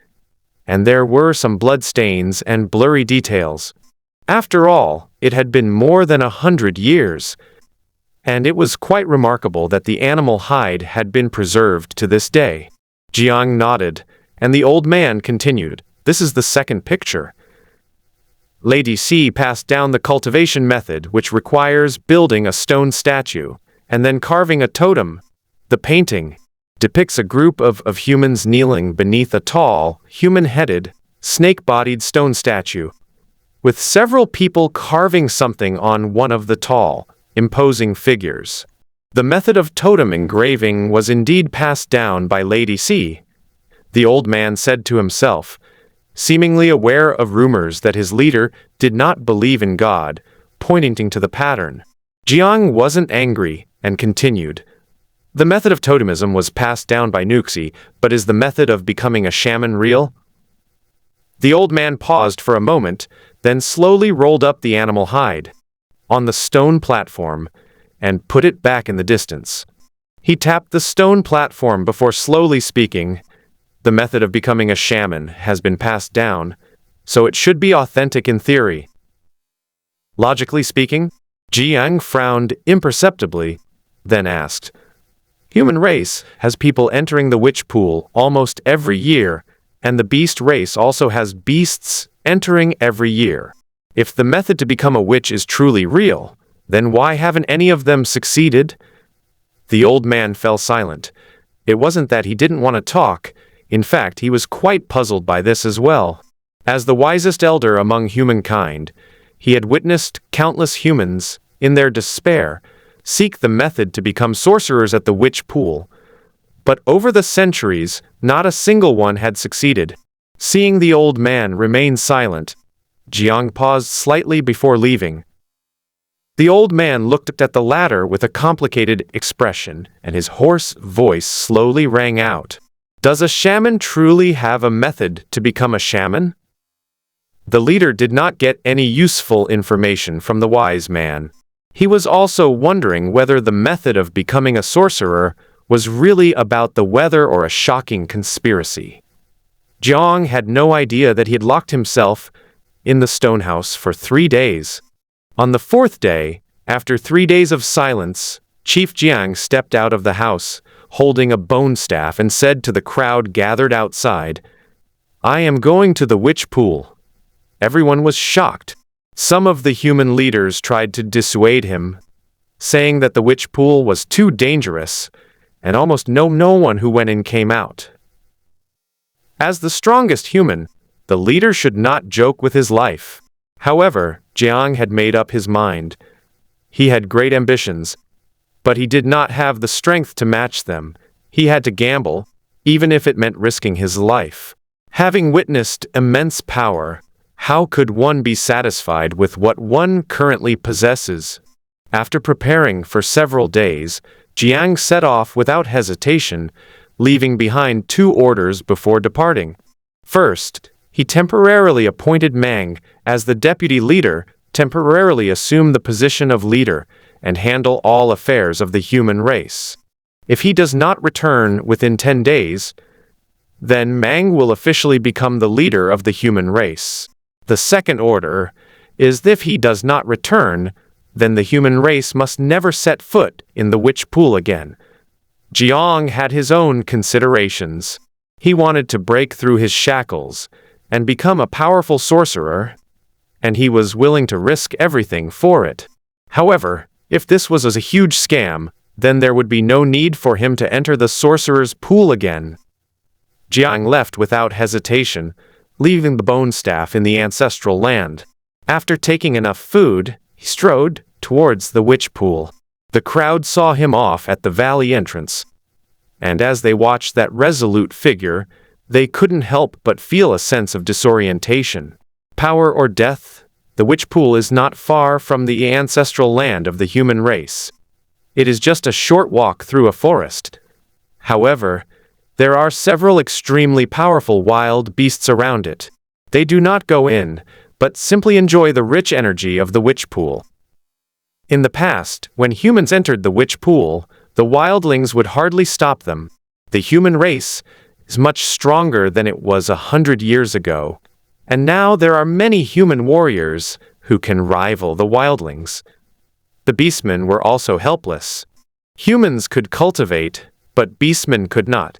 and there were some blood stains and blurry details. After all, it had been more than 100 years, and it was quite remarkable that the animal hide had been preserved to this day. Jiang nodded, and the old man continued, "This is the second picture. Lady C passed down the cultivation method, which requires building a stone statue, and then carving a totem. The painting depicts a group of humans kneeling beneath a tall, human-headed, snake-bodied stone statue, with several people carving something on one of the tall, imposing figures. The method of totem engraving was indeed passed down by Lady C," the old man said to himself, seemingly aware of rumors that his leader did not believe in God, pointing to the pattern. Jiang wasn't angry and continued, "The method of totemism was passed down by Nuxi, but is the method of becoming a shaman real?" The old man paused for a moment, then slowly rolled up the animal hide on the stone platform and put it back in the distance. He tapped the stone platform before slowly speaking, "The method of becoming a shaman has been passed down, so it should be authentic in theory." Logically speaking, Jiang frowned imperceptibly, then asked, "Human race has people entering the witch pool almost every year, and the beast race also has beasts entering every year. If the method to become a witch is truly real, then why haven't any of them succeeded?" The old man fell silent. It wasn't that he didn't want to talk. In fact, he was quite puzzled by this as well. As the wisest elder among humankind, he had witnessed countless humans, in their despair, seek the method to become sorcerers at the witch pool. But over the centuries, not a single one had succeeded. Seeing the old man remain silent, Jiang paused slightly before leaving. The old man looked at the latter with a complicated expression, and his hoarse voice slowly rang out. "Does a shaman truly have a method to become a shaman?" The leader did not get any useful information from the wise man. He was also wondering whether the method of becoming a sorcerer was really about the weather or a shocking conspiracy. Jiang had no idea that he had locked himself in the stone house for 3 days. On the 4th day, after 3 days of silence, Chief Jiang stepped out of the house, holding a bone staff, and said to the crowd gathered outside, "I am going to the witch pool." Everyone was shocked. Some of the human leaders tried to dissuade him, saying that the witch pool was too dangerous, and almost no one who went in came out. As the strongest human, the leader should not joke with his life. However, Jiang had made up his mind. He had great ambitions, but he did not have the strength to match them. He had to gamble, even if it meant risking his life. Having witnessed immense power, how could one be satisfied with what one currently possesses? After preparing for several days, Jiang set off without hesitation, leaving behind 2 orders before departing. First, he temporarily appointed Meng as the deputy leader, temporarily assume the position of leader, and handle all affairs of the human race. If he does not return within 10 days, then Meng will officially become the leader of the human race. The second order is if he does not return, then the human race must never set foot in the witch pool again. Jiang had his own considerations. He wanted to break through his shackles and become a powerful sorcerer, and he was willing to risk everything for it. However, if this was a huge scam, then there would be no need for him to enter the sorcerer's pool again. Jiang left without hesitation, leaving the bone staff in the ancestral land. After taking enough food, he strode towards the witch pool. The crowd saw him off at the valley entrance, and as they watched that resolute figure, they couldn't help but feel a sense of disorientation. Power or death, the witch pool is not far from the ancestral land of the human race. It is just a short walk through a forest. However, there are several extremely powerful wild beasts around it. They do not go in, but simply enjoy the rich energy of the witch pool. In the past, when humans entered the witch pool, the wildlings would hardly stop them. The human race is much stronger than it was 100 years ago, and now there are many human warriors who can rival the wildlings. The beastmen were also helpless. Humans could cultivate, but beastmen could not.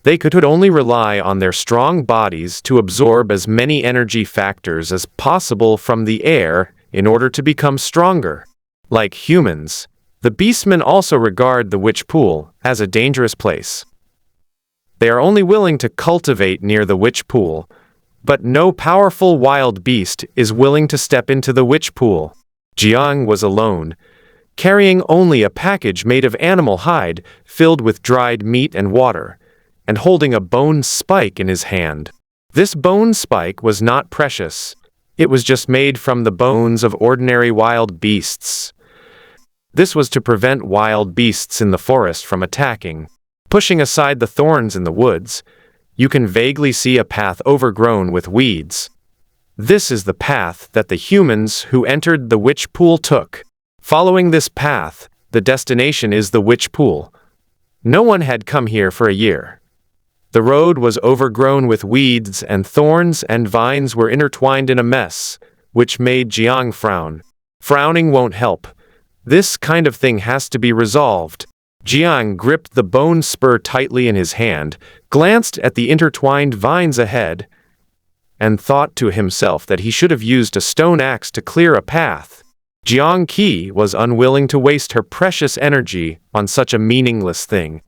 They could only rely on their strong bodies to absorb as many energy factors as possible from the air in order to become stronger. Like humans, the beastmen also regard the witch pool as a dangerous place. They are only willing to cultivate near the witch pool, but no powerful wild beast is willing to step into the witch pool. Jiang was alone, carrying only a package made of animal hide filled with dried meat and water, and holding a bone spike in his hand. This bone spike was not precious. It was just made from the bones of ordinary wild beasts. This was to prevent wild beasts in the forest from attacking. Pushing aside the thorns in the woods, you can vaguely see a path overgrown with weeds. This is the path that the humans who entered the witch pool took. Following this path, the destination is the witch pool. No one had come here for a year. The road was overgrown with weeds, and thorns and vines were intertwined in a mess, which made Jiang frown. Frowning won't help. This kind of thing has to be resolved. Jiang gripped the bone spur tightly in his hand, glanced at the intertwined vines ahead, and thought to himself that he should have used a stone axe to clear a path. Jiang Qi was unwilling to waste her precious energy on such a meaningless thing,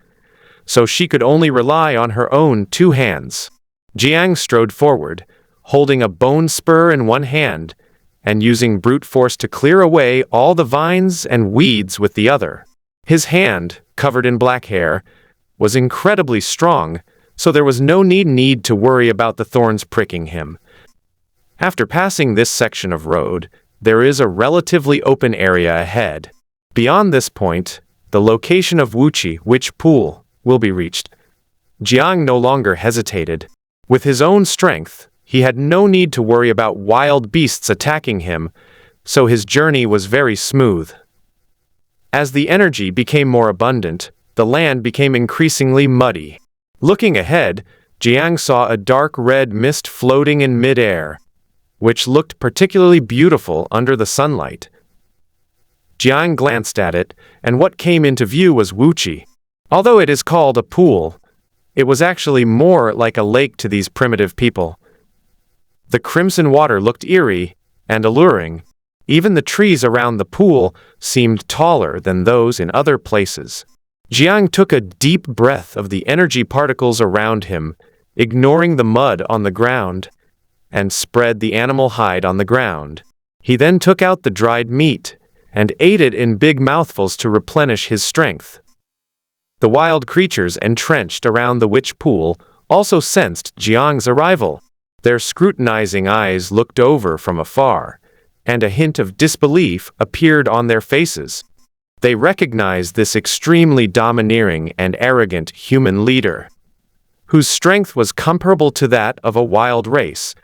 so she could only rely on her own 2 hands. Jiang strode forward, holding a bone spur in one hand, and using brute force to clear away all the vines and weeds with the other. His hand, covered in black hair, was incredibly strong, so there was no need to worry about the thorns pricking him. After passing this section of road, there is a relatively open area ahead. Beyond this point, the location of Wuchi Witch Pool will be reached. Jiang no longer hesitated. With his own strength, he had no need to worry about wild beasts attacking him, so his journey was very smooth. As the energy became more abundant, the land became increasingly muddy. Looking ahead, Jiang saw a dark red mist floating in mid-air, which looked particularly beautiful under the sunlight. Jiang glanced at it, and what came into view was Wuchi. Although it is called a pool, it was actually more like a lake to these primitive people. The crimson water looked eerie and alluring. Even the trees around the pool seemed taller than those in other places. Jiang took a deep breath of the energy particles around him, ignoring the mud on the ground, and spread the animal hide on the ground. He then took out the dried meat and ate it in big mouthfuls to replenish his strength. The wild creatures entrenched around the witch pool also sensed Jiang's arrival. Their scrutinizing eyes looked over from afar, and a hint of disbelief appeared on their faces. They recognized this extremely domineering and arrogant human leader, whose strength was comparable to that of a wild race,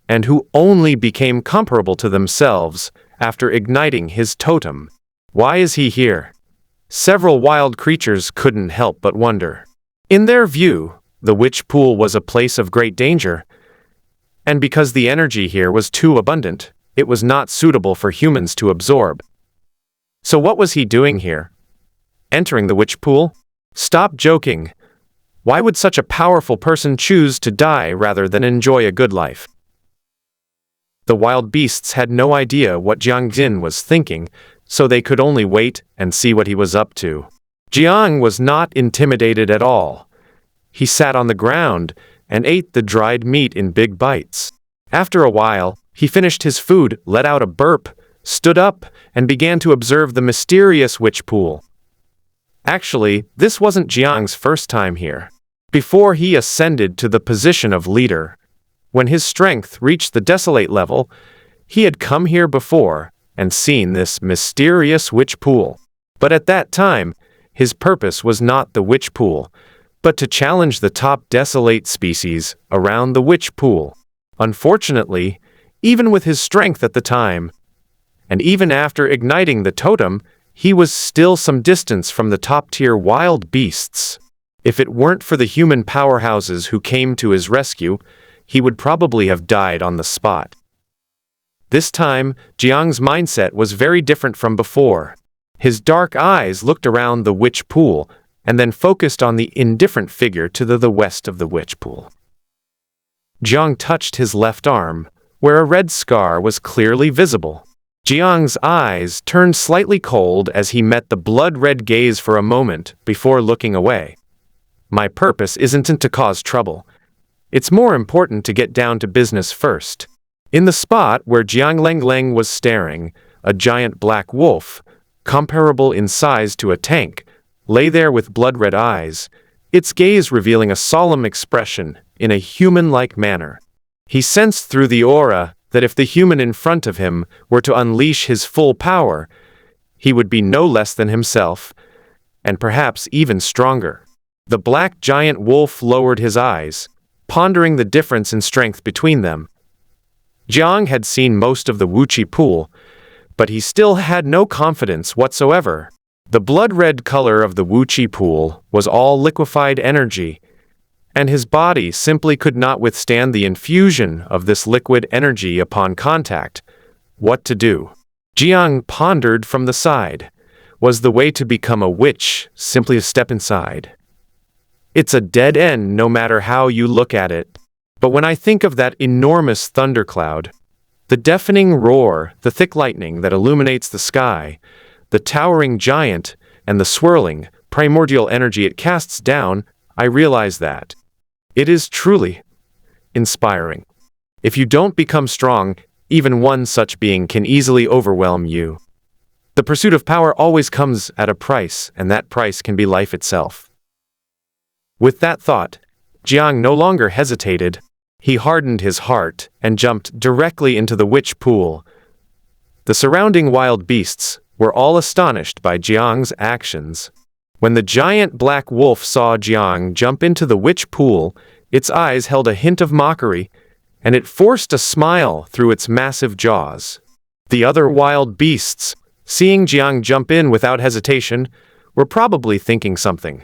and who only became comparable to themselves after igniting his totem. Why is he here? Several wild creatures couldn't help but wonder. In their view, the witch pool was a place of great danger, and because the energy here was too abundant, it was not suitable for humans to absorb. So what was he doing here? Entering the witch pool? Stop joking. Why would such a powerful person choose to die rather than enjoy a good life? The wild beasts had no idea what Jiang Jin was thinking, so they could only wait and see what he was up to. Jiang was not intimidated at all. He sat on the ground and ate the dried meat in big bites. After a while, he finished his food, let out a burp, stood up, and began to observe the mysterious witch pool. Actually, this wasn't Jiang's first time here. Before he ascended to the position of leader, when his strength reached the desolate level, he had come here before and seen this mysterious witch pool. But at that time, his purpose was not the witch pool, but to challenge the top desolate species around the witch pool. Unfortunately, even with his strength at the time, and even after igniting the totem, he was still some distance from the top-tier wild beasts. If it weren't for the human powerhouses who came to his rescue, he would probably have died on the spot. This time, Jiang's mindset was very different from before. His dark eyes looked around the witch pool and then focused on the indifferent figure to the west of the witch pool. Jiang touched his left arm, where a red scar was clearly visible. Jiang's eyes turned slightly cold as he met the blood-red gaze for a moment before looking away. My purpose isn't to cause trouble. It's more important to get down to business first. In the spot where Jiang Lengleng was staring, a giant black wolf, comparable in size to a tank, lay there with blood-red eyes, its gaze revealing a solemn expression in a human-like manner. He sensed through the aura that if the human in front of him were to unleash his full power, he would be no less than himself, and perhaps even stronger. The black giant wolf lowered his eyes, pondering the difference in strength between them. Jiang had seen most of the Wuchi pool, but he still had no confidence whatsoever. The blood-red color of the Wuchi pool was all liquefied energy, and his body simply could not withstand the infusion of this liquid energy upon contact. What to do? Jiang pondered from the side. Was the way to become a witch simply a step inside? It's a dead end no matter how you look at it. But when I think of that enormous thundercloud, the deafening roar, the thick lightning that illuminates the sky, the towering giant, and the swirling, primordial energy it casts down, I realize that it is truly inspiring. If you don't become strong, even one such being can easily overwhelm you. The pursuit of power always comes at a price, and that price can be life itself. With that thought, Jiang no longer hesitated. He hardened his heart and jumped directly into the witch pool. The surrounding wild beasts were all astonished by Jiang's actions. When the giant black wolf saw Jiang jump into the witch pool, its eyes held a hint of mockery, and it forced a smile through its massive jaws. The other wild beasts, seeing Jiang jump in without hesitation, were probably thinking something.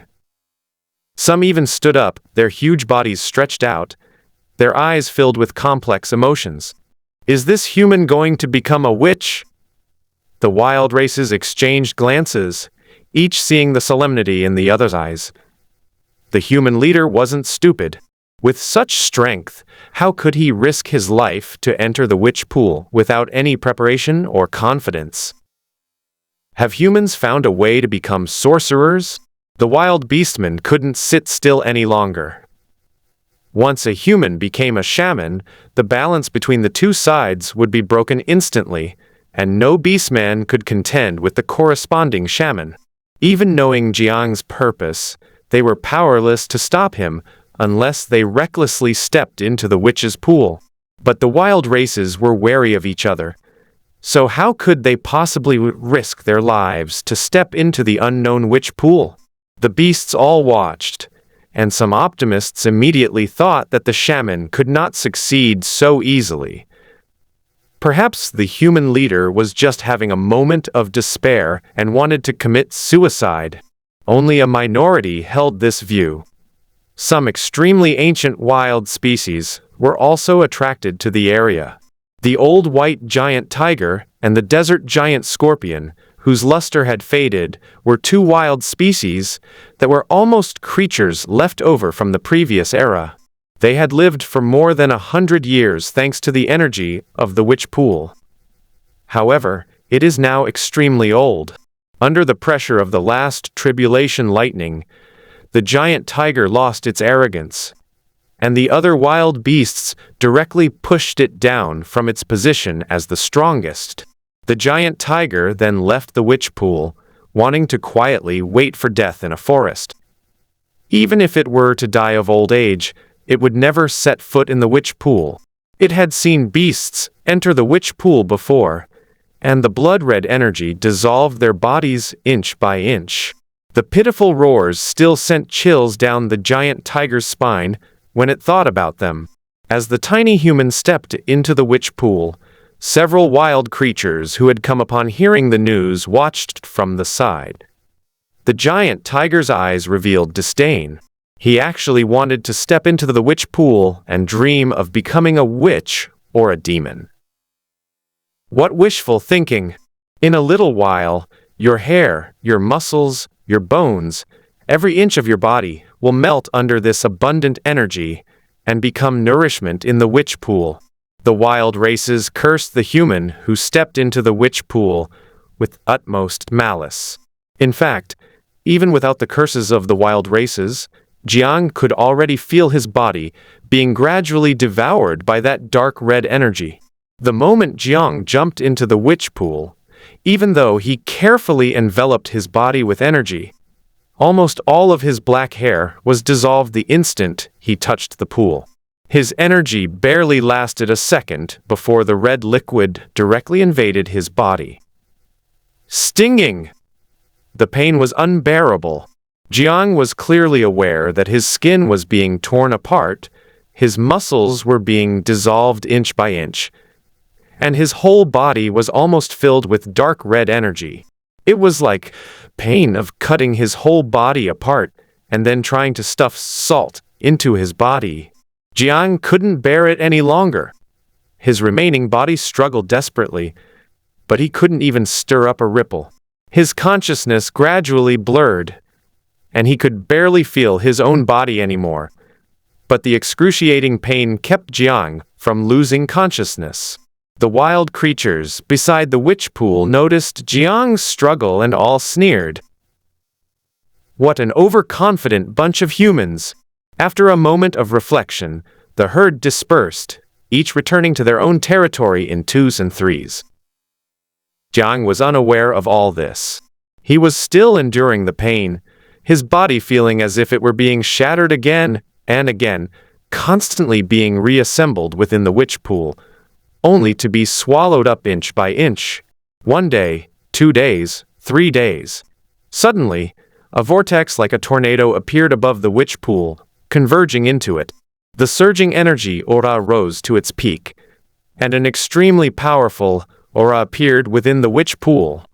Some even stood up, their huge bodies stretched out, their eyes filled with complex emotions. Is this human going to become a witch? The wild races exchanged glances, each seeing the solemnity in the other's eyes. The human leader wasn't stupid. With such strength, how could he risk his life to enter the witch pool without any preparation or confidence? Have humans found a way to become sorcerers? The wild beastmen couldn't sit still any longer. Once a human became a shaman, the balance between the two sides would be broken instantly, and no beastman could contend with the corresponding shaman. Even knowing Jiang's purpose, they were powerless to stop him unless they recklessly stepped into the witch's pool. But the wild races were wary of each other, so how could they possibly risk their lives to step into the unknown witch pool? The beasts all watched, and some optimists immediately thought that the shaman could not succeed so easily. Perhaps the human leader was just having a moment of despair and wanted to commit suicide. Only a minority held this view. Some extremely ancient wild species were also attracted to the area. The old white giant tiger and the desert giant scorpion, whose luster had faded, were two wild species that were almost creatures left over from the previous era. They had lived for more than 100 years thanks to the energy of the witch pool. However, it is now extremely old. Under the pressure of the last tribulation lightning, the giant tiger lost its arrogance, and the other wild beasts directly pushed it down from its position as the strongest. The giant tiger then left the witch pool, wanting to quietly wait for death in a forest. Even if it were to die of old age, it would never set foot in the witch pool. It had seen beasts enter the witch pool before, and the blood-red energy dissolved their bodies inch by inch. The pitiful roars still sent chills down the giant tiger's spine when it thought about them. As the tiny human stepped into the witch pool, several wild creatures who had come upon hearing the news watched from the side. The giant tiger's eyes revealed disdain. He actually wanted to step into the witch pool and dream of becoming a witch or a demon. What wishful thinking! In a little while, your hair, your muscles, your bones, every inch of your body will melt under this abundant energy and become nourishment in the witch pool. The wild races cursed the human who stepped into the witch pool with utmost malice. In fact, even without the curses of the wild races, Jiang could already feel his body being gradually devoured by that dark red energy. The moment Jiang jumped into the witch pool, even though he carefully enveloped his body with energy, almost all of his black hair was dissolved the instant he touched the pool. His energy barely lasted a second before the red liquid directly invaded his body. Stinging! The pain was unbearable. Jiang was clearly aware that his skin was being torn apart, his muscles were being dissolved inch by inch, and his whole body was almost filled with dark red energy. It was like pain of cutting his whole body apart and then trying to stuff salt into his body. Jiang couldn't bear it any longer. His remaining body struggled desperately, but he couldn't even stir up a ripple. His consciousness gradually blurred, and he could barely feel his own body anymore. But the excruciating pain kept Jiang from losing consciousness. The wild creatures beside the witch pool noticed Jiang's struggle and all sneered. What an overconfident bunch of humans! After a moment of reflection, the herd dispersed, each returning to their own territory in twos and threes. Jiang was unaware of all this. He was still enduring the pain, his body feeling as if it were being shattered again and again, constantly being reassembled within the witch pool, only to be swallowed up inch by inch. 1 day, 2 days, 3 days. Suddenly, a vortex like a tornado appeared above the witch pool, converging into it. The surging energy aura rose to its peak, and an extremely powerful aura appeared within the witch pool.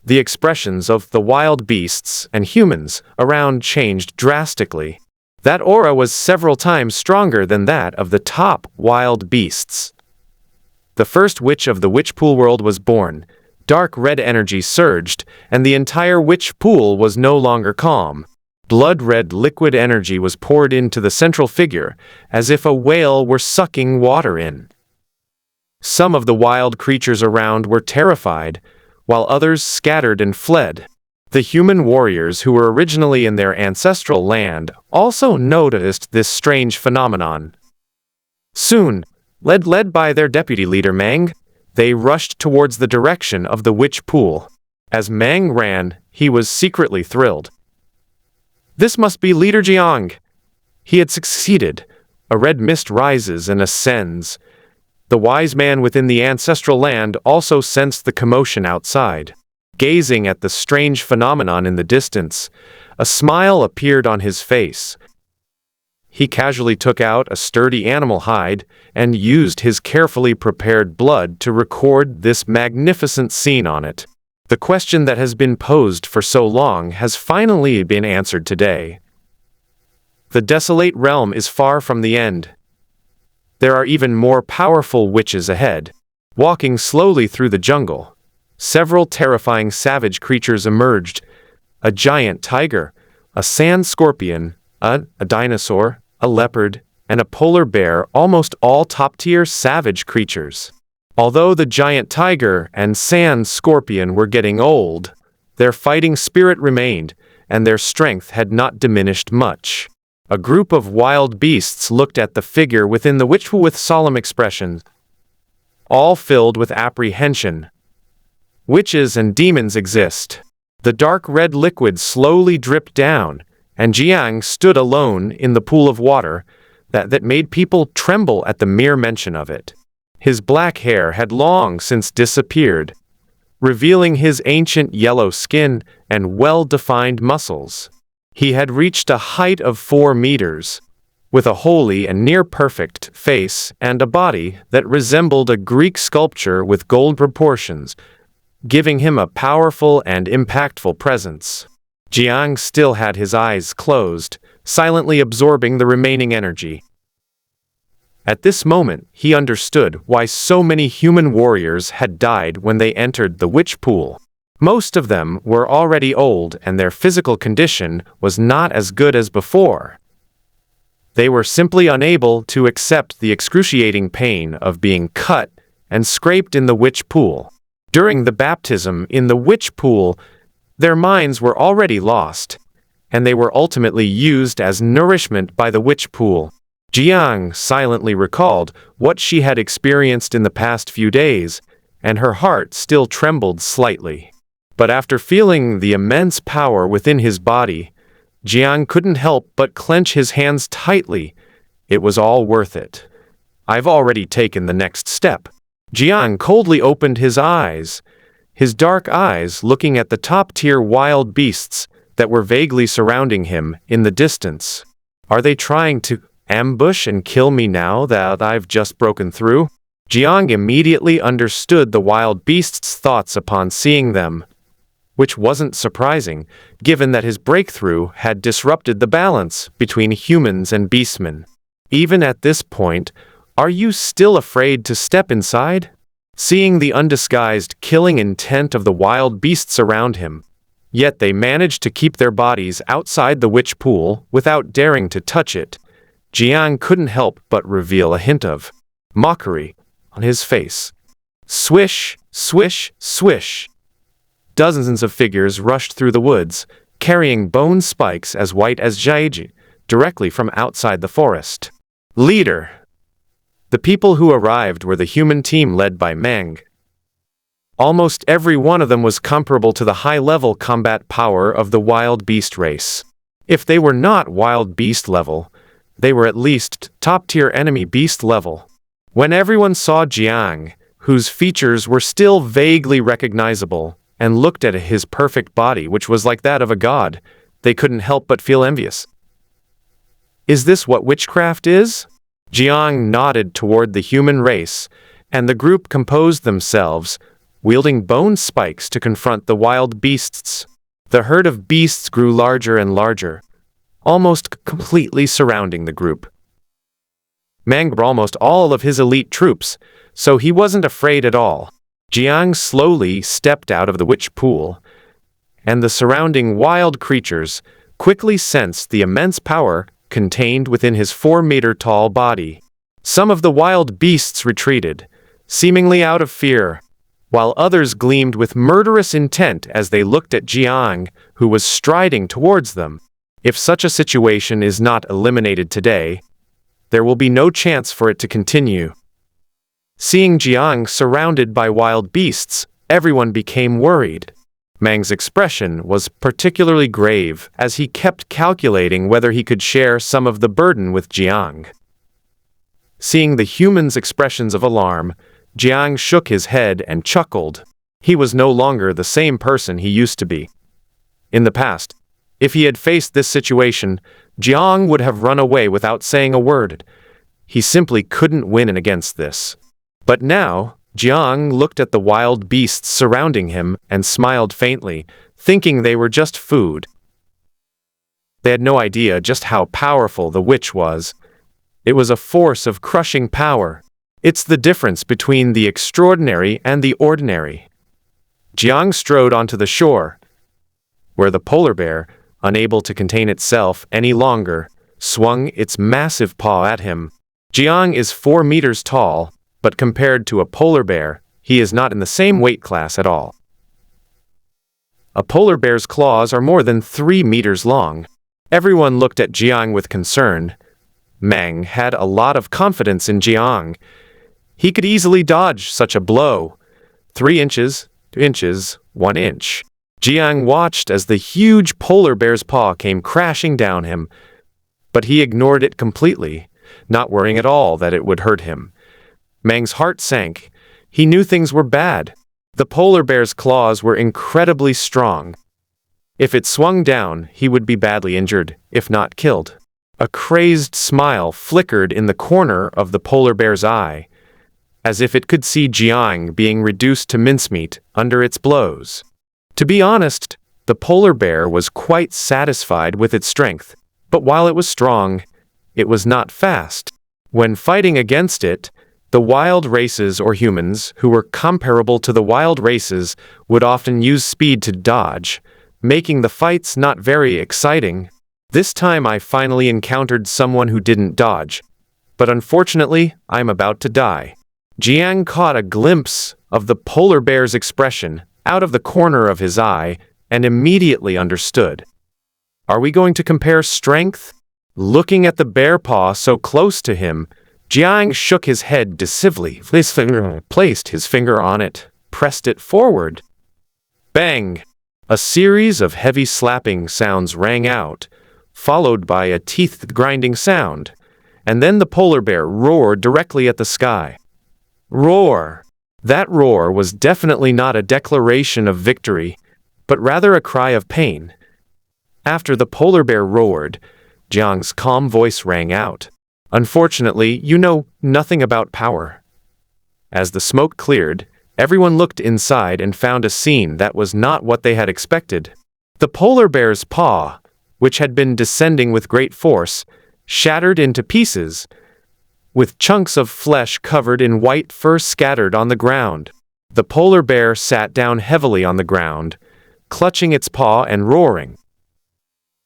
The expressions of the wild beasts and humans around changed drastically. That aura was several times stronger than that of the top wild beasts. The first witch of the witch pool world was born. Dark red energy surged, and the entire witch pool was no longer calm. Blood-red liquid energy was poured into the central figure, as if a whale were sucking water in. Some of the wild creatures around were terrified, while others scattered and fled. The human warriors who were originally in their ancestral land also noticed this strange phenomenon. Soon, led by their deputy leader Meng, they rushed towards the direction of the witch pool. As Meng ran, he was secretly thrilled. This must be Leader Jiang. He had succeeded. A red mist rises and ascends. The wise man within the ancestral land also sensed the commotion outside. Gazing at the strange phenomenon in the distance, a smile appeared on his face. He casually took out a sturdy animal hide and used his carefully prepared blood to record this magnificent scene on it. The question that has been posed for so long has finally been answered today. The desolate realm is far from the end. There are even more powerful witches ahead. Walking slowly through the jungle, several terrifying savage creatures emerged. A giant tiger, a sand scorpion, a dinosaur, a leopard, and a polar bear, almost all top-tier savage creatures. Although the giant tiger and sand scorpion were getting old, their fighting spirit remained, and their strength had not diminished much. A group of wild beasts looked at the figure within the witch pool with solemn expressions, all filled with apprehension. Witches and demons exist. The dark red liquid slowly dripped down, and Jiang stood alone in the pool of water that made people tremble at the mere mention of it. His black hair had long since disappeared, revealing his ancient yellow skin and well-defined muscles. He had reached a height of 4 meters, with a wholly and near-perfect face and a body that resembled a Greek sculpture with gold proportions, giving him a powerful and impactful presence. Jiang still had his eyes closed, silently absorbing the remaining energy. At this moment, he understood why so many human warriors had died when they entered the witch pool. Most of them were already old and their physical condition was not as good as before. They were simply unable to accept the excruciating pain of being cut and scraped in the witch pool. During the baptism in the witch pool, their minds were already lost, and they were ultimately used as nourishment by the witch pool. Jiang silently recalled what she had experienced in the past few days, and her heart still trembled slightly. But after feeling the immense power within his body, Jiang couldn't help but clench his hands tightly. It was all worth it. I've already taken the next step. Jiang coldly opened his eyes, his dark eyes looking at the top-tier wild beasts that were vaguely surrounding him in the distance. Are they trying to ambush and kill me now that I've just broken through? Jiang immediately understood the wild beasts' thoughts upon seeing them, which wasn't surprising, given that his breakthrough had disrupted the balance between humans and beastmen. Even at this point, are you still afraid to step inside? Seeing the undisguised killing intent of the wild beasts around him, yet they managed to keep their bodies outside the witch pool without daring to touch it, Jiang couldn't help but reveal a hint of mockery on his face. Swish, swish, swish. Dozens of figures rushed through the woods, carrying bone spikes as white as jade, directly from outside the forest. Leader. The people who arrived were the human team led by Meng. Almost every one of them was comparable to the high-level combat power of the wild beast race. If they were not wild beast level, they were at least top-tier enemy beast level. When everyone saw Jiang, whose features were still vaguely recognizable, and looked at his perfect body, which was like that of a god, they couldn't help but feel envious. Is this what witchcraft is? Jiang nodded toward the human race, and the group composed themselves, wielding bone spikes to confront the wild beasts. The herd of beasts grew larger and larger, almost completely surrounding the group. Meng brought almost all of his elite troops, so he wasn't afraid at all. Jiang slowly stepped out of the witch pool, and the surrounding wild creatures quickly sensed the immense power contained within his 4-meter-tall body. Some of the wild beasts retreated, seemingly out of fear, while others gleamed with murderous intent as they looked at Jiang, who was striding towards them. If such a situation is not eliminated today, there will be no chance for it to continue. Seeing Jiang surrounded by wild beasts, everyone became worried. Meng's expression was particularly grave as he kept calculating whether he could share some of the burden with Jiang. Seeing the humans' expressions of alarm, Jiang shook his head and chuckled. He was no longer the same person he used to be. In the past, If he had faced this situation, Jiang would have run away without saying a word. He simply couldn't win against this. But now, Jiang looked at the wild beasts surrounding him and smiled faintly, thinking they were just food. They had no idea just how powerful the witch was. It was a force of crushing power. It's the difference between the extraordinary and the ordinary. Jiang strode onto the shore, where the polar bear, unable to contain itself any longer, swung its massive paw at him. Jiang is 4 meters tall, but compared to a polar bear, he is not in the same weight class at all. A polar bear's claws are more than 3 meters long. Everyone looked at Jiang with concern. Meng had a lot of confidence in Jiang. He could easily dodge such a blow. 3 inches, 2 inches, 1 inch. Jiang watched as the huge polar bear's paw came crashing down him, but he ignored it completely, not worrying at all that it would hurt him. Meng's heart sank. He knew things were bad. The polar bear's claws were incredibly strong. If it swung down, he would be badly injured, if not killed. A crazed smile flickered in the corner of the polar bear's eye, as if it could see Jiang being reduced to mincemeat under its blows. To be honest, the polar bear was quite satisfied with its strength, but while it was strong, it was not fast. When fighting against it, the wild races or humans who were comparable to the wild races would often use speed to dodge, making the fights not very exciting. This time I finally encountered someone who didn't dodge, but unfortunately, I'm about to die. Jiang caught a glimpse of the polar bear's expression out of the corner of his eye and immediately understood. Are we going to compare strength? Looking at the bear paw so close to him, Jiang shook his head decisively, placed his finger on it, pressed it forward. Bang! A series of heavy slapping sounds rang out, followed by a teeth-grinding sound, and then the polar bear roared directly at the sky. Roar! That roar was definitely not a declaration of victory, but rather a cry of pain. After the polar bear roared, Jiang's calm voice rang out. Unfortunately, you know nothing about power. As the smoke cleared, everyone looked inside and found a scene that was not what they had expected. The polar bear's paw, which had been descending with great force, shattered into pieces, with chunks of flesh covered in white fur scattered on the ground. The polar bear sat down heavily on the ground, clutching its paw and roaring.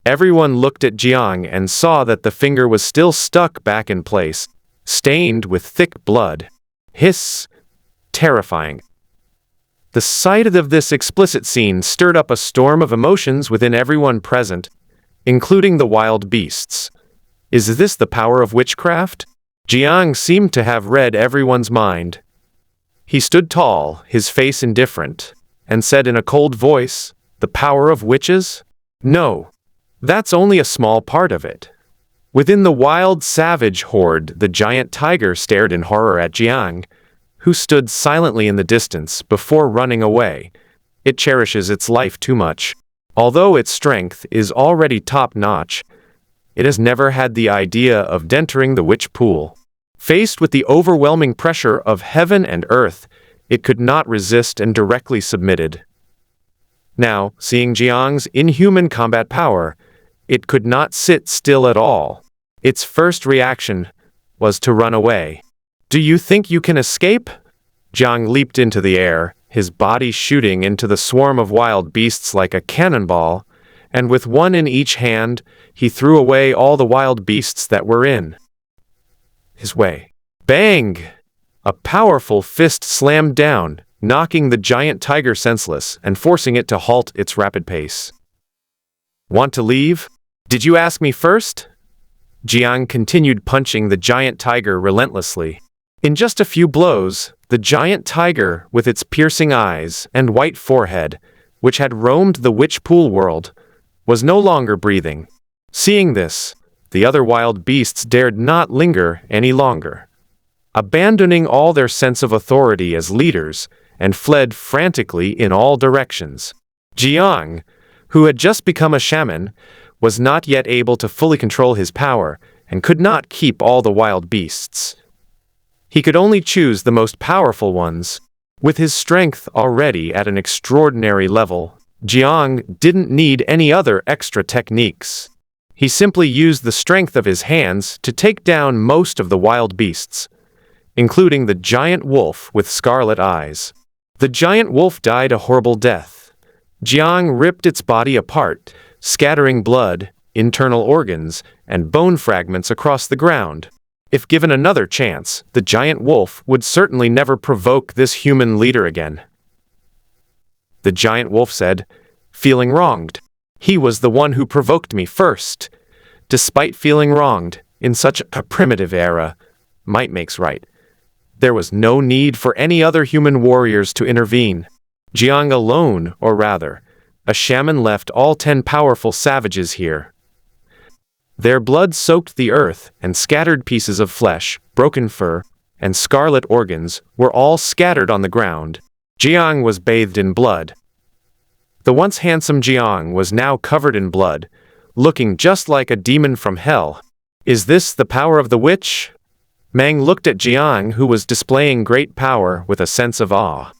Everyone looked at Jiang and saw that the finger was still stuck back in place, stained with thick blood. Hiss! Terrifying. The sight of this explicit scene stirred up a storm of emotions within everyone present, including the wild beasts. Is this the power of witchcraft? Jiang seemed to have read everyone's mind. He stood tall, his face indifferent, and said in a cold voice, "The power of witches? No. That's only a small part of it." Within the wild savage horde, the giant tiger stared in horror at Jiang, who stood silently in the distance before running away. It cherishes its life too much. Although its strength is already top-notch, it has never had the idea of entering the witch pool. Faced with the overwhelming pressure of heaven and earth, it could not resist and directly submitted. Now, seeing Jiang's inhuman combat power, it could not sit still at all. Its first reaction was to run away. "Do you think you can escape?" Jiang leaped into the air, his body shooting into the swarm of wild beasts like a cannonball, and with one in each hand, he threw away all the wild beasts that were in his way. Bang! A powerful fist slammed down, knocking the giant tiger senseless and forcing it to halt its rapid pace. "Want to leave? Did you ask me first?" Jiang continued punching the giant tiger relentlessly. In just a few blows, the giant tiger, with its piercing eyes and white forehead, which had roamed the witch pool world, was no longer breathing. Seeing this, the other wild beasts dared not linger any longer. Abandoning all their sense of authority as leaders, and fled frantically in all directions. Jiang, who had just become a shaman, was not yet able to fully control his power and could not keep all the wild beasts. He could only choose the most powerful ones. With his strength already at an extraordinary level, Jiang didn't need any other extra techniques. He simply used the strength of his hands to take down most of the wild beasts, including the giant wolf with scarlet eyes. The giant wolf died a horrible death. Jiang ripped its body apart, scattering blood, internal organs, and bone fragments across the ground. If given another chance, the giant wolf would certainly never provoke this human leader again. The giant wolf said, feeling wronged. He was the one who provoked me first. Despite feeling wronged, in such a primitive era, might makes right. There was no need for any other human warriors to intervene. Jiang alone, or rather, a shaman left all 10 powerful savages here. Their blood soaked the earth, and scattered pieces of flesh, broken fur, and scarlet organs were all scattered on the ground. Jiang was bathed in blood. The once handsome Jiang was now covered in blood, looking just like a demon from hell. Is this the power of the witch? Meng looked at Jiang, who was displaying great power, with a sense of awe.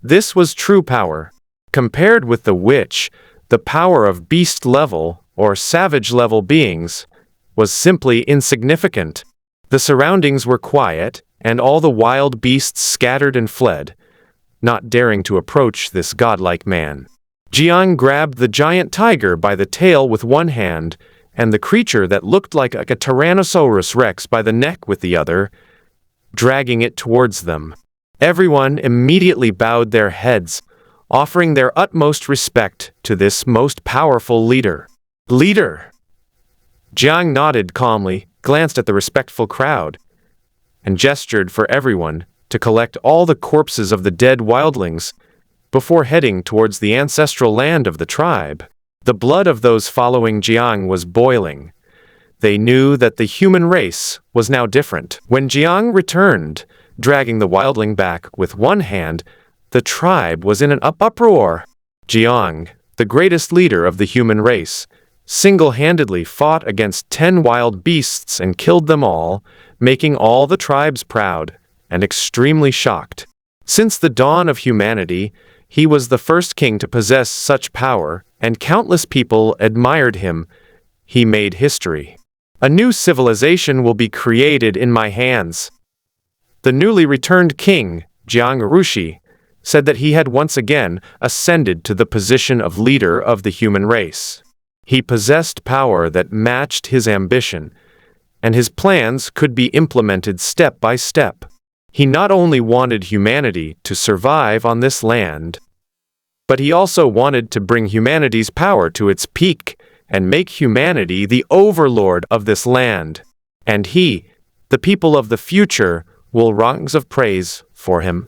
This was true power. Compared with the witch, the power of beast-level or savage-level beings was simply insignificant. The surroundings were quiet, and all the wild beasts scattered and fled, not daring to approach this godlike man. Jiang grabbed the giant tiger by the tail with one hand, and the creature that looked like a Tyrannosaurus Rex by the neck with the other, dragging it towards them. Everyone immediately bowed their heads, offering their utmost respect to this most powerful leader. Leader! Jiang nodded calmly, glanced at the respectful crowd, and gestured for everyone to collect all the corpses of the dead wildlings before heading towards the ancestral land of the tribe. The blood of those following Jiang was boiling. They knew that the human race was now different. When Jiang returned, dragging the wildling back with one hand, the tribe was in an uproar. Jiang, the greatest leader of the human race, single-handedly fought against 10 wild beasts and killed them all, making all the tribes proud and extremely shocked. Since the dawn of humanity, he was the first king to possess such power, and countless people admired him. He made history. A new civilization will be created in my hands. The newly returned king, Jiang Rushi, said that he had once again ascended to the position of leader of the human race. He possessed power that matched his ambition, and his plans could be implemented step by step. He not only wanted humanity to survive on this land, but he also wanted to bring humanity's power to its peak and make humanity the overlord of this land. And he, the people of the future, will songs of praise for him,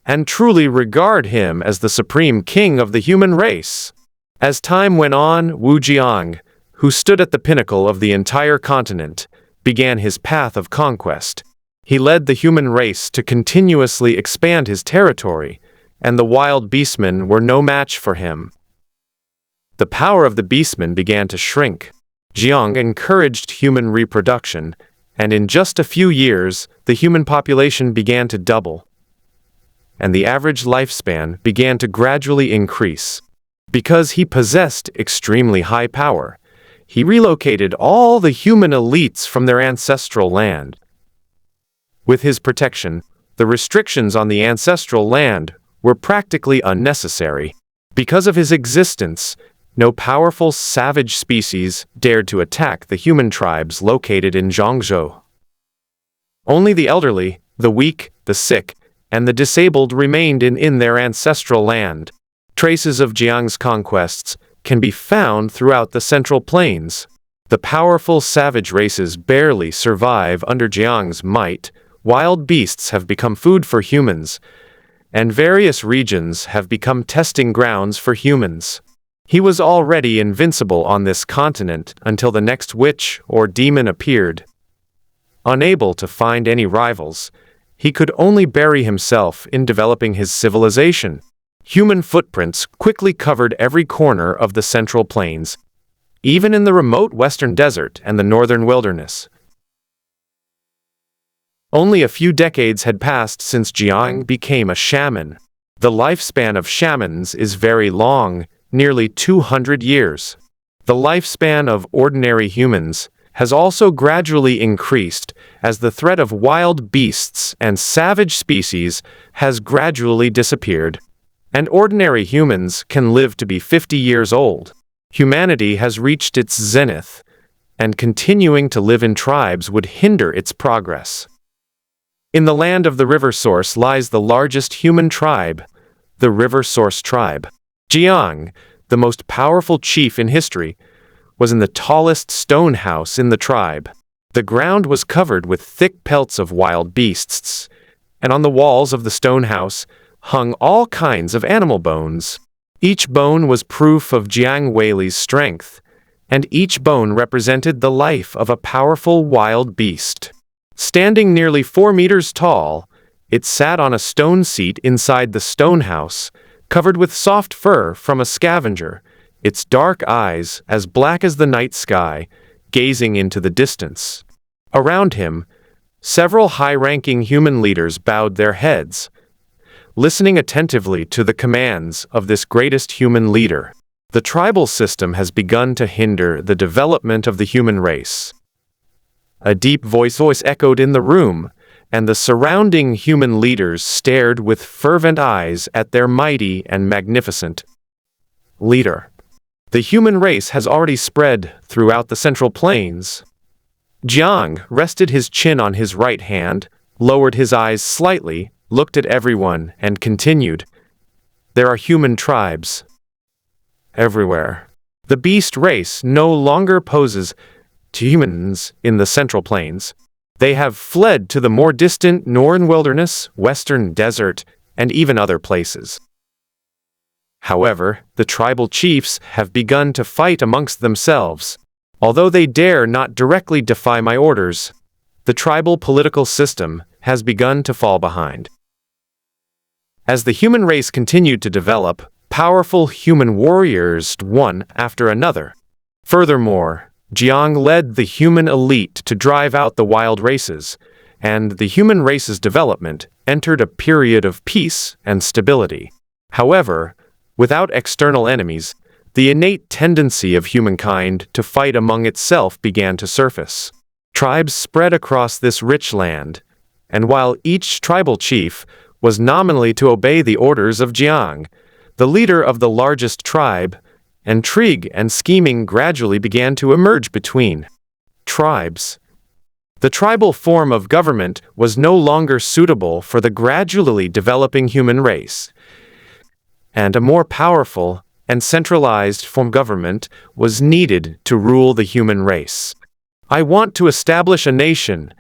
and truly regard him as the supreme king of the human race. As time went on, Wu Jiang, who stood at the pinnacle of the entire continent, began his path of conquest. He led the human race to continuously expand his territory, and the wild beastmen were no match for him. The power of the beastmen began to shrink. Jiang encouraged human reproduction, and in just a few years, the human population began to double, and the average lifespan began to gradually increase. Because he possessed extremely high power, he relocated all the human elites from their ancestral land. With his protection, the restrictions on the ancestral land were practically unnecessary. Because of his existence, no powerful savage species dared to attack the human tribes located in Zhangzhou. Only the elderly, the weak, the sick, and the disabled remained in their ancestral land. Traces of Jiang's conquests can be found throughout the Central Plains. The powerful savage races barely survive under Jiang's might. Wild beasts have become food for humans, and various regions have become testing grounds for humans. He was already invincible on this continent until the next witch or demon appeared. Unable to find any rivals, he could only bury himself in developing his civilization. Human footprints quickly covered every corner of the Central Plains, even in the remote western desert and the northern wilderness. Only a few decades had passed since Jiang became a shaman. The lifespan of shamans is very long, nearly 200 years. The lifespan of ordinary humans has also gradually increased as the threat of wild beasts and savage species has gradually disappeared, and ordinary humans can live to be 50 years old. Humanity has reached its zenith, and continuing to live in tribes would hinder its progress. In the land of the river source lies the largest human tribe, the River Source Tribe. Jiang, the most powerful chief in history, was in the tallest stone house in the tribe. The ground was covered with thick pelts of wild beasts, and on the walls of the stone house hung all kinds of animal bones. Each bone was proof of Jiang Weili's strength, and each bone represented the life of a powerful wild beast. Standing nearly 4 meters tall, it sat on a stone seat inside the stone house, covered with soft fur from a scavenger, its dark eyes as black as the night sky, gazing into the distance. Around him, several high-ranking human leaders bowed their heads, listening attentively to the commands of this greatest human leader. The tribal system has begun to hinder the development of the human race. A deep voice echoed in the room, and the surrounding human leaders stared with fervent eyes at their mighty and magnificent leader. The human race has already spread throughout the Central Plains. Jiang rested his chin on his right hand, lowered his eyes slightly, looked at everyone, and continued. There are human tribes everywhere. The beast race no longer poses to humans in the Central Plains. They have fled to the more distant northern wilderness, western desert, and even other places. However, the tribal chiefs have begun to fight amongst themselves. Although they dare not directly defy my orders, the tribal political system has begun to fall behind. As the human race continued to develop, powerful human warriors one after another. Furthermore, Jiang led the human elite to drive out the wild races, and the human race's development entered a period of peace and stability. However, without external enemies, the innate tendency of humankind to fight among itself began to surface. Tribes spread across this rich land, and while each tribal chief was nominally to obey the orders of Jiang, the leader of the largest tribe, intrigue and scheming gradually began to emerge between tribes. The tribal form of government was no longer suitable for the gradually developing human race, and a more powerful and centralized form of government was needed to rule the human race. I want to establish a nation.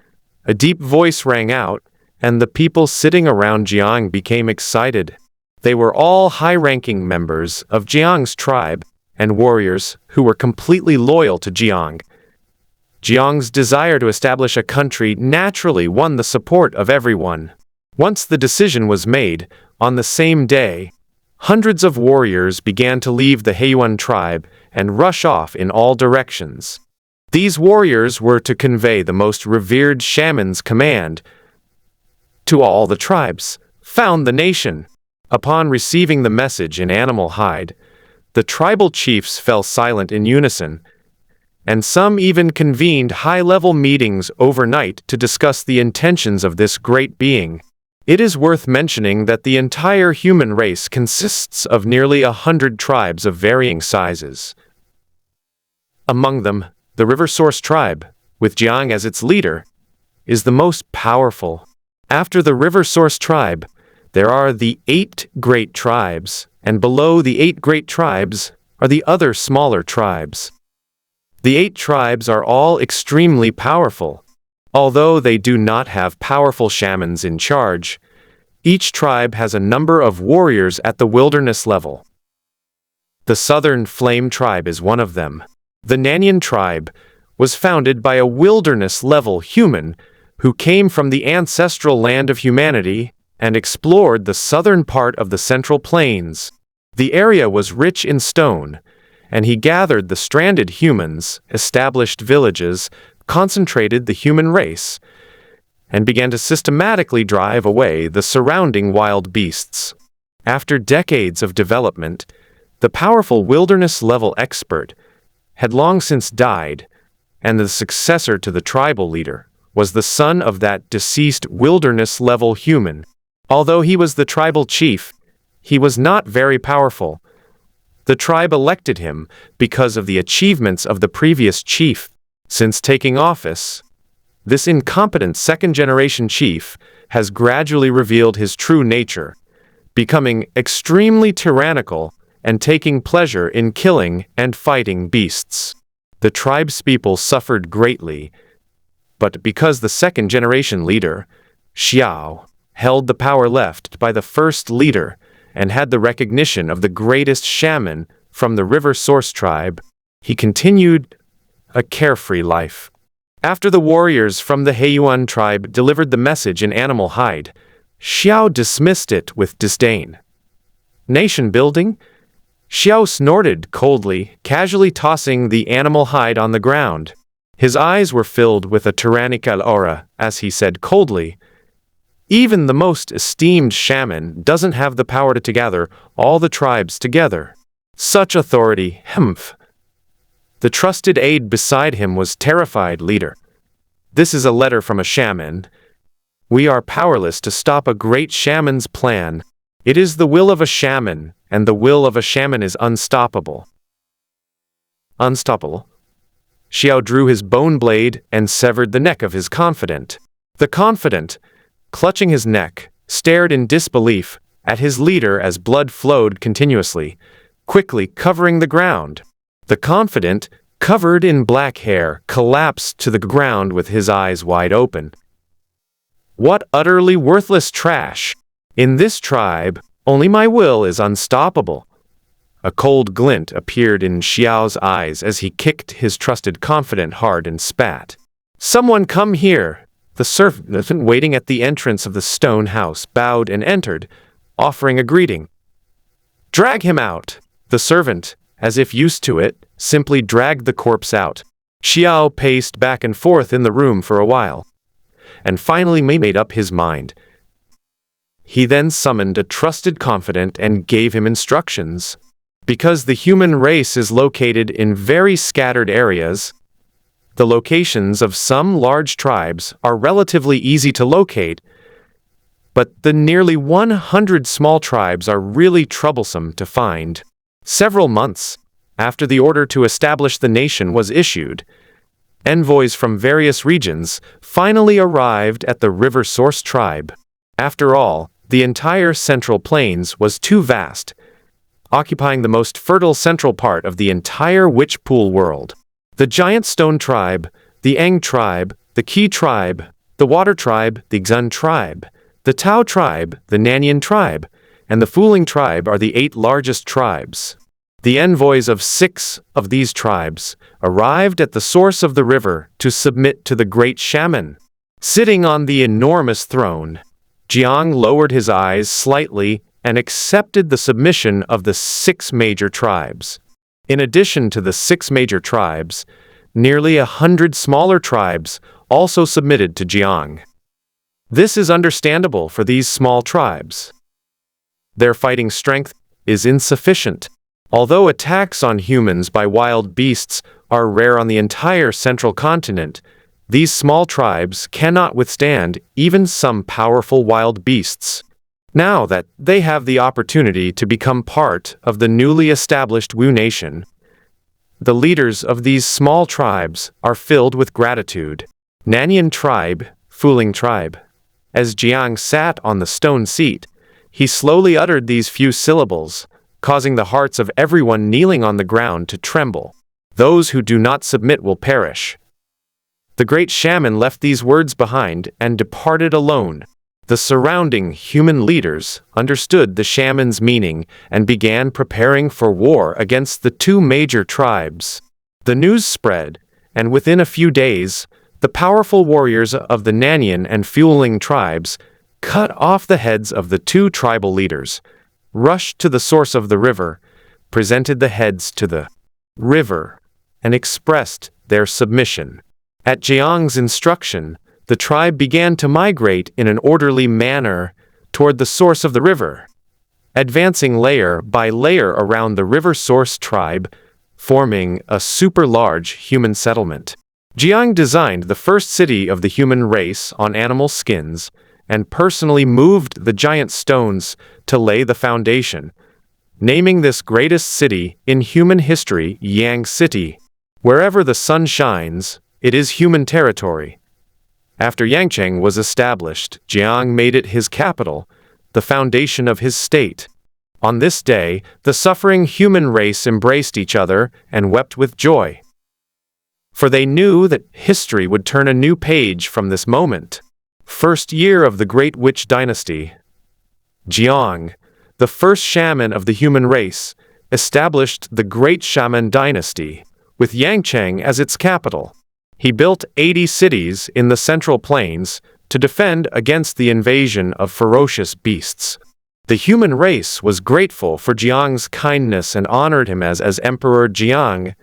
A deep voice rang out, and the people sitting around Jiang became excited. They were all high-ranking members of Jiang's tribe and warriors who were completely loyal to Jiang. Jiang's desire to establish a country naturally won the support of everyone. Once the decision was made, on the same day, hundreds of warriors began to leave the Heiyuan tribe and rush off in all directions. These warriors were to convey the most revered shaman's command to all the tribes. Found the nation. Upon receiving the message in animal hide, the tribal chiefs fell silent in unison, and some even convened high-level meetings overnight to discuss the intentions of this great being. It is worth mentioning that the entire human race consists of nearly 100 tribes of varying sizes. Among them, the River Source Tribe, with Jiang as its leader, is the most powerful. After the River Source Tribe, there are the 8 great tribes, and below the 8 great tribes are the other smaller tribes. The 8 tribes are all extremely powerful. Although they do not have powerful shamans in charge, each tribe has a number of warriors at the wilderness level. The Southern Flame Tribe is one of them. The Nanyan tribe was founded by a wilderness-level human who came from the ancestral land of humanity and explored the southern part of the Central Plains. The area was rich in stone, and he gathered the stranded humans, established villages, concentrated the human race, and began to systematically drive away the surrounding wild beasts. After decades of development, the powerful wilderness-level expert had long since died, and the successor to the tribal leader was the son of that deceased wilderness-level human. Although he was the tribal chief, he was not very powerful. The tribe elected him because of the achievements of the previous chief. Since taking office, this incompetent second-generation chief has gradually revealed his true nature, becoming extremely tyrannical and taking pleasure in killing and fighting beasts. The tribe's people suffered greatly, but because the second-generation leader, Xiao, held the power left by the first leader and had the recognition of the greatest shaman from the River Source tribe, he continued a carefree life. After the warriors from the Heiyuan tribe delivered the message in animal hide, Xiao dismissed it with disdain. Nation building? Xiao snorted coldly, casually tossing the animal hide on the ground. His eyes were filled with a tyrannical aura as he said coldly, "Even the most esteemed shaman doesn't have the power to gather all the tribes together. Such authority, humph." The trusted aide beside him was terrified. "Leader, this is a letter from a shaman. We are powerless to stop a great shaman's plan. It is the will of a shaman, and the will of a shaman is unstoppable." Unstoppable? Xiao drew his bone blade and severed the neck of his confidant. The confidant, clutching his neck, stared in disbelief at his leader as blood flowed continuously, quickly covering the ground. The confidant, covered in black hair, collapsed to the ground with his eyes wide open. What utterly worthless trash! In this tribe, only my will is unstoppable. A cold glint appeared in Xiao's eyes as he kicked his trusted confidant hard and spat. "Someone come here!" The servant waiting at the entrance of the stone house bowed and entered, offering a greeting. "Drag him out!" The servant, as if used to it, simply dragged the corpse out. Xiao paced back and forth in the room for a while, and finally made up his mind. He then summoned a trusted confidant and gave him instructions. Because the human race is located in very scattered areas, the locations of some large tribes are relatively easy to locate, but the nearly 100 small tribes are really troublesome to find. Several months after the order to establish the nation was issued, envoys from various regions finally arrived at the River Source tribe. After all, the entire Central Plains was too vast, occupying the most fertile central part of the entire Witch Pool world. The Giant Stone tribe, the Eng tribe, the Qi tribe, the Water tribe, the Xun tribe, the Tao tribe, the Nanyan tribe, and the Fooling tribe are the 8 largest tribes. The envoys of 6 of these tribes arrived at the source of the river to submit to the great shaman. Sitting on the enormous throne, Jiang lowered his eyes slightly and accepted the submission of the 6 major tribes. In addition to the 6 major tribes, nearly 100 smaller tribes also submitted to Jiang. This is understandable for these small tribes. Their fighting strength is insufficient. Although attacks on humans by wild beasts are rare on the entire central continent, these small tribes cannot withstand even some powerful wild beasts. Now that they have the opportunity to become part of the newly established Wu nation, the leaders of these small tribes are filled with gratitude. Nanyan tribe, Fooling tribe. As Jiang sat on the stone seat, he slowly uttered these few syllables, causing the hearts of everyone kneeling on the ground to tremble. Those who do not submit will perish. The great shaman left these words behind and departed alone. The surrounding human leaders understood the shaman's meaning and began preparing for war against the 2 major tribes. The news spread, and within a few days, the powerful warriors of the Nanyan and Fooling tribes cut off the heads of the two tribal leaders, rushed to the source of the river, presented the heads to the river, and expressed their submission. At Jiang's instruction, the tribe began to migrate in an orderly manner toward the source of the river, advancing layer by layer around the river source tribe, forming a super-large human settlement. Jiang designed the first city of the human race on animal skins and personally moved the giant stones to lay the foundation, naming this greatest city in human history Yang City. Wherever the sun shines, it is human territory. After Yangcheng was established, Jiang made it his capital, the foundation of his state. On this day, the suffering human race embraced each other and wept with joy. For they knew that history would turn a new page from this moment. First year of the Great Witch Dynasty. Jiang, the first shaman of the human race, established the Great Shaman Dynasty, with Yangcheng as its capital. He built 80 cities in the Central Plains to defend against the invasion of ferocious beasts. The human race was grateful for Jiang's kindness and honored him as Emperor Jiang.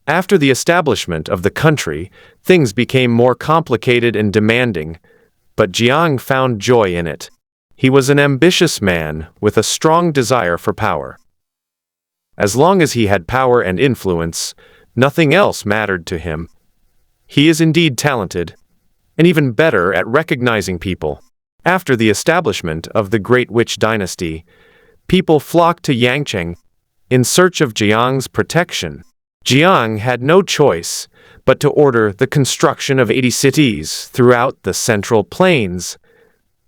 After the establishment of the country, things became more complicated and demanding, but Jiang found joy in it. He was an ambitious man with a strong desire for power. As long as he had power and influence, nothing else mattered to him. He is indeed talented, and even better at recognizing people. After the establishment of the Great Witch Dynasty, people flocked to Yangcheng in search of Jiang's protection. Jiang had no choice but to order the construction of 80 cities throughout the Central Plains,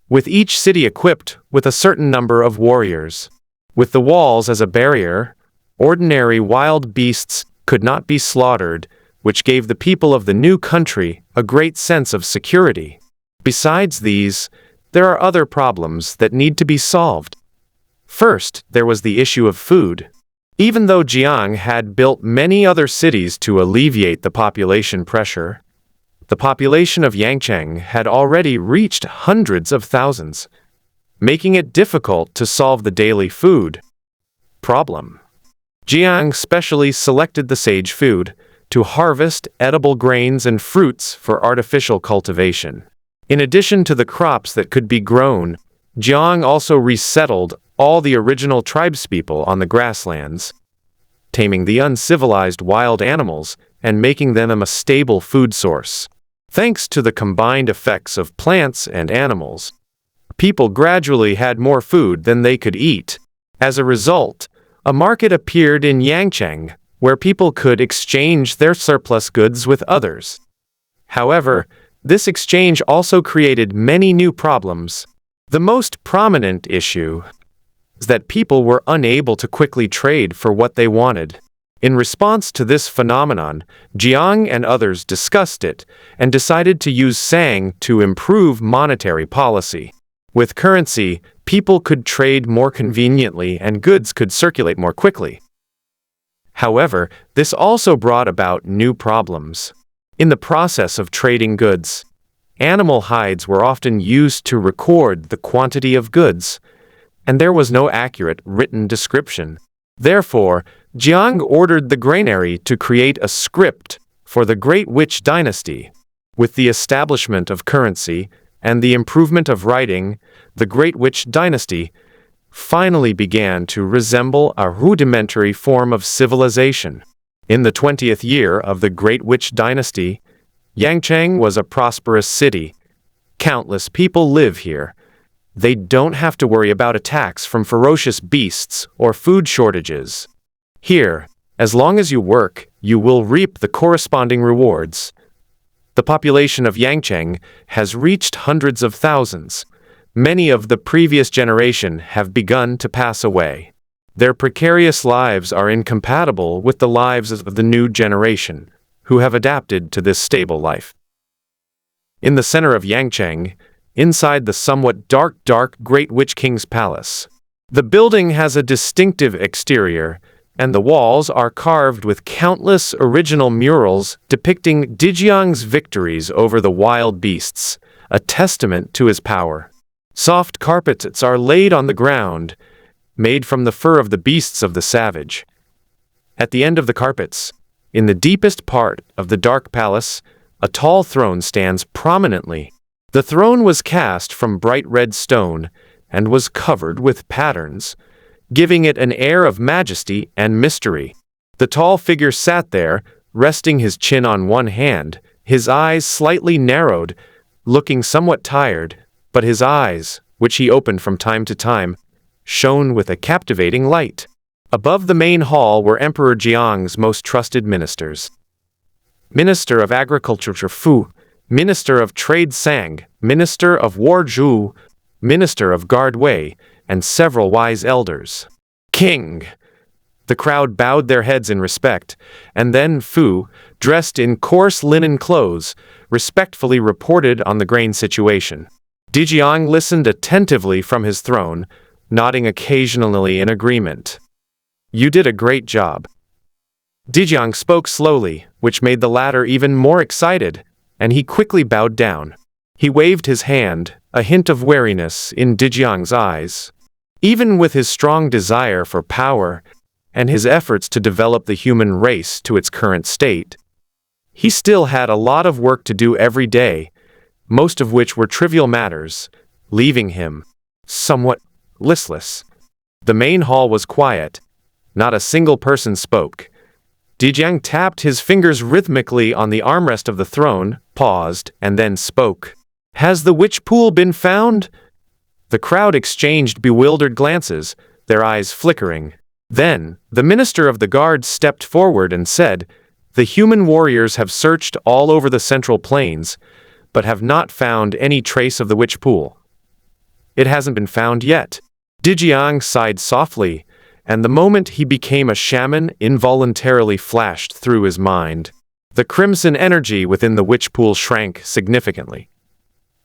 with each city equipped with a certain number of warriors. With the walls as a barrier, ordinary wild beasts could not be slaughtered, which gave the people of the new country a great sense of security. Besides these, there are other problems that need to be solved. First, there was the issue of food. Even though Jiang had built many other cities to alleviate the population pressure, the population of Yangcheng had already reached hundreds of thousands, making it difficult to solve the daily food problem. Jiang specially selected the sage food to harvest edible grains and fruits for artificial cultivation. In addition to the crops that could be grown, Jiang also resettled all the original tribespeople on the grasslands, taming the uncivilized wild animals and making them a stable food source. Thanks to the combined effects of plants and animals, people gradually had more food than they could eat. As a result, a market appeared in Yangcheng where people could exchange their surplus goods with others. However, this exchange also created many new problems. The most prominent issue is that people were unable to quickly trade for what they wanted. In response to this phenomenon, Jiang and others discussed it and decided to use Sang to improve monetary policy. With currency, people could trade more conveniently and goods could circulate more quickly. However, this also brought about new problems. In the process of trading goods, animal hides were often used to record the quantity of goods, and there was no accurate written description. Therefore, Jiang ordered the granary to create a script for the Great Witch Dynasty. With the establishment of currency and the improvement of writing, the Great Witch Dynasty finally began to resemble a rudimentary form of civilization. In the 20th year of the Great Witch Dynasty, Yangcheng was a prosperous city. Countless people live here. They don't have to worry about attacks from ferocious beasts or food shortages. Here, as long as you work, you will reap the corresponding rewards. The population of Yangcheng has reached hundreds of thousands. Many of the previous generation have begun to pass away. Their precarious lives are incompatible with the lives of the new generation, who have adapted to this stable life. In the center of Yangcheng, inside the somewhat dark Great Witch King's palace, the building has a distinctive exterior, and the walls are carved with countless original murals depicting Jiang's victories over the wild beasts, a testament to his power. Soft carpets are laid on the ground, made from the fur of the beasts of the savage. At the end of the carpets, in the deepest part of the dark palace, a tall throne stands prominently. The throne was cast from bright red stone and was covered with patterns, giving it an air of majesty and mystery. The tall figure sat there, resting his chin on one hand, his eyes slightly narrowed, looking somewhat tired, but his eyes, which he opened from time to time, shone with a captivating light. Above the main hall were Emperor Jiang's most trusted ministers. Minister of Agriculture Fu, Minister of Trade Sang, Minister of War Zhu, Minister of Guard Wei, and several wise elders. King! The crowd bowed their heads in respect, and then Fu, dressed in coarse linen clothes, respectfully reported on the grain situation. Dijiang listened attentively from his throne, nodding occasionally in agreement. You did a great job. Dijiang spoke slowly, which made the latter even more excited, and he quickly bowed down. He waved his hand, a hint of wariness in Dijiang's eyes. Even with his strong desire for power and his efforts to develop the human race to its current state, he still had a lot of work to do every day, most of which were trivial matters, leaving him somewhat listless. The main hall was quiet. Not a single person spoke. Dijiang tapped his fingers rhythmically on the armrest of the throne, paused, and then spoke. Has the witch pool been found? The crowd exchanged bewildered glances, their eyes flickering. Then, the minister of the guard stepped forward and said, The human warriors have searched all over the central plains, but have not found any trace of the witch pool. It hasn't been found yet. Dijiang sighed softly, and the moment he became a shaman involuntarily flashed through his mind. The crimson energy within the witch pool shrank significantly.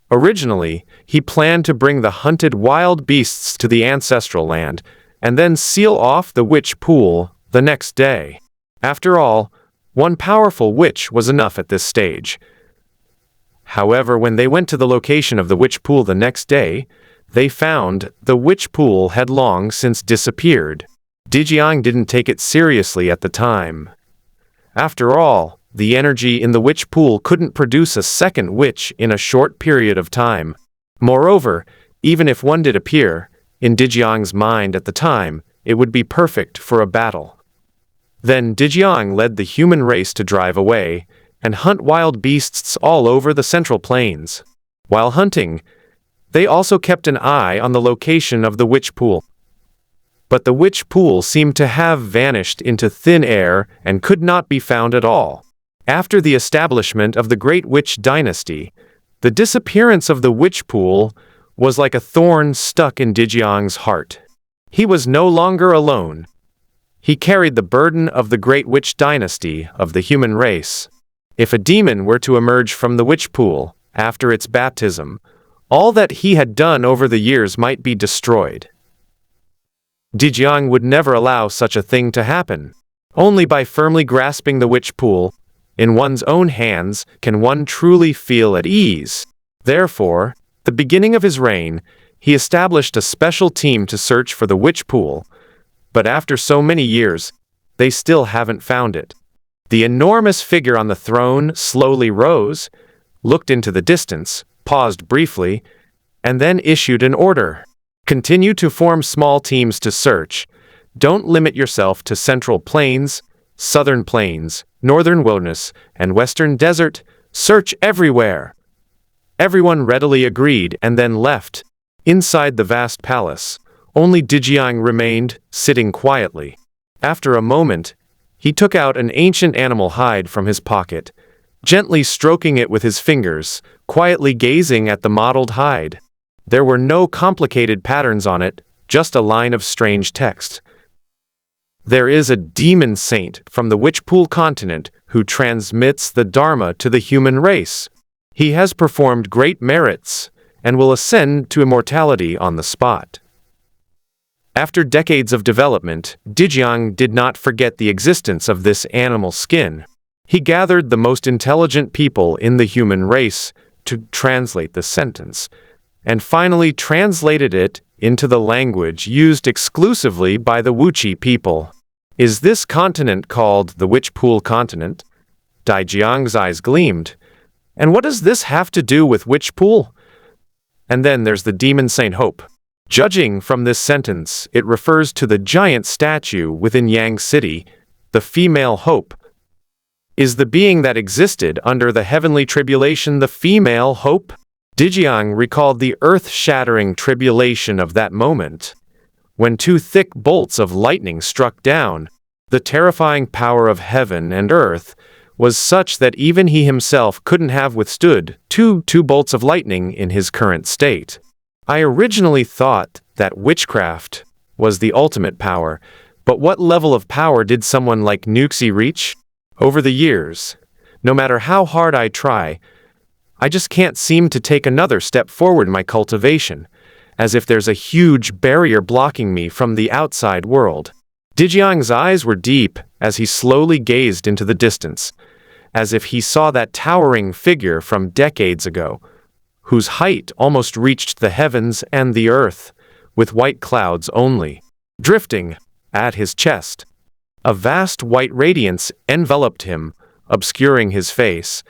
Originally, he planned to bring the hunted wild beasts to the ancestral land, and then seal off the witch pool the next day. After all, one powerful witch was enough at this stage. However, when they went to the location of the witch pool the next day, they found the witch pool had long since disappeared. Dijiang didn't take it seriously at the time. After all, the energy in the witch pool couldn't produce a second witch in a short period of time. Moreover, even if one did appear, in Dijiang's mind at the time, it would be perfect for a battle. Then Dijiang led the human race to drive away and hunt wild beasts all over the central plains. While hunting, they also kept an eye on the location of the witch pool. But the witch pool seemed to have vanished into thin air and could not be found at all. After the establishment of the Great Witch Dynasty, the disappearance of the witch pool was like a thorn stuck in Dijiang's heart. He was no longer alone. He carried the burden of the Great Witch Dynasty of the human race. If a demon were to emerge from the witch pool after its baptism, all that he had done over the years might be destroyed. Dijiang would never allow such a thing to happen. Only by firmly grasping the witch pool in one's own hands can one truly feel at ease. Therefore, at the beginning of his reign, he established a special team to search for the witch pool, but after so many years, they still haven't found it. The enormous figure on the throne slowly rose, looked into the distance, paused briefly, and then issued an order. Continue to form small teams to search. Don't limit yourself to Central Plains, Southern Plains, Northern Wilderness, and Western Desert. Search everywhere. Everyone readily agreed and then left. Inside the vast palace, only Dijiang remained, sitting quietly. After a moment, he took out an ancient animal hide from his pocket, gently stroking it with his fingers, quietly gazing at the mottled hide. There were no complicated patterns on it, just a line of strange text. There is a demon saint from the Witchpool continent who transmits the Dharma to the human race. He has performed great merits and will ascend to immortality on the spot. After decades of development, Dijiang did not forget the existence of this animal skin. He gathered the most intelligent people in the human race to translate the sentence. and finally translated it into the language used exclusively by the Wuchi people. Is this continent called the Witch Pool continent? Daijiang's eyes gleamed. And what does this have to do with Witch Pool? And then there's the demon Saint Hope. Judging from this sentence, it refers to the giant statue within Yang City, the female Hope. Is the being that existed under the heavenly tribulation the female Hope? Dijiang recalled the earth-shattering tribulation of that moment. When two thick bolts of lightning struck down, the terrifying power of heaven and earth was such that even he himself couldn't have withstood two bolts of lightning in his current state. I originally thought that witchcraft was the ultimate power, but what level of power did someone like Nuxi reach? Over the years, no matter how hard I try, I just can't seem to take another step forward in my cultivation, as if there's a huge barrier blocking me from the outside world. Dijiang's eyes were deep as he slowly gazed into the distance, as if he saw that towering figure from decades ago, whose height almost reached the heavens and the earth, with white clouds only drifting at his chest. A vast white radiance enveloped him, obscuring his face,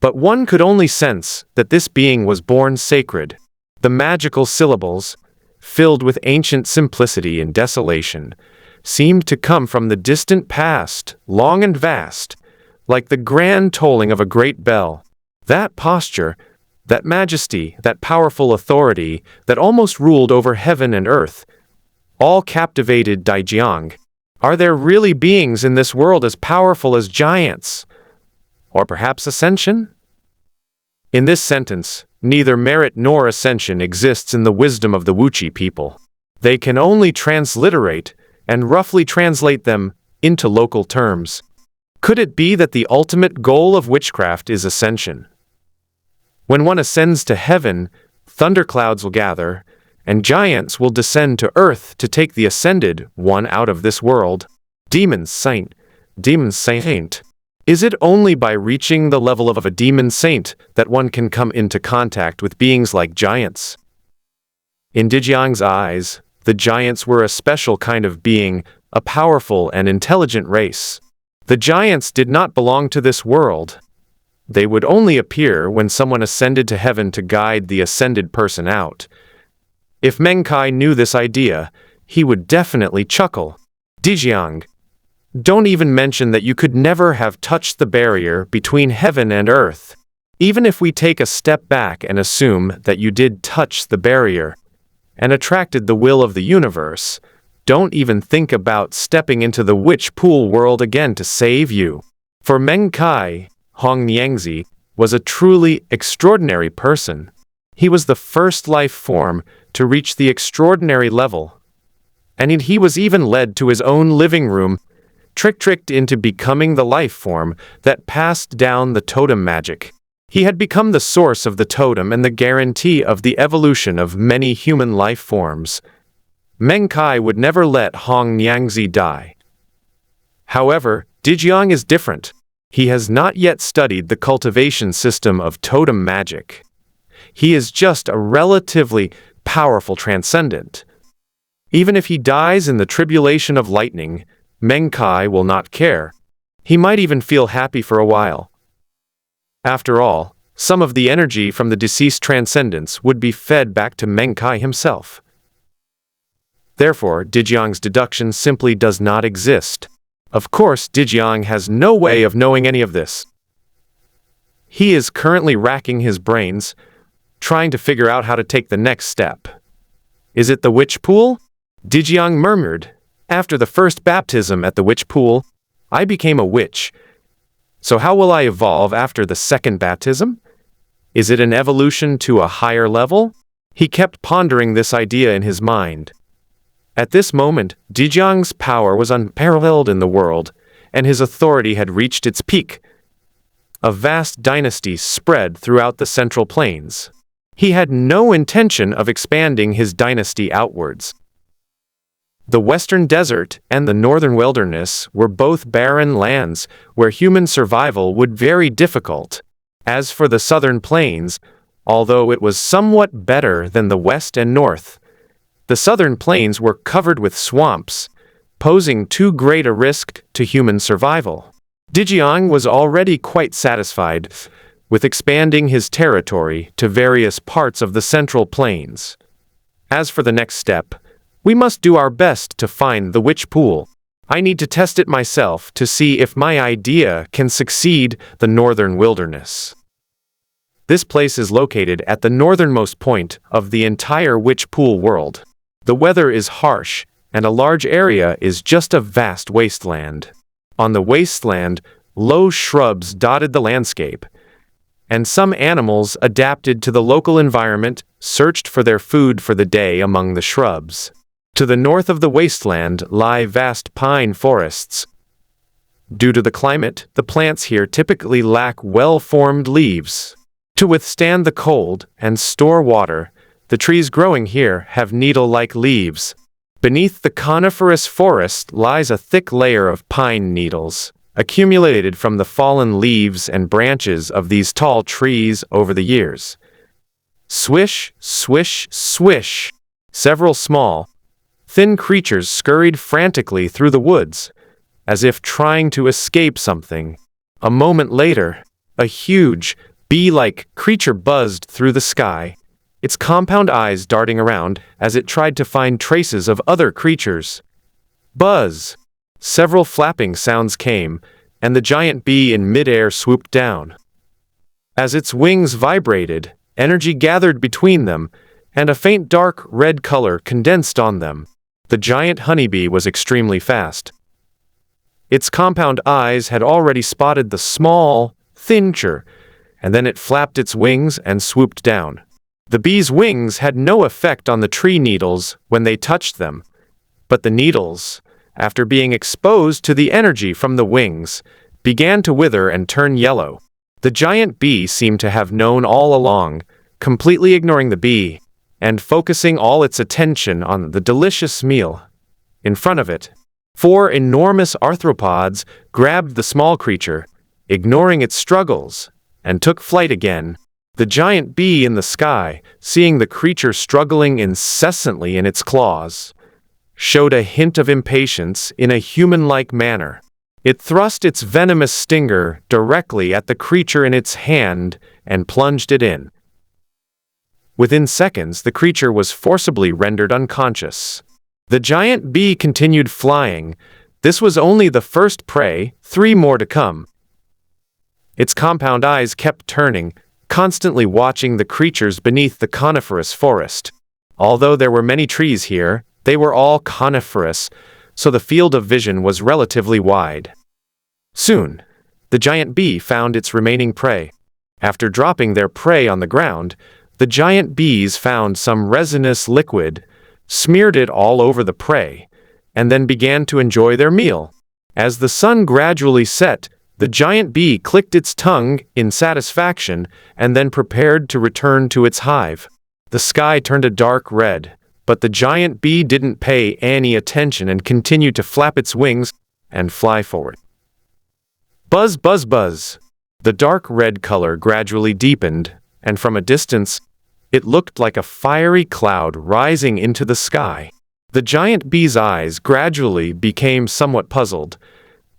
but one could only sense that this being was born sacred. The magical syllables, filled with ancient simplicity and desolation, seemed to come from the distant past, long and vast, like the grand tolling of a great bell. That posture, that majesty, that powerful authority that almost ruled over heaven and earth, all captivated Daijiang. Are there really beings in this world as powerful as giants? Or perhaps ascension? In this sentence, neither merit nor ascension exists in the wisdom of the Wuchi people. They can only transliterate and roughly translate them into local terms. Could it be that the ultimate goal of witchcraft is ascension? When one ascends to heaven, thunderclouds will gather, and giants will descend to earth to take the ascended one out of this world. Demon saint. Is it only by reaching the level of a demon saint that one can come into contact with beings like giants? In Dijiang's eyes, the giants were a special kind of being, a powerful and intelligent race. The giants did not belong to this world. They would only appear when someone ascended to heaven to guide the ascended person out. If Meng Kai knew this idea, he would definitely chuckle. Dijiang, don't even mention that you could never have touched the barrier between heaven and earth. Even if we take a step back and assume that you did touch the barrier and attracted the will of the universe, don't even think about stepping into the witch pool world again to save you. For Meng Kai, Hong Niangzi was a truly extraordinary person. He was the first life form to reach the extraordinary level. And he was even led to his own living room, tricked into becoming the life form that passed down the totem magic. He had become the source of the totem and the guarantee of the evolution of many human life forms. Meng Kai would never let Hong Niangzi die. However, Dijiang is different. He has not yet studied the cultivation system of totem magic. He is just a relatively powerful transcendent. Even if he dies in the tribulation of lightning, Meng Kai will not care. He might even feel happy for a while. After all, some of the energy from the deceased transcendents would be fed back to Meng Kai himself. Therefore, Dijiang's deduction simply does not exist. Of course, Dijiang has no way of knowing any of this. He is currently racking his brains, trying to figure out how to take the next step. Is it the witch pool? Dijiang murmured. After the first baptism at the witch pool, I became a witch. So how will I evolve after the second baptism? Is it an evolution to a higher level? He kept pondering this idea in his mind. At this moment, Dijiang's power was unparalleled in the world, and his authority had reached its peak. A vast dynasty spread throughout the Central Plains. He had no intention of expanding his dynasty outwards. The western desert and the northern wilderness were both barren lands where human survival would be very difficult. As for the southern plains, although it was somewhat better than the west and north. The southern plains were covered with swamps, posing too great a risk to human survival. Dijiang was already quite satisfied with expanding his territory to various parts of the central plains. As for the next step, we must do our best to find the witch pool. I need to test it myself to see if my idea can succeed the northern wilderness. This place is located at the northernmost point of the entire witch pool world. The weather is harsh, and a large area is just a vast wasteland. On the wasteland, low shrubs dotted the landscape, and some animals adapted to the local environment searched for their food for the day among the shrubs. To the north of the wasteland lie vast pine forests. Due to the climate, the plants here typically lack well-formed leaves. To withstand the cold and store water, the trees growing here have needle-like leaves. Beneath the coniferous forest lies a thick layer of pine needles, accumulated from the fallen leaves and branches of these tall trees over the years. Swish, swish, swish. Several small, thin creatures scurried frantically through the woods, as if trying to escape something. A moment later, a huge, bee-like creature buzzed through the sky, its compound eyes darting around as it tried to find traces of other creatures. Buzz! Several flapping sounds came, and the giant bee in midair swooped down. As its wings vibrated, energy gathered between them, and a faint dark red color condensed on them. The giant honeybee was extremely fast. Its compound eyes had already spotted the small, thin creature, and then it flapped its wings and swooped down. The bee's wings had no effect on the tree needles when they touched them, but the needles, after being exposed to the energy from the wings, began to wither and turn yellow. The giant bee seemed to have known all along, completely ignoring the bee, and focusing all its attention on the delicious meal in front of it. 4 enormous arthropods grabbed the small creature, ignoring its struggles, and took flight again. The giant bee in the sky, seeing the creature struggling incessantly in its claws, showed a hint of impatience in a human-like manner. It thrust its venomous stinger directly at the creature in its hand and plunged it in. Within seconds, the creature was forcibly rendered unconscious. The giant bee continued flying. This was only the first prey, 3 more to come. Its compound eyes kept turning, constantly watching the creatures beneath the coniferous forest. Although there were many trees here, they were all coniferous, so the field of vision was relatively wide. Soon, the giant bee found its remaining prey. After dropping their prey on the ground, the giant bees found some resinous liquid, smeared it all over the prey, and then began to enjoy their meal. As the sun gradually set, the giant bee clicked its tongue in satisfaction and then prepared to return to its hive. The sky turned a dark red, but the giant bee didn't pay any attention and continued to flap its wings and fly forward. Buzz, buzz, buzz. The dark red color gradually deepened, and from a distance, it looked like a fiery cloud rising into the sky. The giant bee's eyes gradually became somewhat puzzled,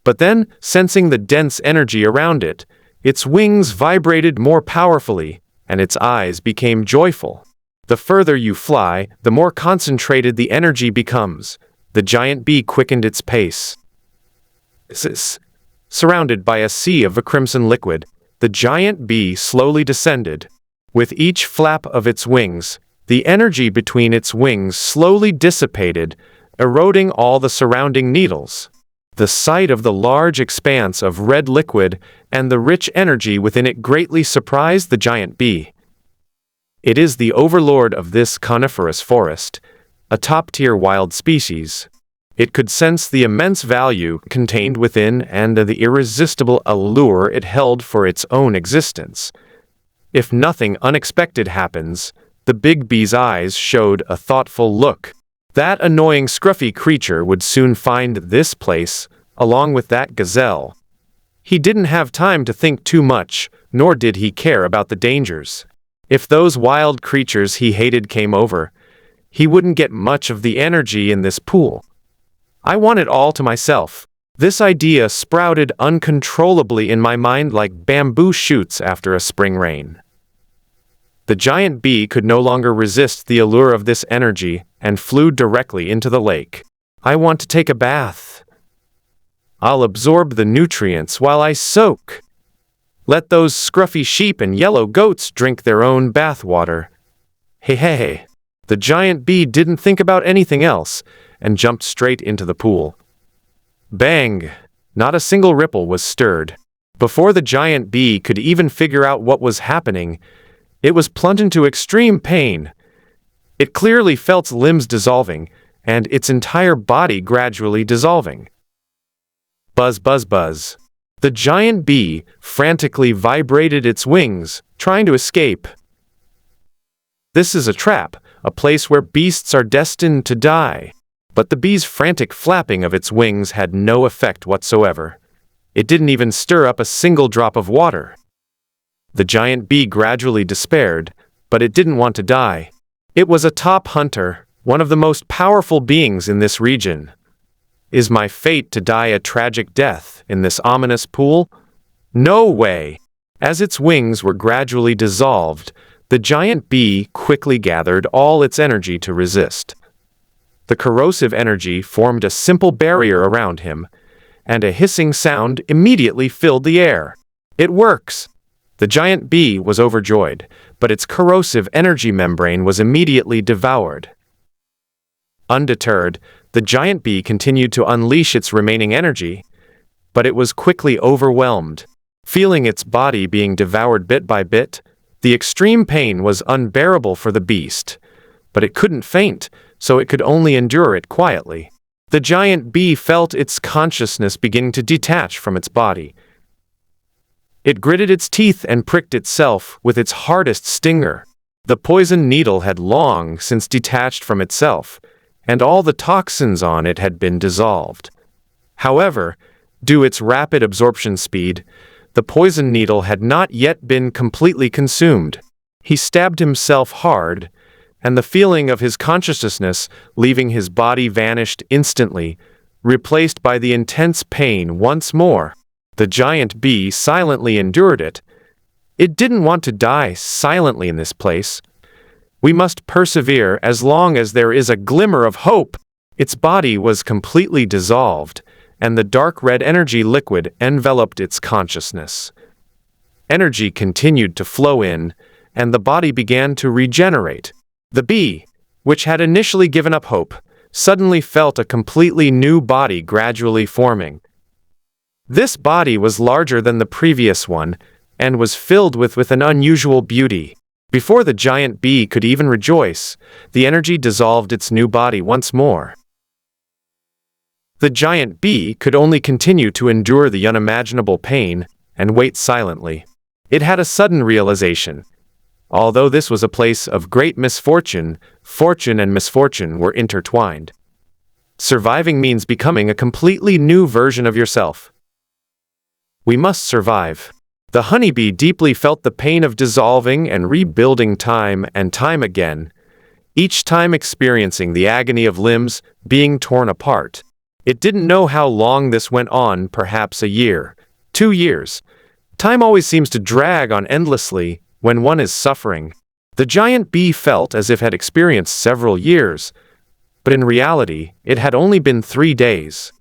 but then, sensing the dense energy around it, its wings vibrated more powerfully, and its eyes became joyful. The further you fly, the more concentrated the energy becomes. The giant bee quickened its pace. Surrounded by a sea of a crimson liquid, the giant bee slowly descended. With each flap of its wings, the energy between its wings slowly dissipated, eroding all the surrounding needles. The sight of the large expanse of red liquid and the rich energy within it greatly surprised the giant bee. It is the overlord of this coniferous forest, a top-tier wild species. It could sense the immense value contained within and the irresistible allure it held for its own existence. If nothing unexpected happens, the big bee's eyes showed a thoughtful look. That annoying scruffy creature would soon find this place, along with that gazelle. He didn't have time to think too much, nor did he care about the dangers. If those wild creatures he hated came over, he wouldn't get much of the energy in this pool. I want it all to myself. This idea sprouted uncontrollably in my mind like bamboo shoots after a spring rain. The giant bee could no longer resist the allure of this energy and flew directly into the lake. I want to take a bath. I'll absorb the nutrients while I soak. Let those scruffy sheep and yellow goats drink their own bath water. Hey, hey, hey. The giant bee didn't think about anything else and jumped straight into the pool. Bang! Not a single ripple was stirred. Before the giant bee could even figure out what was happening, it was plunged into extreme pain. It clearly felt its limbs dissolving, and its entire body gradually dissolving. Buzz, buzz, buzz. The giant bee frantically vibrated its wings, trying to escape. This is a trap, a place where beasts are destined to die. But the bee's frantic flapping of its wings had no effect whatsoever. It didn't even stir up a single drop of water. The giant bee gradually despaired, but it didn't want to die. It was a top hunter, one of the most powerful beings in this region. Is my fate to die a tragic death in this ominous pool? No way! As its wings were gradually dissolved, the giant bee quickly gathered all its energy to resist. The corrosive energy formed a simple barrier around him, and a hissing sound immediately filled the air. It works! The giant bee was overjoyed, but its corrosive energy membrane was immediately devoured. Undeterred, the giant bee continued to unleash its remaining energy, but it was quickly overwhelmed. Feeling its body being devoured bit by bit, the extreme pain was unbearable for the beast, but it couldn't faint, so it could only endure it quietly. The giant bee felt its consciousness beginning to detach from its body. It gritted its teeth and pricked itself with its hardest stinger. The poison needle had long since detached from itself, and all the toxins on it had been dissolved. However, due to its rapid absorption speed, the poison needle had not yet been completely consumed. He stabbed himself hard, and the feeling of his consciousness leaving his body vanished instantly, replaced by the intense pain once more. The giant bee silently endured it. It didn't want to die silently in this place. We must persevere as long as there is a glimmer of hope. Its body was completely dissolved, and the dark red energy liquid enveloped its consciousness. Energy continued to flow in, and the body began to regenerate. The bee, which had initially given up hope, suddenly felt a completely new body gradually forming. This body was larger than the previous one, and was filled with an unusual beauty. Before the giant bee could even rejoice, the energy dissolved its new body once more. The giant bee could only continue to endure the unimaginable pain and wait silently. It had a sudden realization. Although this was a place of great misfortune, fortune and misfortune were intertwined. Surviving means becoming a completely new version of yourself. We must survive. The honeybee deeply felt the pain of dissolving and rebuilding time and time again, each time experiencing the agony of limbs being torn apart. It didn't know how long this went on, perhaps a year, 2 years. Time always seems to drag on endlessly when one is suffering. The giant bee felt as if it had experienced several years, but in reality, it had only been 3 days.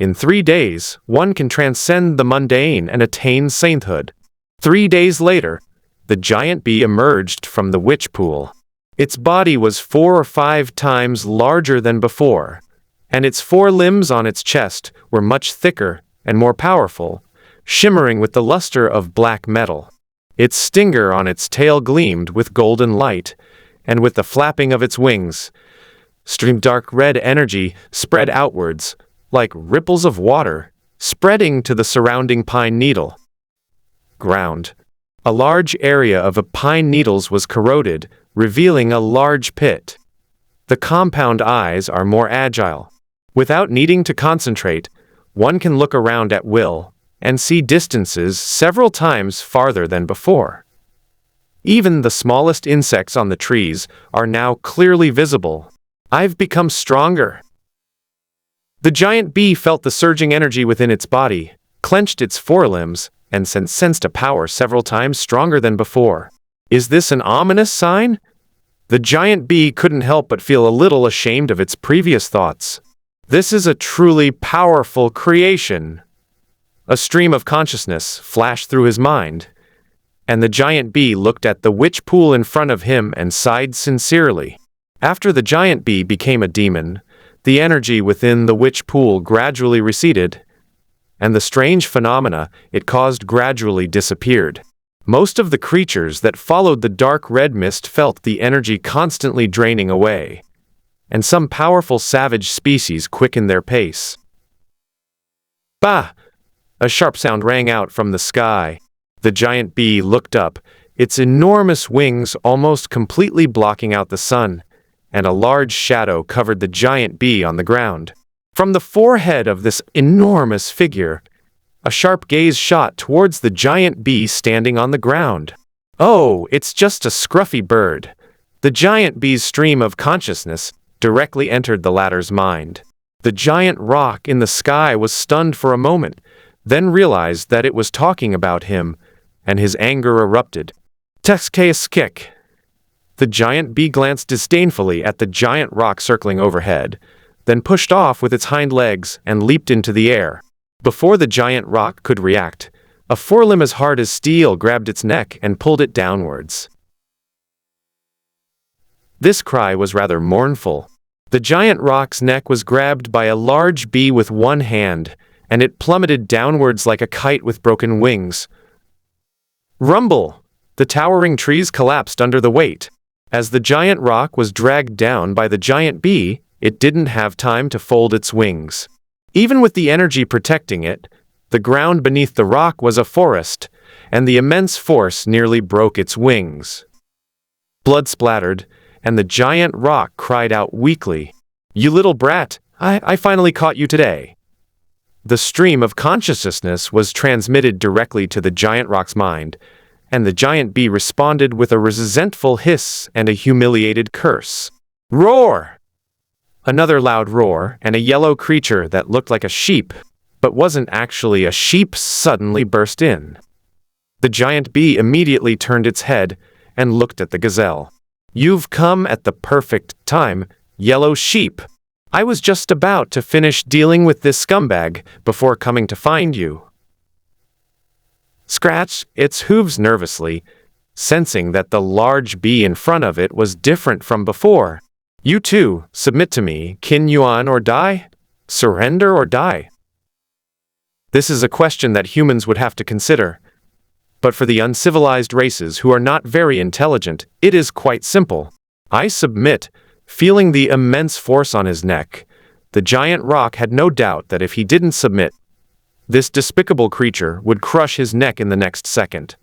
In 3 days, one can transcend the mundane and attain sainthood. 3 days later, the giant bee emerged from the witch pool. Its body was 4 or 5 times larger than before, and its 4 limbs on its chest were much thicker and more powerful, shimmering with the luster of black metal. Its stinger on its tail gleamed with golden light, and with the flapping of its wings, streamed dark red energy spread outwards, like ripples of water, spreading to the surrounding pine needle. Ground. A large area of pine needles was corroded, revealing a large pit. The compound eyes are more agile. Without needing to concentrate, one can look around at will, and see distances several times farther than before. Even the smallest insects on the trees are now clearly visible. I've become stronger. The giant bee felt the surging energy within its body, clenched its forelimbs, and sensed a power several times stronger than before. Is this an ominous sign? The giant bee couldn't help but feel a little ashamed of its previous thoughts. This is a truly powerful creation. A stream of consciousness flashed through his mind, and the giant bee looked at the witch pool in front of him and sighed sincerely. After the giant bee became a demon, the energy within the witch pool gradually receded, and the strange phenomena it caused gradually disappeared. Most of the creatures that followed the dark red mist felt the energy constantly draining away, and some powerful savage species quickened their pace. Bah! A sharp sound rang out from the sky. The giant bee looked up, its enormous wings almost completely blocking out the sun, and a large shadow covered the giant bee on the ground. From the forehead of this enormous figure, a sharp gaze shot towards the giant bee standing on the ground. Oh, it's just a scruffy bird. The giant bee's stream of consciousness directly entered the latter's mind. The giant rock in the sky was stunned for a moment, then realized that it was talking about him, and his anger erupted. Kick. The giant bee glanced disdainfully at the giant rock circling overhead, then pushed off with its hind legs and leaped into the air. Before the giant rock could react, a forelimb as hard as steel grabbed its neck and pulled it downwards. This cry was rather mournful. The giant rock's neck was grabbed by a large bee with one hand, and it plummeted downwards like a kite with broken wings. Rumble! The towering trees collapsed under the weight. As the giant rock was dragged down by the giant bee, it didn't have time to fold its wings. Even with the energy protecting it, the ground beneath the rock was a forest, and the immense force nearly broke its wings. Blood splattered, and the giant rock cried out weakly, "You little brat, I finally caught you today." The stream of consciousness was transmitted directly to the giant rock's mind, and the giant bee responded with a resentful hiss and a humiliated curse. Roar! Another loud roar, and a yellow creature that looked like a sheep, but wasn't actually a sheep, suddenly burst in. The giant bee immediately turned its head and looked at the gazelle. "You've come at the perfect time, yellow sheep. I was just about to finish dealing with this scumbag before coming to find you." Scratched its hooves nervously, sensing that the large bee in front of it was different from before. "You too, submit to me, Qin Yuan, or die? Surrender or die?" This is a question that humans would have to consider. But for the uncivilized races who are not very intelligent, it is quite simple. I submit. Feeling the immense force on his neck, the giant rock had no doubt that if he didn't submit, this despicable creature would crush his neck in the next second,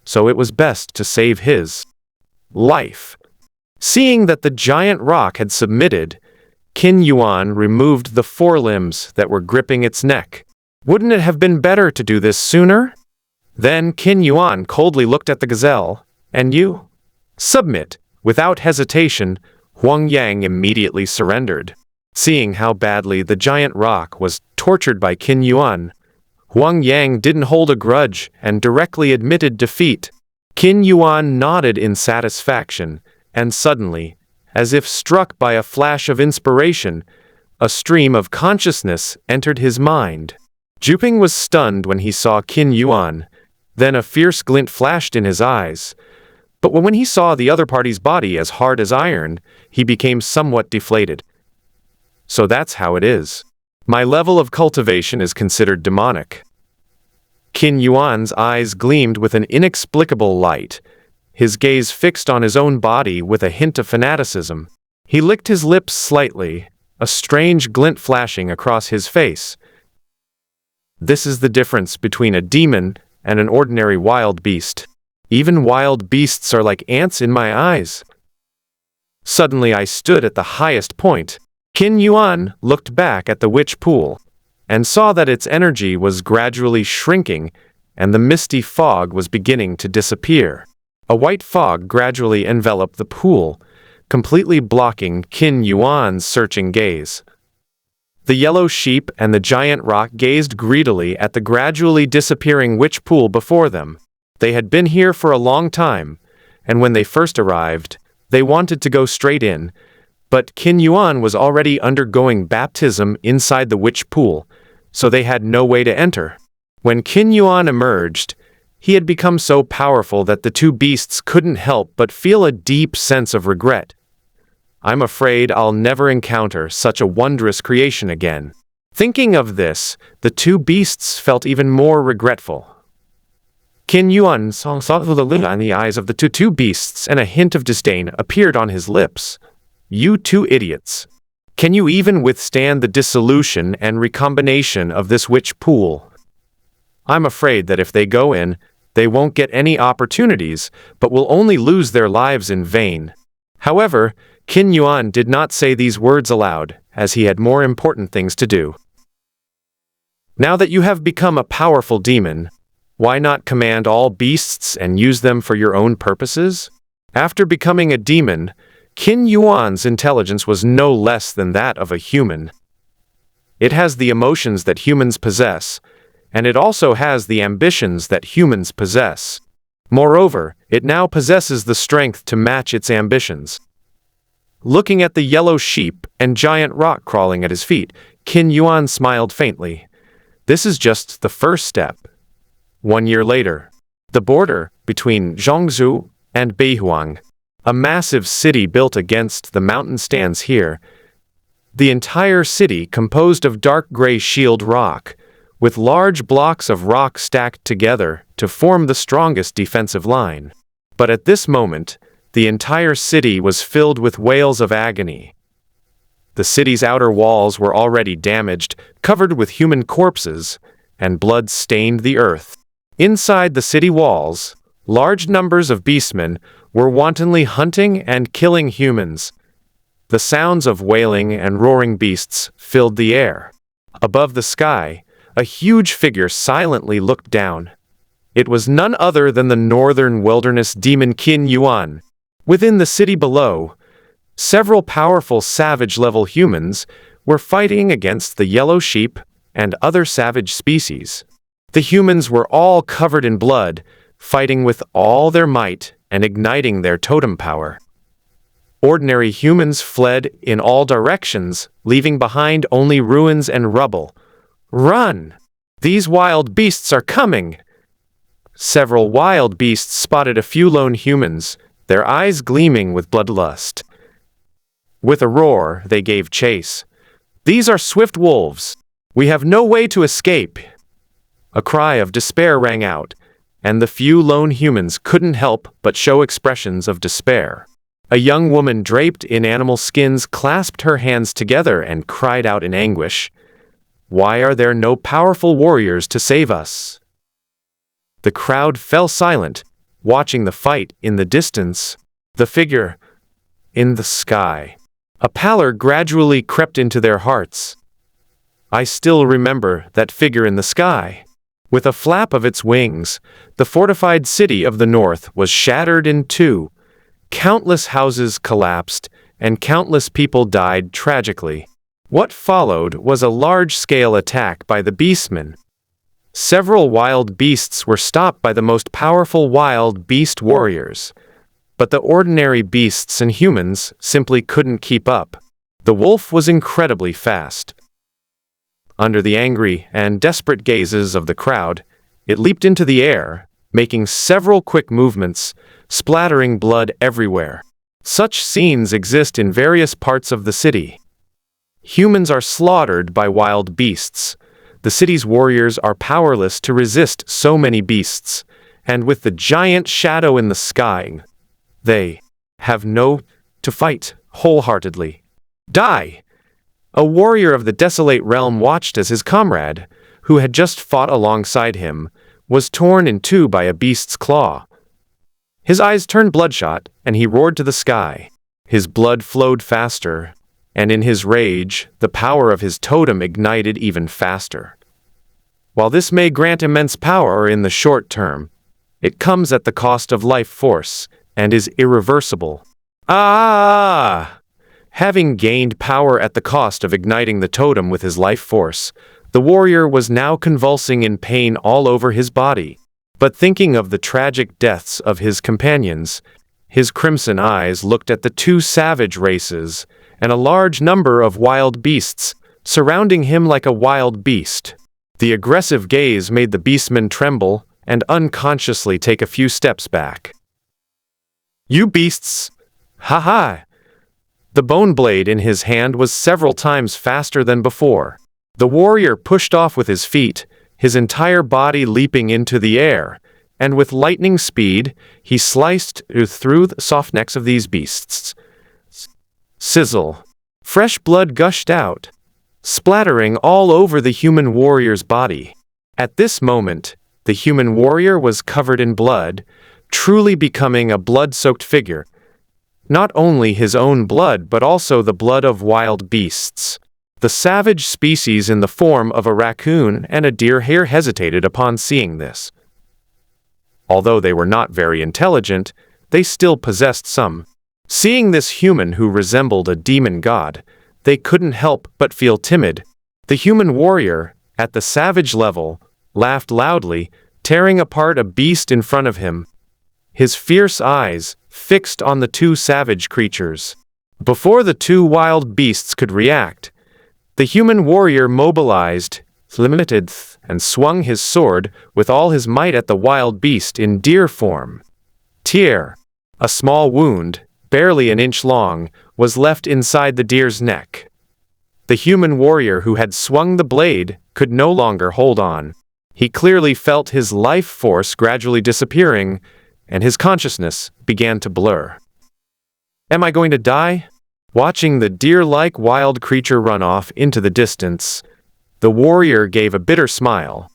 so it was best to save his life. Seeing that the giant rock had submitted, Qin Yuan removed the forelimbs that were gripping its neck. Wouldn't it have been better to do this sooner? Then Qin Yuan coldly looked at the gazelle, "And you?" "Submit." Without hesitation, Huang Yang immediately surrendered. Seeing how badly the giant rock was tortured by Qin Yuan, Huang Yang didn't hold a grudge and directly admitted defeat. Qin Yuan nodded in satisfaction, and suddenly, as if struck by a flash of inspiration, a stream of consciousness entered his mind. Juping was stunned when he saw Qin Yuan, then a fierce glint flashed in his eyes. But when he saw the other party's body as hard as iron, he became somewhat deflated. So that's how it is. My level of cultivation is considered demonic. Qin Yuan's eyes gleamed with an inexplicable light, his gaze fixed on his own body with a hint of fanaticism. He licked his lips slightly, a strange glint flashing across his face. This is the difference between a demon and an ordinary wild beast. Even wild beasts are like ants in my eyes. Suddenly I stood at the highest point. Qin Yuan looked back at the witch pool, and saw that its energy was gradually shrinking, and the misty fog was beginning to disappear. A white fog gradually enveloped the pool, completely blocking Qin Yuan's searching gaze. The yellow sheep and the giant rock gazed greedily at the gradually disappearing witch pool before them. They had been here for a long time, and when they first arrived, they wanted to go straight in, but Qin Yuan was already undergoing baptism inside the witch pool, so they had no way to enter. When Qin Yuan emerged, he had become so powerful that the two beasts couldn't help but feel a deep sense of regret. I'm afraid I'll never encounter such a wondrous creation again. Thinking of this, the two beasts felt even more regretful. Qin Yuan saw the look in the eyes of the two beasts, and a hint of disdain appeared on his lips. You two idiots. Can you even withstand the dissolution and recombination of this witch pool? I'm afraid that if they go in, they won't get any opportunities, but will only lose their lives in vain. However, Qin Yuan did not say these words aloud, as he had more important things to do. Now that you have become a powerful demon, why not command all beasts and use them for your own purposes? After becoming a demon, Qin Yuan's intelligence was no less than that of a human. It has the emotions that humans possess, and it also has the ambitions that humans possess. Moreover, it now possesses the strength to match its ambitions. Looking at the yellow sheep and giant rock crawling at his feet, Qin Yuan smiled faintly. This is just the first step. 1 year later, the border between Zhongzhou and Beihuang, a massive city built against the mountain, stands here. The entire city composed of dark gray shield rock, with large blocks of rock stacked together to form the strongest defensive line. But at this moment, the entire city was filled with wails of agony. The city's outer walls were already damaged, covered with human corpses, and blood stained the earth. Inside the city walls, large numbers of beastmen were wantonly hunting and killing humans. The sounds of wailing and roaring beasts filled the air. Above the sky, a huge figure silently looked down. It was none other than the northern wilderness demon Qin Yuan. Within the city below, several powerful savage-level humans were fighting against the yellow sheep and other savage species. The humans were all covered in blood, fighting with all their might and igniting their totem power. Ordinary humans fled in all directions, leaving behind only ruins and rubble. Run! These wild beasts are coming! Several wild beasts spotted a few lone humans, their eyes gleaming with bloodlust. With a roar, they gave chase. These are swift wolves. We have no way to escape. A cry of despair rang out, and the few lone humans couldn't help but show expressions of despair. A young woman draped in animal skins clasped her hands together and cried out in anguish. Why are there no powerful warriors to save us? The crowd fell silent, watching the fight in the distance. The figure in the sky. A pallor gradually crept into their hearts. I still remember that figure in the sky. With a flap of its wings, the fortified city of the north was shattered in two. Countless houses collapsed, and countless people died tragically. What followed was a large-scale attack by the beastmen. Several wild beasts were stopped by the most powerful wild beast warriors. But the ordinary beasts and humans simply couldn't keep up. The wolf was incredibly fast. Under the angry and desperate gazes of the crowd, it leaped into the air, making several quick movements, splattering blood everywhere. Such scenes exist in various parts of the city. Humans are slaughtered by wild beasts. The city's warriors are powerless to resist so many beasts, and with the giant shadow in the sky, they have no to fight wholeheartedly. Die! A warrior of the desolate realm watched as his comrade, who had just fought alongside him, was torn in two by a beast's claw. His eyes turned bloodshot, and he roared to the sky. His blood flowed faster, and in his rage, the power of his totem ignited even faster. While this may grant immense power in the short term, It comes at the cost of life force, and is irreversible. Ah! Having gained power at the cost of igniting the totem with his life force, the warrior was now convulsing in pain all over his body. But thinking of the tragic deaths of his companions, his crimson eyes looked at the two savage races, and a large number of wild beasts, surrounding him like a wild beast. The aggressive gaze made the beastman tremble, and unconsciously take a few steps back. "You beasts! Ha ha!" The bone blade in his hand was several times faster than before. The warrior pushed off with his feet, his entire body leaping into the air, and with lightning speed, he sliced through the soft necks of these beasts. Sizzle! Fresh blood gushed out, splattering all over the human warrior's body. At this moment, the human warrior was covered in blood, truly becoming a blood-soaked figure. Not only his own blood but also the blood of wild beasts. The savage species in the form of a raccoon and a deer hare hesitated upon seeing this. Although they were not very intelligent, they still possessed some. Seeing this human who resembled a demon god, they couldn't help but feel timid. The human warrior, at the savage level, laughed loudly, tearing apart a beast in front of him, his fierce eyes fixed on the two savage creatures. Before the two wild beasts could react, the human warrior mobilized, limited, and swung his sword with all his might at the wild beast in deer form. Tear! A small wound, barely an inch long, was left inside the deer's neck. The human warrior who had swung the blade could no longer hold on. He clearly felt his life force gradually disappearing, and his consciousness began to blur. Am I going to die? Watching the deer-like wild creature run off into the distance, the warrior gave a bitter smile.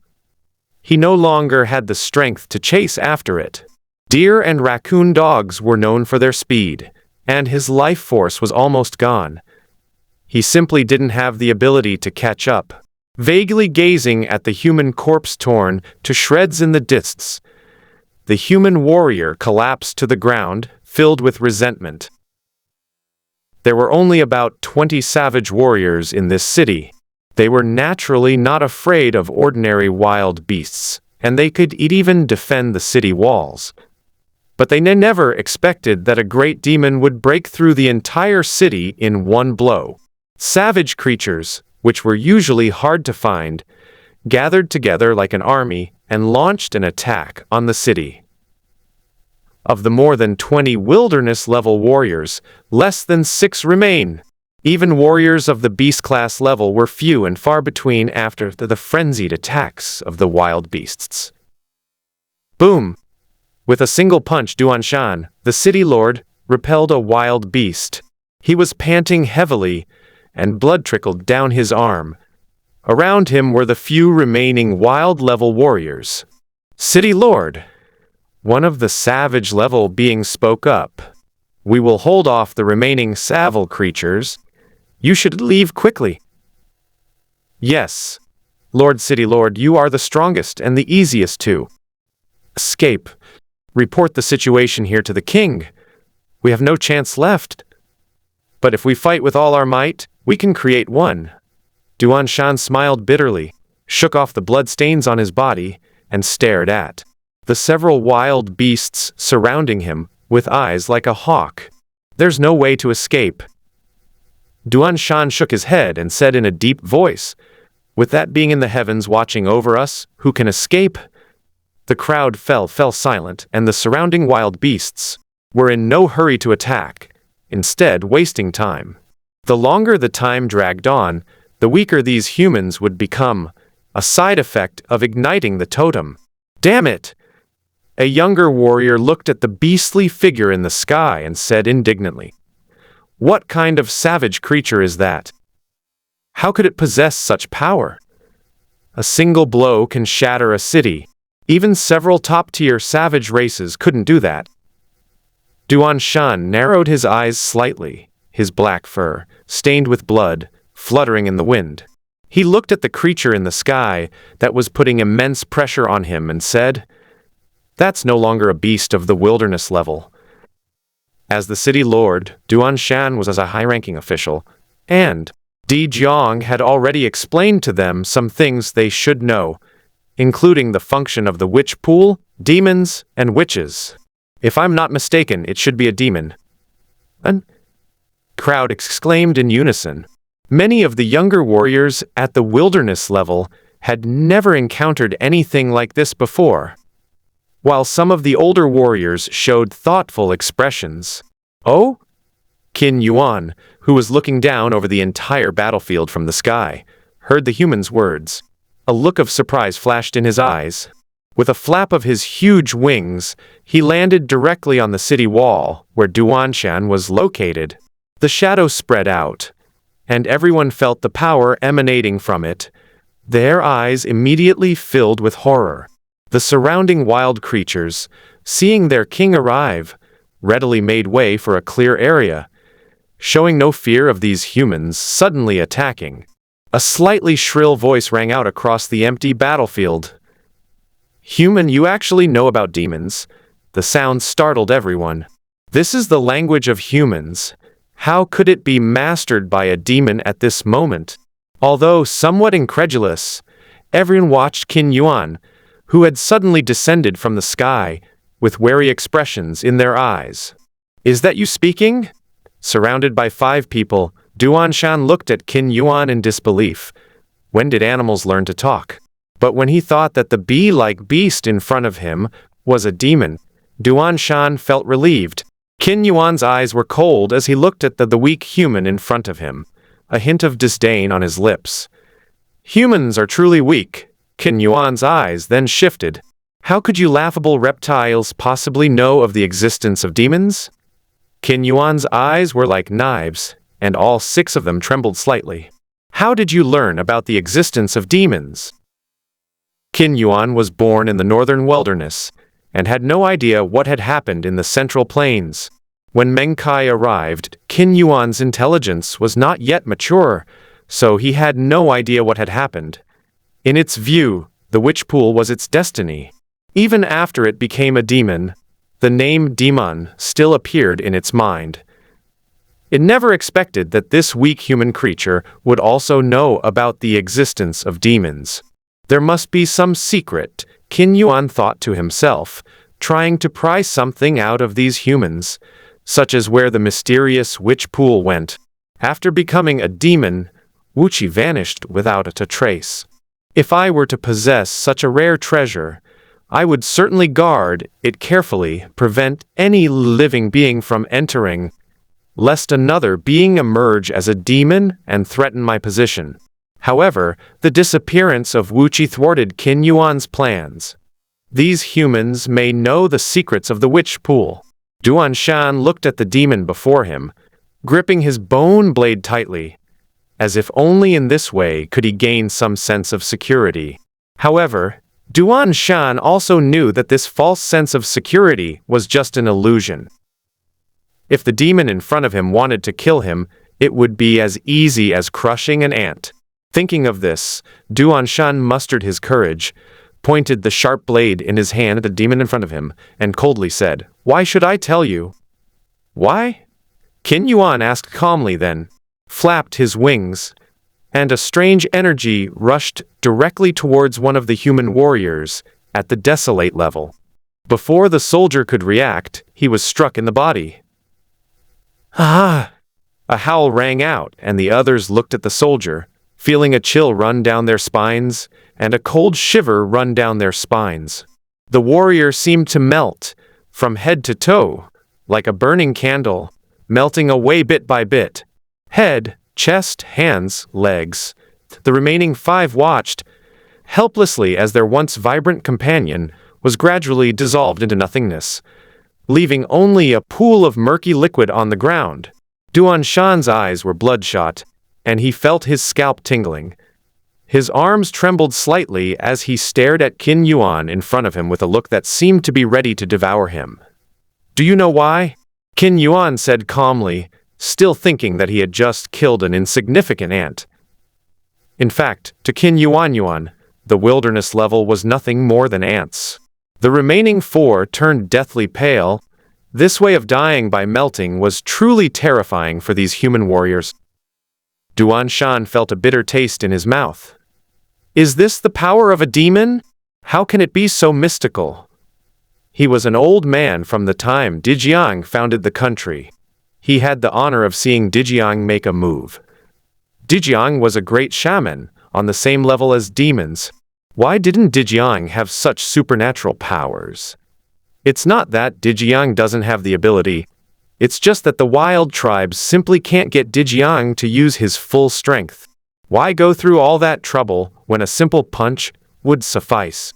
He no longer had the strength to chase after it. Deer and raccoon dogs were known for their speed, and his life force was almost gone. He simply didn't have the ability to catch up. Vaguely gazing at the human corpse torn to shreds in the distance, the human warrior collapsed to the ground, filled with resentment. There were only about 20 savage warriors in this city. They were naturally not afraid of ordinary wild beasts, and they could even defend the city walls. But they never expected that a great demon would break through the entire city in one blow. Savage creatures, which were usually hard to find, gathered together like an army and launched an attack on the city. Of the more than 20 wilderness-level warriors, less than 6 remain. Even warriors of the beast-class level were few and far between after the frenzied attacks of the wild beasts. Boom! With a single punch, Duan Shan, the city lord, repelled a wild beast. He was panting heavily, and blood trickled down his arm. Around him were the few remaining wild-level warriors. City Lord, one of the savage-level beings spoke up. We will hold off the remaining savage creatures. You should leave quickly. Yes, Lord City Lord, you are the strongest and the easiest to escape. Report the situation here to the king. We have no chance left. But if we fight with all our might, we can create one. Duan Shan smiled bitterly, shook off the blood stains on his body, and stared at the several wild beasts surrounding him with eyes like a hawk. There's no way to escape. Duan Shan shook his head and said in a deep voice, with that being in the heavens watching over us, who can escape? The crowd fell silent, and the surrounding wild beasts were in no hurry to attack, instead wasting time. The longer the time dragged on, the weaker these humans would become, a side effect of igniting the totem. Damn it! A younger warrior looked at the beastly figure in the sky and said indignantly, "What kind of savage creature is that? How could it possess such power? A single blow can shatter a city. Even several top-tier savage races couldn't do that." Duan Shan narrowed his eyes slightly, his black fur, stained with blood, fluttering in the wind. He looked at the creature in the sky that was putting immense pressure on him and said, That's no longer a beast of the wilderness level. As the city lord, Duan Shan was as a high-ranking official, and Di Jiang had already explained to them some things they should know, including the function of the witch pool, demons, and witches. If I'm not mistaken, it should be a demon. An crowd exclaimed in unison. Many of the younger warriors at the wilderness level had never encountered anything like this before, while some of the older warriors showed thoughtful expressions. Oh? Qin Yuan, who was looking down over the entire battlefield from the sky, heard the human's words. A look of surprise flashed in his eyes. With a flap of his huge wings, he landed directly on the city wall, where Duanshan was located. The shadow spread out, and everyone felt the power emanating from it. Their eyes immediately filled with horror. The surrounding wild creatures, seeing their king arrive, readily made way for a clear area, showing no fear of these humans suddenly attacking. A slightly shrill voice rang out across the empty battlefield. "Human, you actually know about demons?" The sound startled everyone. This is the language of humans. How could it be mastered by a demon at this moment? Although somewhat incredulous, everyone watched Qin Yuan, who had suddenly descended from the sky, with wary expressions in their eyes. "Is that you speaking?" Surrounded by 5 people, Duanshan looked at Qin Yuan in disbelief. When did animals learn to talk? But when he thought that the bee-like beast in front of him was a demon, Duanshan felt relieved. Qin Yuan's eyes were cold as he looked at the weak human in front of him, a hint of disdain on his lips. "Humans are truly weak." Qin Yuan's eyes then shifted. "How could you laughable reptiles possibly know of the existence of demons?" Qin Yuan's eyes were like knives, and all 6 of them trembled slightly. "How did you learn about the existence of demons?" Qin Yuan was born in the northern wilderness, and had no idea what had happened in the central plains. When Meng Kai arrived, Qin Yuan's intelligence was not yet mature, so he had no idea what had happened. In its view, the witch pool was its destiny. Even after it became a demon, the name demon still appeared in its mind. It never expected that this weak human creature would also know about the existence of demons. There must be some secret, Qin Yuan thought to himself, trying to pry something out of these humans, such as where the mysterious witch pool went. After becoming a demon, Wuqi vanished without a trace. If I were to possess such a rare treasure, I would certainly guard it carefully, prevent any living being from entering, lest another being emerge as a demon and threaten my position. However, the disappearance of Wuqi thwarted Qin Yuan's plans. These humans may know the secrets of the witch pool. Duanshan looked at the demon before him, gripping his bone blade tightly, as if only in this way could he gain some sense of security. However, Duanshan also knew that this false sense of security was just an illusion. If the demon in front of him wanted to kill him, it would be as easy as crushing an ant. Thinking of this, Duanshan mustered his courage, pointed the sharp blade in his hand at the demon in front of him, and coldly said, "Why should I tell you?" "Why?" Qin Yuan asked calmly, then flapped his wings, and a strange energy rushed directly towards one of the human warriors at the desolate level. Before the soldier could react, he was struck in the body. "Ah!" A howl rang out, and the others looked at the soldier, feeling a chill run down their spines, and a cold shiver run down their spines. The warrior seemed to melt, from head to toe, like a burning candle, melting away bit by bit. Head, chest, hands, legs. The remaining 5 watched, helplessly as their once vibrant companion was gradually dissolved into nothingness, leaving only a pool of murky liquid on the ground. Duanshan's eyes were bloodshot, and he felt his scalp tingling. His arms trembled slightly as he stared at Qin Yuan in front of him with a look that seemed to be ready to devour him. "Do you know why?" Qin Yuan said calmly, still thinking that he had just killed an insignificant ant. In fact, to Qin Yuan, the wilderness level was nothing more than ants. The remaining 4 turned deathly pale. This way of dying by melting was truly terrifying for these human warriors. Duan Shan felt a bitter taste in his mouth. Is this the power of a demon? How can it be so mystical? He was an old man from the time Dijiang founded the country. He had the honor of seeing Dijiang make a move. Dijiang was a great shaman, on the same level as demons. Why didn't Dijiang have such supernatural powers? It's not that Dijiang doesn't have the ability. It's just that the wild tribes simply can't get Dijiang to use his full strength. Why go through all that trouble when a simple punch would suffice?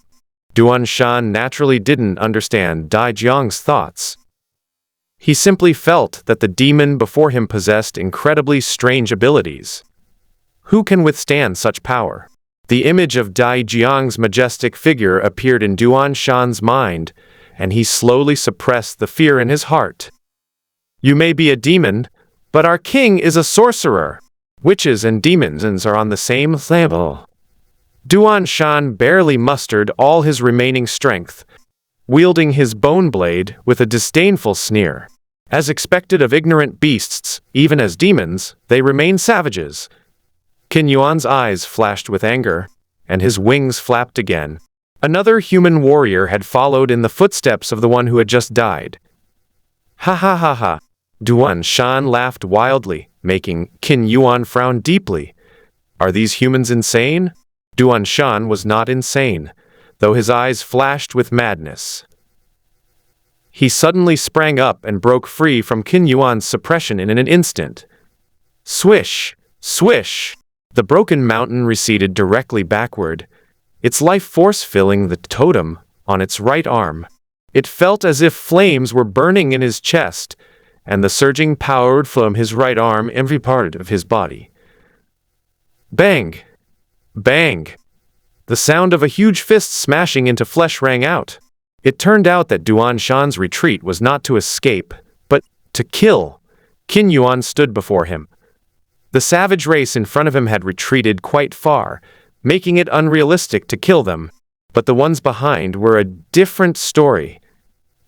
Duan Shan naturally didn't understand Dijiang's thoughts. He simply felt that the demon before him possessed incredibly strange abilities. Who can withstand such power? The image of Dijiang's majestic figure appeared in Duan Shan's mind, and he slowly suppressed the fear in his heart. You may be a demon, but our king is a sorcerer. Witches and demons are on the same level. Duan Shan barely mustered all his remaining strength, wielding his bone blade with a disdainful sneer. As expected of ignorant beasts, even as demons, they remain savages. Qin Yuan's eyes flashed with anger, and his wings flapped again. Another human warrior had followed in the footsteps of the one who had just died. Ha ha ha ha. Duan Shan laughed wildly, making Qin Yuan frown deeply. Are these humans insane? Duan Shan was not insane, though his eyes flashed with madness. He suddenly sprang up and broke free from Qin Yuan's suppression in an instant. Swish! Swish! The broken mountain receded directly backward, its life force filling the totem on its right arm. It felt as if flames were burning in his chest, and the surging power from his right arm every part of his body. Bang! Bang! The sound of a huge fist smashing into flesh rang out. It turned out that Duan Shan's retreat was not to escape, but to kill. Qin Yuan stood before him. The savage race in front of him had retreated quite far, making it unrealistic to kill them. But the ones behind were a different story.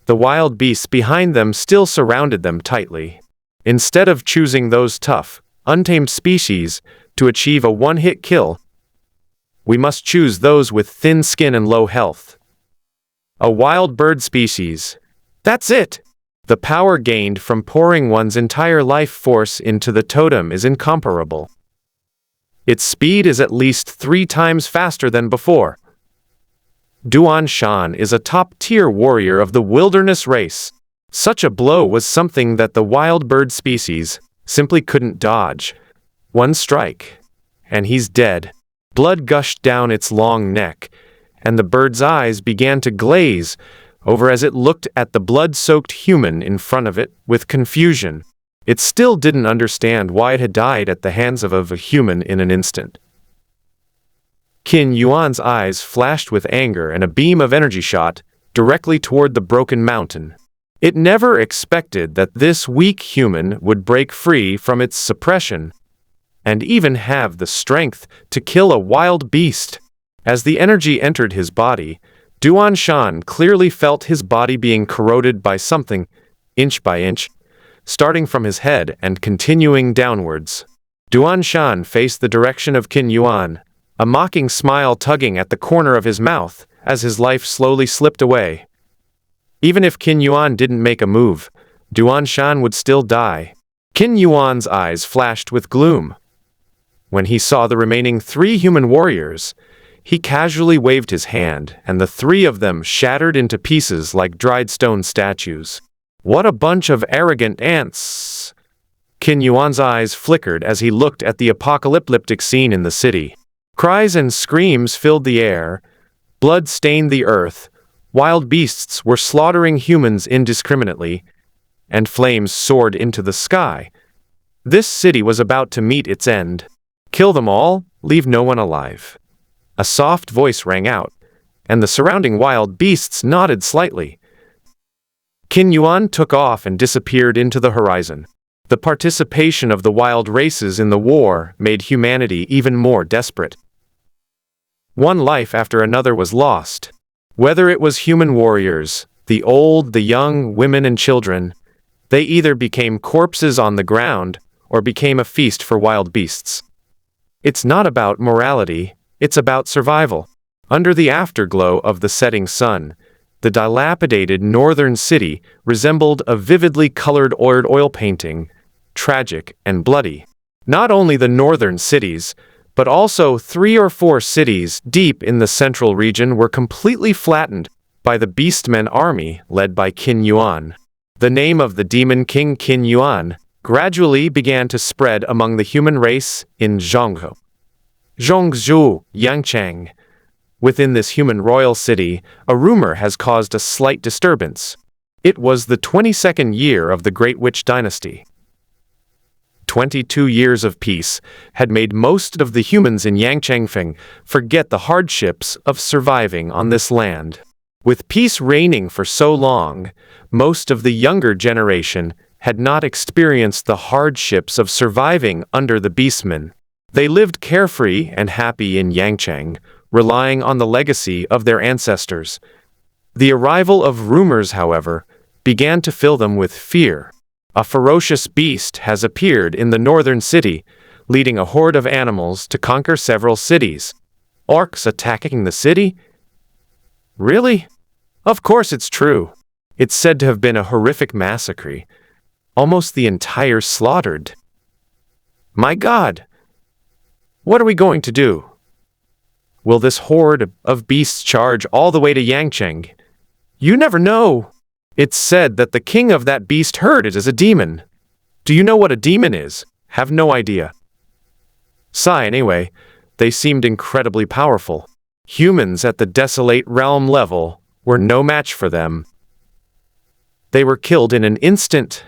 The wild beasts behind them still surrounded them tightly. Instead of choosing those tough, untamed species to achieve a one-hit kill, we must choose those with thin skin and low health. A wild bird species. That's it! The power gained from pouring one's entire life force into the totem is incomparable. Its speed is at least 3 times faster than before. Duan Shan is a top-tier warrior of the wilderness race. Such a blow was something that the wild bird species simply couldn't dodge. One strike, and he's dead. Blood gushed down its long neck, and the bird's eyes began to glaze over as it looked at the blood-soaked human in front of it with confusion. It still didn't understand why it had died at the hands of a human in an instant. Qin Yuan's eyes flashed with anger, and a beam of energy shot directly toward the broken mountain. It never expected that this weak human would break free from its suppression and even have the strength to kill a wild beast. As the energy entered his body, Duan Shan clearly felt his body being corroded by something, inch by inch, starting from his head and continuing downwards. Duan Shan faced the direction of Qin Yuan, a mocking smile tugging at the corner of his mouth as his life slowly slipped away. Even if Qin Yuan didn't make a move, Duan Shan would still die. Qin Yuan's eyes flashed with gloom. When he saw the remaining 3 human warriors, he casually waved his hand, and the 3 of them shattered into pieces like dried stone statues. What a bunch of arrogant ants! Qin Yuan's eyes flickered as he looked at the apocalyptic scene in the city. Cries and screams filled the air, blood stained the earth, wild beasts were slaughtering humans indiscriminately, and flames soared into the sky. This city was about to meet its end. Kill them all, leave no one alive. A soft voice rang out, and the surrounding wild beasts nodded slightly. Qin Yuan took off and disappeared into the horizon. The participation of the wild races in the war made humanity even more desperate. One life after another was lost. Whether it was human warriors, the old, the young, women and children, they either became corpses on the ground or became a feast for wild beasts. It's not about morality, it's about survival. Under the afterglow of the setting sun, the dilapidated northern city resembled a vividly colored oil painting, tragic and bloody. Not only the northern cities, but also 3 or 4 cities deep in the central region were completely flattened by the Beastmen army led by Qin Yuan. The name of the demon king Qin Yuan gradually began to spread among the human race in Zhongzhou, Yangcheng. Within this human royal city, a rumor has caused a slight disturbance. It was the 22nd year of the Great Witch Dynasty. 22 years of peace had made most of the humans in Yangchengfeng forget the hardships of surviving on this land. With peace reigning for so long, most of the younger generation had not experienced the hardships of surviving under the Beastmen. They lived carefree and happy in Yangcheng, relying on the legacy of their ancestors. The arrival of rumors, however, began to fill them with fear. A ferocious beast has appeared in the northern city, leading a horde of animals to conquer several cities. Orcs attacking the city? Really? Of course it's true. It's said to have been a horrific massacre. Almost the entire slaughtered. My God! What are we going to do? Will this horde of beasts charge all the way to Yangcheng? You never know. It's said that the king of that beast herd is a demon. Do you know what a demon is? Have no idea. Anyway, they seemed incredibly powerful. Humans at the desolate realm level were no match for them. They were killed in an instant.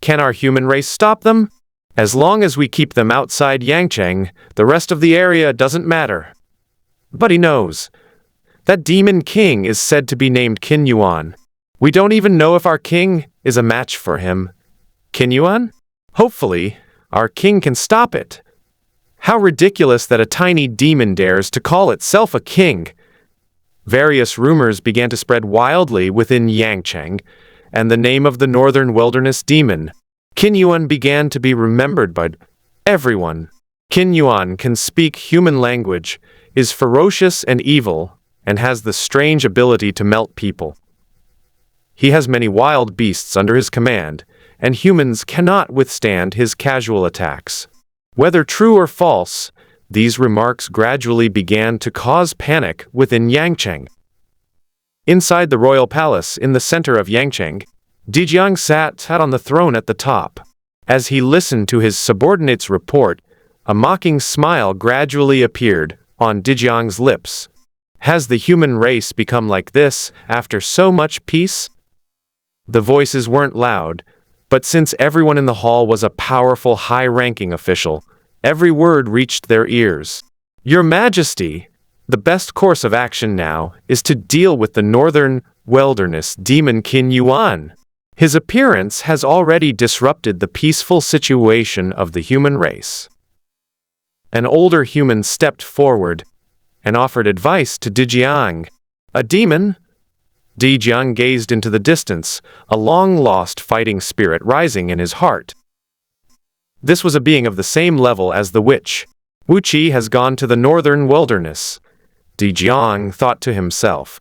Can our human race stop them? As long as we keep them outside Yangcheng, the rest of the area doesn't matter. But he knows. That demon king is said to be named Qin Yuan. We don't even know if our king is a match for him. Qin Yuan? Hopefully, our king can stop it. How ridiculous that a tiny demon dares to call itself a king. Various rumors began to spread wildly within Yangcheng, and the name of the northern wilderness demon, Qin Yuan, began to be remembered by everyone. Qin Yuan can speak human language, is ferocious and evil, and has the strange ability to melt people. He has many wild beasts under his command, and humans cannot withstand his casual attacks. Whether true or false, these remarks gradually began to cause panic within Yangcheng. Inside the royal palace in the center of Yangcheng, Dijiang sat on the throne at the top. As he listened to his subordinate's report, a mocking smile gradually appeared on Dijiang's lips. Has the human race become like this after so much peace? The voices weren't loud, but since everyone in the hall was a powerful, high-ranking official, every word reached their ears. Your Majesty, the best course of action now is to deal with the northern wilderness demon Qin Yuan. His appearance has already disrupted the peaceful situation of the human race. An older human stepped forward and offered advice to Dijiang. A demon? Dijiang gazed into the distance, a long-lost fighting spirit rising in his heart. This was a being of the same level as the witch. Wu Qi has gone to the northern wilderness. Dijiang thought to himself.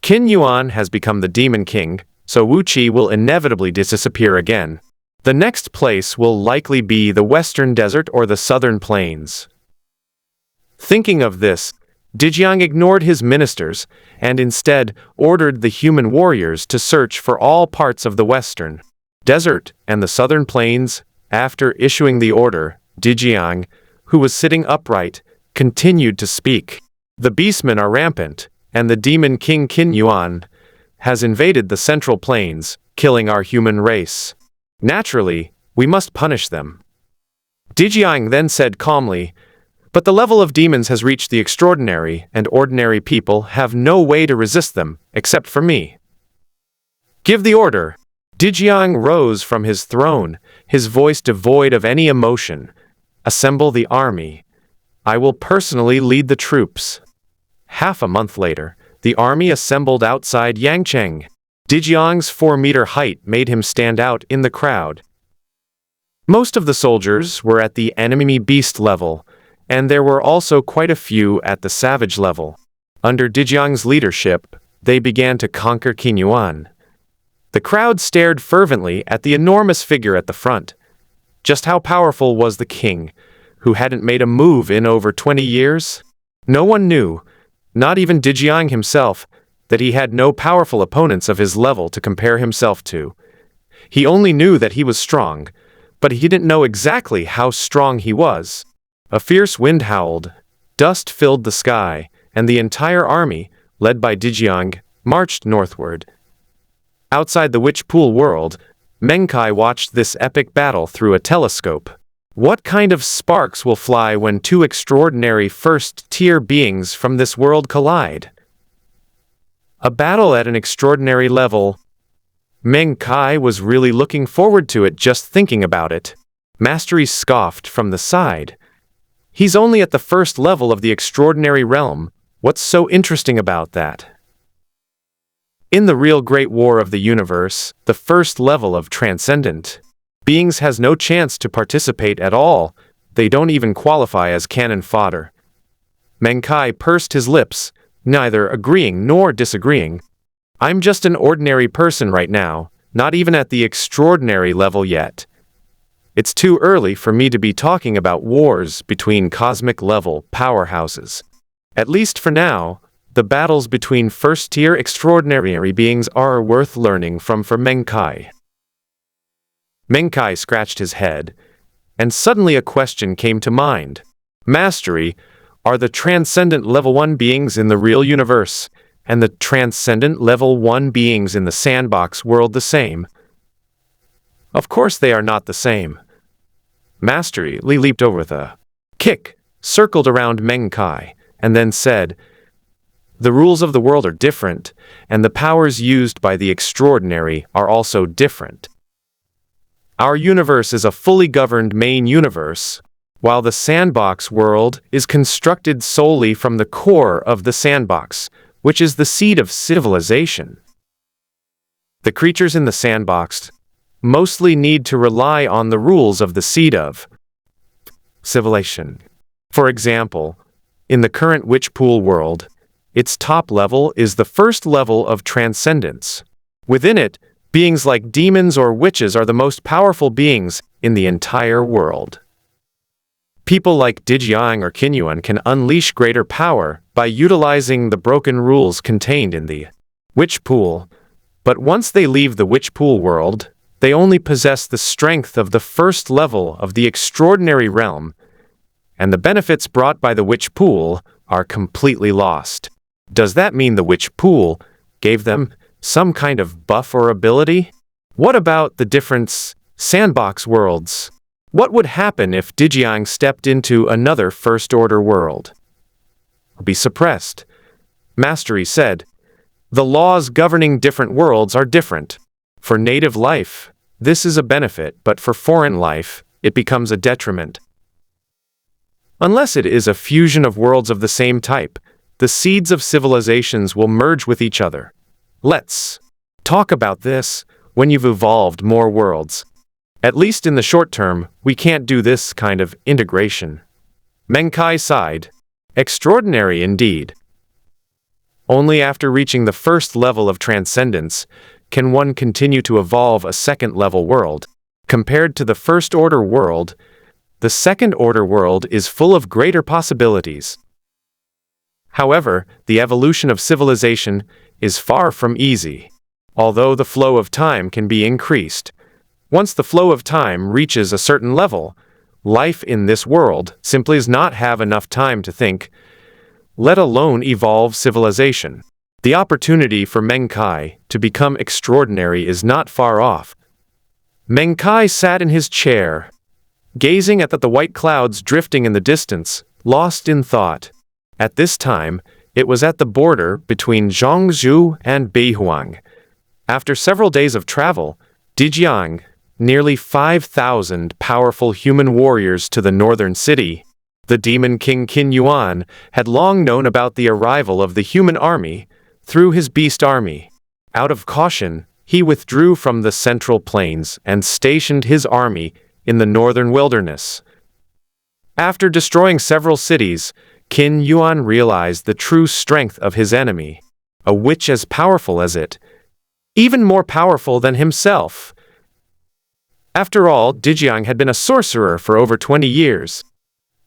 Qin Yuan has become the demon king, so Wu Qi will inevitably disappear again. The next place will likely be the western desert or the southern plains. Thinking of this, Dijiang ignored his ministers and instead ordered the human warriors to search for all parts of the western desert and the southern plains. After issuing the order, Dijiang, who was sitting upright, continued to speak. The beastmen are rampant, and the demon king Qin Yuan has invaded the central plains, killing our human race. Naturally, we must punish them. Dijiang then said calmly, but the level of demons has reached the extraordinary, and ordinary people have no way to resist them, except for me. Give the order. Dijiang rose from his throne, his voice devoid of any emotion. Assemble the army. I will personally lead the troops. Half a month later, The army assembled outside Yangcheng. Dijiang's 4-meter height made him stand out in the crowd. Most of the soldiers were at the enemy beast level, and there were also quite a few at the savage level. Under Dijiang's leadership, they began to conquer Qinyuan. The crowd stared fervently at the enormous figure at the front. Just how powerful was the king, who hadn't made a move in over 20 years? No one knew, not even Dijiang himself, that he had no powerful opponents of his level to compare himself to. He only knew that he was strong, but he didn't know exactly how strong he was. A fierce wind howled, dust filled the sky, and the entire army, led by Dijiang, marched northward. Outside the Witch Pool world, Meng Kai watched this epic battle through a telescope. What kind of sparks will fly when two extraordinary first-tier beings from this world collide? A battle at an extraordinary level. Meng Kai was really looking forward to it just thinking about it. Mastery scoffed from the side. He's only at the first level of the extraordinary realm. What's so interesting about that? In the real Great War of the universe, the first level of transcendent beings has no chance to participate at all. They don't even qualify as cannon fodder. Meng Kai pursed his lips, neither agreeing nor disagreeing. I'm just an ordinary person right now, not even at the extraordinary level yet. It's too early for me to be talking about wars between cosmic-level powerhouses. At least for now, the battles between first-tier extraordinary beings are worth learning from for Meng Kai. Meng Kai scratched his head, and suddenly a question came to mind. Mastery, are the transcendent level 1 beings in the real universe and the transcendent level 1 beings in the sandbox world the same? Of course they are not the same. Mastery leaped over with a kick, circled around Meng Kai, and then said, "The rules of the world are different, and the powers used by the extraordinary are also different. Our universe is a fully governed main universe, while the sandbox world is constructed solely from the core of the sandbox, which is the seed of civilization. The creatures in the sandbox mostly need to rely on the rules of the seed of civilization. For example, in the current Witch Pool world, its top level is the first level of transcendence. Within it, beings like demons or witches are the most powerful beings in the entire world. People like Dijiang or Qinyuan can unleash greater power by utilizing the broken rules contained in the Witch Pool, but once they leave the Witch Pool world, they only possess the strength of the first level of the extraordinary realm, and the benefits brought by the Witch Pool are completely lost. Does that mean the Witch Pool gave them some kind of buff or ability? What about the different sandbox worlds? What would happen if Dijiang stepped into another first-order world? Be suppressed. Mastery said, "The laws governing different worlds are different. For native life, this is a benefit, but for foreign life, it becomes a detriment. Unless it is a fusion of worlds of the same type, the seeds of civilizations will merge with each other. Let's talk about this when you've evolved more worlds. At least in the short term, we can't do this kind of integration." Meng Kai sighed. Extraordinary indeed. Only after reaching the first level of transcendence can one continue to evolve a second-level world. Compared to the first-order world, the second-order world is full of greater possibilities. However, the evolution of civilization is far from easy. Although the flow of time can be increased, once the flow of time reaches a certain level, life in this world simply does not have enough time to think, let alone evolve civilization. The opportunity for Meng Kai to become extraordinary is not far off. Meng Kai sat in his chair, gazing at the white clouds drifting in the distance, lost in thought. At this time, it was at the border between Zhongzhou and Beihuang. After several days of travel, Dijiang, nearly 5,000 powerful human warriors to the northern city, the demon king Qinyuan, had long known about the arrival of the human army through his beast army. Out of caution, he withdrew from the central plains and stationed his army in the northern wilderness. After destroying several cities, Qin Yuan realized the true strength of his enemy, a witch as powerful as it, even more powerful than himself. After all, Dijiang had been a sorcerer for over 20 years,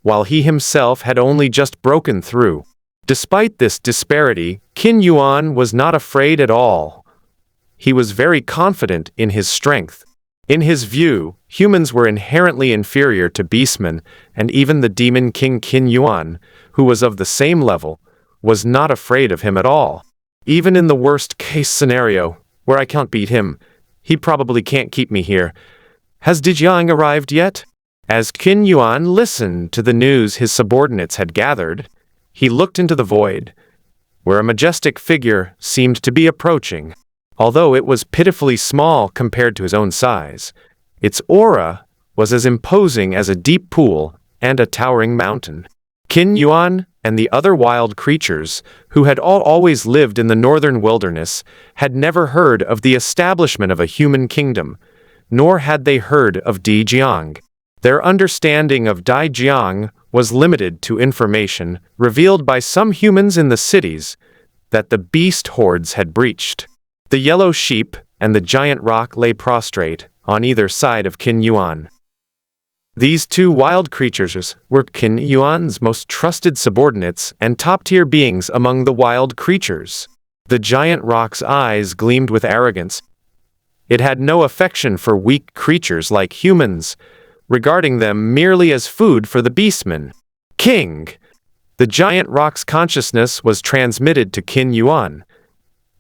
while he himself had only just broken through. Despite this disparity, Qin Yuan was not afraid at all. He was very confident in his strength. In his view, humans were inherently inferior to beastmen, and even the demon king Qin Yuan, who was of the same level, was not afraid of him at all. Even in the worst-case scenario, where I can't beat him, he probably can't keep me here. Has Dijiang arrived yet? As Qin Yuan listened to the news his subordinates had gathered, he looked into the void, where a majestic figure seemed to be approaching. Although it was pitifully small compared to his own size, its aura was as imposing as a deep pool and a towering mountain. Qin Yuan and the other wild creatures, who had always lived in the northern wilderness, had never heard of the establishment of a human kingdom, nor had they heard of Dijiang. Their understanding of Dijiang was limited to information revealed by some humans in the cities that the beast hordes had breached. The yellow sheep and the giant roc lay prostrate on either side of Qin Yuan. These two wild creatures were Qin Yuan's most trusted subordinates and top-tier beings among the wild creatures. The giant roc's eyes gleamed with arrogance. It had no affection for weak creatures like humans, regarding them merely as food for the beastmen. King! The giant roc's consciousness was transmitted to Qin Yuan.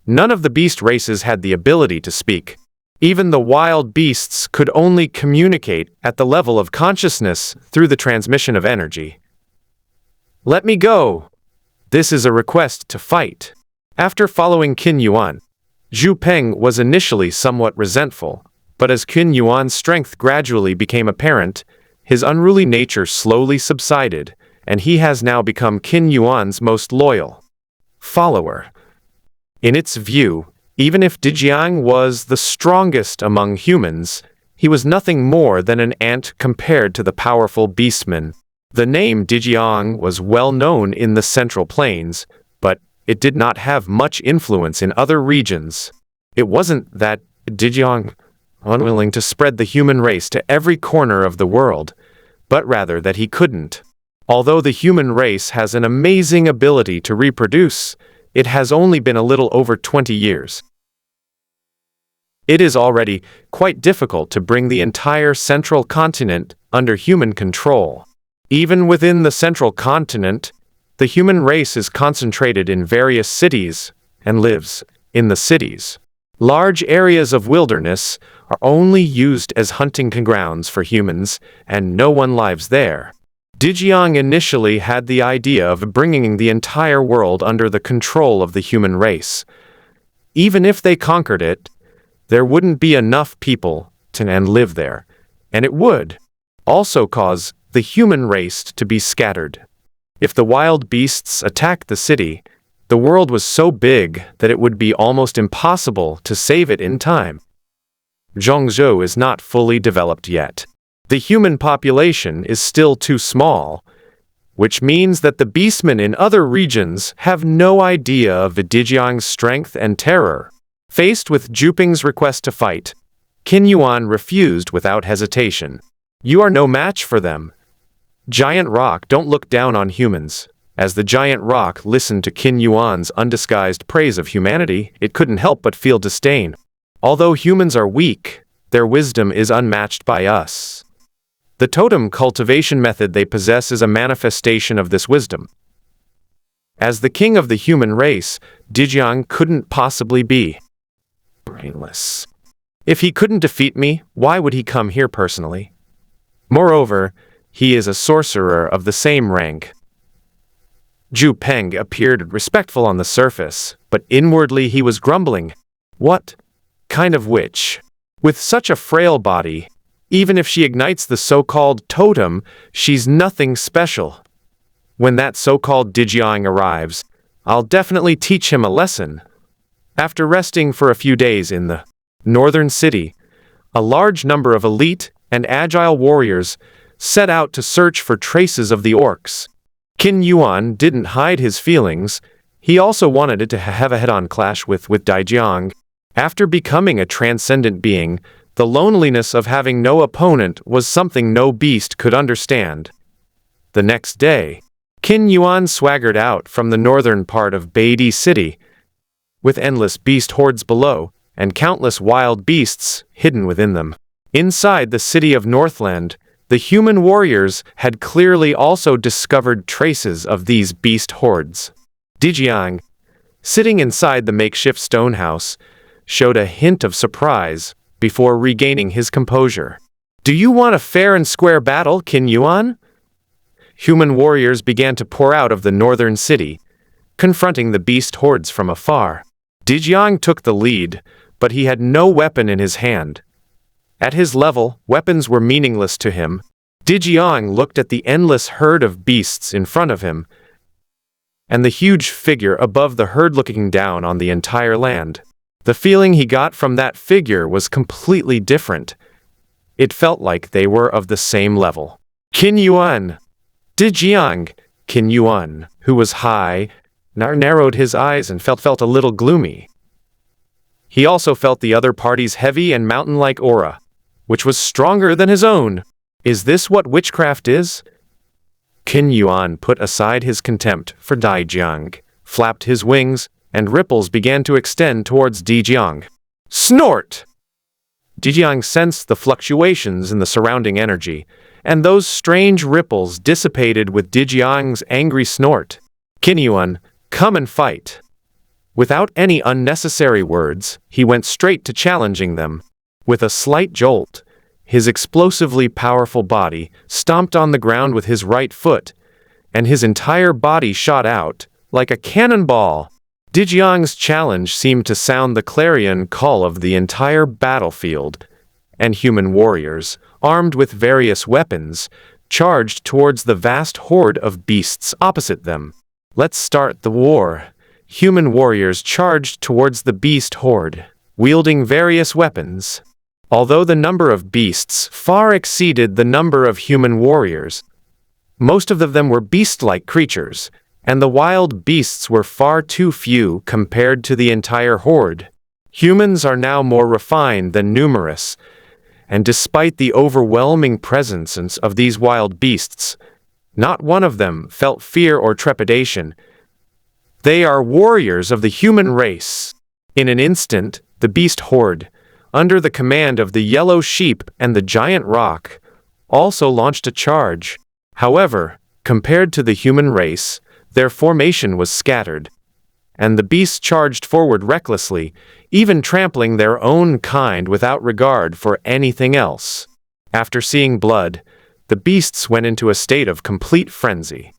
None of the beast races had the ability to speak. Even the wild beasts could only communicate at the level of consciousness through the transmission of energy. Let me go! This is a request to fight. After following Qin Yuan, Zhu Peng was initially somewhat resentful, but as Qin Yuan's strength gradually became apparent, his unruly nature slowly subsided, and he has now become Qin Yuan's most loyal follower. In its view, even if Dijiang was the strongest among humans, he was nothing more than an ant compared to the powerful beastmen. The name Dijiang was well known in the Central Plains, but it did not have much influence in other regions. It wasn't that Dijiang unwilling to spread the human race to every corner of the world, but rather that he couldn't. Although the human race has an amazing ability to reproduce, it has only been a little over 20 years. It is already quite difficult to bring the entire central continent under human control. Even within the central continent, the human race is concentrated in various cities and lives in the cities. Large areas of wilderness are only used as hunting grounds for humans, and no one lives there. Dijiang initially had the idea of bringing the entire world under the control of the human race. Even if they conquered it, there wouldn't be enough people to live there, and it would also cause the human race to be scattered. If the wild beasts attacked the city, the world was so big that it would be almost impossible to save it in time. Zhongzhou is not fully developed yet. The human population is still too small, which means that the beastmen in other regions have no idea of the Dijiang's strength and terror. Faced with Zhu Peng's request to fight, Qin Yuan refused without hesitation. You are no match for them. Giant roc don't look down on humans. As the giant roc listened to Qin Yuan's undisguised praise of humanity, it couldn't help but feel disdain. Although humans are weak, their wisdom is unmatched by us. The totem cultivation method they possess is a manifestation of this wisdom. As the king of the human race, Dijiang couldn't possibly be brainless. If he couldn't defeat me, why would he come here personally? Moreover, he is a sorcerer of the same rank. Zhu Peng appeared respectful on the surface, but inwardly he was grumbling. What kind of witch? With such a frail body, even if she ignites the so-called totem, she's nothing special. When that so-called Dijiang arrives, I'll definitely teach him a lesson, After resting for a few days in the northern city, a large number of elite and agile warriors set out to search for traces of the orcs. Qin Yuan didn't hide his feelings. He also wanted it to have a head-on clash with Daijiang. After becoming a transcendent being, the loneliness of having no opponent was something no beast could understand. The next day, Qin Yuan swaggered out from the northern part of Beidi City, with endless beast hordes below, and countless wild beasts hidden within them. Inside the city of Northland, the human warriors had clearly also discovered traces of these beast hordes. Dijiang, sitting inside the makeshift stone house, showed a hint of surprise before regaining his composure. "Do you want a fair and square battle, Qin Yuan?" Human warriors began to pour out of the northern city, confronting the beast hordes from afar. Dijiang took the lead, but he had no weapon in his hand. At his level, weapons were meaningless to him. Dijiang looked at the endless herd of beasts in front of him, and the huge figure above the herd looking down on the entire land. The feeling he got from that figure was completely different. It felt like they were of the same level. Qin Yuan! Dijiang! Qin Yuan, who was high, narrowed his eyes and felt a little gloomy. He also felt the other party's heavy and mountain-like aura, which was stronger than his own. Is this what witchcraft is? Qin Yuan put aside his contempt for Dijiang, flapped his wings, and ripples began to extend towards Dijiang. Snort! Dijiang sensed the fluctuations in the surrounding energy, and those strange ripples dissipated with Dijiang's angry snort. Qin Yuan, come and fight. Without any unnecessary words, he went straight to challenging them. With a slight jolt, his explosively powerful body stomped on the ground with his right foot, and his entire body shot out like a cannonball. Dijiang's challenge seemed to sound the clarion call of the entire battlefield, and human warriors, armed with various weapons, charged towards the vast horde of beasts opposite them. Let's start the war. Human warriors charged towards the beast horde, wielding various weapons. Although the number of beasts far exceeded the number of human warriors, most of them were beast-like creatures, and the wild beasts were far too few compared to the entire horde. Humans are now more refined than numerous, and despite the overwhelming presence of these wild beasts, not one of them felt fear or trepidation. They are warriors of the human race. In an instant, the beast horde, under the command of the yellow sheep and the giant rock, also launched a charge. However, compared to the human race, their formation was scattered, and the beasts charged forward recklessly, even trampling their own kind without regard for anything else. After seeing blood, the beasts went into a state of complete frenzy.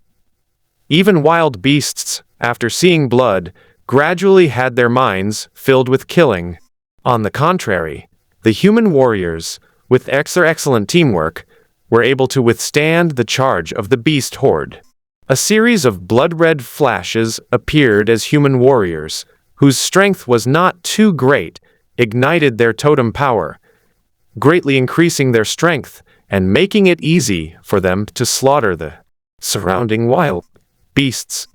Even wild beasts, after seeing blood, gradually had their minds filled with killing. On the contrary, the human warriors, with excellent teamwork, were able to withstand the charge of the beast horde. A series of blood-red flashes appeared as human warriors, whose strength was not too great, ignited their totem power, greatly increasing their strength and making it easy for them to slaughter the surrounding wild beasts.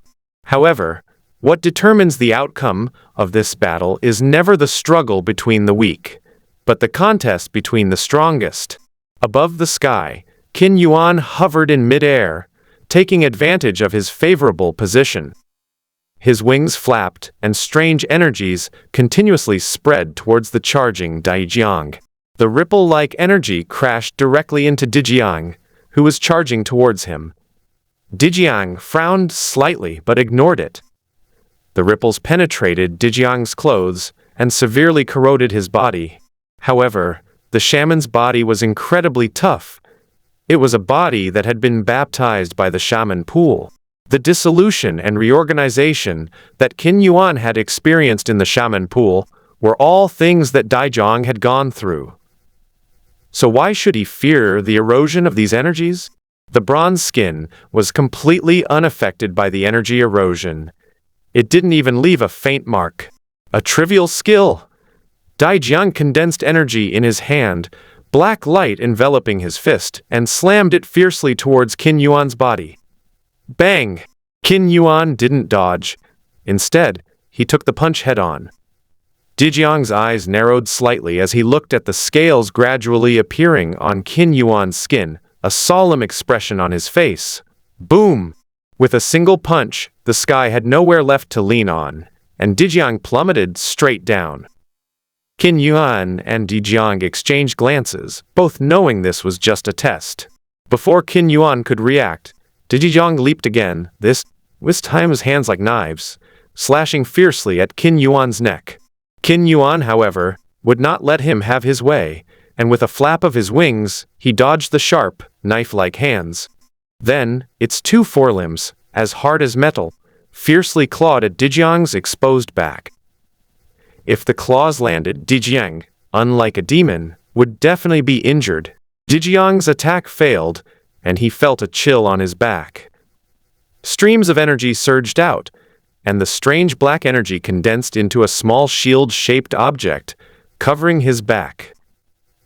However, what determines the outcome of this battle is never the struggle between the weak, but the contest between the strongest. Above the sky, Qin Yuan hovered in midair, taking advantage of his favorable position. His wings flapped, and strange energies continuously spread towards the charging Dijiang. The ripple-like energy crashed directly into Dijiang, who was charging towards him. Dijiang frowned slightly but ignored it. The ripples penetrated Dijiang's clothes and severely corroded his body. However, the shaman's body was incredibly tough. It was a body that had been baptized by the shaman pool. The dissolution and reorganization that Qin Yuan had experienced in the shaman pool were all things that Dijiang had gone through. So why should he fear the erosion of these energies? The bronze skin was completely unaffected by the energy erosion. It didn't even leave a faint mark. A trivial skill. Daijiang condensed energy in his hand, black light enveloping his fist, and slammed it fiercely towards Qin Yuan's body. Bang! Qin Yuan didn't dodge. Instead, he took the punch head-on. Dijiang's eyes narrowed slightly as he looked at the scales gradually appearing on Qin Yuan's skin, a solemn expression on his face. Boom! With a single punch, the sky had nowhere left to lean on, and Dijiang plummeted straight down. Qin Yuan and Dijiang exchanged glances, both knowing this was just a test. Before Qin Yuan could react, Dijiang leaped again, this time his hands like knives, slashing fiercely at Qin Yuan's neck. Qin Yuan, however, would not let him have his way, and with a flap of his wings, he dodged the sharp, knife-like hands. Then, its two forelimbs, as hard as metal, fiercely clawed at Dijiang's exposed back. If the claws landed, Dijiang, unlike a demon, would definitely be injured. Dijiang's attack failed, and he felt a chill on his back. Streams of energy surged out, and the strange black energy condensed into a small shield-shaped object, covering his back.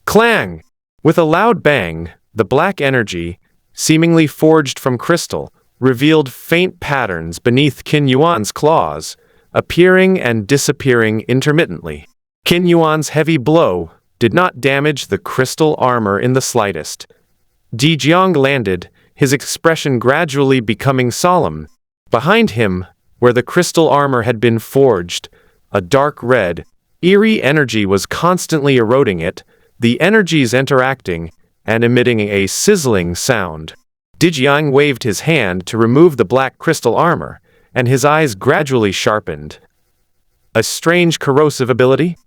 Clang! With a loud bang, the black energy, seemingly forged from crystal, revealed faint patterns beneath Qin Yuan's claws, appearing and disappearing intermittently. Qin Yuan's heavy blow did not damage the crystal armor in the slightest. Dijiang landed, his expression gradually becoming solemn. Behind him, where the crystal armor had been forged, a dark red, eerie energy was constantly eroding it, the energies interacting and emitting a sizzling sound. Dijiang waved his hand to remove the black crystal armor, and his eyes gradually sharpened. A strange corrosive ability?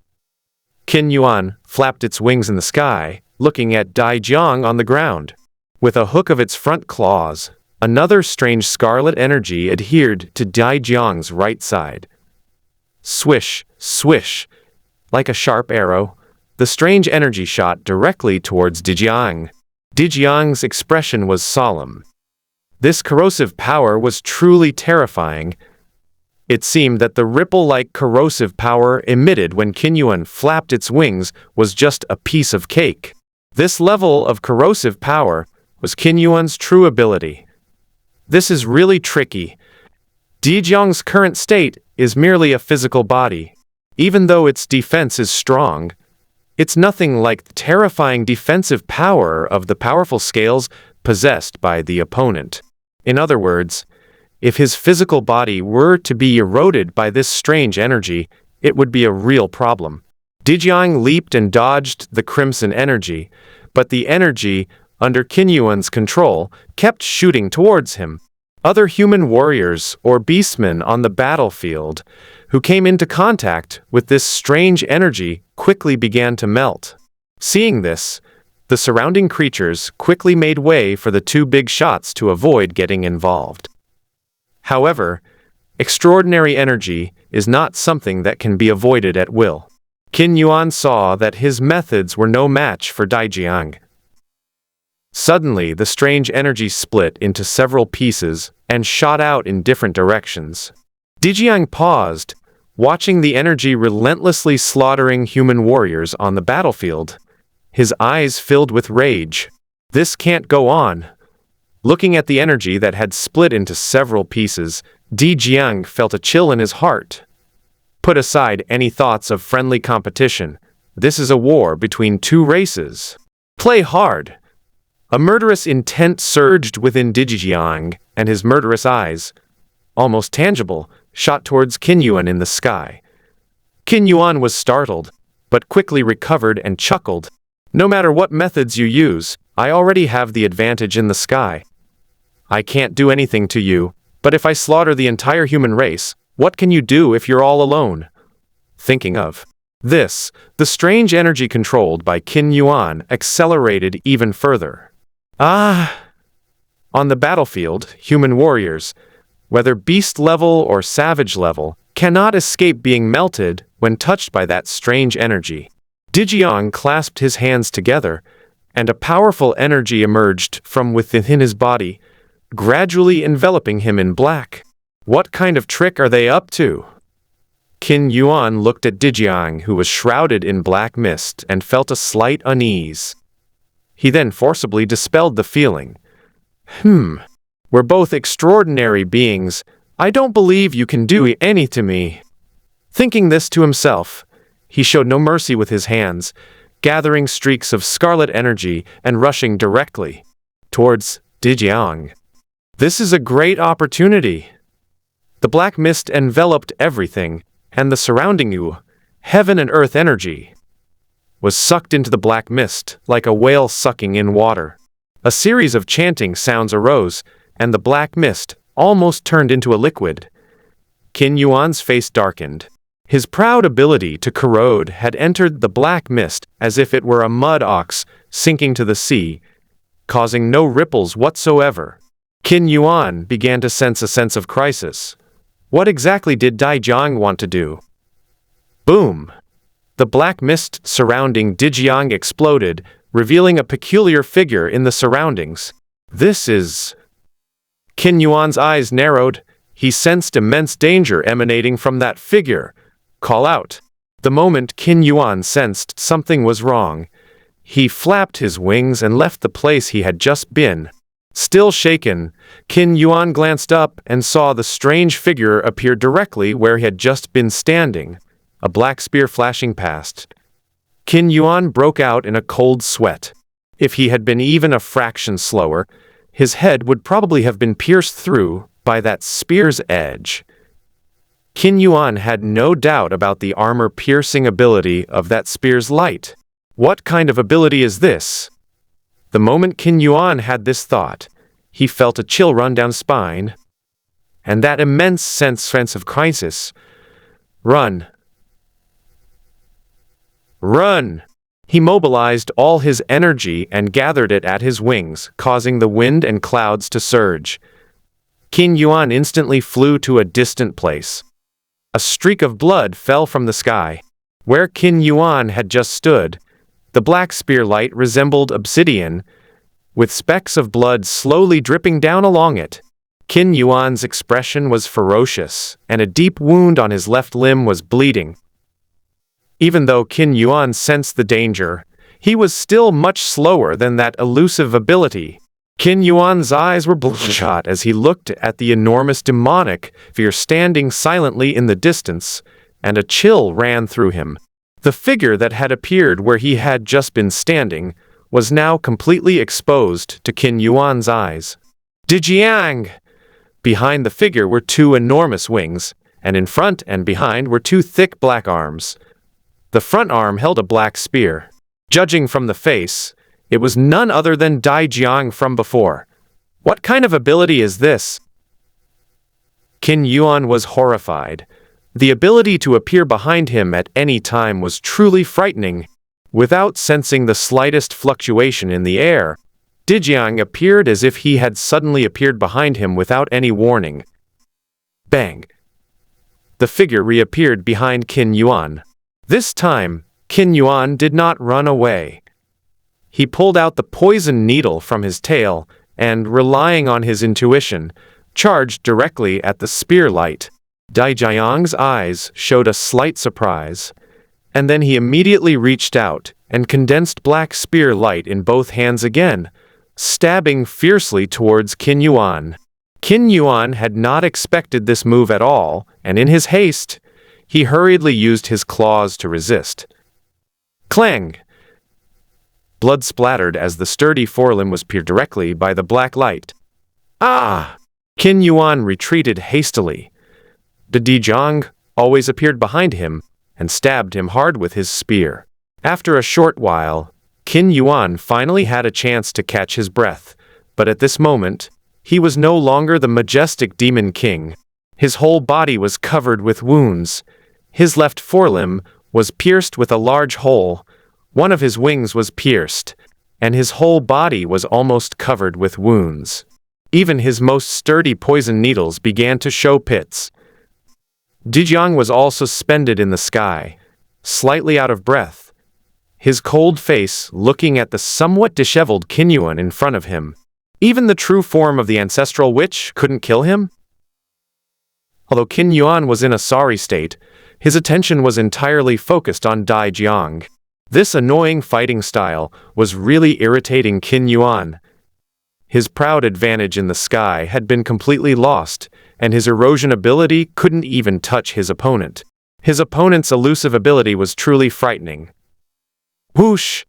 Qin Yuan flapped its wings in the sky, looking at Dijiang on the ground. With a hook of its front claws, another strange scarlet energy adhered to Dijiang's right side. Swish, swish. Like a sharp arrow, the strange energy shot directly towards Dijiang. Dijiang's expression was solemn. This corrosive power was truly terrifying. It seemed that the ripple-like corrosive power emitted when Qin Yuan flapped its wings was just a piece of cake. This level of corrosive power was Qin Yuan's true ability. This is really tricky. Dijiang's current state is merely a physical body. Even though its defense is strong, it's nothing like the terrifying defensive power of the powerful scales possessed by the opponent. In other words, if his physical body were to be eroded by this strange energy, it would be a real problem. Dijiang leaped and dodged the crimson energy, but the energy, under Qin Yuan's control, kept shooting towards him. Other human warriors or beastmen on the battlefield who came into contact with this strange energy quickly began to melt. Seeing this, the surrounding creatures quickly made way for the two big shots to avoid getting involved. However, extraordinary energy is not something that can be avoided at will. Qin Yuan saw that his methods were no match for Dijiang. Suddenly, the strange energy split into several pieces and shot out in different directions. Dijiang paused, watching the energy relentlessly slaughtering human warriors on the battlefield. His eyes filled with rage. This can't go on. Looking at the energy that had split into several pieces, Dijiang felt a chill in his heart. Put aside any thoughts of friendly competition. This is a war between two races. Play hard. A murderous intent surged within Dijiang, and his murderous eyes, almost tangible, shot towards Qin Yuan in the sky. Qin Yuan was startled, but quickly recovered and chuckled. No matter what methods you use, I already have the advantage in the sky. I can't do anything to you, but if I slaughter the entire human race, what can you do if you're all alone? Thinking of this, the strange energy controlled by Qin Yuan accelerated even further. On the battlefield, human warriors, whether beast level or savage level, cannot escape being melted when touched by that strange energy. Dijiang clasped his hands together, and a powerful energy emerged from within his body, gradually enveloping him in black. What kind of trick are they up to? Qin Yuan looked at Dijiang, who was shrouded in black mist, and felt a slight unease. He then forcibly dispelled the feeling. We're both extraordinary beings. I don't believe you can do any to me. Thinking this to himself, he showed no mercy with his hands, gathering streaks of scarlet energy and rushing directly towards Dijiang. This is a great opportunity. The black mist enveloped everything, and the surrounding heaven and earth energy was sucked into the black mist like a whale sucking in water. A series of chanting sounds arose, and the black mist almost turned into a liquid. Qin Yuan's face darkened. His proud ability to corrode had entered the black mist as if it were a mud ox sinking to the sea, causing no ripples whatsoever. Qin Yuan began to sense a sense of crisis. What exactly did Dijiang want to do? Boom! The black mist surrounding Dijiang exploded, revealing a peculiar figure in the surroundings. This is... Qin Yuan's eyes narrowed. He sensed immense danger emanating from that figure. Call out. The moment Qin Yuan sensed something was wrong, he flapped his wings and left the place he had just been. Still shaken, Qin Yuan glanced up and saw the strange figure appear directly where he had just been standing, a black spear flashing past. Qin Yuan broke out in a cold sweat. If he had been even a fraction slower, his head would probably have been pierced through by that spear's edge. Qin Yuan had no doubt about the armor-piercing ability of that spear's light. What kind of ability is this? The moment Qin Yuan had this thought, he felt a chill run down spine, and that immense sense of crisis. Run! Run! He mobilized all his energy and gathered it at his wings, causing the wind and clouds to surge. Qin Yuan instantly flew to a distant place. A streak of blood fell from the sky. Where Qin Yuan had just stood, the black spear light resembled obsidian, with specks of blood slowly dripping down along it. Qin Yuan's expression was ferocious, and a deep wound on his left limb was bleeding. Even though Qin Yuan sensed the danger, he was still much slower than that elusive ability. Qin Yuan's eyes were bloodshot as he looked at the enormous demonic figure standing silently in the distance, and a chill ran through him. The figure that had appeared where he had just been standing was now completely exposed to Qin Yuan's eyes. Dijiang! Behind the figure were two enormous wings, and in front and behind were two thick black arms. The front arm held a black spear. Judging from the face, it was none other than Dijiang from before. What kind of ability is this? Qin Yuan was horrified. The ability to appear behind him at any time was truly frightening. Without sensing the slightest fluctuation in the air, Dijiang appeared as if he had suddenly appeared behind him without any warning. Bang! The figure reappeared behind Qin Yuan. This time, Qin Yuan did not run away. He pulled out the poison needle from his tail and, relying on his intuition, charged directly at the spear light. Dijiang's eyes showed a slight surprise, and then he immediately reached out and condensed black spear light in both hands again, stabbing fiercely towards Qin Yuan. Qin Yuan had not expected this move at all, and in his haste, he hurriedly used his claws to resist. Clang! Blood splattered as the sturdy forelimb was pierced directly by the black light. Ah! Qin Yuan retreated hastily. Dijiang always appeared behind him and stabbed him hard with his spear. After a short while, Qin Yuan finally had a chance to catch his breath, but at this moment, he was no longer the majestic demon king. His whole body was covered with wounds. His left forelimb was pierced with a large hole. One of his wings was pierced, and his whole body was almost covered with wounds. Even his most sturdy poison needles began to show pits. Dijiang was all suspended in the sky, slightly out of breath, his cold face looking at the somewhat disheveled Qin Yuan in front of him. Even the true form of the ancestral witch couldn't kill him? Although Qin Yuan was in a sorry state, His attention was entirely focused on Dai Jiang. This annoying fighting style was really irritating Qin Yuan. His proud advantage in the sky had been completely lost, and his erosion ability couldn't even touch his opponent. His opponent's elusive ability was truly frightening. Whoosh!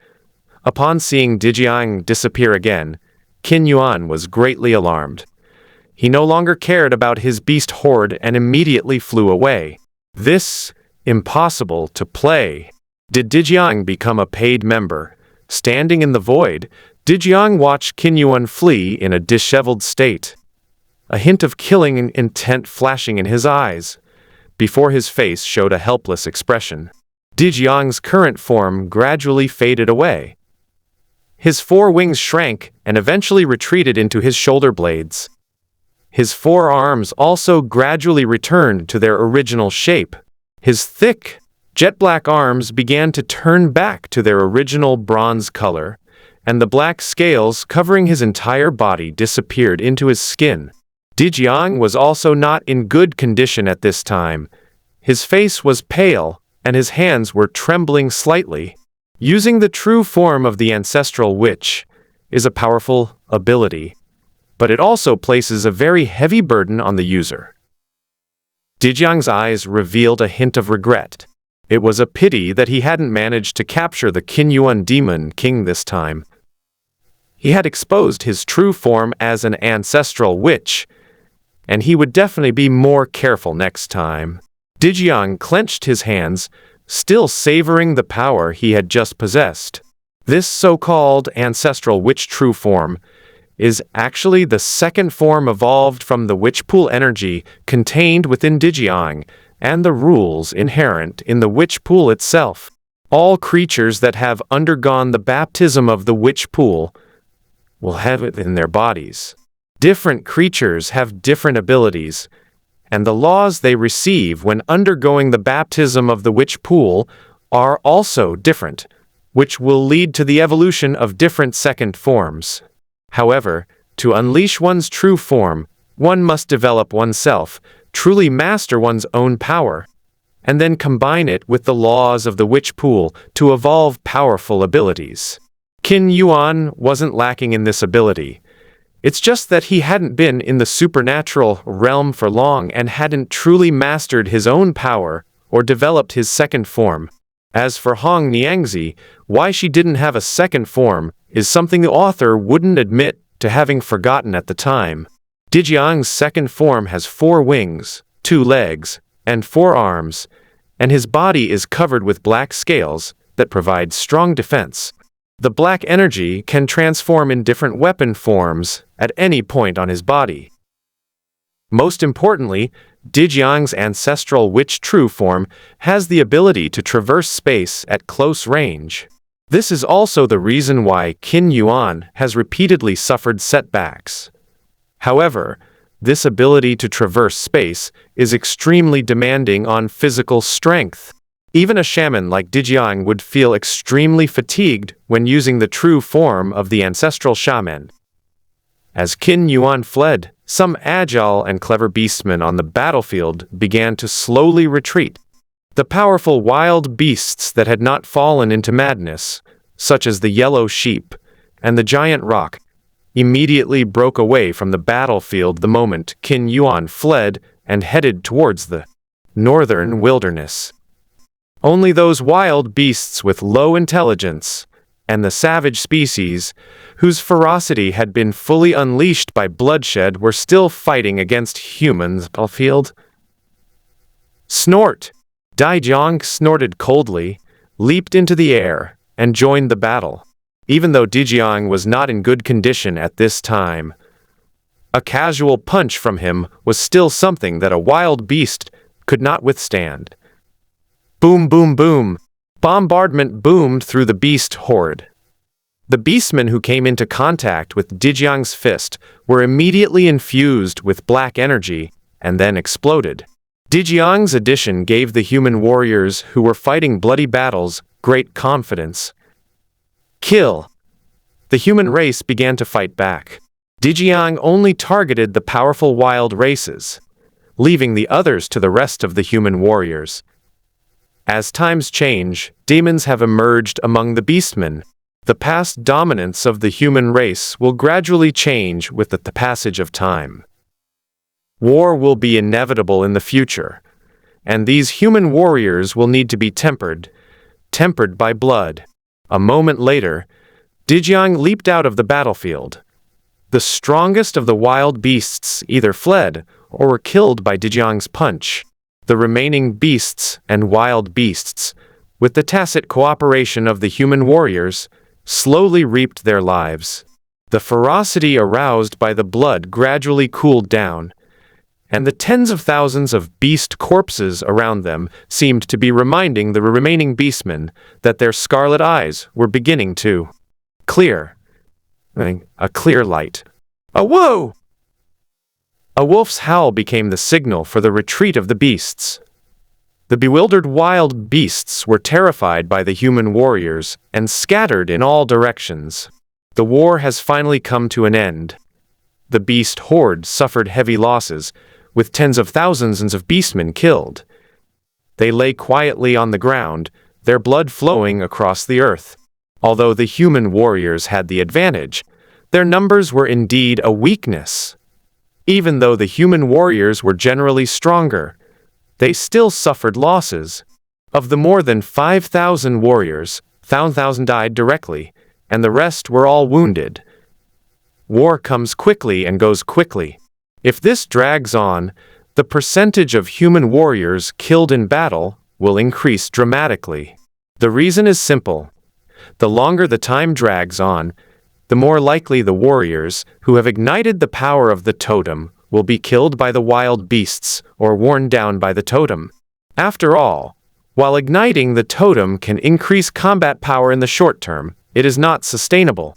Upon seeing Dijiang disappear again, Qin Yuan was greatly alarmed. He no longer cared about his beast horde and immediately flew away. This, impossible to play. Did Dijiang become a paid member? Standing in the void, Dijiang watched Qin Yuan flee in a disheveled state. A hint of killing intent flashing in his eyes, before his face showed a helpless expression. Dijiang's current form gradually faded away. His four wings shrank and eventually retreated into his shoulder blades. His forearms also gradually returned to their original shape. His thick, jet-black arms began to turn back to their original bronze color, and the black scales covering his entire body disappeared into his skin. Dijiang was also not in good condition at this time. His face was pale, and his hands were trembling slightly. Using the true form of the ancestral witch is a powerful ability, but it also places a very heavy burden on the user. Dijiang's eyes revealed a hint of regret. It was a pity that he hadn't managed to capture the Qin Yuan Demon King this time. He had exposed his true form as an ancestral witch, and he would definitely be more careful next time. Dijiang clenched his hands, still savoring the power he had just possessed. This so-called ancestral witch true form is actually the second form evolved from the witch pool energy contained within Dijiang and the rules inherent in the witch pool itself. All creatures that have undergone the baptism of the witch pool will have it in their bodies. Different creatures have different abilities, and the laws they receive when undergoing the baptism of the witch pool are also different, which will lead to the evolution of different second forms. However, to unleash one's true form, one must develop oneself, truly master one's own power, and then combine it with the laws of the witch pool to evolve powerful abilities. Qin Yuan wasn't lacking in this ability. It's just that he hadn't been in the supernatural realm for long and hadn't truly mastered his own power or developed his second form. As for Hong Niangzi, why she didn't have a second form is something the author wouldn't admit to having forgotten at the time. Dijiang's second form has 4 wings, 2 legs, and 4 arms, and his body is covered with black scales that provide strong defense. The black energy can transform in different weapon forms at any point on his body. Most importantly, Dijiang's ancestral witch true form has the ability to traverse space at close range. This is also the reason why Qin Yuan has repeatedly suffered setbacks. However, this ability to traverse space is extremely demanding on physical strength. Even a shaman like Dijiang would feel extremely fatigued when using the true form of the ancestral shaman. As Qin Yuan fled, some agile and clever beastmen on the battlefield began to slowly retreat. The powerful wild beasts that had not fallen into madness, such as the yellow sheep and the giant roc, immediately broke away from the battlefield the moment Qin Yuan fled and headed towards the northern wilderness. Only those wild beasts with low intelligence and the savage species, whose ferocity had been fully unleashed by bloodshed, were still fighting against humans on the battlefield. Snort! Dijiang snorted coldly, leaped into the air, and joined the battle. Even though Dijiang was not in good condition at this time, a casual punch from him was still something that a wild beast could not withstand. Boom, boom, boom. Bombardment boomed through the beast horde. The beastmen who came into contact with Dijiang's fist were immediately infused with black energy and then exploded. Dijiang's addition gave the human warriors who were fighting bloody battles great confidence. Kill! The human race began to fight back. Dijiang only targeted the powerful wild races, leaving the others to the rest of the human warriors. As times change, demons have emerged among the beastmen. The past dominance of the human race will gradually change with the passage of time. War will be inevitable in the future, and these human warriors will need to be tempered by blood. A moment later, Dijiang leaped out of the battlefield. The strongest of the wild beasts either fled or were killed by Dijiang's punch. The remaining beasts and wild beasts, with the tacit cooperation of the human warriors, slowly reaped their lives. The ferocity aroused by the blood gradually cooled down, and the tens of thousands of beast corpses around them seemed to be reminding the remaining beastmen that their scarlet eyes were beginning to clear. A clear light. A whoa! A wolf's howl became the signal for the retreat of the beasts. The bewildered wild beasts were terrified by the human warriors and scattered in all directions. The war has finally come to an end. The beast horde suffered heavy losses, with tens of thousands of beastmen killed. They lay quietly on the ground, their blood flowing across the earth. Although the human warriors had the advantage, their numbers were indeed a weakness. Even though the human warriors were generally stronger, they still suffered losses. Of the more than 5,000 warriors, 1,000 died directly, and the rest were all wounded. War comes quickly and goes quickly. If this drags on, the percentage of human warriors killed in battle will increase dramatically. The reason is simple. The longer the time drags on, the more likely the warriors who have ignited the power of the totem will be killed by the wild beasts or worn down by the totem. After all, while igniting the totem can increase combat power in the short term, it is not sustainable.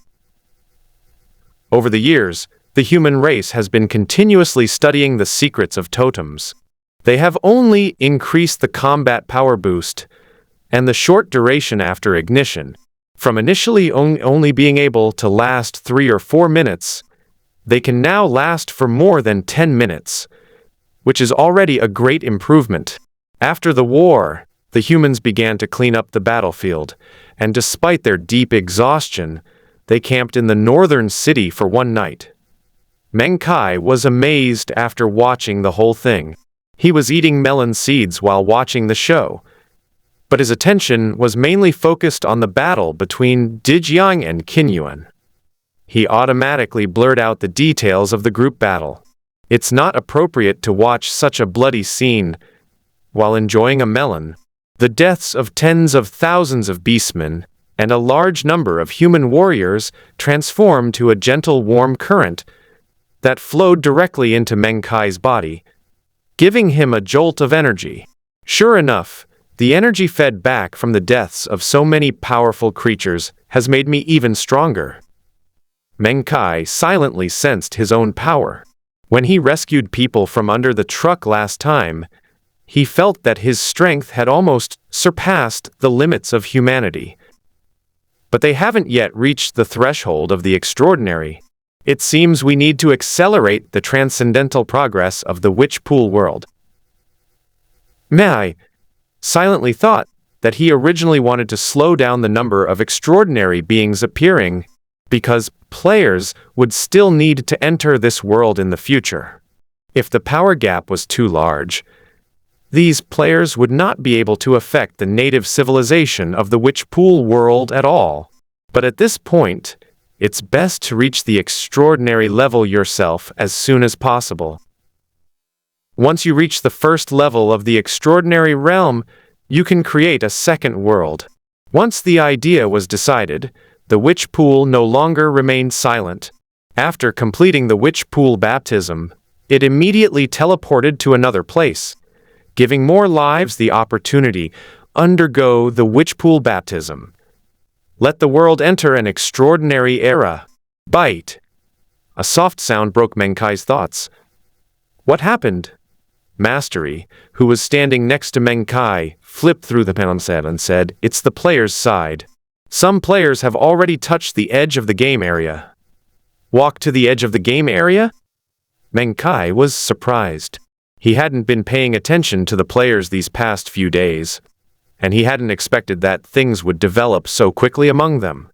Over the years, the human race has been continuously studying the secrets of totems. They have only increased the combat power boost and the short duration after ignition. From initially only being able to last 3 or 4 minutes, they can now last for more than 10 minutes, which is already a great improvement. After the war, the humans began to clean up the battlefield, and despite their deep exhaustion, they camped in the northern city for one night. Meng Kai was amazed after watching the whole thing. He was eating melon seeds while watching the show, but his attention was mainly focused on the battle between Dijiang and Qinyuan. He automatically blurred out the details of the group battle. It's not appropriate to watch such a bloody scene while enjoying a melon. The deaths of tens of thousands of beastmen and a large number of human warriors transformed to a gentle warm current that flowed directly into Meng Kai's body, giving him a jolt of energy. Sure enough, the energy fed back from the deaths of so many powerful creatures has made me even stronger. Meng Kai silently sensed his own power. When he rescued people from under the truck last time, he felt that his strength had almost surpassed the limits of humanity. But they haven't yet reached the threshold of the extraordinary. It seems we need to accelerate the transcendental progress of the witch pool world. Mei silently thought that he originally wanted to slow down the number of extraordinary beings appearing, because players would still need to enter this world in the future. If the power gap was too large, these players would not be able to affect the native civilization of the witch pool world at all. But at this point, it's best to reach the extraordinary level yourself as soon as possible. Once you reach the first level of the extraordinary realm, you can create a second world. Once the idea was decided, the witch pool no longer remained silent. After completing the witch pool baptism, it immediately teleported to another place, giving more lives the opportunity to undergo the witch pool baptism. Let the world enter an extraordinary era. Bite. A soft sound broke Meng Kai's thoughts. What happened? Mastery, who was standing next to Meng Kai, flipped through the panel and said, "It's the player's side. Some players have already touched the edge of the game area." Walk to the edge of the game area? Meng Kai was surprised. He hadn't been paying attention to the players these past few days. and he hadn't expected that things would develop so quickly among them.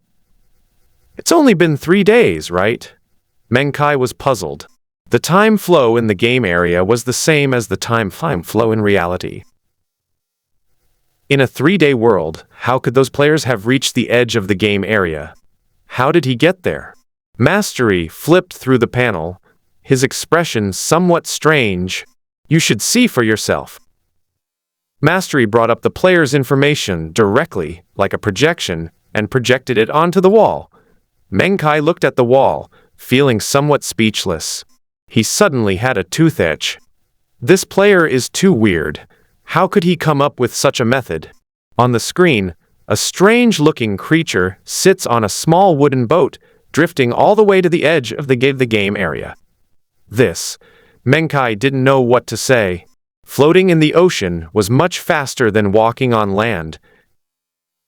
It's only been 3 days, right? Meng Kai was puzzled. The time flow in the game area was the same as the time flow in reality. In a 3-day world, how could those players have reached the edge of the game area? How did he get there? Mastery flipped through the panel, his expression somewhat strange. You should see for yourself. Mastery brought up the player's information directly, like a projection, and projected it onto the wall. Meng Kai looked at the wall, feeling somewhat speechless. He suddenly had a toothache. This player is too weird. How could he come up with such a method? On the screen, a strange-looking creature sits on a small wooden boat, drifting all the way to the edge of the game area. Meng Kai didn't know what to say. Floating in the ocean was much faster than walking on land.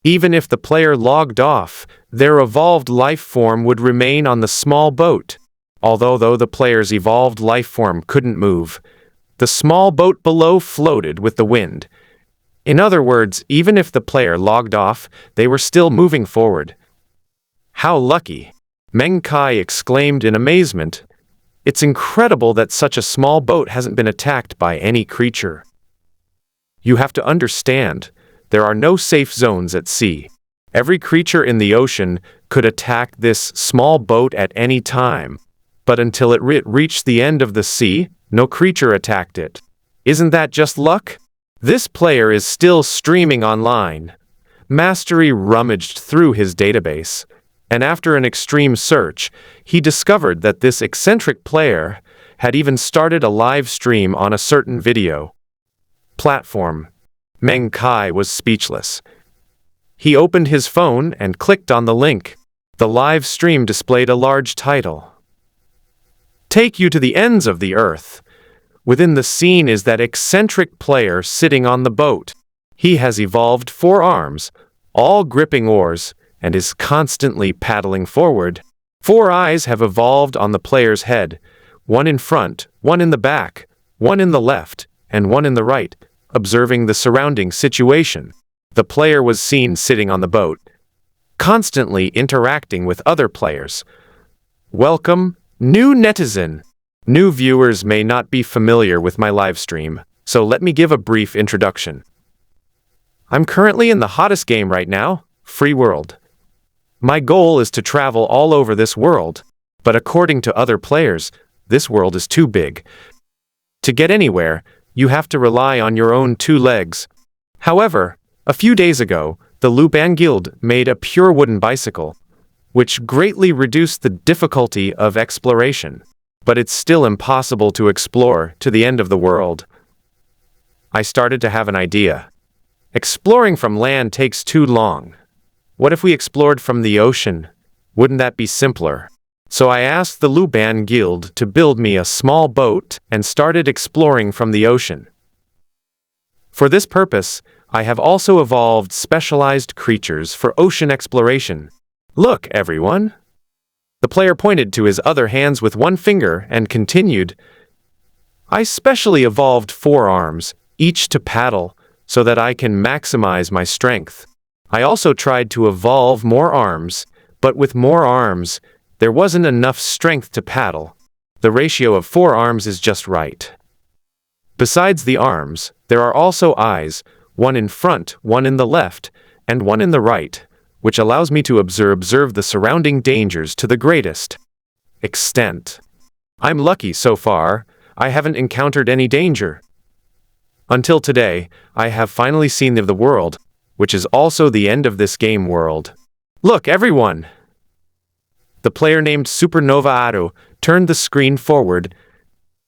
Even if the player logged off, their evolved life form would remain on the small boat. Although the player's evolved life form couldn't move, the small boat below floated with the wind. In other words, even if the player logged off, they were still moving forward. How lucky! Meng Kai exclaimed in amazement. It's incredible that such a small boat hasn't been attacked by any creature. You have to understand, there are no safe zones at sea. Every creature in the ocean could attack this small boat at any time. But until it reached the end of the sea, no creature attacked it. Isn't that just luck? This player is still streaming online. Mastery rummaged through his database, and after an extreme search, he discovered that this eccentric player had even started a live stream on a certain video platform. Meng Kai was speechless. He opened his phone and clicked on the link. The live stream displayed a large title. Take you to the ends of the earth. Within the scene is that eccentric player sitting on the boat. He has evolved 4 arms, all gripping oars, and is constantly paddling forward. 4 eyes have evolved on the player's head, 1 in front, 1 in the back, 1 in the left, and 1 in the right, observing the surrounding situation. The player was seen sitting on the boat, constantly interacting with other players. Welcome, new netizen. New viewers may not be familiar with my live stream, so let me give a brief introduction. I'm currently in the hottest game right now, Free World. My goal is to travel all over this world, but according to other players, this world is too big. To get anywhere, you have to rely on your own 2 legs. However, a few days ago, the Luban Guild made a pure wooden bicycle, which greatly reduced the difficulty of exploration. But it's still impossible to explore to the end of the world. I started to have an idea. Exploring from land takes too long. What if we explored from the ocean? Wouldn't that be simpler? So I asked the Luban Guild to build me a small boat and started exploring from the ocean. For this purpose, I have also evolved specialized creatures for ocean exploration. Look, everyone! The player pointed to his other hands with 1 finger and continued, I specially evolved 4 arms, each to paddle, so that I can maximize my strength. I also tried to evolve more arms, but with more arms, there wasn't enough strength to paddle. The ratio of 4 arms is just right. Besides the arms, there are also eyes, 1 in front, 1 in the left, and 1 in the right, which allows me to observe the surrounding dangers to the greatest extent. I'm lucky so far, I haven't encountered any danger. Until today, I have finally seen the world, which is also the end of this game world. Look, everyone! The player named Supernova Aru turned the screen forward,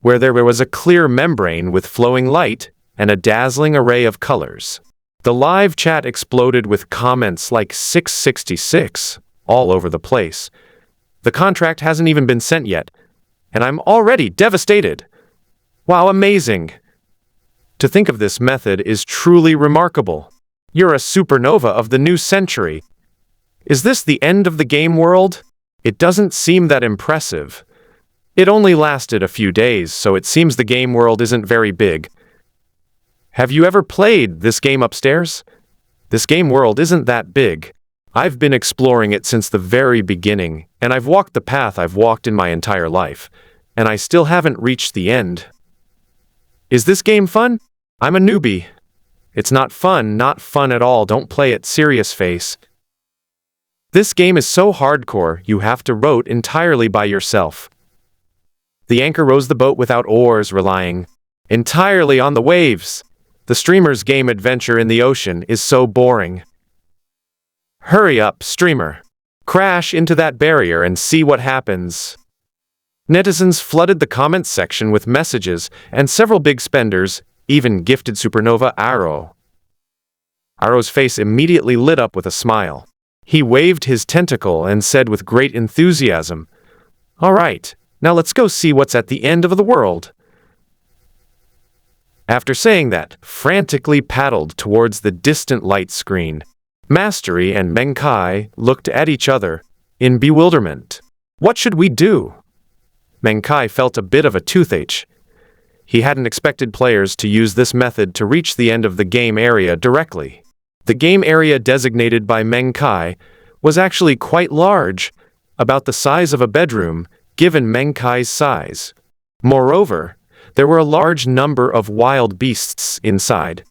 where there was a clear membrane with flowing light and a dazzling array of colors. The live chat exploded with comments like 666 all over the place. The contract hasn't even been sent yet, and I'm already devastated. Wow, amazing! To think of this method is truly remarkable. You're a supernova of the new century. Is this the end of the game world? It doesn't seem that impressive. It only lasted a few days, so it seems the game world isn't very big. Have you ever played this game upstairs? This game world isn't that big. I've been exploring it since the very beginning, and I've walked the path I've walked in my entire life, and I still haven't reached the end. Is this game fun? I'm a newbie. It's not fun at all, don't play it, serious face. This game is so hardcore, you have to row entirely by yourself. The anchor rows the boat without oars, relying entirely on the waves. The streamer's game adventure in the ocean is so boring. Hurry up, streamer. Crash into that barrier and see what happens. Netizens flooded the comments section with messages, and several big spenders even gifted Supernova Arrow. Arrow's face immediately lit up with a smile. He waved his tentacle and said with great enthusiasm, "All right, now let's go see what's at the end of the world." After saying that, frantically paddled towards the distant light screen. Mastery and Meng Kai looked at each other in bewilderment. What should we do? Meng Kai felt a bit of a toothache. He hadn't expected players to use this method to reach the end of the game area directly. The game area designated by Meng Kai was actually quite large, about the size of a bedroom, given Meng Kai's size. Moreover, there were a large number of wild beasts inside,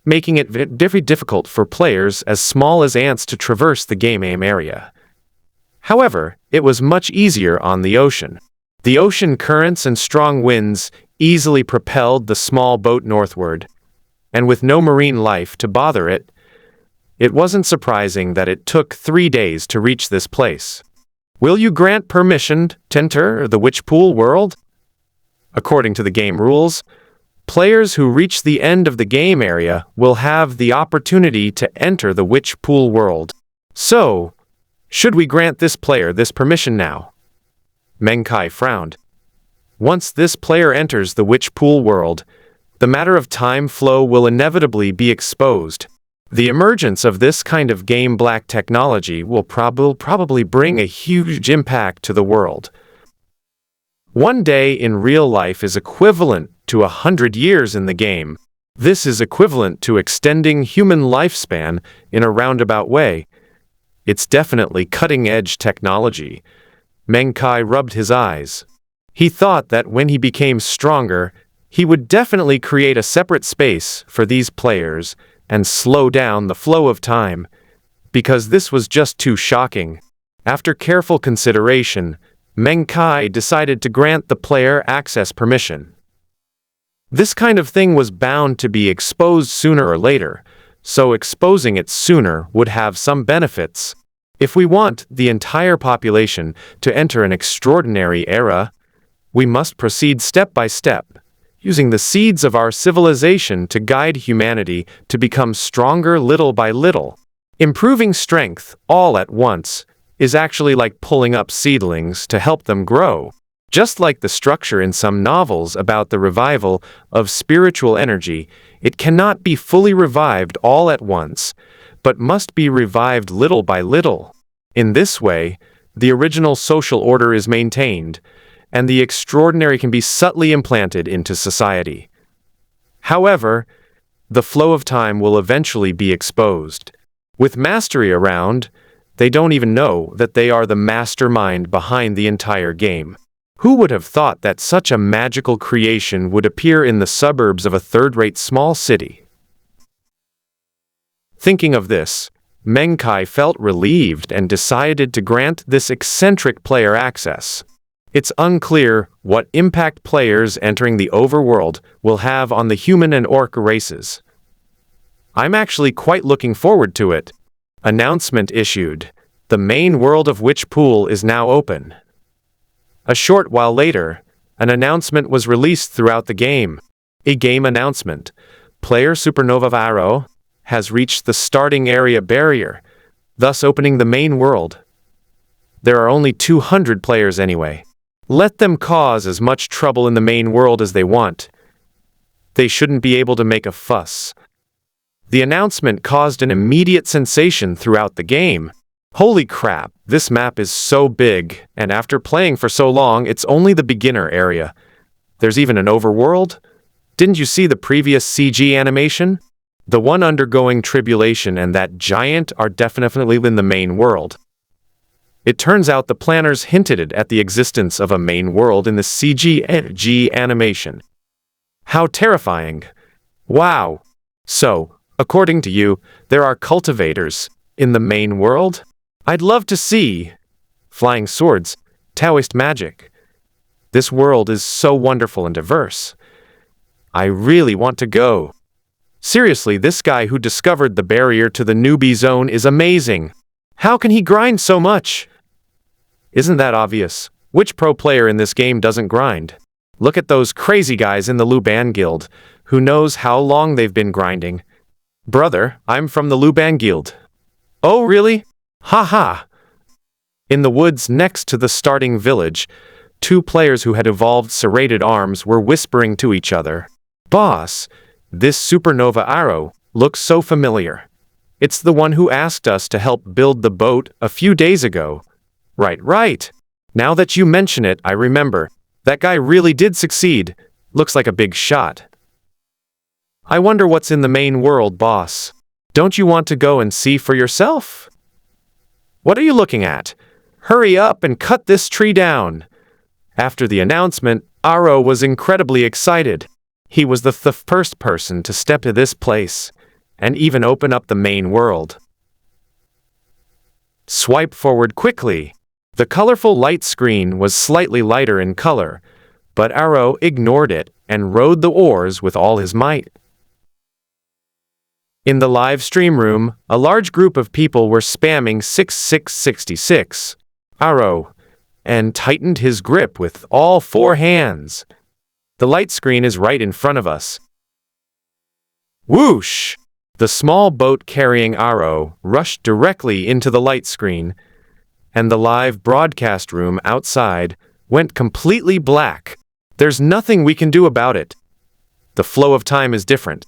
making it very difficult for players as small as ants to traverse the game area. However, it was much easier on the ocean. The ocean currents and strong winds easily propelled the small boat northward, and with no marine life to bother it, it wasn't surprising that it took 3 days to reach this place. Will you grant permission to enter the Witch Pool world? According to the game rules, players who reach the end of the game area will have the opportunity to enter the Witch Pool world. So, should we grant this player this permission now? Meng Kai frowned. Once this player enters the Witch Pool world, the matter of time flow will inevitably be exposed. The emergence of this kind of game black technology will probably bring a huge impact to the world. 1 day in real life is equivalent to 100 years in the game. This is equivalent to extending human lifespan in a roundabout way. It's definitely cutting-edge technology. Meng Kai rubbed his eyes. He thought that when he became stronger, he would definitely create a separate space for these players and slow down the flow of time, because this was just too shocking. After careful consideration, Meng Kai decided to grant the player access permission. This kind of thing was bound to be exposed sooner or later, so exposing it sooner would have some benefits. If we want the entire population to enter an extraordinary era, we must proceed step by step, using the seeds of our civilization to guide humanity to become stronger little by little. Improving strength all at once is actually like pulling up seedlings to help them grow. Just like the structure in some novels about the revival of spiritual energy, it cannot be fully revived all at once, but must be revived little by little. In this way, the original social order is maintained, and the extraordinary can be subtly implanted into society. However, the flow of time will eventually be exposed. With mastery around, they don't even know that they are the mastermind behind the entire game. Who would have thought that such a magical creation would appear in the suburbs of a third-rate small city? Thinking of this, Meng Kai felt relieved and decided to grant this eccentric player access. It's unclear what impact players entering the overworld will have on the human and orc races. I'm actually quite looking forward to it. Announcement issued. The main world of Witch Pool is now open. A short while later, an announcement was released throughout the game. A game announcement. Player Supernova Arrow has reached the starting area barrier, thus opening the main world. There are only 200 players anyway. Let them cause as much trouble in the main world as they want. They shouldn't be able to make a fuss. The announcement caused an immediate sensation throughout the game. Holy crap, this map is so big, and after playing for so long, it's only the beginner area. There's even an overworld? Didn't you see the previous CG animation? The one undergoing tribulation and that giant are definitely in the main world. It turns out the planners hinted at the existence of a main world in the CG animation. How terrifying. Wow. So, according to you, there are cultivators in the main world? I'd love to see flying swords, Taoist magic. This world is so wonderful and diverse. I really want to go. Seriously, this guy who discovered the barrier to the newbie zone is amazing. How can he grind so much? Isn't that obvious? Which pro player in this game doesn't grind? Look at those crazy guys in the Luban Guild. Who knows how long they've been grinding? Brother, I'm from the Luban Guild. Oh, really? Ha. In the woods next to the starting village, two players who had evolved serrated arms were whispering to each other. Boss, this supernova arrow looks so familiar. It's the one who asked us to help build the boat a few days ago. Right. Now that you mention it, I remember. That guy really did succeed. Looks like a big shot. I wonder what's in the main world, boss. Don't you want to go and see for yourself? What are you looking at? Hurry up and cut this tree down. After the announcement, Aro was incredibly excited. He was the first person to step to this place, and even open up the main world. Swipe forward quickly. The colorful light screen was slightly lighter in color, but Aro ignored it and rode the oars with all his might. In the live stream room, a large group of people were spamming 6666, Aro, and tightened his grip with all four hands. The light screen is right in front of us. Whoosh! The small boat carrying Aro rushed directly into the light screen, and the live broadcast room outside went completely black. There's nothing we can do about it. The flow of time is different.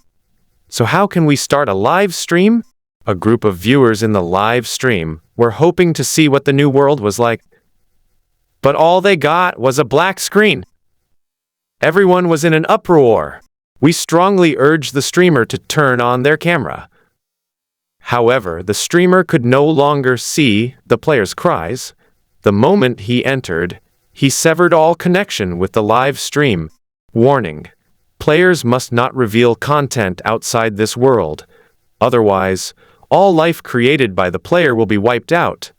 So how can we start a live stream? A group of viewers in the live stream were hoping to see what the new world was like. But all they got was a black screen. Everyone was in an uproar. We strongly urged the streamer to turn on their camera. However, the streamer could no longer see the player's cries. The moment he entered, he severed all connection with the live stream. Warning: players must not reveal content outside this world. Otherwise, all life created by the player will be wiped out.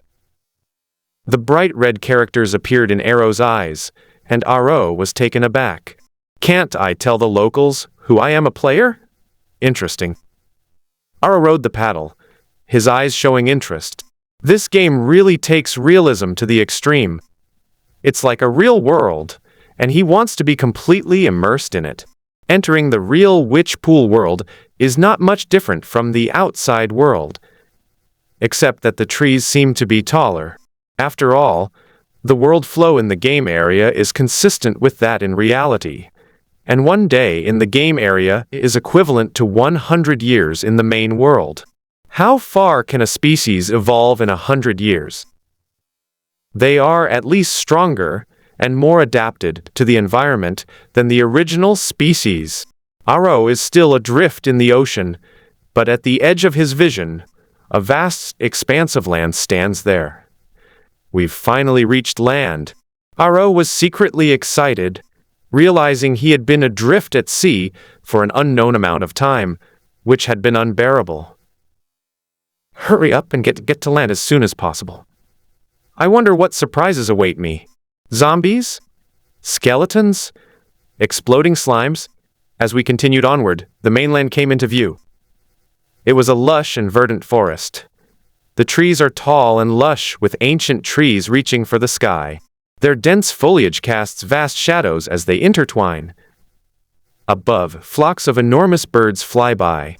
The bright red characters appeared in Arrow's eyes, and Aro was taken aback. Can't I tell the locals who I am a player? Interesting. Aro rode the paddle, his eyes showing interest. This game really takes realism to the extreme. It's like a real world, and he wants to be completely immersed in it. Entering the real witch pool world is not much different from the outside world, except that the trees seem to be taller. After all, the world flow in the game area is consistent with that in reality. And one day in the game area is equivalent to 100 years in the main world. How far can a species evolve in 100 years? They are at least stronger and more adapted to the environment than the original species. Aro is still adrift in the ocean, but at the edge of his vision, a vast expanse of land stands there. We've finally reached land. Aro was secretly excited, realizing he had been adrift at sea for an unknown amount of time, which had been unbearable. Hurry up and get to land as soon as possible. I wonder what surprises await me. Zombies? Skeletons? Exploding slimes? As we continued onward, the mainland came into view. It was a lush and verdant forest. The trees are tall and lush, with ancient trees reaching for the sky. Their dense foliage casts vast shadows as they intertwine. Above, flocks of enormous birds fly by.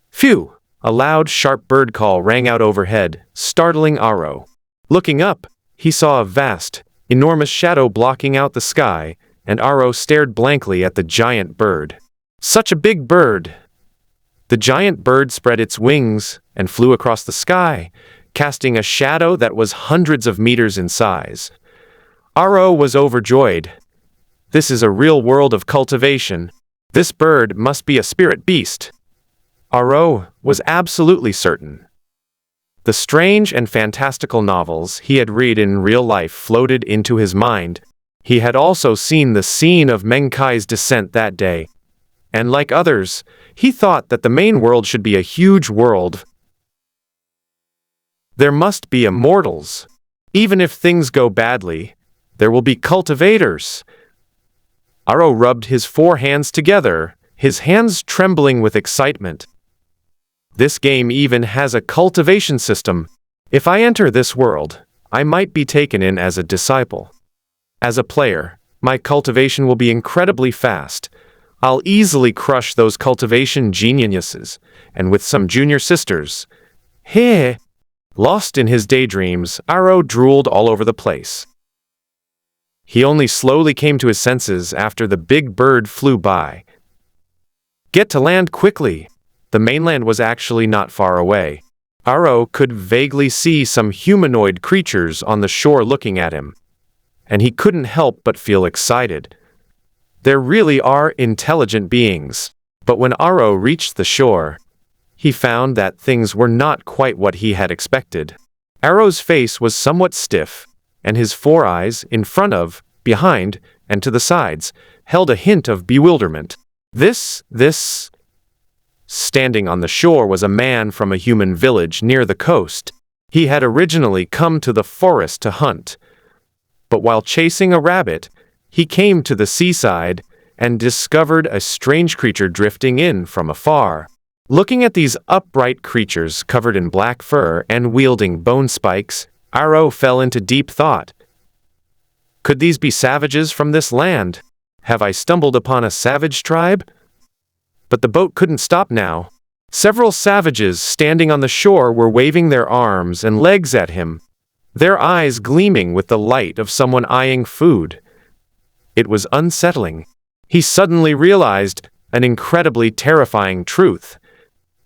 Phew! A loud, sharp bird call rang out overhead, startling Aro. Looking up, he saw a vast, enormous shadow blocking out the sky, and Aro stared blankly at the giant bird. Such a big bird! The giant bird spread its wings and flew across the sky, casting a shadow that was hundreds of meters in size. Aro was overjoyed. This is a real world of cultivation. This bird must be a spirit beast. Aro was absolutely certain. The strange and fantastical novels he had read in real life floated into his mind. He had also seen the scene of Meng Kai's descent that day. And like others, he thought that the main world should be a huge world. There must be immortals. Even if things go badly, there will be cultivators. Aro rubbed his 4 hands together, his hands trembling with excitement. This game even has a cultivation system. If I enter this world, I might be taken in as a disciple. As a player, my cultivation will be incredibly fast. I'll easily crush those cultivation geniuses, and with some junior sisters. Heh! Lost in his daydreams, Aro drooled all over the place. He only slowly came to his senses after the big bird flew by. Get to land quickly! The mainland was actually not far away. Aro could vaguely see some humanoid creatures on the shore looking at him, and he couldn't help but feel excited. There really are intelligent beings. But when Aro reached the shore, he found that things were not quite what he had expected. Aro's face was somewhat stiff, and his 4 eyes, in front of, behind, and to the sides, held a hint of bewilderment. Standing on the shore was a man from a human village near the coast. He had originally come to the forest to hunt. But while chasing a rabbit, he came to the seaside and discovered a strange creature drifting in from afar. Looking at these upright creatures covered in black fur and wielding bone spikes, Aro fell into deep thought. Could these be savages from this land? Have I stumbled upon a savage tribe? But the boat couldn't stop now. Several savages standing on the shore were waving their arms and legs at him, their eyes gleaming with the light of someone eyeing food. It was unsettling. He suddenly realized an incredibly terrifying truth.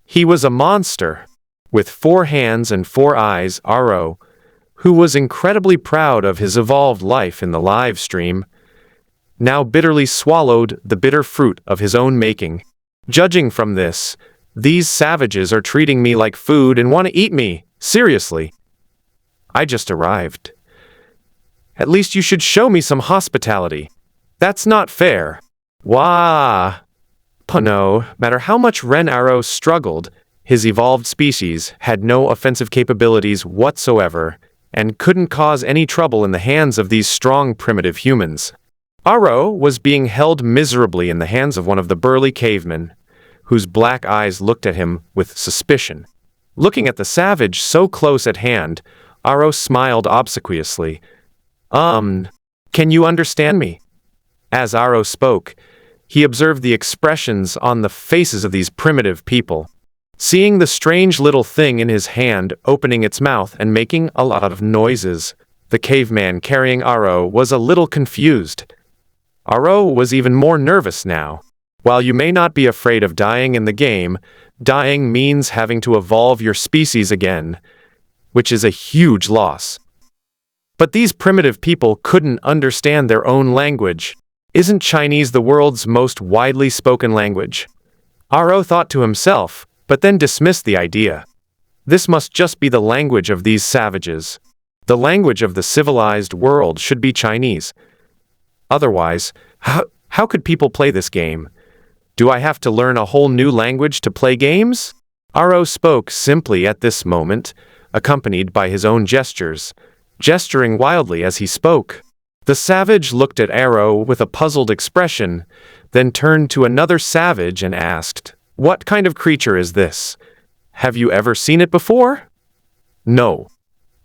He was a monster. With 4 hands and 4 eyes, Aro, who was incredibly proud of his evolved life in the live stream, now bitterly swallowed the bitter fruit of his own making. Judging from this, these savages are treating me like food and want to eat me. Seriously. I just arrived. At least you should show me some hospitality. That's not fair. Wah! No matter how much Ren Aro struggled, his evolved species had no offensive capabilities whatsoever and couldn't cause any trouble in the hands of these strong primitive humans. Aro was being held miserably in the hands of one of the burly cavemen, whose black eyes looked at him with suspicion. Looking at the savage so close at hand, Aro smiled obsequiously. Can you understand me? As Aro spoke, he observed the expressions on the faces of these primitive people. Seeing the strange little thing in his hand opening its mouth and making a lot of noises, the caveman carrying Aro was a little confused. Aro was even more nervous now. While you may not be afraid of dying in the game, dying means having to evolve your species again, which is a huge loss. But these primitive people couldn't understand their own language. Isn't Chinese the world's most widely spoken language? Aro thought to himself, but then dismissed the idea. This must just be the language of these savages. The language of the civilized world should be Chinese. Otherwise, how could people play this game? Do I have to learn a whole new language to play games? Aro spoke simply at this moment, accompanied by his own gestures, gesturing wildly as he spoke. The savage looked at Aro with a puzzled expression, then turned to another savage and asked, "What kind of creature is this? Have you ever seen it before?" "No."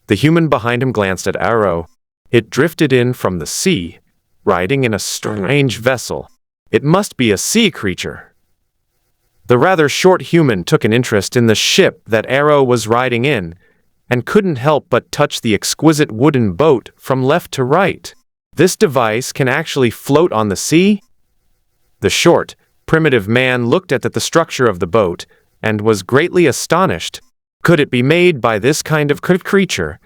The human behind him glanced at Aro. It drifted in from the sea, riding in a strange vessel. It must be a sea creature. The rather short human took an interest in the ship that Aro was riding in, and couldn't help but touch the exquisite wooden boat from left to right. This device can actually float on the sea? The short, primitive man looked at the structure of the boat, and was greatly astonished. Could it be made by this kind of creature?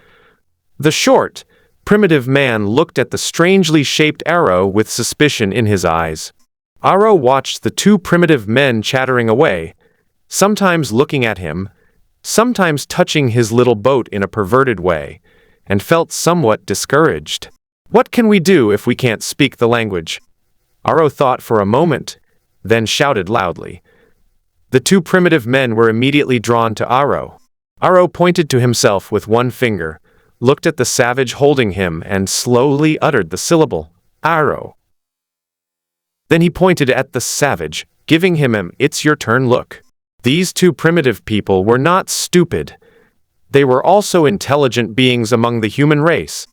The short, primitive man looked at the strangely shaped Aro with suspicion in his eyes. Aro watched the 2 primitive men chattering away, sometimes looking at him, sometimes touching his little boat in a perverted way, and felt somewhat discouraged. What can we do if we can't speak the language? Aro thought for a moment, then shouted loudly. The two primitive men were immediately drawn to Aro. Aro pointed to himself with one finger, looked at the savage holding him, and slowly uttered the syllable, Aro. Then he pointed at the savage, giving him an "it's your turn" look. These two primitive people were not stupid. They were also intelligent beings among the human race,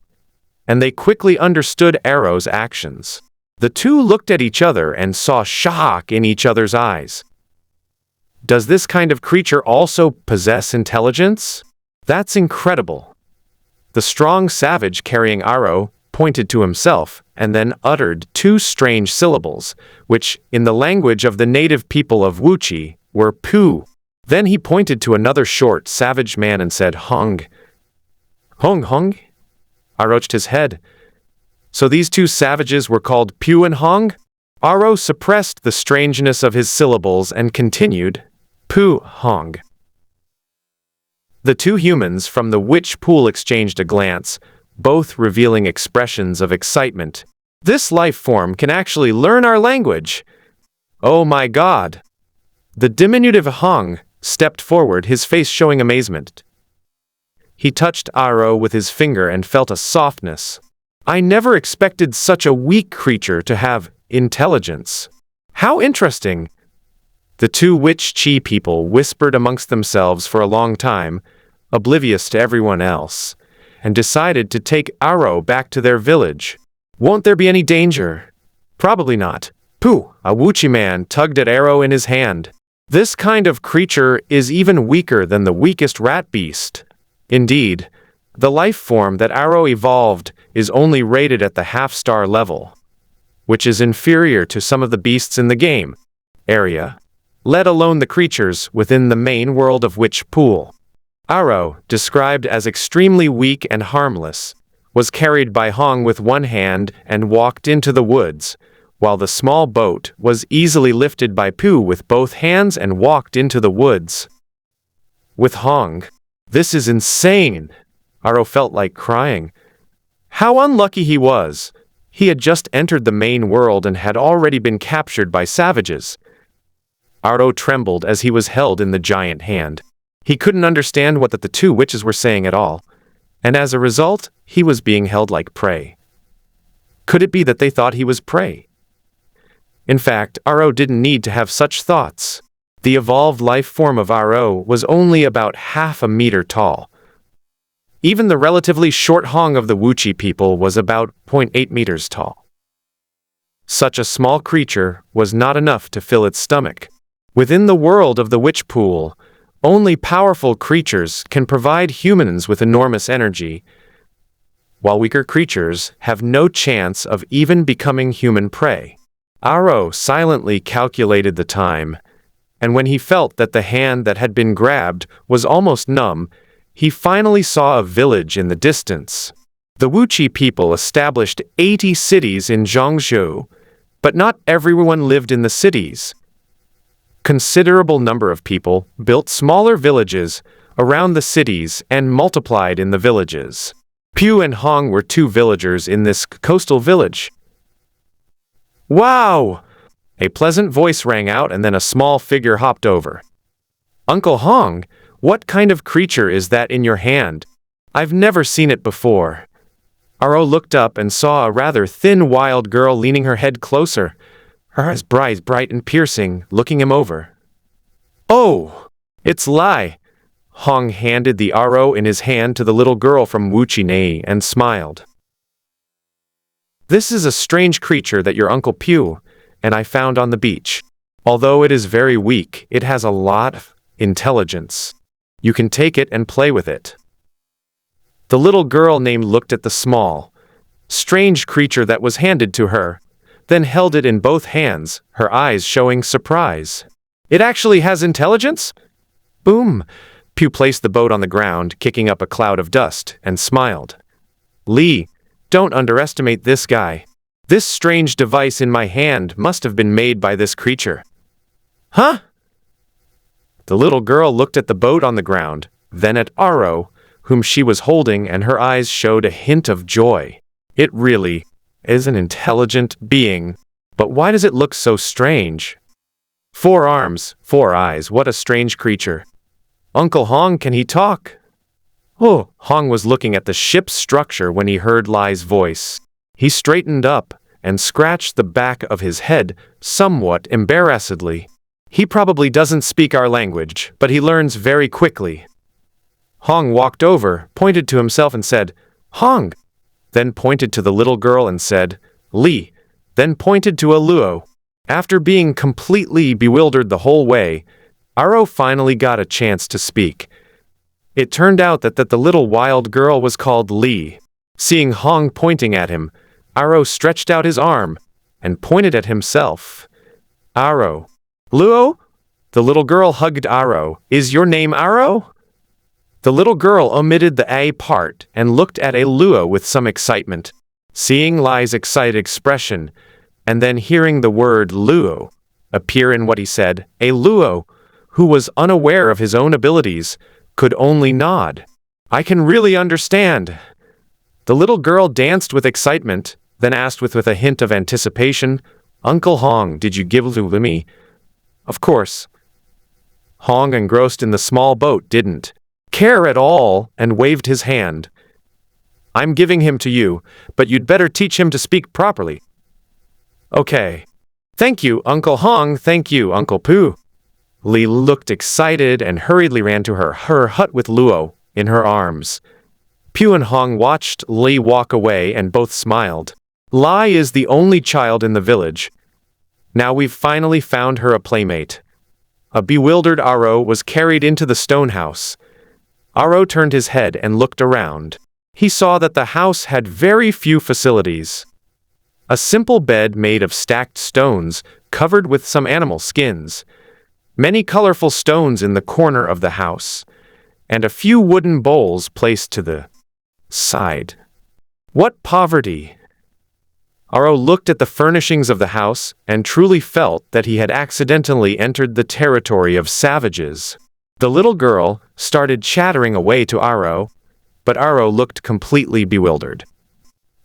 and they quickly understood Aro's actions. The two looked at each other and saw shock in each other's eyes. Does this kind of creature also possess intelligence? That's incredible. The strong savage carrying Aro pointed to himself and then uttered two strange syllables, which, in the language of the native people of Wuchi, were pu. Then he pointed to another short, savage man and said, Hong. Hong Hong? Aro shook his head. So these two savages were called Pu and Hong? Aro suppressed the strangeness of his syllables and continued, Pu, Hong. The two humans from the witch pool exchanged a glance, both revealing expressions of excitement. This life form can actually learn our language. Oh my God! The diminutive Hong stepped forward, his face showing amazement. He touched Aro with his finger and felt a softness. I never expected such a weak creature to have intelligence. How interesting! The two witch chi people whispered amongst themselves for a long time, oblivious to everyone else, and decided to take Aro back to their village. Won't there be any danger? Probably not. Pooh! A Wuchi man tugged at Aro in his hand. This kind of creature is even weaker than the weakest rat beast. Indeed, the life form that Aro evolved is only rated at the half-star level, which is inferior to some of the beasts in the game area, let alone the creatures within the main world of Witch Pool. Aro, described as extremely weak and harmless, was carried by Hong with one hand and walked into the woods, while the small boat was easily lifted by Pu with both hands and walked into the woods. With Hong, this is insane! Aro felt like crying. How unlucky he was! He had just entered the main world and had already been captured by savages. Aro trembled as he was held in the giant hand. He couldn't understand what the two witches were saying at all, and as a result, he was being held like prey. Could it be that they thought he was prey? In fact, Aro didn't need to have such thoughts. The evolved life form of Aro was only about half a meter tall. Even the relatively short Hong of the Wuchi people was about 0.8 meters tall. Such a small creature was not enough to fill its stomach. Within the world of the Witch Pool, only powerful creatures can provide humans with enormous energy, while weaker creatures have no chance of even becoming human prey. Aro silently calculated the time, and when he felt that the hand that had been grabbed was almost numb, he finally saw a village in the distance. The Wuchi people established 80 cities in Zhongzhou, but not everyone lived in the cities. Considerable number of people built smaller villages around the cities and multiplied in the villages. Pu and Hong were two villagers in this coastal village. Wow! A pleasant voice rang out and then a small figure hopped over. Uncle Hong, what kind of creature is that in your hand? I've never seen it before. Aro looked up and saw a rather thin wild girl leaning her head closer, her eyes bright and piercing, looking him over. Oh, it's Lai. Hong handed the Aro in his hand to the little girl from Wuchi Nei and smiled. This is a strange creature that your Uncle Pu and I found on the beach. Although it is very weak, it has a lot of intelligence. You can take it and play with it. The little girl named looked at the small, strange creature that was handed to her, then held it in both hands, her eyes showing surprise. It actually has intelligence? Boom! Pu placed the boat on the ground, kicking up a cloud of dust, and smiled. Lee, don't underestimate this guy. This strange device in my hand must have been made by this creature. Huh? The little girl looked at the boat on the ground, then at Aro, whom she was holding, and her eyes showed a hint of joy. It really is an intelligent being, but why does it look so strange? 4 arms, 4 eyes, what a strange creature. Uncle Hong, can he talk? Oh, Hong was looking at the ship's structure when he heard Lai's voice. He straightened up and scratched the back of his head somewhat embarrassedly. He probably doesn't speak our language, but he learns very quickly. Hong walked over, pointed to himself and said, Hong, then pointed to the little girl and said, Li, then pointed to Aluo. After being completely bewildered the whole way, Aro finally got a chance to speak. It turned out that the little wild girl was called Li. Seeing Hong pointing at him, Aro stretched out his arm and pointed at himself. Aro. Luo? The little girl hugged Aro. Is your name Aro? The little girl omitted the A part and looked at Luo with some excitement. Seeing Lai's excited expression, and then hearing the word Luo appear in what he said, Luo, who was unaware of his own abilities, could only nod. I can really understand. The little girl danced with excitement, then asked with a hint of anticipation, Uncle Hong, did you give Lu to me? Of course. Hong, engrossed in the small boat, didn't care at all and waved his hand. I'm giving him to you, but you'd better teach him to speak properly. Okay. Thank you, Uncle Hong, thank you, Uncle Pooh. Li looked excited and hurriedly ran to her hut with Luo in her arms. Pooh and Hong watched Li walk away and both smiled. Lai is the only child in the village. Now we've finally found her a playmate. A bewildered Aro was carried into the stone house. Aro turned his head and looked around. He saw that the house had very few facilities. A simple bed made of stacked stones, covered with some animal skins. Many colorful stones in the corner of the house, and a few wooden bowls placed to the side. What poverty! Aro looked at the furnishings of the house and truly felt that he had accidentally entered the territory of savages. The little girl started chattering away to Aro, but Aro looked completely bewildered.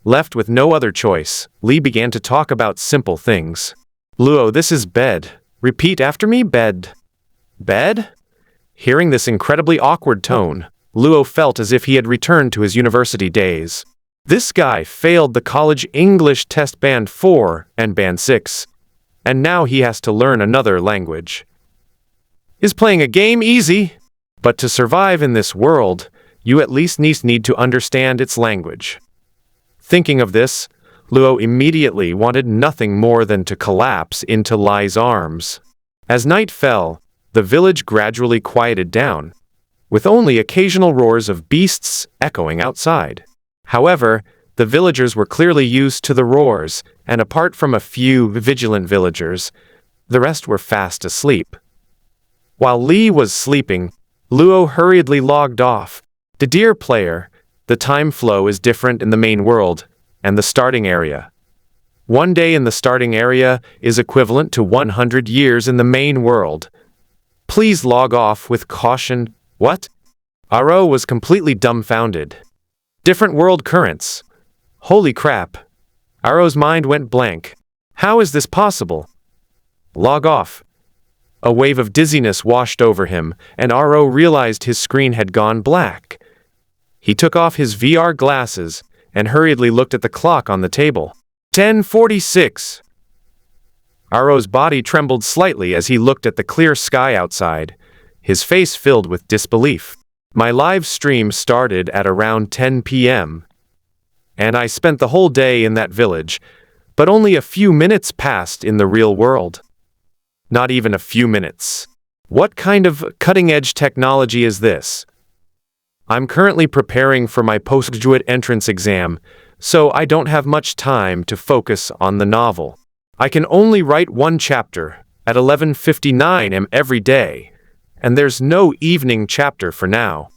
Left with no other choice, Li began to talk about simple things. Luo, this is bed. Repeat after me, bed. Bed? Hearing this incredibly awkward tone, Luo felt as if he had returned to his university days. This guy failed the college English test band 4 and band 6, and now he has to learn another language. Is playing a game easy? But to survive in this world, you at least need to understand its language. Thinking of this, Luo immediately wanted nothing more than to collapse into Lai's arms. As night fell, the village gradually quieted down, with only occasional roars of beasts echoing outside. However, the villagers were clearly used to the roars, and apart from a few vigilant villagers, the rest were fast asleep. While Li was sleeping, Luo hurriedly logged off. Dear player, the time flow is different in the main world and the starting area. 1 day in the starting area is equivalent to 100 years in the main world. Please log off with caution. What? Aro was completely dumbfounded. Different world currents. Holy crap. Aro's mind went blank. How is this possible? Log off. A wave of dizziness washed over him, and Aro realized his screen had gone black. He took off his VR glasses and hurriedly looked at the clock on the table. 10:46. Aro's body trembled slightly as he looked at the clear sky outside, his face filled with disbelief. My live stream started at around 10 p.m. and I spent the whole day in that village, but only a few minutes passed in the real world. Not even a few minutes. What kind of cutting-edge technology is this? I'm currently preparing for my postgraduate entrance exam, so I don't have much time to focus on the novel. I can only write 1 chapter at 11:59 am every day, and there's no evening chapter for now.